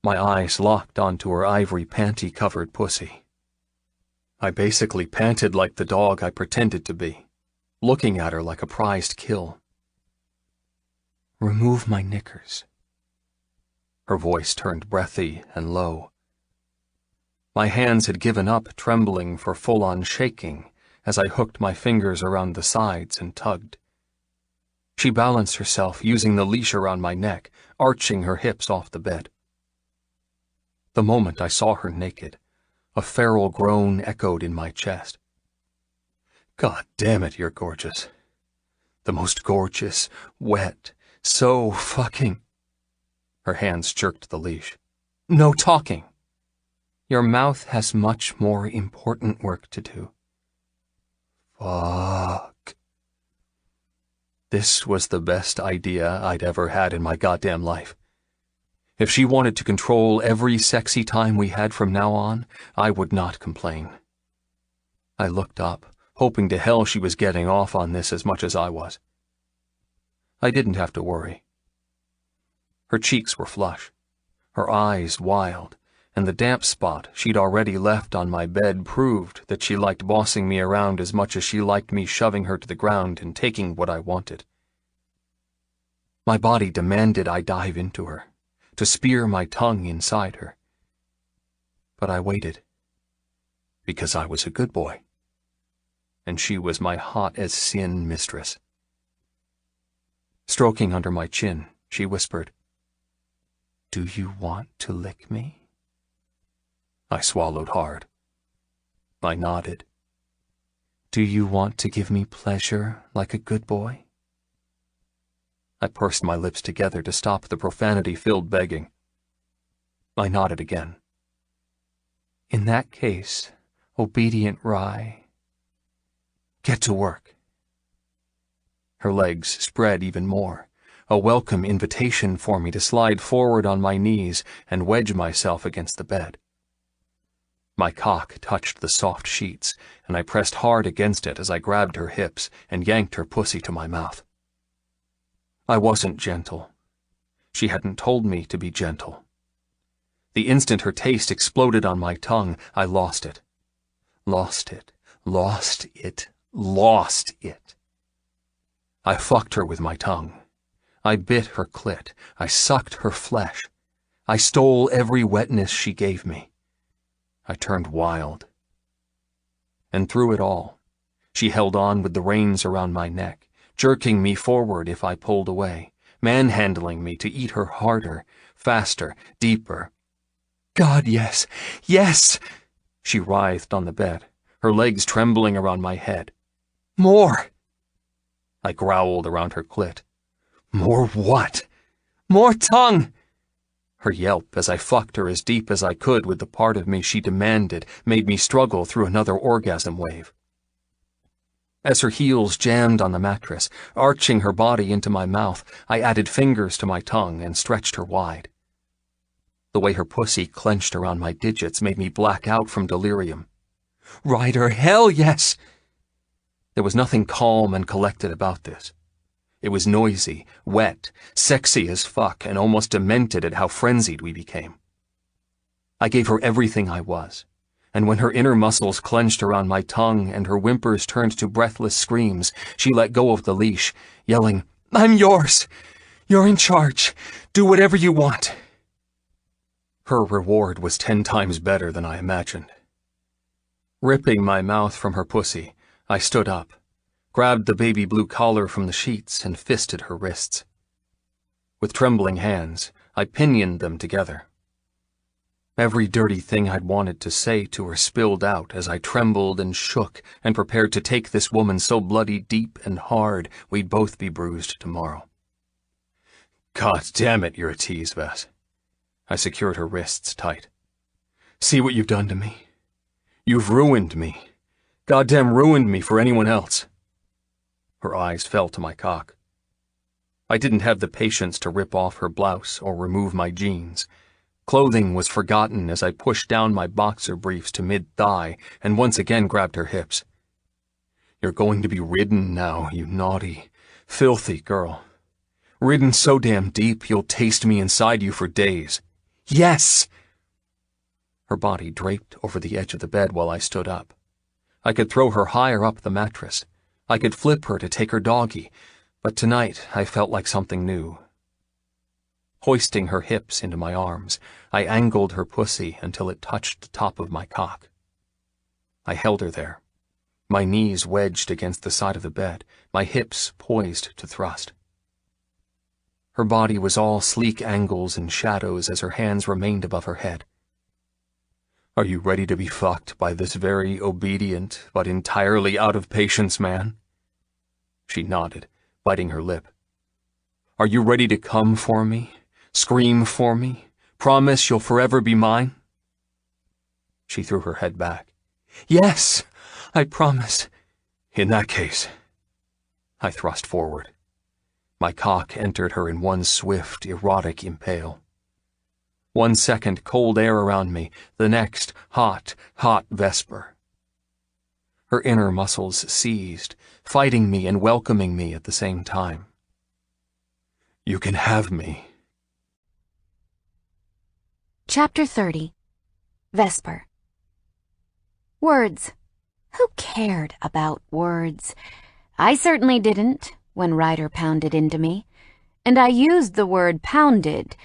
My eyes locked onto her ivory panty-covered pussy. I basically panted like the dog I pretended to be, looking at her like a prized kill. "Remove my knickers." Her voice turned breathy and low. My hands had given up trembling for full-on shaking as I hooked my fingers around the sides and tugged. She balanced herself using the leash around my neck, arching her hips off the bed. The moment I saw her naked, a feral groan echoed in my chest. "God damn it, you're gorgeous. The most gorgeous, wet, so fucking—" Her hands jerked the leash. "No talking. Your mouth has much more important work to do." Fuck. This was the best idea I'd ever had in my goddamn life. If she wanted to control every sexy time we had from now on, I would not complain. I looked up, hoping to hell she was getting off on this as much as I was. I didn't have to worry. Her cheeks were flush, her eyes wild, and the damp spot she'd already left on my bed proved that she liked bossing me around as much as she liked me shoving her to the ground and taking what I wanted. My body demanded I dive into her, to spear my tongue inside her. But I waited, because I was a good boy, and she was my hot-as-sin mistress. Stroking under my chin, she whispered, "Do you want to lick me?" I swallowed hard. I nodded. "Do you want to give me pleasure like a good boy?" I pursed my lips together to stop the profanity-filled begging. I nodded again. "In that case, obedient Rye, get to work." Her legs spread even more, a welcome invitation for me to slide forward on my knees and wedge myself against the bed. My cock touched the soft sheets, and I pressed hard against it as I grabbed her hips and yanked her pussy to my mouth. I wasn't gentle. She hadn't told me to be gentle. The instant her taste exploded on my tongue, I lost it. Lost it. Lost it. Lost it. I fucked her with my tongue. I bit her clit. I sucked her flesh. I stole every wetness she gave me. I turned wild. And through it all, she held on with the reins around my neck, jerking me forward if I pulled away, manhandling me to eat her harder, faster, deeper. "God, yes, yes!" She writhed on the bed, her legs trembling around my head. "More!" I growled around her clit. "More what?" "More tongue!" Her yelp as I fucked her as deep as I could with the part of me she demanded made me struggle through another orgasm wave. As her heels jammed on the mattress, arching her body into my mouth, I added fingers to my tongue and stretched her wide. The way her pussy clenched around my digits made me black out from delirium. "Ryder, hell yes!" There was nothing calm and collected about this. It was noisy, wet, sexy as fuck, and almost demented at how frenzied we became. I gave her everything I was, and when her inner muscles clenched around my tongue and her whimpers turned to breathless screams, she let go of the leash, yelling, "I'm yours! You're in charge! Do whatever you want!" Her reward was 10 times better than I imagined. Ripping my mouth from her pussy, I stood up, grabbed the baby blue collar from the sheets, and fisted her wrists. With trembling hands, I pinioned them together. Every dirty thing I'd wanted to say to her spilled out as I trembled and shook and prepared to take this woman so bloody deep and hard we'd both be bruised tomorrow. "God damn it, you're a tease, Vess." I secured her wrists tight. "See what you've done to me? You've ruined me. Goddamn ruined me for anyone else." Her eyes fell to my cock. I didn't have the patience to rip off her blouse or remove my jeans. Clothing was forgotten as I pushed down my boxer briefs to mid-thigh and once again grabbed her hips. "You're going to be ridden now, you naughty, filthy girl. Ridden so damn deep you'll taste me inside you for days. Yes!" Her body draped over the edge of the bed while I stood up, I could throw her higher up the mattress. I could flip her to take her doggy, but tonight I felt like something new. Hoisting her hips into my arms, I angled her pussy until it touched the top of my cock. I held her there, my knees wedged against the side of the bed, my hips poised to thrust. Her body was all sleek angles and shadows as her hands remained above her head. "Are you ready to be fucked by this very obedient but entirely out of patience man?" She nodded, biting her lip. "Are you ready to come for me? Scream for me? Promise you'll forever be mine?" She threw her head back. "Yes, I promise." "In that case." I thrust forward. My cock entered her in one swift, erotic impale. 1 second, cold air around me, the next, hot, hot Vesper. Her inner muscles seized, fighting me and welcoming me at the same time. "You can have me." Chapter 30. Vesper. Words. Who cared about words? I certainly didn't when Ryder pounded into me, and I used the word pounded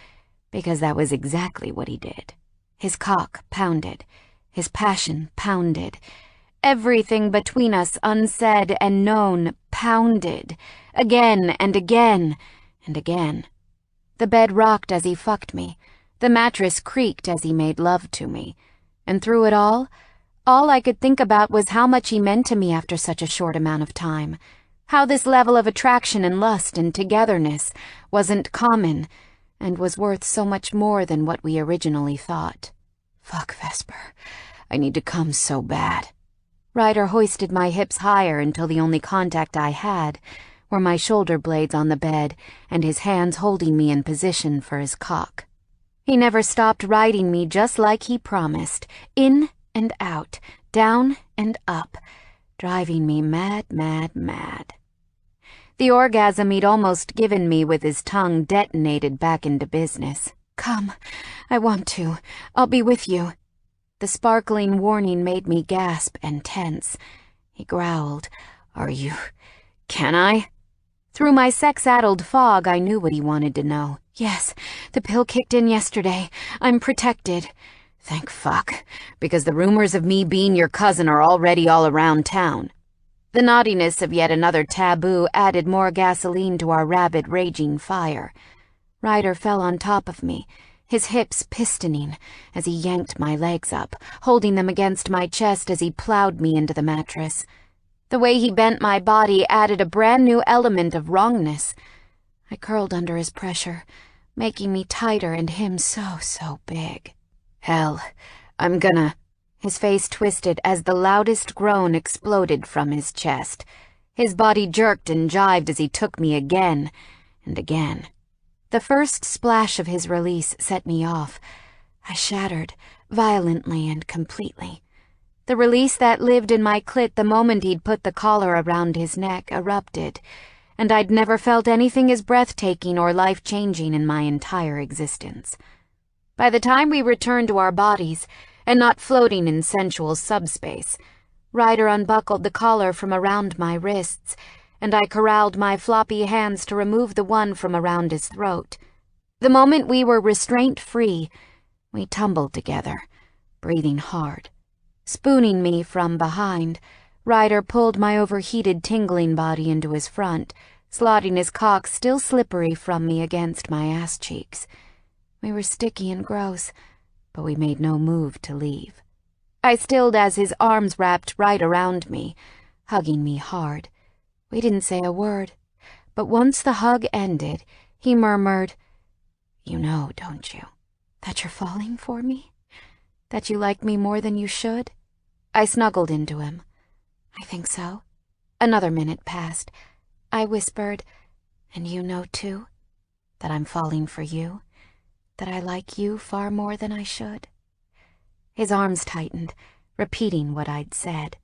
because that was exactly what he did. His cock pounded, his passion pounded, everything between us unsaid and known pounded, again and again and again. The bed rocked as he fucked me, the mattress creaked as he made love to me, and through it all I could think about was how much he meant to me after such a short amount of time, how this level of attraction and lust and togetherness wasn't common and was worth so much more than what we originally thought. Fuck, Vesper. I need to come so bad. Ryder hoisted my hips higher until the only contact I had were my shoulder blades on the bed and his hands holding me in position for his cock. He never stopped riding me just like he promised, in and out, down and up, driving me mad, mad, mad. The orgasm he'd almost given me with his tongue detonated back into business. "Come, I want to. I'll be with you." The sparkling warning made me gasp and tense. He growled, Can I?" Through my sex-addled fog, I knew what he wanted to know. "Yes, the pill kicked in yesterday. I'm protected." "Thank fuck, because the rumors of me being your cousin are already all around town." The naughtiness of yet another taboo added more gasoline to our rabid, raging fire. Ryder fell on top of me, his hips pistoning as he yanked my legs up, holding them against my chest as he plowed me into the mattress. The way he bent my body added a brand new element of wrongness. I curled under his pressure, making me tighter and him so big. "Hell, I'm gonna..." His face twisted as the loudest groan exploded from his chest. His body jerked and jived as he took me again and again. The first splash of his release set me off. I shattered, violently and completely. The release that lived in my clit the moment he'd put the collar around his neck erupted, and I'd never felt anything as breathtaking or life-changing in my entire existence. By the time we returned to our bodies, and not floating in sensual subspace, Ryder unbuckled the collar from around my wrists, and I corralled my floppy hands to remove the one from around his throat. The moment we were restraint-free, we tumbled together, breathing hard. Spooning me from behind, Ryder pulled my overheated, tingling body into his front, slotting his cock still slippery from me against my ass cheeks. We were sticky and gross, but we made no move to leave. I stilled as his arms wrapped right around me, hugging me hard. We didn't say a word, but once the hug ended, he murmured, "You know, don't you, that you're falling for me? That you like me more than you should?" I snuggled into him. "I think so." Another minute passed. I whispered, "And you know, too, that I'm falling for you? That I like you far more than I should?" His arms tightened, repeating what I'd said.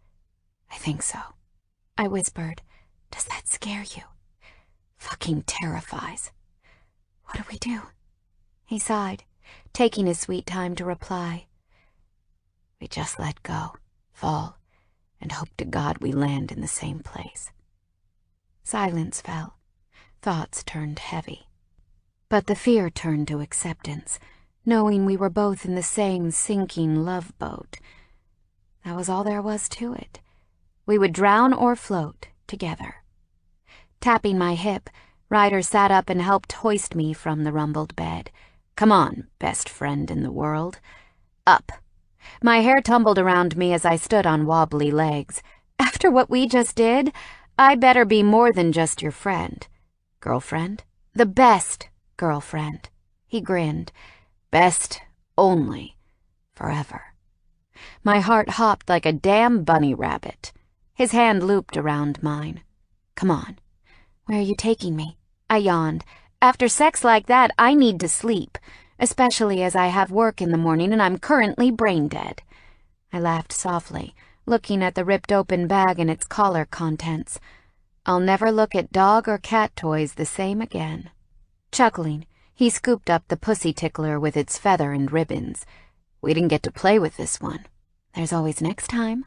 "I think so." I whispered, "Does that scare you?" "Fucking terrifies." "What do we do?" He sighed, taking his sweet time to reply. "We just let go, fall, and hope to God we land in the same place. Silence fell. Thoughts turned heavy. But the fear turned to acceptance, knowing we were both in the same sinking love boat. That was all there was to it. We would drown or float together. Tapping my hip, Ryder sat up and helped hoist me from the rumbled bed. Come on, best friend in the world. Up. My hair tumbled around me as I stood on wobbly legs. After what we just did, I better be more than just your friend. Girlfriend? The best girlfriend. He grinned. Best only. Forever. My heart hopped like a damn bunny rabbit. His hand looped around mine. Come on. Where are you taking me? I yawned. After sex like that, I need to sleep, especially as I have work in the morning and I'm currently brain dead. I laughed softly, looking at the ripped open bag and its collar contents. I'll never look at dog or cat toys the same again. Chuckling, he scooped up the pussy tickler with its feather and ribbons. We didn't get to play with this one. There's always next time.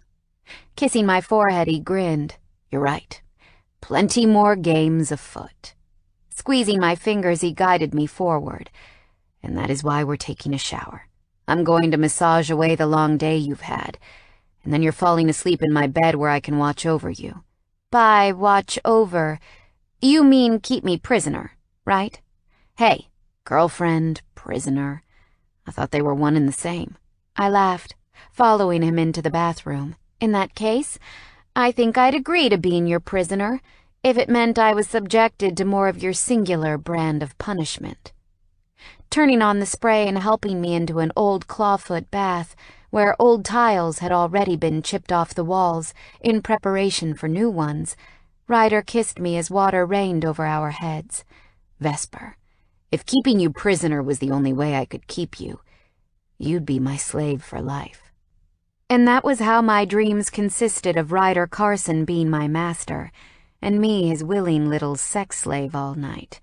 Kissing my forehead, he grinned. You're right. Plenty more games afoot. Squeezing my fingers, he guided me forward. And that is why we're taking a shower. I'm going to massage away the long day you've had, and then you're falling asleep in my bed where I can watch over you. By watch over, you mean keep me prisoner, right? Hey, girlfriend, prisoner. I thought they were one and the same. I laughed, following him into the bathroom. In that case, I think I'd agree to being your prisoner if it meant I was subjected to more of your singular brand of punishment. Turning on the spray and helping me into an old clawfoot bath where old tiles had already been chipped off the walls in preparation for new ones, Ryder kissed me as water rained over our heads. Vesper, if keeping you prisoner was the only way I could keep you, you'd be my slave for life. And that was how my dreams consisted of Ryder Carson being my master, and me his willing little sex slave all night.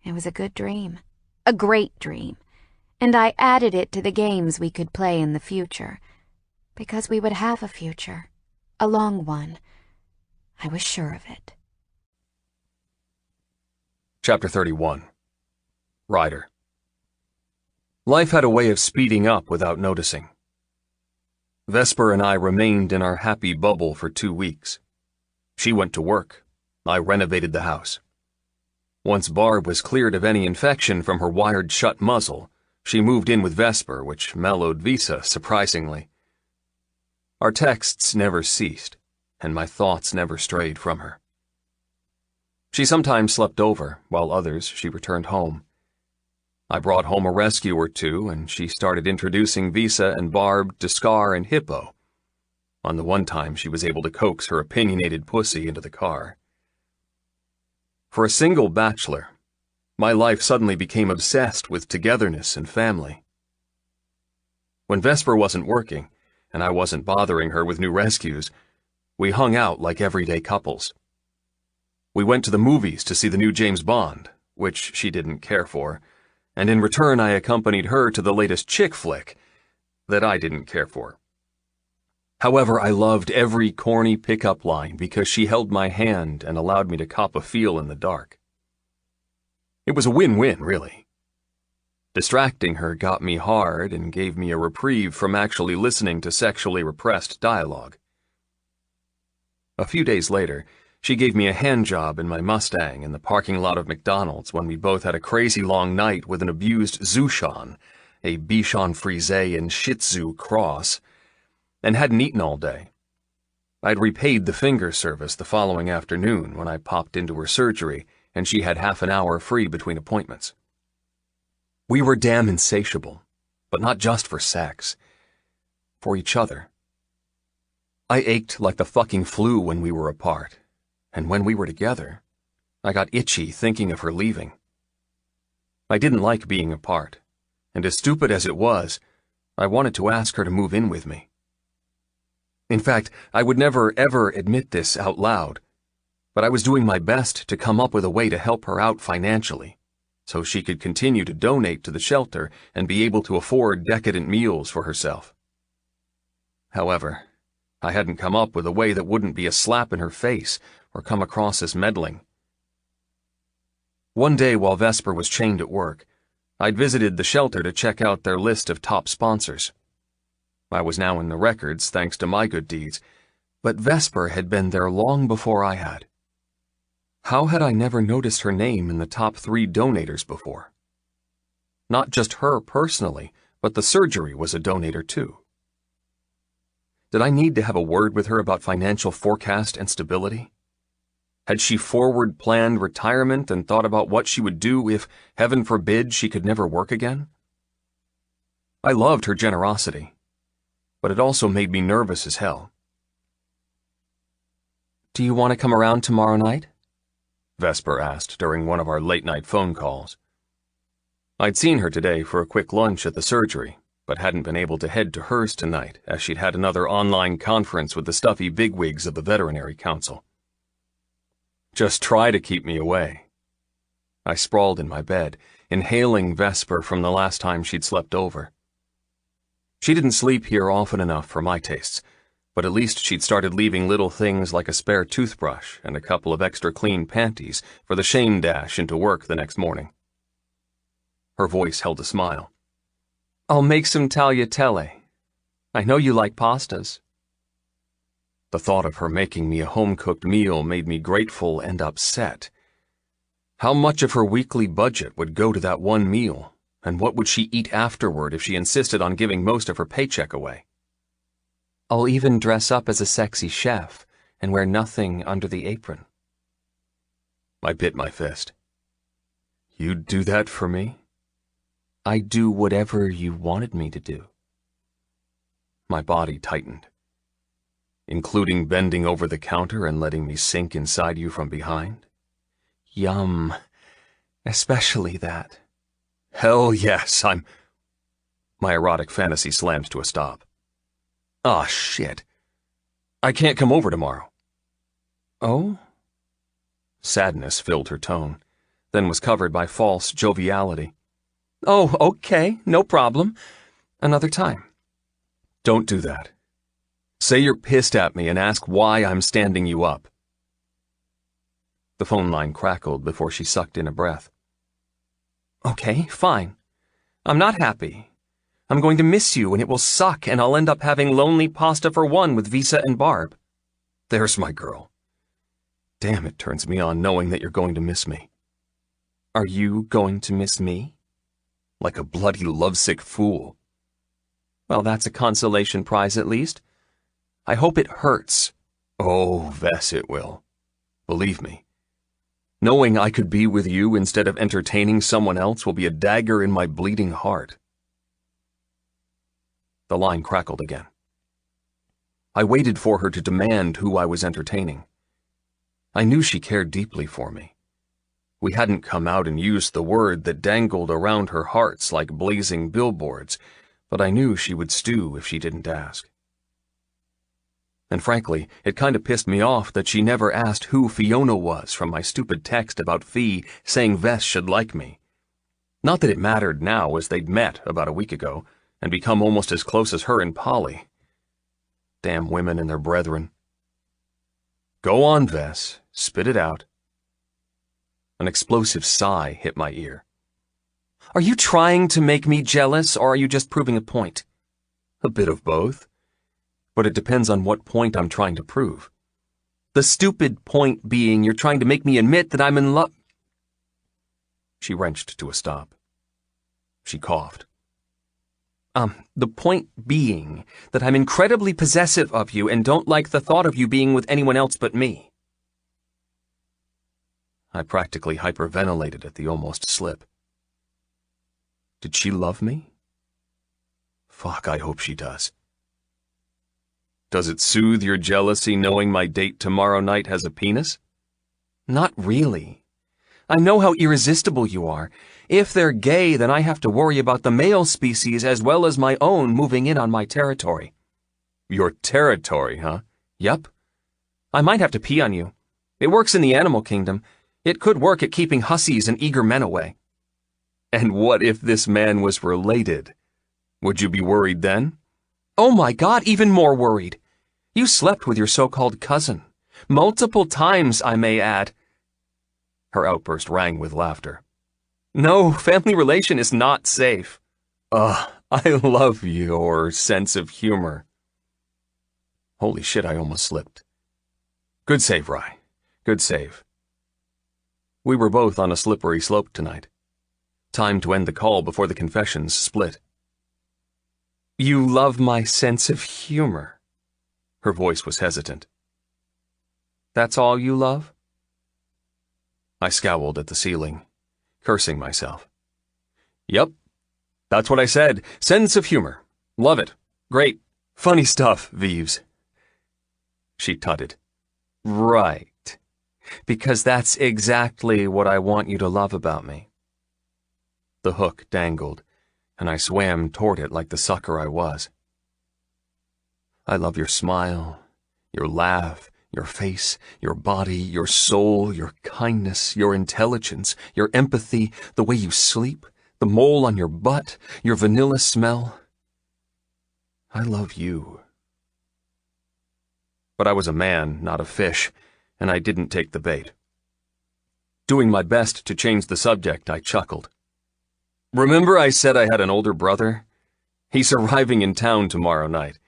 It was a good dream, a great dream, and I added it to the games we could play in the future, because we would have a future, a long one. I was sure of it. Chapter 31. Ryder. Life had a way of speeding up without noticing. Vesper and I remained in our happy bubble for 2 weeks. She went to work. I renovated the house. Once Barb was cleared of any infection from her wired-shut muzzle, she moved in with Vesper, which mellowed Visa surprisingly. Our texts never ceased, and my thoughts never strayed from her. She sometimes slept over, while others she returned home. I brought home a rescue or two, and she started introducing Visa and Barb to Scar and Hippo. On the one time she was able to coax her opinionated pussy into the car. For a single bachelor, my life suddenly became obsessed with togetherness and family. When Vesper wasn't working, and I wasn't bothering her with new rescues, we hung out like everyday couples. We went to the movies to see the new James Bond, which she didn't care for, and in return I accompanied her to the latest chick flick that I didn't care for. However, I loved every corny pickup line because she held my hand and allowed me to cop a feel in the dark. It was a win-win, really. Distracting her got me hard and gave me a reprieve from actually listening to sexually repressed dialogue. A few days later, she gave me a handjob in my Mustang in the parking lot of McDonald's when we both had a crazy long night with an abused Zushan, a Bichon Frise and Shih Tzu cross, and hadn't eaten all day. I'd repaid the finger service the following afternoon when I popped into her surgery and she had half an hour free between appointments. We were damn insatiable, but not just for sex. For each other. I ached like the fucking flu when we were apart, and when we were together, I got itchy thinking of her leaving. I didn't like being apart, and as stupid as it was, I wanted to ask her to move in with me. In fact, I would never ever admit this out loud, but I was doing my best to come up with a way to help her out financially, so she could continue to donate to the shelter and be able to afford decadent meals for herself. However, I hadn't come up with a way that wouldn't be a slap in her face or come across as meddling. One day while Vesper was chained at work, I'd visited the shelter to check out their list of top sponsors. I was now in the records thanks to my good deeds, but Vesper had been there long before I had. How had I never noticed her name in the top 3 donators before? Not just her personally, but the surgery was a donator too. Did I need to have a word with her about financial forecast and stability? Had she forward-planned retirement and thought about what she would do if, heaven forbid, she could never work again? I loved her generosity, but it also made me nervous as hell. Do you want to come around tomorrow night? Vesper asked during one of our late-night phone calls. I'd seen her today for a quick lunch at the surgery, but hadn't been able to head to hers tonight as she'd had another online conference with the stuffy bigwigs of the Veterinary Council. Just try to keep me away. I sprawled in my bed, inhaling Vesper from the last time she'd slept over. She didn't sleep here often enough for my tastes, but at least she'd started leaving little things like a spare toothbrush and a couple of extra clean panties for the shame dash into work the next morning. Her voice held a smile. I'll make some tagliatelle. I know you like pastas. The thought of her making me a home-cooked meal made me grateful and upset. How much of her weekly budget would go to that one meal, and what would she eat afterward if she insisted on giving most of her paycheck away? I'll even dress up as a sexy chef and wear nothing under the apron. I bit my fist. You'd do that for me? I'd do whatever you wanted me to do. My body tightened. Including bending over the counter and letting me sink inside you from behind? Yum. Especially that. Hell yes, My erotic fantasy slammed to a stop. Ah, shit. I can't come over tomorrow. Oh? Sadness filled her tone, then was covered by false joviality. Oh, okay, no problem. Another time. Don't do that. Say you're pissed at me and ask why I'm standing you up. The phone line crackled before she sucked in a breath. Okay, fine. I'm not happy. I'm going to miss you and it will suck and I'll end up having lonely pasta for one with Visa and Barb. There's my girl. Damn, it turns me on knowing that you're going to miss me. Are you going to miss me? Like a bloody lovesick fool. Well, that's a consolation prize at least. I hope it hurts. Oh, Vess, it will. Believe me. Knowing I could be with you instead of entertaining someone else will be a dagger in my bleeding heart. The line crackled again. I waited for her to demand who I was entertaining. I knew she cared deeply for me. We hadn't come out and used the word that dangled around her hearts like blazing billboards, but I knew she would stew if she didn't ask. And frankly, it kind of pissed me off that she never asked who Fiona was from my stupid text about Fee saying Vess should like me. Not that it mattered now, as they'd met about a week ago and become almost as close as her and Polly. Damn women and their brethren. Go on, Vess. Spit it out. An explosive sigh hit my ear. Are you trying to make me jealous, or are you just proving a point? A bit of both. But it depends on what point I'm trying to prove. The stupid point being you're trying to make me admit that I'm in love. She wrenched to a stop. She coughed. The point being that I'm incredibly possessive of you and don't like the thought of you being with anyone else but me. I practically hyperventilated at the almost slip. Did she love me? Fuck, I hope she does. Does it soothe your jealousy knowing my date tomorrow night has a penis? Not really. I know how irresistible you are. If they're gay, then I have to worry about the male species as well as my own moving in on my territory. Your territory, huh? Yup. I might have to pee on you. It works in the animal kingdom. It could work at keeping hussies and eager men away. And what if this man was related? Would you be worried then? Oh my God, even more worried. You slept with your so-called cousin. Multiple times, I may add. Her outburst rang with laughter. No, family relation is not safe. I love your sense of humor. Holy shit, I almost slipped. Good save, Rye. Good save. We were both on a slippery slope tonight. Time to end the call before the confessions split. You love my sense of humor. Her voice was hesitant. That's all you love? I scowled at the ceiling, cursing myself. Yep, that's what I said. Sense of humor. Love it. Great. Funny stuff, Vives. She tutted. Right. Because that's exactly what I want you to love about me. The hook dangled, and I swam toward it like the sucker I was. I love your smile, your laugh, your face, your body, your soul, your kindness, your intelligence, your empathy, the way you sleep, the mole on your butt, your vanilla smell. I love you. But I was a man, not a fish, and I didn't take the bait. Doing my best to change the subject, I chuckled. Remember I said I had an older brother? He's arriving in town tomorrow night.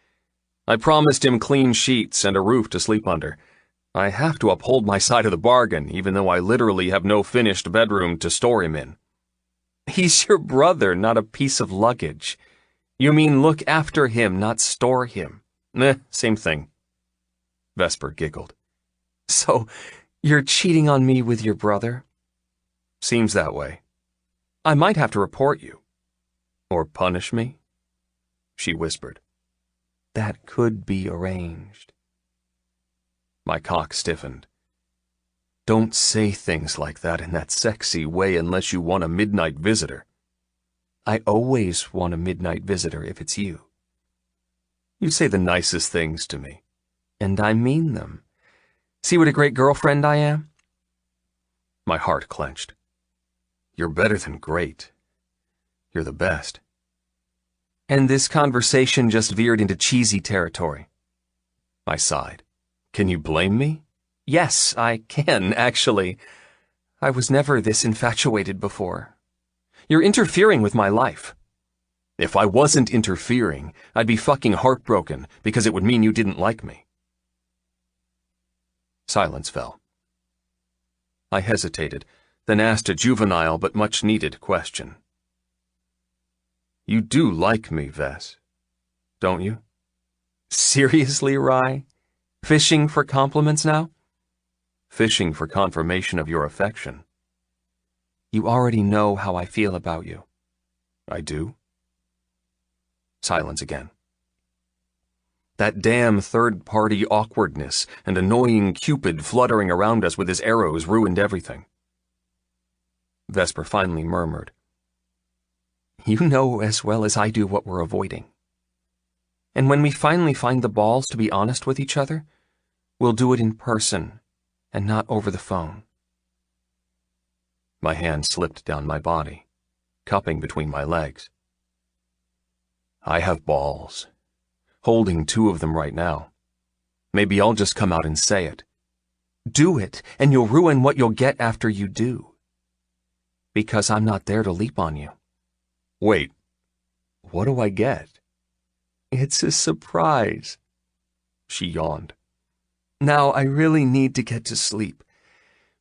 I promised him clean sheets and a roof to sleep under. I have to uphold my side of the bargain, even though I literally have no finished bedroom to store him in. He's your brother, not a piece of luggage. You mean look after him, not store him. Same thing. Vesper giggled. So, you're cheating on me with your brother? Seems that way. I might have to report you. Or punish me? She whispered. That could be arranged. My cock stiffened. Don't say things like that in that sexy way unless you want a midnight visitor. I always want a midnight visitor if it's you. You say the nicest things to me. And I mean them. See what a great girlfriend I am? My heart clenched. You're better than great. You're the best. And this conversation just veered into cheesy territory. I sighed. Can you blame me? Yes, I can, actually. I was never this infatuated before. You're interfering with my life. If I wasn't interfering, I'd be fucking heartbroken because it would mean you didn't like me. Silence fell. I hesitated, then asked a juvenile but much-needed question. You do like me, Vess, don't you? Seriously, Rye? Fishing for compliments now? Fishing for confirmation of your affection. You already know how I feel about you. I do. Silence again. That damn third-party awkwardness and annoying Cupid fluttering around us with his arrows ruined everything. Vesper finally murmured. You know as well as I do what we're avoiding. And when we finally find the balls to be honest with each other, we'll do it in person and not over the phone. My hand slipped down my body, cupping between my legs. I have balls. Holding 2 of them right now. Maybe I'll just come out and say it. Do it, and you'll ruin what you'll get after you do. Because I'm not there to leap on you. Wait, what do I get? It's a surprise. She yawned. Now I really need to get to sleep.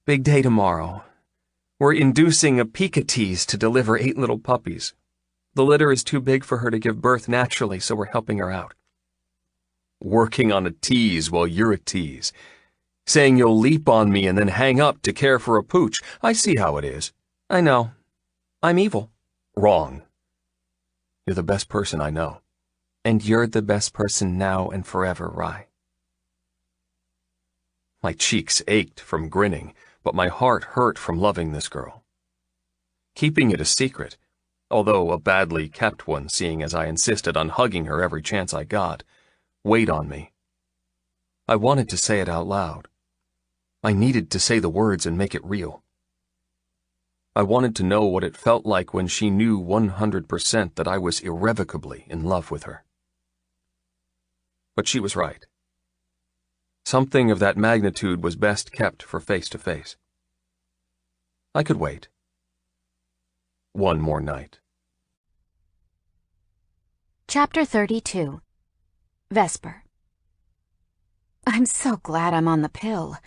Big day tomorrow. We're inducing a Picatees to deliver 8 little puppies. The litter is too big for her to give birth naturally, so we're helping her out. Working on a tease while you're a tease. Saying you'll leap on me and then hang up to care for a pooch. I see how it is. I know. I'm evil. Wrong. You're the best person I know. And you're the best person now and forever, Rye. My cheeks ached from grinning, but my heart hurt from loving this girl. Keeping it a secret, although a badly kept one seeing as I insisted on hugging her every chance I got, weighed on me. I wanted to say it out loud. I needed to say the words and make it real. I wanted to know what it felt like when she knew 100% that I was irrevocably in love with her. But she was right. Something of that magnitude was best kept for face-to-face. I could wait. One more night. Chapter 32. Vesper. I'm so glad I'm on the pill.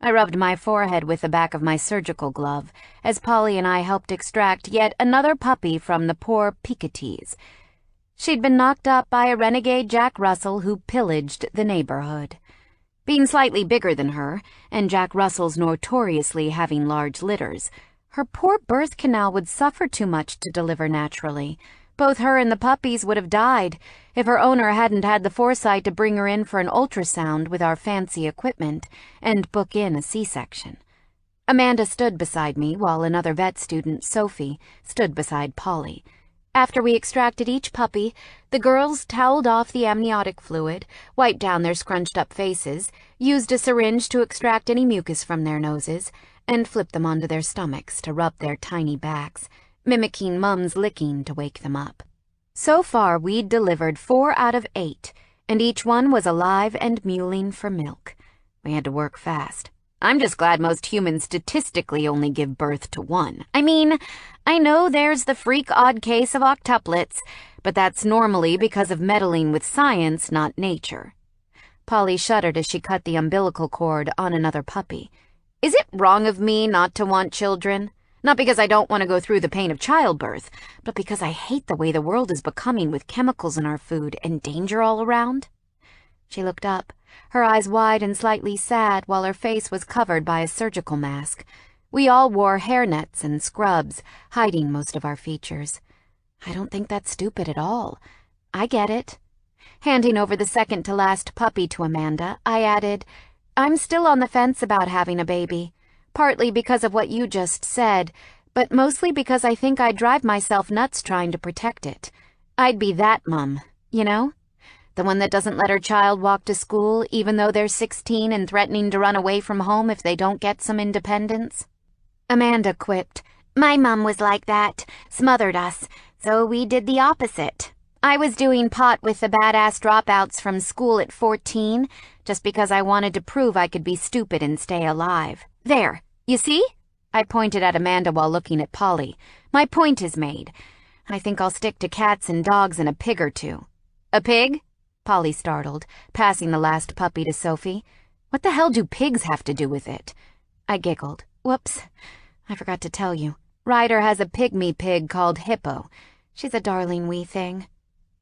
I rubbed my forehead with the back of my surgical glove as Polly and I helped extract yet another puppy from the poor Picatees. She'd been knocked up by a renegade Jack Russell who pillaged the neighborhood. Being slightly bigger than her, and Jack Russell's notoriously having large litters, her poor birth canal would suffer too much to deliver naturally. Both her and the puppies would have died if her owner hadn't had the foresight to bring her in for an ultrasound with our fancy equipment and book in a C-section. Amanda stood beside me while another vet student, Sophie, stood beside Polly. After we extracted each puppy, the girls toweled off the amniotic fluid, wiped down their scrunched-up faces, used a syringe to extract any mucus from their noses, and flipped them onto their stomachs to rub their tiny backs, mimicking Mum's licking to wake them up. So far, we'd delivered 4 out of 8, and each one was alive and mewling for milk. We had to work fast. I'm just glad most humans statistically only give birth to 1. I mean, I know there's the freak odd case of octuplets, but that's normally because of meddling with science, not nature. Polly shuddered as she cut the umbilical cord on another puppy. Is it wrong of me not to want children? Not because I don't want to go through the pain of childbirth, but because I hate the way the world is becoming with chemicals in our food and danger all around. She looked up, her eyes wide and slightly sad while her face was covered by a surgical mask. We all wore hairnets and scrubs, hiding most of our features. I don't think that's stupid at all. I get it. Handing over the second-to-last puppy to Amanda, I added, I'm still on the fence about having a baby. Partly because of what you just said, but mostly because I think I'd drive myself nuts trying to protect it. I'd be that mum, you know? The one that doesn't let her child walk to school even though they're 16 and threatening to run away from home if they don't get some independence. Amanda quipped, My mum was like that, smothered us, so we did the opposite. I was doing pot with the badass dropouts from school at 14, just because I wanted to prove I could be stupid and stay alive. There, you see? I pointed at Amanda while looking at Polly. My point is made. I think I'll stick to cats and dogs and a pig or two. A pig? Polly startled, passing the last puppy to Sophie. What the hell do pigs have to do with it? I giggled. Whoops, I forgot to tell you. Ryder has a pygmy pig called Hippo. She's a darling wee thing.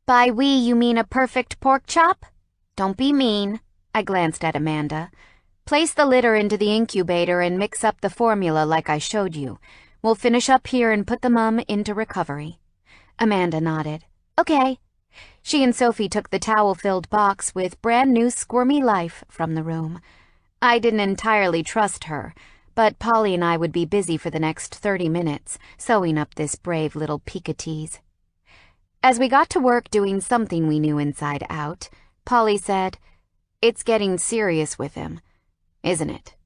By wee you mean a perfect pork chop? Don't be mean. I glanced at Amanda. Place the litter into the incubator and mix up the formula like I showed you. We'll finish up here and put the mum into recovery. Amanda nodded. Okay. She and Sophie took the towel-filled box with brand-new squirmy life from the room. I didn't entirely trust her, but Polly and I would be busy for the next 30 minutes, sewing up this brave little Picatees. As we got to work doing something we knew inside out, Polly said, It's getting serious with him. Isn't it?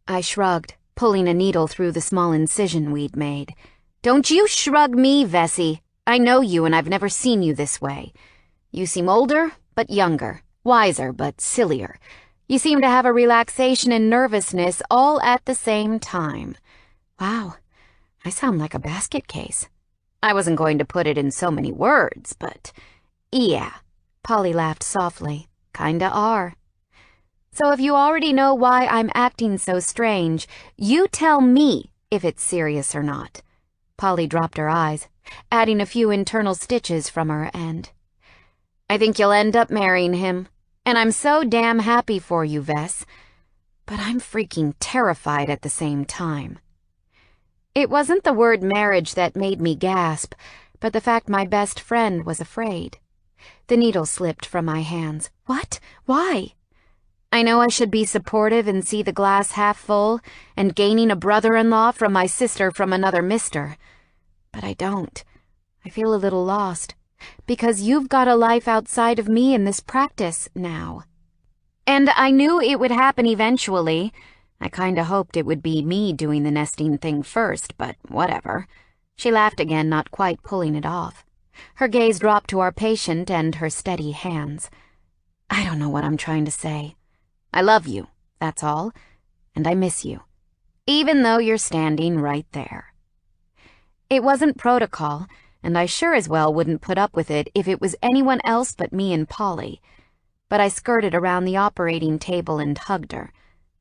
I shrugged, pulling a needle through the small incision we'd made. Don't you shrug me, Vessie. I know you and I've never seen you this way. You seem older, but younger, wiser, but sillier. You seem to have a relaxation and nervousness all at the same time. Wow, I sound like a basket case. I wasn't going to put it in so many words, but yeah. Polly laughed softly. Kinda are. So if you already know why I'm acting so strange, you tell me if it's serious or not. Polly dropped her eyes, adding a few internal stitches from her end. I think you'll end up marrying him, and I'm so damn happy for you, Vess. But I'm freaking terrified at the same time. It wasn't the word marriage that made me gasp, but the fact my best friend was afraid. The needle slipped from my hands. What? Why? I know I should be supportive and see the glass half full and gaining a brother-in-law from my sister from another mister. But I don't. I feel a little lost, because you've got a life outside of me in this practice now. And I knew it would happen eventually. I kinda hoped it would be me doing the nesting thing first, but whatever. She laughed again, not quite pulling it off. Her gaze dropped to our patient and her steady hands. I don't know what I'm trying to say. I love you, that's all, and I miss you, even though you're standing right there. It wasn't protocol, and I sure as well wouldn't put up with it if it was anyone else but me and Polly. But I skirted around the operating table and hugged her.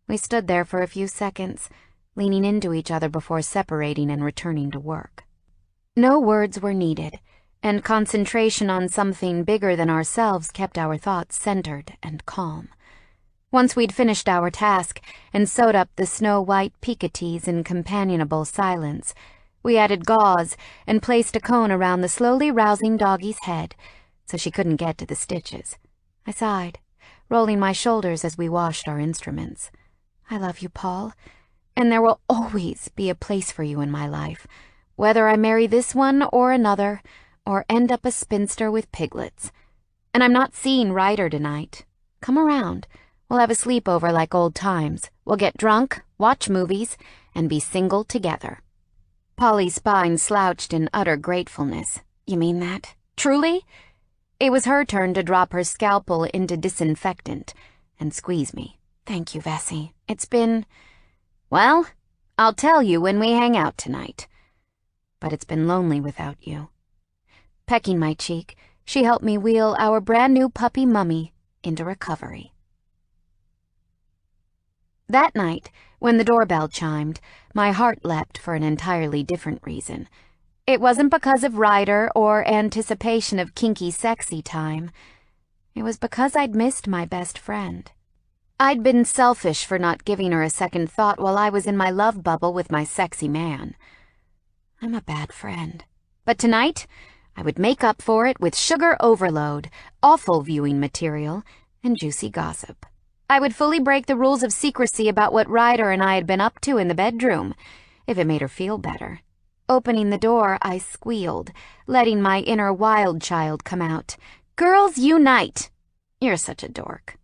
We stood there for a few seconds, leaning into each other before separating and returning to work. No words were needed, and concentration on something bigger than ourselves kept our thoughts centered and calm. Once we'd finished our task and sewed up the snow-white picotees in companionable silence, we added gauze and placed a cone around the slowly rousing doggie's head so she couldn't get to the stitches. I sighed, rolling my shoulders as we washed our instruments. I love you, Paul, and there will always be a place for you in my life, whether I marry this one or another, or end up a spinster with piglets. And I'm not seeing Ryder tonight. Come around. We'll have a sleepover like old times. We'll get drunk, watch movies, and be single together. Polly's spine slouched in utter gratefulness. You mean that? Truly? It was her turn to drop her scalpel into disinfectant and squeeze me. Thank you, Vessie. It's been... Well, I'll tell you when we hang out tonight. But it's been lonely without you. Pecking my cheek, she helped me wheel our brand-new puppy Mummy into recovery. That night, when the doorbell chimed, my heart leapt for an entirely different reason. It wasn't because of Ryder or anticipation of kinky sexy time. It was because I'd missed my best friend. I'd been selfish for not giving her a second thought while I was in my love bubble with my sexy man. I'm a bad friend. But tonight, I would make up for it with sugar overload, awful viewing material, and juicy gossip. I would fully break the rules of secrecy about what Ryder and I had been up to in the bedroom, if it made her feel better. Opening the door, I squealed, letting my inner wild child come out. Girls, unite! You're such a dork.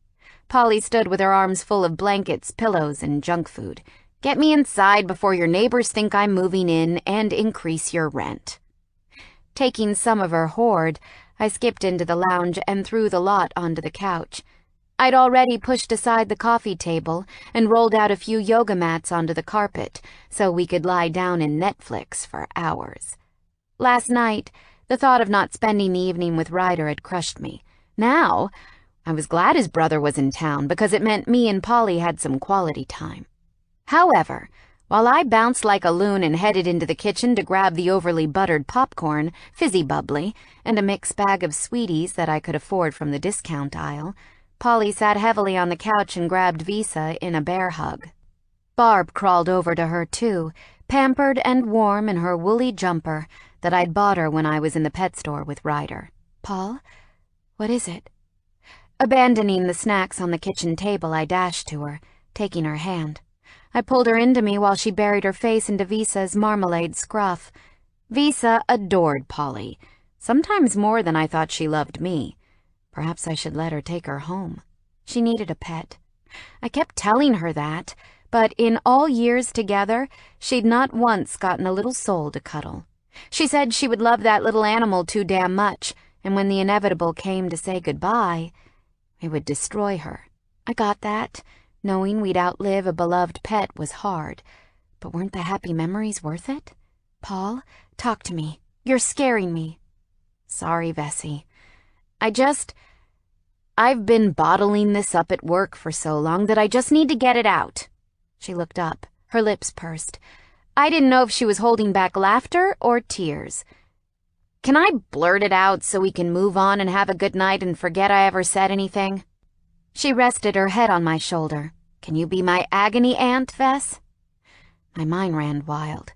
Polly stood with her arms full of blankets, pillows, and junk food. Get me inside before your neighbors think I'm moving in and increase your rent. Taking some of her hoard, I skipped into the lounge and threw the lot onto the couch. I'd already pushed aside the coffee table and rolled out a few yoga mats onto the carpet so we could lie down and Netflix for hours. Last night, the thought of not spending the evening with Ryder had crushed me. Now, I was glad his brother was in town because it meant me and Polly had some quality time. However, while I bounced like a loon and headed into the kitchen to grab the overly buttered popcorn, fizzy bubbly, and a mixed bag of sweeties that I could afford from the discount aisle, Polly sat heavily on the couch and grabbed Visa in a bear hug. Barb crawled over to her too, pampered and warm in her woolly jumper that I'd bought her when I was in the pet store with Ryder. Paul, what is it? Abandoning the snacks on the kitchen table, I dashed to her, taking her hand. I pulled her into me while she buried her face into Visa's marmalade scruff. Visa adored Polly, sometimes more than I thought she loved me. Perhaps I should let her take her home. She needed a pet. I kept telling her that, but in all years together, she'd not once gotten a little soul to cuddle. She said she would love that little animal too damn much, and when the inevitable came to say goodbye, it would destroy her. I got that. Knowing we'd outlive a beloved pet was hard, but weren't the happy memories worth it? Paul, talk to me. You're scaring me. Sorry, Vessie. I've been bottling this up at work for so long that I just need to get it out. She looked up, her lips pursed. I didn't know if she was holding back laughter or tears. Can I blurt it out so we can move on and have a good night and forget I ever said anything? She rested her head on my shoulder. Can you be my agony aunt, Vess? My mind ran wild.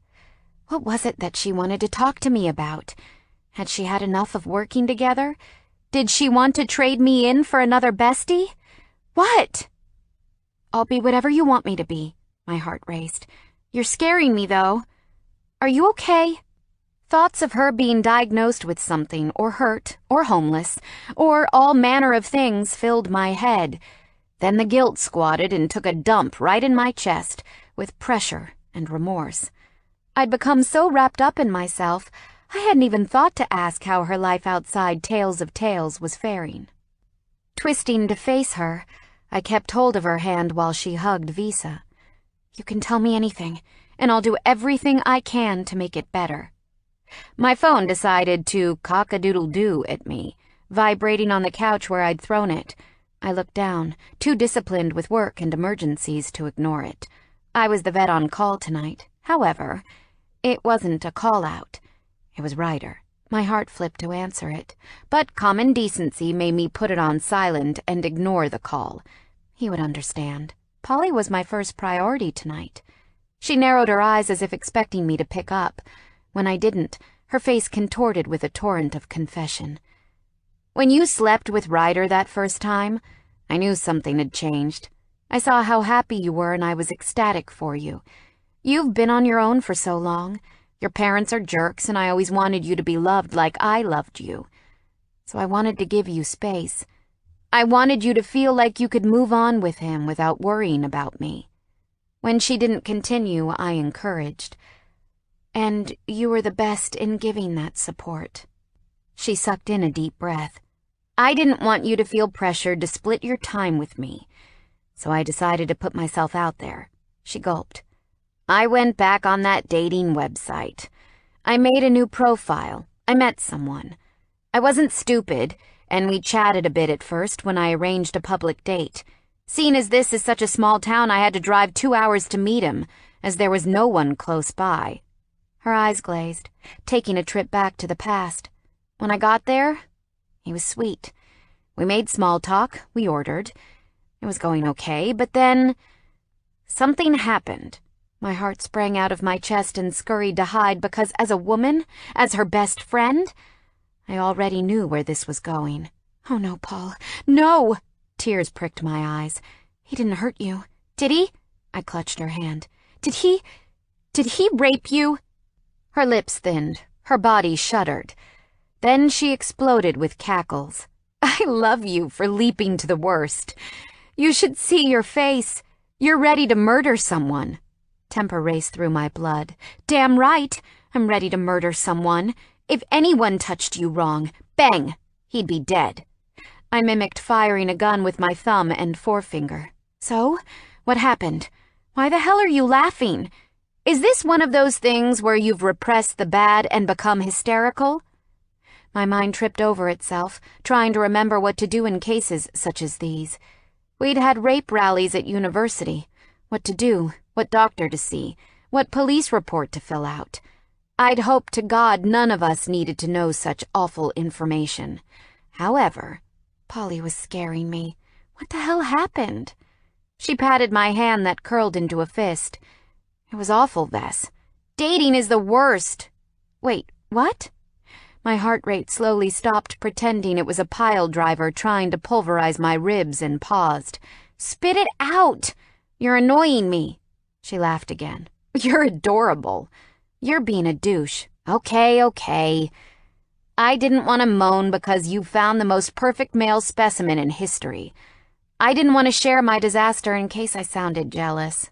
What was it that she wanted to talk to me about? Had she had enough of working together? Did she want to trade me in for another bestie? What? I'll be whatever you want me to be. My heart raced. You're scaring me, though. Are you okay? Thoughts of her being diagnosed with something, or hurt, or homeless, or all manner of things filled my head. Then the guilt squatted and took a dump right in my chest, with pressure and remorse. I'd become so wrapped up in myself, I hadn't even thought to ask how her life outside Tales of Tales was faring. Twisting to face her, I kept hold of her hand while she hugged Visa. You can tell me anything, and I'll do everything I can to make it better. My phone decided to cock-a-doodle-doo at me, vibrating on the couch where I'd thrown it. I looked down, too disciplined with work and emergencies to ignore it. I was the vet on call tonight. However, it wasn't a call-out. It was Ryder. My heart flipped to answer it, but common decency made me put it on silent and ignore the call. He would understand. Polly was my first priority tonight. She narrowed her eyes as if expecting me to pick up. When I didn't, her face contorted with a torrent of confession. When you slept with Ryder that first time, I knew something had changed. I saw how happy you were and I was ecstatic for you. You've been on your own for so long. Your parents are jerks and I always wanted you to be loved like I loved you. So I wanted to give you space. I wanted you to feel like you could move on with him without worrying about me. When she didn't continue, I encouraged. And you were the best in giving that support. She sucked in a deep breath. I didn't want you to feel pressured to split your time with me, so I decided to put myself out there. She gulped. I went back on that dating website. I made a new profile. I met someone. I wasn't stupid, and we chatted a bit at first when I arranged a public date. Seeing as this is such a small town, I had to drive 2 hours to meet him, as there was no one close by. Her eyes glazed, taking a trip back to the past. When I got there, he was sweet. We made small talk, we ordered. It was going okay, but then something happened. My heart sprang out of my chest and scurried to hide because as a woman, as her best friend, I already knew where this was going. Oh no, Paul, no! Tears pricked my eyes. He didn't hurt you, did he? I clutched her hand. Did he rape you? Her lips thinned, her body shuddered. Then she exploded with cackles. I love you for leaping to the worst. You should see your face. You're ready to murder someone. Temper raced through my blood. Damn right, I'm ready to murder someone. If anyone touched you wrong, bang, he'd be dead. I mimicked firing a gun with my thumb and forefinger. So, what happened? Why the hell are you laughing? Is this one of those things where you've repressed the bad and become hysterical? My mind tripped over itself, trying to remember what to do in cases such as these. We'd had rape rallies at university. What to do, what doctor to see, what police report to fill out. I'd hoped to God none of us needed to know such awful information. However, Polly was scaring me. What the hell happened? She patted my hand that curled into a fist. It was awful, Vess. Dating is the worst. Wait, what? My heart rate slowly stopped, pretending it was a pile driver trying to pulverize my ribs, and paused. Spit it out! You're annoying me. She laughed again. You're adorable. You're being a douche. Okay. I didn't want to moan because you found the most perfect male specimen in history. I didn't want to share my disaster in case I sounded jealous.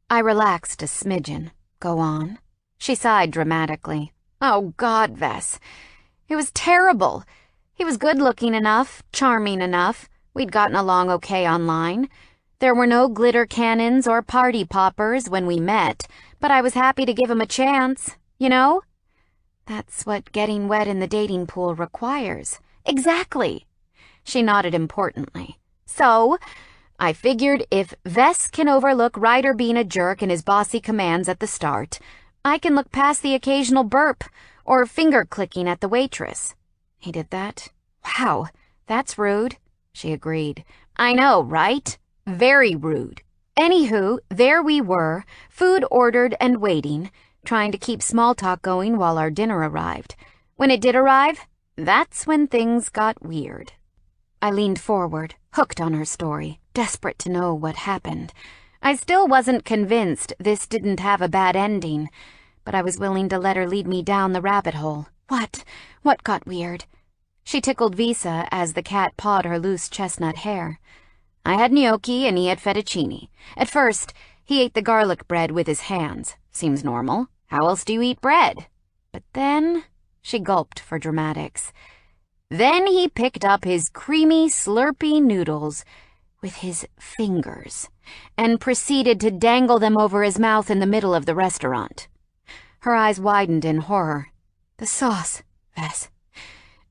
I relaxed a smidgen. Go on. She sighed dramatically. Oh, God, Vess. It was terrible. He was good-looking enough, charming enough. We'd gotten along okay online. There were no glitter cannons or party poppers when we met, but I was happy to give him a chance, you know? That's what getting wet in the dating pool requires. Exactly. She nodded importantly. So, I figured if Vess can overlook Ryder being a jerk and his bossy commands at the start, I can look past the occasional burp or finger-clicking at the waitress. He did that? Wow, that's rude. She agreed. I know, right? Very rude. Anywho, there we were, food ordered and waiting, trying to keep small talk going while our dinner arrived. When it did arrive, that's when things got weird. I leaned forward, hooked on her story, desperate to know what happened. I still wasn't convinced this didn't have a bad ending, but I was willing to let her lead me down the rabbit hole. What? What got weird? She tickled Visa as the cat pawed her loose chestnut hair. I had gnocchi and he had fettuccine. At first, he ate the garlic bread with his hands. Seems normal. How else do you eat bread? But then, she gulped for dramatics. Then he picked up his creamy, slurpy noodles, with his fingers and proceeded to dangle them over his mouth in the middle of the restaurant. Her eyes widened in horror. The sauce, Vess.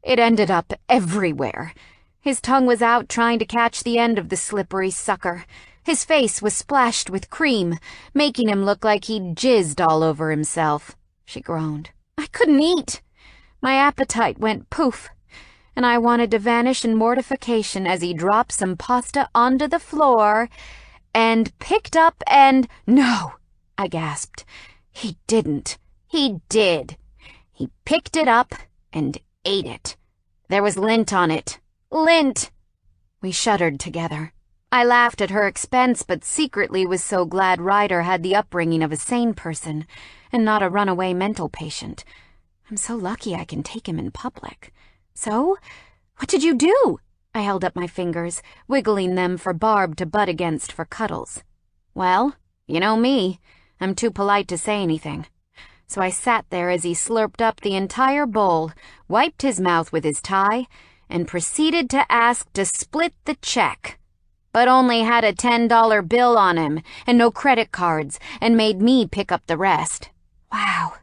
It ended up everywhere. His tongue was out trying to catch the end of the slippery sucker. His face was splashed with cream, making him look like he'd jizzed all over himself. She groaned. I couldn't eat. My appetite went poof, and I wanted to vanish in mortification as he dropped some pasta onto the floor and picked up and— No, I gasped. He didn't. He did. He picked it up and ate it. There was lint on it. Lint! We shuddered together. I laughed at her expense, but secretly was so glad Ryder had the upbringing of a sane person and not a runaway mental patient. I'm so lucky I can take him in public. So, what did you do? I held up my fingers, wiggling them for Barb to butt against for cuddles. Well, you know me. I'm too polite to say anything. So I sat there as he slurped up the entire bowl, wiped his mouth with his tie, and proceeded to ask to split the check, but only had a $10 bill on him and no credit cards and made me pick up the rest. Wow,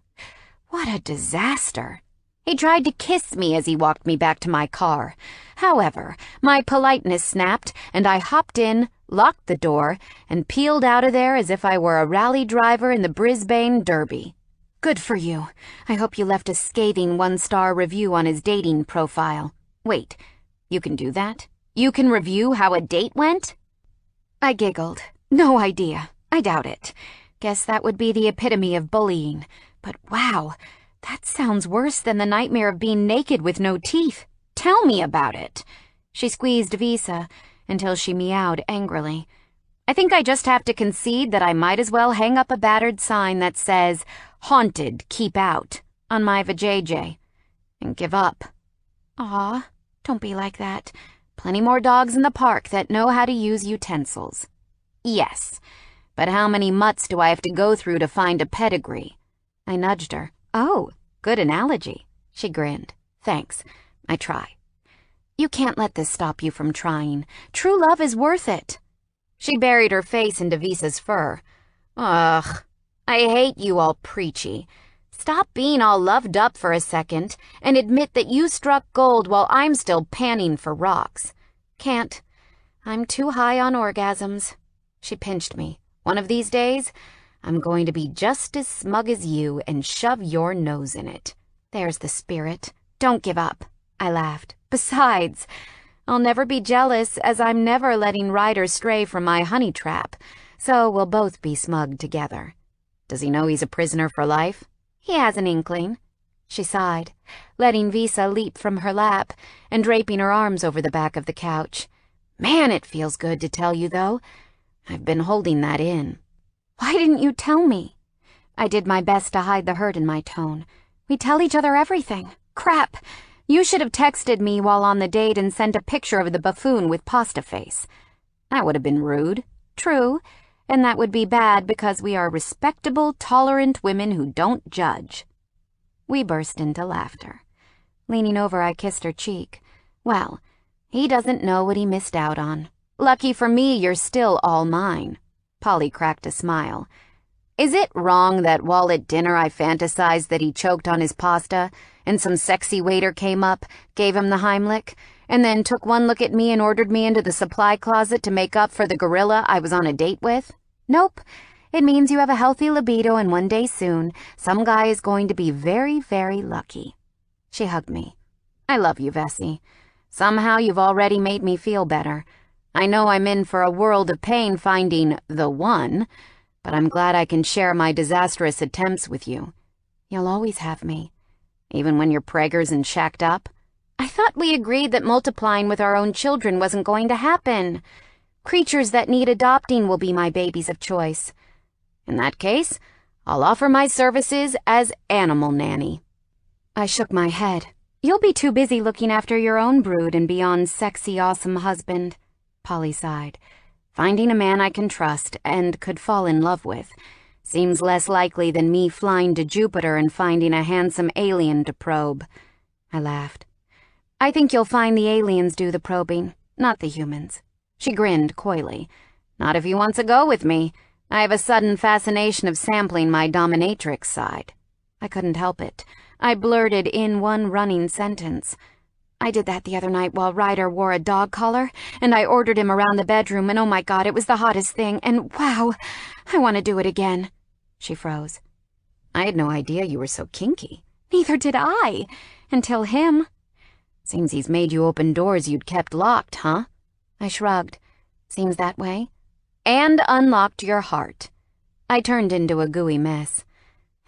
what a disaster. He tried to kiss me as he walked me back to my car. However, my politeness snapped and I hopped in, locked the door, and peeled out of there as if I were a rally driver in the Brisbane Derby. Good for you. I hope you left a scathing 1-star review on his dating profile. Wait, you can do that? You can review how a date went? I giggled. No idea. I doubt it. Guess that would be the epitome of bullying. But wow, that sounds worse than the nightmare of being naked with no teeth. Tell me about it. She squeezed Visa until she meowed angrily. I think I just have to concede that I might as well hang up a battered sign that says, "Haunted, keep out," on my vajayjay, and give up. Aw, don't be like that. Plenty more dogs in the park that know how to use utensils. Yes, but how many mutts do I have to go through to find a pedigree? I nudged her. Oh, good analogy. She grinned. Thanks. I try. You can't let this stop you from trying. True love is worth it. She buried her face into Visa's fur. Ugh, I hate you all preachy. Stop being all loved up for a second and admit that you struck gold while I'm still panning for rocks. Can't. I'm too high on orgasms. She pinched me. One of these days, I'm going to be just as smug as you and shove your nose in it. There's the spirit. Don't give up. I laughed. Besides, I'll never be jealous as I'm never letting Ryder stray from my honey trap, so we'll both be smug together. Does he know he's a prisoner for life? He has an inkling. She sighed, letting Visa leap from her lap and draping her arms over the back of the couch. Man, it feels good to tell you, though. I've been holding that in. Why didn't you tell me? I did my best to hide the hurt in my tone. We tell each other everything. Crap. You should have texted me while on the date and sent a picture of the buffoon with pasta face. That would have been rude. True. And that would be bad because we are respectable, tolerant women who don't judge. We burst into laughter. Leaning over, I kissed her cheek. Well, he doesn't know what he missed out on. Lucky for me, you're still all mine. Polly cracked a smile. Is it wrong that while at dinner I fantasized that he choked on his pasta and some sexy waiter came up, gave him the Heimlich, and then took one look at me and ordered me into the supply closet to make up for the gorilla I was on a date with? Nope. It means you have a healthy libido and one day soon, some guy is going to be very, very lucky. She hugged me. I love you, Vessie. Somehow you've already made me feel better. I know I'm in for a world of pain finding the one, but I'm glad I can share my disastrous attempts with you. You'll always have me. Even when you're preggers and shacked up? I thought we agreed that multiplying with our own children wasn't going to happen. Creatures that need adopting will be my babies of choice. In that case, I'll offer my services as animal nanny. I shook my head. You'll be too busy looking after your own brood and beyond sexy, awesome husband. Polly sighed. Finding a man I can trust and could fall in love with seems less likely than me flying to Jupiter and finding a handsome alien to probe. I laughed. I think you'll find the aliens do the probing, not the humans. She grinned coyly. Not if he wants to go with me. I have a sudden fascination of sampling my dominatrix side. I couldn't help it. I blurted in one running sentence. I did that the other night while Ryder wore a dog collar, and I ordered him around the bedroom, and oh my God, it was the hottest thing, and wow, I want to do it again. She froze. I had no idea you were so kinky. Neither did I. Until him. Seems he's made you open doors you'd kept locked, huh? I shrugged. Seems that way. And unlocked your heart. I turned into a gooey mess.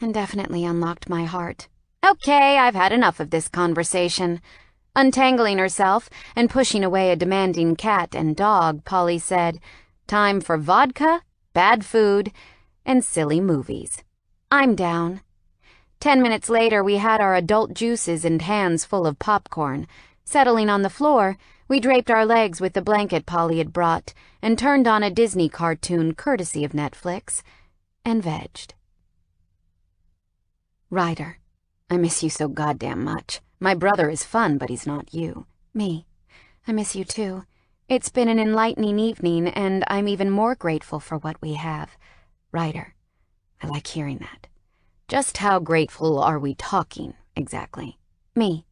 And definitely unlocked my heart. Okay, I've had enough of this conversation. Untangling herself and pushing away a demanding cat and dog, Polly said, time for vodka, bad food, and silly movies. I'm down. 10 minutes later, we had our adult juices and hands full of popcorn. Settling on the floor, we draped our legs with the blanket Polly had brought and turned on a Disney cartoon courtesy of Netflix and vegged. Ryder, I miss you so goddamn much. My brother is fun, but he's not you. Me. I miss you too. It's been an enlightening evening, and I'm even more grateful for what we have. Ryder, I like hearing that. Just how grateful are we talking, exactly? Me.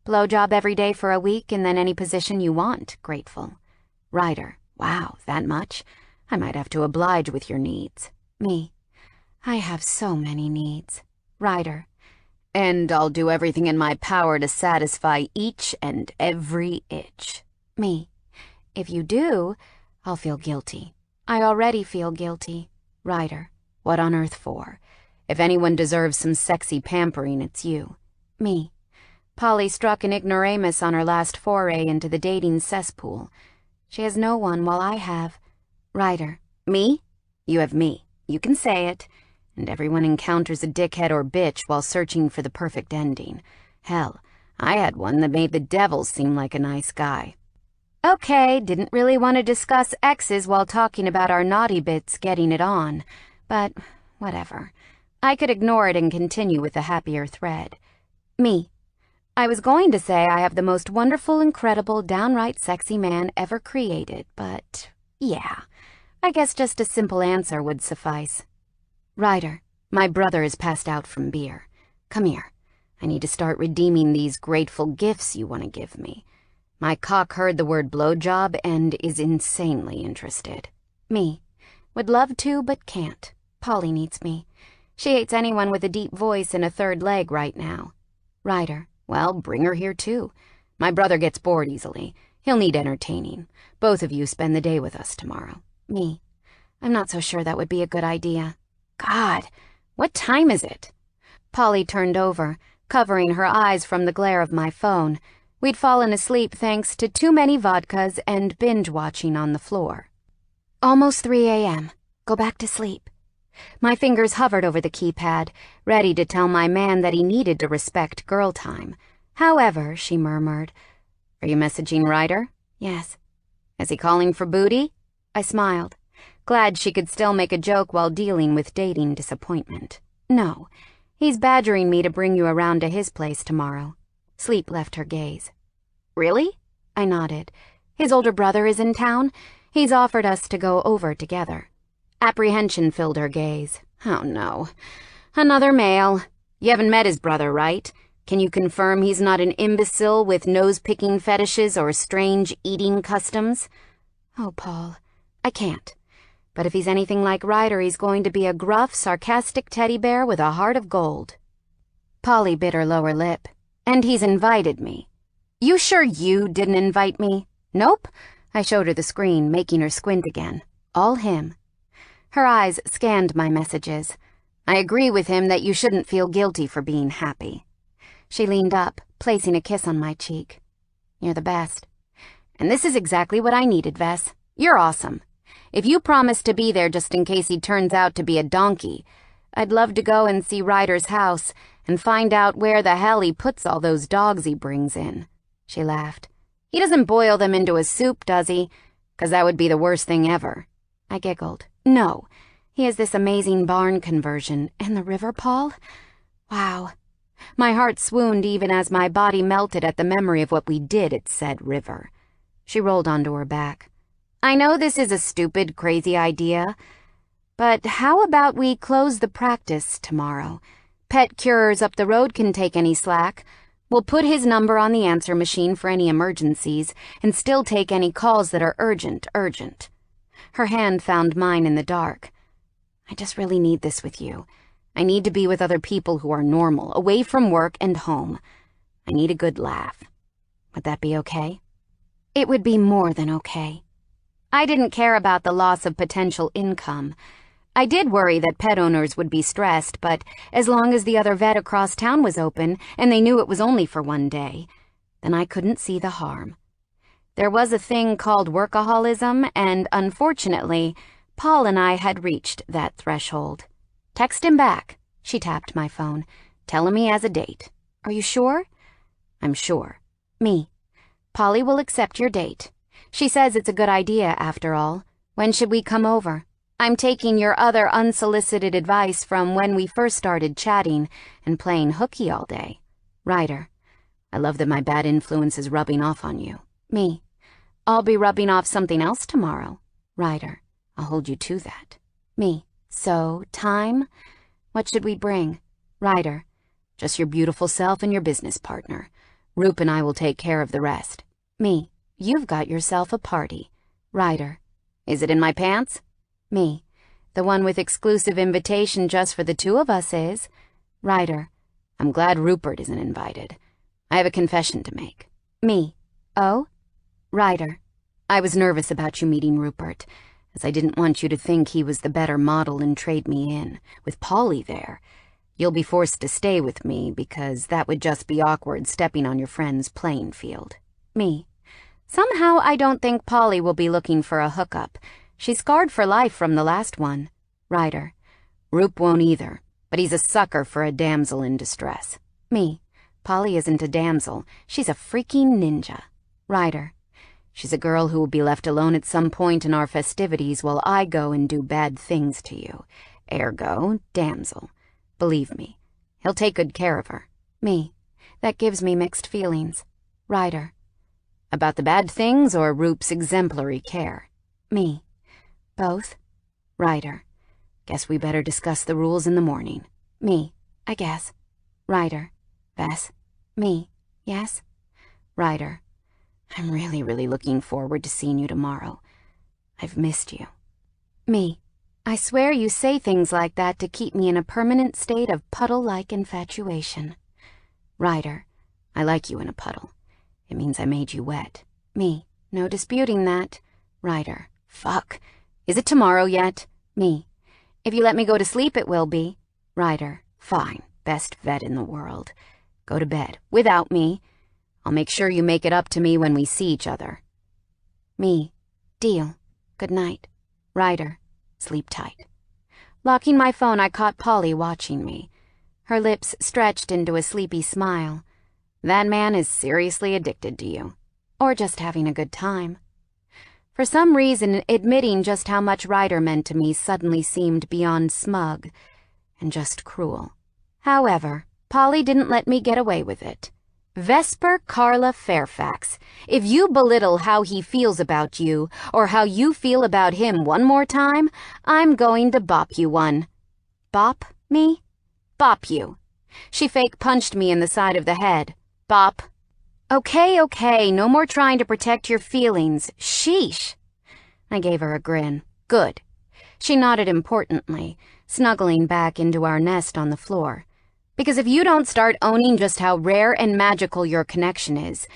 Blowjob every day for a week and then any position you want, grateful. Ryder, wow, that much? I might have to oblige with your needs. Me. I have so many needs. Ryder. And I'll do everything in my power to satisfy each and every itch. Me. If you do, I'll feel guilty. I already feel guilty. Ryder. What on earth for? If anyone deserves some sexy pampering, it's you. Me. Polly struck an ignoramus on her last foray into the dating cesspool. She has no one while I have. Ryder. Me? You have me. You can say it. And everyone encounters a dickhead or bitch while searching for the perfect ending. Hell, I had one that made the devil seem like a nice guy. Okay, didn't really want to discuss exes while talking about our naughty bits getting it on. But, whatever. I could ignore it and continue with a happier thread. Me. I was going to say I have the most wonderful, incredible, downright sexy man ever created, but yeah, I guess just a simple answer would suffice. Ryder, my brother is passed out from beer. Come here. I need to start redeeming these grateful gifts you want to give me. My cock heard the word blowjob and is insanely interested. Me. Would love to, but can't. Polly needs me. She hates anyone with a deep voice and a third leg right now. Ryder. Well, bring her here too. My brother gets bored easily. He'll need entertaining. Both of you spend the day with us tomorrow. Me. I'm not so sure that would be a good idea. God, what time is it? Polly turned over, covering her eyes from the glare of my phone. We'd fallen asleep thanks to too many vodkas and binge-watching on the floor. Almost 3 a.m. Go back to sleep. My fingers hovered over the keypad, ready to tell my man that he needed to respect girl time. However, she murmured, Are you messaging Ryder? Yes. Is he calling for booty? I smiled, glad she could still make a joke while dealing with dating disappointment. No, he's badgering me to bring you around to his place tomorrow. Sleep left her gaze. Really? I nodded. His older brother is in town. He's offered us to go over together. Apprehension filled her gaze. Oh no. Another male. You haven't met his brother, right? Can you confirm he's not an imbecile with nose-picking fetishes or strange eating customs? Oh, Paul, I can't. But if he's anything like Ryder, he's going to be a gruff, sarcastic teddy bear with a heart of gold. Polly bit her lower lip. And he's invited me. You sure you didn't invite me? Nope. I showed her the screen, making her squint again. All him. Her eyes scanned my messages. I agree with him that you shouldn't feel guilty for being happy. She leaned up, placing a kiss on my cheek. You're the best. And this is exactly what I needed, Vess. You're awesome. If you promise to be there just in case he turns out to be a donkey, I'd love to go and see Ryder's house and find out where the hell he puts all those dogs he brings in. She laughed. He doesn't boil them into a soup, does he? 'Cause that would be the worst thing ever. I giggled. No, he has this amazing barn conversion. And the river, Paul? Wow. My heart swooned even as my body melted at the memory of what we did at said river. She rolled onto her back. I know this is a stupid, crazy idea, but how about we close the practice tomorrow? Pet Curers up the road can take any slack. We'll put his number on the answer machine for any emergencies and still take any calls that are urgent. Her hand found mine in the dark. I just really need this with you. I need to be with other people who are normal, away from work and home. I need a good laugh. Would that be okay? It would be more than okay. I didn't care about the loss of potential income. I did worry that pet owners would be stressed, but as long as the other vet across town was open and they knew it was only for one day, then I couldn't see the harm. There was a thing called workaholism, and unfortunately, Paul and I had reached that threshold. Text him back. She tapped my phone. Tell him he has a date. Are you sure? I'm sure. Me. Polly will accept your date. She says it's a good idea, after all. When should we come over? I'm taking your other unsolicited advice from when we first started chatting and playing hooky all day. Ryder. I love that my bad influence is rubbing off on you. Me. I'll be rubbing off something else tomorrow. Ryder. I'll hold you to that. Me. So, time? What should we bring? Ryder. Just your beautiful self and your business partner. Roop and I will take care of the rest. Me. You've got yourself a party. Ryder. Is it in my pants? Me. The one with exclusive invitation just for the two of us is. Ryder. I'm glad Rupert isn't invited. I have a confession to make. Me. Oh? Ryder. I was nervous about you meeting Rupert, as I didn't want you to think he was the better model and trade me in. With Polly there, you'll be forced to stay with me because that would just be awkward stepping on your friend's playing field. Me. Somehow I don't think Polly will be looking for a hookup. She's scarred for life from the last one. Ryder. Roop won't either, but he's a sucker for a damsel in distress. Me. Polly isn't a damsel. She's a freaking ninja. Ryder. She's a girl who will be left alone at some point in our festivities while I go and do bad things to you. Ergo, damsel. Believe me, he'll take good care of her. Me. That gives me mixed feelings. Ryder. About the bad things or Roop's exemplary care? Me. Both. Ryder. Guess we better discuss the rules in the morning. Me. I guess. Ryder. Bess. Me. Yes. Ryder. I'm really looking forward to seeing you tomorrow. I've missed you. Me. I swear you say things like that to keep me in a permanent state of puddle-like infatuation. Ryder. I like you in a puddle. It means I made you wet. Me. No disputing that. Ryder. Fuck. Is it tomorrow yet? Me. If you let me go to sleep, it will be. Ryder. Fine. Best vet in the world. Go to bed. Without me. I'll make sure you make it up to me when we see each other. Me. Deal. Good night. Ryder. Sleep tight. Locking my phone, I caught Polly watching me. Her lips stretched into a sleepy smile. That man is seriously addicted to you. Or just having a good time. For some reason, admitting just how much Ryder meant to me suddenly seemed beyond smug and just cruel. However, Polly didn't let me get away with it. Vesper Carla Fairfax, if you belittle how he feels about you or how you feel about him one more time, I'm going to bop you one. Bop me? Bop you. She fake punched me in the side of the head. Bop. Okay, no more trying to protect your feelings. Sheesh. I gave her a grin. Good. She nodded importantly, snuggling back into our nest on the floor. Because if you don't start owning just how rare and magical your connection is,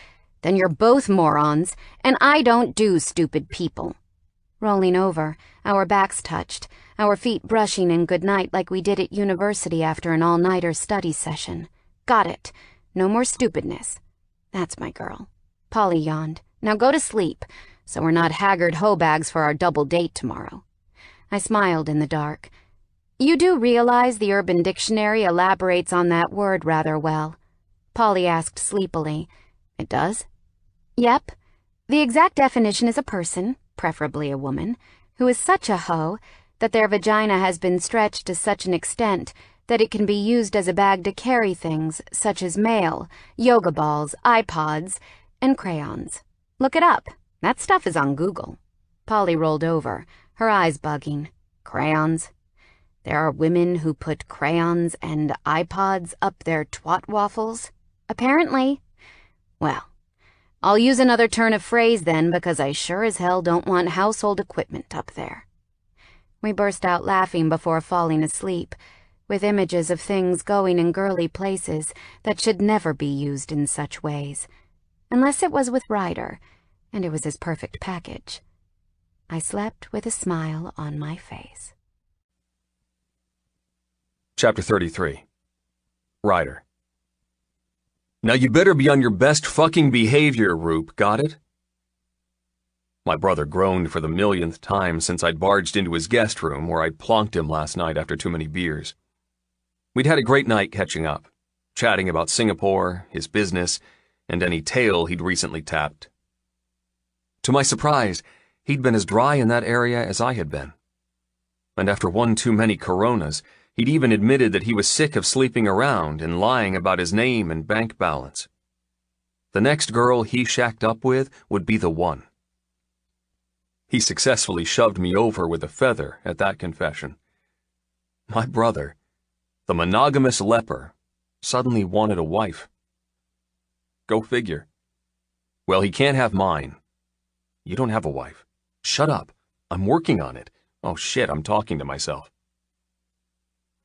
then you're both morons, and I don't do stupid people. Rolling over, our backs touched, our feet brushing in goodnight like we did at university after an all-nighter study session. Got it. No more stupidness. That's my girl. Polly yawned. Now go to sleep, so we're not haggard hoe bags for our double date tomorrow. I smiled in the dark. You do realize the Urban Dictionary elaborates on that word rather well. Polly asked sleepily. It does? Yep. The exact definition is a person, preferably a woman, who is such a hoe that their vagina has been stretched to such an extent that it can be used as a bag to carry things such as mail, yoga balls, iPods, and crayons. Look it up. That stuff is on Google. Polly rolled over, her eyes bugging. Crayons. There are women who put crayons and iPods up their twat waffles? Apparently. Well, I'll use another turn of phrase then, because I sure as hell don't want household equipment up there. We burst out laughing before falling asleep, with images of things going in girly places that should never be used in such ways, unless it was with Ryder, and it was his perfect package. I slept with a smile on my face. Chapter 33. Ryder. Now you better be on your best fucking behavior, Roop, got it? My brother groaned for the millionth time since I'd barged into his guest room where I'd plonked him last night after too many beers. We'd had a great night catching up, chatting about Singapore, his business, and any tale he'd recently tapped. To my surprise, he'd been as dry in that area as I had been. And after one too many Coronas, he'd even admitted that he was sick of sleeping around and lying about his name and bank balance. The next girl he shacked up with would be the one. He successfully shoved me over with a feather at that confession. My brother, the monogamous leper, suddenly wanted a wife. Go figure. Well, he can't have mine. You don't have a wife. Shut up. I'm working on it. Oh shit, I'm talking to myself.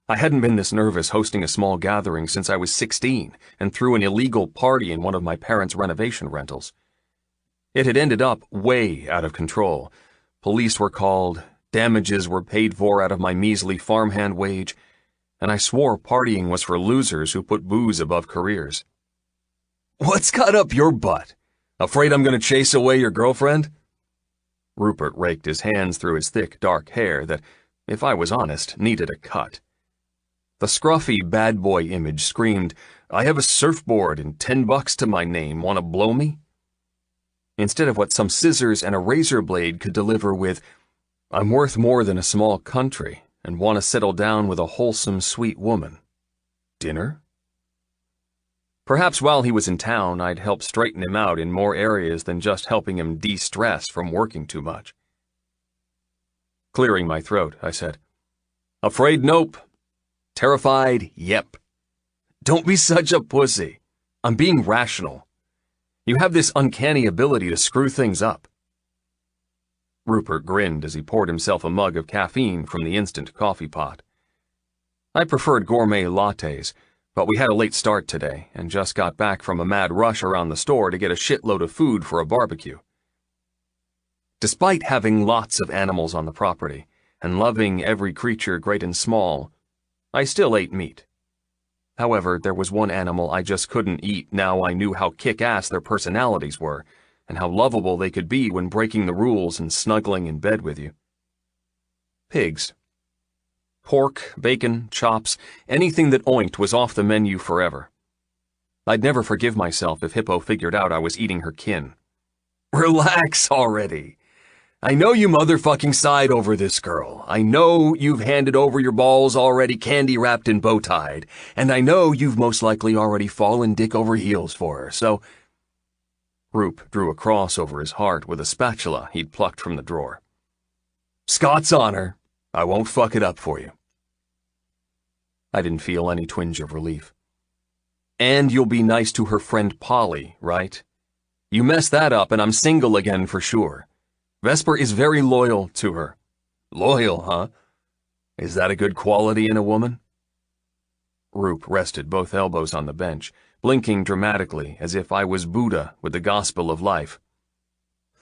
I hadn't been this nervous hosting a small gathering since I was 16 and threw an illegal party in one of my parents' renovation rentals. It had ended up way out of control. Police were called, damages were paid for out of my measly farmhand wage, and I swore partying was for losers who put booze above careers. What's got up your butt? Afraid I'm going to chase away your girlfriend? Rupert raked his hands through his thick, dark hair that, if I was honest, needed a cut. The scruffy bad boy image screamed, I have a surfboard and $10 to my name, wanna blow me? Instead of what some scissors and a razor blade could deliver with, I'm worth more than a small country and wanna settle down with a wholesome, sweet woman. Dinner? Perhaps while he was in town, I'd help straighten him out in more areas than just helping him de-stress from working too much. Clearing my throat, I said, Afraid, nope. Terrified, yep. Don't be such a pussy. I'm being rational. You have this uncanny ability to screw things up. Rupert grinned as he poured himself a mug of caffeine from the instant coffee pot. I preferred gourmet lattes, but we had a late start today and just got back from a mad rush around the store to get a shitload of food for a barbecue. Despite having lots of animals on the property and loving every creature great and small, I still ate meat. However, there was one animal I just couldn't eat now I knew how kick-ass their personalities were and how lovable they could be when breaking the rules and snuggling in bed with you. Pigs. Pork, bacon, chops, anything that oinked was off the menu forever. I'd never forgive myself if Hippo figured out I was eating her kin. Relax already. I know you motherfucking sighed over this girl. I know you've handed over your balls already candy-wrapped and bow-tied. And I know you've most likely already fallen dick over heels for her, so... Roop drew a cross over his heart with a spatula he'd plucked from the drawer. Scott's honor. I won't fuck it up for you. I didn't feel any twinge of relief. And you'll be nice to her friend Polly, right? You messed that up and I'm single again for sure. Vesper is very loyal to her. Loyal, huh? Is that a good quality in a woman? Roop rested both elbows on the bench, blinking dramatically as if I was Buddha with the gospel of life.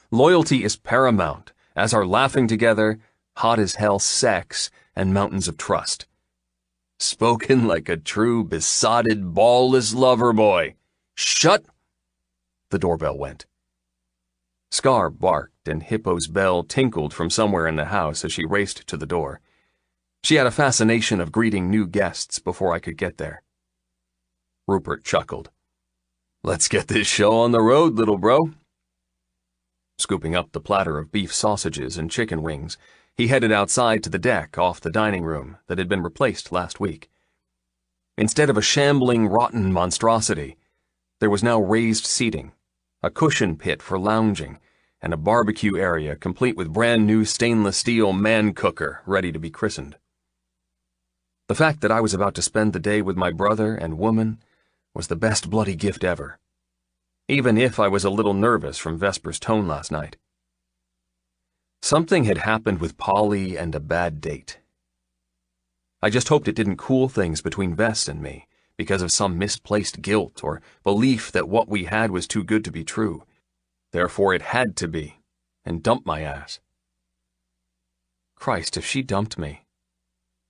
Loyalty is paramount, as are laughing together, hot as hell sex, and mountains of trust. Spoken like a true besotted, ballless lover boy. Shut! The doorbell went. Scar barked and Hippo's bell tinkled from somewhere in the house as she raced to the door. She had a fascination of greeting new guests before I could get there. Rupert chuckled. Let's get this show on the road, little bro. Scooping up the platter of beef sausages and chicken wings, he headed outside to the deck off the dining room that had been replaced last week. Instead of a shambling, rotten monstrosity, there was now raised seating, a cushion pit for lounging, and a barbecue area complete with brand new stainless steel man cooker ready to be christened. The fact that I was about to spend the day with my brother and woman was the best bloody gift ever, even if I was a little nervous from Vesper's tone last night. Something had happened with Polly and a bad date. I just hoped it didn't cool things between Vess and me because of some misplaced guilt or belief that what we had was too good to be true. Therefore it had to be, and dump my ass. Christ, if she dumped me,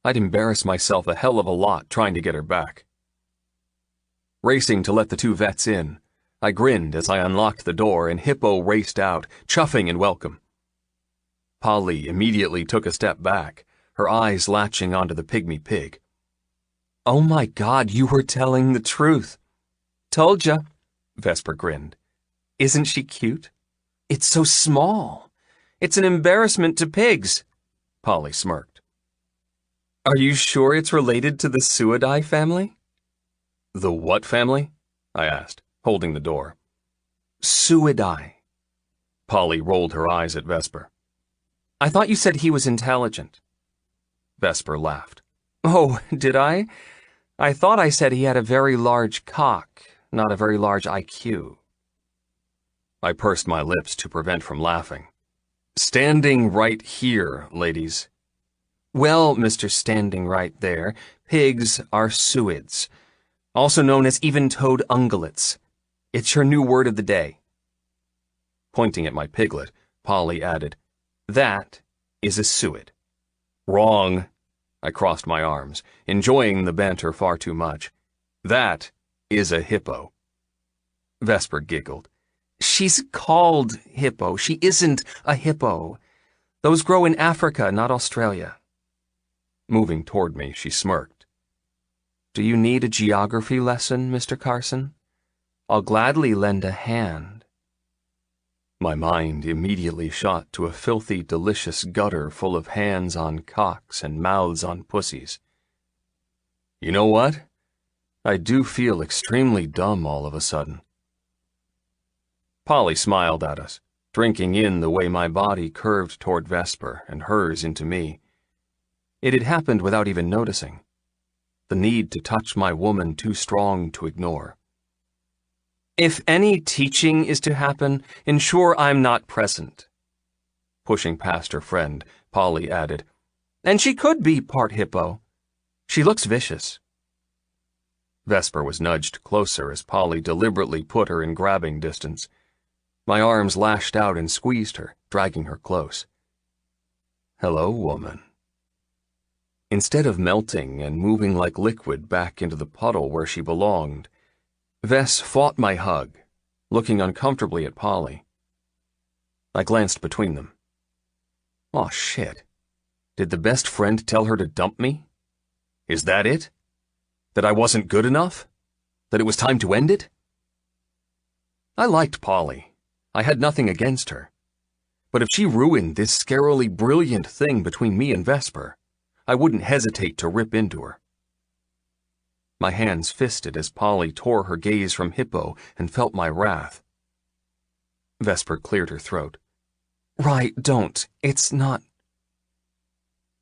I'd embarrass myself a hell of a lot trying to get her back. Racing to let the two vets in, I grinned as I unlocked the door and Hippo raced out, chuffing in welcome. Polly immediately took a step back, her eyes latching onto the pygmy pig. "Oh my God, you were telling the truth." "Told ya," Vesper grinned. "Isn't she cute? It's so small. It's an embarrassment to pigs," Polly smirked. "Are you sure it's related to the Suidae family?" "The what family?" I asked, holding the door. "Suidae." Polly rolled her eyes at Vesper. "I thought you said he was intelligent." Vesper laughed. "Oh, did I? I thought I said he had a very large cock, not a very large IQ. I pursed my lips to prevent from laughing. "Standing right here, ladies." "Well, Mr. Standing Right There, pigs are suids, also known as even-toed ungulates. It's your new word of the day." Pointing at my piglet, Polly added, "That is a suid." "Wrong." I crossed my arms, enjoying the banter far too much. "That is a hippo." Vesper giggled. "She's called Hippo. She isn't a hippo. Those grow in Africa, not Australia." Moving toward me, she smirked. "Do you need a geography lesson, Mr. Carson? I'll gladly lend a hand." My mind immediately shot to a filthy, delicious gutter full of hands on cocks and mouths on pussies. You know what? I do feel extremely dumb all of a sudden. Polly smiled at us, drinking in the way my body curved toward Vesper and hers into me. It had happened without even noticing. The need to touch my woman too strong to ignore. "If any teaching is to happen, ensure I'm not present." Pushing past her friend, Polly added, "And she could be part hippo. She looks vicious." Vesper was nudged closer as Polly deliberately put her in grabbing distance. My arms lashed out and squeezed her, dragging her close. "Hello, woman." Instead of melting and moving like liquid back into the puddle where she belonged, Vess fought my hug, looking uncomfortably at Polly. I glanced between them. Aw, shit. Did the best friend tell her to dump me? Is that it? That I wasn't good enough? That it was time to end it? I liked Polly. I had nothing against her. But if she ruined this scarily brilliant thing between me and Vesper, I wouldn't hesitate to rip into her. My hands fisted as Polly tore her gaze from Hippo and felt my wrath. Vesper cleared her throat. "Right, don't. It's not—"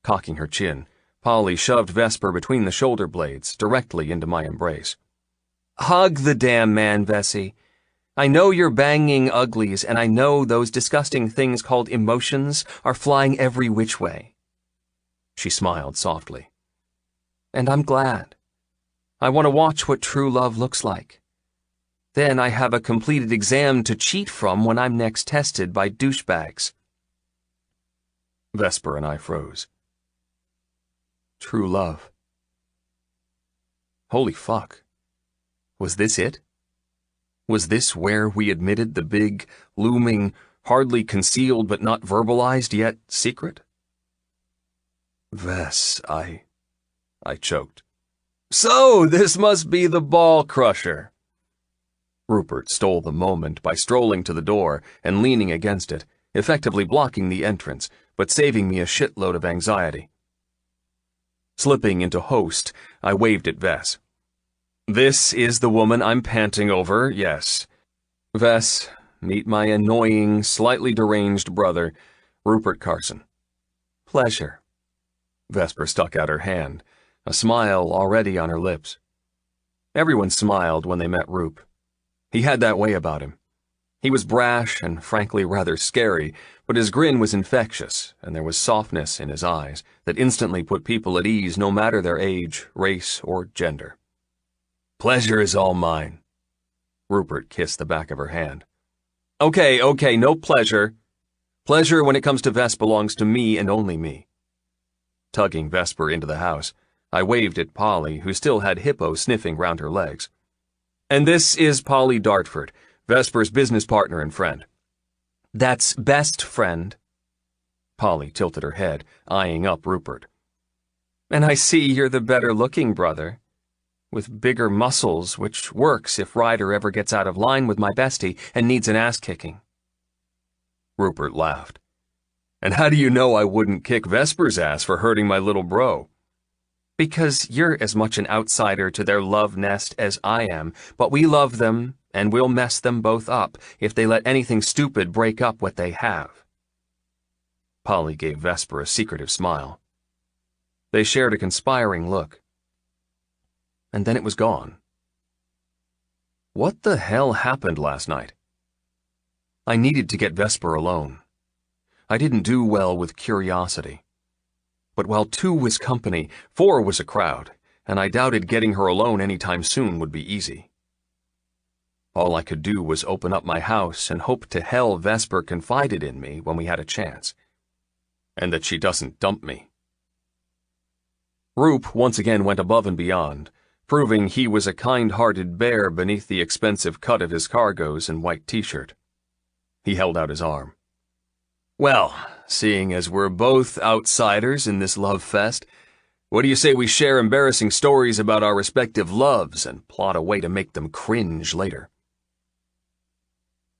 Cocking her chin, Polly shoved Vesper between the shoulder blades, directly into my embrace. "Hug the damn man, Vessie. I know you're banging uglies, and I know those disgusting things called emotions are flying every which way." She smiled softly. "And I'm glad. I want to watch what true love looks like. Then I have a completed exam to cheat from when I'm next tested by douchebags." Vesper and I froze. True love. Holy fuck. Was this it? Was this where we admitted the big, looming, hardly concealed but not verbalized yet secret? Vess, I choked. "So, this must be the ball crusher." Rupert stole the moment by strolling to the door and leaning against it, effectively blocking the entrance, but saving me a shitload of anxiety. Slipping into host, I waved at Vess. "This is the woman I'm panting over, yes. Vess, meet my annoying, slightly deranged brother, Rupert Carson." "Pleasure." Vesper stuck out her hand, a smile already on her lips. Everyone smiled when they met Roop. He had that way about him. He was brash and frankly rather scary, but his grin was infectious, and there was softness in his eyes that instantly put people at ease no matter their age, race, or gender. "Pleasure is all mine." Rupert kissed the back of her hand. Okay, no pleasure. Pleasure when it comes to Vess belongs to me and only me." Tugging Vesper into the house, I waved at Polly, who still had Hippo sniffing round her legs. "And this is Polly Dartford, Vesper's business partner and friend." "That's best friend." Polly tilted her head, eyeing up Rupert. "And I see you're the better-looking brother, with bigger muscles, which works if Ryder ever gets out of line with my bestie and needs an ass-kicking." Rupert laughed. "And how do you know I wouldn't kick Vesper's ass for hurting my little bro?" "Because you're as much an outsider to their love nest as I am, but we love them, and we'll mess them both up if they let anything stupid break up what they have." Polly gave Vesper a secretive smile. They shared a conspiring look. And then it was gone. What the hell happened last night? I needed to get Vesper alone. I didn't do well with curiosity. But while 2 was company, 4 was a crowd, and I doubted getting her alone anytime soon would be easy. All I could do was open up my house and hope to hell Vesper confided in me when we had a chance, and that she doesn't dump me. Roop once again went above and beyond, proving he was a kind-hearted bear beneath the expensive cut of his cargoes and white t-shirt. He held out his arm. "Well, seeing as we're both outsiders in this love fest, what do you say we share embarrassing stories about our respective loves and plot a way to make them cringe later?"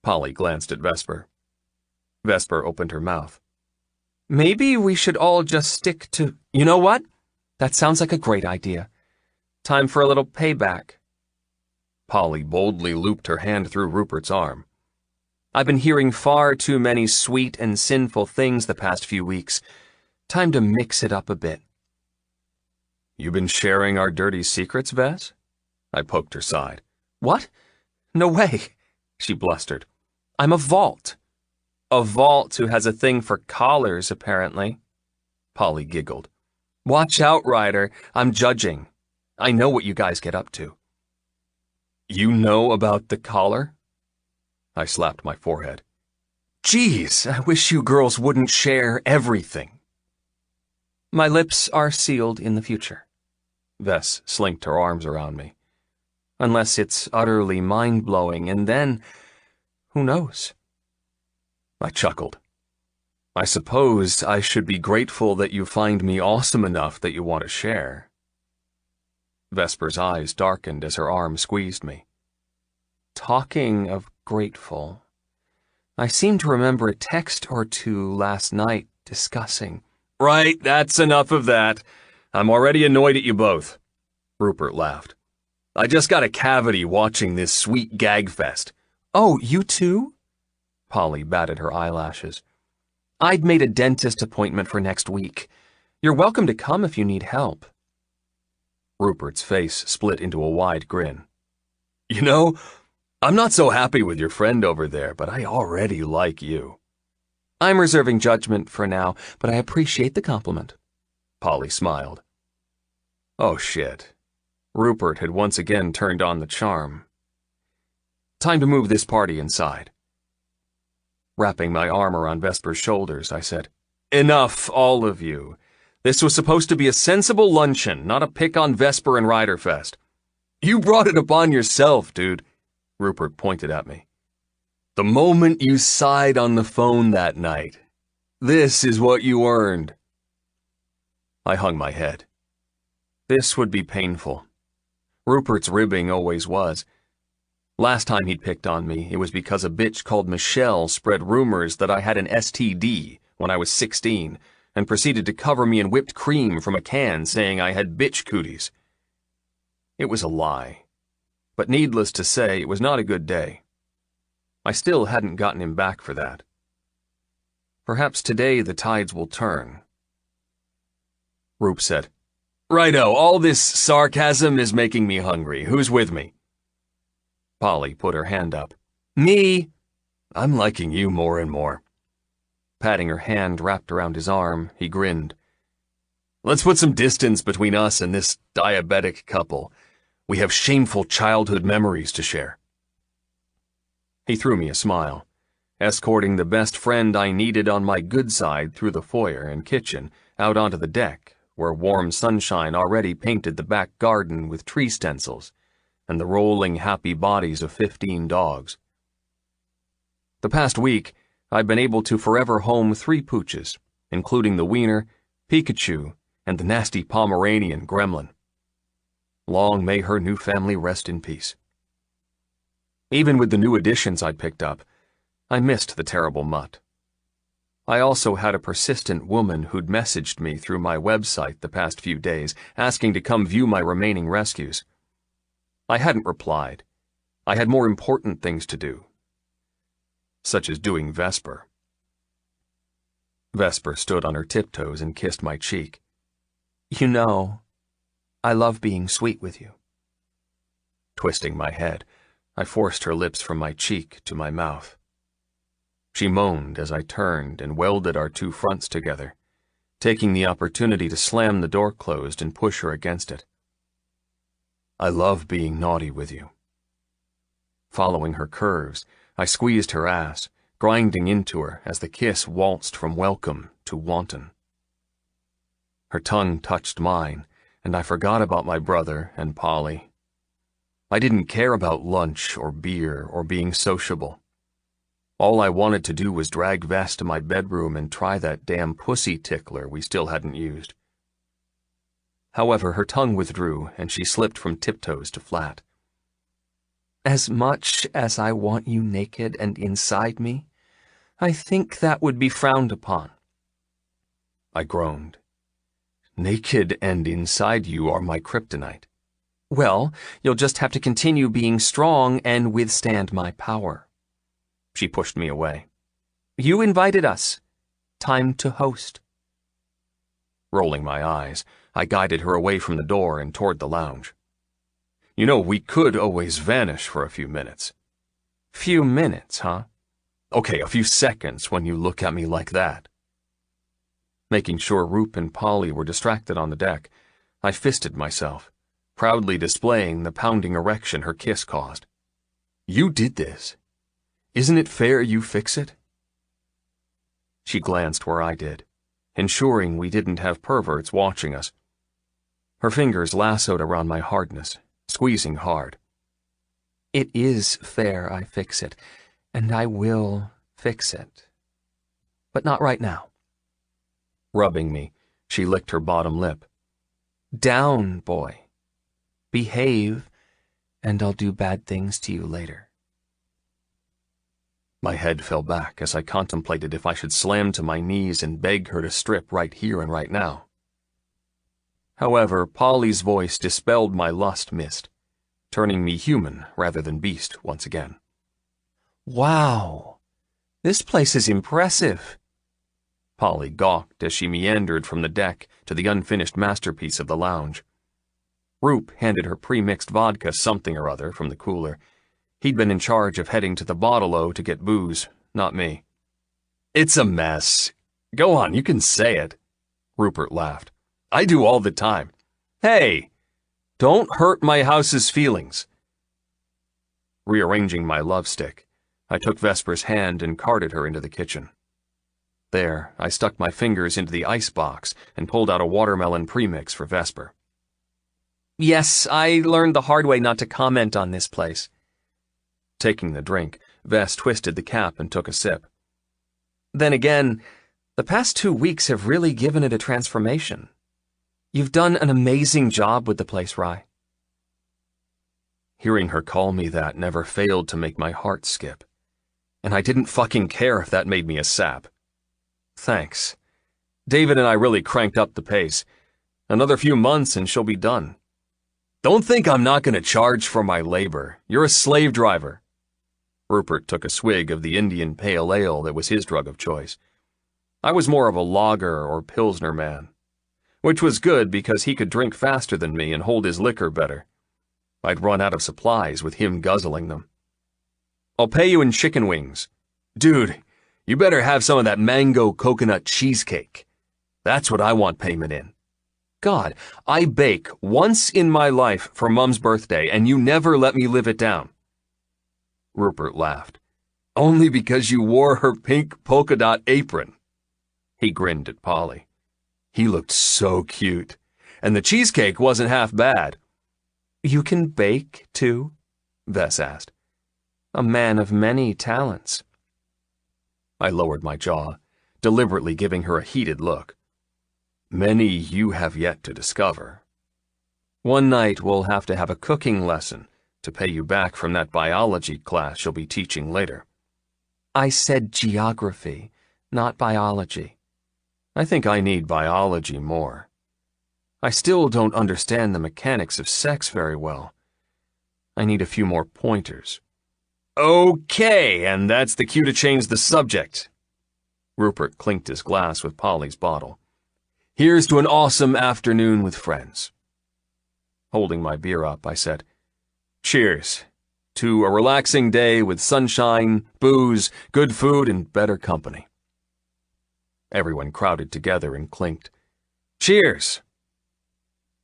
Polly glanced at Vesper. Vesper opened her mouth. "Maybe we should all just stick to— You know what? That sounds like a great idea. Time for a little payback." Polly boldly looped her hand through Rupert's arm. "I've been hearing far too many sweet and sinful things the past few weeks. Time to mix it up a bit." "You been sharing our dirty secrets, Vess?" I poked her side. "What? No way," she blustered. "I'm a vault." "A vault who has a thing for collars, apparently." Polly giggled. "Watch out, Ryder. I'm judging. I know what you guys get up to." "You know about the collar?" I slapped my forehead. "Geez, I wish you girls wouldn't share everything." "My lips are sealed in the future." Vess slinked her arms around me. "Unless it's utterly mind-blowing, and then, who knows?" I chuckled. "I suppose I should be grateful that you find me awesome enough that you want to share." Vesper's eyes darkened as her arm squeezed me. "Talking of grateful, I seem to remember a text or 2 last night discussing—" "Right, that's enough of that. I'm already annoyed at you both." Rupert laughed. "I just got a cavity watching this sweet gag fest." "Oh, you too?" Polly batted her eyelashes. "I'd made a dentist appointment for next week. You're welcome to come if you need help." Rupert's face split into a wide grin. "You know, I'm not so happy with your friend over there, but I already like you." "I'm reserving judgment for now, but I appreciate the compliment." Polly smiled. Oh shit. Rupert had once again turned on the charm. "Time to move this party inside." Wrapping my arm around Vesper's shoulders, I said, "Enough, all of you. This was supposed to be a sensible luncheon, not a pick on Vesper and Ryder fest." "You brought it upon yourself, dude," Rupert pointed at me. "The moment you sighed on the phone that night. This is what you earned." I hung my head. This would be painful. Rupert's ribbing always was. Last time he'd picked on me, it was because a bitch called Michelle spread rumors that I had an STD when I was 16 and proceeded to cover me in whipped cream from a can saying I had bitch cooties. It was a lie, but needless to say, it was not a good day. I still hadn't gotten him back for that. Perhaps today the tides will turn. Roop said, "Righto, all this sarcasm is making me hungry. Who's with me?" Polly put her hand up. "Me." "I'm liking you more and more." Patting her hand wrapped around his arm, he grinned. "Let's put some distance between us and this diabetic couple. We have shameful childhood memories to share." He threw me a smile, escorting the best friend I needed on my good side through the foyer and kitchen, out onto the deck, where warm sunshine already painted the back garden with tree stencils and the rolling happy bodies of 15 dogs. The past week, I've been able to forever home 3 pooches, including the wiener, Pikachu, and the nasty Pomeranian gremlin. Long may her new family rest in peace. Even with the new additions I'd picked up, I missed the terrible mutt. I also had a persistent woman who'd messaged me through my website the past few days, asking to come view my remaining rescues. I hadn't replied. I had more important things to do, such as doing Vesper. Vesper stood on her tiptoes and kissed my cheek. "You know, I love being sweet with you." Twisting my head, I forced her lips from my cheek to my mouth. She moaned as I turned and welded our 2 fronts together, taking the opportunity to slam the door closed and push her against it. "I love being naughty with you." Following her curves, I squeezed her ass, grinding into her as the kiss waltzed from welcome to wanton. Her tongue touched mine, and I forgot about my brother and Polly. I didn't care about lunch or beer or being sociable. All I wanted to do was drag Vess to my bedroom and try that damn pussy tickler we still hadn't used. However, her tongue withdrew, and she slipped from tiptoes to flat. "As much as I want you naked and inside me, I think that would be frowned upon." I groaned. "Naked and inside you are my kryptonite." "Well, you'll just have to continue being strong and withstand my power." She pushed me away. "You invited us. Time to host." Rolling my eyes, I guided her away from the door and toward the lounge. "You know, we could always vanish for a few minutes." "Few minutes, huh?" "Okay, a few seconds when you look at me like that." Making sure Roop and Polly were distracted on the deck, I fisted myself, proudly displaying the pounding erection her kiss caused. "You did this. Isn't it fair you fix it?" She glanced where I did, ensuring we didn't have perverts watching us. Her fingers lassoed around my hardness, squeezing hard. "It is fair I fix it, and I will fix it. But not right now." Rubbing me, she licked her bottom lip. "Down, boy. Behave, and I'll do bad things to you later." My head fell back as I contemplated if I should slam to my knees and beg her to strip right here and right now. However, Polly's voice dispelled my lust mist, turning me human rather than beast once again. "Wow, this place is impressive." Polly gawked as she meandered from the deck to the unfinished masterpiece of the lounge. Roop handed her pre-mixed vodka something or other from the cooler. He'd been in charge of heading to the bottle-o to get booze, not me. "It's a mess. Go on, you can say it." Rupert laughed. "I do all the time. Hey, don't hurt my house's feelings." Rearranging my love stick, I took Vesper's hand and carted her into the kitchen. There, I stuck my fingers into the ice box and pulled out a watermelon premix for Vesper. "Yes, I learned the hard way not to comment on this place." Taking the drink, Vess twisted the cap and took a sip. "Then again, the past 2 weeks have really given it a transformation. You've done an amazing job with the place, Rye." Hearing her call me that never failed to make my heart skip. And I didn't fucking care if that made me a sap. Thanks. David and I really cranked up the pace. Another few months and she'll be done. Don't think I'm not going to charge for my labor. You're a slave driver. Rupert took a swig of the Indian pale ale that was his drug of choice. I was more of a lager or pilsner man, which was good because he could drink faster than me and hold his liquor better. I'd run out of supplies with him guzzling them. I'll pay you in chicken wings. Dude, you better have some of that mango coconut cheesecake. That's what I want payment in. God, I bake once in my life for Mum's birthday, and you never let me live it down. Rupert laughed. Only because you wore her pink polka dot apron. He grinned at Polly. He looked so cute, and the cheesecake wasn't half bad. You can bake, too? Vess asked. A man of many talents. I lowered my jaw, deliberately giving her a heated look. Many you have yet to discover. One night we'll have to have a cooking lesson to pay you back from that biology class you'll be teaching later. I said geography, not biology. I think I need biology more. I still don't understand the mechanics of sex very well. I need a few more pointers. Okay, and that's the cue to change the subject. Rupert clinked his glass with Polly's bottle. Here's to an awesome afternoon with friends. Holding my beer up, I said, cheers to a relaxing day with sunshine, booze, good food, and better company. Everyone crowded together and clinked. Cheers!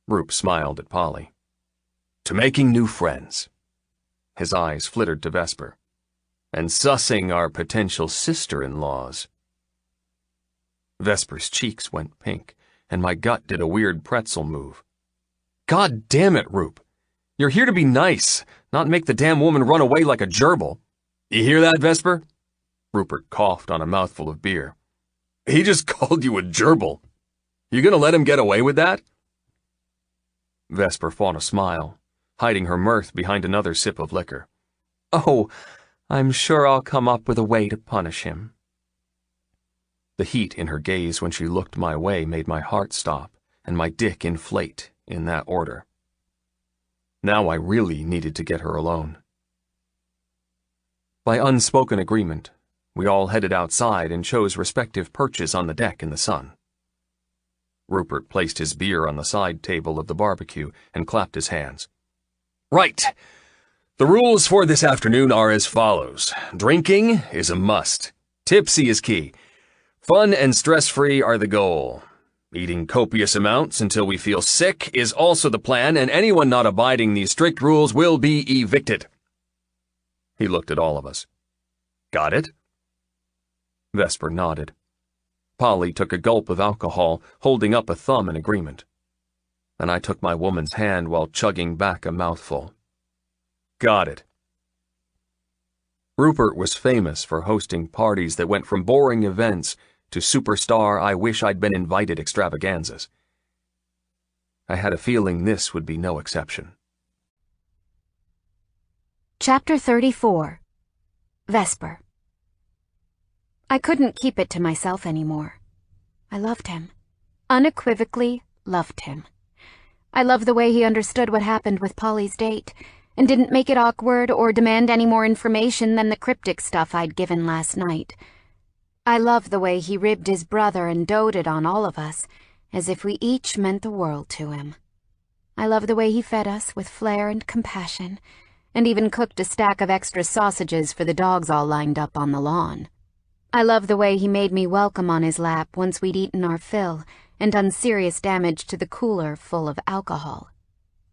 Roop smiled at Polly. To making new friends. His eyes flittered to Vesper. And sussing our potential sister-in-laws. Vesper's cheeks went pink, and my gut did a weird pretzel move. God damn it, Roop. You're here to be nice, not make the damn woman run away like a gerbil. You hear that, Vesper? Rupert coughed on a mouthful of beer. He just called you a gerbil. You gonna let him get away with that? Vesper fought a smile, hiding her mirth behind another sip of liquor. Oh, I'm sure I'll come up with a way to punish him. The heat in her gaze when she looked my way made my heart stop and my dick inflate in that order. Now I really needed to get her alone. By unspoken agreement, we all headed outside and chose respective perches on the deck in the sun. Rupert placed his beer on the side table of the barbecue and clapped his hands. Right. The rules for this afternoon are as follows. Drinking is a must. Tipsy is key. Fun and stress-free are the goal. Eating copious amounts until we feel sick is also the plan, and anyone not abiding these strict rules will be evicted. He looked at all of us. Got it? Vesper nodded. Polly took a gulp of alcohol, holding up a thumb in agreement. Then I took my woman's hand while chugging back a mouthful. Got it. Rupert was famous for hosting parties that went from boring events to superstar I wish I'd been invited extravaganzas. I had a feeling this would be no exception. Chapter 34. Vesper. I couldn't keep it to myself anymore. I loved him. Unequivocally loved him. I loved the way he understood what happened with Polly's date, and didn't make it awkward or demand any more information than the cryptic stuff I'd given last night. I loved the way he ribbed his brother and doted on all of us, as if we each meant the world to him. I loved the way he fed us with flair and compassion, and even cooked a stack of extra sausages for the dogs all lined up on the lawn. I loved the way he made me welcome on his lap once we'd eaten our fill and done serious damage to the cooler full of alcohol.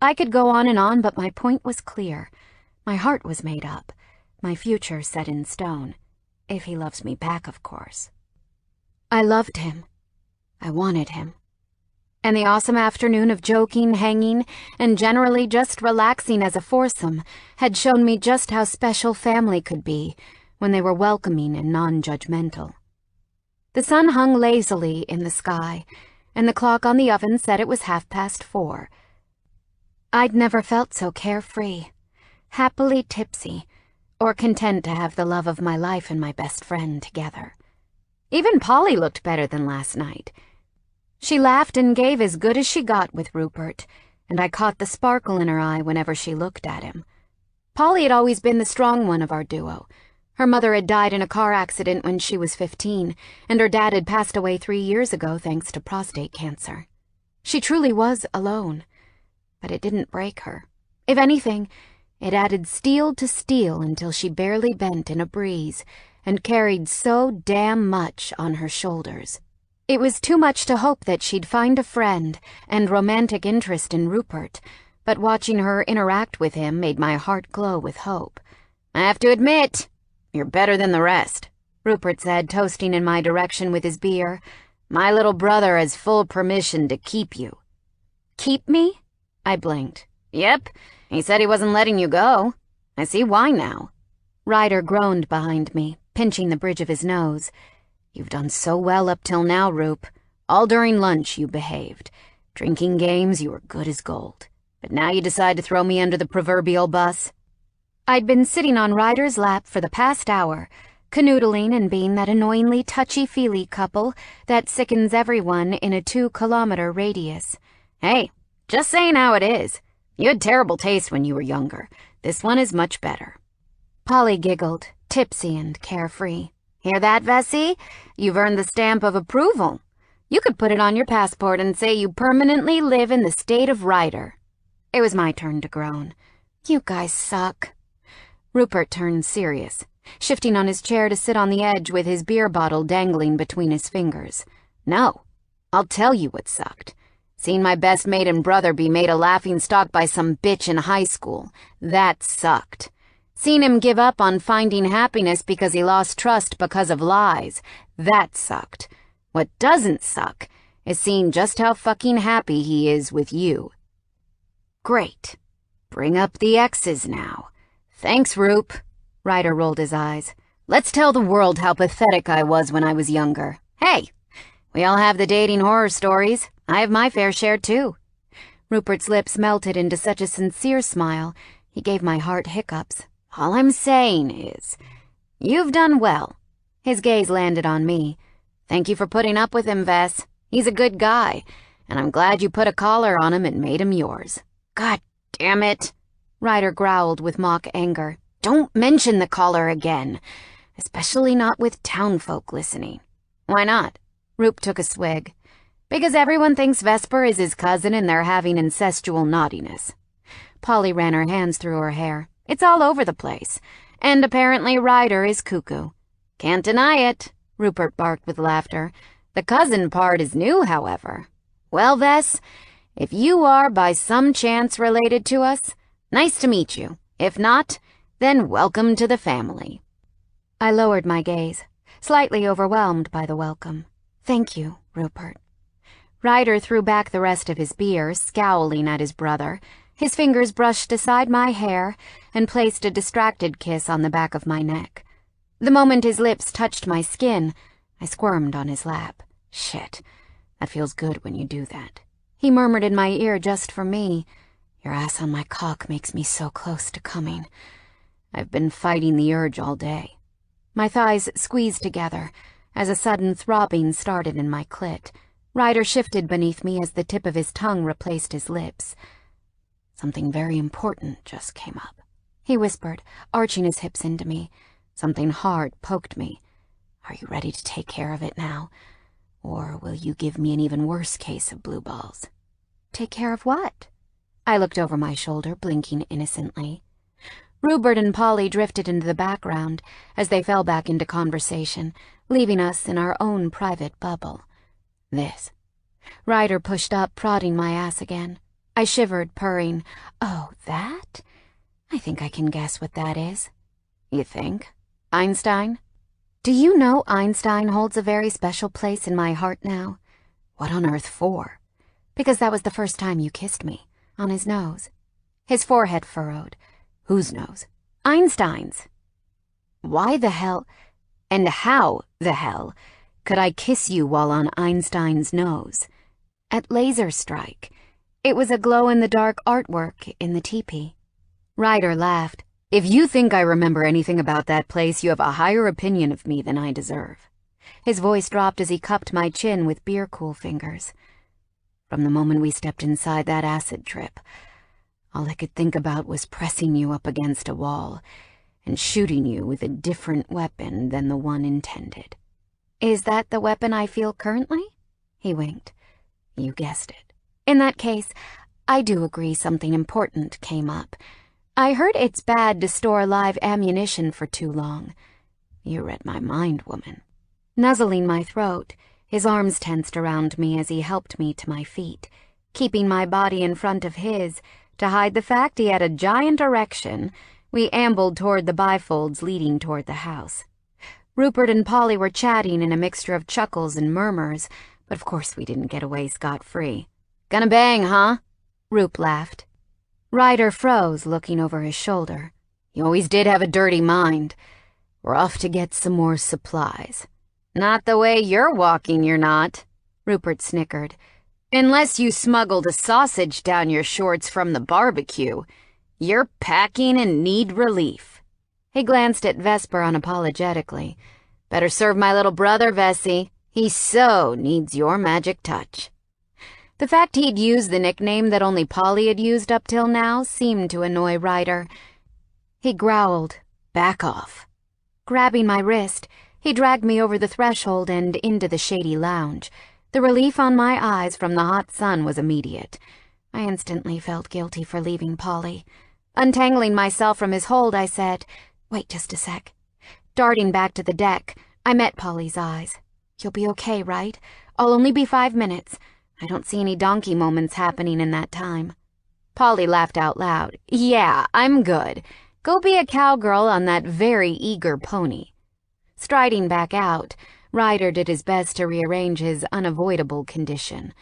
I could go on, but my point was clear. My heart was made up, my future set in stone. If he loves me back, of course. I loved him. I wanted him. And the awesome afternoon of joking, hanging, and generally just relaxing as a foursome had shown me just how special family could be when they were welcoming and non-judgmental. The sun hung lazily in the sky, and the clock on the oven said it was 4:30. I'd never felt so carefree, happily tipsy, or content to have the love of my life and my best friend together. Even Polly looked better than last night. She laughed and gave as good as she got with Rupert, and I caught the sparkle in her eye whenever she looked at him. Polly had always been the strong one of our duo. Her mother had died in a car accident when she was 15, and her dad had passed away 3 years ago thanks to prostate cancer. She truly was alone, but it didn't break her. If anything, it added steel to steel until she barely bent in a breeze and carried so damn much on her shoulders. It was too much to hope that she'd find a friend and romantic interest in Rupert, but watching her interact with him made my heart glow with hope. "I have to admit, you're better than the rest," Rupert said, toasting in my direction with his beer. "My little brother has full permission to keep you." "Keep me?" I blinked. "Yep, he said he wasn't letting you go. I see why now." Ryder groaned behind me, pinching the bridge of his nose. "You've done so well up till now, Rupe. All during lunch you behaved. Drinking games, you were good as gold. But now you decide to throw me under the proverbial bus." I'd been sitting on Ryder's lap for the past hour, canoodling and being that annoyingly touchy-feely couple that sickens everyone in a 2-kilometer radius. "Hey, just saying how it is. You had terrible taste when you were younger. This one is much better." Polly giggled, tipsy and carefree. "Hear that, Vessie? You've earned the stamp of approval. You could put it on your passport and say you permanently live in the state of Ryder." It was my turn to groan. "You guys suck." Rupert turned serious, shifting on his chair to sit on the edge with his beer bottle dangling between his fingers. "No, I'll tell you what sucked. Seeing my best mate and brother be made a laughingstock by some bitch in high school. That sucked. Seeing him give up on finding happiness because he lost trust because of lies. That sucked. What doesn't suck is seeing just how fucking happy he is with you." "Great. Bring up the X's now." "Thanks, Rupe." Ryder rolled his eyes. "Let's tell the world how pathetic I was when I was younger. Hey, we all have the dating horror stories. I have my fair share, too." Rupert's lips melted into such a sincere smile, he gave my heart hiccups. "All I'm saying is, you've done well." His gaze landed on me. "Thank you for putting up with him, Vess. He's a good guy, and I'm glad you put a collar on him and made him yours." "God damn it," Ryder growled with mock anger. "Don't mention the collar again, especially not with townfolk listening." "Why not?" Rupe took a swig. "Because everyone thinks Vesper is his cousin and they're having incestual naughtiness." Polly ran her hands through her hair. "It's all over the place. And apparently Ryder is cuckoo." "Can't deny it," Rupert barked with laughter. "The cousin part is new, however. Well, Vess, if you are by some chance related to us, nice to meet you. If not, then welcome to the family." I lowered my gaze, slightly overwhelmed by the welcome. "Thank you, Rupert." Ryder threw back the rest of his beer, scowling at his brother. His fingers brushed aside my hair and placed a distracted kiss on the back of my neck. The moment his lips touched my skin, I squirmed on his lap. "Shit, that feels good when you do that." He murmured in my ear just for me, "Your ass on my cock makes me so close to coming. I've been fighting the urge all day." My thighs squeezed together as a sudden throbbing started in my clit. Ryder shifted beneath me as the tip of his tongue replaced his lips. "Something very important just came up," he whispered, arching his hips into me. Something hard poked me. "Are you ready to take care of it now? Or will you give me an even worse case of blue balls?" "Take care of what?" I looked over my shoulder, blinking innocently. Rupert and Polly drifted into the background as they fell back into conversation, leaving us in our own private bubble. "This." Ryder pushed up, prodding my ass again. I shivered, purring. "Oh, that? I think I can guess what that is." "You think? Einstein?" "Do you know Einstein holds a very special place in my heart now?" "What on earth for?" "Because that was the first time you kissed me, on his nose." His forehead furrowed. "Whose nose?" "Einstein's." "Why the hell, and how the hell, could I kiss you while on Einstein's nose?" "At Laser Strike. It was a glow-in-the-dark artwork in the teepee." Ryder laughed. "If you think I remember anything about that place, you have a higher opinion of me than I deserve." His voice dropped as he cupped my chin with beer-cool fingers. "From the moment we stepped inside that acid trip, All I could think about was pressing you up against a wall and shooting you with a different weapon than the one intended. Is that the weapon I feel currently? He winked. You guessed it. In that case, I do agree something important came up. I heard it's bad to store live ammunition for too long. You read my mind, woman. Nuzzling my throat, his arms tensed around me as he helped me to my feet, keeping my body in front of his to hide the fact he had a giant erection. We ambled toward the bifolds leading toward the house. Rupert and Polly were chatting in a mixture of chuckles and murmurs, but of course we didn't get away scot-free. Gonna bang, huh? Rupe laughed. Ryder froze, looking over his shoulder. You always did have a dirty mind. We're off to get some more supplies. Not the way you're walking, you're not, Rupert snickered. Unless you smuggled a sausage down your shorts from the barbecue. You're packing and need relief. He glanced at Vesper unapologetically. Better serve my little brother, Vessie. He so needs your magic touch. The fact he'd used the nickname that only Polly had used up till now seemed to annoy Ryder. He growled, "Back off." Grabbing my wrist, he dragged me over the threshold and into the shady lounge. The relief on my eyes from the hot sun was immediate. I instantly felt guilty for leaving Polly. Untangling myself from his hold, I said, "Wait just a sec." Darting back to the deck, I met Polly's eyes. "You'll be okay, right? I'll only be 5 minutes. I don't see any donkey moments happening in that time." Polly laughed out loud. "Yeah, I'm good. Go be a cowgirl on that very eager pony." Striding back out, Ryder did his best to rearrange his unavoidable condition.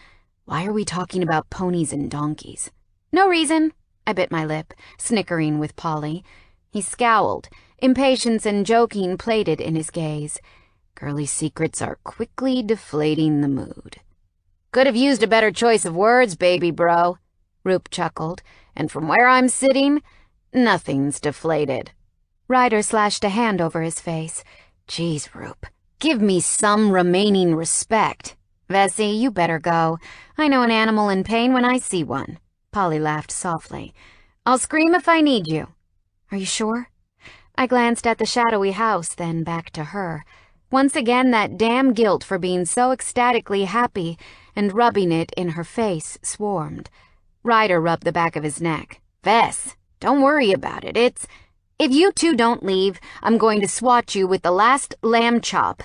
Why are we talking about ponies and donkeys? No reason. I bit my lip, snickering with Polly. He scowled, impatience and joking plated in his gaze. Girly secrets are quickly deflating the mood. Could have used a better choice of words, baby bro, Roop chuckled, and from where I'm sitting, nothing's deflated. Ryder slashed a hand over his face. Geez, Roop, give me some remaining respect. Vessie, you better go. I know an animal in pain when I see one. Polly laughed softly. I'll scream if I need you. Are you sure? I glanced at the shadowy house, then back to her. Once again, that damn guilt for being so ecstatically happy and rubbing it in her face swarmed. Ryder rubbed the back of his neck. Vess, don't worry about it. If you two don't leave, I'm going to swat you with the last lamb chop.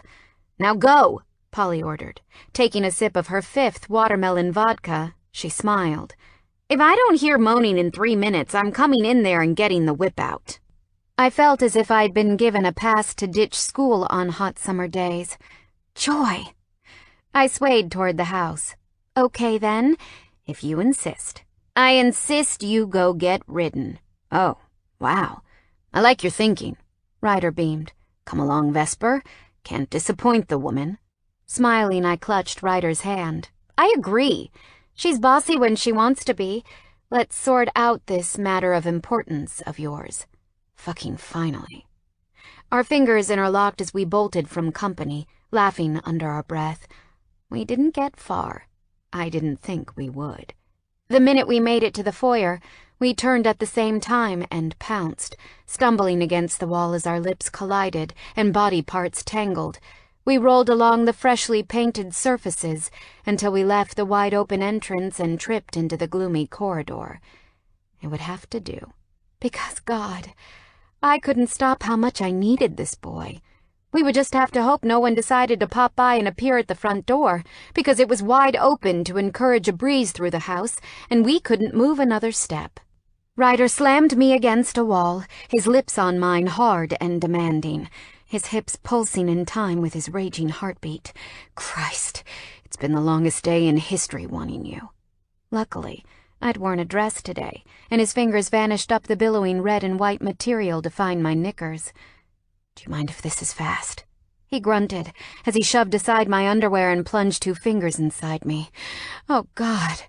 Now go, Polly ordered. Taking a sip of her 5th watermelon vodka, she smiled. If I don't hear moaning in 3 minutes, I'm coming in there and getting the whip out. I felt as if I'd been given a pass to ditch school on hot summer days. Joy! I swayed toward the house. Okay, then, if you insist. I insist you go get ridden. Oh, wow. I like your thinking. Ryder beamed. Come along, Vesper. Can't disappoint the woman. Smiling, I clutched Ryder's hand. I agree. She's bossy when she wants to be. Let's sort out this matter of importance of yours. Fucking finally. Our fingers interlocked as we bolted from company, laughing under our breath. We didn't get far. I didn't think we would. The minute we made it to the foyer, we turned at the same time and pounced, stumbling against the wall as our lips collided and body parts tangled. We rolled along the freshly painted surfaces until we left the wide-open entrance and tripped into the gloomy corridor. It would have to do. Because, God, I couldn't stop how much I needed this boy. We would just have to hope no one decided to pop by and appear at the front door, because it was wide open to encourage a breeze through the house, and we couldn't move another step. Ryder slammed me against a wall, his lips on mine hard and demanding, his hips pulsing in time with his raging heartbeat. Christ, it's been the longest day in history wanting you. Luckily, I'd worn a dress today, and his fingers vanished up the billowing red and white material to find my knickers. Do you mind if this is fast? He grunted as he shoved aside my underwear and plunged 2 fingers inside me. Oh, God.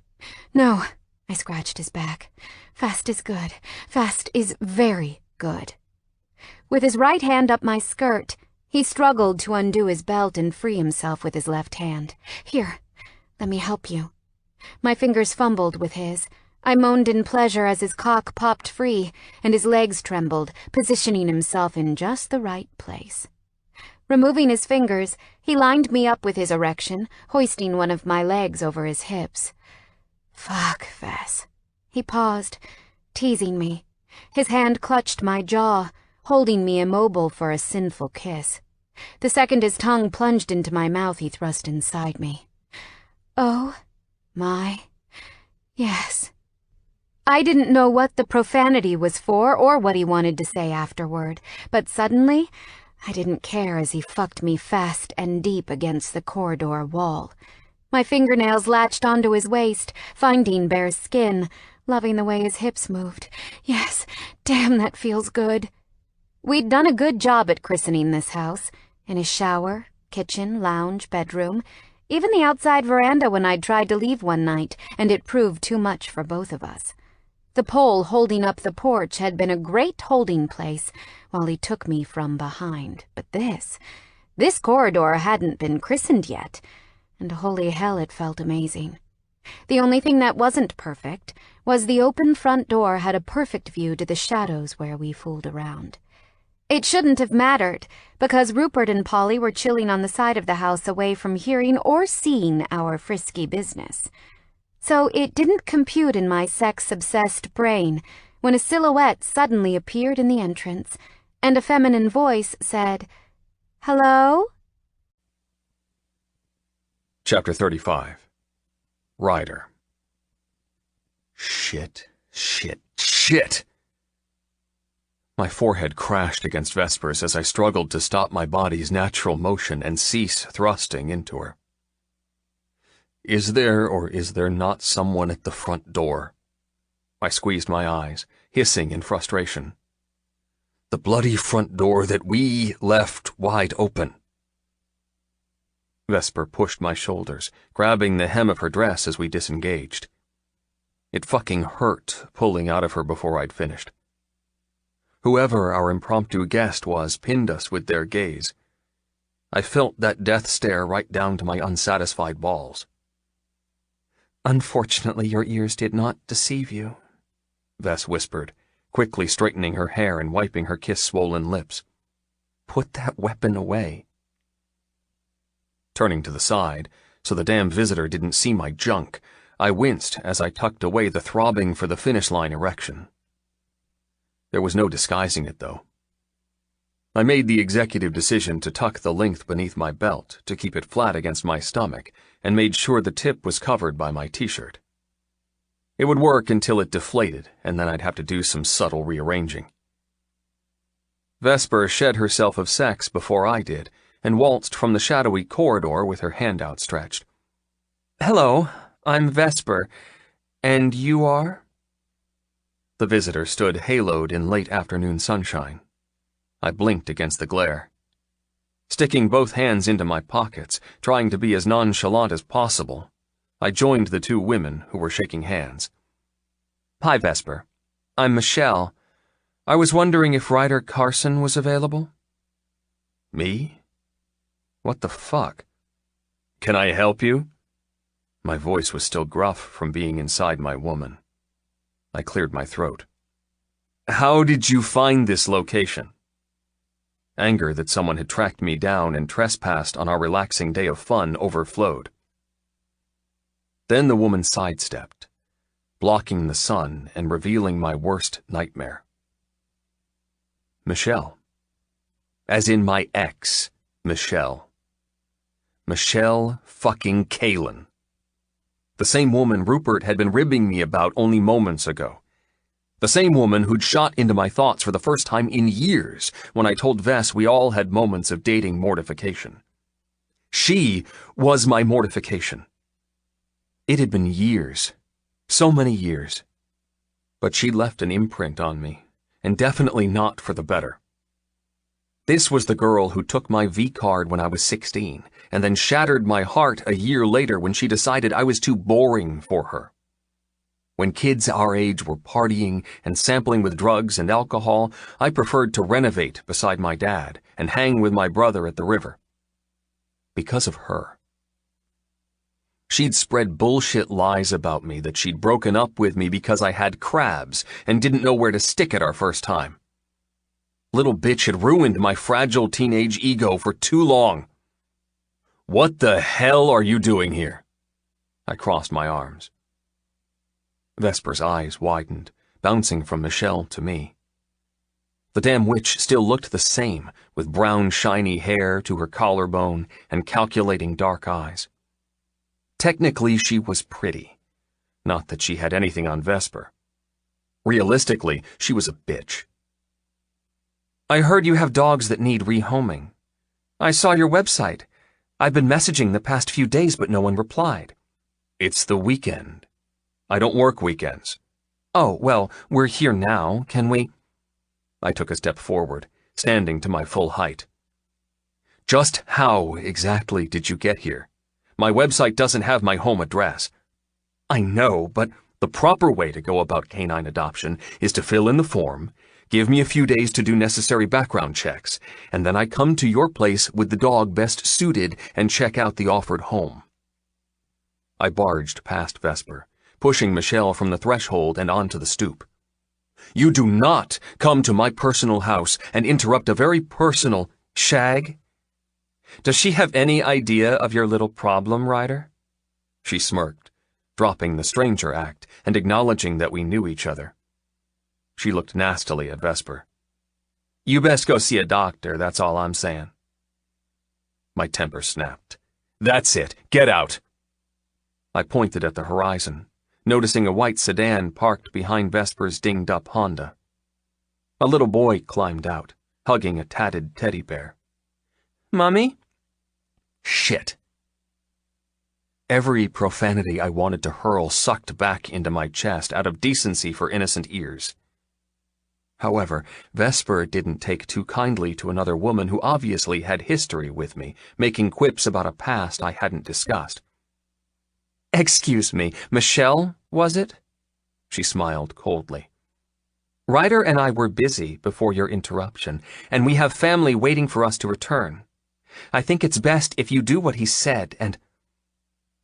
No, I scratched his back. Fast is good. Fast is very good. With his right hand up my skirt, he struggled to undo his belt and free himself with his left hand. Here, let me help you. My fingers fumbled with his. I moaned in pleasure as his cock popped free and his legs trembled, positioning himself in just the right place. Removing his fingers, he lined me up with his erection, hoisting one of my legs over his hips. Fuck, Vess. He paused, teasing me. His hand clutched my jaw, holding me immobile for a sinful kiss. The second his tongue plunged into my mouth, he thrust inside me. Oh, my, yes. I didn't know what the profanity was for or what he wanted to say afterward, but suddenly, I didn't care as he fucked me fast and deep against the corridor wall. My fingernails latched onto his waist, finding bare skin, loving the way his hips moved. Yes, damn, that feels good. We'd done a good job at christening this house. In his shower, kitchen, lounge, bedroom, even the outside veranda when I'd tried to leave one night, and it proved too much for both of us. The pole holding up the porch had been a great holding place while he took me from behind. But this corridor hadn't been christened yet, and holy hell, it felt amazing. The only thing that wasn't perfect was the open front door had a perfect view to the shadows where we fooled around. It shouldn't have mattered, because Rupert and Polly were chilling on the side of the house away from hearing or seeing our frisky business. So it didn't compute in my sex-obsessed brain when a silhouette suddenly appeared in the entrance, and a feminine voice said, "Hello?" Chapter 35. Ryder. Shit. My forehead crashed against Vesper's as I struggled to stop my body's natural motion and cease thrusting into her. Is there or is there not someone at the front door? I squeezed my eyes, hissing in frustration. The bloody front door that we left wide open. Vesper pushed my shoulders, grabbing the hem of her dress as we disengaged. It fucking hurt pulling out of her before I'd finished. Whoever our impromptu guest was pinned us with their gaze. I felt that death stare right down to my unsatisfied balls. Unfortunately, your ears did not deceive you, Vess whispered, quickly straightening her hair and wiping her kiss-swollen lips. Put that weapon away. Turning to the side, so the damn visitor didn't see my junk, I winced as I tucked away the throbbing for the finish line erection. There was no disguising it, though. I made the executive decision to tuck the length beneath my belt to keep it flat against my stomach and made sure the tip was covered by my t-shirt. It would work until it deflated, and then I'd have to do some subtle rearranging. Vesper shed herself of sex before I did and waltzed from the shadowy corridor with her hand outstretched. Hello, I'm Vesper, and you are? The visitor stood haloed in late afternoon sunshine. I blinked against the glare. Sticking both hands into my pockets, trying to be as nonchalant as possible, I joined the two women who were shaking hands. Hi, Vesper. I'm Michelle. I was wondering if Ryder Carson was available? Me? What the fuck? Can I help you? My voice was still gruff from being inside my woman. I cleared my throat. How did you find this location? Anger that someone had tracked me down and trespassed on our relaxing day of fun overflowed. Then the woman sidestepped, blocking the sun and revealing my worst nightmare. Michelle. As in my ex, Michelle. Michelle fucking Kalin. The same woman Rupert had been ribbing me about only moments ago. The same woman who'd shot into my thoughts for the first time in years when I told Vess we all had moments of dating mortification. She was my mortification. It had been years, so many years. But she left an imprint on me, and definitely not for the better. This was the girl who took my V-card when I was 16, and then shattered my heart a year later when she decided I was too boring for her. When kids our age were partying and sampling with drugs and alcohol, I preferred to renovate beside my dad and hang with my brother at the river. Because of her. She'd spread bullshit lies about me that she'd broken up with me because I had crabs and didn't know where to stick it our first time. Little bitch had ruined my fragile teenage ego for too long. What the hell are you doing here? I crossed my arms. Vesper's eyes widened, bouncing from Michelle to me. The damn witch still looked the same, with brown shiny hair to her collarbone and calculating dark eyes. Technically, she was pretty. Not that she had anything on Vesper. Realistically, she was a bitch. I heard you have dogs that need rehoming. I saw your website. I've been messaging the past few days, but no one replied. It's the weekend. I don't work weekends. Oh, well, we're here now. Can we? I took a step forward, standing to my full height. Just how exactly did you get here? My website doesn't have my home address. I know, but the proper way to go about canine adoption is to fill in the form, give me a few days to do necessary background checks, and then I come to your place with the dog best suited and check out the offered home. I barged past Vesper, pushing Michelle from the threshold and onto the stoop. You do not come to my personal house and interrupt a very personal shag. Does she have any idea of your little problem, Ryder? She smirked, dropping the stranger act and acknowledging that we knew each other. She looked nastily at Vesper. You best go see a doctor, that's all I'm saying. My temper snapped. That's it, get out. I pointed at the horizon, noticing a white sedan parked behind Vesper's dinged-up Honda. A little boy climbed out, hugging a tatted teddy bear. Mommy? Shit. Every profanity I wanted to hurl sucked back into my chest out of decency for innocent ears. However, Vesper didn't take too kindly to another woman who obviously had history with me, making quips about a past I hadn't discussed. Excuse me, Michelle, was it? She smiled coldly. Ryder and I were busy before your interruption, and we have family waiting for us to return. I think it's best if you do what he said and—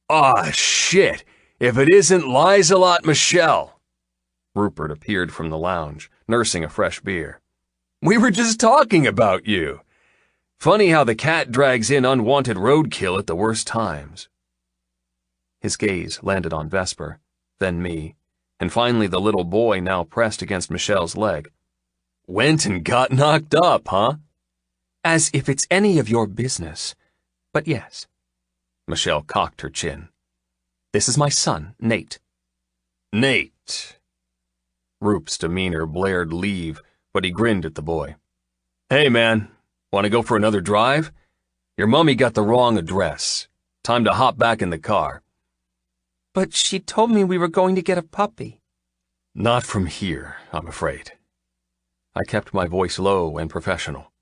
Aw, shit! If it isn't Lizelot Michelle! Rupert appeared from the lounge, nursing a fresh beer. We were just talking about you. Funny how the cat drags in unwanted roadkill at the worst times. His gaze landed on Vesper, then me, and finally the little boy now pressed against Michelle's leg. Went and got knocked up, huh? As if it's any of your business. But yes. Michelle cocked her chin. This is my son, Nate. Nate. Roop's demeanor blared leave, but he grinned at the boy. Hey, man, want to go for another drive? Your mummy got the wrong address. Time to hop back in the car. But she told me we were going to get a puppy. Not from here, I'm afraid. I kept my voice low and professional.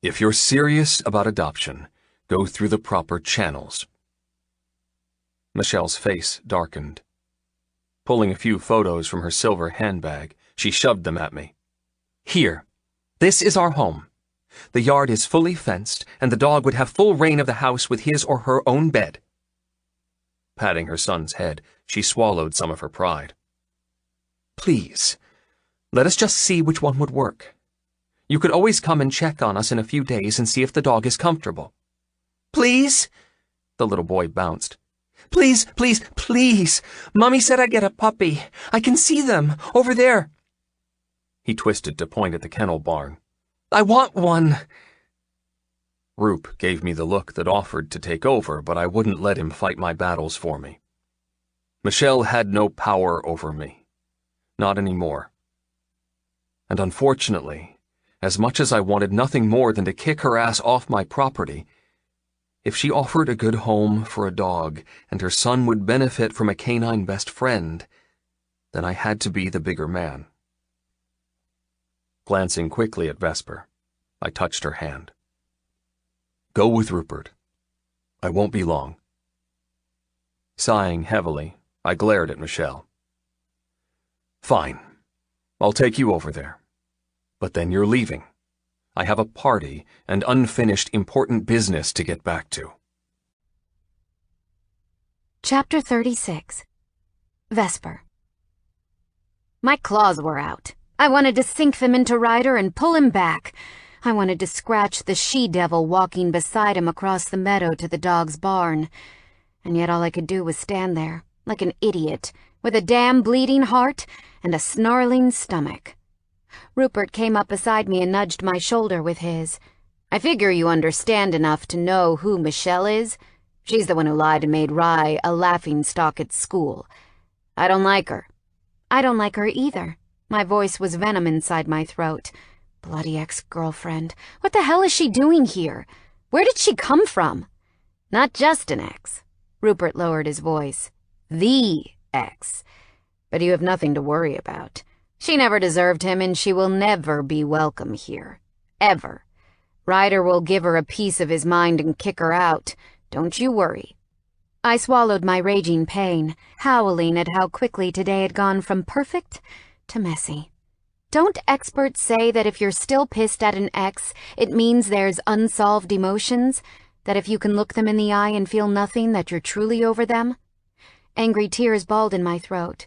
If you're serious about adoption, go through the proper channels. Michelle's face darkened. Pulling a few photos from her silver handbag, she shoved them at me. Here, this is our home. The yard is fully fenced, and the dog would have full reign of the house with his or her own bed. Patting her son's head, she swallowed some of her pride. Please, let us just see which one would work. You could always come and check on us in a few days and see if the dog is comfortable. Please? The little boy bounced. Please, please, please. Mommy said I'd get a puppy. I can see them, over there. He twisted to point at the kennel barn. I want one. Roop gave me the look that offered to take over, but I wouldn't let him fight my battles for me. Michelle had no power over me. Not anymore. And unfortunately, as much as I wanted nothing more than to kick her ass off my property, if she offered a good home for a dog and her son would benefit from a canine best friend, then I had to be the bigger man. Glancing quickly at Vesper, I touched her hand. Go with Rupert. I won't be long. Sighing heavily, I glared at Michelle. Fine. I'll take you over there. But then you're leaving. I have a party and unfinished important business to get back to. Chapter 36. Vesper. My claws were out. I wanted to sink them into Ryder and pull him back. I wanted to scratch the she-devil walking beside him across the meadow to the dog's barn. And yet all I could do was stand there, like an idiot, with a damn bleeding heart and a snarling stomach. Rupert came up beside me and nudged my shoulder with his. I figure you understand enough to know who Michelle is. She's the one who lied and made Rye a laughingstock at school. I don't like her. I don't like her either. My voice was venom inside my throat. Bloody ex-girlfriend. What the hell is she doing here? Where did she come from? Not just an ex. Rupert lowered his voice. The ex. But you have nothing to worry about. She never deserved him, and she will never be welcome here. Ever. Ryder will give her a piece of his mind and kick her out. Don't you worry. I swallowed my raging pain, howling at how quickly today had gone from perfect to messy. Don't experts say that if you're still pissed at an ex, it means there's unsolved emotions? That if you can look them in the eye and feel nothing, that you're truly over them? Angry tears balled in my throat.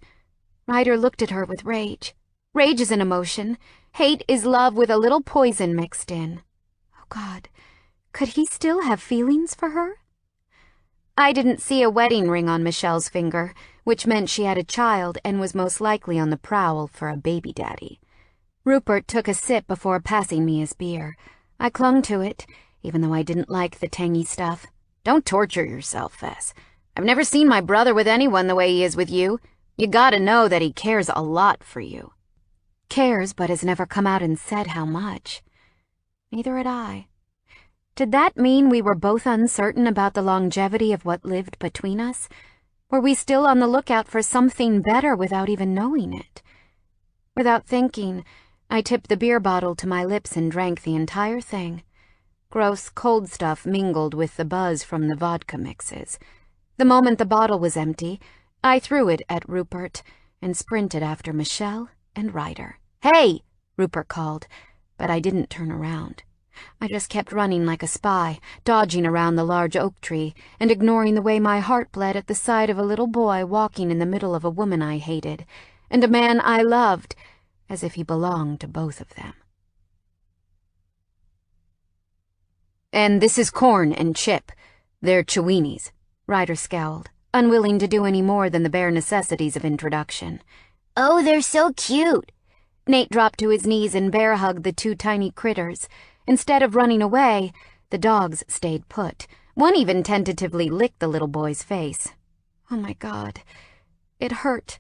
Ryder looked at her with rage. Rage is an emotion. Hate is love with a little poison mixed in. Oh, God. Could he still have feelings for her? I didn't see a wedding ring on Michelle's finger, which meant she had a child and was most likely on the prowl for a baby daddy. Rupert took a sip before passing me his beer. I clung to it, even though I didn't like the tangy stuff. Don't torture yourself, Fess. I've never seen my brother with anyone the way he is with you. You gotta know that he cares a lot for you. Cares, but has never come out and said how much. Neither had I. Did that mean we were both uncertain about the longevity of what lived between us? Were we still on the lookout for something better without even knowing it? Without thinking, I tipped the beer bottle to my lips and drank the entire thing. Gross, cold stuff mingled with the buzz from the vodka mixes. The moment the bottle was empty, I threw it at Rupert and sprinted after Michelle and Ryder. Hey! Rupert called, but I didn't turn around. I just kept running like a spy, dodging around the large oak tree and ignoring the way my heart bled at the sight of a little boy walking in the middle of a woman I hated and a man I loved, as if he belonged to both of them. And this is Corn and Chip. They're Cheweenies. Ryder scowled, unwilling to do any more than the bare necessities of introduction. Oh, they're so cute. Nate dropped to his knees and bear-hugged the two tiny critters. Instead of running away, the dogs stayed put. One even tentatively licked the little boy's face. Oh my God. It hurt.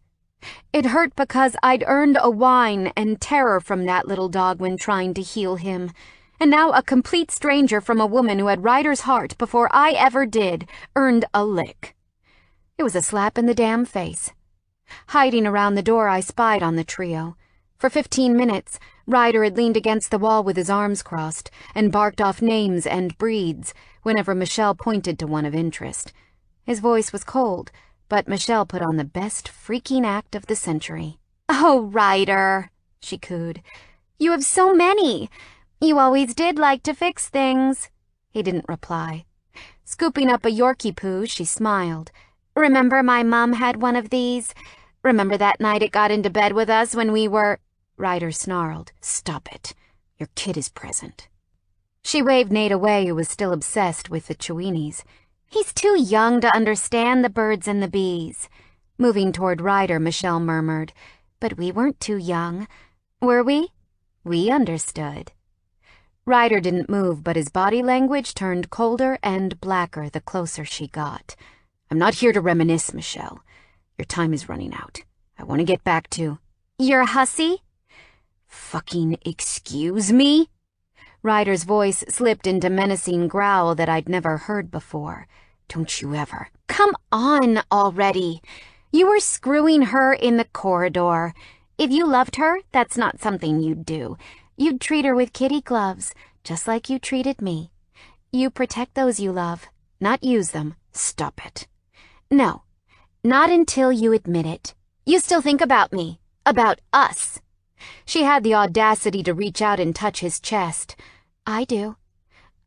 It hurt because I'd earned a whine and terror from that little dog when trying to heal him. And now a complete stranger from a woman who had Ryder's heart before I ever did earned a lick. It was a slap in the damn face. Hiding around the door, I spied on the trio. For 15 minutes, Ryder had leaned against the wall with his arms crossed and barked off names and breeds whenever Michelle pointed to one of interest. His voice was cold, but Michelle put on the best freaking act of the century. Oh, Ryder, she cooed. You have so many. You always did like to fix things. He didn't reply. Scooping up a Yorkie poo, she smiled. Remember my mom had one of these? Remember that night it got into bed with us when we were... Ryder snarled. Stop it. Your kid is present. She waved Nate away, who was still obsessed with the Cheweenies. He's too young to understand the birds and the bees. Moving toward Ryder, Michelle murmured. But we weren't too young. Were we? We understood. Ryder didn't move, but his body language turned colder and blacker the closer she got. I'm not here to reminisce, Michelle. Your time is running out. I want to get back to... You're a hussy? Fucking excuse me? Ryder's voice slipped into menacing growl that I'd never heard before. Don't you ever. Come on already. You were screwing her in the corridor. If you loved her, that's not something you'd do. You'd treat her with kitty gloves, just like you treated me. You protect those you love, not use them. Stop it. No, not until you admit it. You still think about me, about us. She had the audacity to reach out and touch his chest. I do.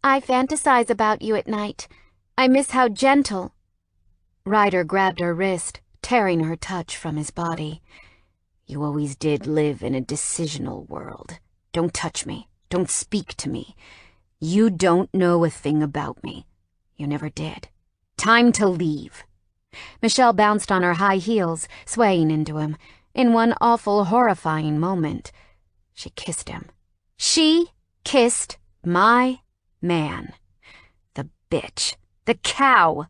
I fantasize about you at night. I miss how gentle. Ryder grabbed her wrist, tearing her touch from his body. You always did live in a decisional world. Don't touch me. Don't speak to me. You don't know a thing about me. You never did. Time to leave. Michelle bounced on her high heels, swaying into him. In one awful, horrifying moment, she kissed him. She kissed my man. The bitch. The cow.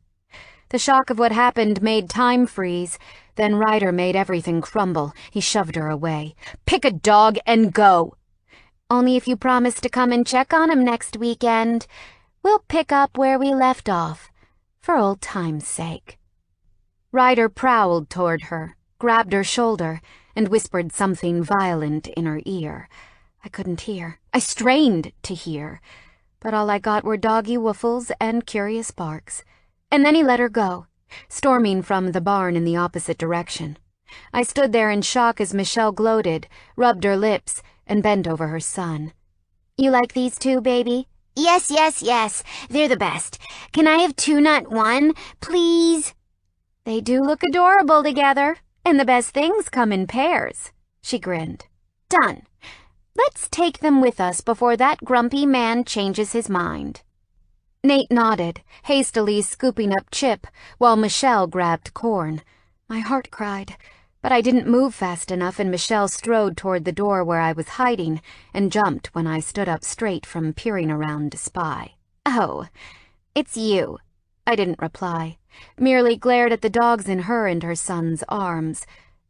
The shock of what happened made time freeze. Then Ryder made everything crumble. He shoved her away. Pick a dog and go. Only if you promise to come and check on him next weekend. We'll pick up where we left off, for old time's sake. Ryder prowled toward her, grabbed her shoulder, and whispered something violent in her ear. I couldn't hear. I strained to hear, but all I got were doggy woofles and curious barks. And then he let her go, storming from the barn in the opposite direction. I stood there in shock as Michelle gloated, rubbed her lips, and bent over her son. You like these two, baby? Yes, yes, yes. They're the best. Can I have two, not one, please? They do look adorable together, and the best things come in pairs, she grinned. Done. Let's take them with us before that grumpy man changes his mind. Nate nodded, hastily scooping up Chip, while Michelle grabbed corn. My heart cried, but I didn't move fast enough, and Michelle strode toward the door where I was hiding and jumped when I stood up straight from peering around to spy. Oh, it's you. I didn't reply, merely glared at the dogs in her and her son's arms.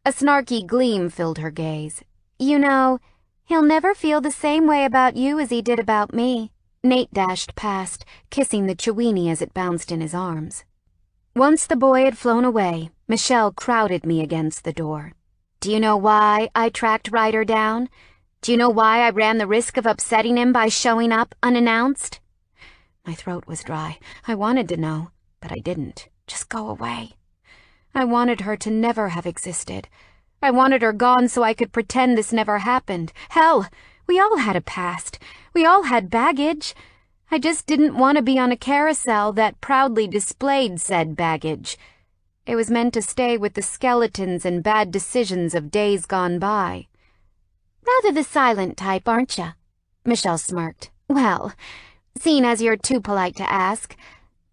A snarky gleam filled her gaze. You know, he'll never feel the same way about you as he did about me. Nate dashed past, kissing the Chiweenie as it bounced in his arms. Once the boy had flown away, Michelle crowded me against the door. Do you know why I tracked Ryder down? Do you know why I ran the risk of upsetting him by showing up unannounced? My throat was dry. I wanted to know, but I didn't. Just go away. I wanted her to never have existed. I wanted her gone so I could pretend this never happened. Hell, we all had a past. We all had baggage. I just didn't want to be on a carousel that proudly displayed said baggage. It was meant to stay with the skeletons and bad decisions of days gone by. Rather the silent type, aren't you? Michelle smirked. Well, seeing as you're too polite to ask,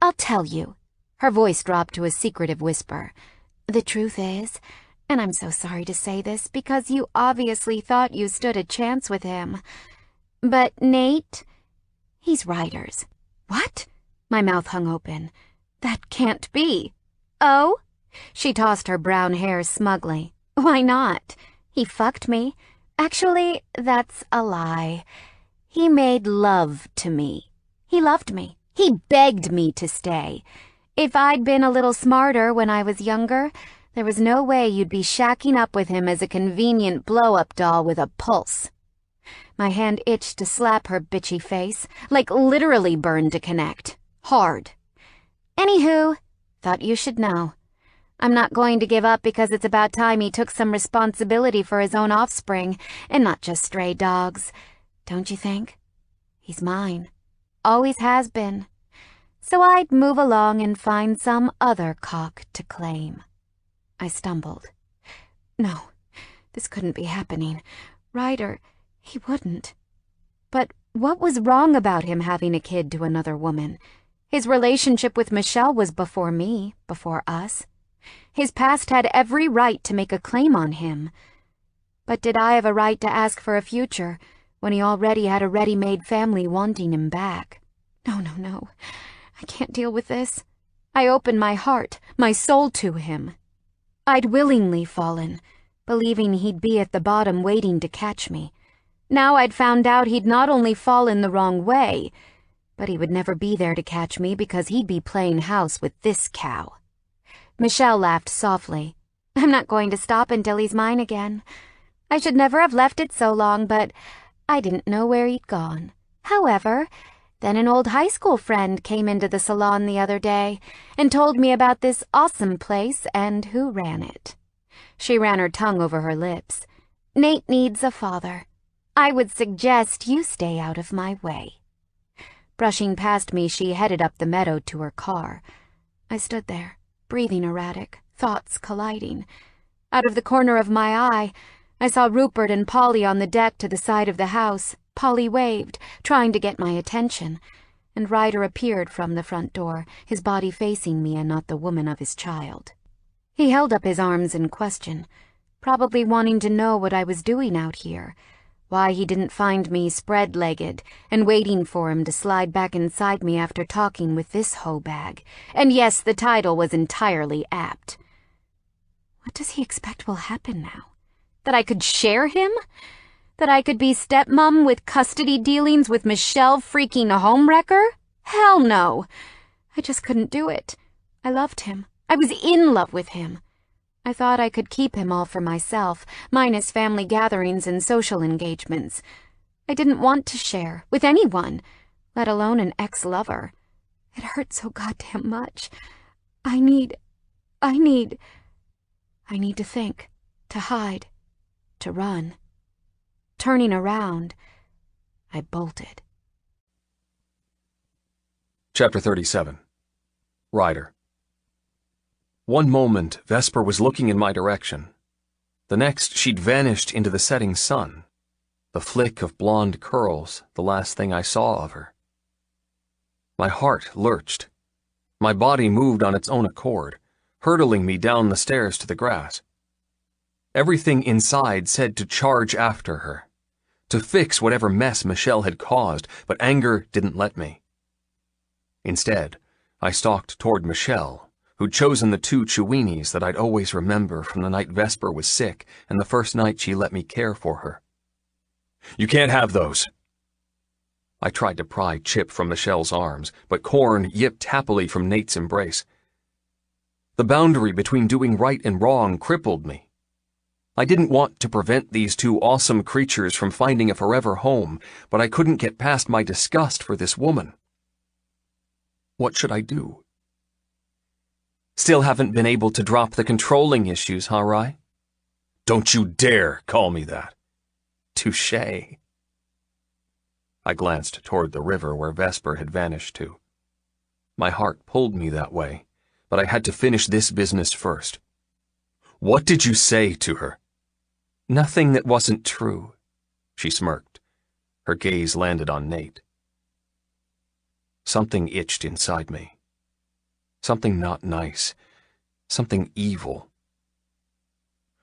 I'll tell you. Her voice dropped to a secretive whisper. The truth is, and I'm so sorry to say this because you obviously thought you stood a chance with him, but Nate, he's Ryder's. What? My mouth hung open. That can't be. Oh? She tossed her brown hair smugly. Why not? He fucked me. Actually, that's a lie. He made love to me. He loved me. He begged me to stay. If I'd been a little smarter when I was younger, there was no way you'd be shacking up with him as a convenient blow-up doll with a pulse. My hand itched to slap her bitchy face, like literally burned to connect. Hard. Anywho, thought you should know. I'm not going to give up because it's about time he took some responsibility for his own offspring, and not just stray dogs. Don't you think? He's mine. Always has been. So I'd move along and find some other cock to claim. I stumbled. No, this couldn't be happening. Ryder, he wouldn't. But what was wrong about him having a kid to another woman? His relationship with Michelle was before me, before us. His past had every right to make a claim on him. But did I have a right to ask for a future when he already had a ready-made family wanting him back? No, no, no. I can't deal with this. I opened my heart, my soul to him. I'd willingly fallen, believing he'd be at the bottom waiting to catch me. Now I'd found out he'd not only fallen the wrong way, but he would never be there to catch me because he'd be playing house with this cow. Michelle laughed softly. I'm not going to stop until he's mine again. I should never have left it so long, but I didn't know where he'd gone. However, then an old high school friend came into the salon the other day and told me about this awesome place and who ran it. She ran her tongue over her lips. Nate needs a father. I would suggest you stay out of my way. Brushing past me, she headed up the meadow to her car. I stood there, breathing erratic, thoughts colliding. Out of the corner of my eye, I saw Rupert and Polly on the deck to the side of the house. Polly waved, trying to get my attention, and Ryder appeared from the front door, his body facing me and not the woman of his child. He held up his arms in question, probably wanting to know what I was doing out here, why he didn't find me spread-legged and waiting for him to slide back inside me after talking with this hoe bag. And yes, the title was entirely apt. What does he expect will happen now? That I could share him? That I could be stepmom with custody dealings with Michelle freaking homewrecker? Hell no! I just couldn't do it. I loved him. I was in love with him. I thought I could keep him all for myself, minus family gatherings and social engagements. I didn't want to share with anyone, let alone an ex-lover. It hurt so goddamn much. I need to think, to hide, to run. Turning around, I bolted. Chapter 37. Ryder. One moment, Vesper was looking in my direction. The next, she'd vanished into the setting sun. The flick of blonde curls, the last thing I saw of her. My heart lurched. My body moved on its own accord, hurtling me down the stairs to the grass. Everything inside said to charge after her, to fix whatever mess Michelle had caused, but anger didn't let me. Instead, I stalked toward Michelle, who'd chosen the 2 Cheweenies that I'd always remember from the night Vesper was sick and the first night she let me care for her. "You can't have those." I tried to pry Chip from Michelle's arms, but Corn yipped happily from Nate's embrace. The boundary between doing right and wrong crippled me. I didn't want to prevent these 2 awesome creatures from finding a forever home, but I couldn't get past my disgust for this woman. What should I do? Still haven't been able to drop the controlling issues, huh, Rye? Don't you dare call me that. Touché. I glanced toward the river where Vesper had vanished to. My heart pulled me that way, but I had to finish this business first. What did you say to her? Nothing that wasn't true, she smirked. Her gaze landed on Nate. Something itched inside me. Something not nice. Something evil.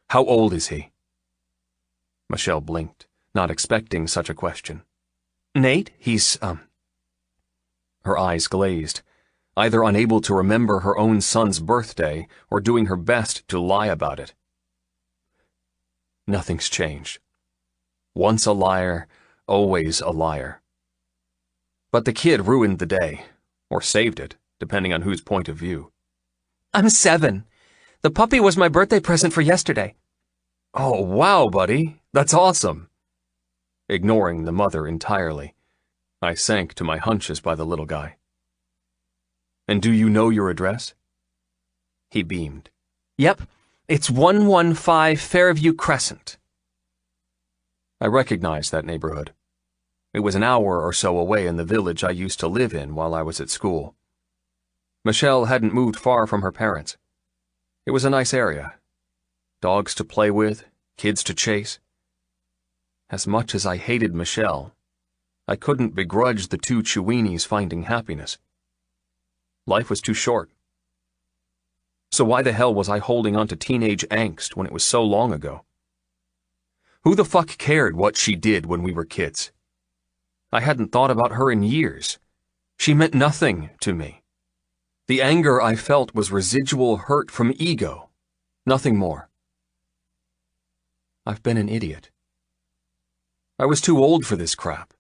How old is he? Michelle blinked, not expecting such a question. Nate, he's, Her eyes glazed, either unable to remember her own son's birthday or doing her best to lie about it. Nothing's changed. Once a liar, always a liar. But the kid ruined the day, or saved it, depending on whose point of view. I'm 7. The puppy was my birthday present for yesterday. Oh, wow, buddy. That's awesome. Ignoring the mother entirely, I sank to my hunches by the little guy. And do you know your address? He beamed. Yep, it's 115 Fairview Crescent. I recognized that neighborhood. It was an hour or so away in the village I used to live in while I was at school. Michelle hadn't moved far from her parents. It was a nice area. Dogs to play with, kids to chase. As much as I hated Michelle, I couldn't begrudge the 2 Cheweenies finding happiness. Life was too short. So why the hell was I holding on to teenage angst when it was so long ago? Who the fuck cared what she did when we were kids? I hadn't thought about her in years. She meant nothing to me. The anger I felt was residual hurt from ego, nothing more. I've been an idiot. I was too old for this crap,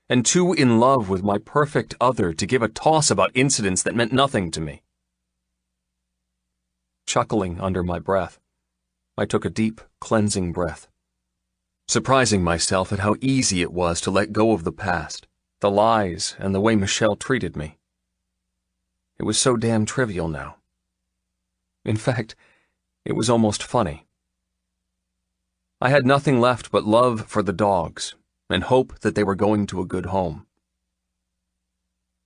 and too in love with my perfect other to give a toss about incidents that meant nothing to me. Chuckling under my breath, I took a deep, cleansing breath, surprising myself at how easy it was to let go of the past, the lies, and the way Michelle treated me. It was so damn trivial now. In fact, it was almost funny. I had nothing left but love for the dogs and hope that they were going to a good home.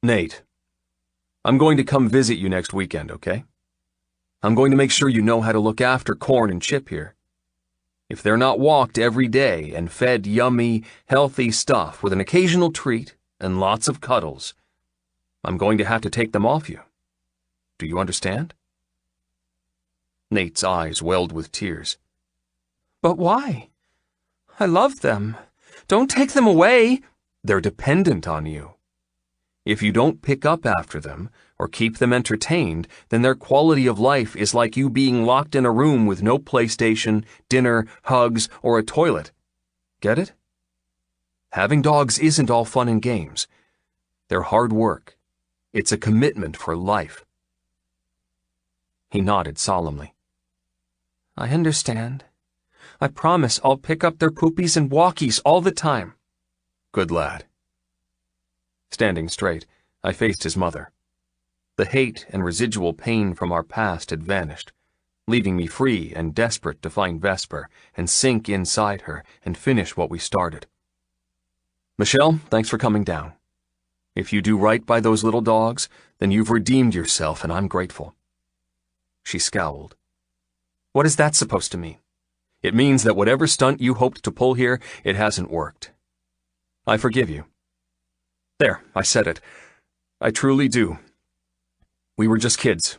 Nate, I'm going to come visit you next weekend, okay? I'm going to make sure you know how to look after Corn and Chip here. If they're not walked every day and fed yummy, healthy stuff with an occasional treat and lots of cuddles, I'm going to have to take them off you. Do you understand? Nate's eyes welled with tears. But why? I love them. Don't take them away. They're dependent on you. If you don't pick up after them or keep them entertained, then their quality of life is like you being locked in a room with no PlayStation, dinner, hugs, or a toilet. Get it? Having dogs isn't all fun and games. They're hard work. It's a commitment for life. He nodded solemnly. I understand. I promise I'll pick up their poopies and walkies all the time. Good lad. Standing straight, I faced his mother. The hate and residual pain from our past had vanished, leaving me free and desperate to find Vesper and sink inside her and finish what we started. Michelle, thanks for coming down. If you do right by those little dogs, then you've redeemed yourself and I'm grateful. She scowled. What is that supposed to mean? It means that whatever stunt you hoped to pull here, it hasn't worked. I forgive you. There, I said it. I truly do. We were just kids.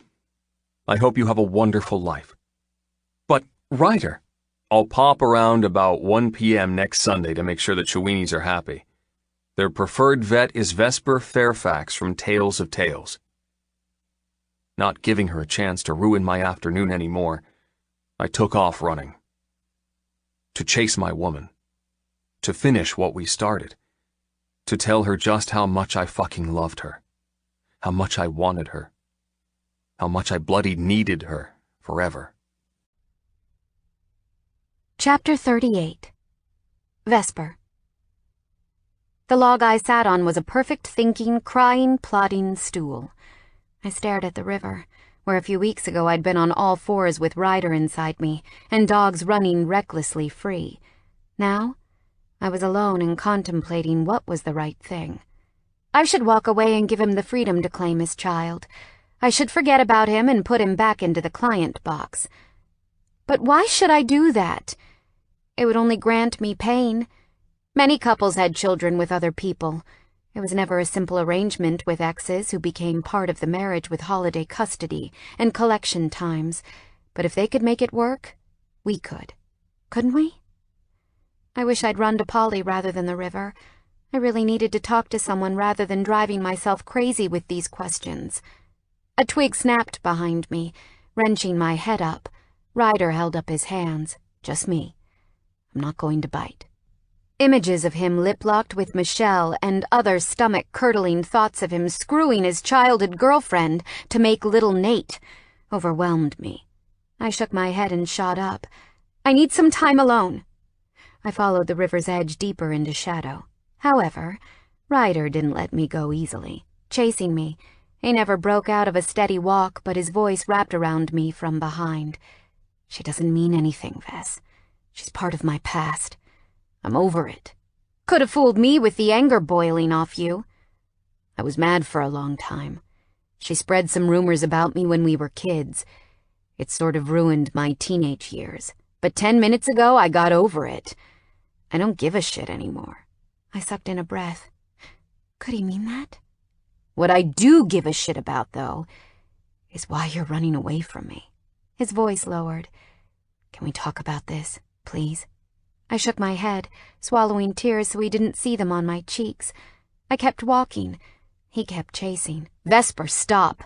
I hope you have a wonderful life. But, Ryder, I'll pop around about 1 p.m. next Sunday to make sure the Cheweenies are happy. Their preferred vet is Vesper Fairfax from Tales of Tales. Not giving her a chance to ruin my afternoon anymore, I took off running. To chase my woman. To finish what we started. To tell her just how much I fucking loved her. How much I wanted her. How much I bloody needed her forever. Chapter 38. Vesper. The log I sat on was a perfect thinking, crying, plotting stool. I stared at the river, where a few weeks ago I'd been on all fours with Ryder inside me, and dogs running recklessly free. Now, I was alone and contemplating what was the right thing. I should walk away and give him the freedom to claim his child. I should forget about him and put him back into the client box. But why should I do that? It would only grant me pain. Many couples had children with other people. It was never a simple arrangement with exes who became part of the marriage with holiday custody and collection times. But if they could make it work, we could. Couldn't we? I wish I'd run to Polly rather than the river. I really needed to talk to someone rather than driving myself crazy with these questions. A twig snapped behind me, wrenching my head up. Ryder held up his hands. Just me. I'm not going to bite. Images of him lip-locked with Michelle and other stomach-curdling thoughts of him screwing his childhood girlfriend to make little Nate overwhelmed me. I shook my head and shot up. I need some time alone. I followed the river's edge deeper into shadow. However, Ryder didn't let me go easily, chasing me. He never broke out of a steady walk, but his voice wrapped around me from behind. She doesn't mean anything, Vess. She's part of my past. I'm over it. Could have fooled me with the anger boiling off you. I was mad for a long time. She spread some rumors about me when we were kids. It sort of ruined my teenage years. But 10 minutes ago, I got over it. I don't give a shit anymore. I sucked in a breath. Could he mean that? What I do give a shit about, though, is why you're running away from me. His voice lowered. Can we talk about this, please? I shook my head, swallowing tears so he didn't see them on my cheeks. I kept walking. He kept chasing. Vesper, stop.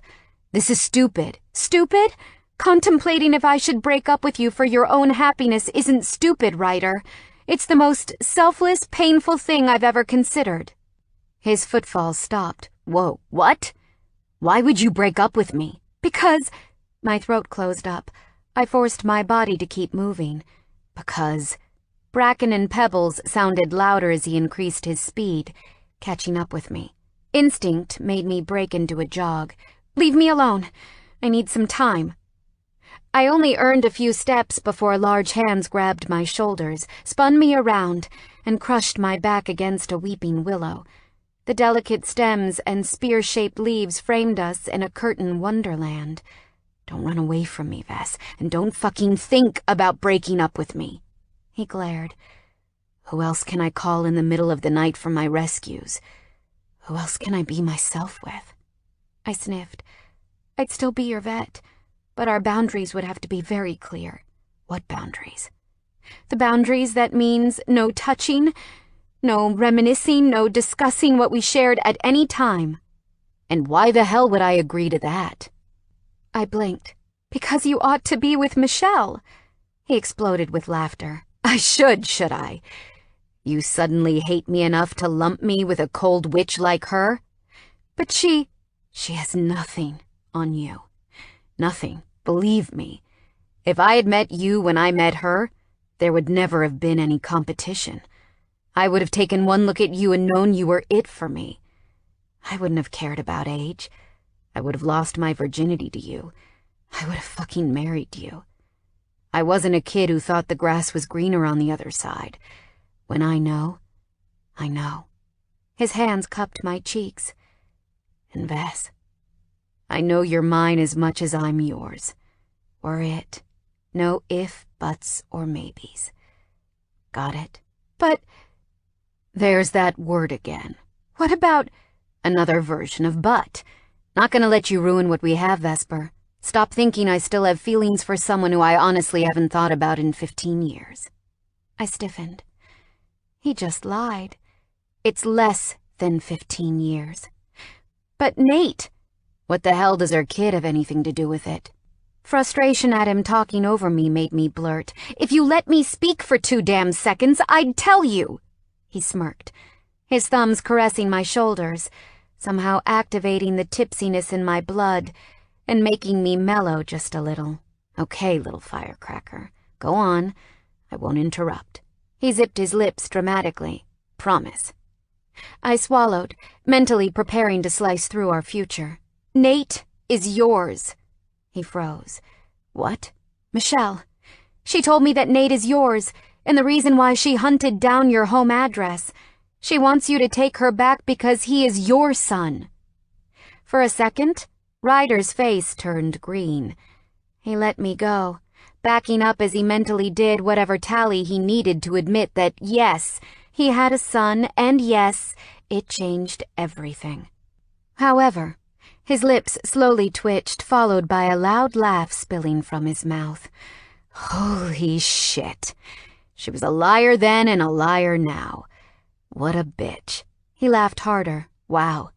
This is stupid. Stupid? Contemplating if I should break up with you for your own happiness isn't stupid, Ryder. It's the most selfless, painful thing I've ever considered. His footfalls stopped. Whoa, what? Why would you break up with me? Because... My throat closed up. I forced my body to keep moving. Because... Bracken and pebbles sounded louder as he increased his speed, catching up with me. Instinct made me break into a jog. Leave me alone. I need some time. I only earned a few steps before large hands grabbed my shoulders, spun me around, and crushed my back against a weeping willow. The delicate stems and spear-shaped leaves framed us in a curtain wonderland. Don't run away from me, Vess, and don't fucking think about breaking up with me. He glared. Who else can I call in the middle of the night for my rescues? Who else can I be myself with? I sniffed. I'd still be your vet, but our boundaries would have to be very clear. What boundaries? The boundaries that means no touching, no reminiscing, no discussing what we shared at any time. And why the hell would I agree to that? I blinked. Because you ought to be with Michelle. He exploded with laughter. I should I? You suddenly hate me enough to lump me with a cold witch like her? But she has nothing on you. Nothing, believe me. If I had met you when I met her, there would never have been any competition. I would have taken one look at you and known you were it for me. I wouldn't have cared about age. I would have lost my virginity to you. I would have fucking married you. I wasn't a kid who thought the grass was greener on the other side. When I know, I know. His hands cupped my cheeks. And Vess, I know you're mine as much as I'm yours. We're it. No if, buts, or maybes. Got it? But there's that word again. What about another version of but? Not gonna let you ruin what we have, Vesper. Stop thinking I still have feelings for someone who I honestly haven't thought about in 15 years. I stiffened. He just lied. It's less than 15 years. But Nate, what the hell does our kid have anything to do with it? Frustration at him talking over me made me blurt, "If you let me speak for 2 damn seconds, I'd tell you." He smirked, his thumbs caressing my shoulders, somehow activating the tipsiness in my blood and making me mellow just a little. Okay, little firecracker, go on. I won't interrupt. He zipped his lips dramatically. Promise. I swallowed, mentally preparing to slice through our future. Nate is yours. He froze. What? Michelle. She told me that Nate is yours, and the reason why she hunted down your home address. She wants you to take her back because he is your son. For a second, Ryder's face turned green. He let me go, backing up as he mentally did whatever tally he needed to admit that, yes, he had a son, and yes, it changed everything. However, his lips slowly twitched, followed by a loud laugh spilling from his mouth. Holy shit. She was a liar then and a liar now. What a bitch. He laughed harder. Wow.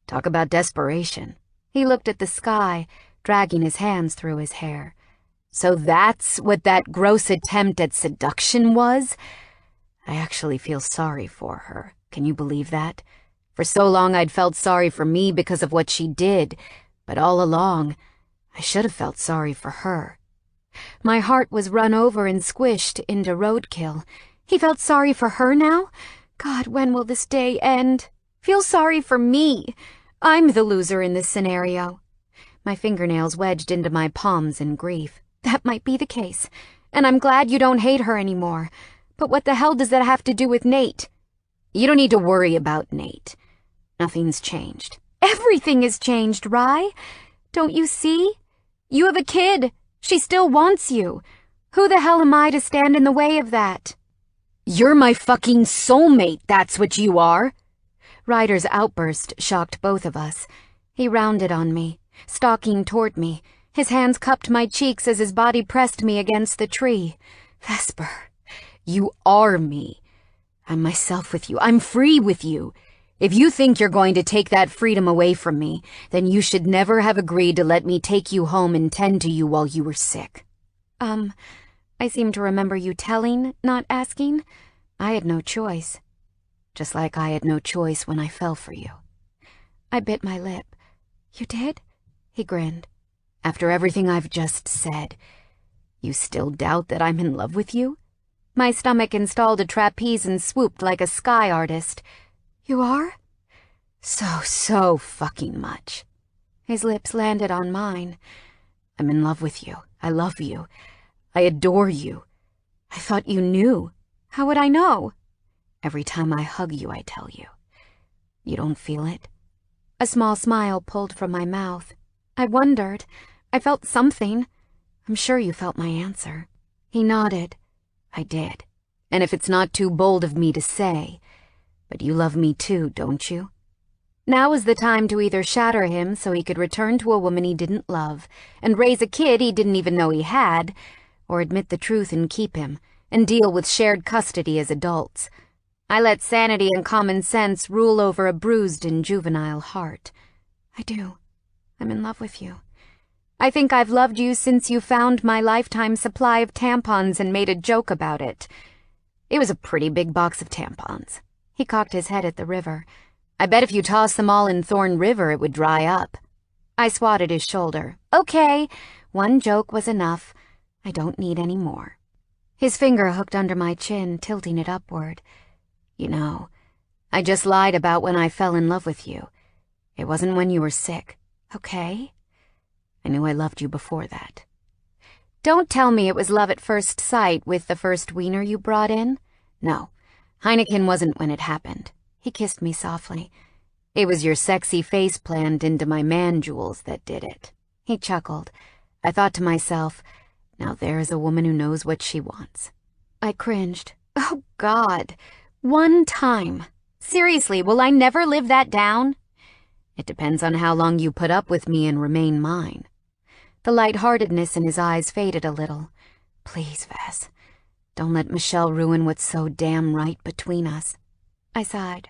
Talk about desperation. He looked at the sky, dragging his hands through his hair. So that's what that gross attempt at seduction was? I actually feel sorry for her. Can you believe that? For so long I'd felt sorry for me because of what she did, but all along, I should have felt sorry for her. My heart was run over and squished into roadkill. He felt sorry for her now? God, when will this day end? Feel sorry for me. I'm the loser in this scenario. My fingernails wedged into my palms in grief. That might be the case, and I'm glad you don't hate her anymore. But what the hell does that have to do with Nate? You don't need to worry about Nate. Nothing's changed. Everything has changed, Rye. Don't you see? You have a kid. She still wants you. Who the hell am I to stand in the way of that? You're my fucking soulmate, that's what you are. Ryder's outburst shocked both of us. He rounded on me, stalking toward me. His hands cupped my cheeks as his body pressed me against the tree. Vesper, you are me. I'm myself with you. I'm free with you. If you think you're going to take that freedom away from me, then you should never have agreed to let me take you home and tend to you while you were sick. I seem to remember you telling, not asking. I had no choice. Just like I had no choice when I fell for you. I bit my lip. You did? He grinned. After everything I've just said, you still doubt that I'm in love with you? My stomach installed a trapeze and swooped like a sky artist. You are? So fucking much. His lips landed on mine. I'm in love with you. I love you. I adore you. I thought you knew. How would I know? Every time I hug you, I tell you. You don't feel it? A small smile pulled from my mouth. I wondered, I felt something. I'm sure you felt my answer. He nodded. I did. And if it's not too bold of me to say, but you love me too, don't you? Now was the time to either shatter him so he could return to a woman he didn't love, and raise a kid he didn't even know he had, or admit the truth and keep him, and deal with shared custody as adults. I let sanity and common sense rule over a bruised and juvenile heart. I do. I'm in love with you. I think I've loved you since you found my lifetime supply of tampons and made a joke about it. It was a pretty big box of tampons. He cocked his head at the river. I bet if you tossed them all in Thorn River, it would dry up. I swatted his shoulder. Okay, one joke was enough. I don't need any more. His finger hooked under my chin, tilting it upward. You know, I just lied about when I fell in love with you. It wasn't when you were sick, okay? I knew I loved you before that. Don't tell me it was love at first sight with the first wiener you brought in. No, Heineken wasn't when it happened. He kissed me softly. It was your sexy face planted into my man-jewels that did it. He chuckled. I thought to myself, now there's a woman who knows what she wants. I cringed. Oh, God. One time. Seriously, will I never live that down? It depends on how long you put up with me and remain mine. The lightheartedness in his eyes faded a little. Please, Vess, don't let Michelle ruin what's so damn right between us. I sighed.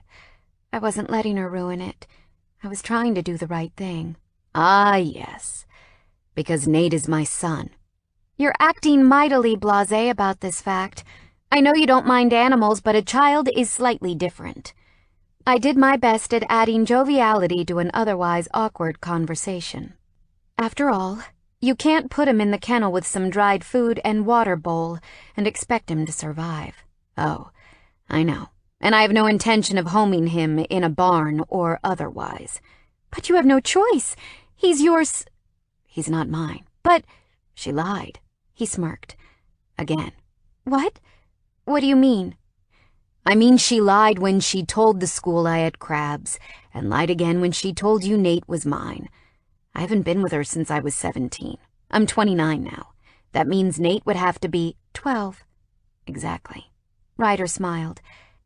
I wasn't letting her ruin it. I was trying to do the right thing. Ah, yes. Because Nate is my son. You're acting mightily blasé about this fact. I know you don't mind animals, but a child is slightly different. I did my best at adding joviality to an otherwise awkward conversation. After all, you can't put him in the kennel with some dried food and water bowl and expect him to survive. Oh, I know. And I have no intention of homing him in a barn or otherwise. But you have no choice. He's yours. He's not mine. But she lied. He smirked. Again. What? What do you mean? I mean she lied when she told the school I had crabs, and lied again when she told you Nate was mine. I haven't been with her since I was 17. I'm 29 now. That means Nate would have to be 12. Exactly. Ryder smiled.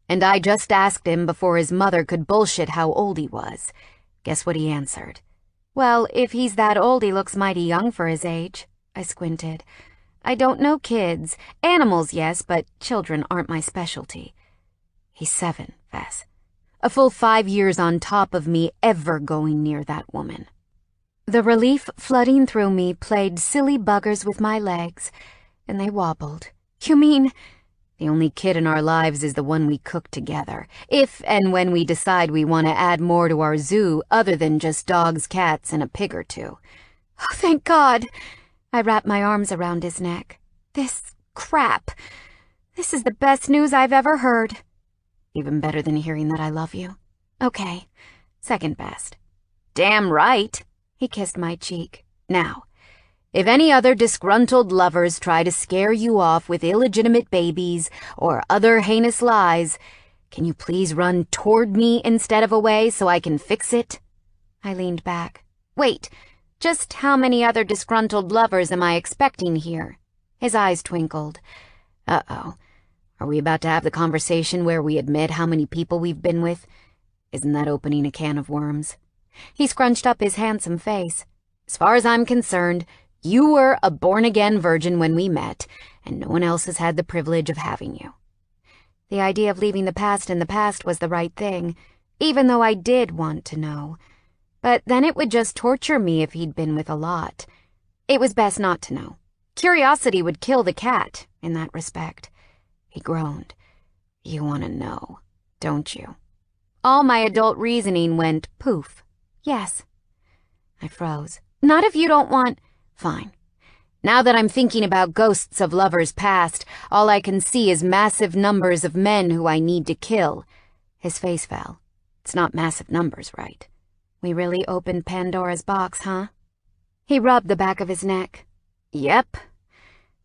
And I just asked him before his mother could bullshit how old he was. Guess what he answered? Well, if he's that old, he looks mighty young for his age. I squinted. I don't know kids. Animals, yes, but children aren't my specialty. He's 7, Vess. A full 5 years on top of me ever going near that woman. The relief flooding through me played silly buggers with my legs, and they wobbled. You mean... The only kid in our lives is the one we cook together, if and when we decide we want to add more to our zoo other than just dogs, cats, and a pig or two. Oh, thank God! I wrapped my arms around his neck. This crap. This is the best news I've ever heard. Even better than hearing that I love you. Okay, second best. Damn right. He kissed my cheek. Now, if any other disgruntled lovers try to scare you off with illegitimate babies or other heinous lies, can you please run toward me instead of away so I can fix it? I leaned back. Wait, just how many other disgruntled lovers am I expecting here? His eyes twinkled. Uh-oh. Are we about to have the conversation where we admit how many people we've been with? Isn't that opening a can of worms? He scrunched up his handsome face. As far as I'm concerned, you were a born-again virgin when we met, and no one else has had the privilege of having you. The idea of leaving the past in the past was the right thing, even though I did want to know. But then it would just torture me if he'd been with a lot. It was best not to know. Curiosity would kill the cat, in that respect. He groaned. You want to know, don't you? All my adult reasoning went poof. Yes. I froze. Not if you don't want... Fine. Now that I'm thinking about ghosts of lovers past, all I can see is massive numbers of men who I need to kill. His face fell. It's not massive numbers, right? We really opened Pandora's box, huh? He rubbed the back of his neck. Yep.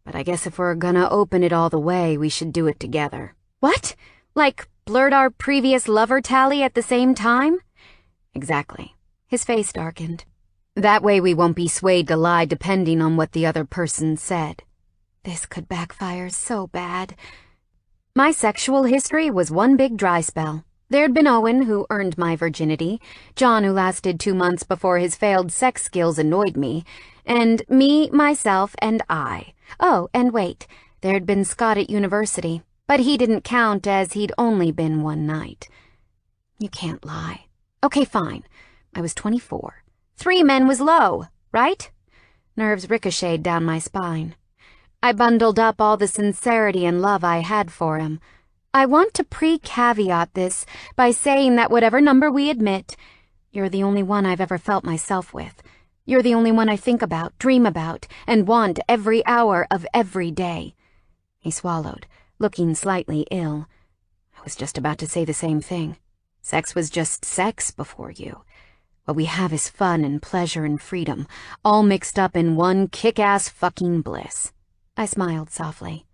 But I guess if we're gonna open it all the way, we should do it together. What? Like, blurt our previous lover tally at the same time? Exactly. His face darkened. That way we won't be swayed to lie depending on what the other person said. This could backfire so bad. My sexual history was one big dry spell. There'd been Owen, who earned my virginity, John, who lasted 2 months before his failed sex skills annoyed me, and me, myself, and I. Oh, and wait, there'd been Scott at university, but he didn't count as he'd only been one night. You can't lie. Okay, fine. I was 24. 3 men was low, right? Nerves ricocheted down my spine. I bundled up all the sincerity and love I had for him. I want to pre-caveat this by saying that whatever number we admit, you're the only one I've ever felt myself with. You're the only one I think about, dream about, and want every hour of every day. He swallowed, looking slightly ill. I was just about to say the same thing. Sex was just sex before you. What we have is fun and pleasure and freedom, all mixed up in one kick-ass fucking bliss. I smiled softly.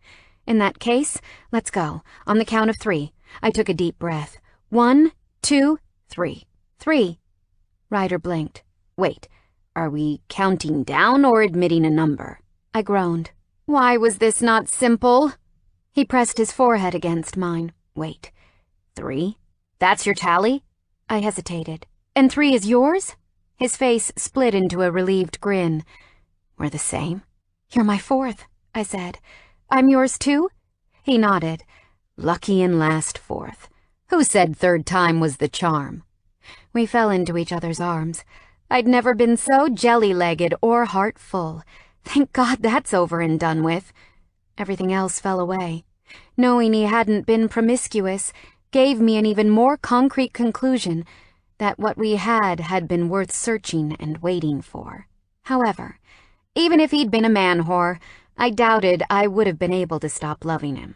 In that case, let's go. On the count of 3. I took a deep breath. 1, 2, 3. 3. Ryder blinked. Wait, are we counting down or admitting a number? I groaned. Why was this not simple? He pressed his forehead against mine. Wait. 3? That's your tally? I hesitated. And 3 is yours? His face split into a relieved grin. We're the same. You're my 4th, I said. I'm yours too? He nodded. Lucky and last 4th. Who said 3rd time was the charm? We fell into each other's arms. I'd never been so jelly-legged or heart-full. Thank God that's over and done with. Everything else fell away. Knowing he hadn't been promiscuous gave me an even more concrete conclusion that what we had been worth searching and waiting for. However, even if he'd been a man-whore, I doubted I would have been able to stop loving him.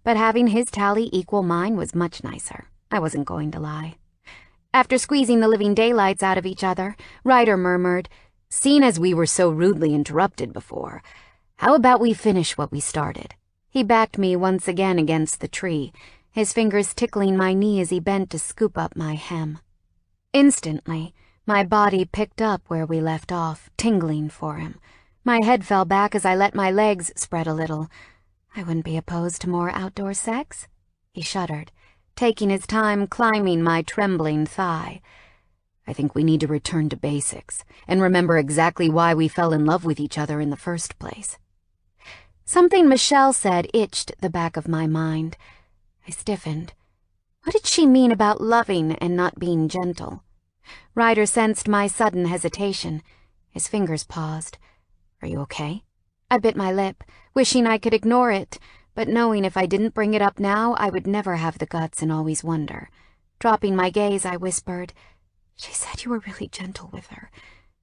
But having his tally equal mine was much nicer. I wasn't going to lie. After squeezing the living daylights out of each other, Ryder murmured, "Seeing as we were so rudely interrupted before, how about we finish what we started?" He backed me once again against the tree, his fingers tickling my knee as he bent to scoop up my hem. Instantly, my body picked up where we left off, tingling for him. My head fell back as I let my legs spread a little. I wouldn't be opposed to more outdoor sex. He shuddered, taking his time climbing my trembling thigh. I think we need to return to basics and remember exactly why we fell in love with each other in the first place. Something Michelle said itched the back of my mind. I stiffened. What did she mean about loving and not being gentle? Ryder sensed my sudden hesitation. His fingers paused. Are you okay? I bit my lip, wishing I could ignore it, but knowing if I didn't bring it up now, I would never have the guts and always wonder. Dropping my gaze, I whispered, She said you were really gentle with her,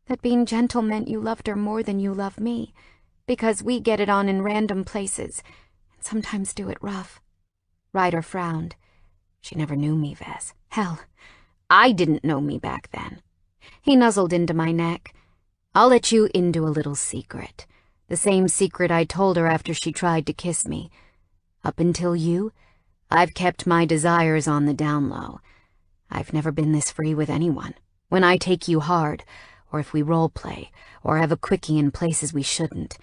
that being gentle meant you loved her more than you love me, because we get it on in random places, and sometimes do it rough. Ryder frowned. She never knew me, Vess. Hell, I didn't know me back then. He nuzzled into my neck. I'll let you into a little secret. The same secret I told her after she tried to kiss me. Up until you, I've kept my desires on the down low. I've never been this free with anyone. When I take you hard, or if we role play, or have a quickie in places we shouldn't,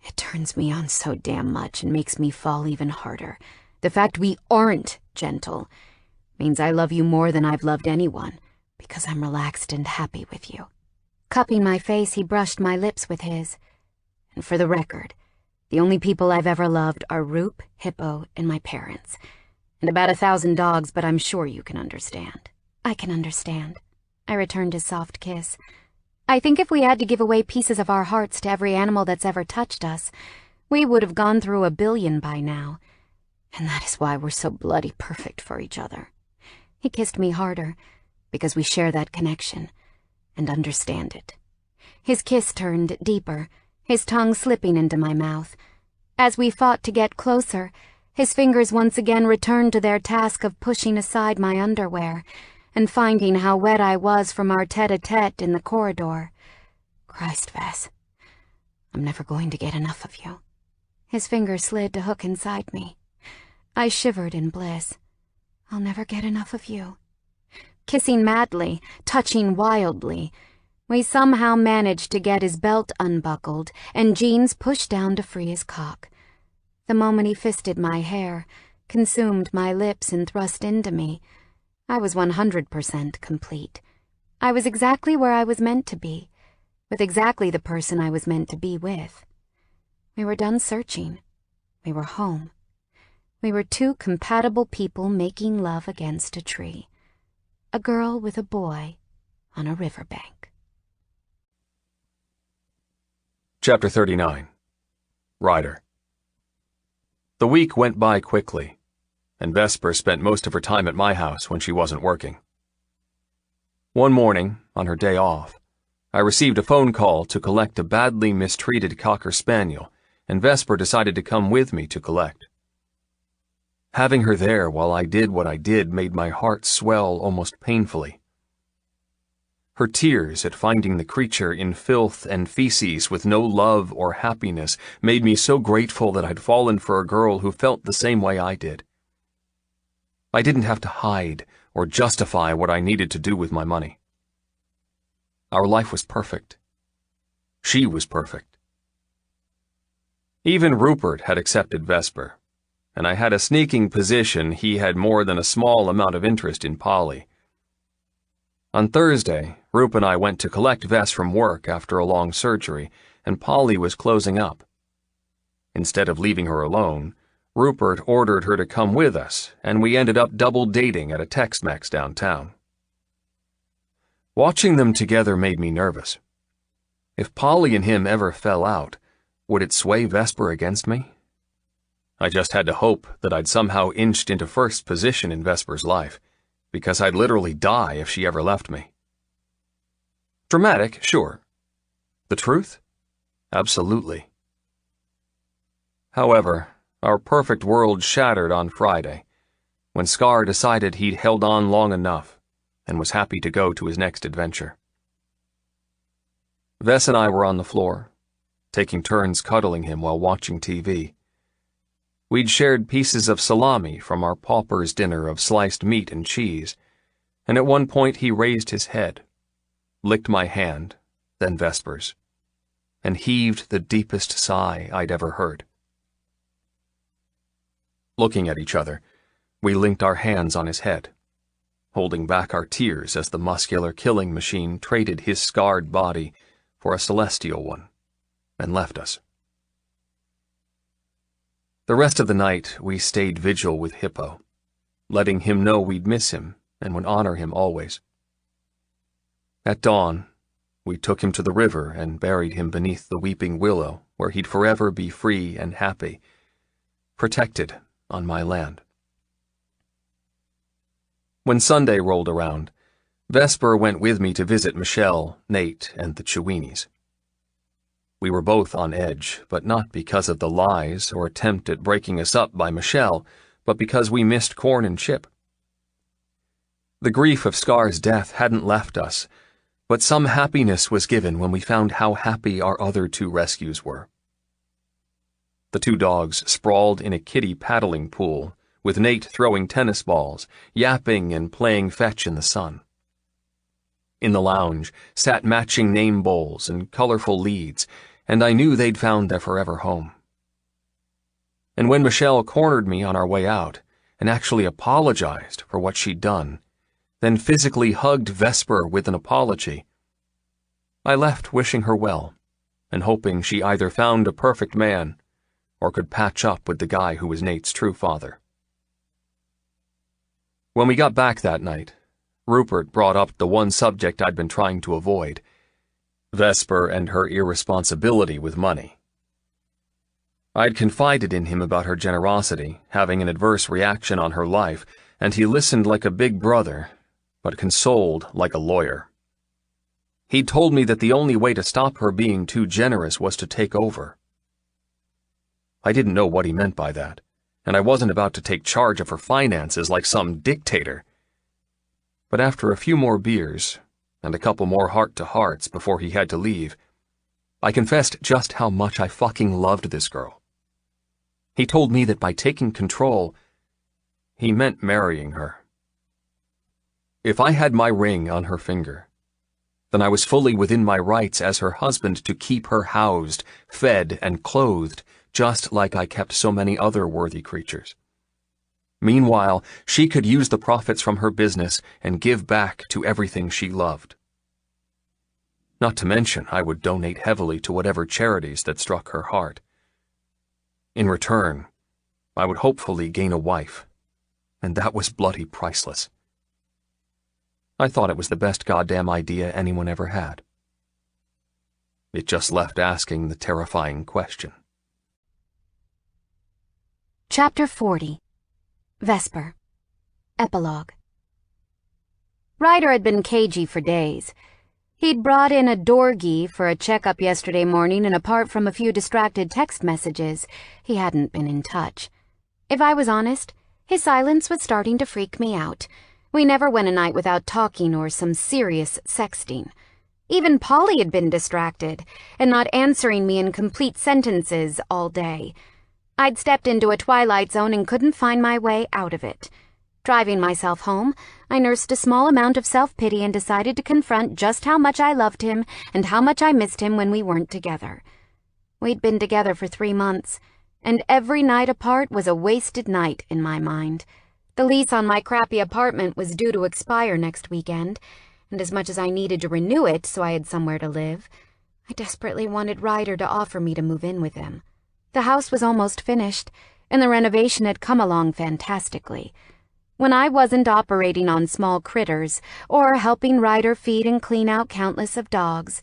it turns me on so damn much and makes me fall even harder. The fact we aren't gentle means I love you more than I've loved anyone, because I'm relaxed and happy with you. Cupping my face, he brushed my lips with his. And for the record, the only people I've ever loved are Roop, Hippo, and my parents. And about 1,000 dogs, but I'm sure you can understand. I can understand. I returned his soft kiss. I think if we had to give away pieces of our hearts to every animal that's ever touched us, we would have gone through 1 billion by now. And that is why we're so bloody perfect for each other. He kissed me harder, because we share that connection and understand it. His kiss turned deeper, his tongue slipping into my mouth. As we fought to get closer, his fingers once again returned to their task of pushing aside my underwear and finding how wet I was from our tete-a-tete in the corridor. Christ, Vess, I'm never going to get enough of you. His fingers slid to hook inside me. I shivered in bliss. I'll never get enough of you. Kissing madly, touching wildly, We somehow managed to get his belt unbuckled and jeans pushed down to free his cock. The moment he fisted my hair, consumed my lips and thrust into me, I was 100% complete. I was exactly where I was meant to be, with exactly the person I was meant to be with. We were done searching. We were home. We were two compatible people making love against a tree. A girl with a boy on a riverbank. Chapter 39. Ryder. The week went by quickly, and Vesper spent most of her time at my house when she wasn't working. One morning, on her day off, I received a phone call to collect a badly mistreated Cocker Spaniel, and Vesper decided to come with me to collect. Having her there while I did what I did made my heart swell almost painfully. Her tears at finding the creature in filth and feces with no love or happiness made me so grateful that I'd fallen for a girl who felt the same way I did. I didn't have to hide or justify what I needed to do with my money. Our life was perfect. She was perfect. Even Rupert had accepted Vesper, and I had a sneaking position he had more than a small amount of interest in Polly. On Thursday, Rupe and I went to collect Vess from work after a long surgery, and Polly was closing up. Instead of leaving her alone, Rupert ordered her to come with us, and we ended up double dating at a Tex-Mex downtown. Watching them together made me nervous. If Polly and him ever fell out, would it sway Vesper against me? I just had to hope that I'd somehow inched into first position in Vesper's life, because I'd literally die if she ever left me. Dramatic, sure. The truth? Absolutely. However, our perfect world shattered on Friday, when Scar decided he'd held on long enough and was happy to go to his next adventure. Vess and I were on the floor, taking turns cuddling him while watching TV. We'd shared pieces of salami from our pauper's dinner of sliced meat and cheese, and at one point he raised his head, licked my hand, then Vesper's, and heaved the deepest sigh I'd ever heard. Looking at each other, we linked our hands on his head, holding back our tears as the muscular killing machine traded his scarred body for a celestial one, and left us. The rest of the night, we stayed vigil with Hippo, letting him know we'd miss him and would honor him always. At dawn, we took him to the river and buried him beneath the weeping willow, where he'd forever be free and happy, protected on my land. When Sunday rolled around, Vesper went with me to visit Michelle, Nate, and the Cheweenies. We were both on edge, but not because of the lies or attempt at breaking us up by Michelle, but because we missed Corn and Chip. The grief of Scar's death hadn't left us, but some happiness was given when we found how happy our other two rescues were. The two dogs sprawled in a kiddie paddling pool, with Nate throwing tennis balls, yapping and playing fetch in the sun. In the lounge sat matching name bowls and colorful leads, and I knew they'd found their forever home. And when Michelle cornered me on our way out, and actually apologized for what she'd done, then physically hugged Vesper with an apology, I left wishing her well, and hoping she either found a perfect man, or could patch up with the guy who was Nate's true father. When we got back that night, Rupert brought up the one subject I'd been trying to avoid, Vesper and her irresponsibility with money. I'd confided in him about her generosity, having an adverse reaction on her life, and he listened like a big brother, but consoled like a lawyer. He'd told me that the only way to stop her being too generous was to take over. I didn't know what he meant by that, and I wasn't about to take charge of her finances like some dictator. But after a few more beers, and a couple more heart-to-hearts before he had to leave, I confessed just how much I fucking loved this girl. He told me that by taking control, he meant marrying her. If I had my ring on her finger, then I was fully within my rights as her husband to keep her housed, fed, and clothed, just like I kept so many other worthy creatures. Meanwhile, she could use the profits from her business and give back to everything she loved. Not to mention, I would donate heavily to whatever charities that struck her heart. In return, I would hopefully gain a wife, and that was bloody priceless. I thought it was the best goddamn idea anyone ever had. It just left asking the terrifying question. Chapter 40. Vesper. Epilogue. Ryder had been cagey for days. He'd brought in a dorgie for a checkup yesterday morning, and apart from a few distracted text messages, he hadn't been in touch. If I was honest, his silence was starting to freak me out. We never went a night without talking or some serious sexting. Even Polly had been distracted and not answering me in complete sentences all day. I'd stepped into a twilight zone and couldn't find my way out of it. Driving myself home, I nursed a small amount of self-pity and decided to confront just how much I loved him and how much I missed him when we weren't together. We'd been together for 3 months, and every night apart was a wasted night in my mind. The lease on my crappy apartment was due to expire next weekend, and as much as I needed to renew it so I had somewhere to live, I desperately wanted Ryder to offer me to move in with him. The house was almost finished, and the renovation had come along fantastically. When I wasn't operating on small critters or helping Ryder feed and clean out countless of dogs,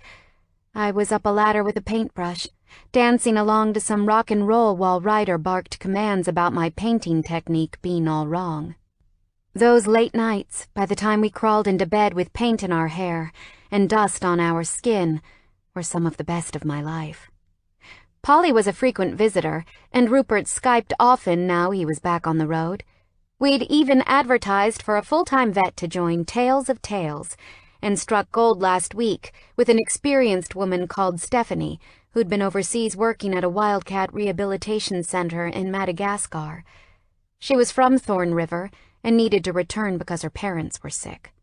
I was up a ladder with a paintbrush, dancing along to some rock and roll while Ryder barked commands about my painting technique being all wrong. Those late nights, by the time we crawled into bed with paint in our hair and dust on our skin, were some of the best of my life. Polly was a frequent visitor, and Rupert Skyped often now he was back on the road. We'd even advertised for a full-time vet to join Tales of Tales, and struck gold last week with an experienced woman called Stephanie, who'd been overseas working at a wildcat rehabilitation center in Madagascar. She was from Thorn River and needed to return because her parents were sick.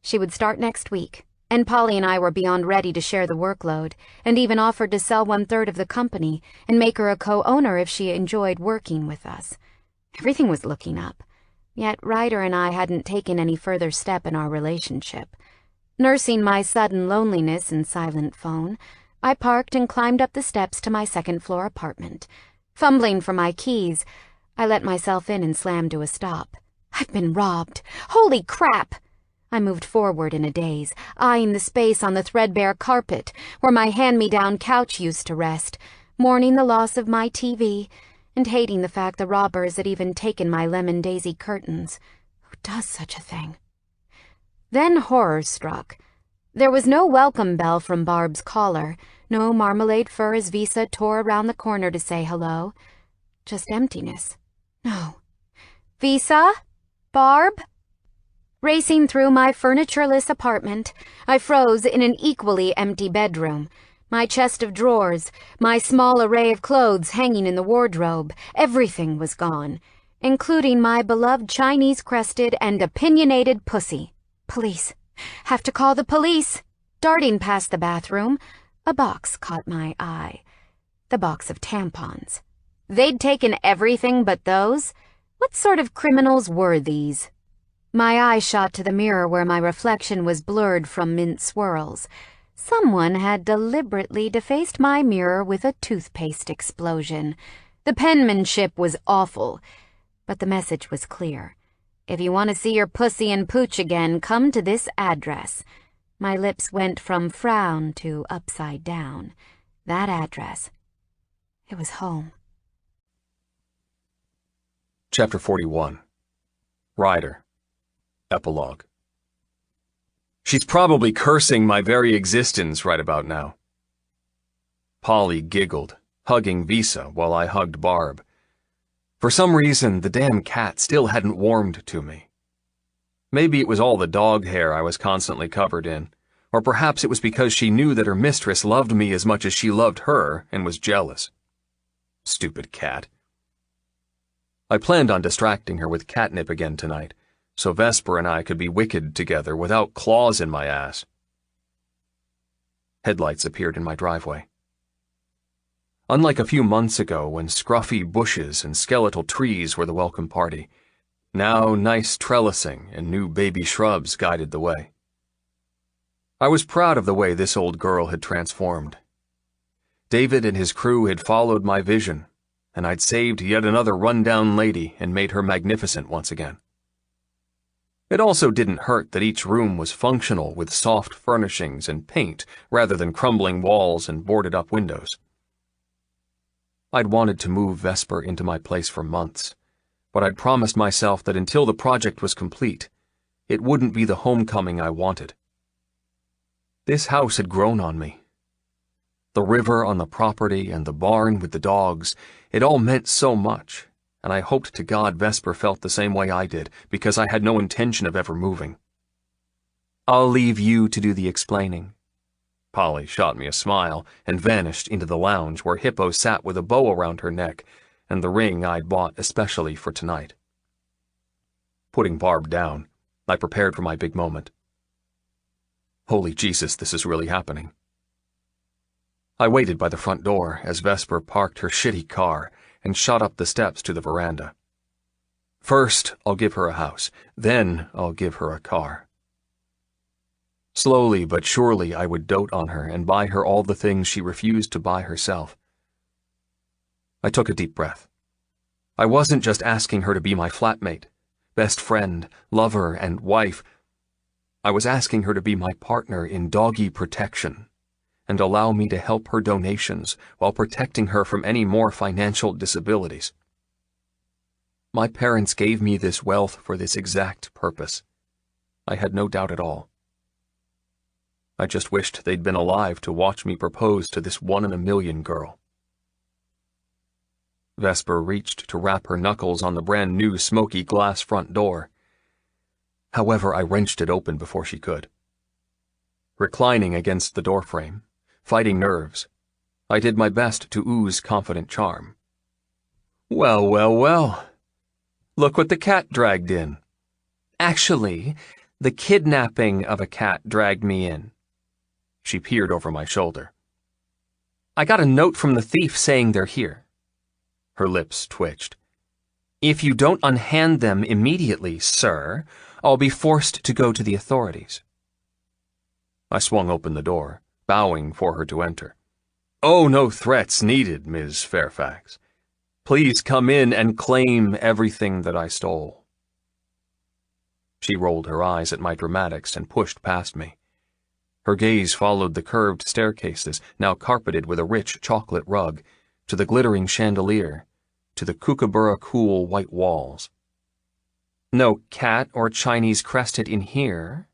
She would start next week, and Polly and I were beyond ready to share the workload, and even offered to sell 1/3 of the company and make her a co-owner if she enjoyed working with us. Everything was looking up, yet Ryder and I hadn't taken any further step in our relationship. Nursing my sudden loneliness and silent phone, I parked and climbed up the steps to my second-floor apartment. Fumbling for my keys, I let myself in and slammed to a stop. I've been robbed. Holy crap! I moved forward in a daze, eyeing the space on the threadbare carpet where my hand-me-down couch used to rest, mourning the loss of my TV, and hating the fact the robbers had even taken my lemon daisy curtains. Who does such a thing? Then horror struck. There was no welcome bell from Barb's caller, no marmalade fur as Visa tore around the corner to say hello. Just emptiness. No. Visa? Barb? Racing through my furnitureless apartment, I froze in an equally empty bedroom. My chest of drawers, my small array of clothes hanging in the wardrobe, everything was gone, including my beloved Chinese-crested and opinionated pussy. Police. Have to call the police. Darting past the bathroom, a box caught my eye. The box of tampons. They'd taken everything but those? What sort of criminals were these? My eye shot to the mirror where my reflection was blurred from mint swirls. Someone had deliberately defaced my mirror with a toothpaste explosion. The penmanship was awful, but the message was clear. If you want to see your pussy and pooch again, come to this address. My lips went from frown to upside down. That address. It was home. Chapter 41. Ryder. Epilogue. She's probably cursing my very existence right about now. Polly giggled, hugging Visa while I hugged Barb. For some reason, the damn cat still hadn't warmed to me. Maybe it was all the dog hair I was constantly covered in, or perhaps it was because she knew that her mistress loved me as much as she loved her and was jealous. Stupid cat. I planned on distracting her with catnip again tonight, so Vesper and I could be wicked together without claws in my ass. Headlights appeared in my driveway. Unlike a few months ago when scruffy bushes and skeletal trees were the welcome party, now nice trellising and new baby shrubs guided the way. I was proud of the way this old girl had transformed. David and his crew had followed my vision, and I'd saved yet another run-down lady and made her magnificent once again. It also didn't hurt that each room was functional with soft furnishings and paint rather than crumbling walls and boarded-up windows. I'd wanted to move Vesper into my place for months, but I'd promised myself that until the project was complete, it wouldn't be the homecoming I wanted. This house had grown on me. The river on the property and the barn with the dogs, it all meant so much, and I hoped to God Vesper felt the same way I did, because I had no intention of ever moving. "I'll leave you to do the explaining." Polly shot me a smile and vanished into the lounge where Hippo sat with a bow around her neck and the ring I'd bought especially for tonight. Putting Barb down, I prepared for my big moment. Holy Jesus, this is really happening. I waited by the front door as Vesper parked her shitty car and shot up the steps to the veranda. First, I'll give her a house. Then, I'll give her a car. Slowly but surely, I would dote on her and buy her all the things she refused to buy herself. I took a deep breath. I wasn't just asking her to be my flatmate, best friend, lover, and wife. I was asking her to be my partner in doggy protection and allow me to help her donations while protecting her from any more financial disabilities. My parents gave me this wealth for this exact purpose. I had no doubt at all. I just wished they'd been alive to watch me propose to this 1-in-a-million girl. Vesper reached to rap her knuckles on the brand-new smoky glass front door. However, I wrenched it open before she could. Reclining against the doorframe, fighting nerves, I did my best to ooze confident charm. "Well, well, well. Look what the cat dragged in." "Actually, the kidnapping of a cat dragged me in." She peered over my shoulder. "I got a note from the thief saying they're here." Her lips twitched. "If you don't unhand them immediately, sir, I'll be forced to go to the authorities." I swung open the door, bowing for her to enter. "Oh, no threats needed, Ms. Fairfax. Please come in and claim everything that I stole." She rolled her eyes at my dramatics and pushed past me. Her gaze followed the curved staircases, now carpeted with a rich chocolate rug, to the glittering chandelier, to the kookaburra cool white walls. "No cat or Chinese crested in here?"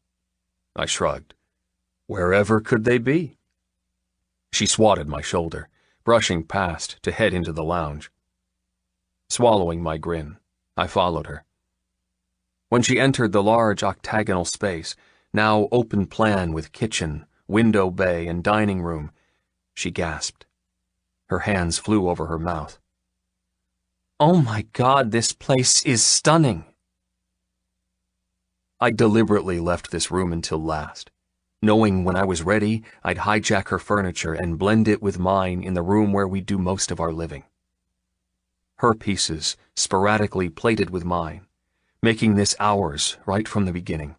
I shrugged. "Wherever could they be?" She swatted my shoulder, brushing past to head into the lounge. Swallowing my grin, I followed her. When she entered the large octagonal space, now open plan with kitchen, window bay, and dining room, she gasped. Her hands flew over her mouth. "Oh my God, this place is stunning." I deliberately left this room until last, knowing when I was ready, I'd hijack her furniture and blend it with mine in the room where we do most of our living. Her pieces sporadically plated with mine, making this ours right from the beginning.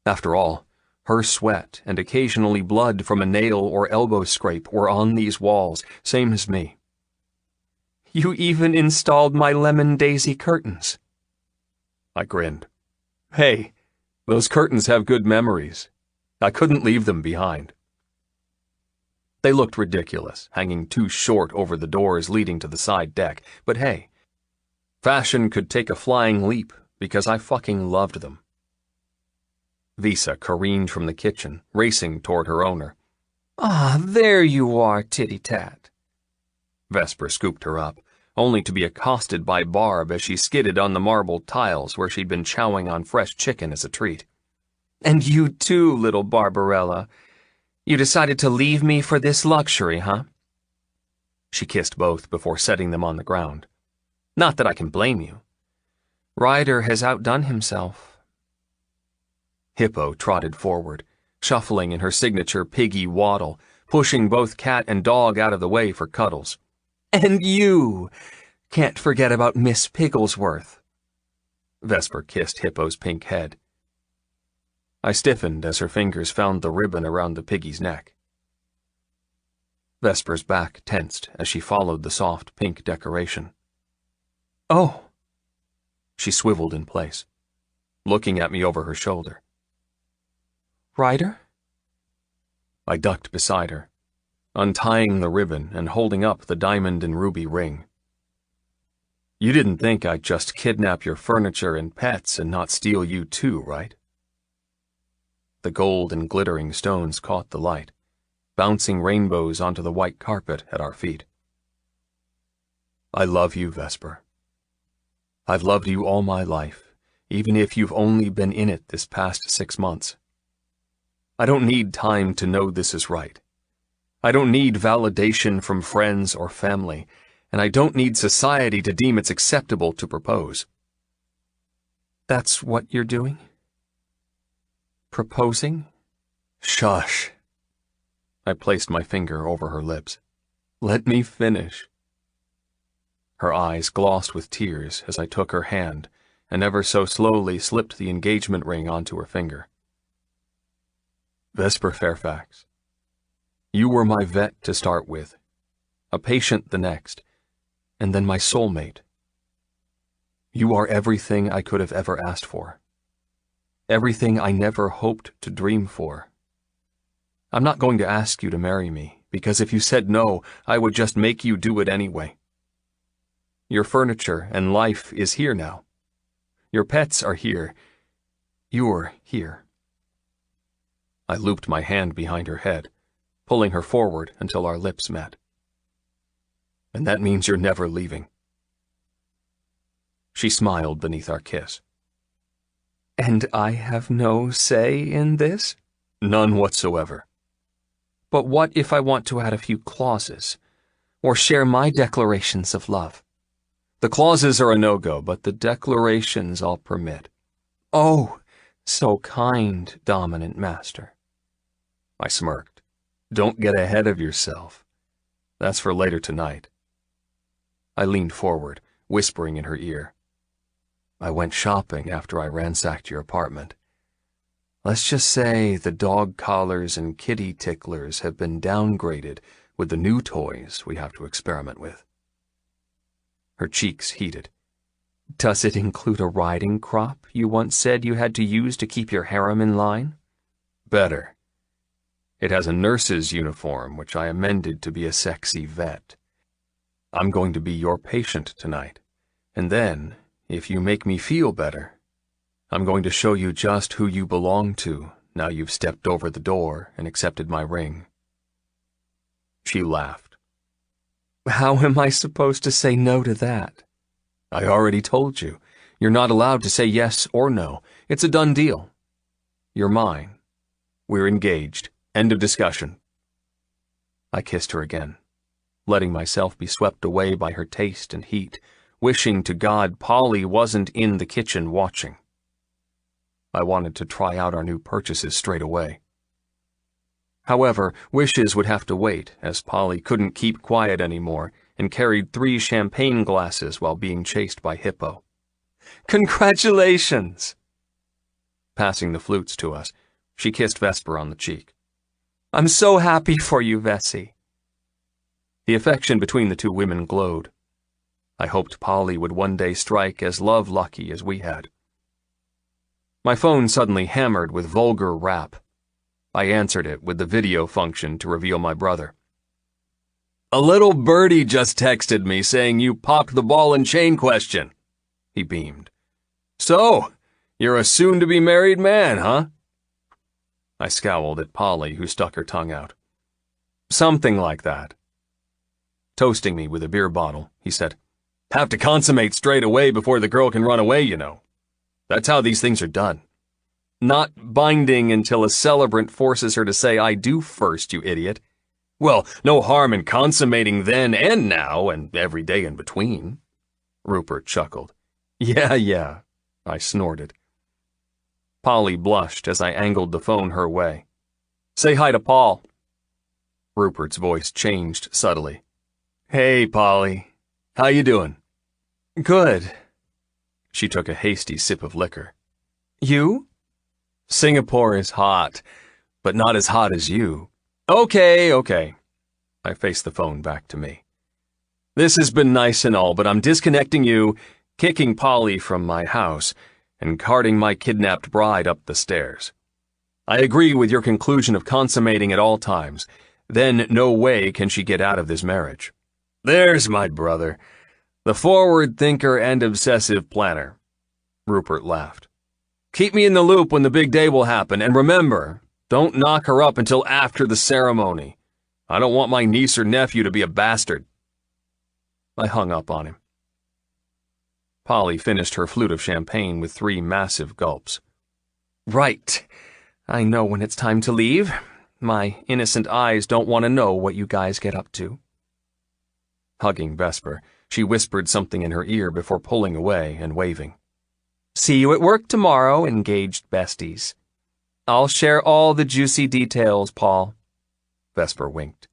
After all, her sweat and occasionally blood from a nail or elbow scrape were on these walls, same as me. "You even installed my lemon daisy curtains." I grinned. "Hey, those curtains have good memories. I couldn't leave them behind." They looked ridiculous, hanging too short over the doors leading to the side deck, but hey, fashion could take a flying leap because I fucking loved them. Visa careened from the kitchen, racing toward her owner. "Ah, there you are, titty-tat." Vesper scooped her up, only to be accosted by Barb as she skidded on the marble tiles where she'd been chowing on fresh chicken as a treat. "And you too, little Barbarella. You decided to leave me for this luxury, huh?" She kissed both before setting them on the ground. "Not that I can blame you. Ryder has outdone himself." Hippo trotted forward, shuffling in her signature piggy waddle, pushing both cat and dog out of the way for cuddles. And you! Can't forget about Miss Pigglesworth. Vesper kissed Hippo's pink head. I stiffened as her fingers found the ribbon around the piggy's neck. Vesper's back tensed as she followed the soft pink decoration. Oh! She swiveled in place, looking at me over her shoulder. Ryder? I ducked beside her, untying the ribbon and holding up the diamond and ruby ring. You didn't think I'd just kidnap your furniture and pets and not steal you too, right? The gold and glittering stones caught the light, bouncing rainbows onto the white carpet at our feet. I love you, Vesper. I've loved you all my life, even if you've only been in it this past 6 months. I don't need time to know this is right. I don't need validation from friends or family, and I don't need society to deem it's acceptable to propose. That's what you're doing? Proposing? Shush. I placed my finger over her lips. Let me finish. Her eyes glossed with tears as I took her hand and ever so slowly slipped the engagement ring onto her finger. Vesper Fairfax, you were my vet to start with, a patient the next, and then my soulmate. You are everything I could have ever asked for. Everything I never hoped to dream for. I'm not going to ask you to marry me, because if you said no, I would just make you do it anyway. Your furniture and life is here now. Your pets are here. You're here. I looped my hand behind her head, pulling her forward until our lips met. And that means you're never leaving. She smiled beneath our kiss. And I have no say in this? None whatsoever. But what if I want to add a few clauses, or share my declarations of love? The clauses are a no-go, but the declarations I'll permit. Oh, so kind, dominant master. I smirked. Don't get ahead of yourself. That's for later tonight. I leaned forward, whispering in her ear. I went shopping after I ransacked your apartment. Let's just say the dog collars and kitty ticklers have been downgraded with the new toys we have to experiment with. Her cheeks heated. Does it include a riding crop you once said you had to use to keep your harem in line? Better. It has a nurse's uniform, which I amended to be a sexy vet. I'm going to be your patient tonight, and then, if you make me feel better, I'm going to show you just who you belong to now you've stepped over the door and accepted my ring. She laughed. How am I supposed to say no to that? I already told you. You're not allowed to say yes or no. It's a done deal. You're mine. We're engaged. End of discussion. I kissed her again, letting myself be swept away by her taste and heat, wishing to God Polly wasn't in the kitchen watching. I wanted to try out our new purchases straight away. However, wishes would have to wait, as Polly couldn't keep quiet anymore and carried 3 champagne glasses while being chased by Hippo. Congratulations! Passing the flutes to us, she kissed Vesper on the cheek. I'm so happy for you, Vessie. The affection between the two women glowed. I hoped Polly would one day strike as love-lucky as we had. My phone suddenly hammered with vulgar rap. I answered it with the video function to reveal my brother. A little birdie just texted me saying you popped the ball and chain question. He beamed. So, you're a soon-to-be-married man, huh? I scowled at Polly, who stuck her tongue out. Something like that. Toasting me with a beer bottle, he said, Have to consummate straight away before the girl can run away, you know. That's how these things are done. Not binding until a celebrant forces her to say I do first, you idiot. Well, no harm in consummating then and now and every day in between. Rupert chuckled. Yeah, I snorted. Polly blushed as I angled the phone her way. Say hi to Paul. Rupert's voice changed subtly. Hey, Polly. How you doing? Good. She took a hasty sip of liquor. You? Singapore is hot, but not as hot as you. Okay. I faced the phone back to me. This has been nice and all, but I'm disconnecting you, kicking Polly from my house, and carting my kidnapped bride up the stairs. I agree with your conclusion of consummating at all times. Then no way can she get out of this marriage. There's my brother, the forward thinker and obsessive planner. Rupert laughed. Keep me in the loop when the big day will happen, and remember, don't knock her up until after the ceremony. I don't want my niece or nephew to be a bastard. I hung up on him. Polly finished her flute of champagne with 3 massive gulps. Right. I know when it's time to leave. My innocent eyes don't want to know what you guys get up to. Hugging Vesper, she whispered something in her ear before pulling away and waving. See you at work tomorrow, engaged besties. I'll share all the juicy details, Paul. Vesper winked.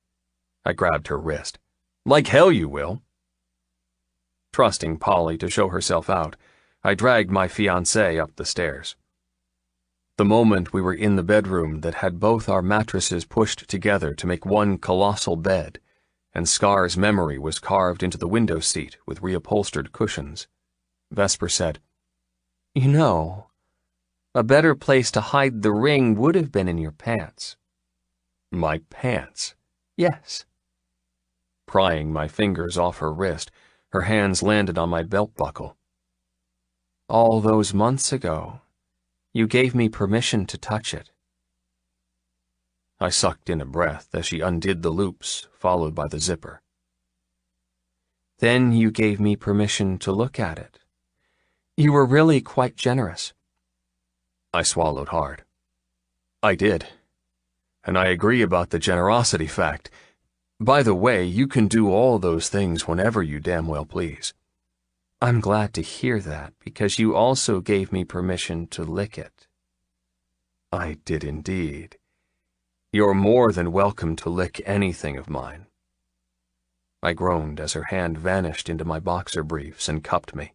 I grabbed her wrist. Like hell you will. Trusting Polly to show herself out, I dragged my fiancé up the stairs. The moment we were in the bedroom that had both our mattresses pushed together to make one colossal bed, and Scar's memory was carved into the window seat with reupholstered cushions, Vesper said, You know, a better place to hide the ring would have been in your pants. My pants? Yes. Prying my fingers off her wrist, her hands landed on my belt buckle. All those months ago, you gave me permission to touch it. I sucked in a breath as she undid the loops, followed by the zipper. Then you gave me permission to look at it. You were really quite generous. I swallowed hard. I did. And I agree about the generosity fact. By the way, you can do all those things whenever you damn well please. I'm glad to hear that, because you also gave me permission to lick it. I did indeed. You're more than welcome to lick anything of mine. I groaned as her hand vanished into my boxer briefs and cupped me.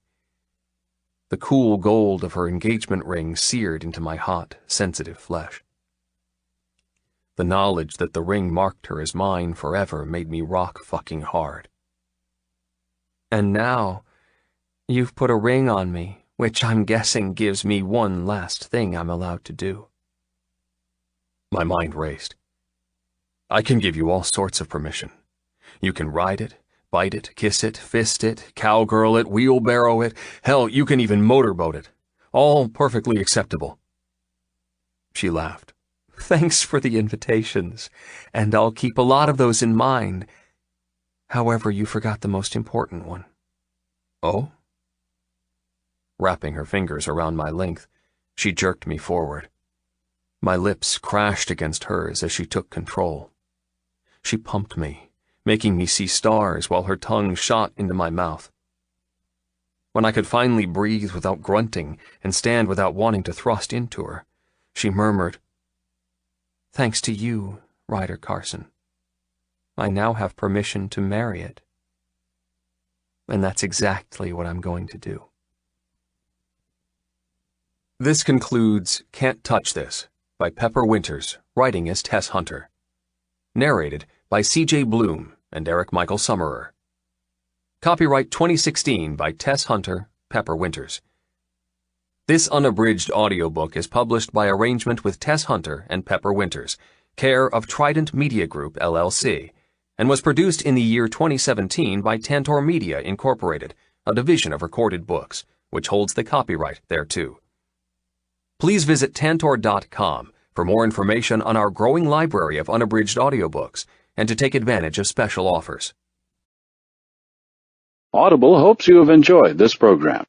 The cool gold of her engagement ring seared into my hot, sensitive flesh. The knowledge that the ring marked her as mine forever made me rock fucking hard. And now, you've put a ring on me, which I'm guessing gives me one last thing I'm allowed to do. My mind raced. I can give you all sorts of permission. You can ride it, bite it, kiss it, fist it, cowgirl it, wheelbarrow it, hell, you can even motorboat it. All perfectly acceptable. She laughed. Thanks for the invitations, and I'll keep a lot of those in mind. However, you forgot the most important one. Oh? Wrapping her fingers around my length, she jerked me forward. My lips crashed against hers as she took control. She pumped me, making me see stars while her tongue shot into my mouth. When I could finally breathe without grunting and stand without wanting to thrust into her, she murmured, Thanks to you, Ryder Carson, I now have permission to marry it. And that's exactly what I'm going to do. This concludes Can't Touch This by Pepper Winters, writing as Tess Hunter. Narrated by C.J. Bloom and Eric Michael Summerer. Copyright 2016 by Tess Hunter, Pepper Winters. This unabridged audiobook is published by arrangement with Tess Hunter and Pepper Winters, care of Trident Media Group, LLC, and was produced in the year 2017 by Tantor Media, Incorporated, a division of Recorded Books, which holds the copyright thereto. Please visit Tantor.com for more information on our growing library of unabridged audiobooks and to take advantage of special offers. Audible hopes you have enjoyed this program.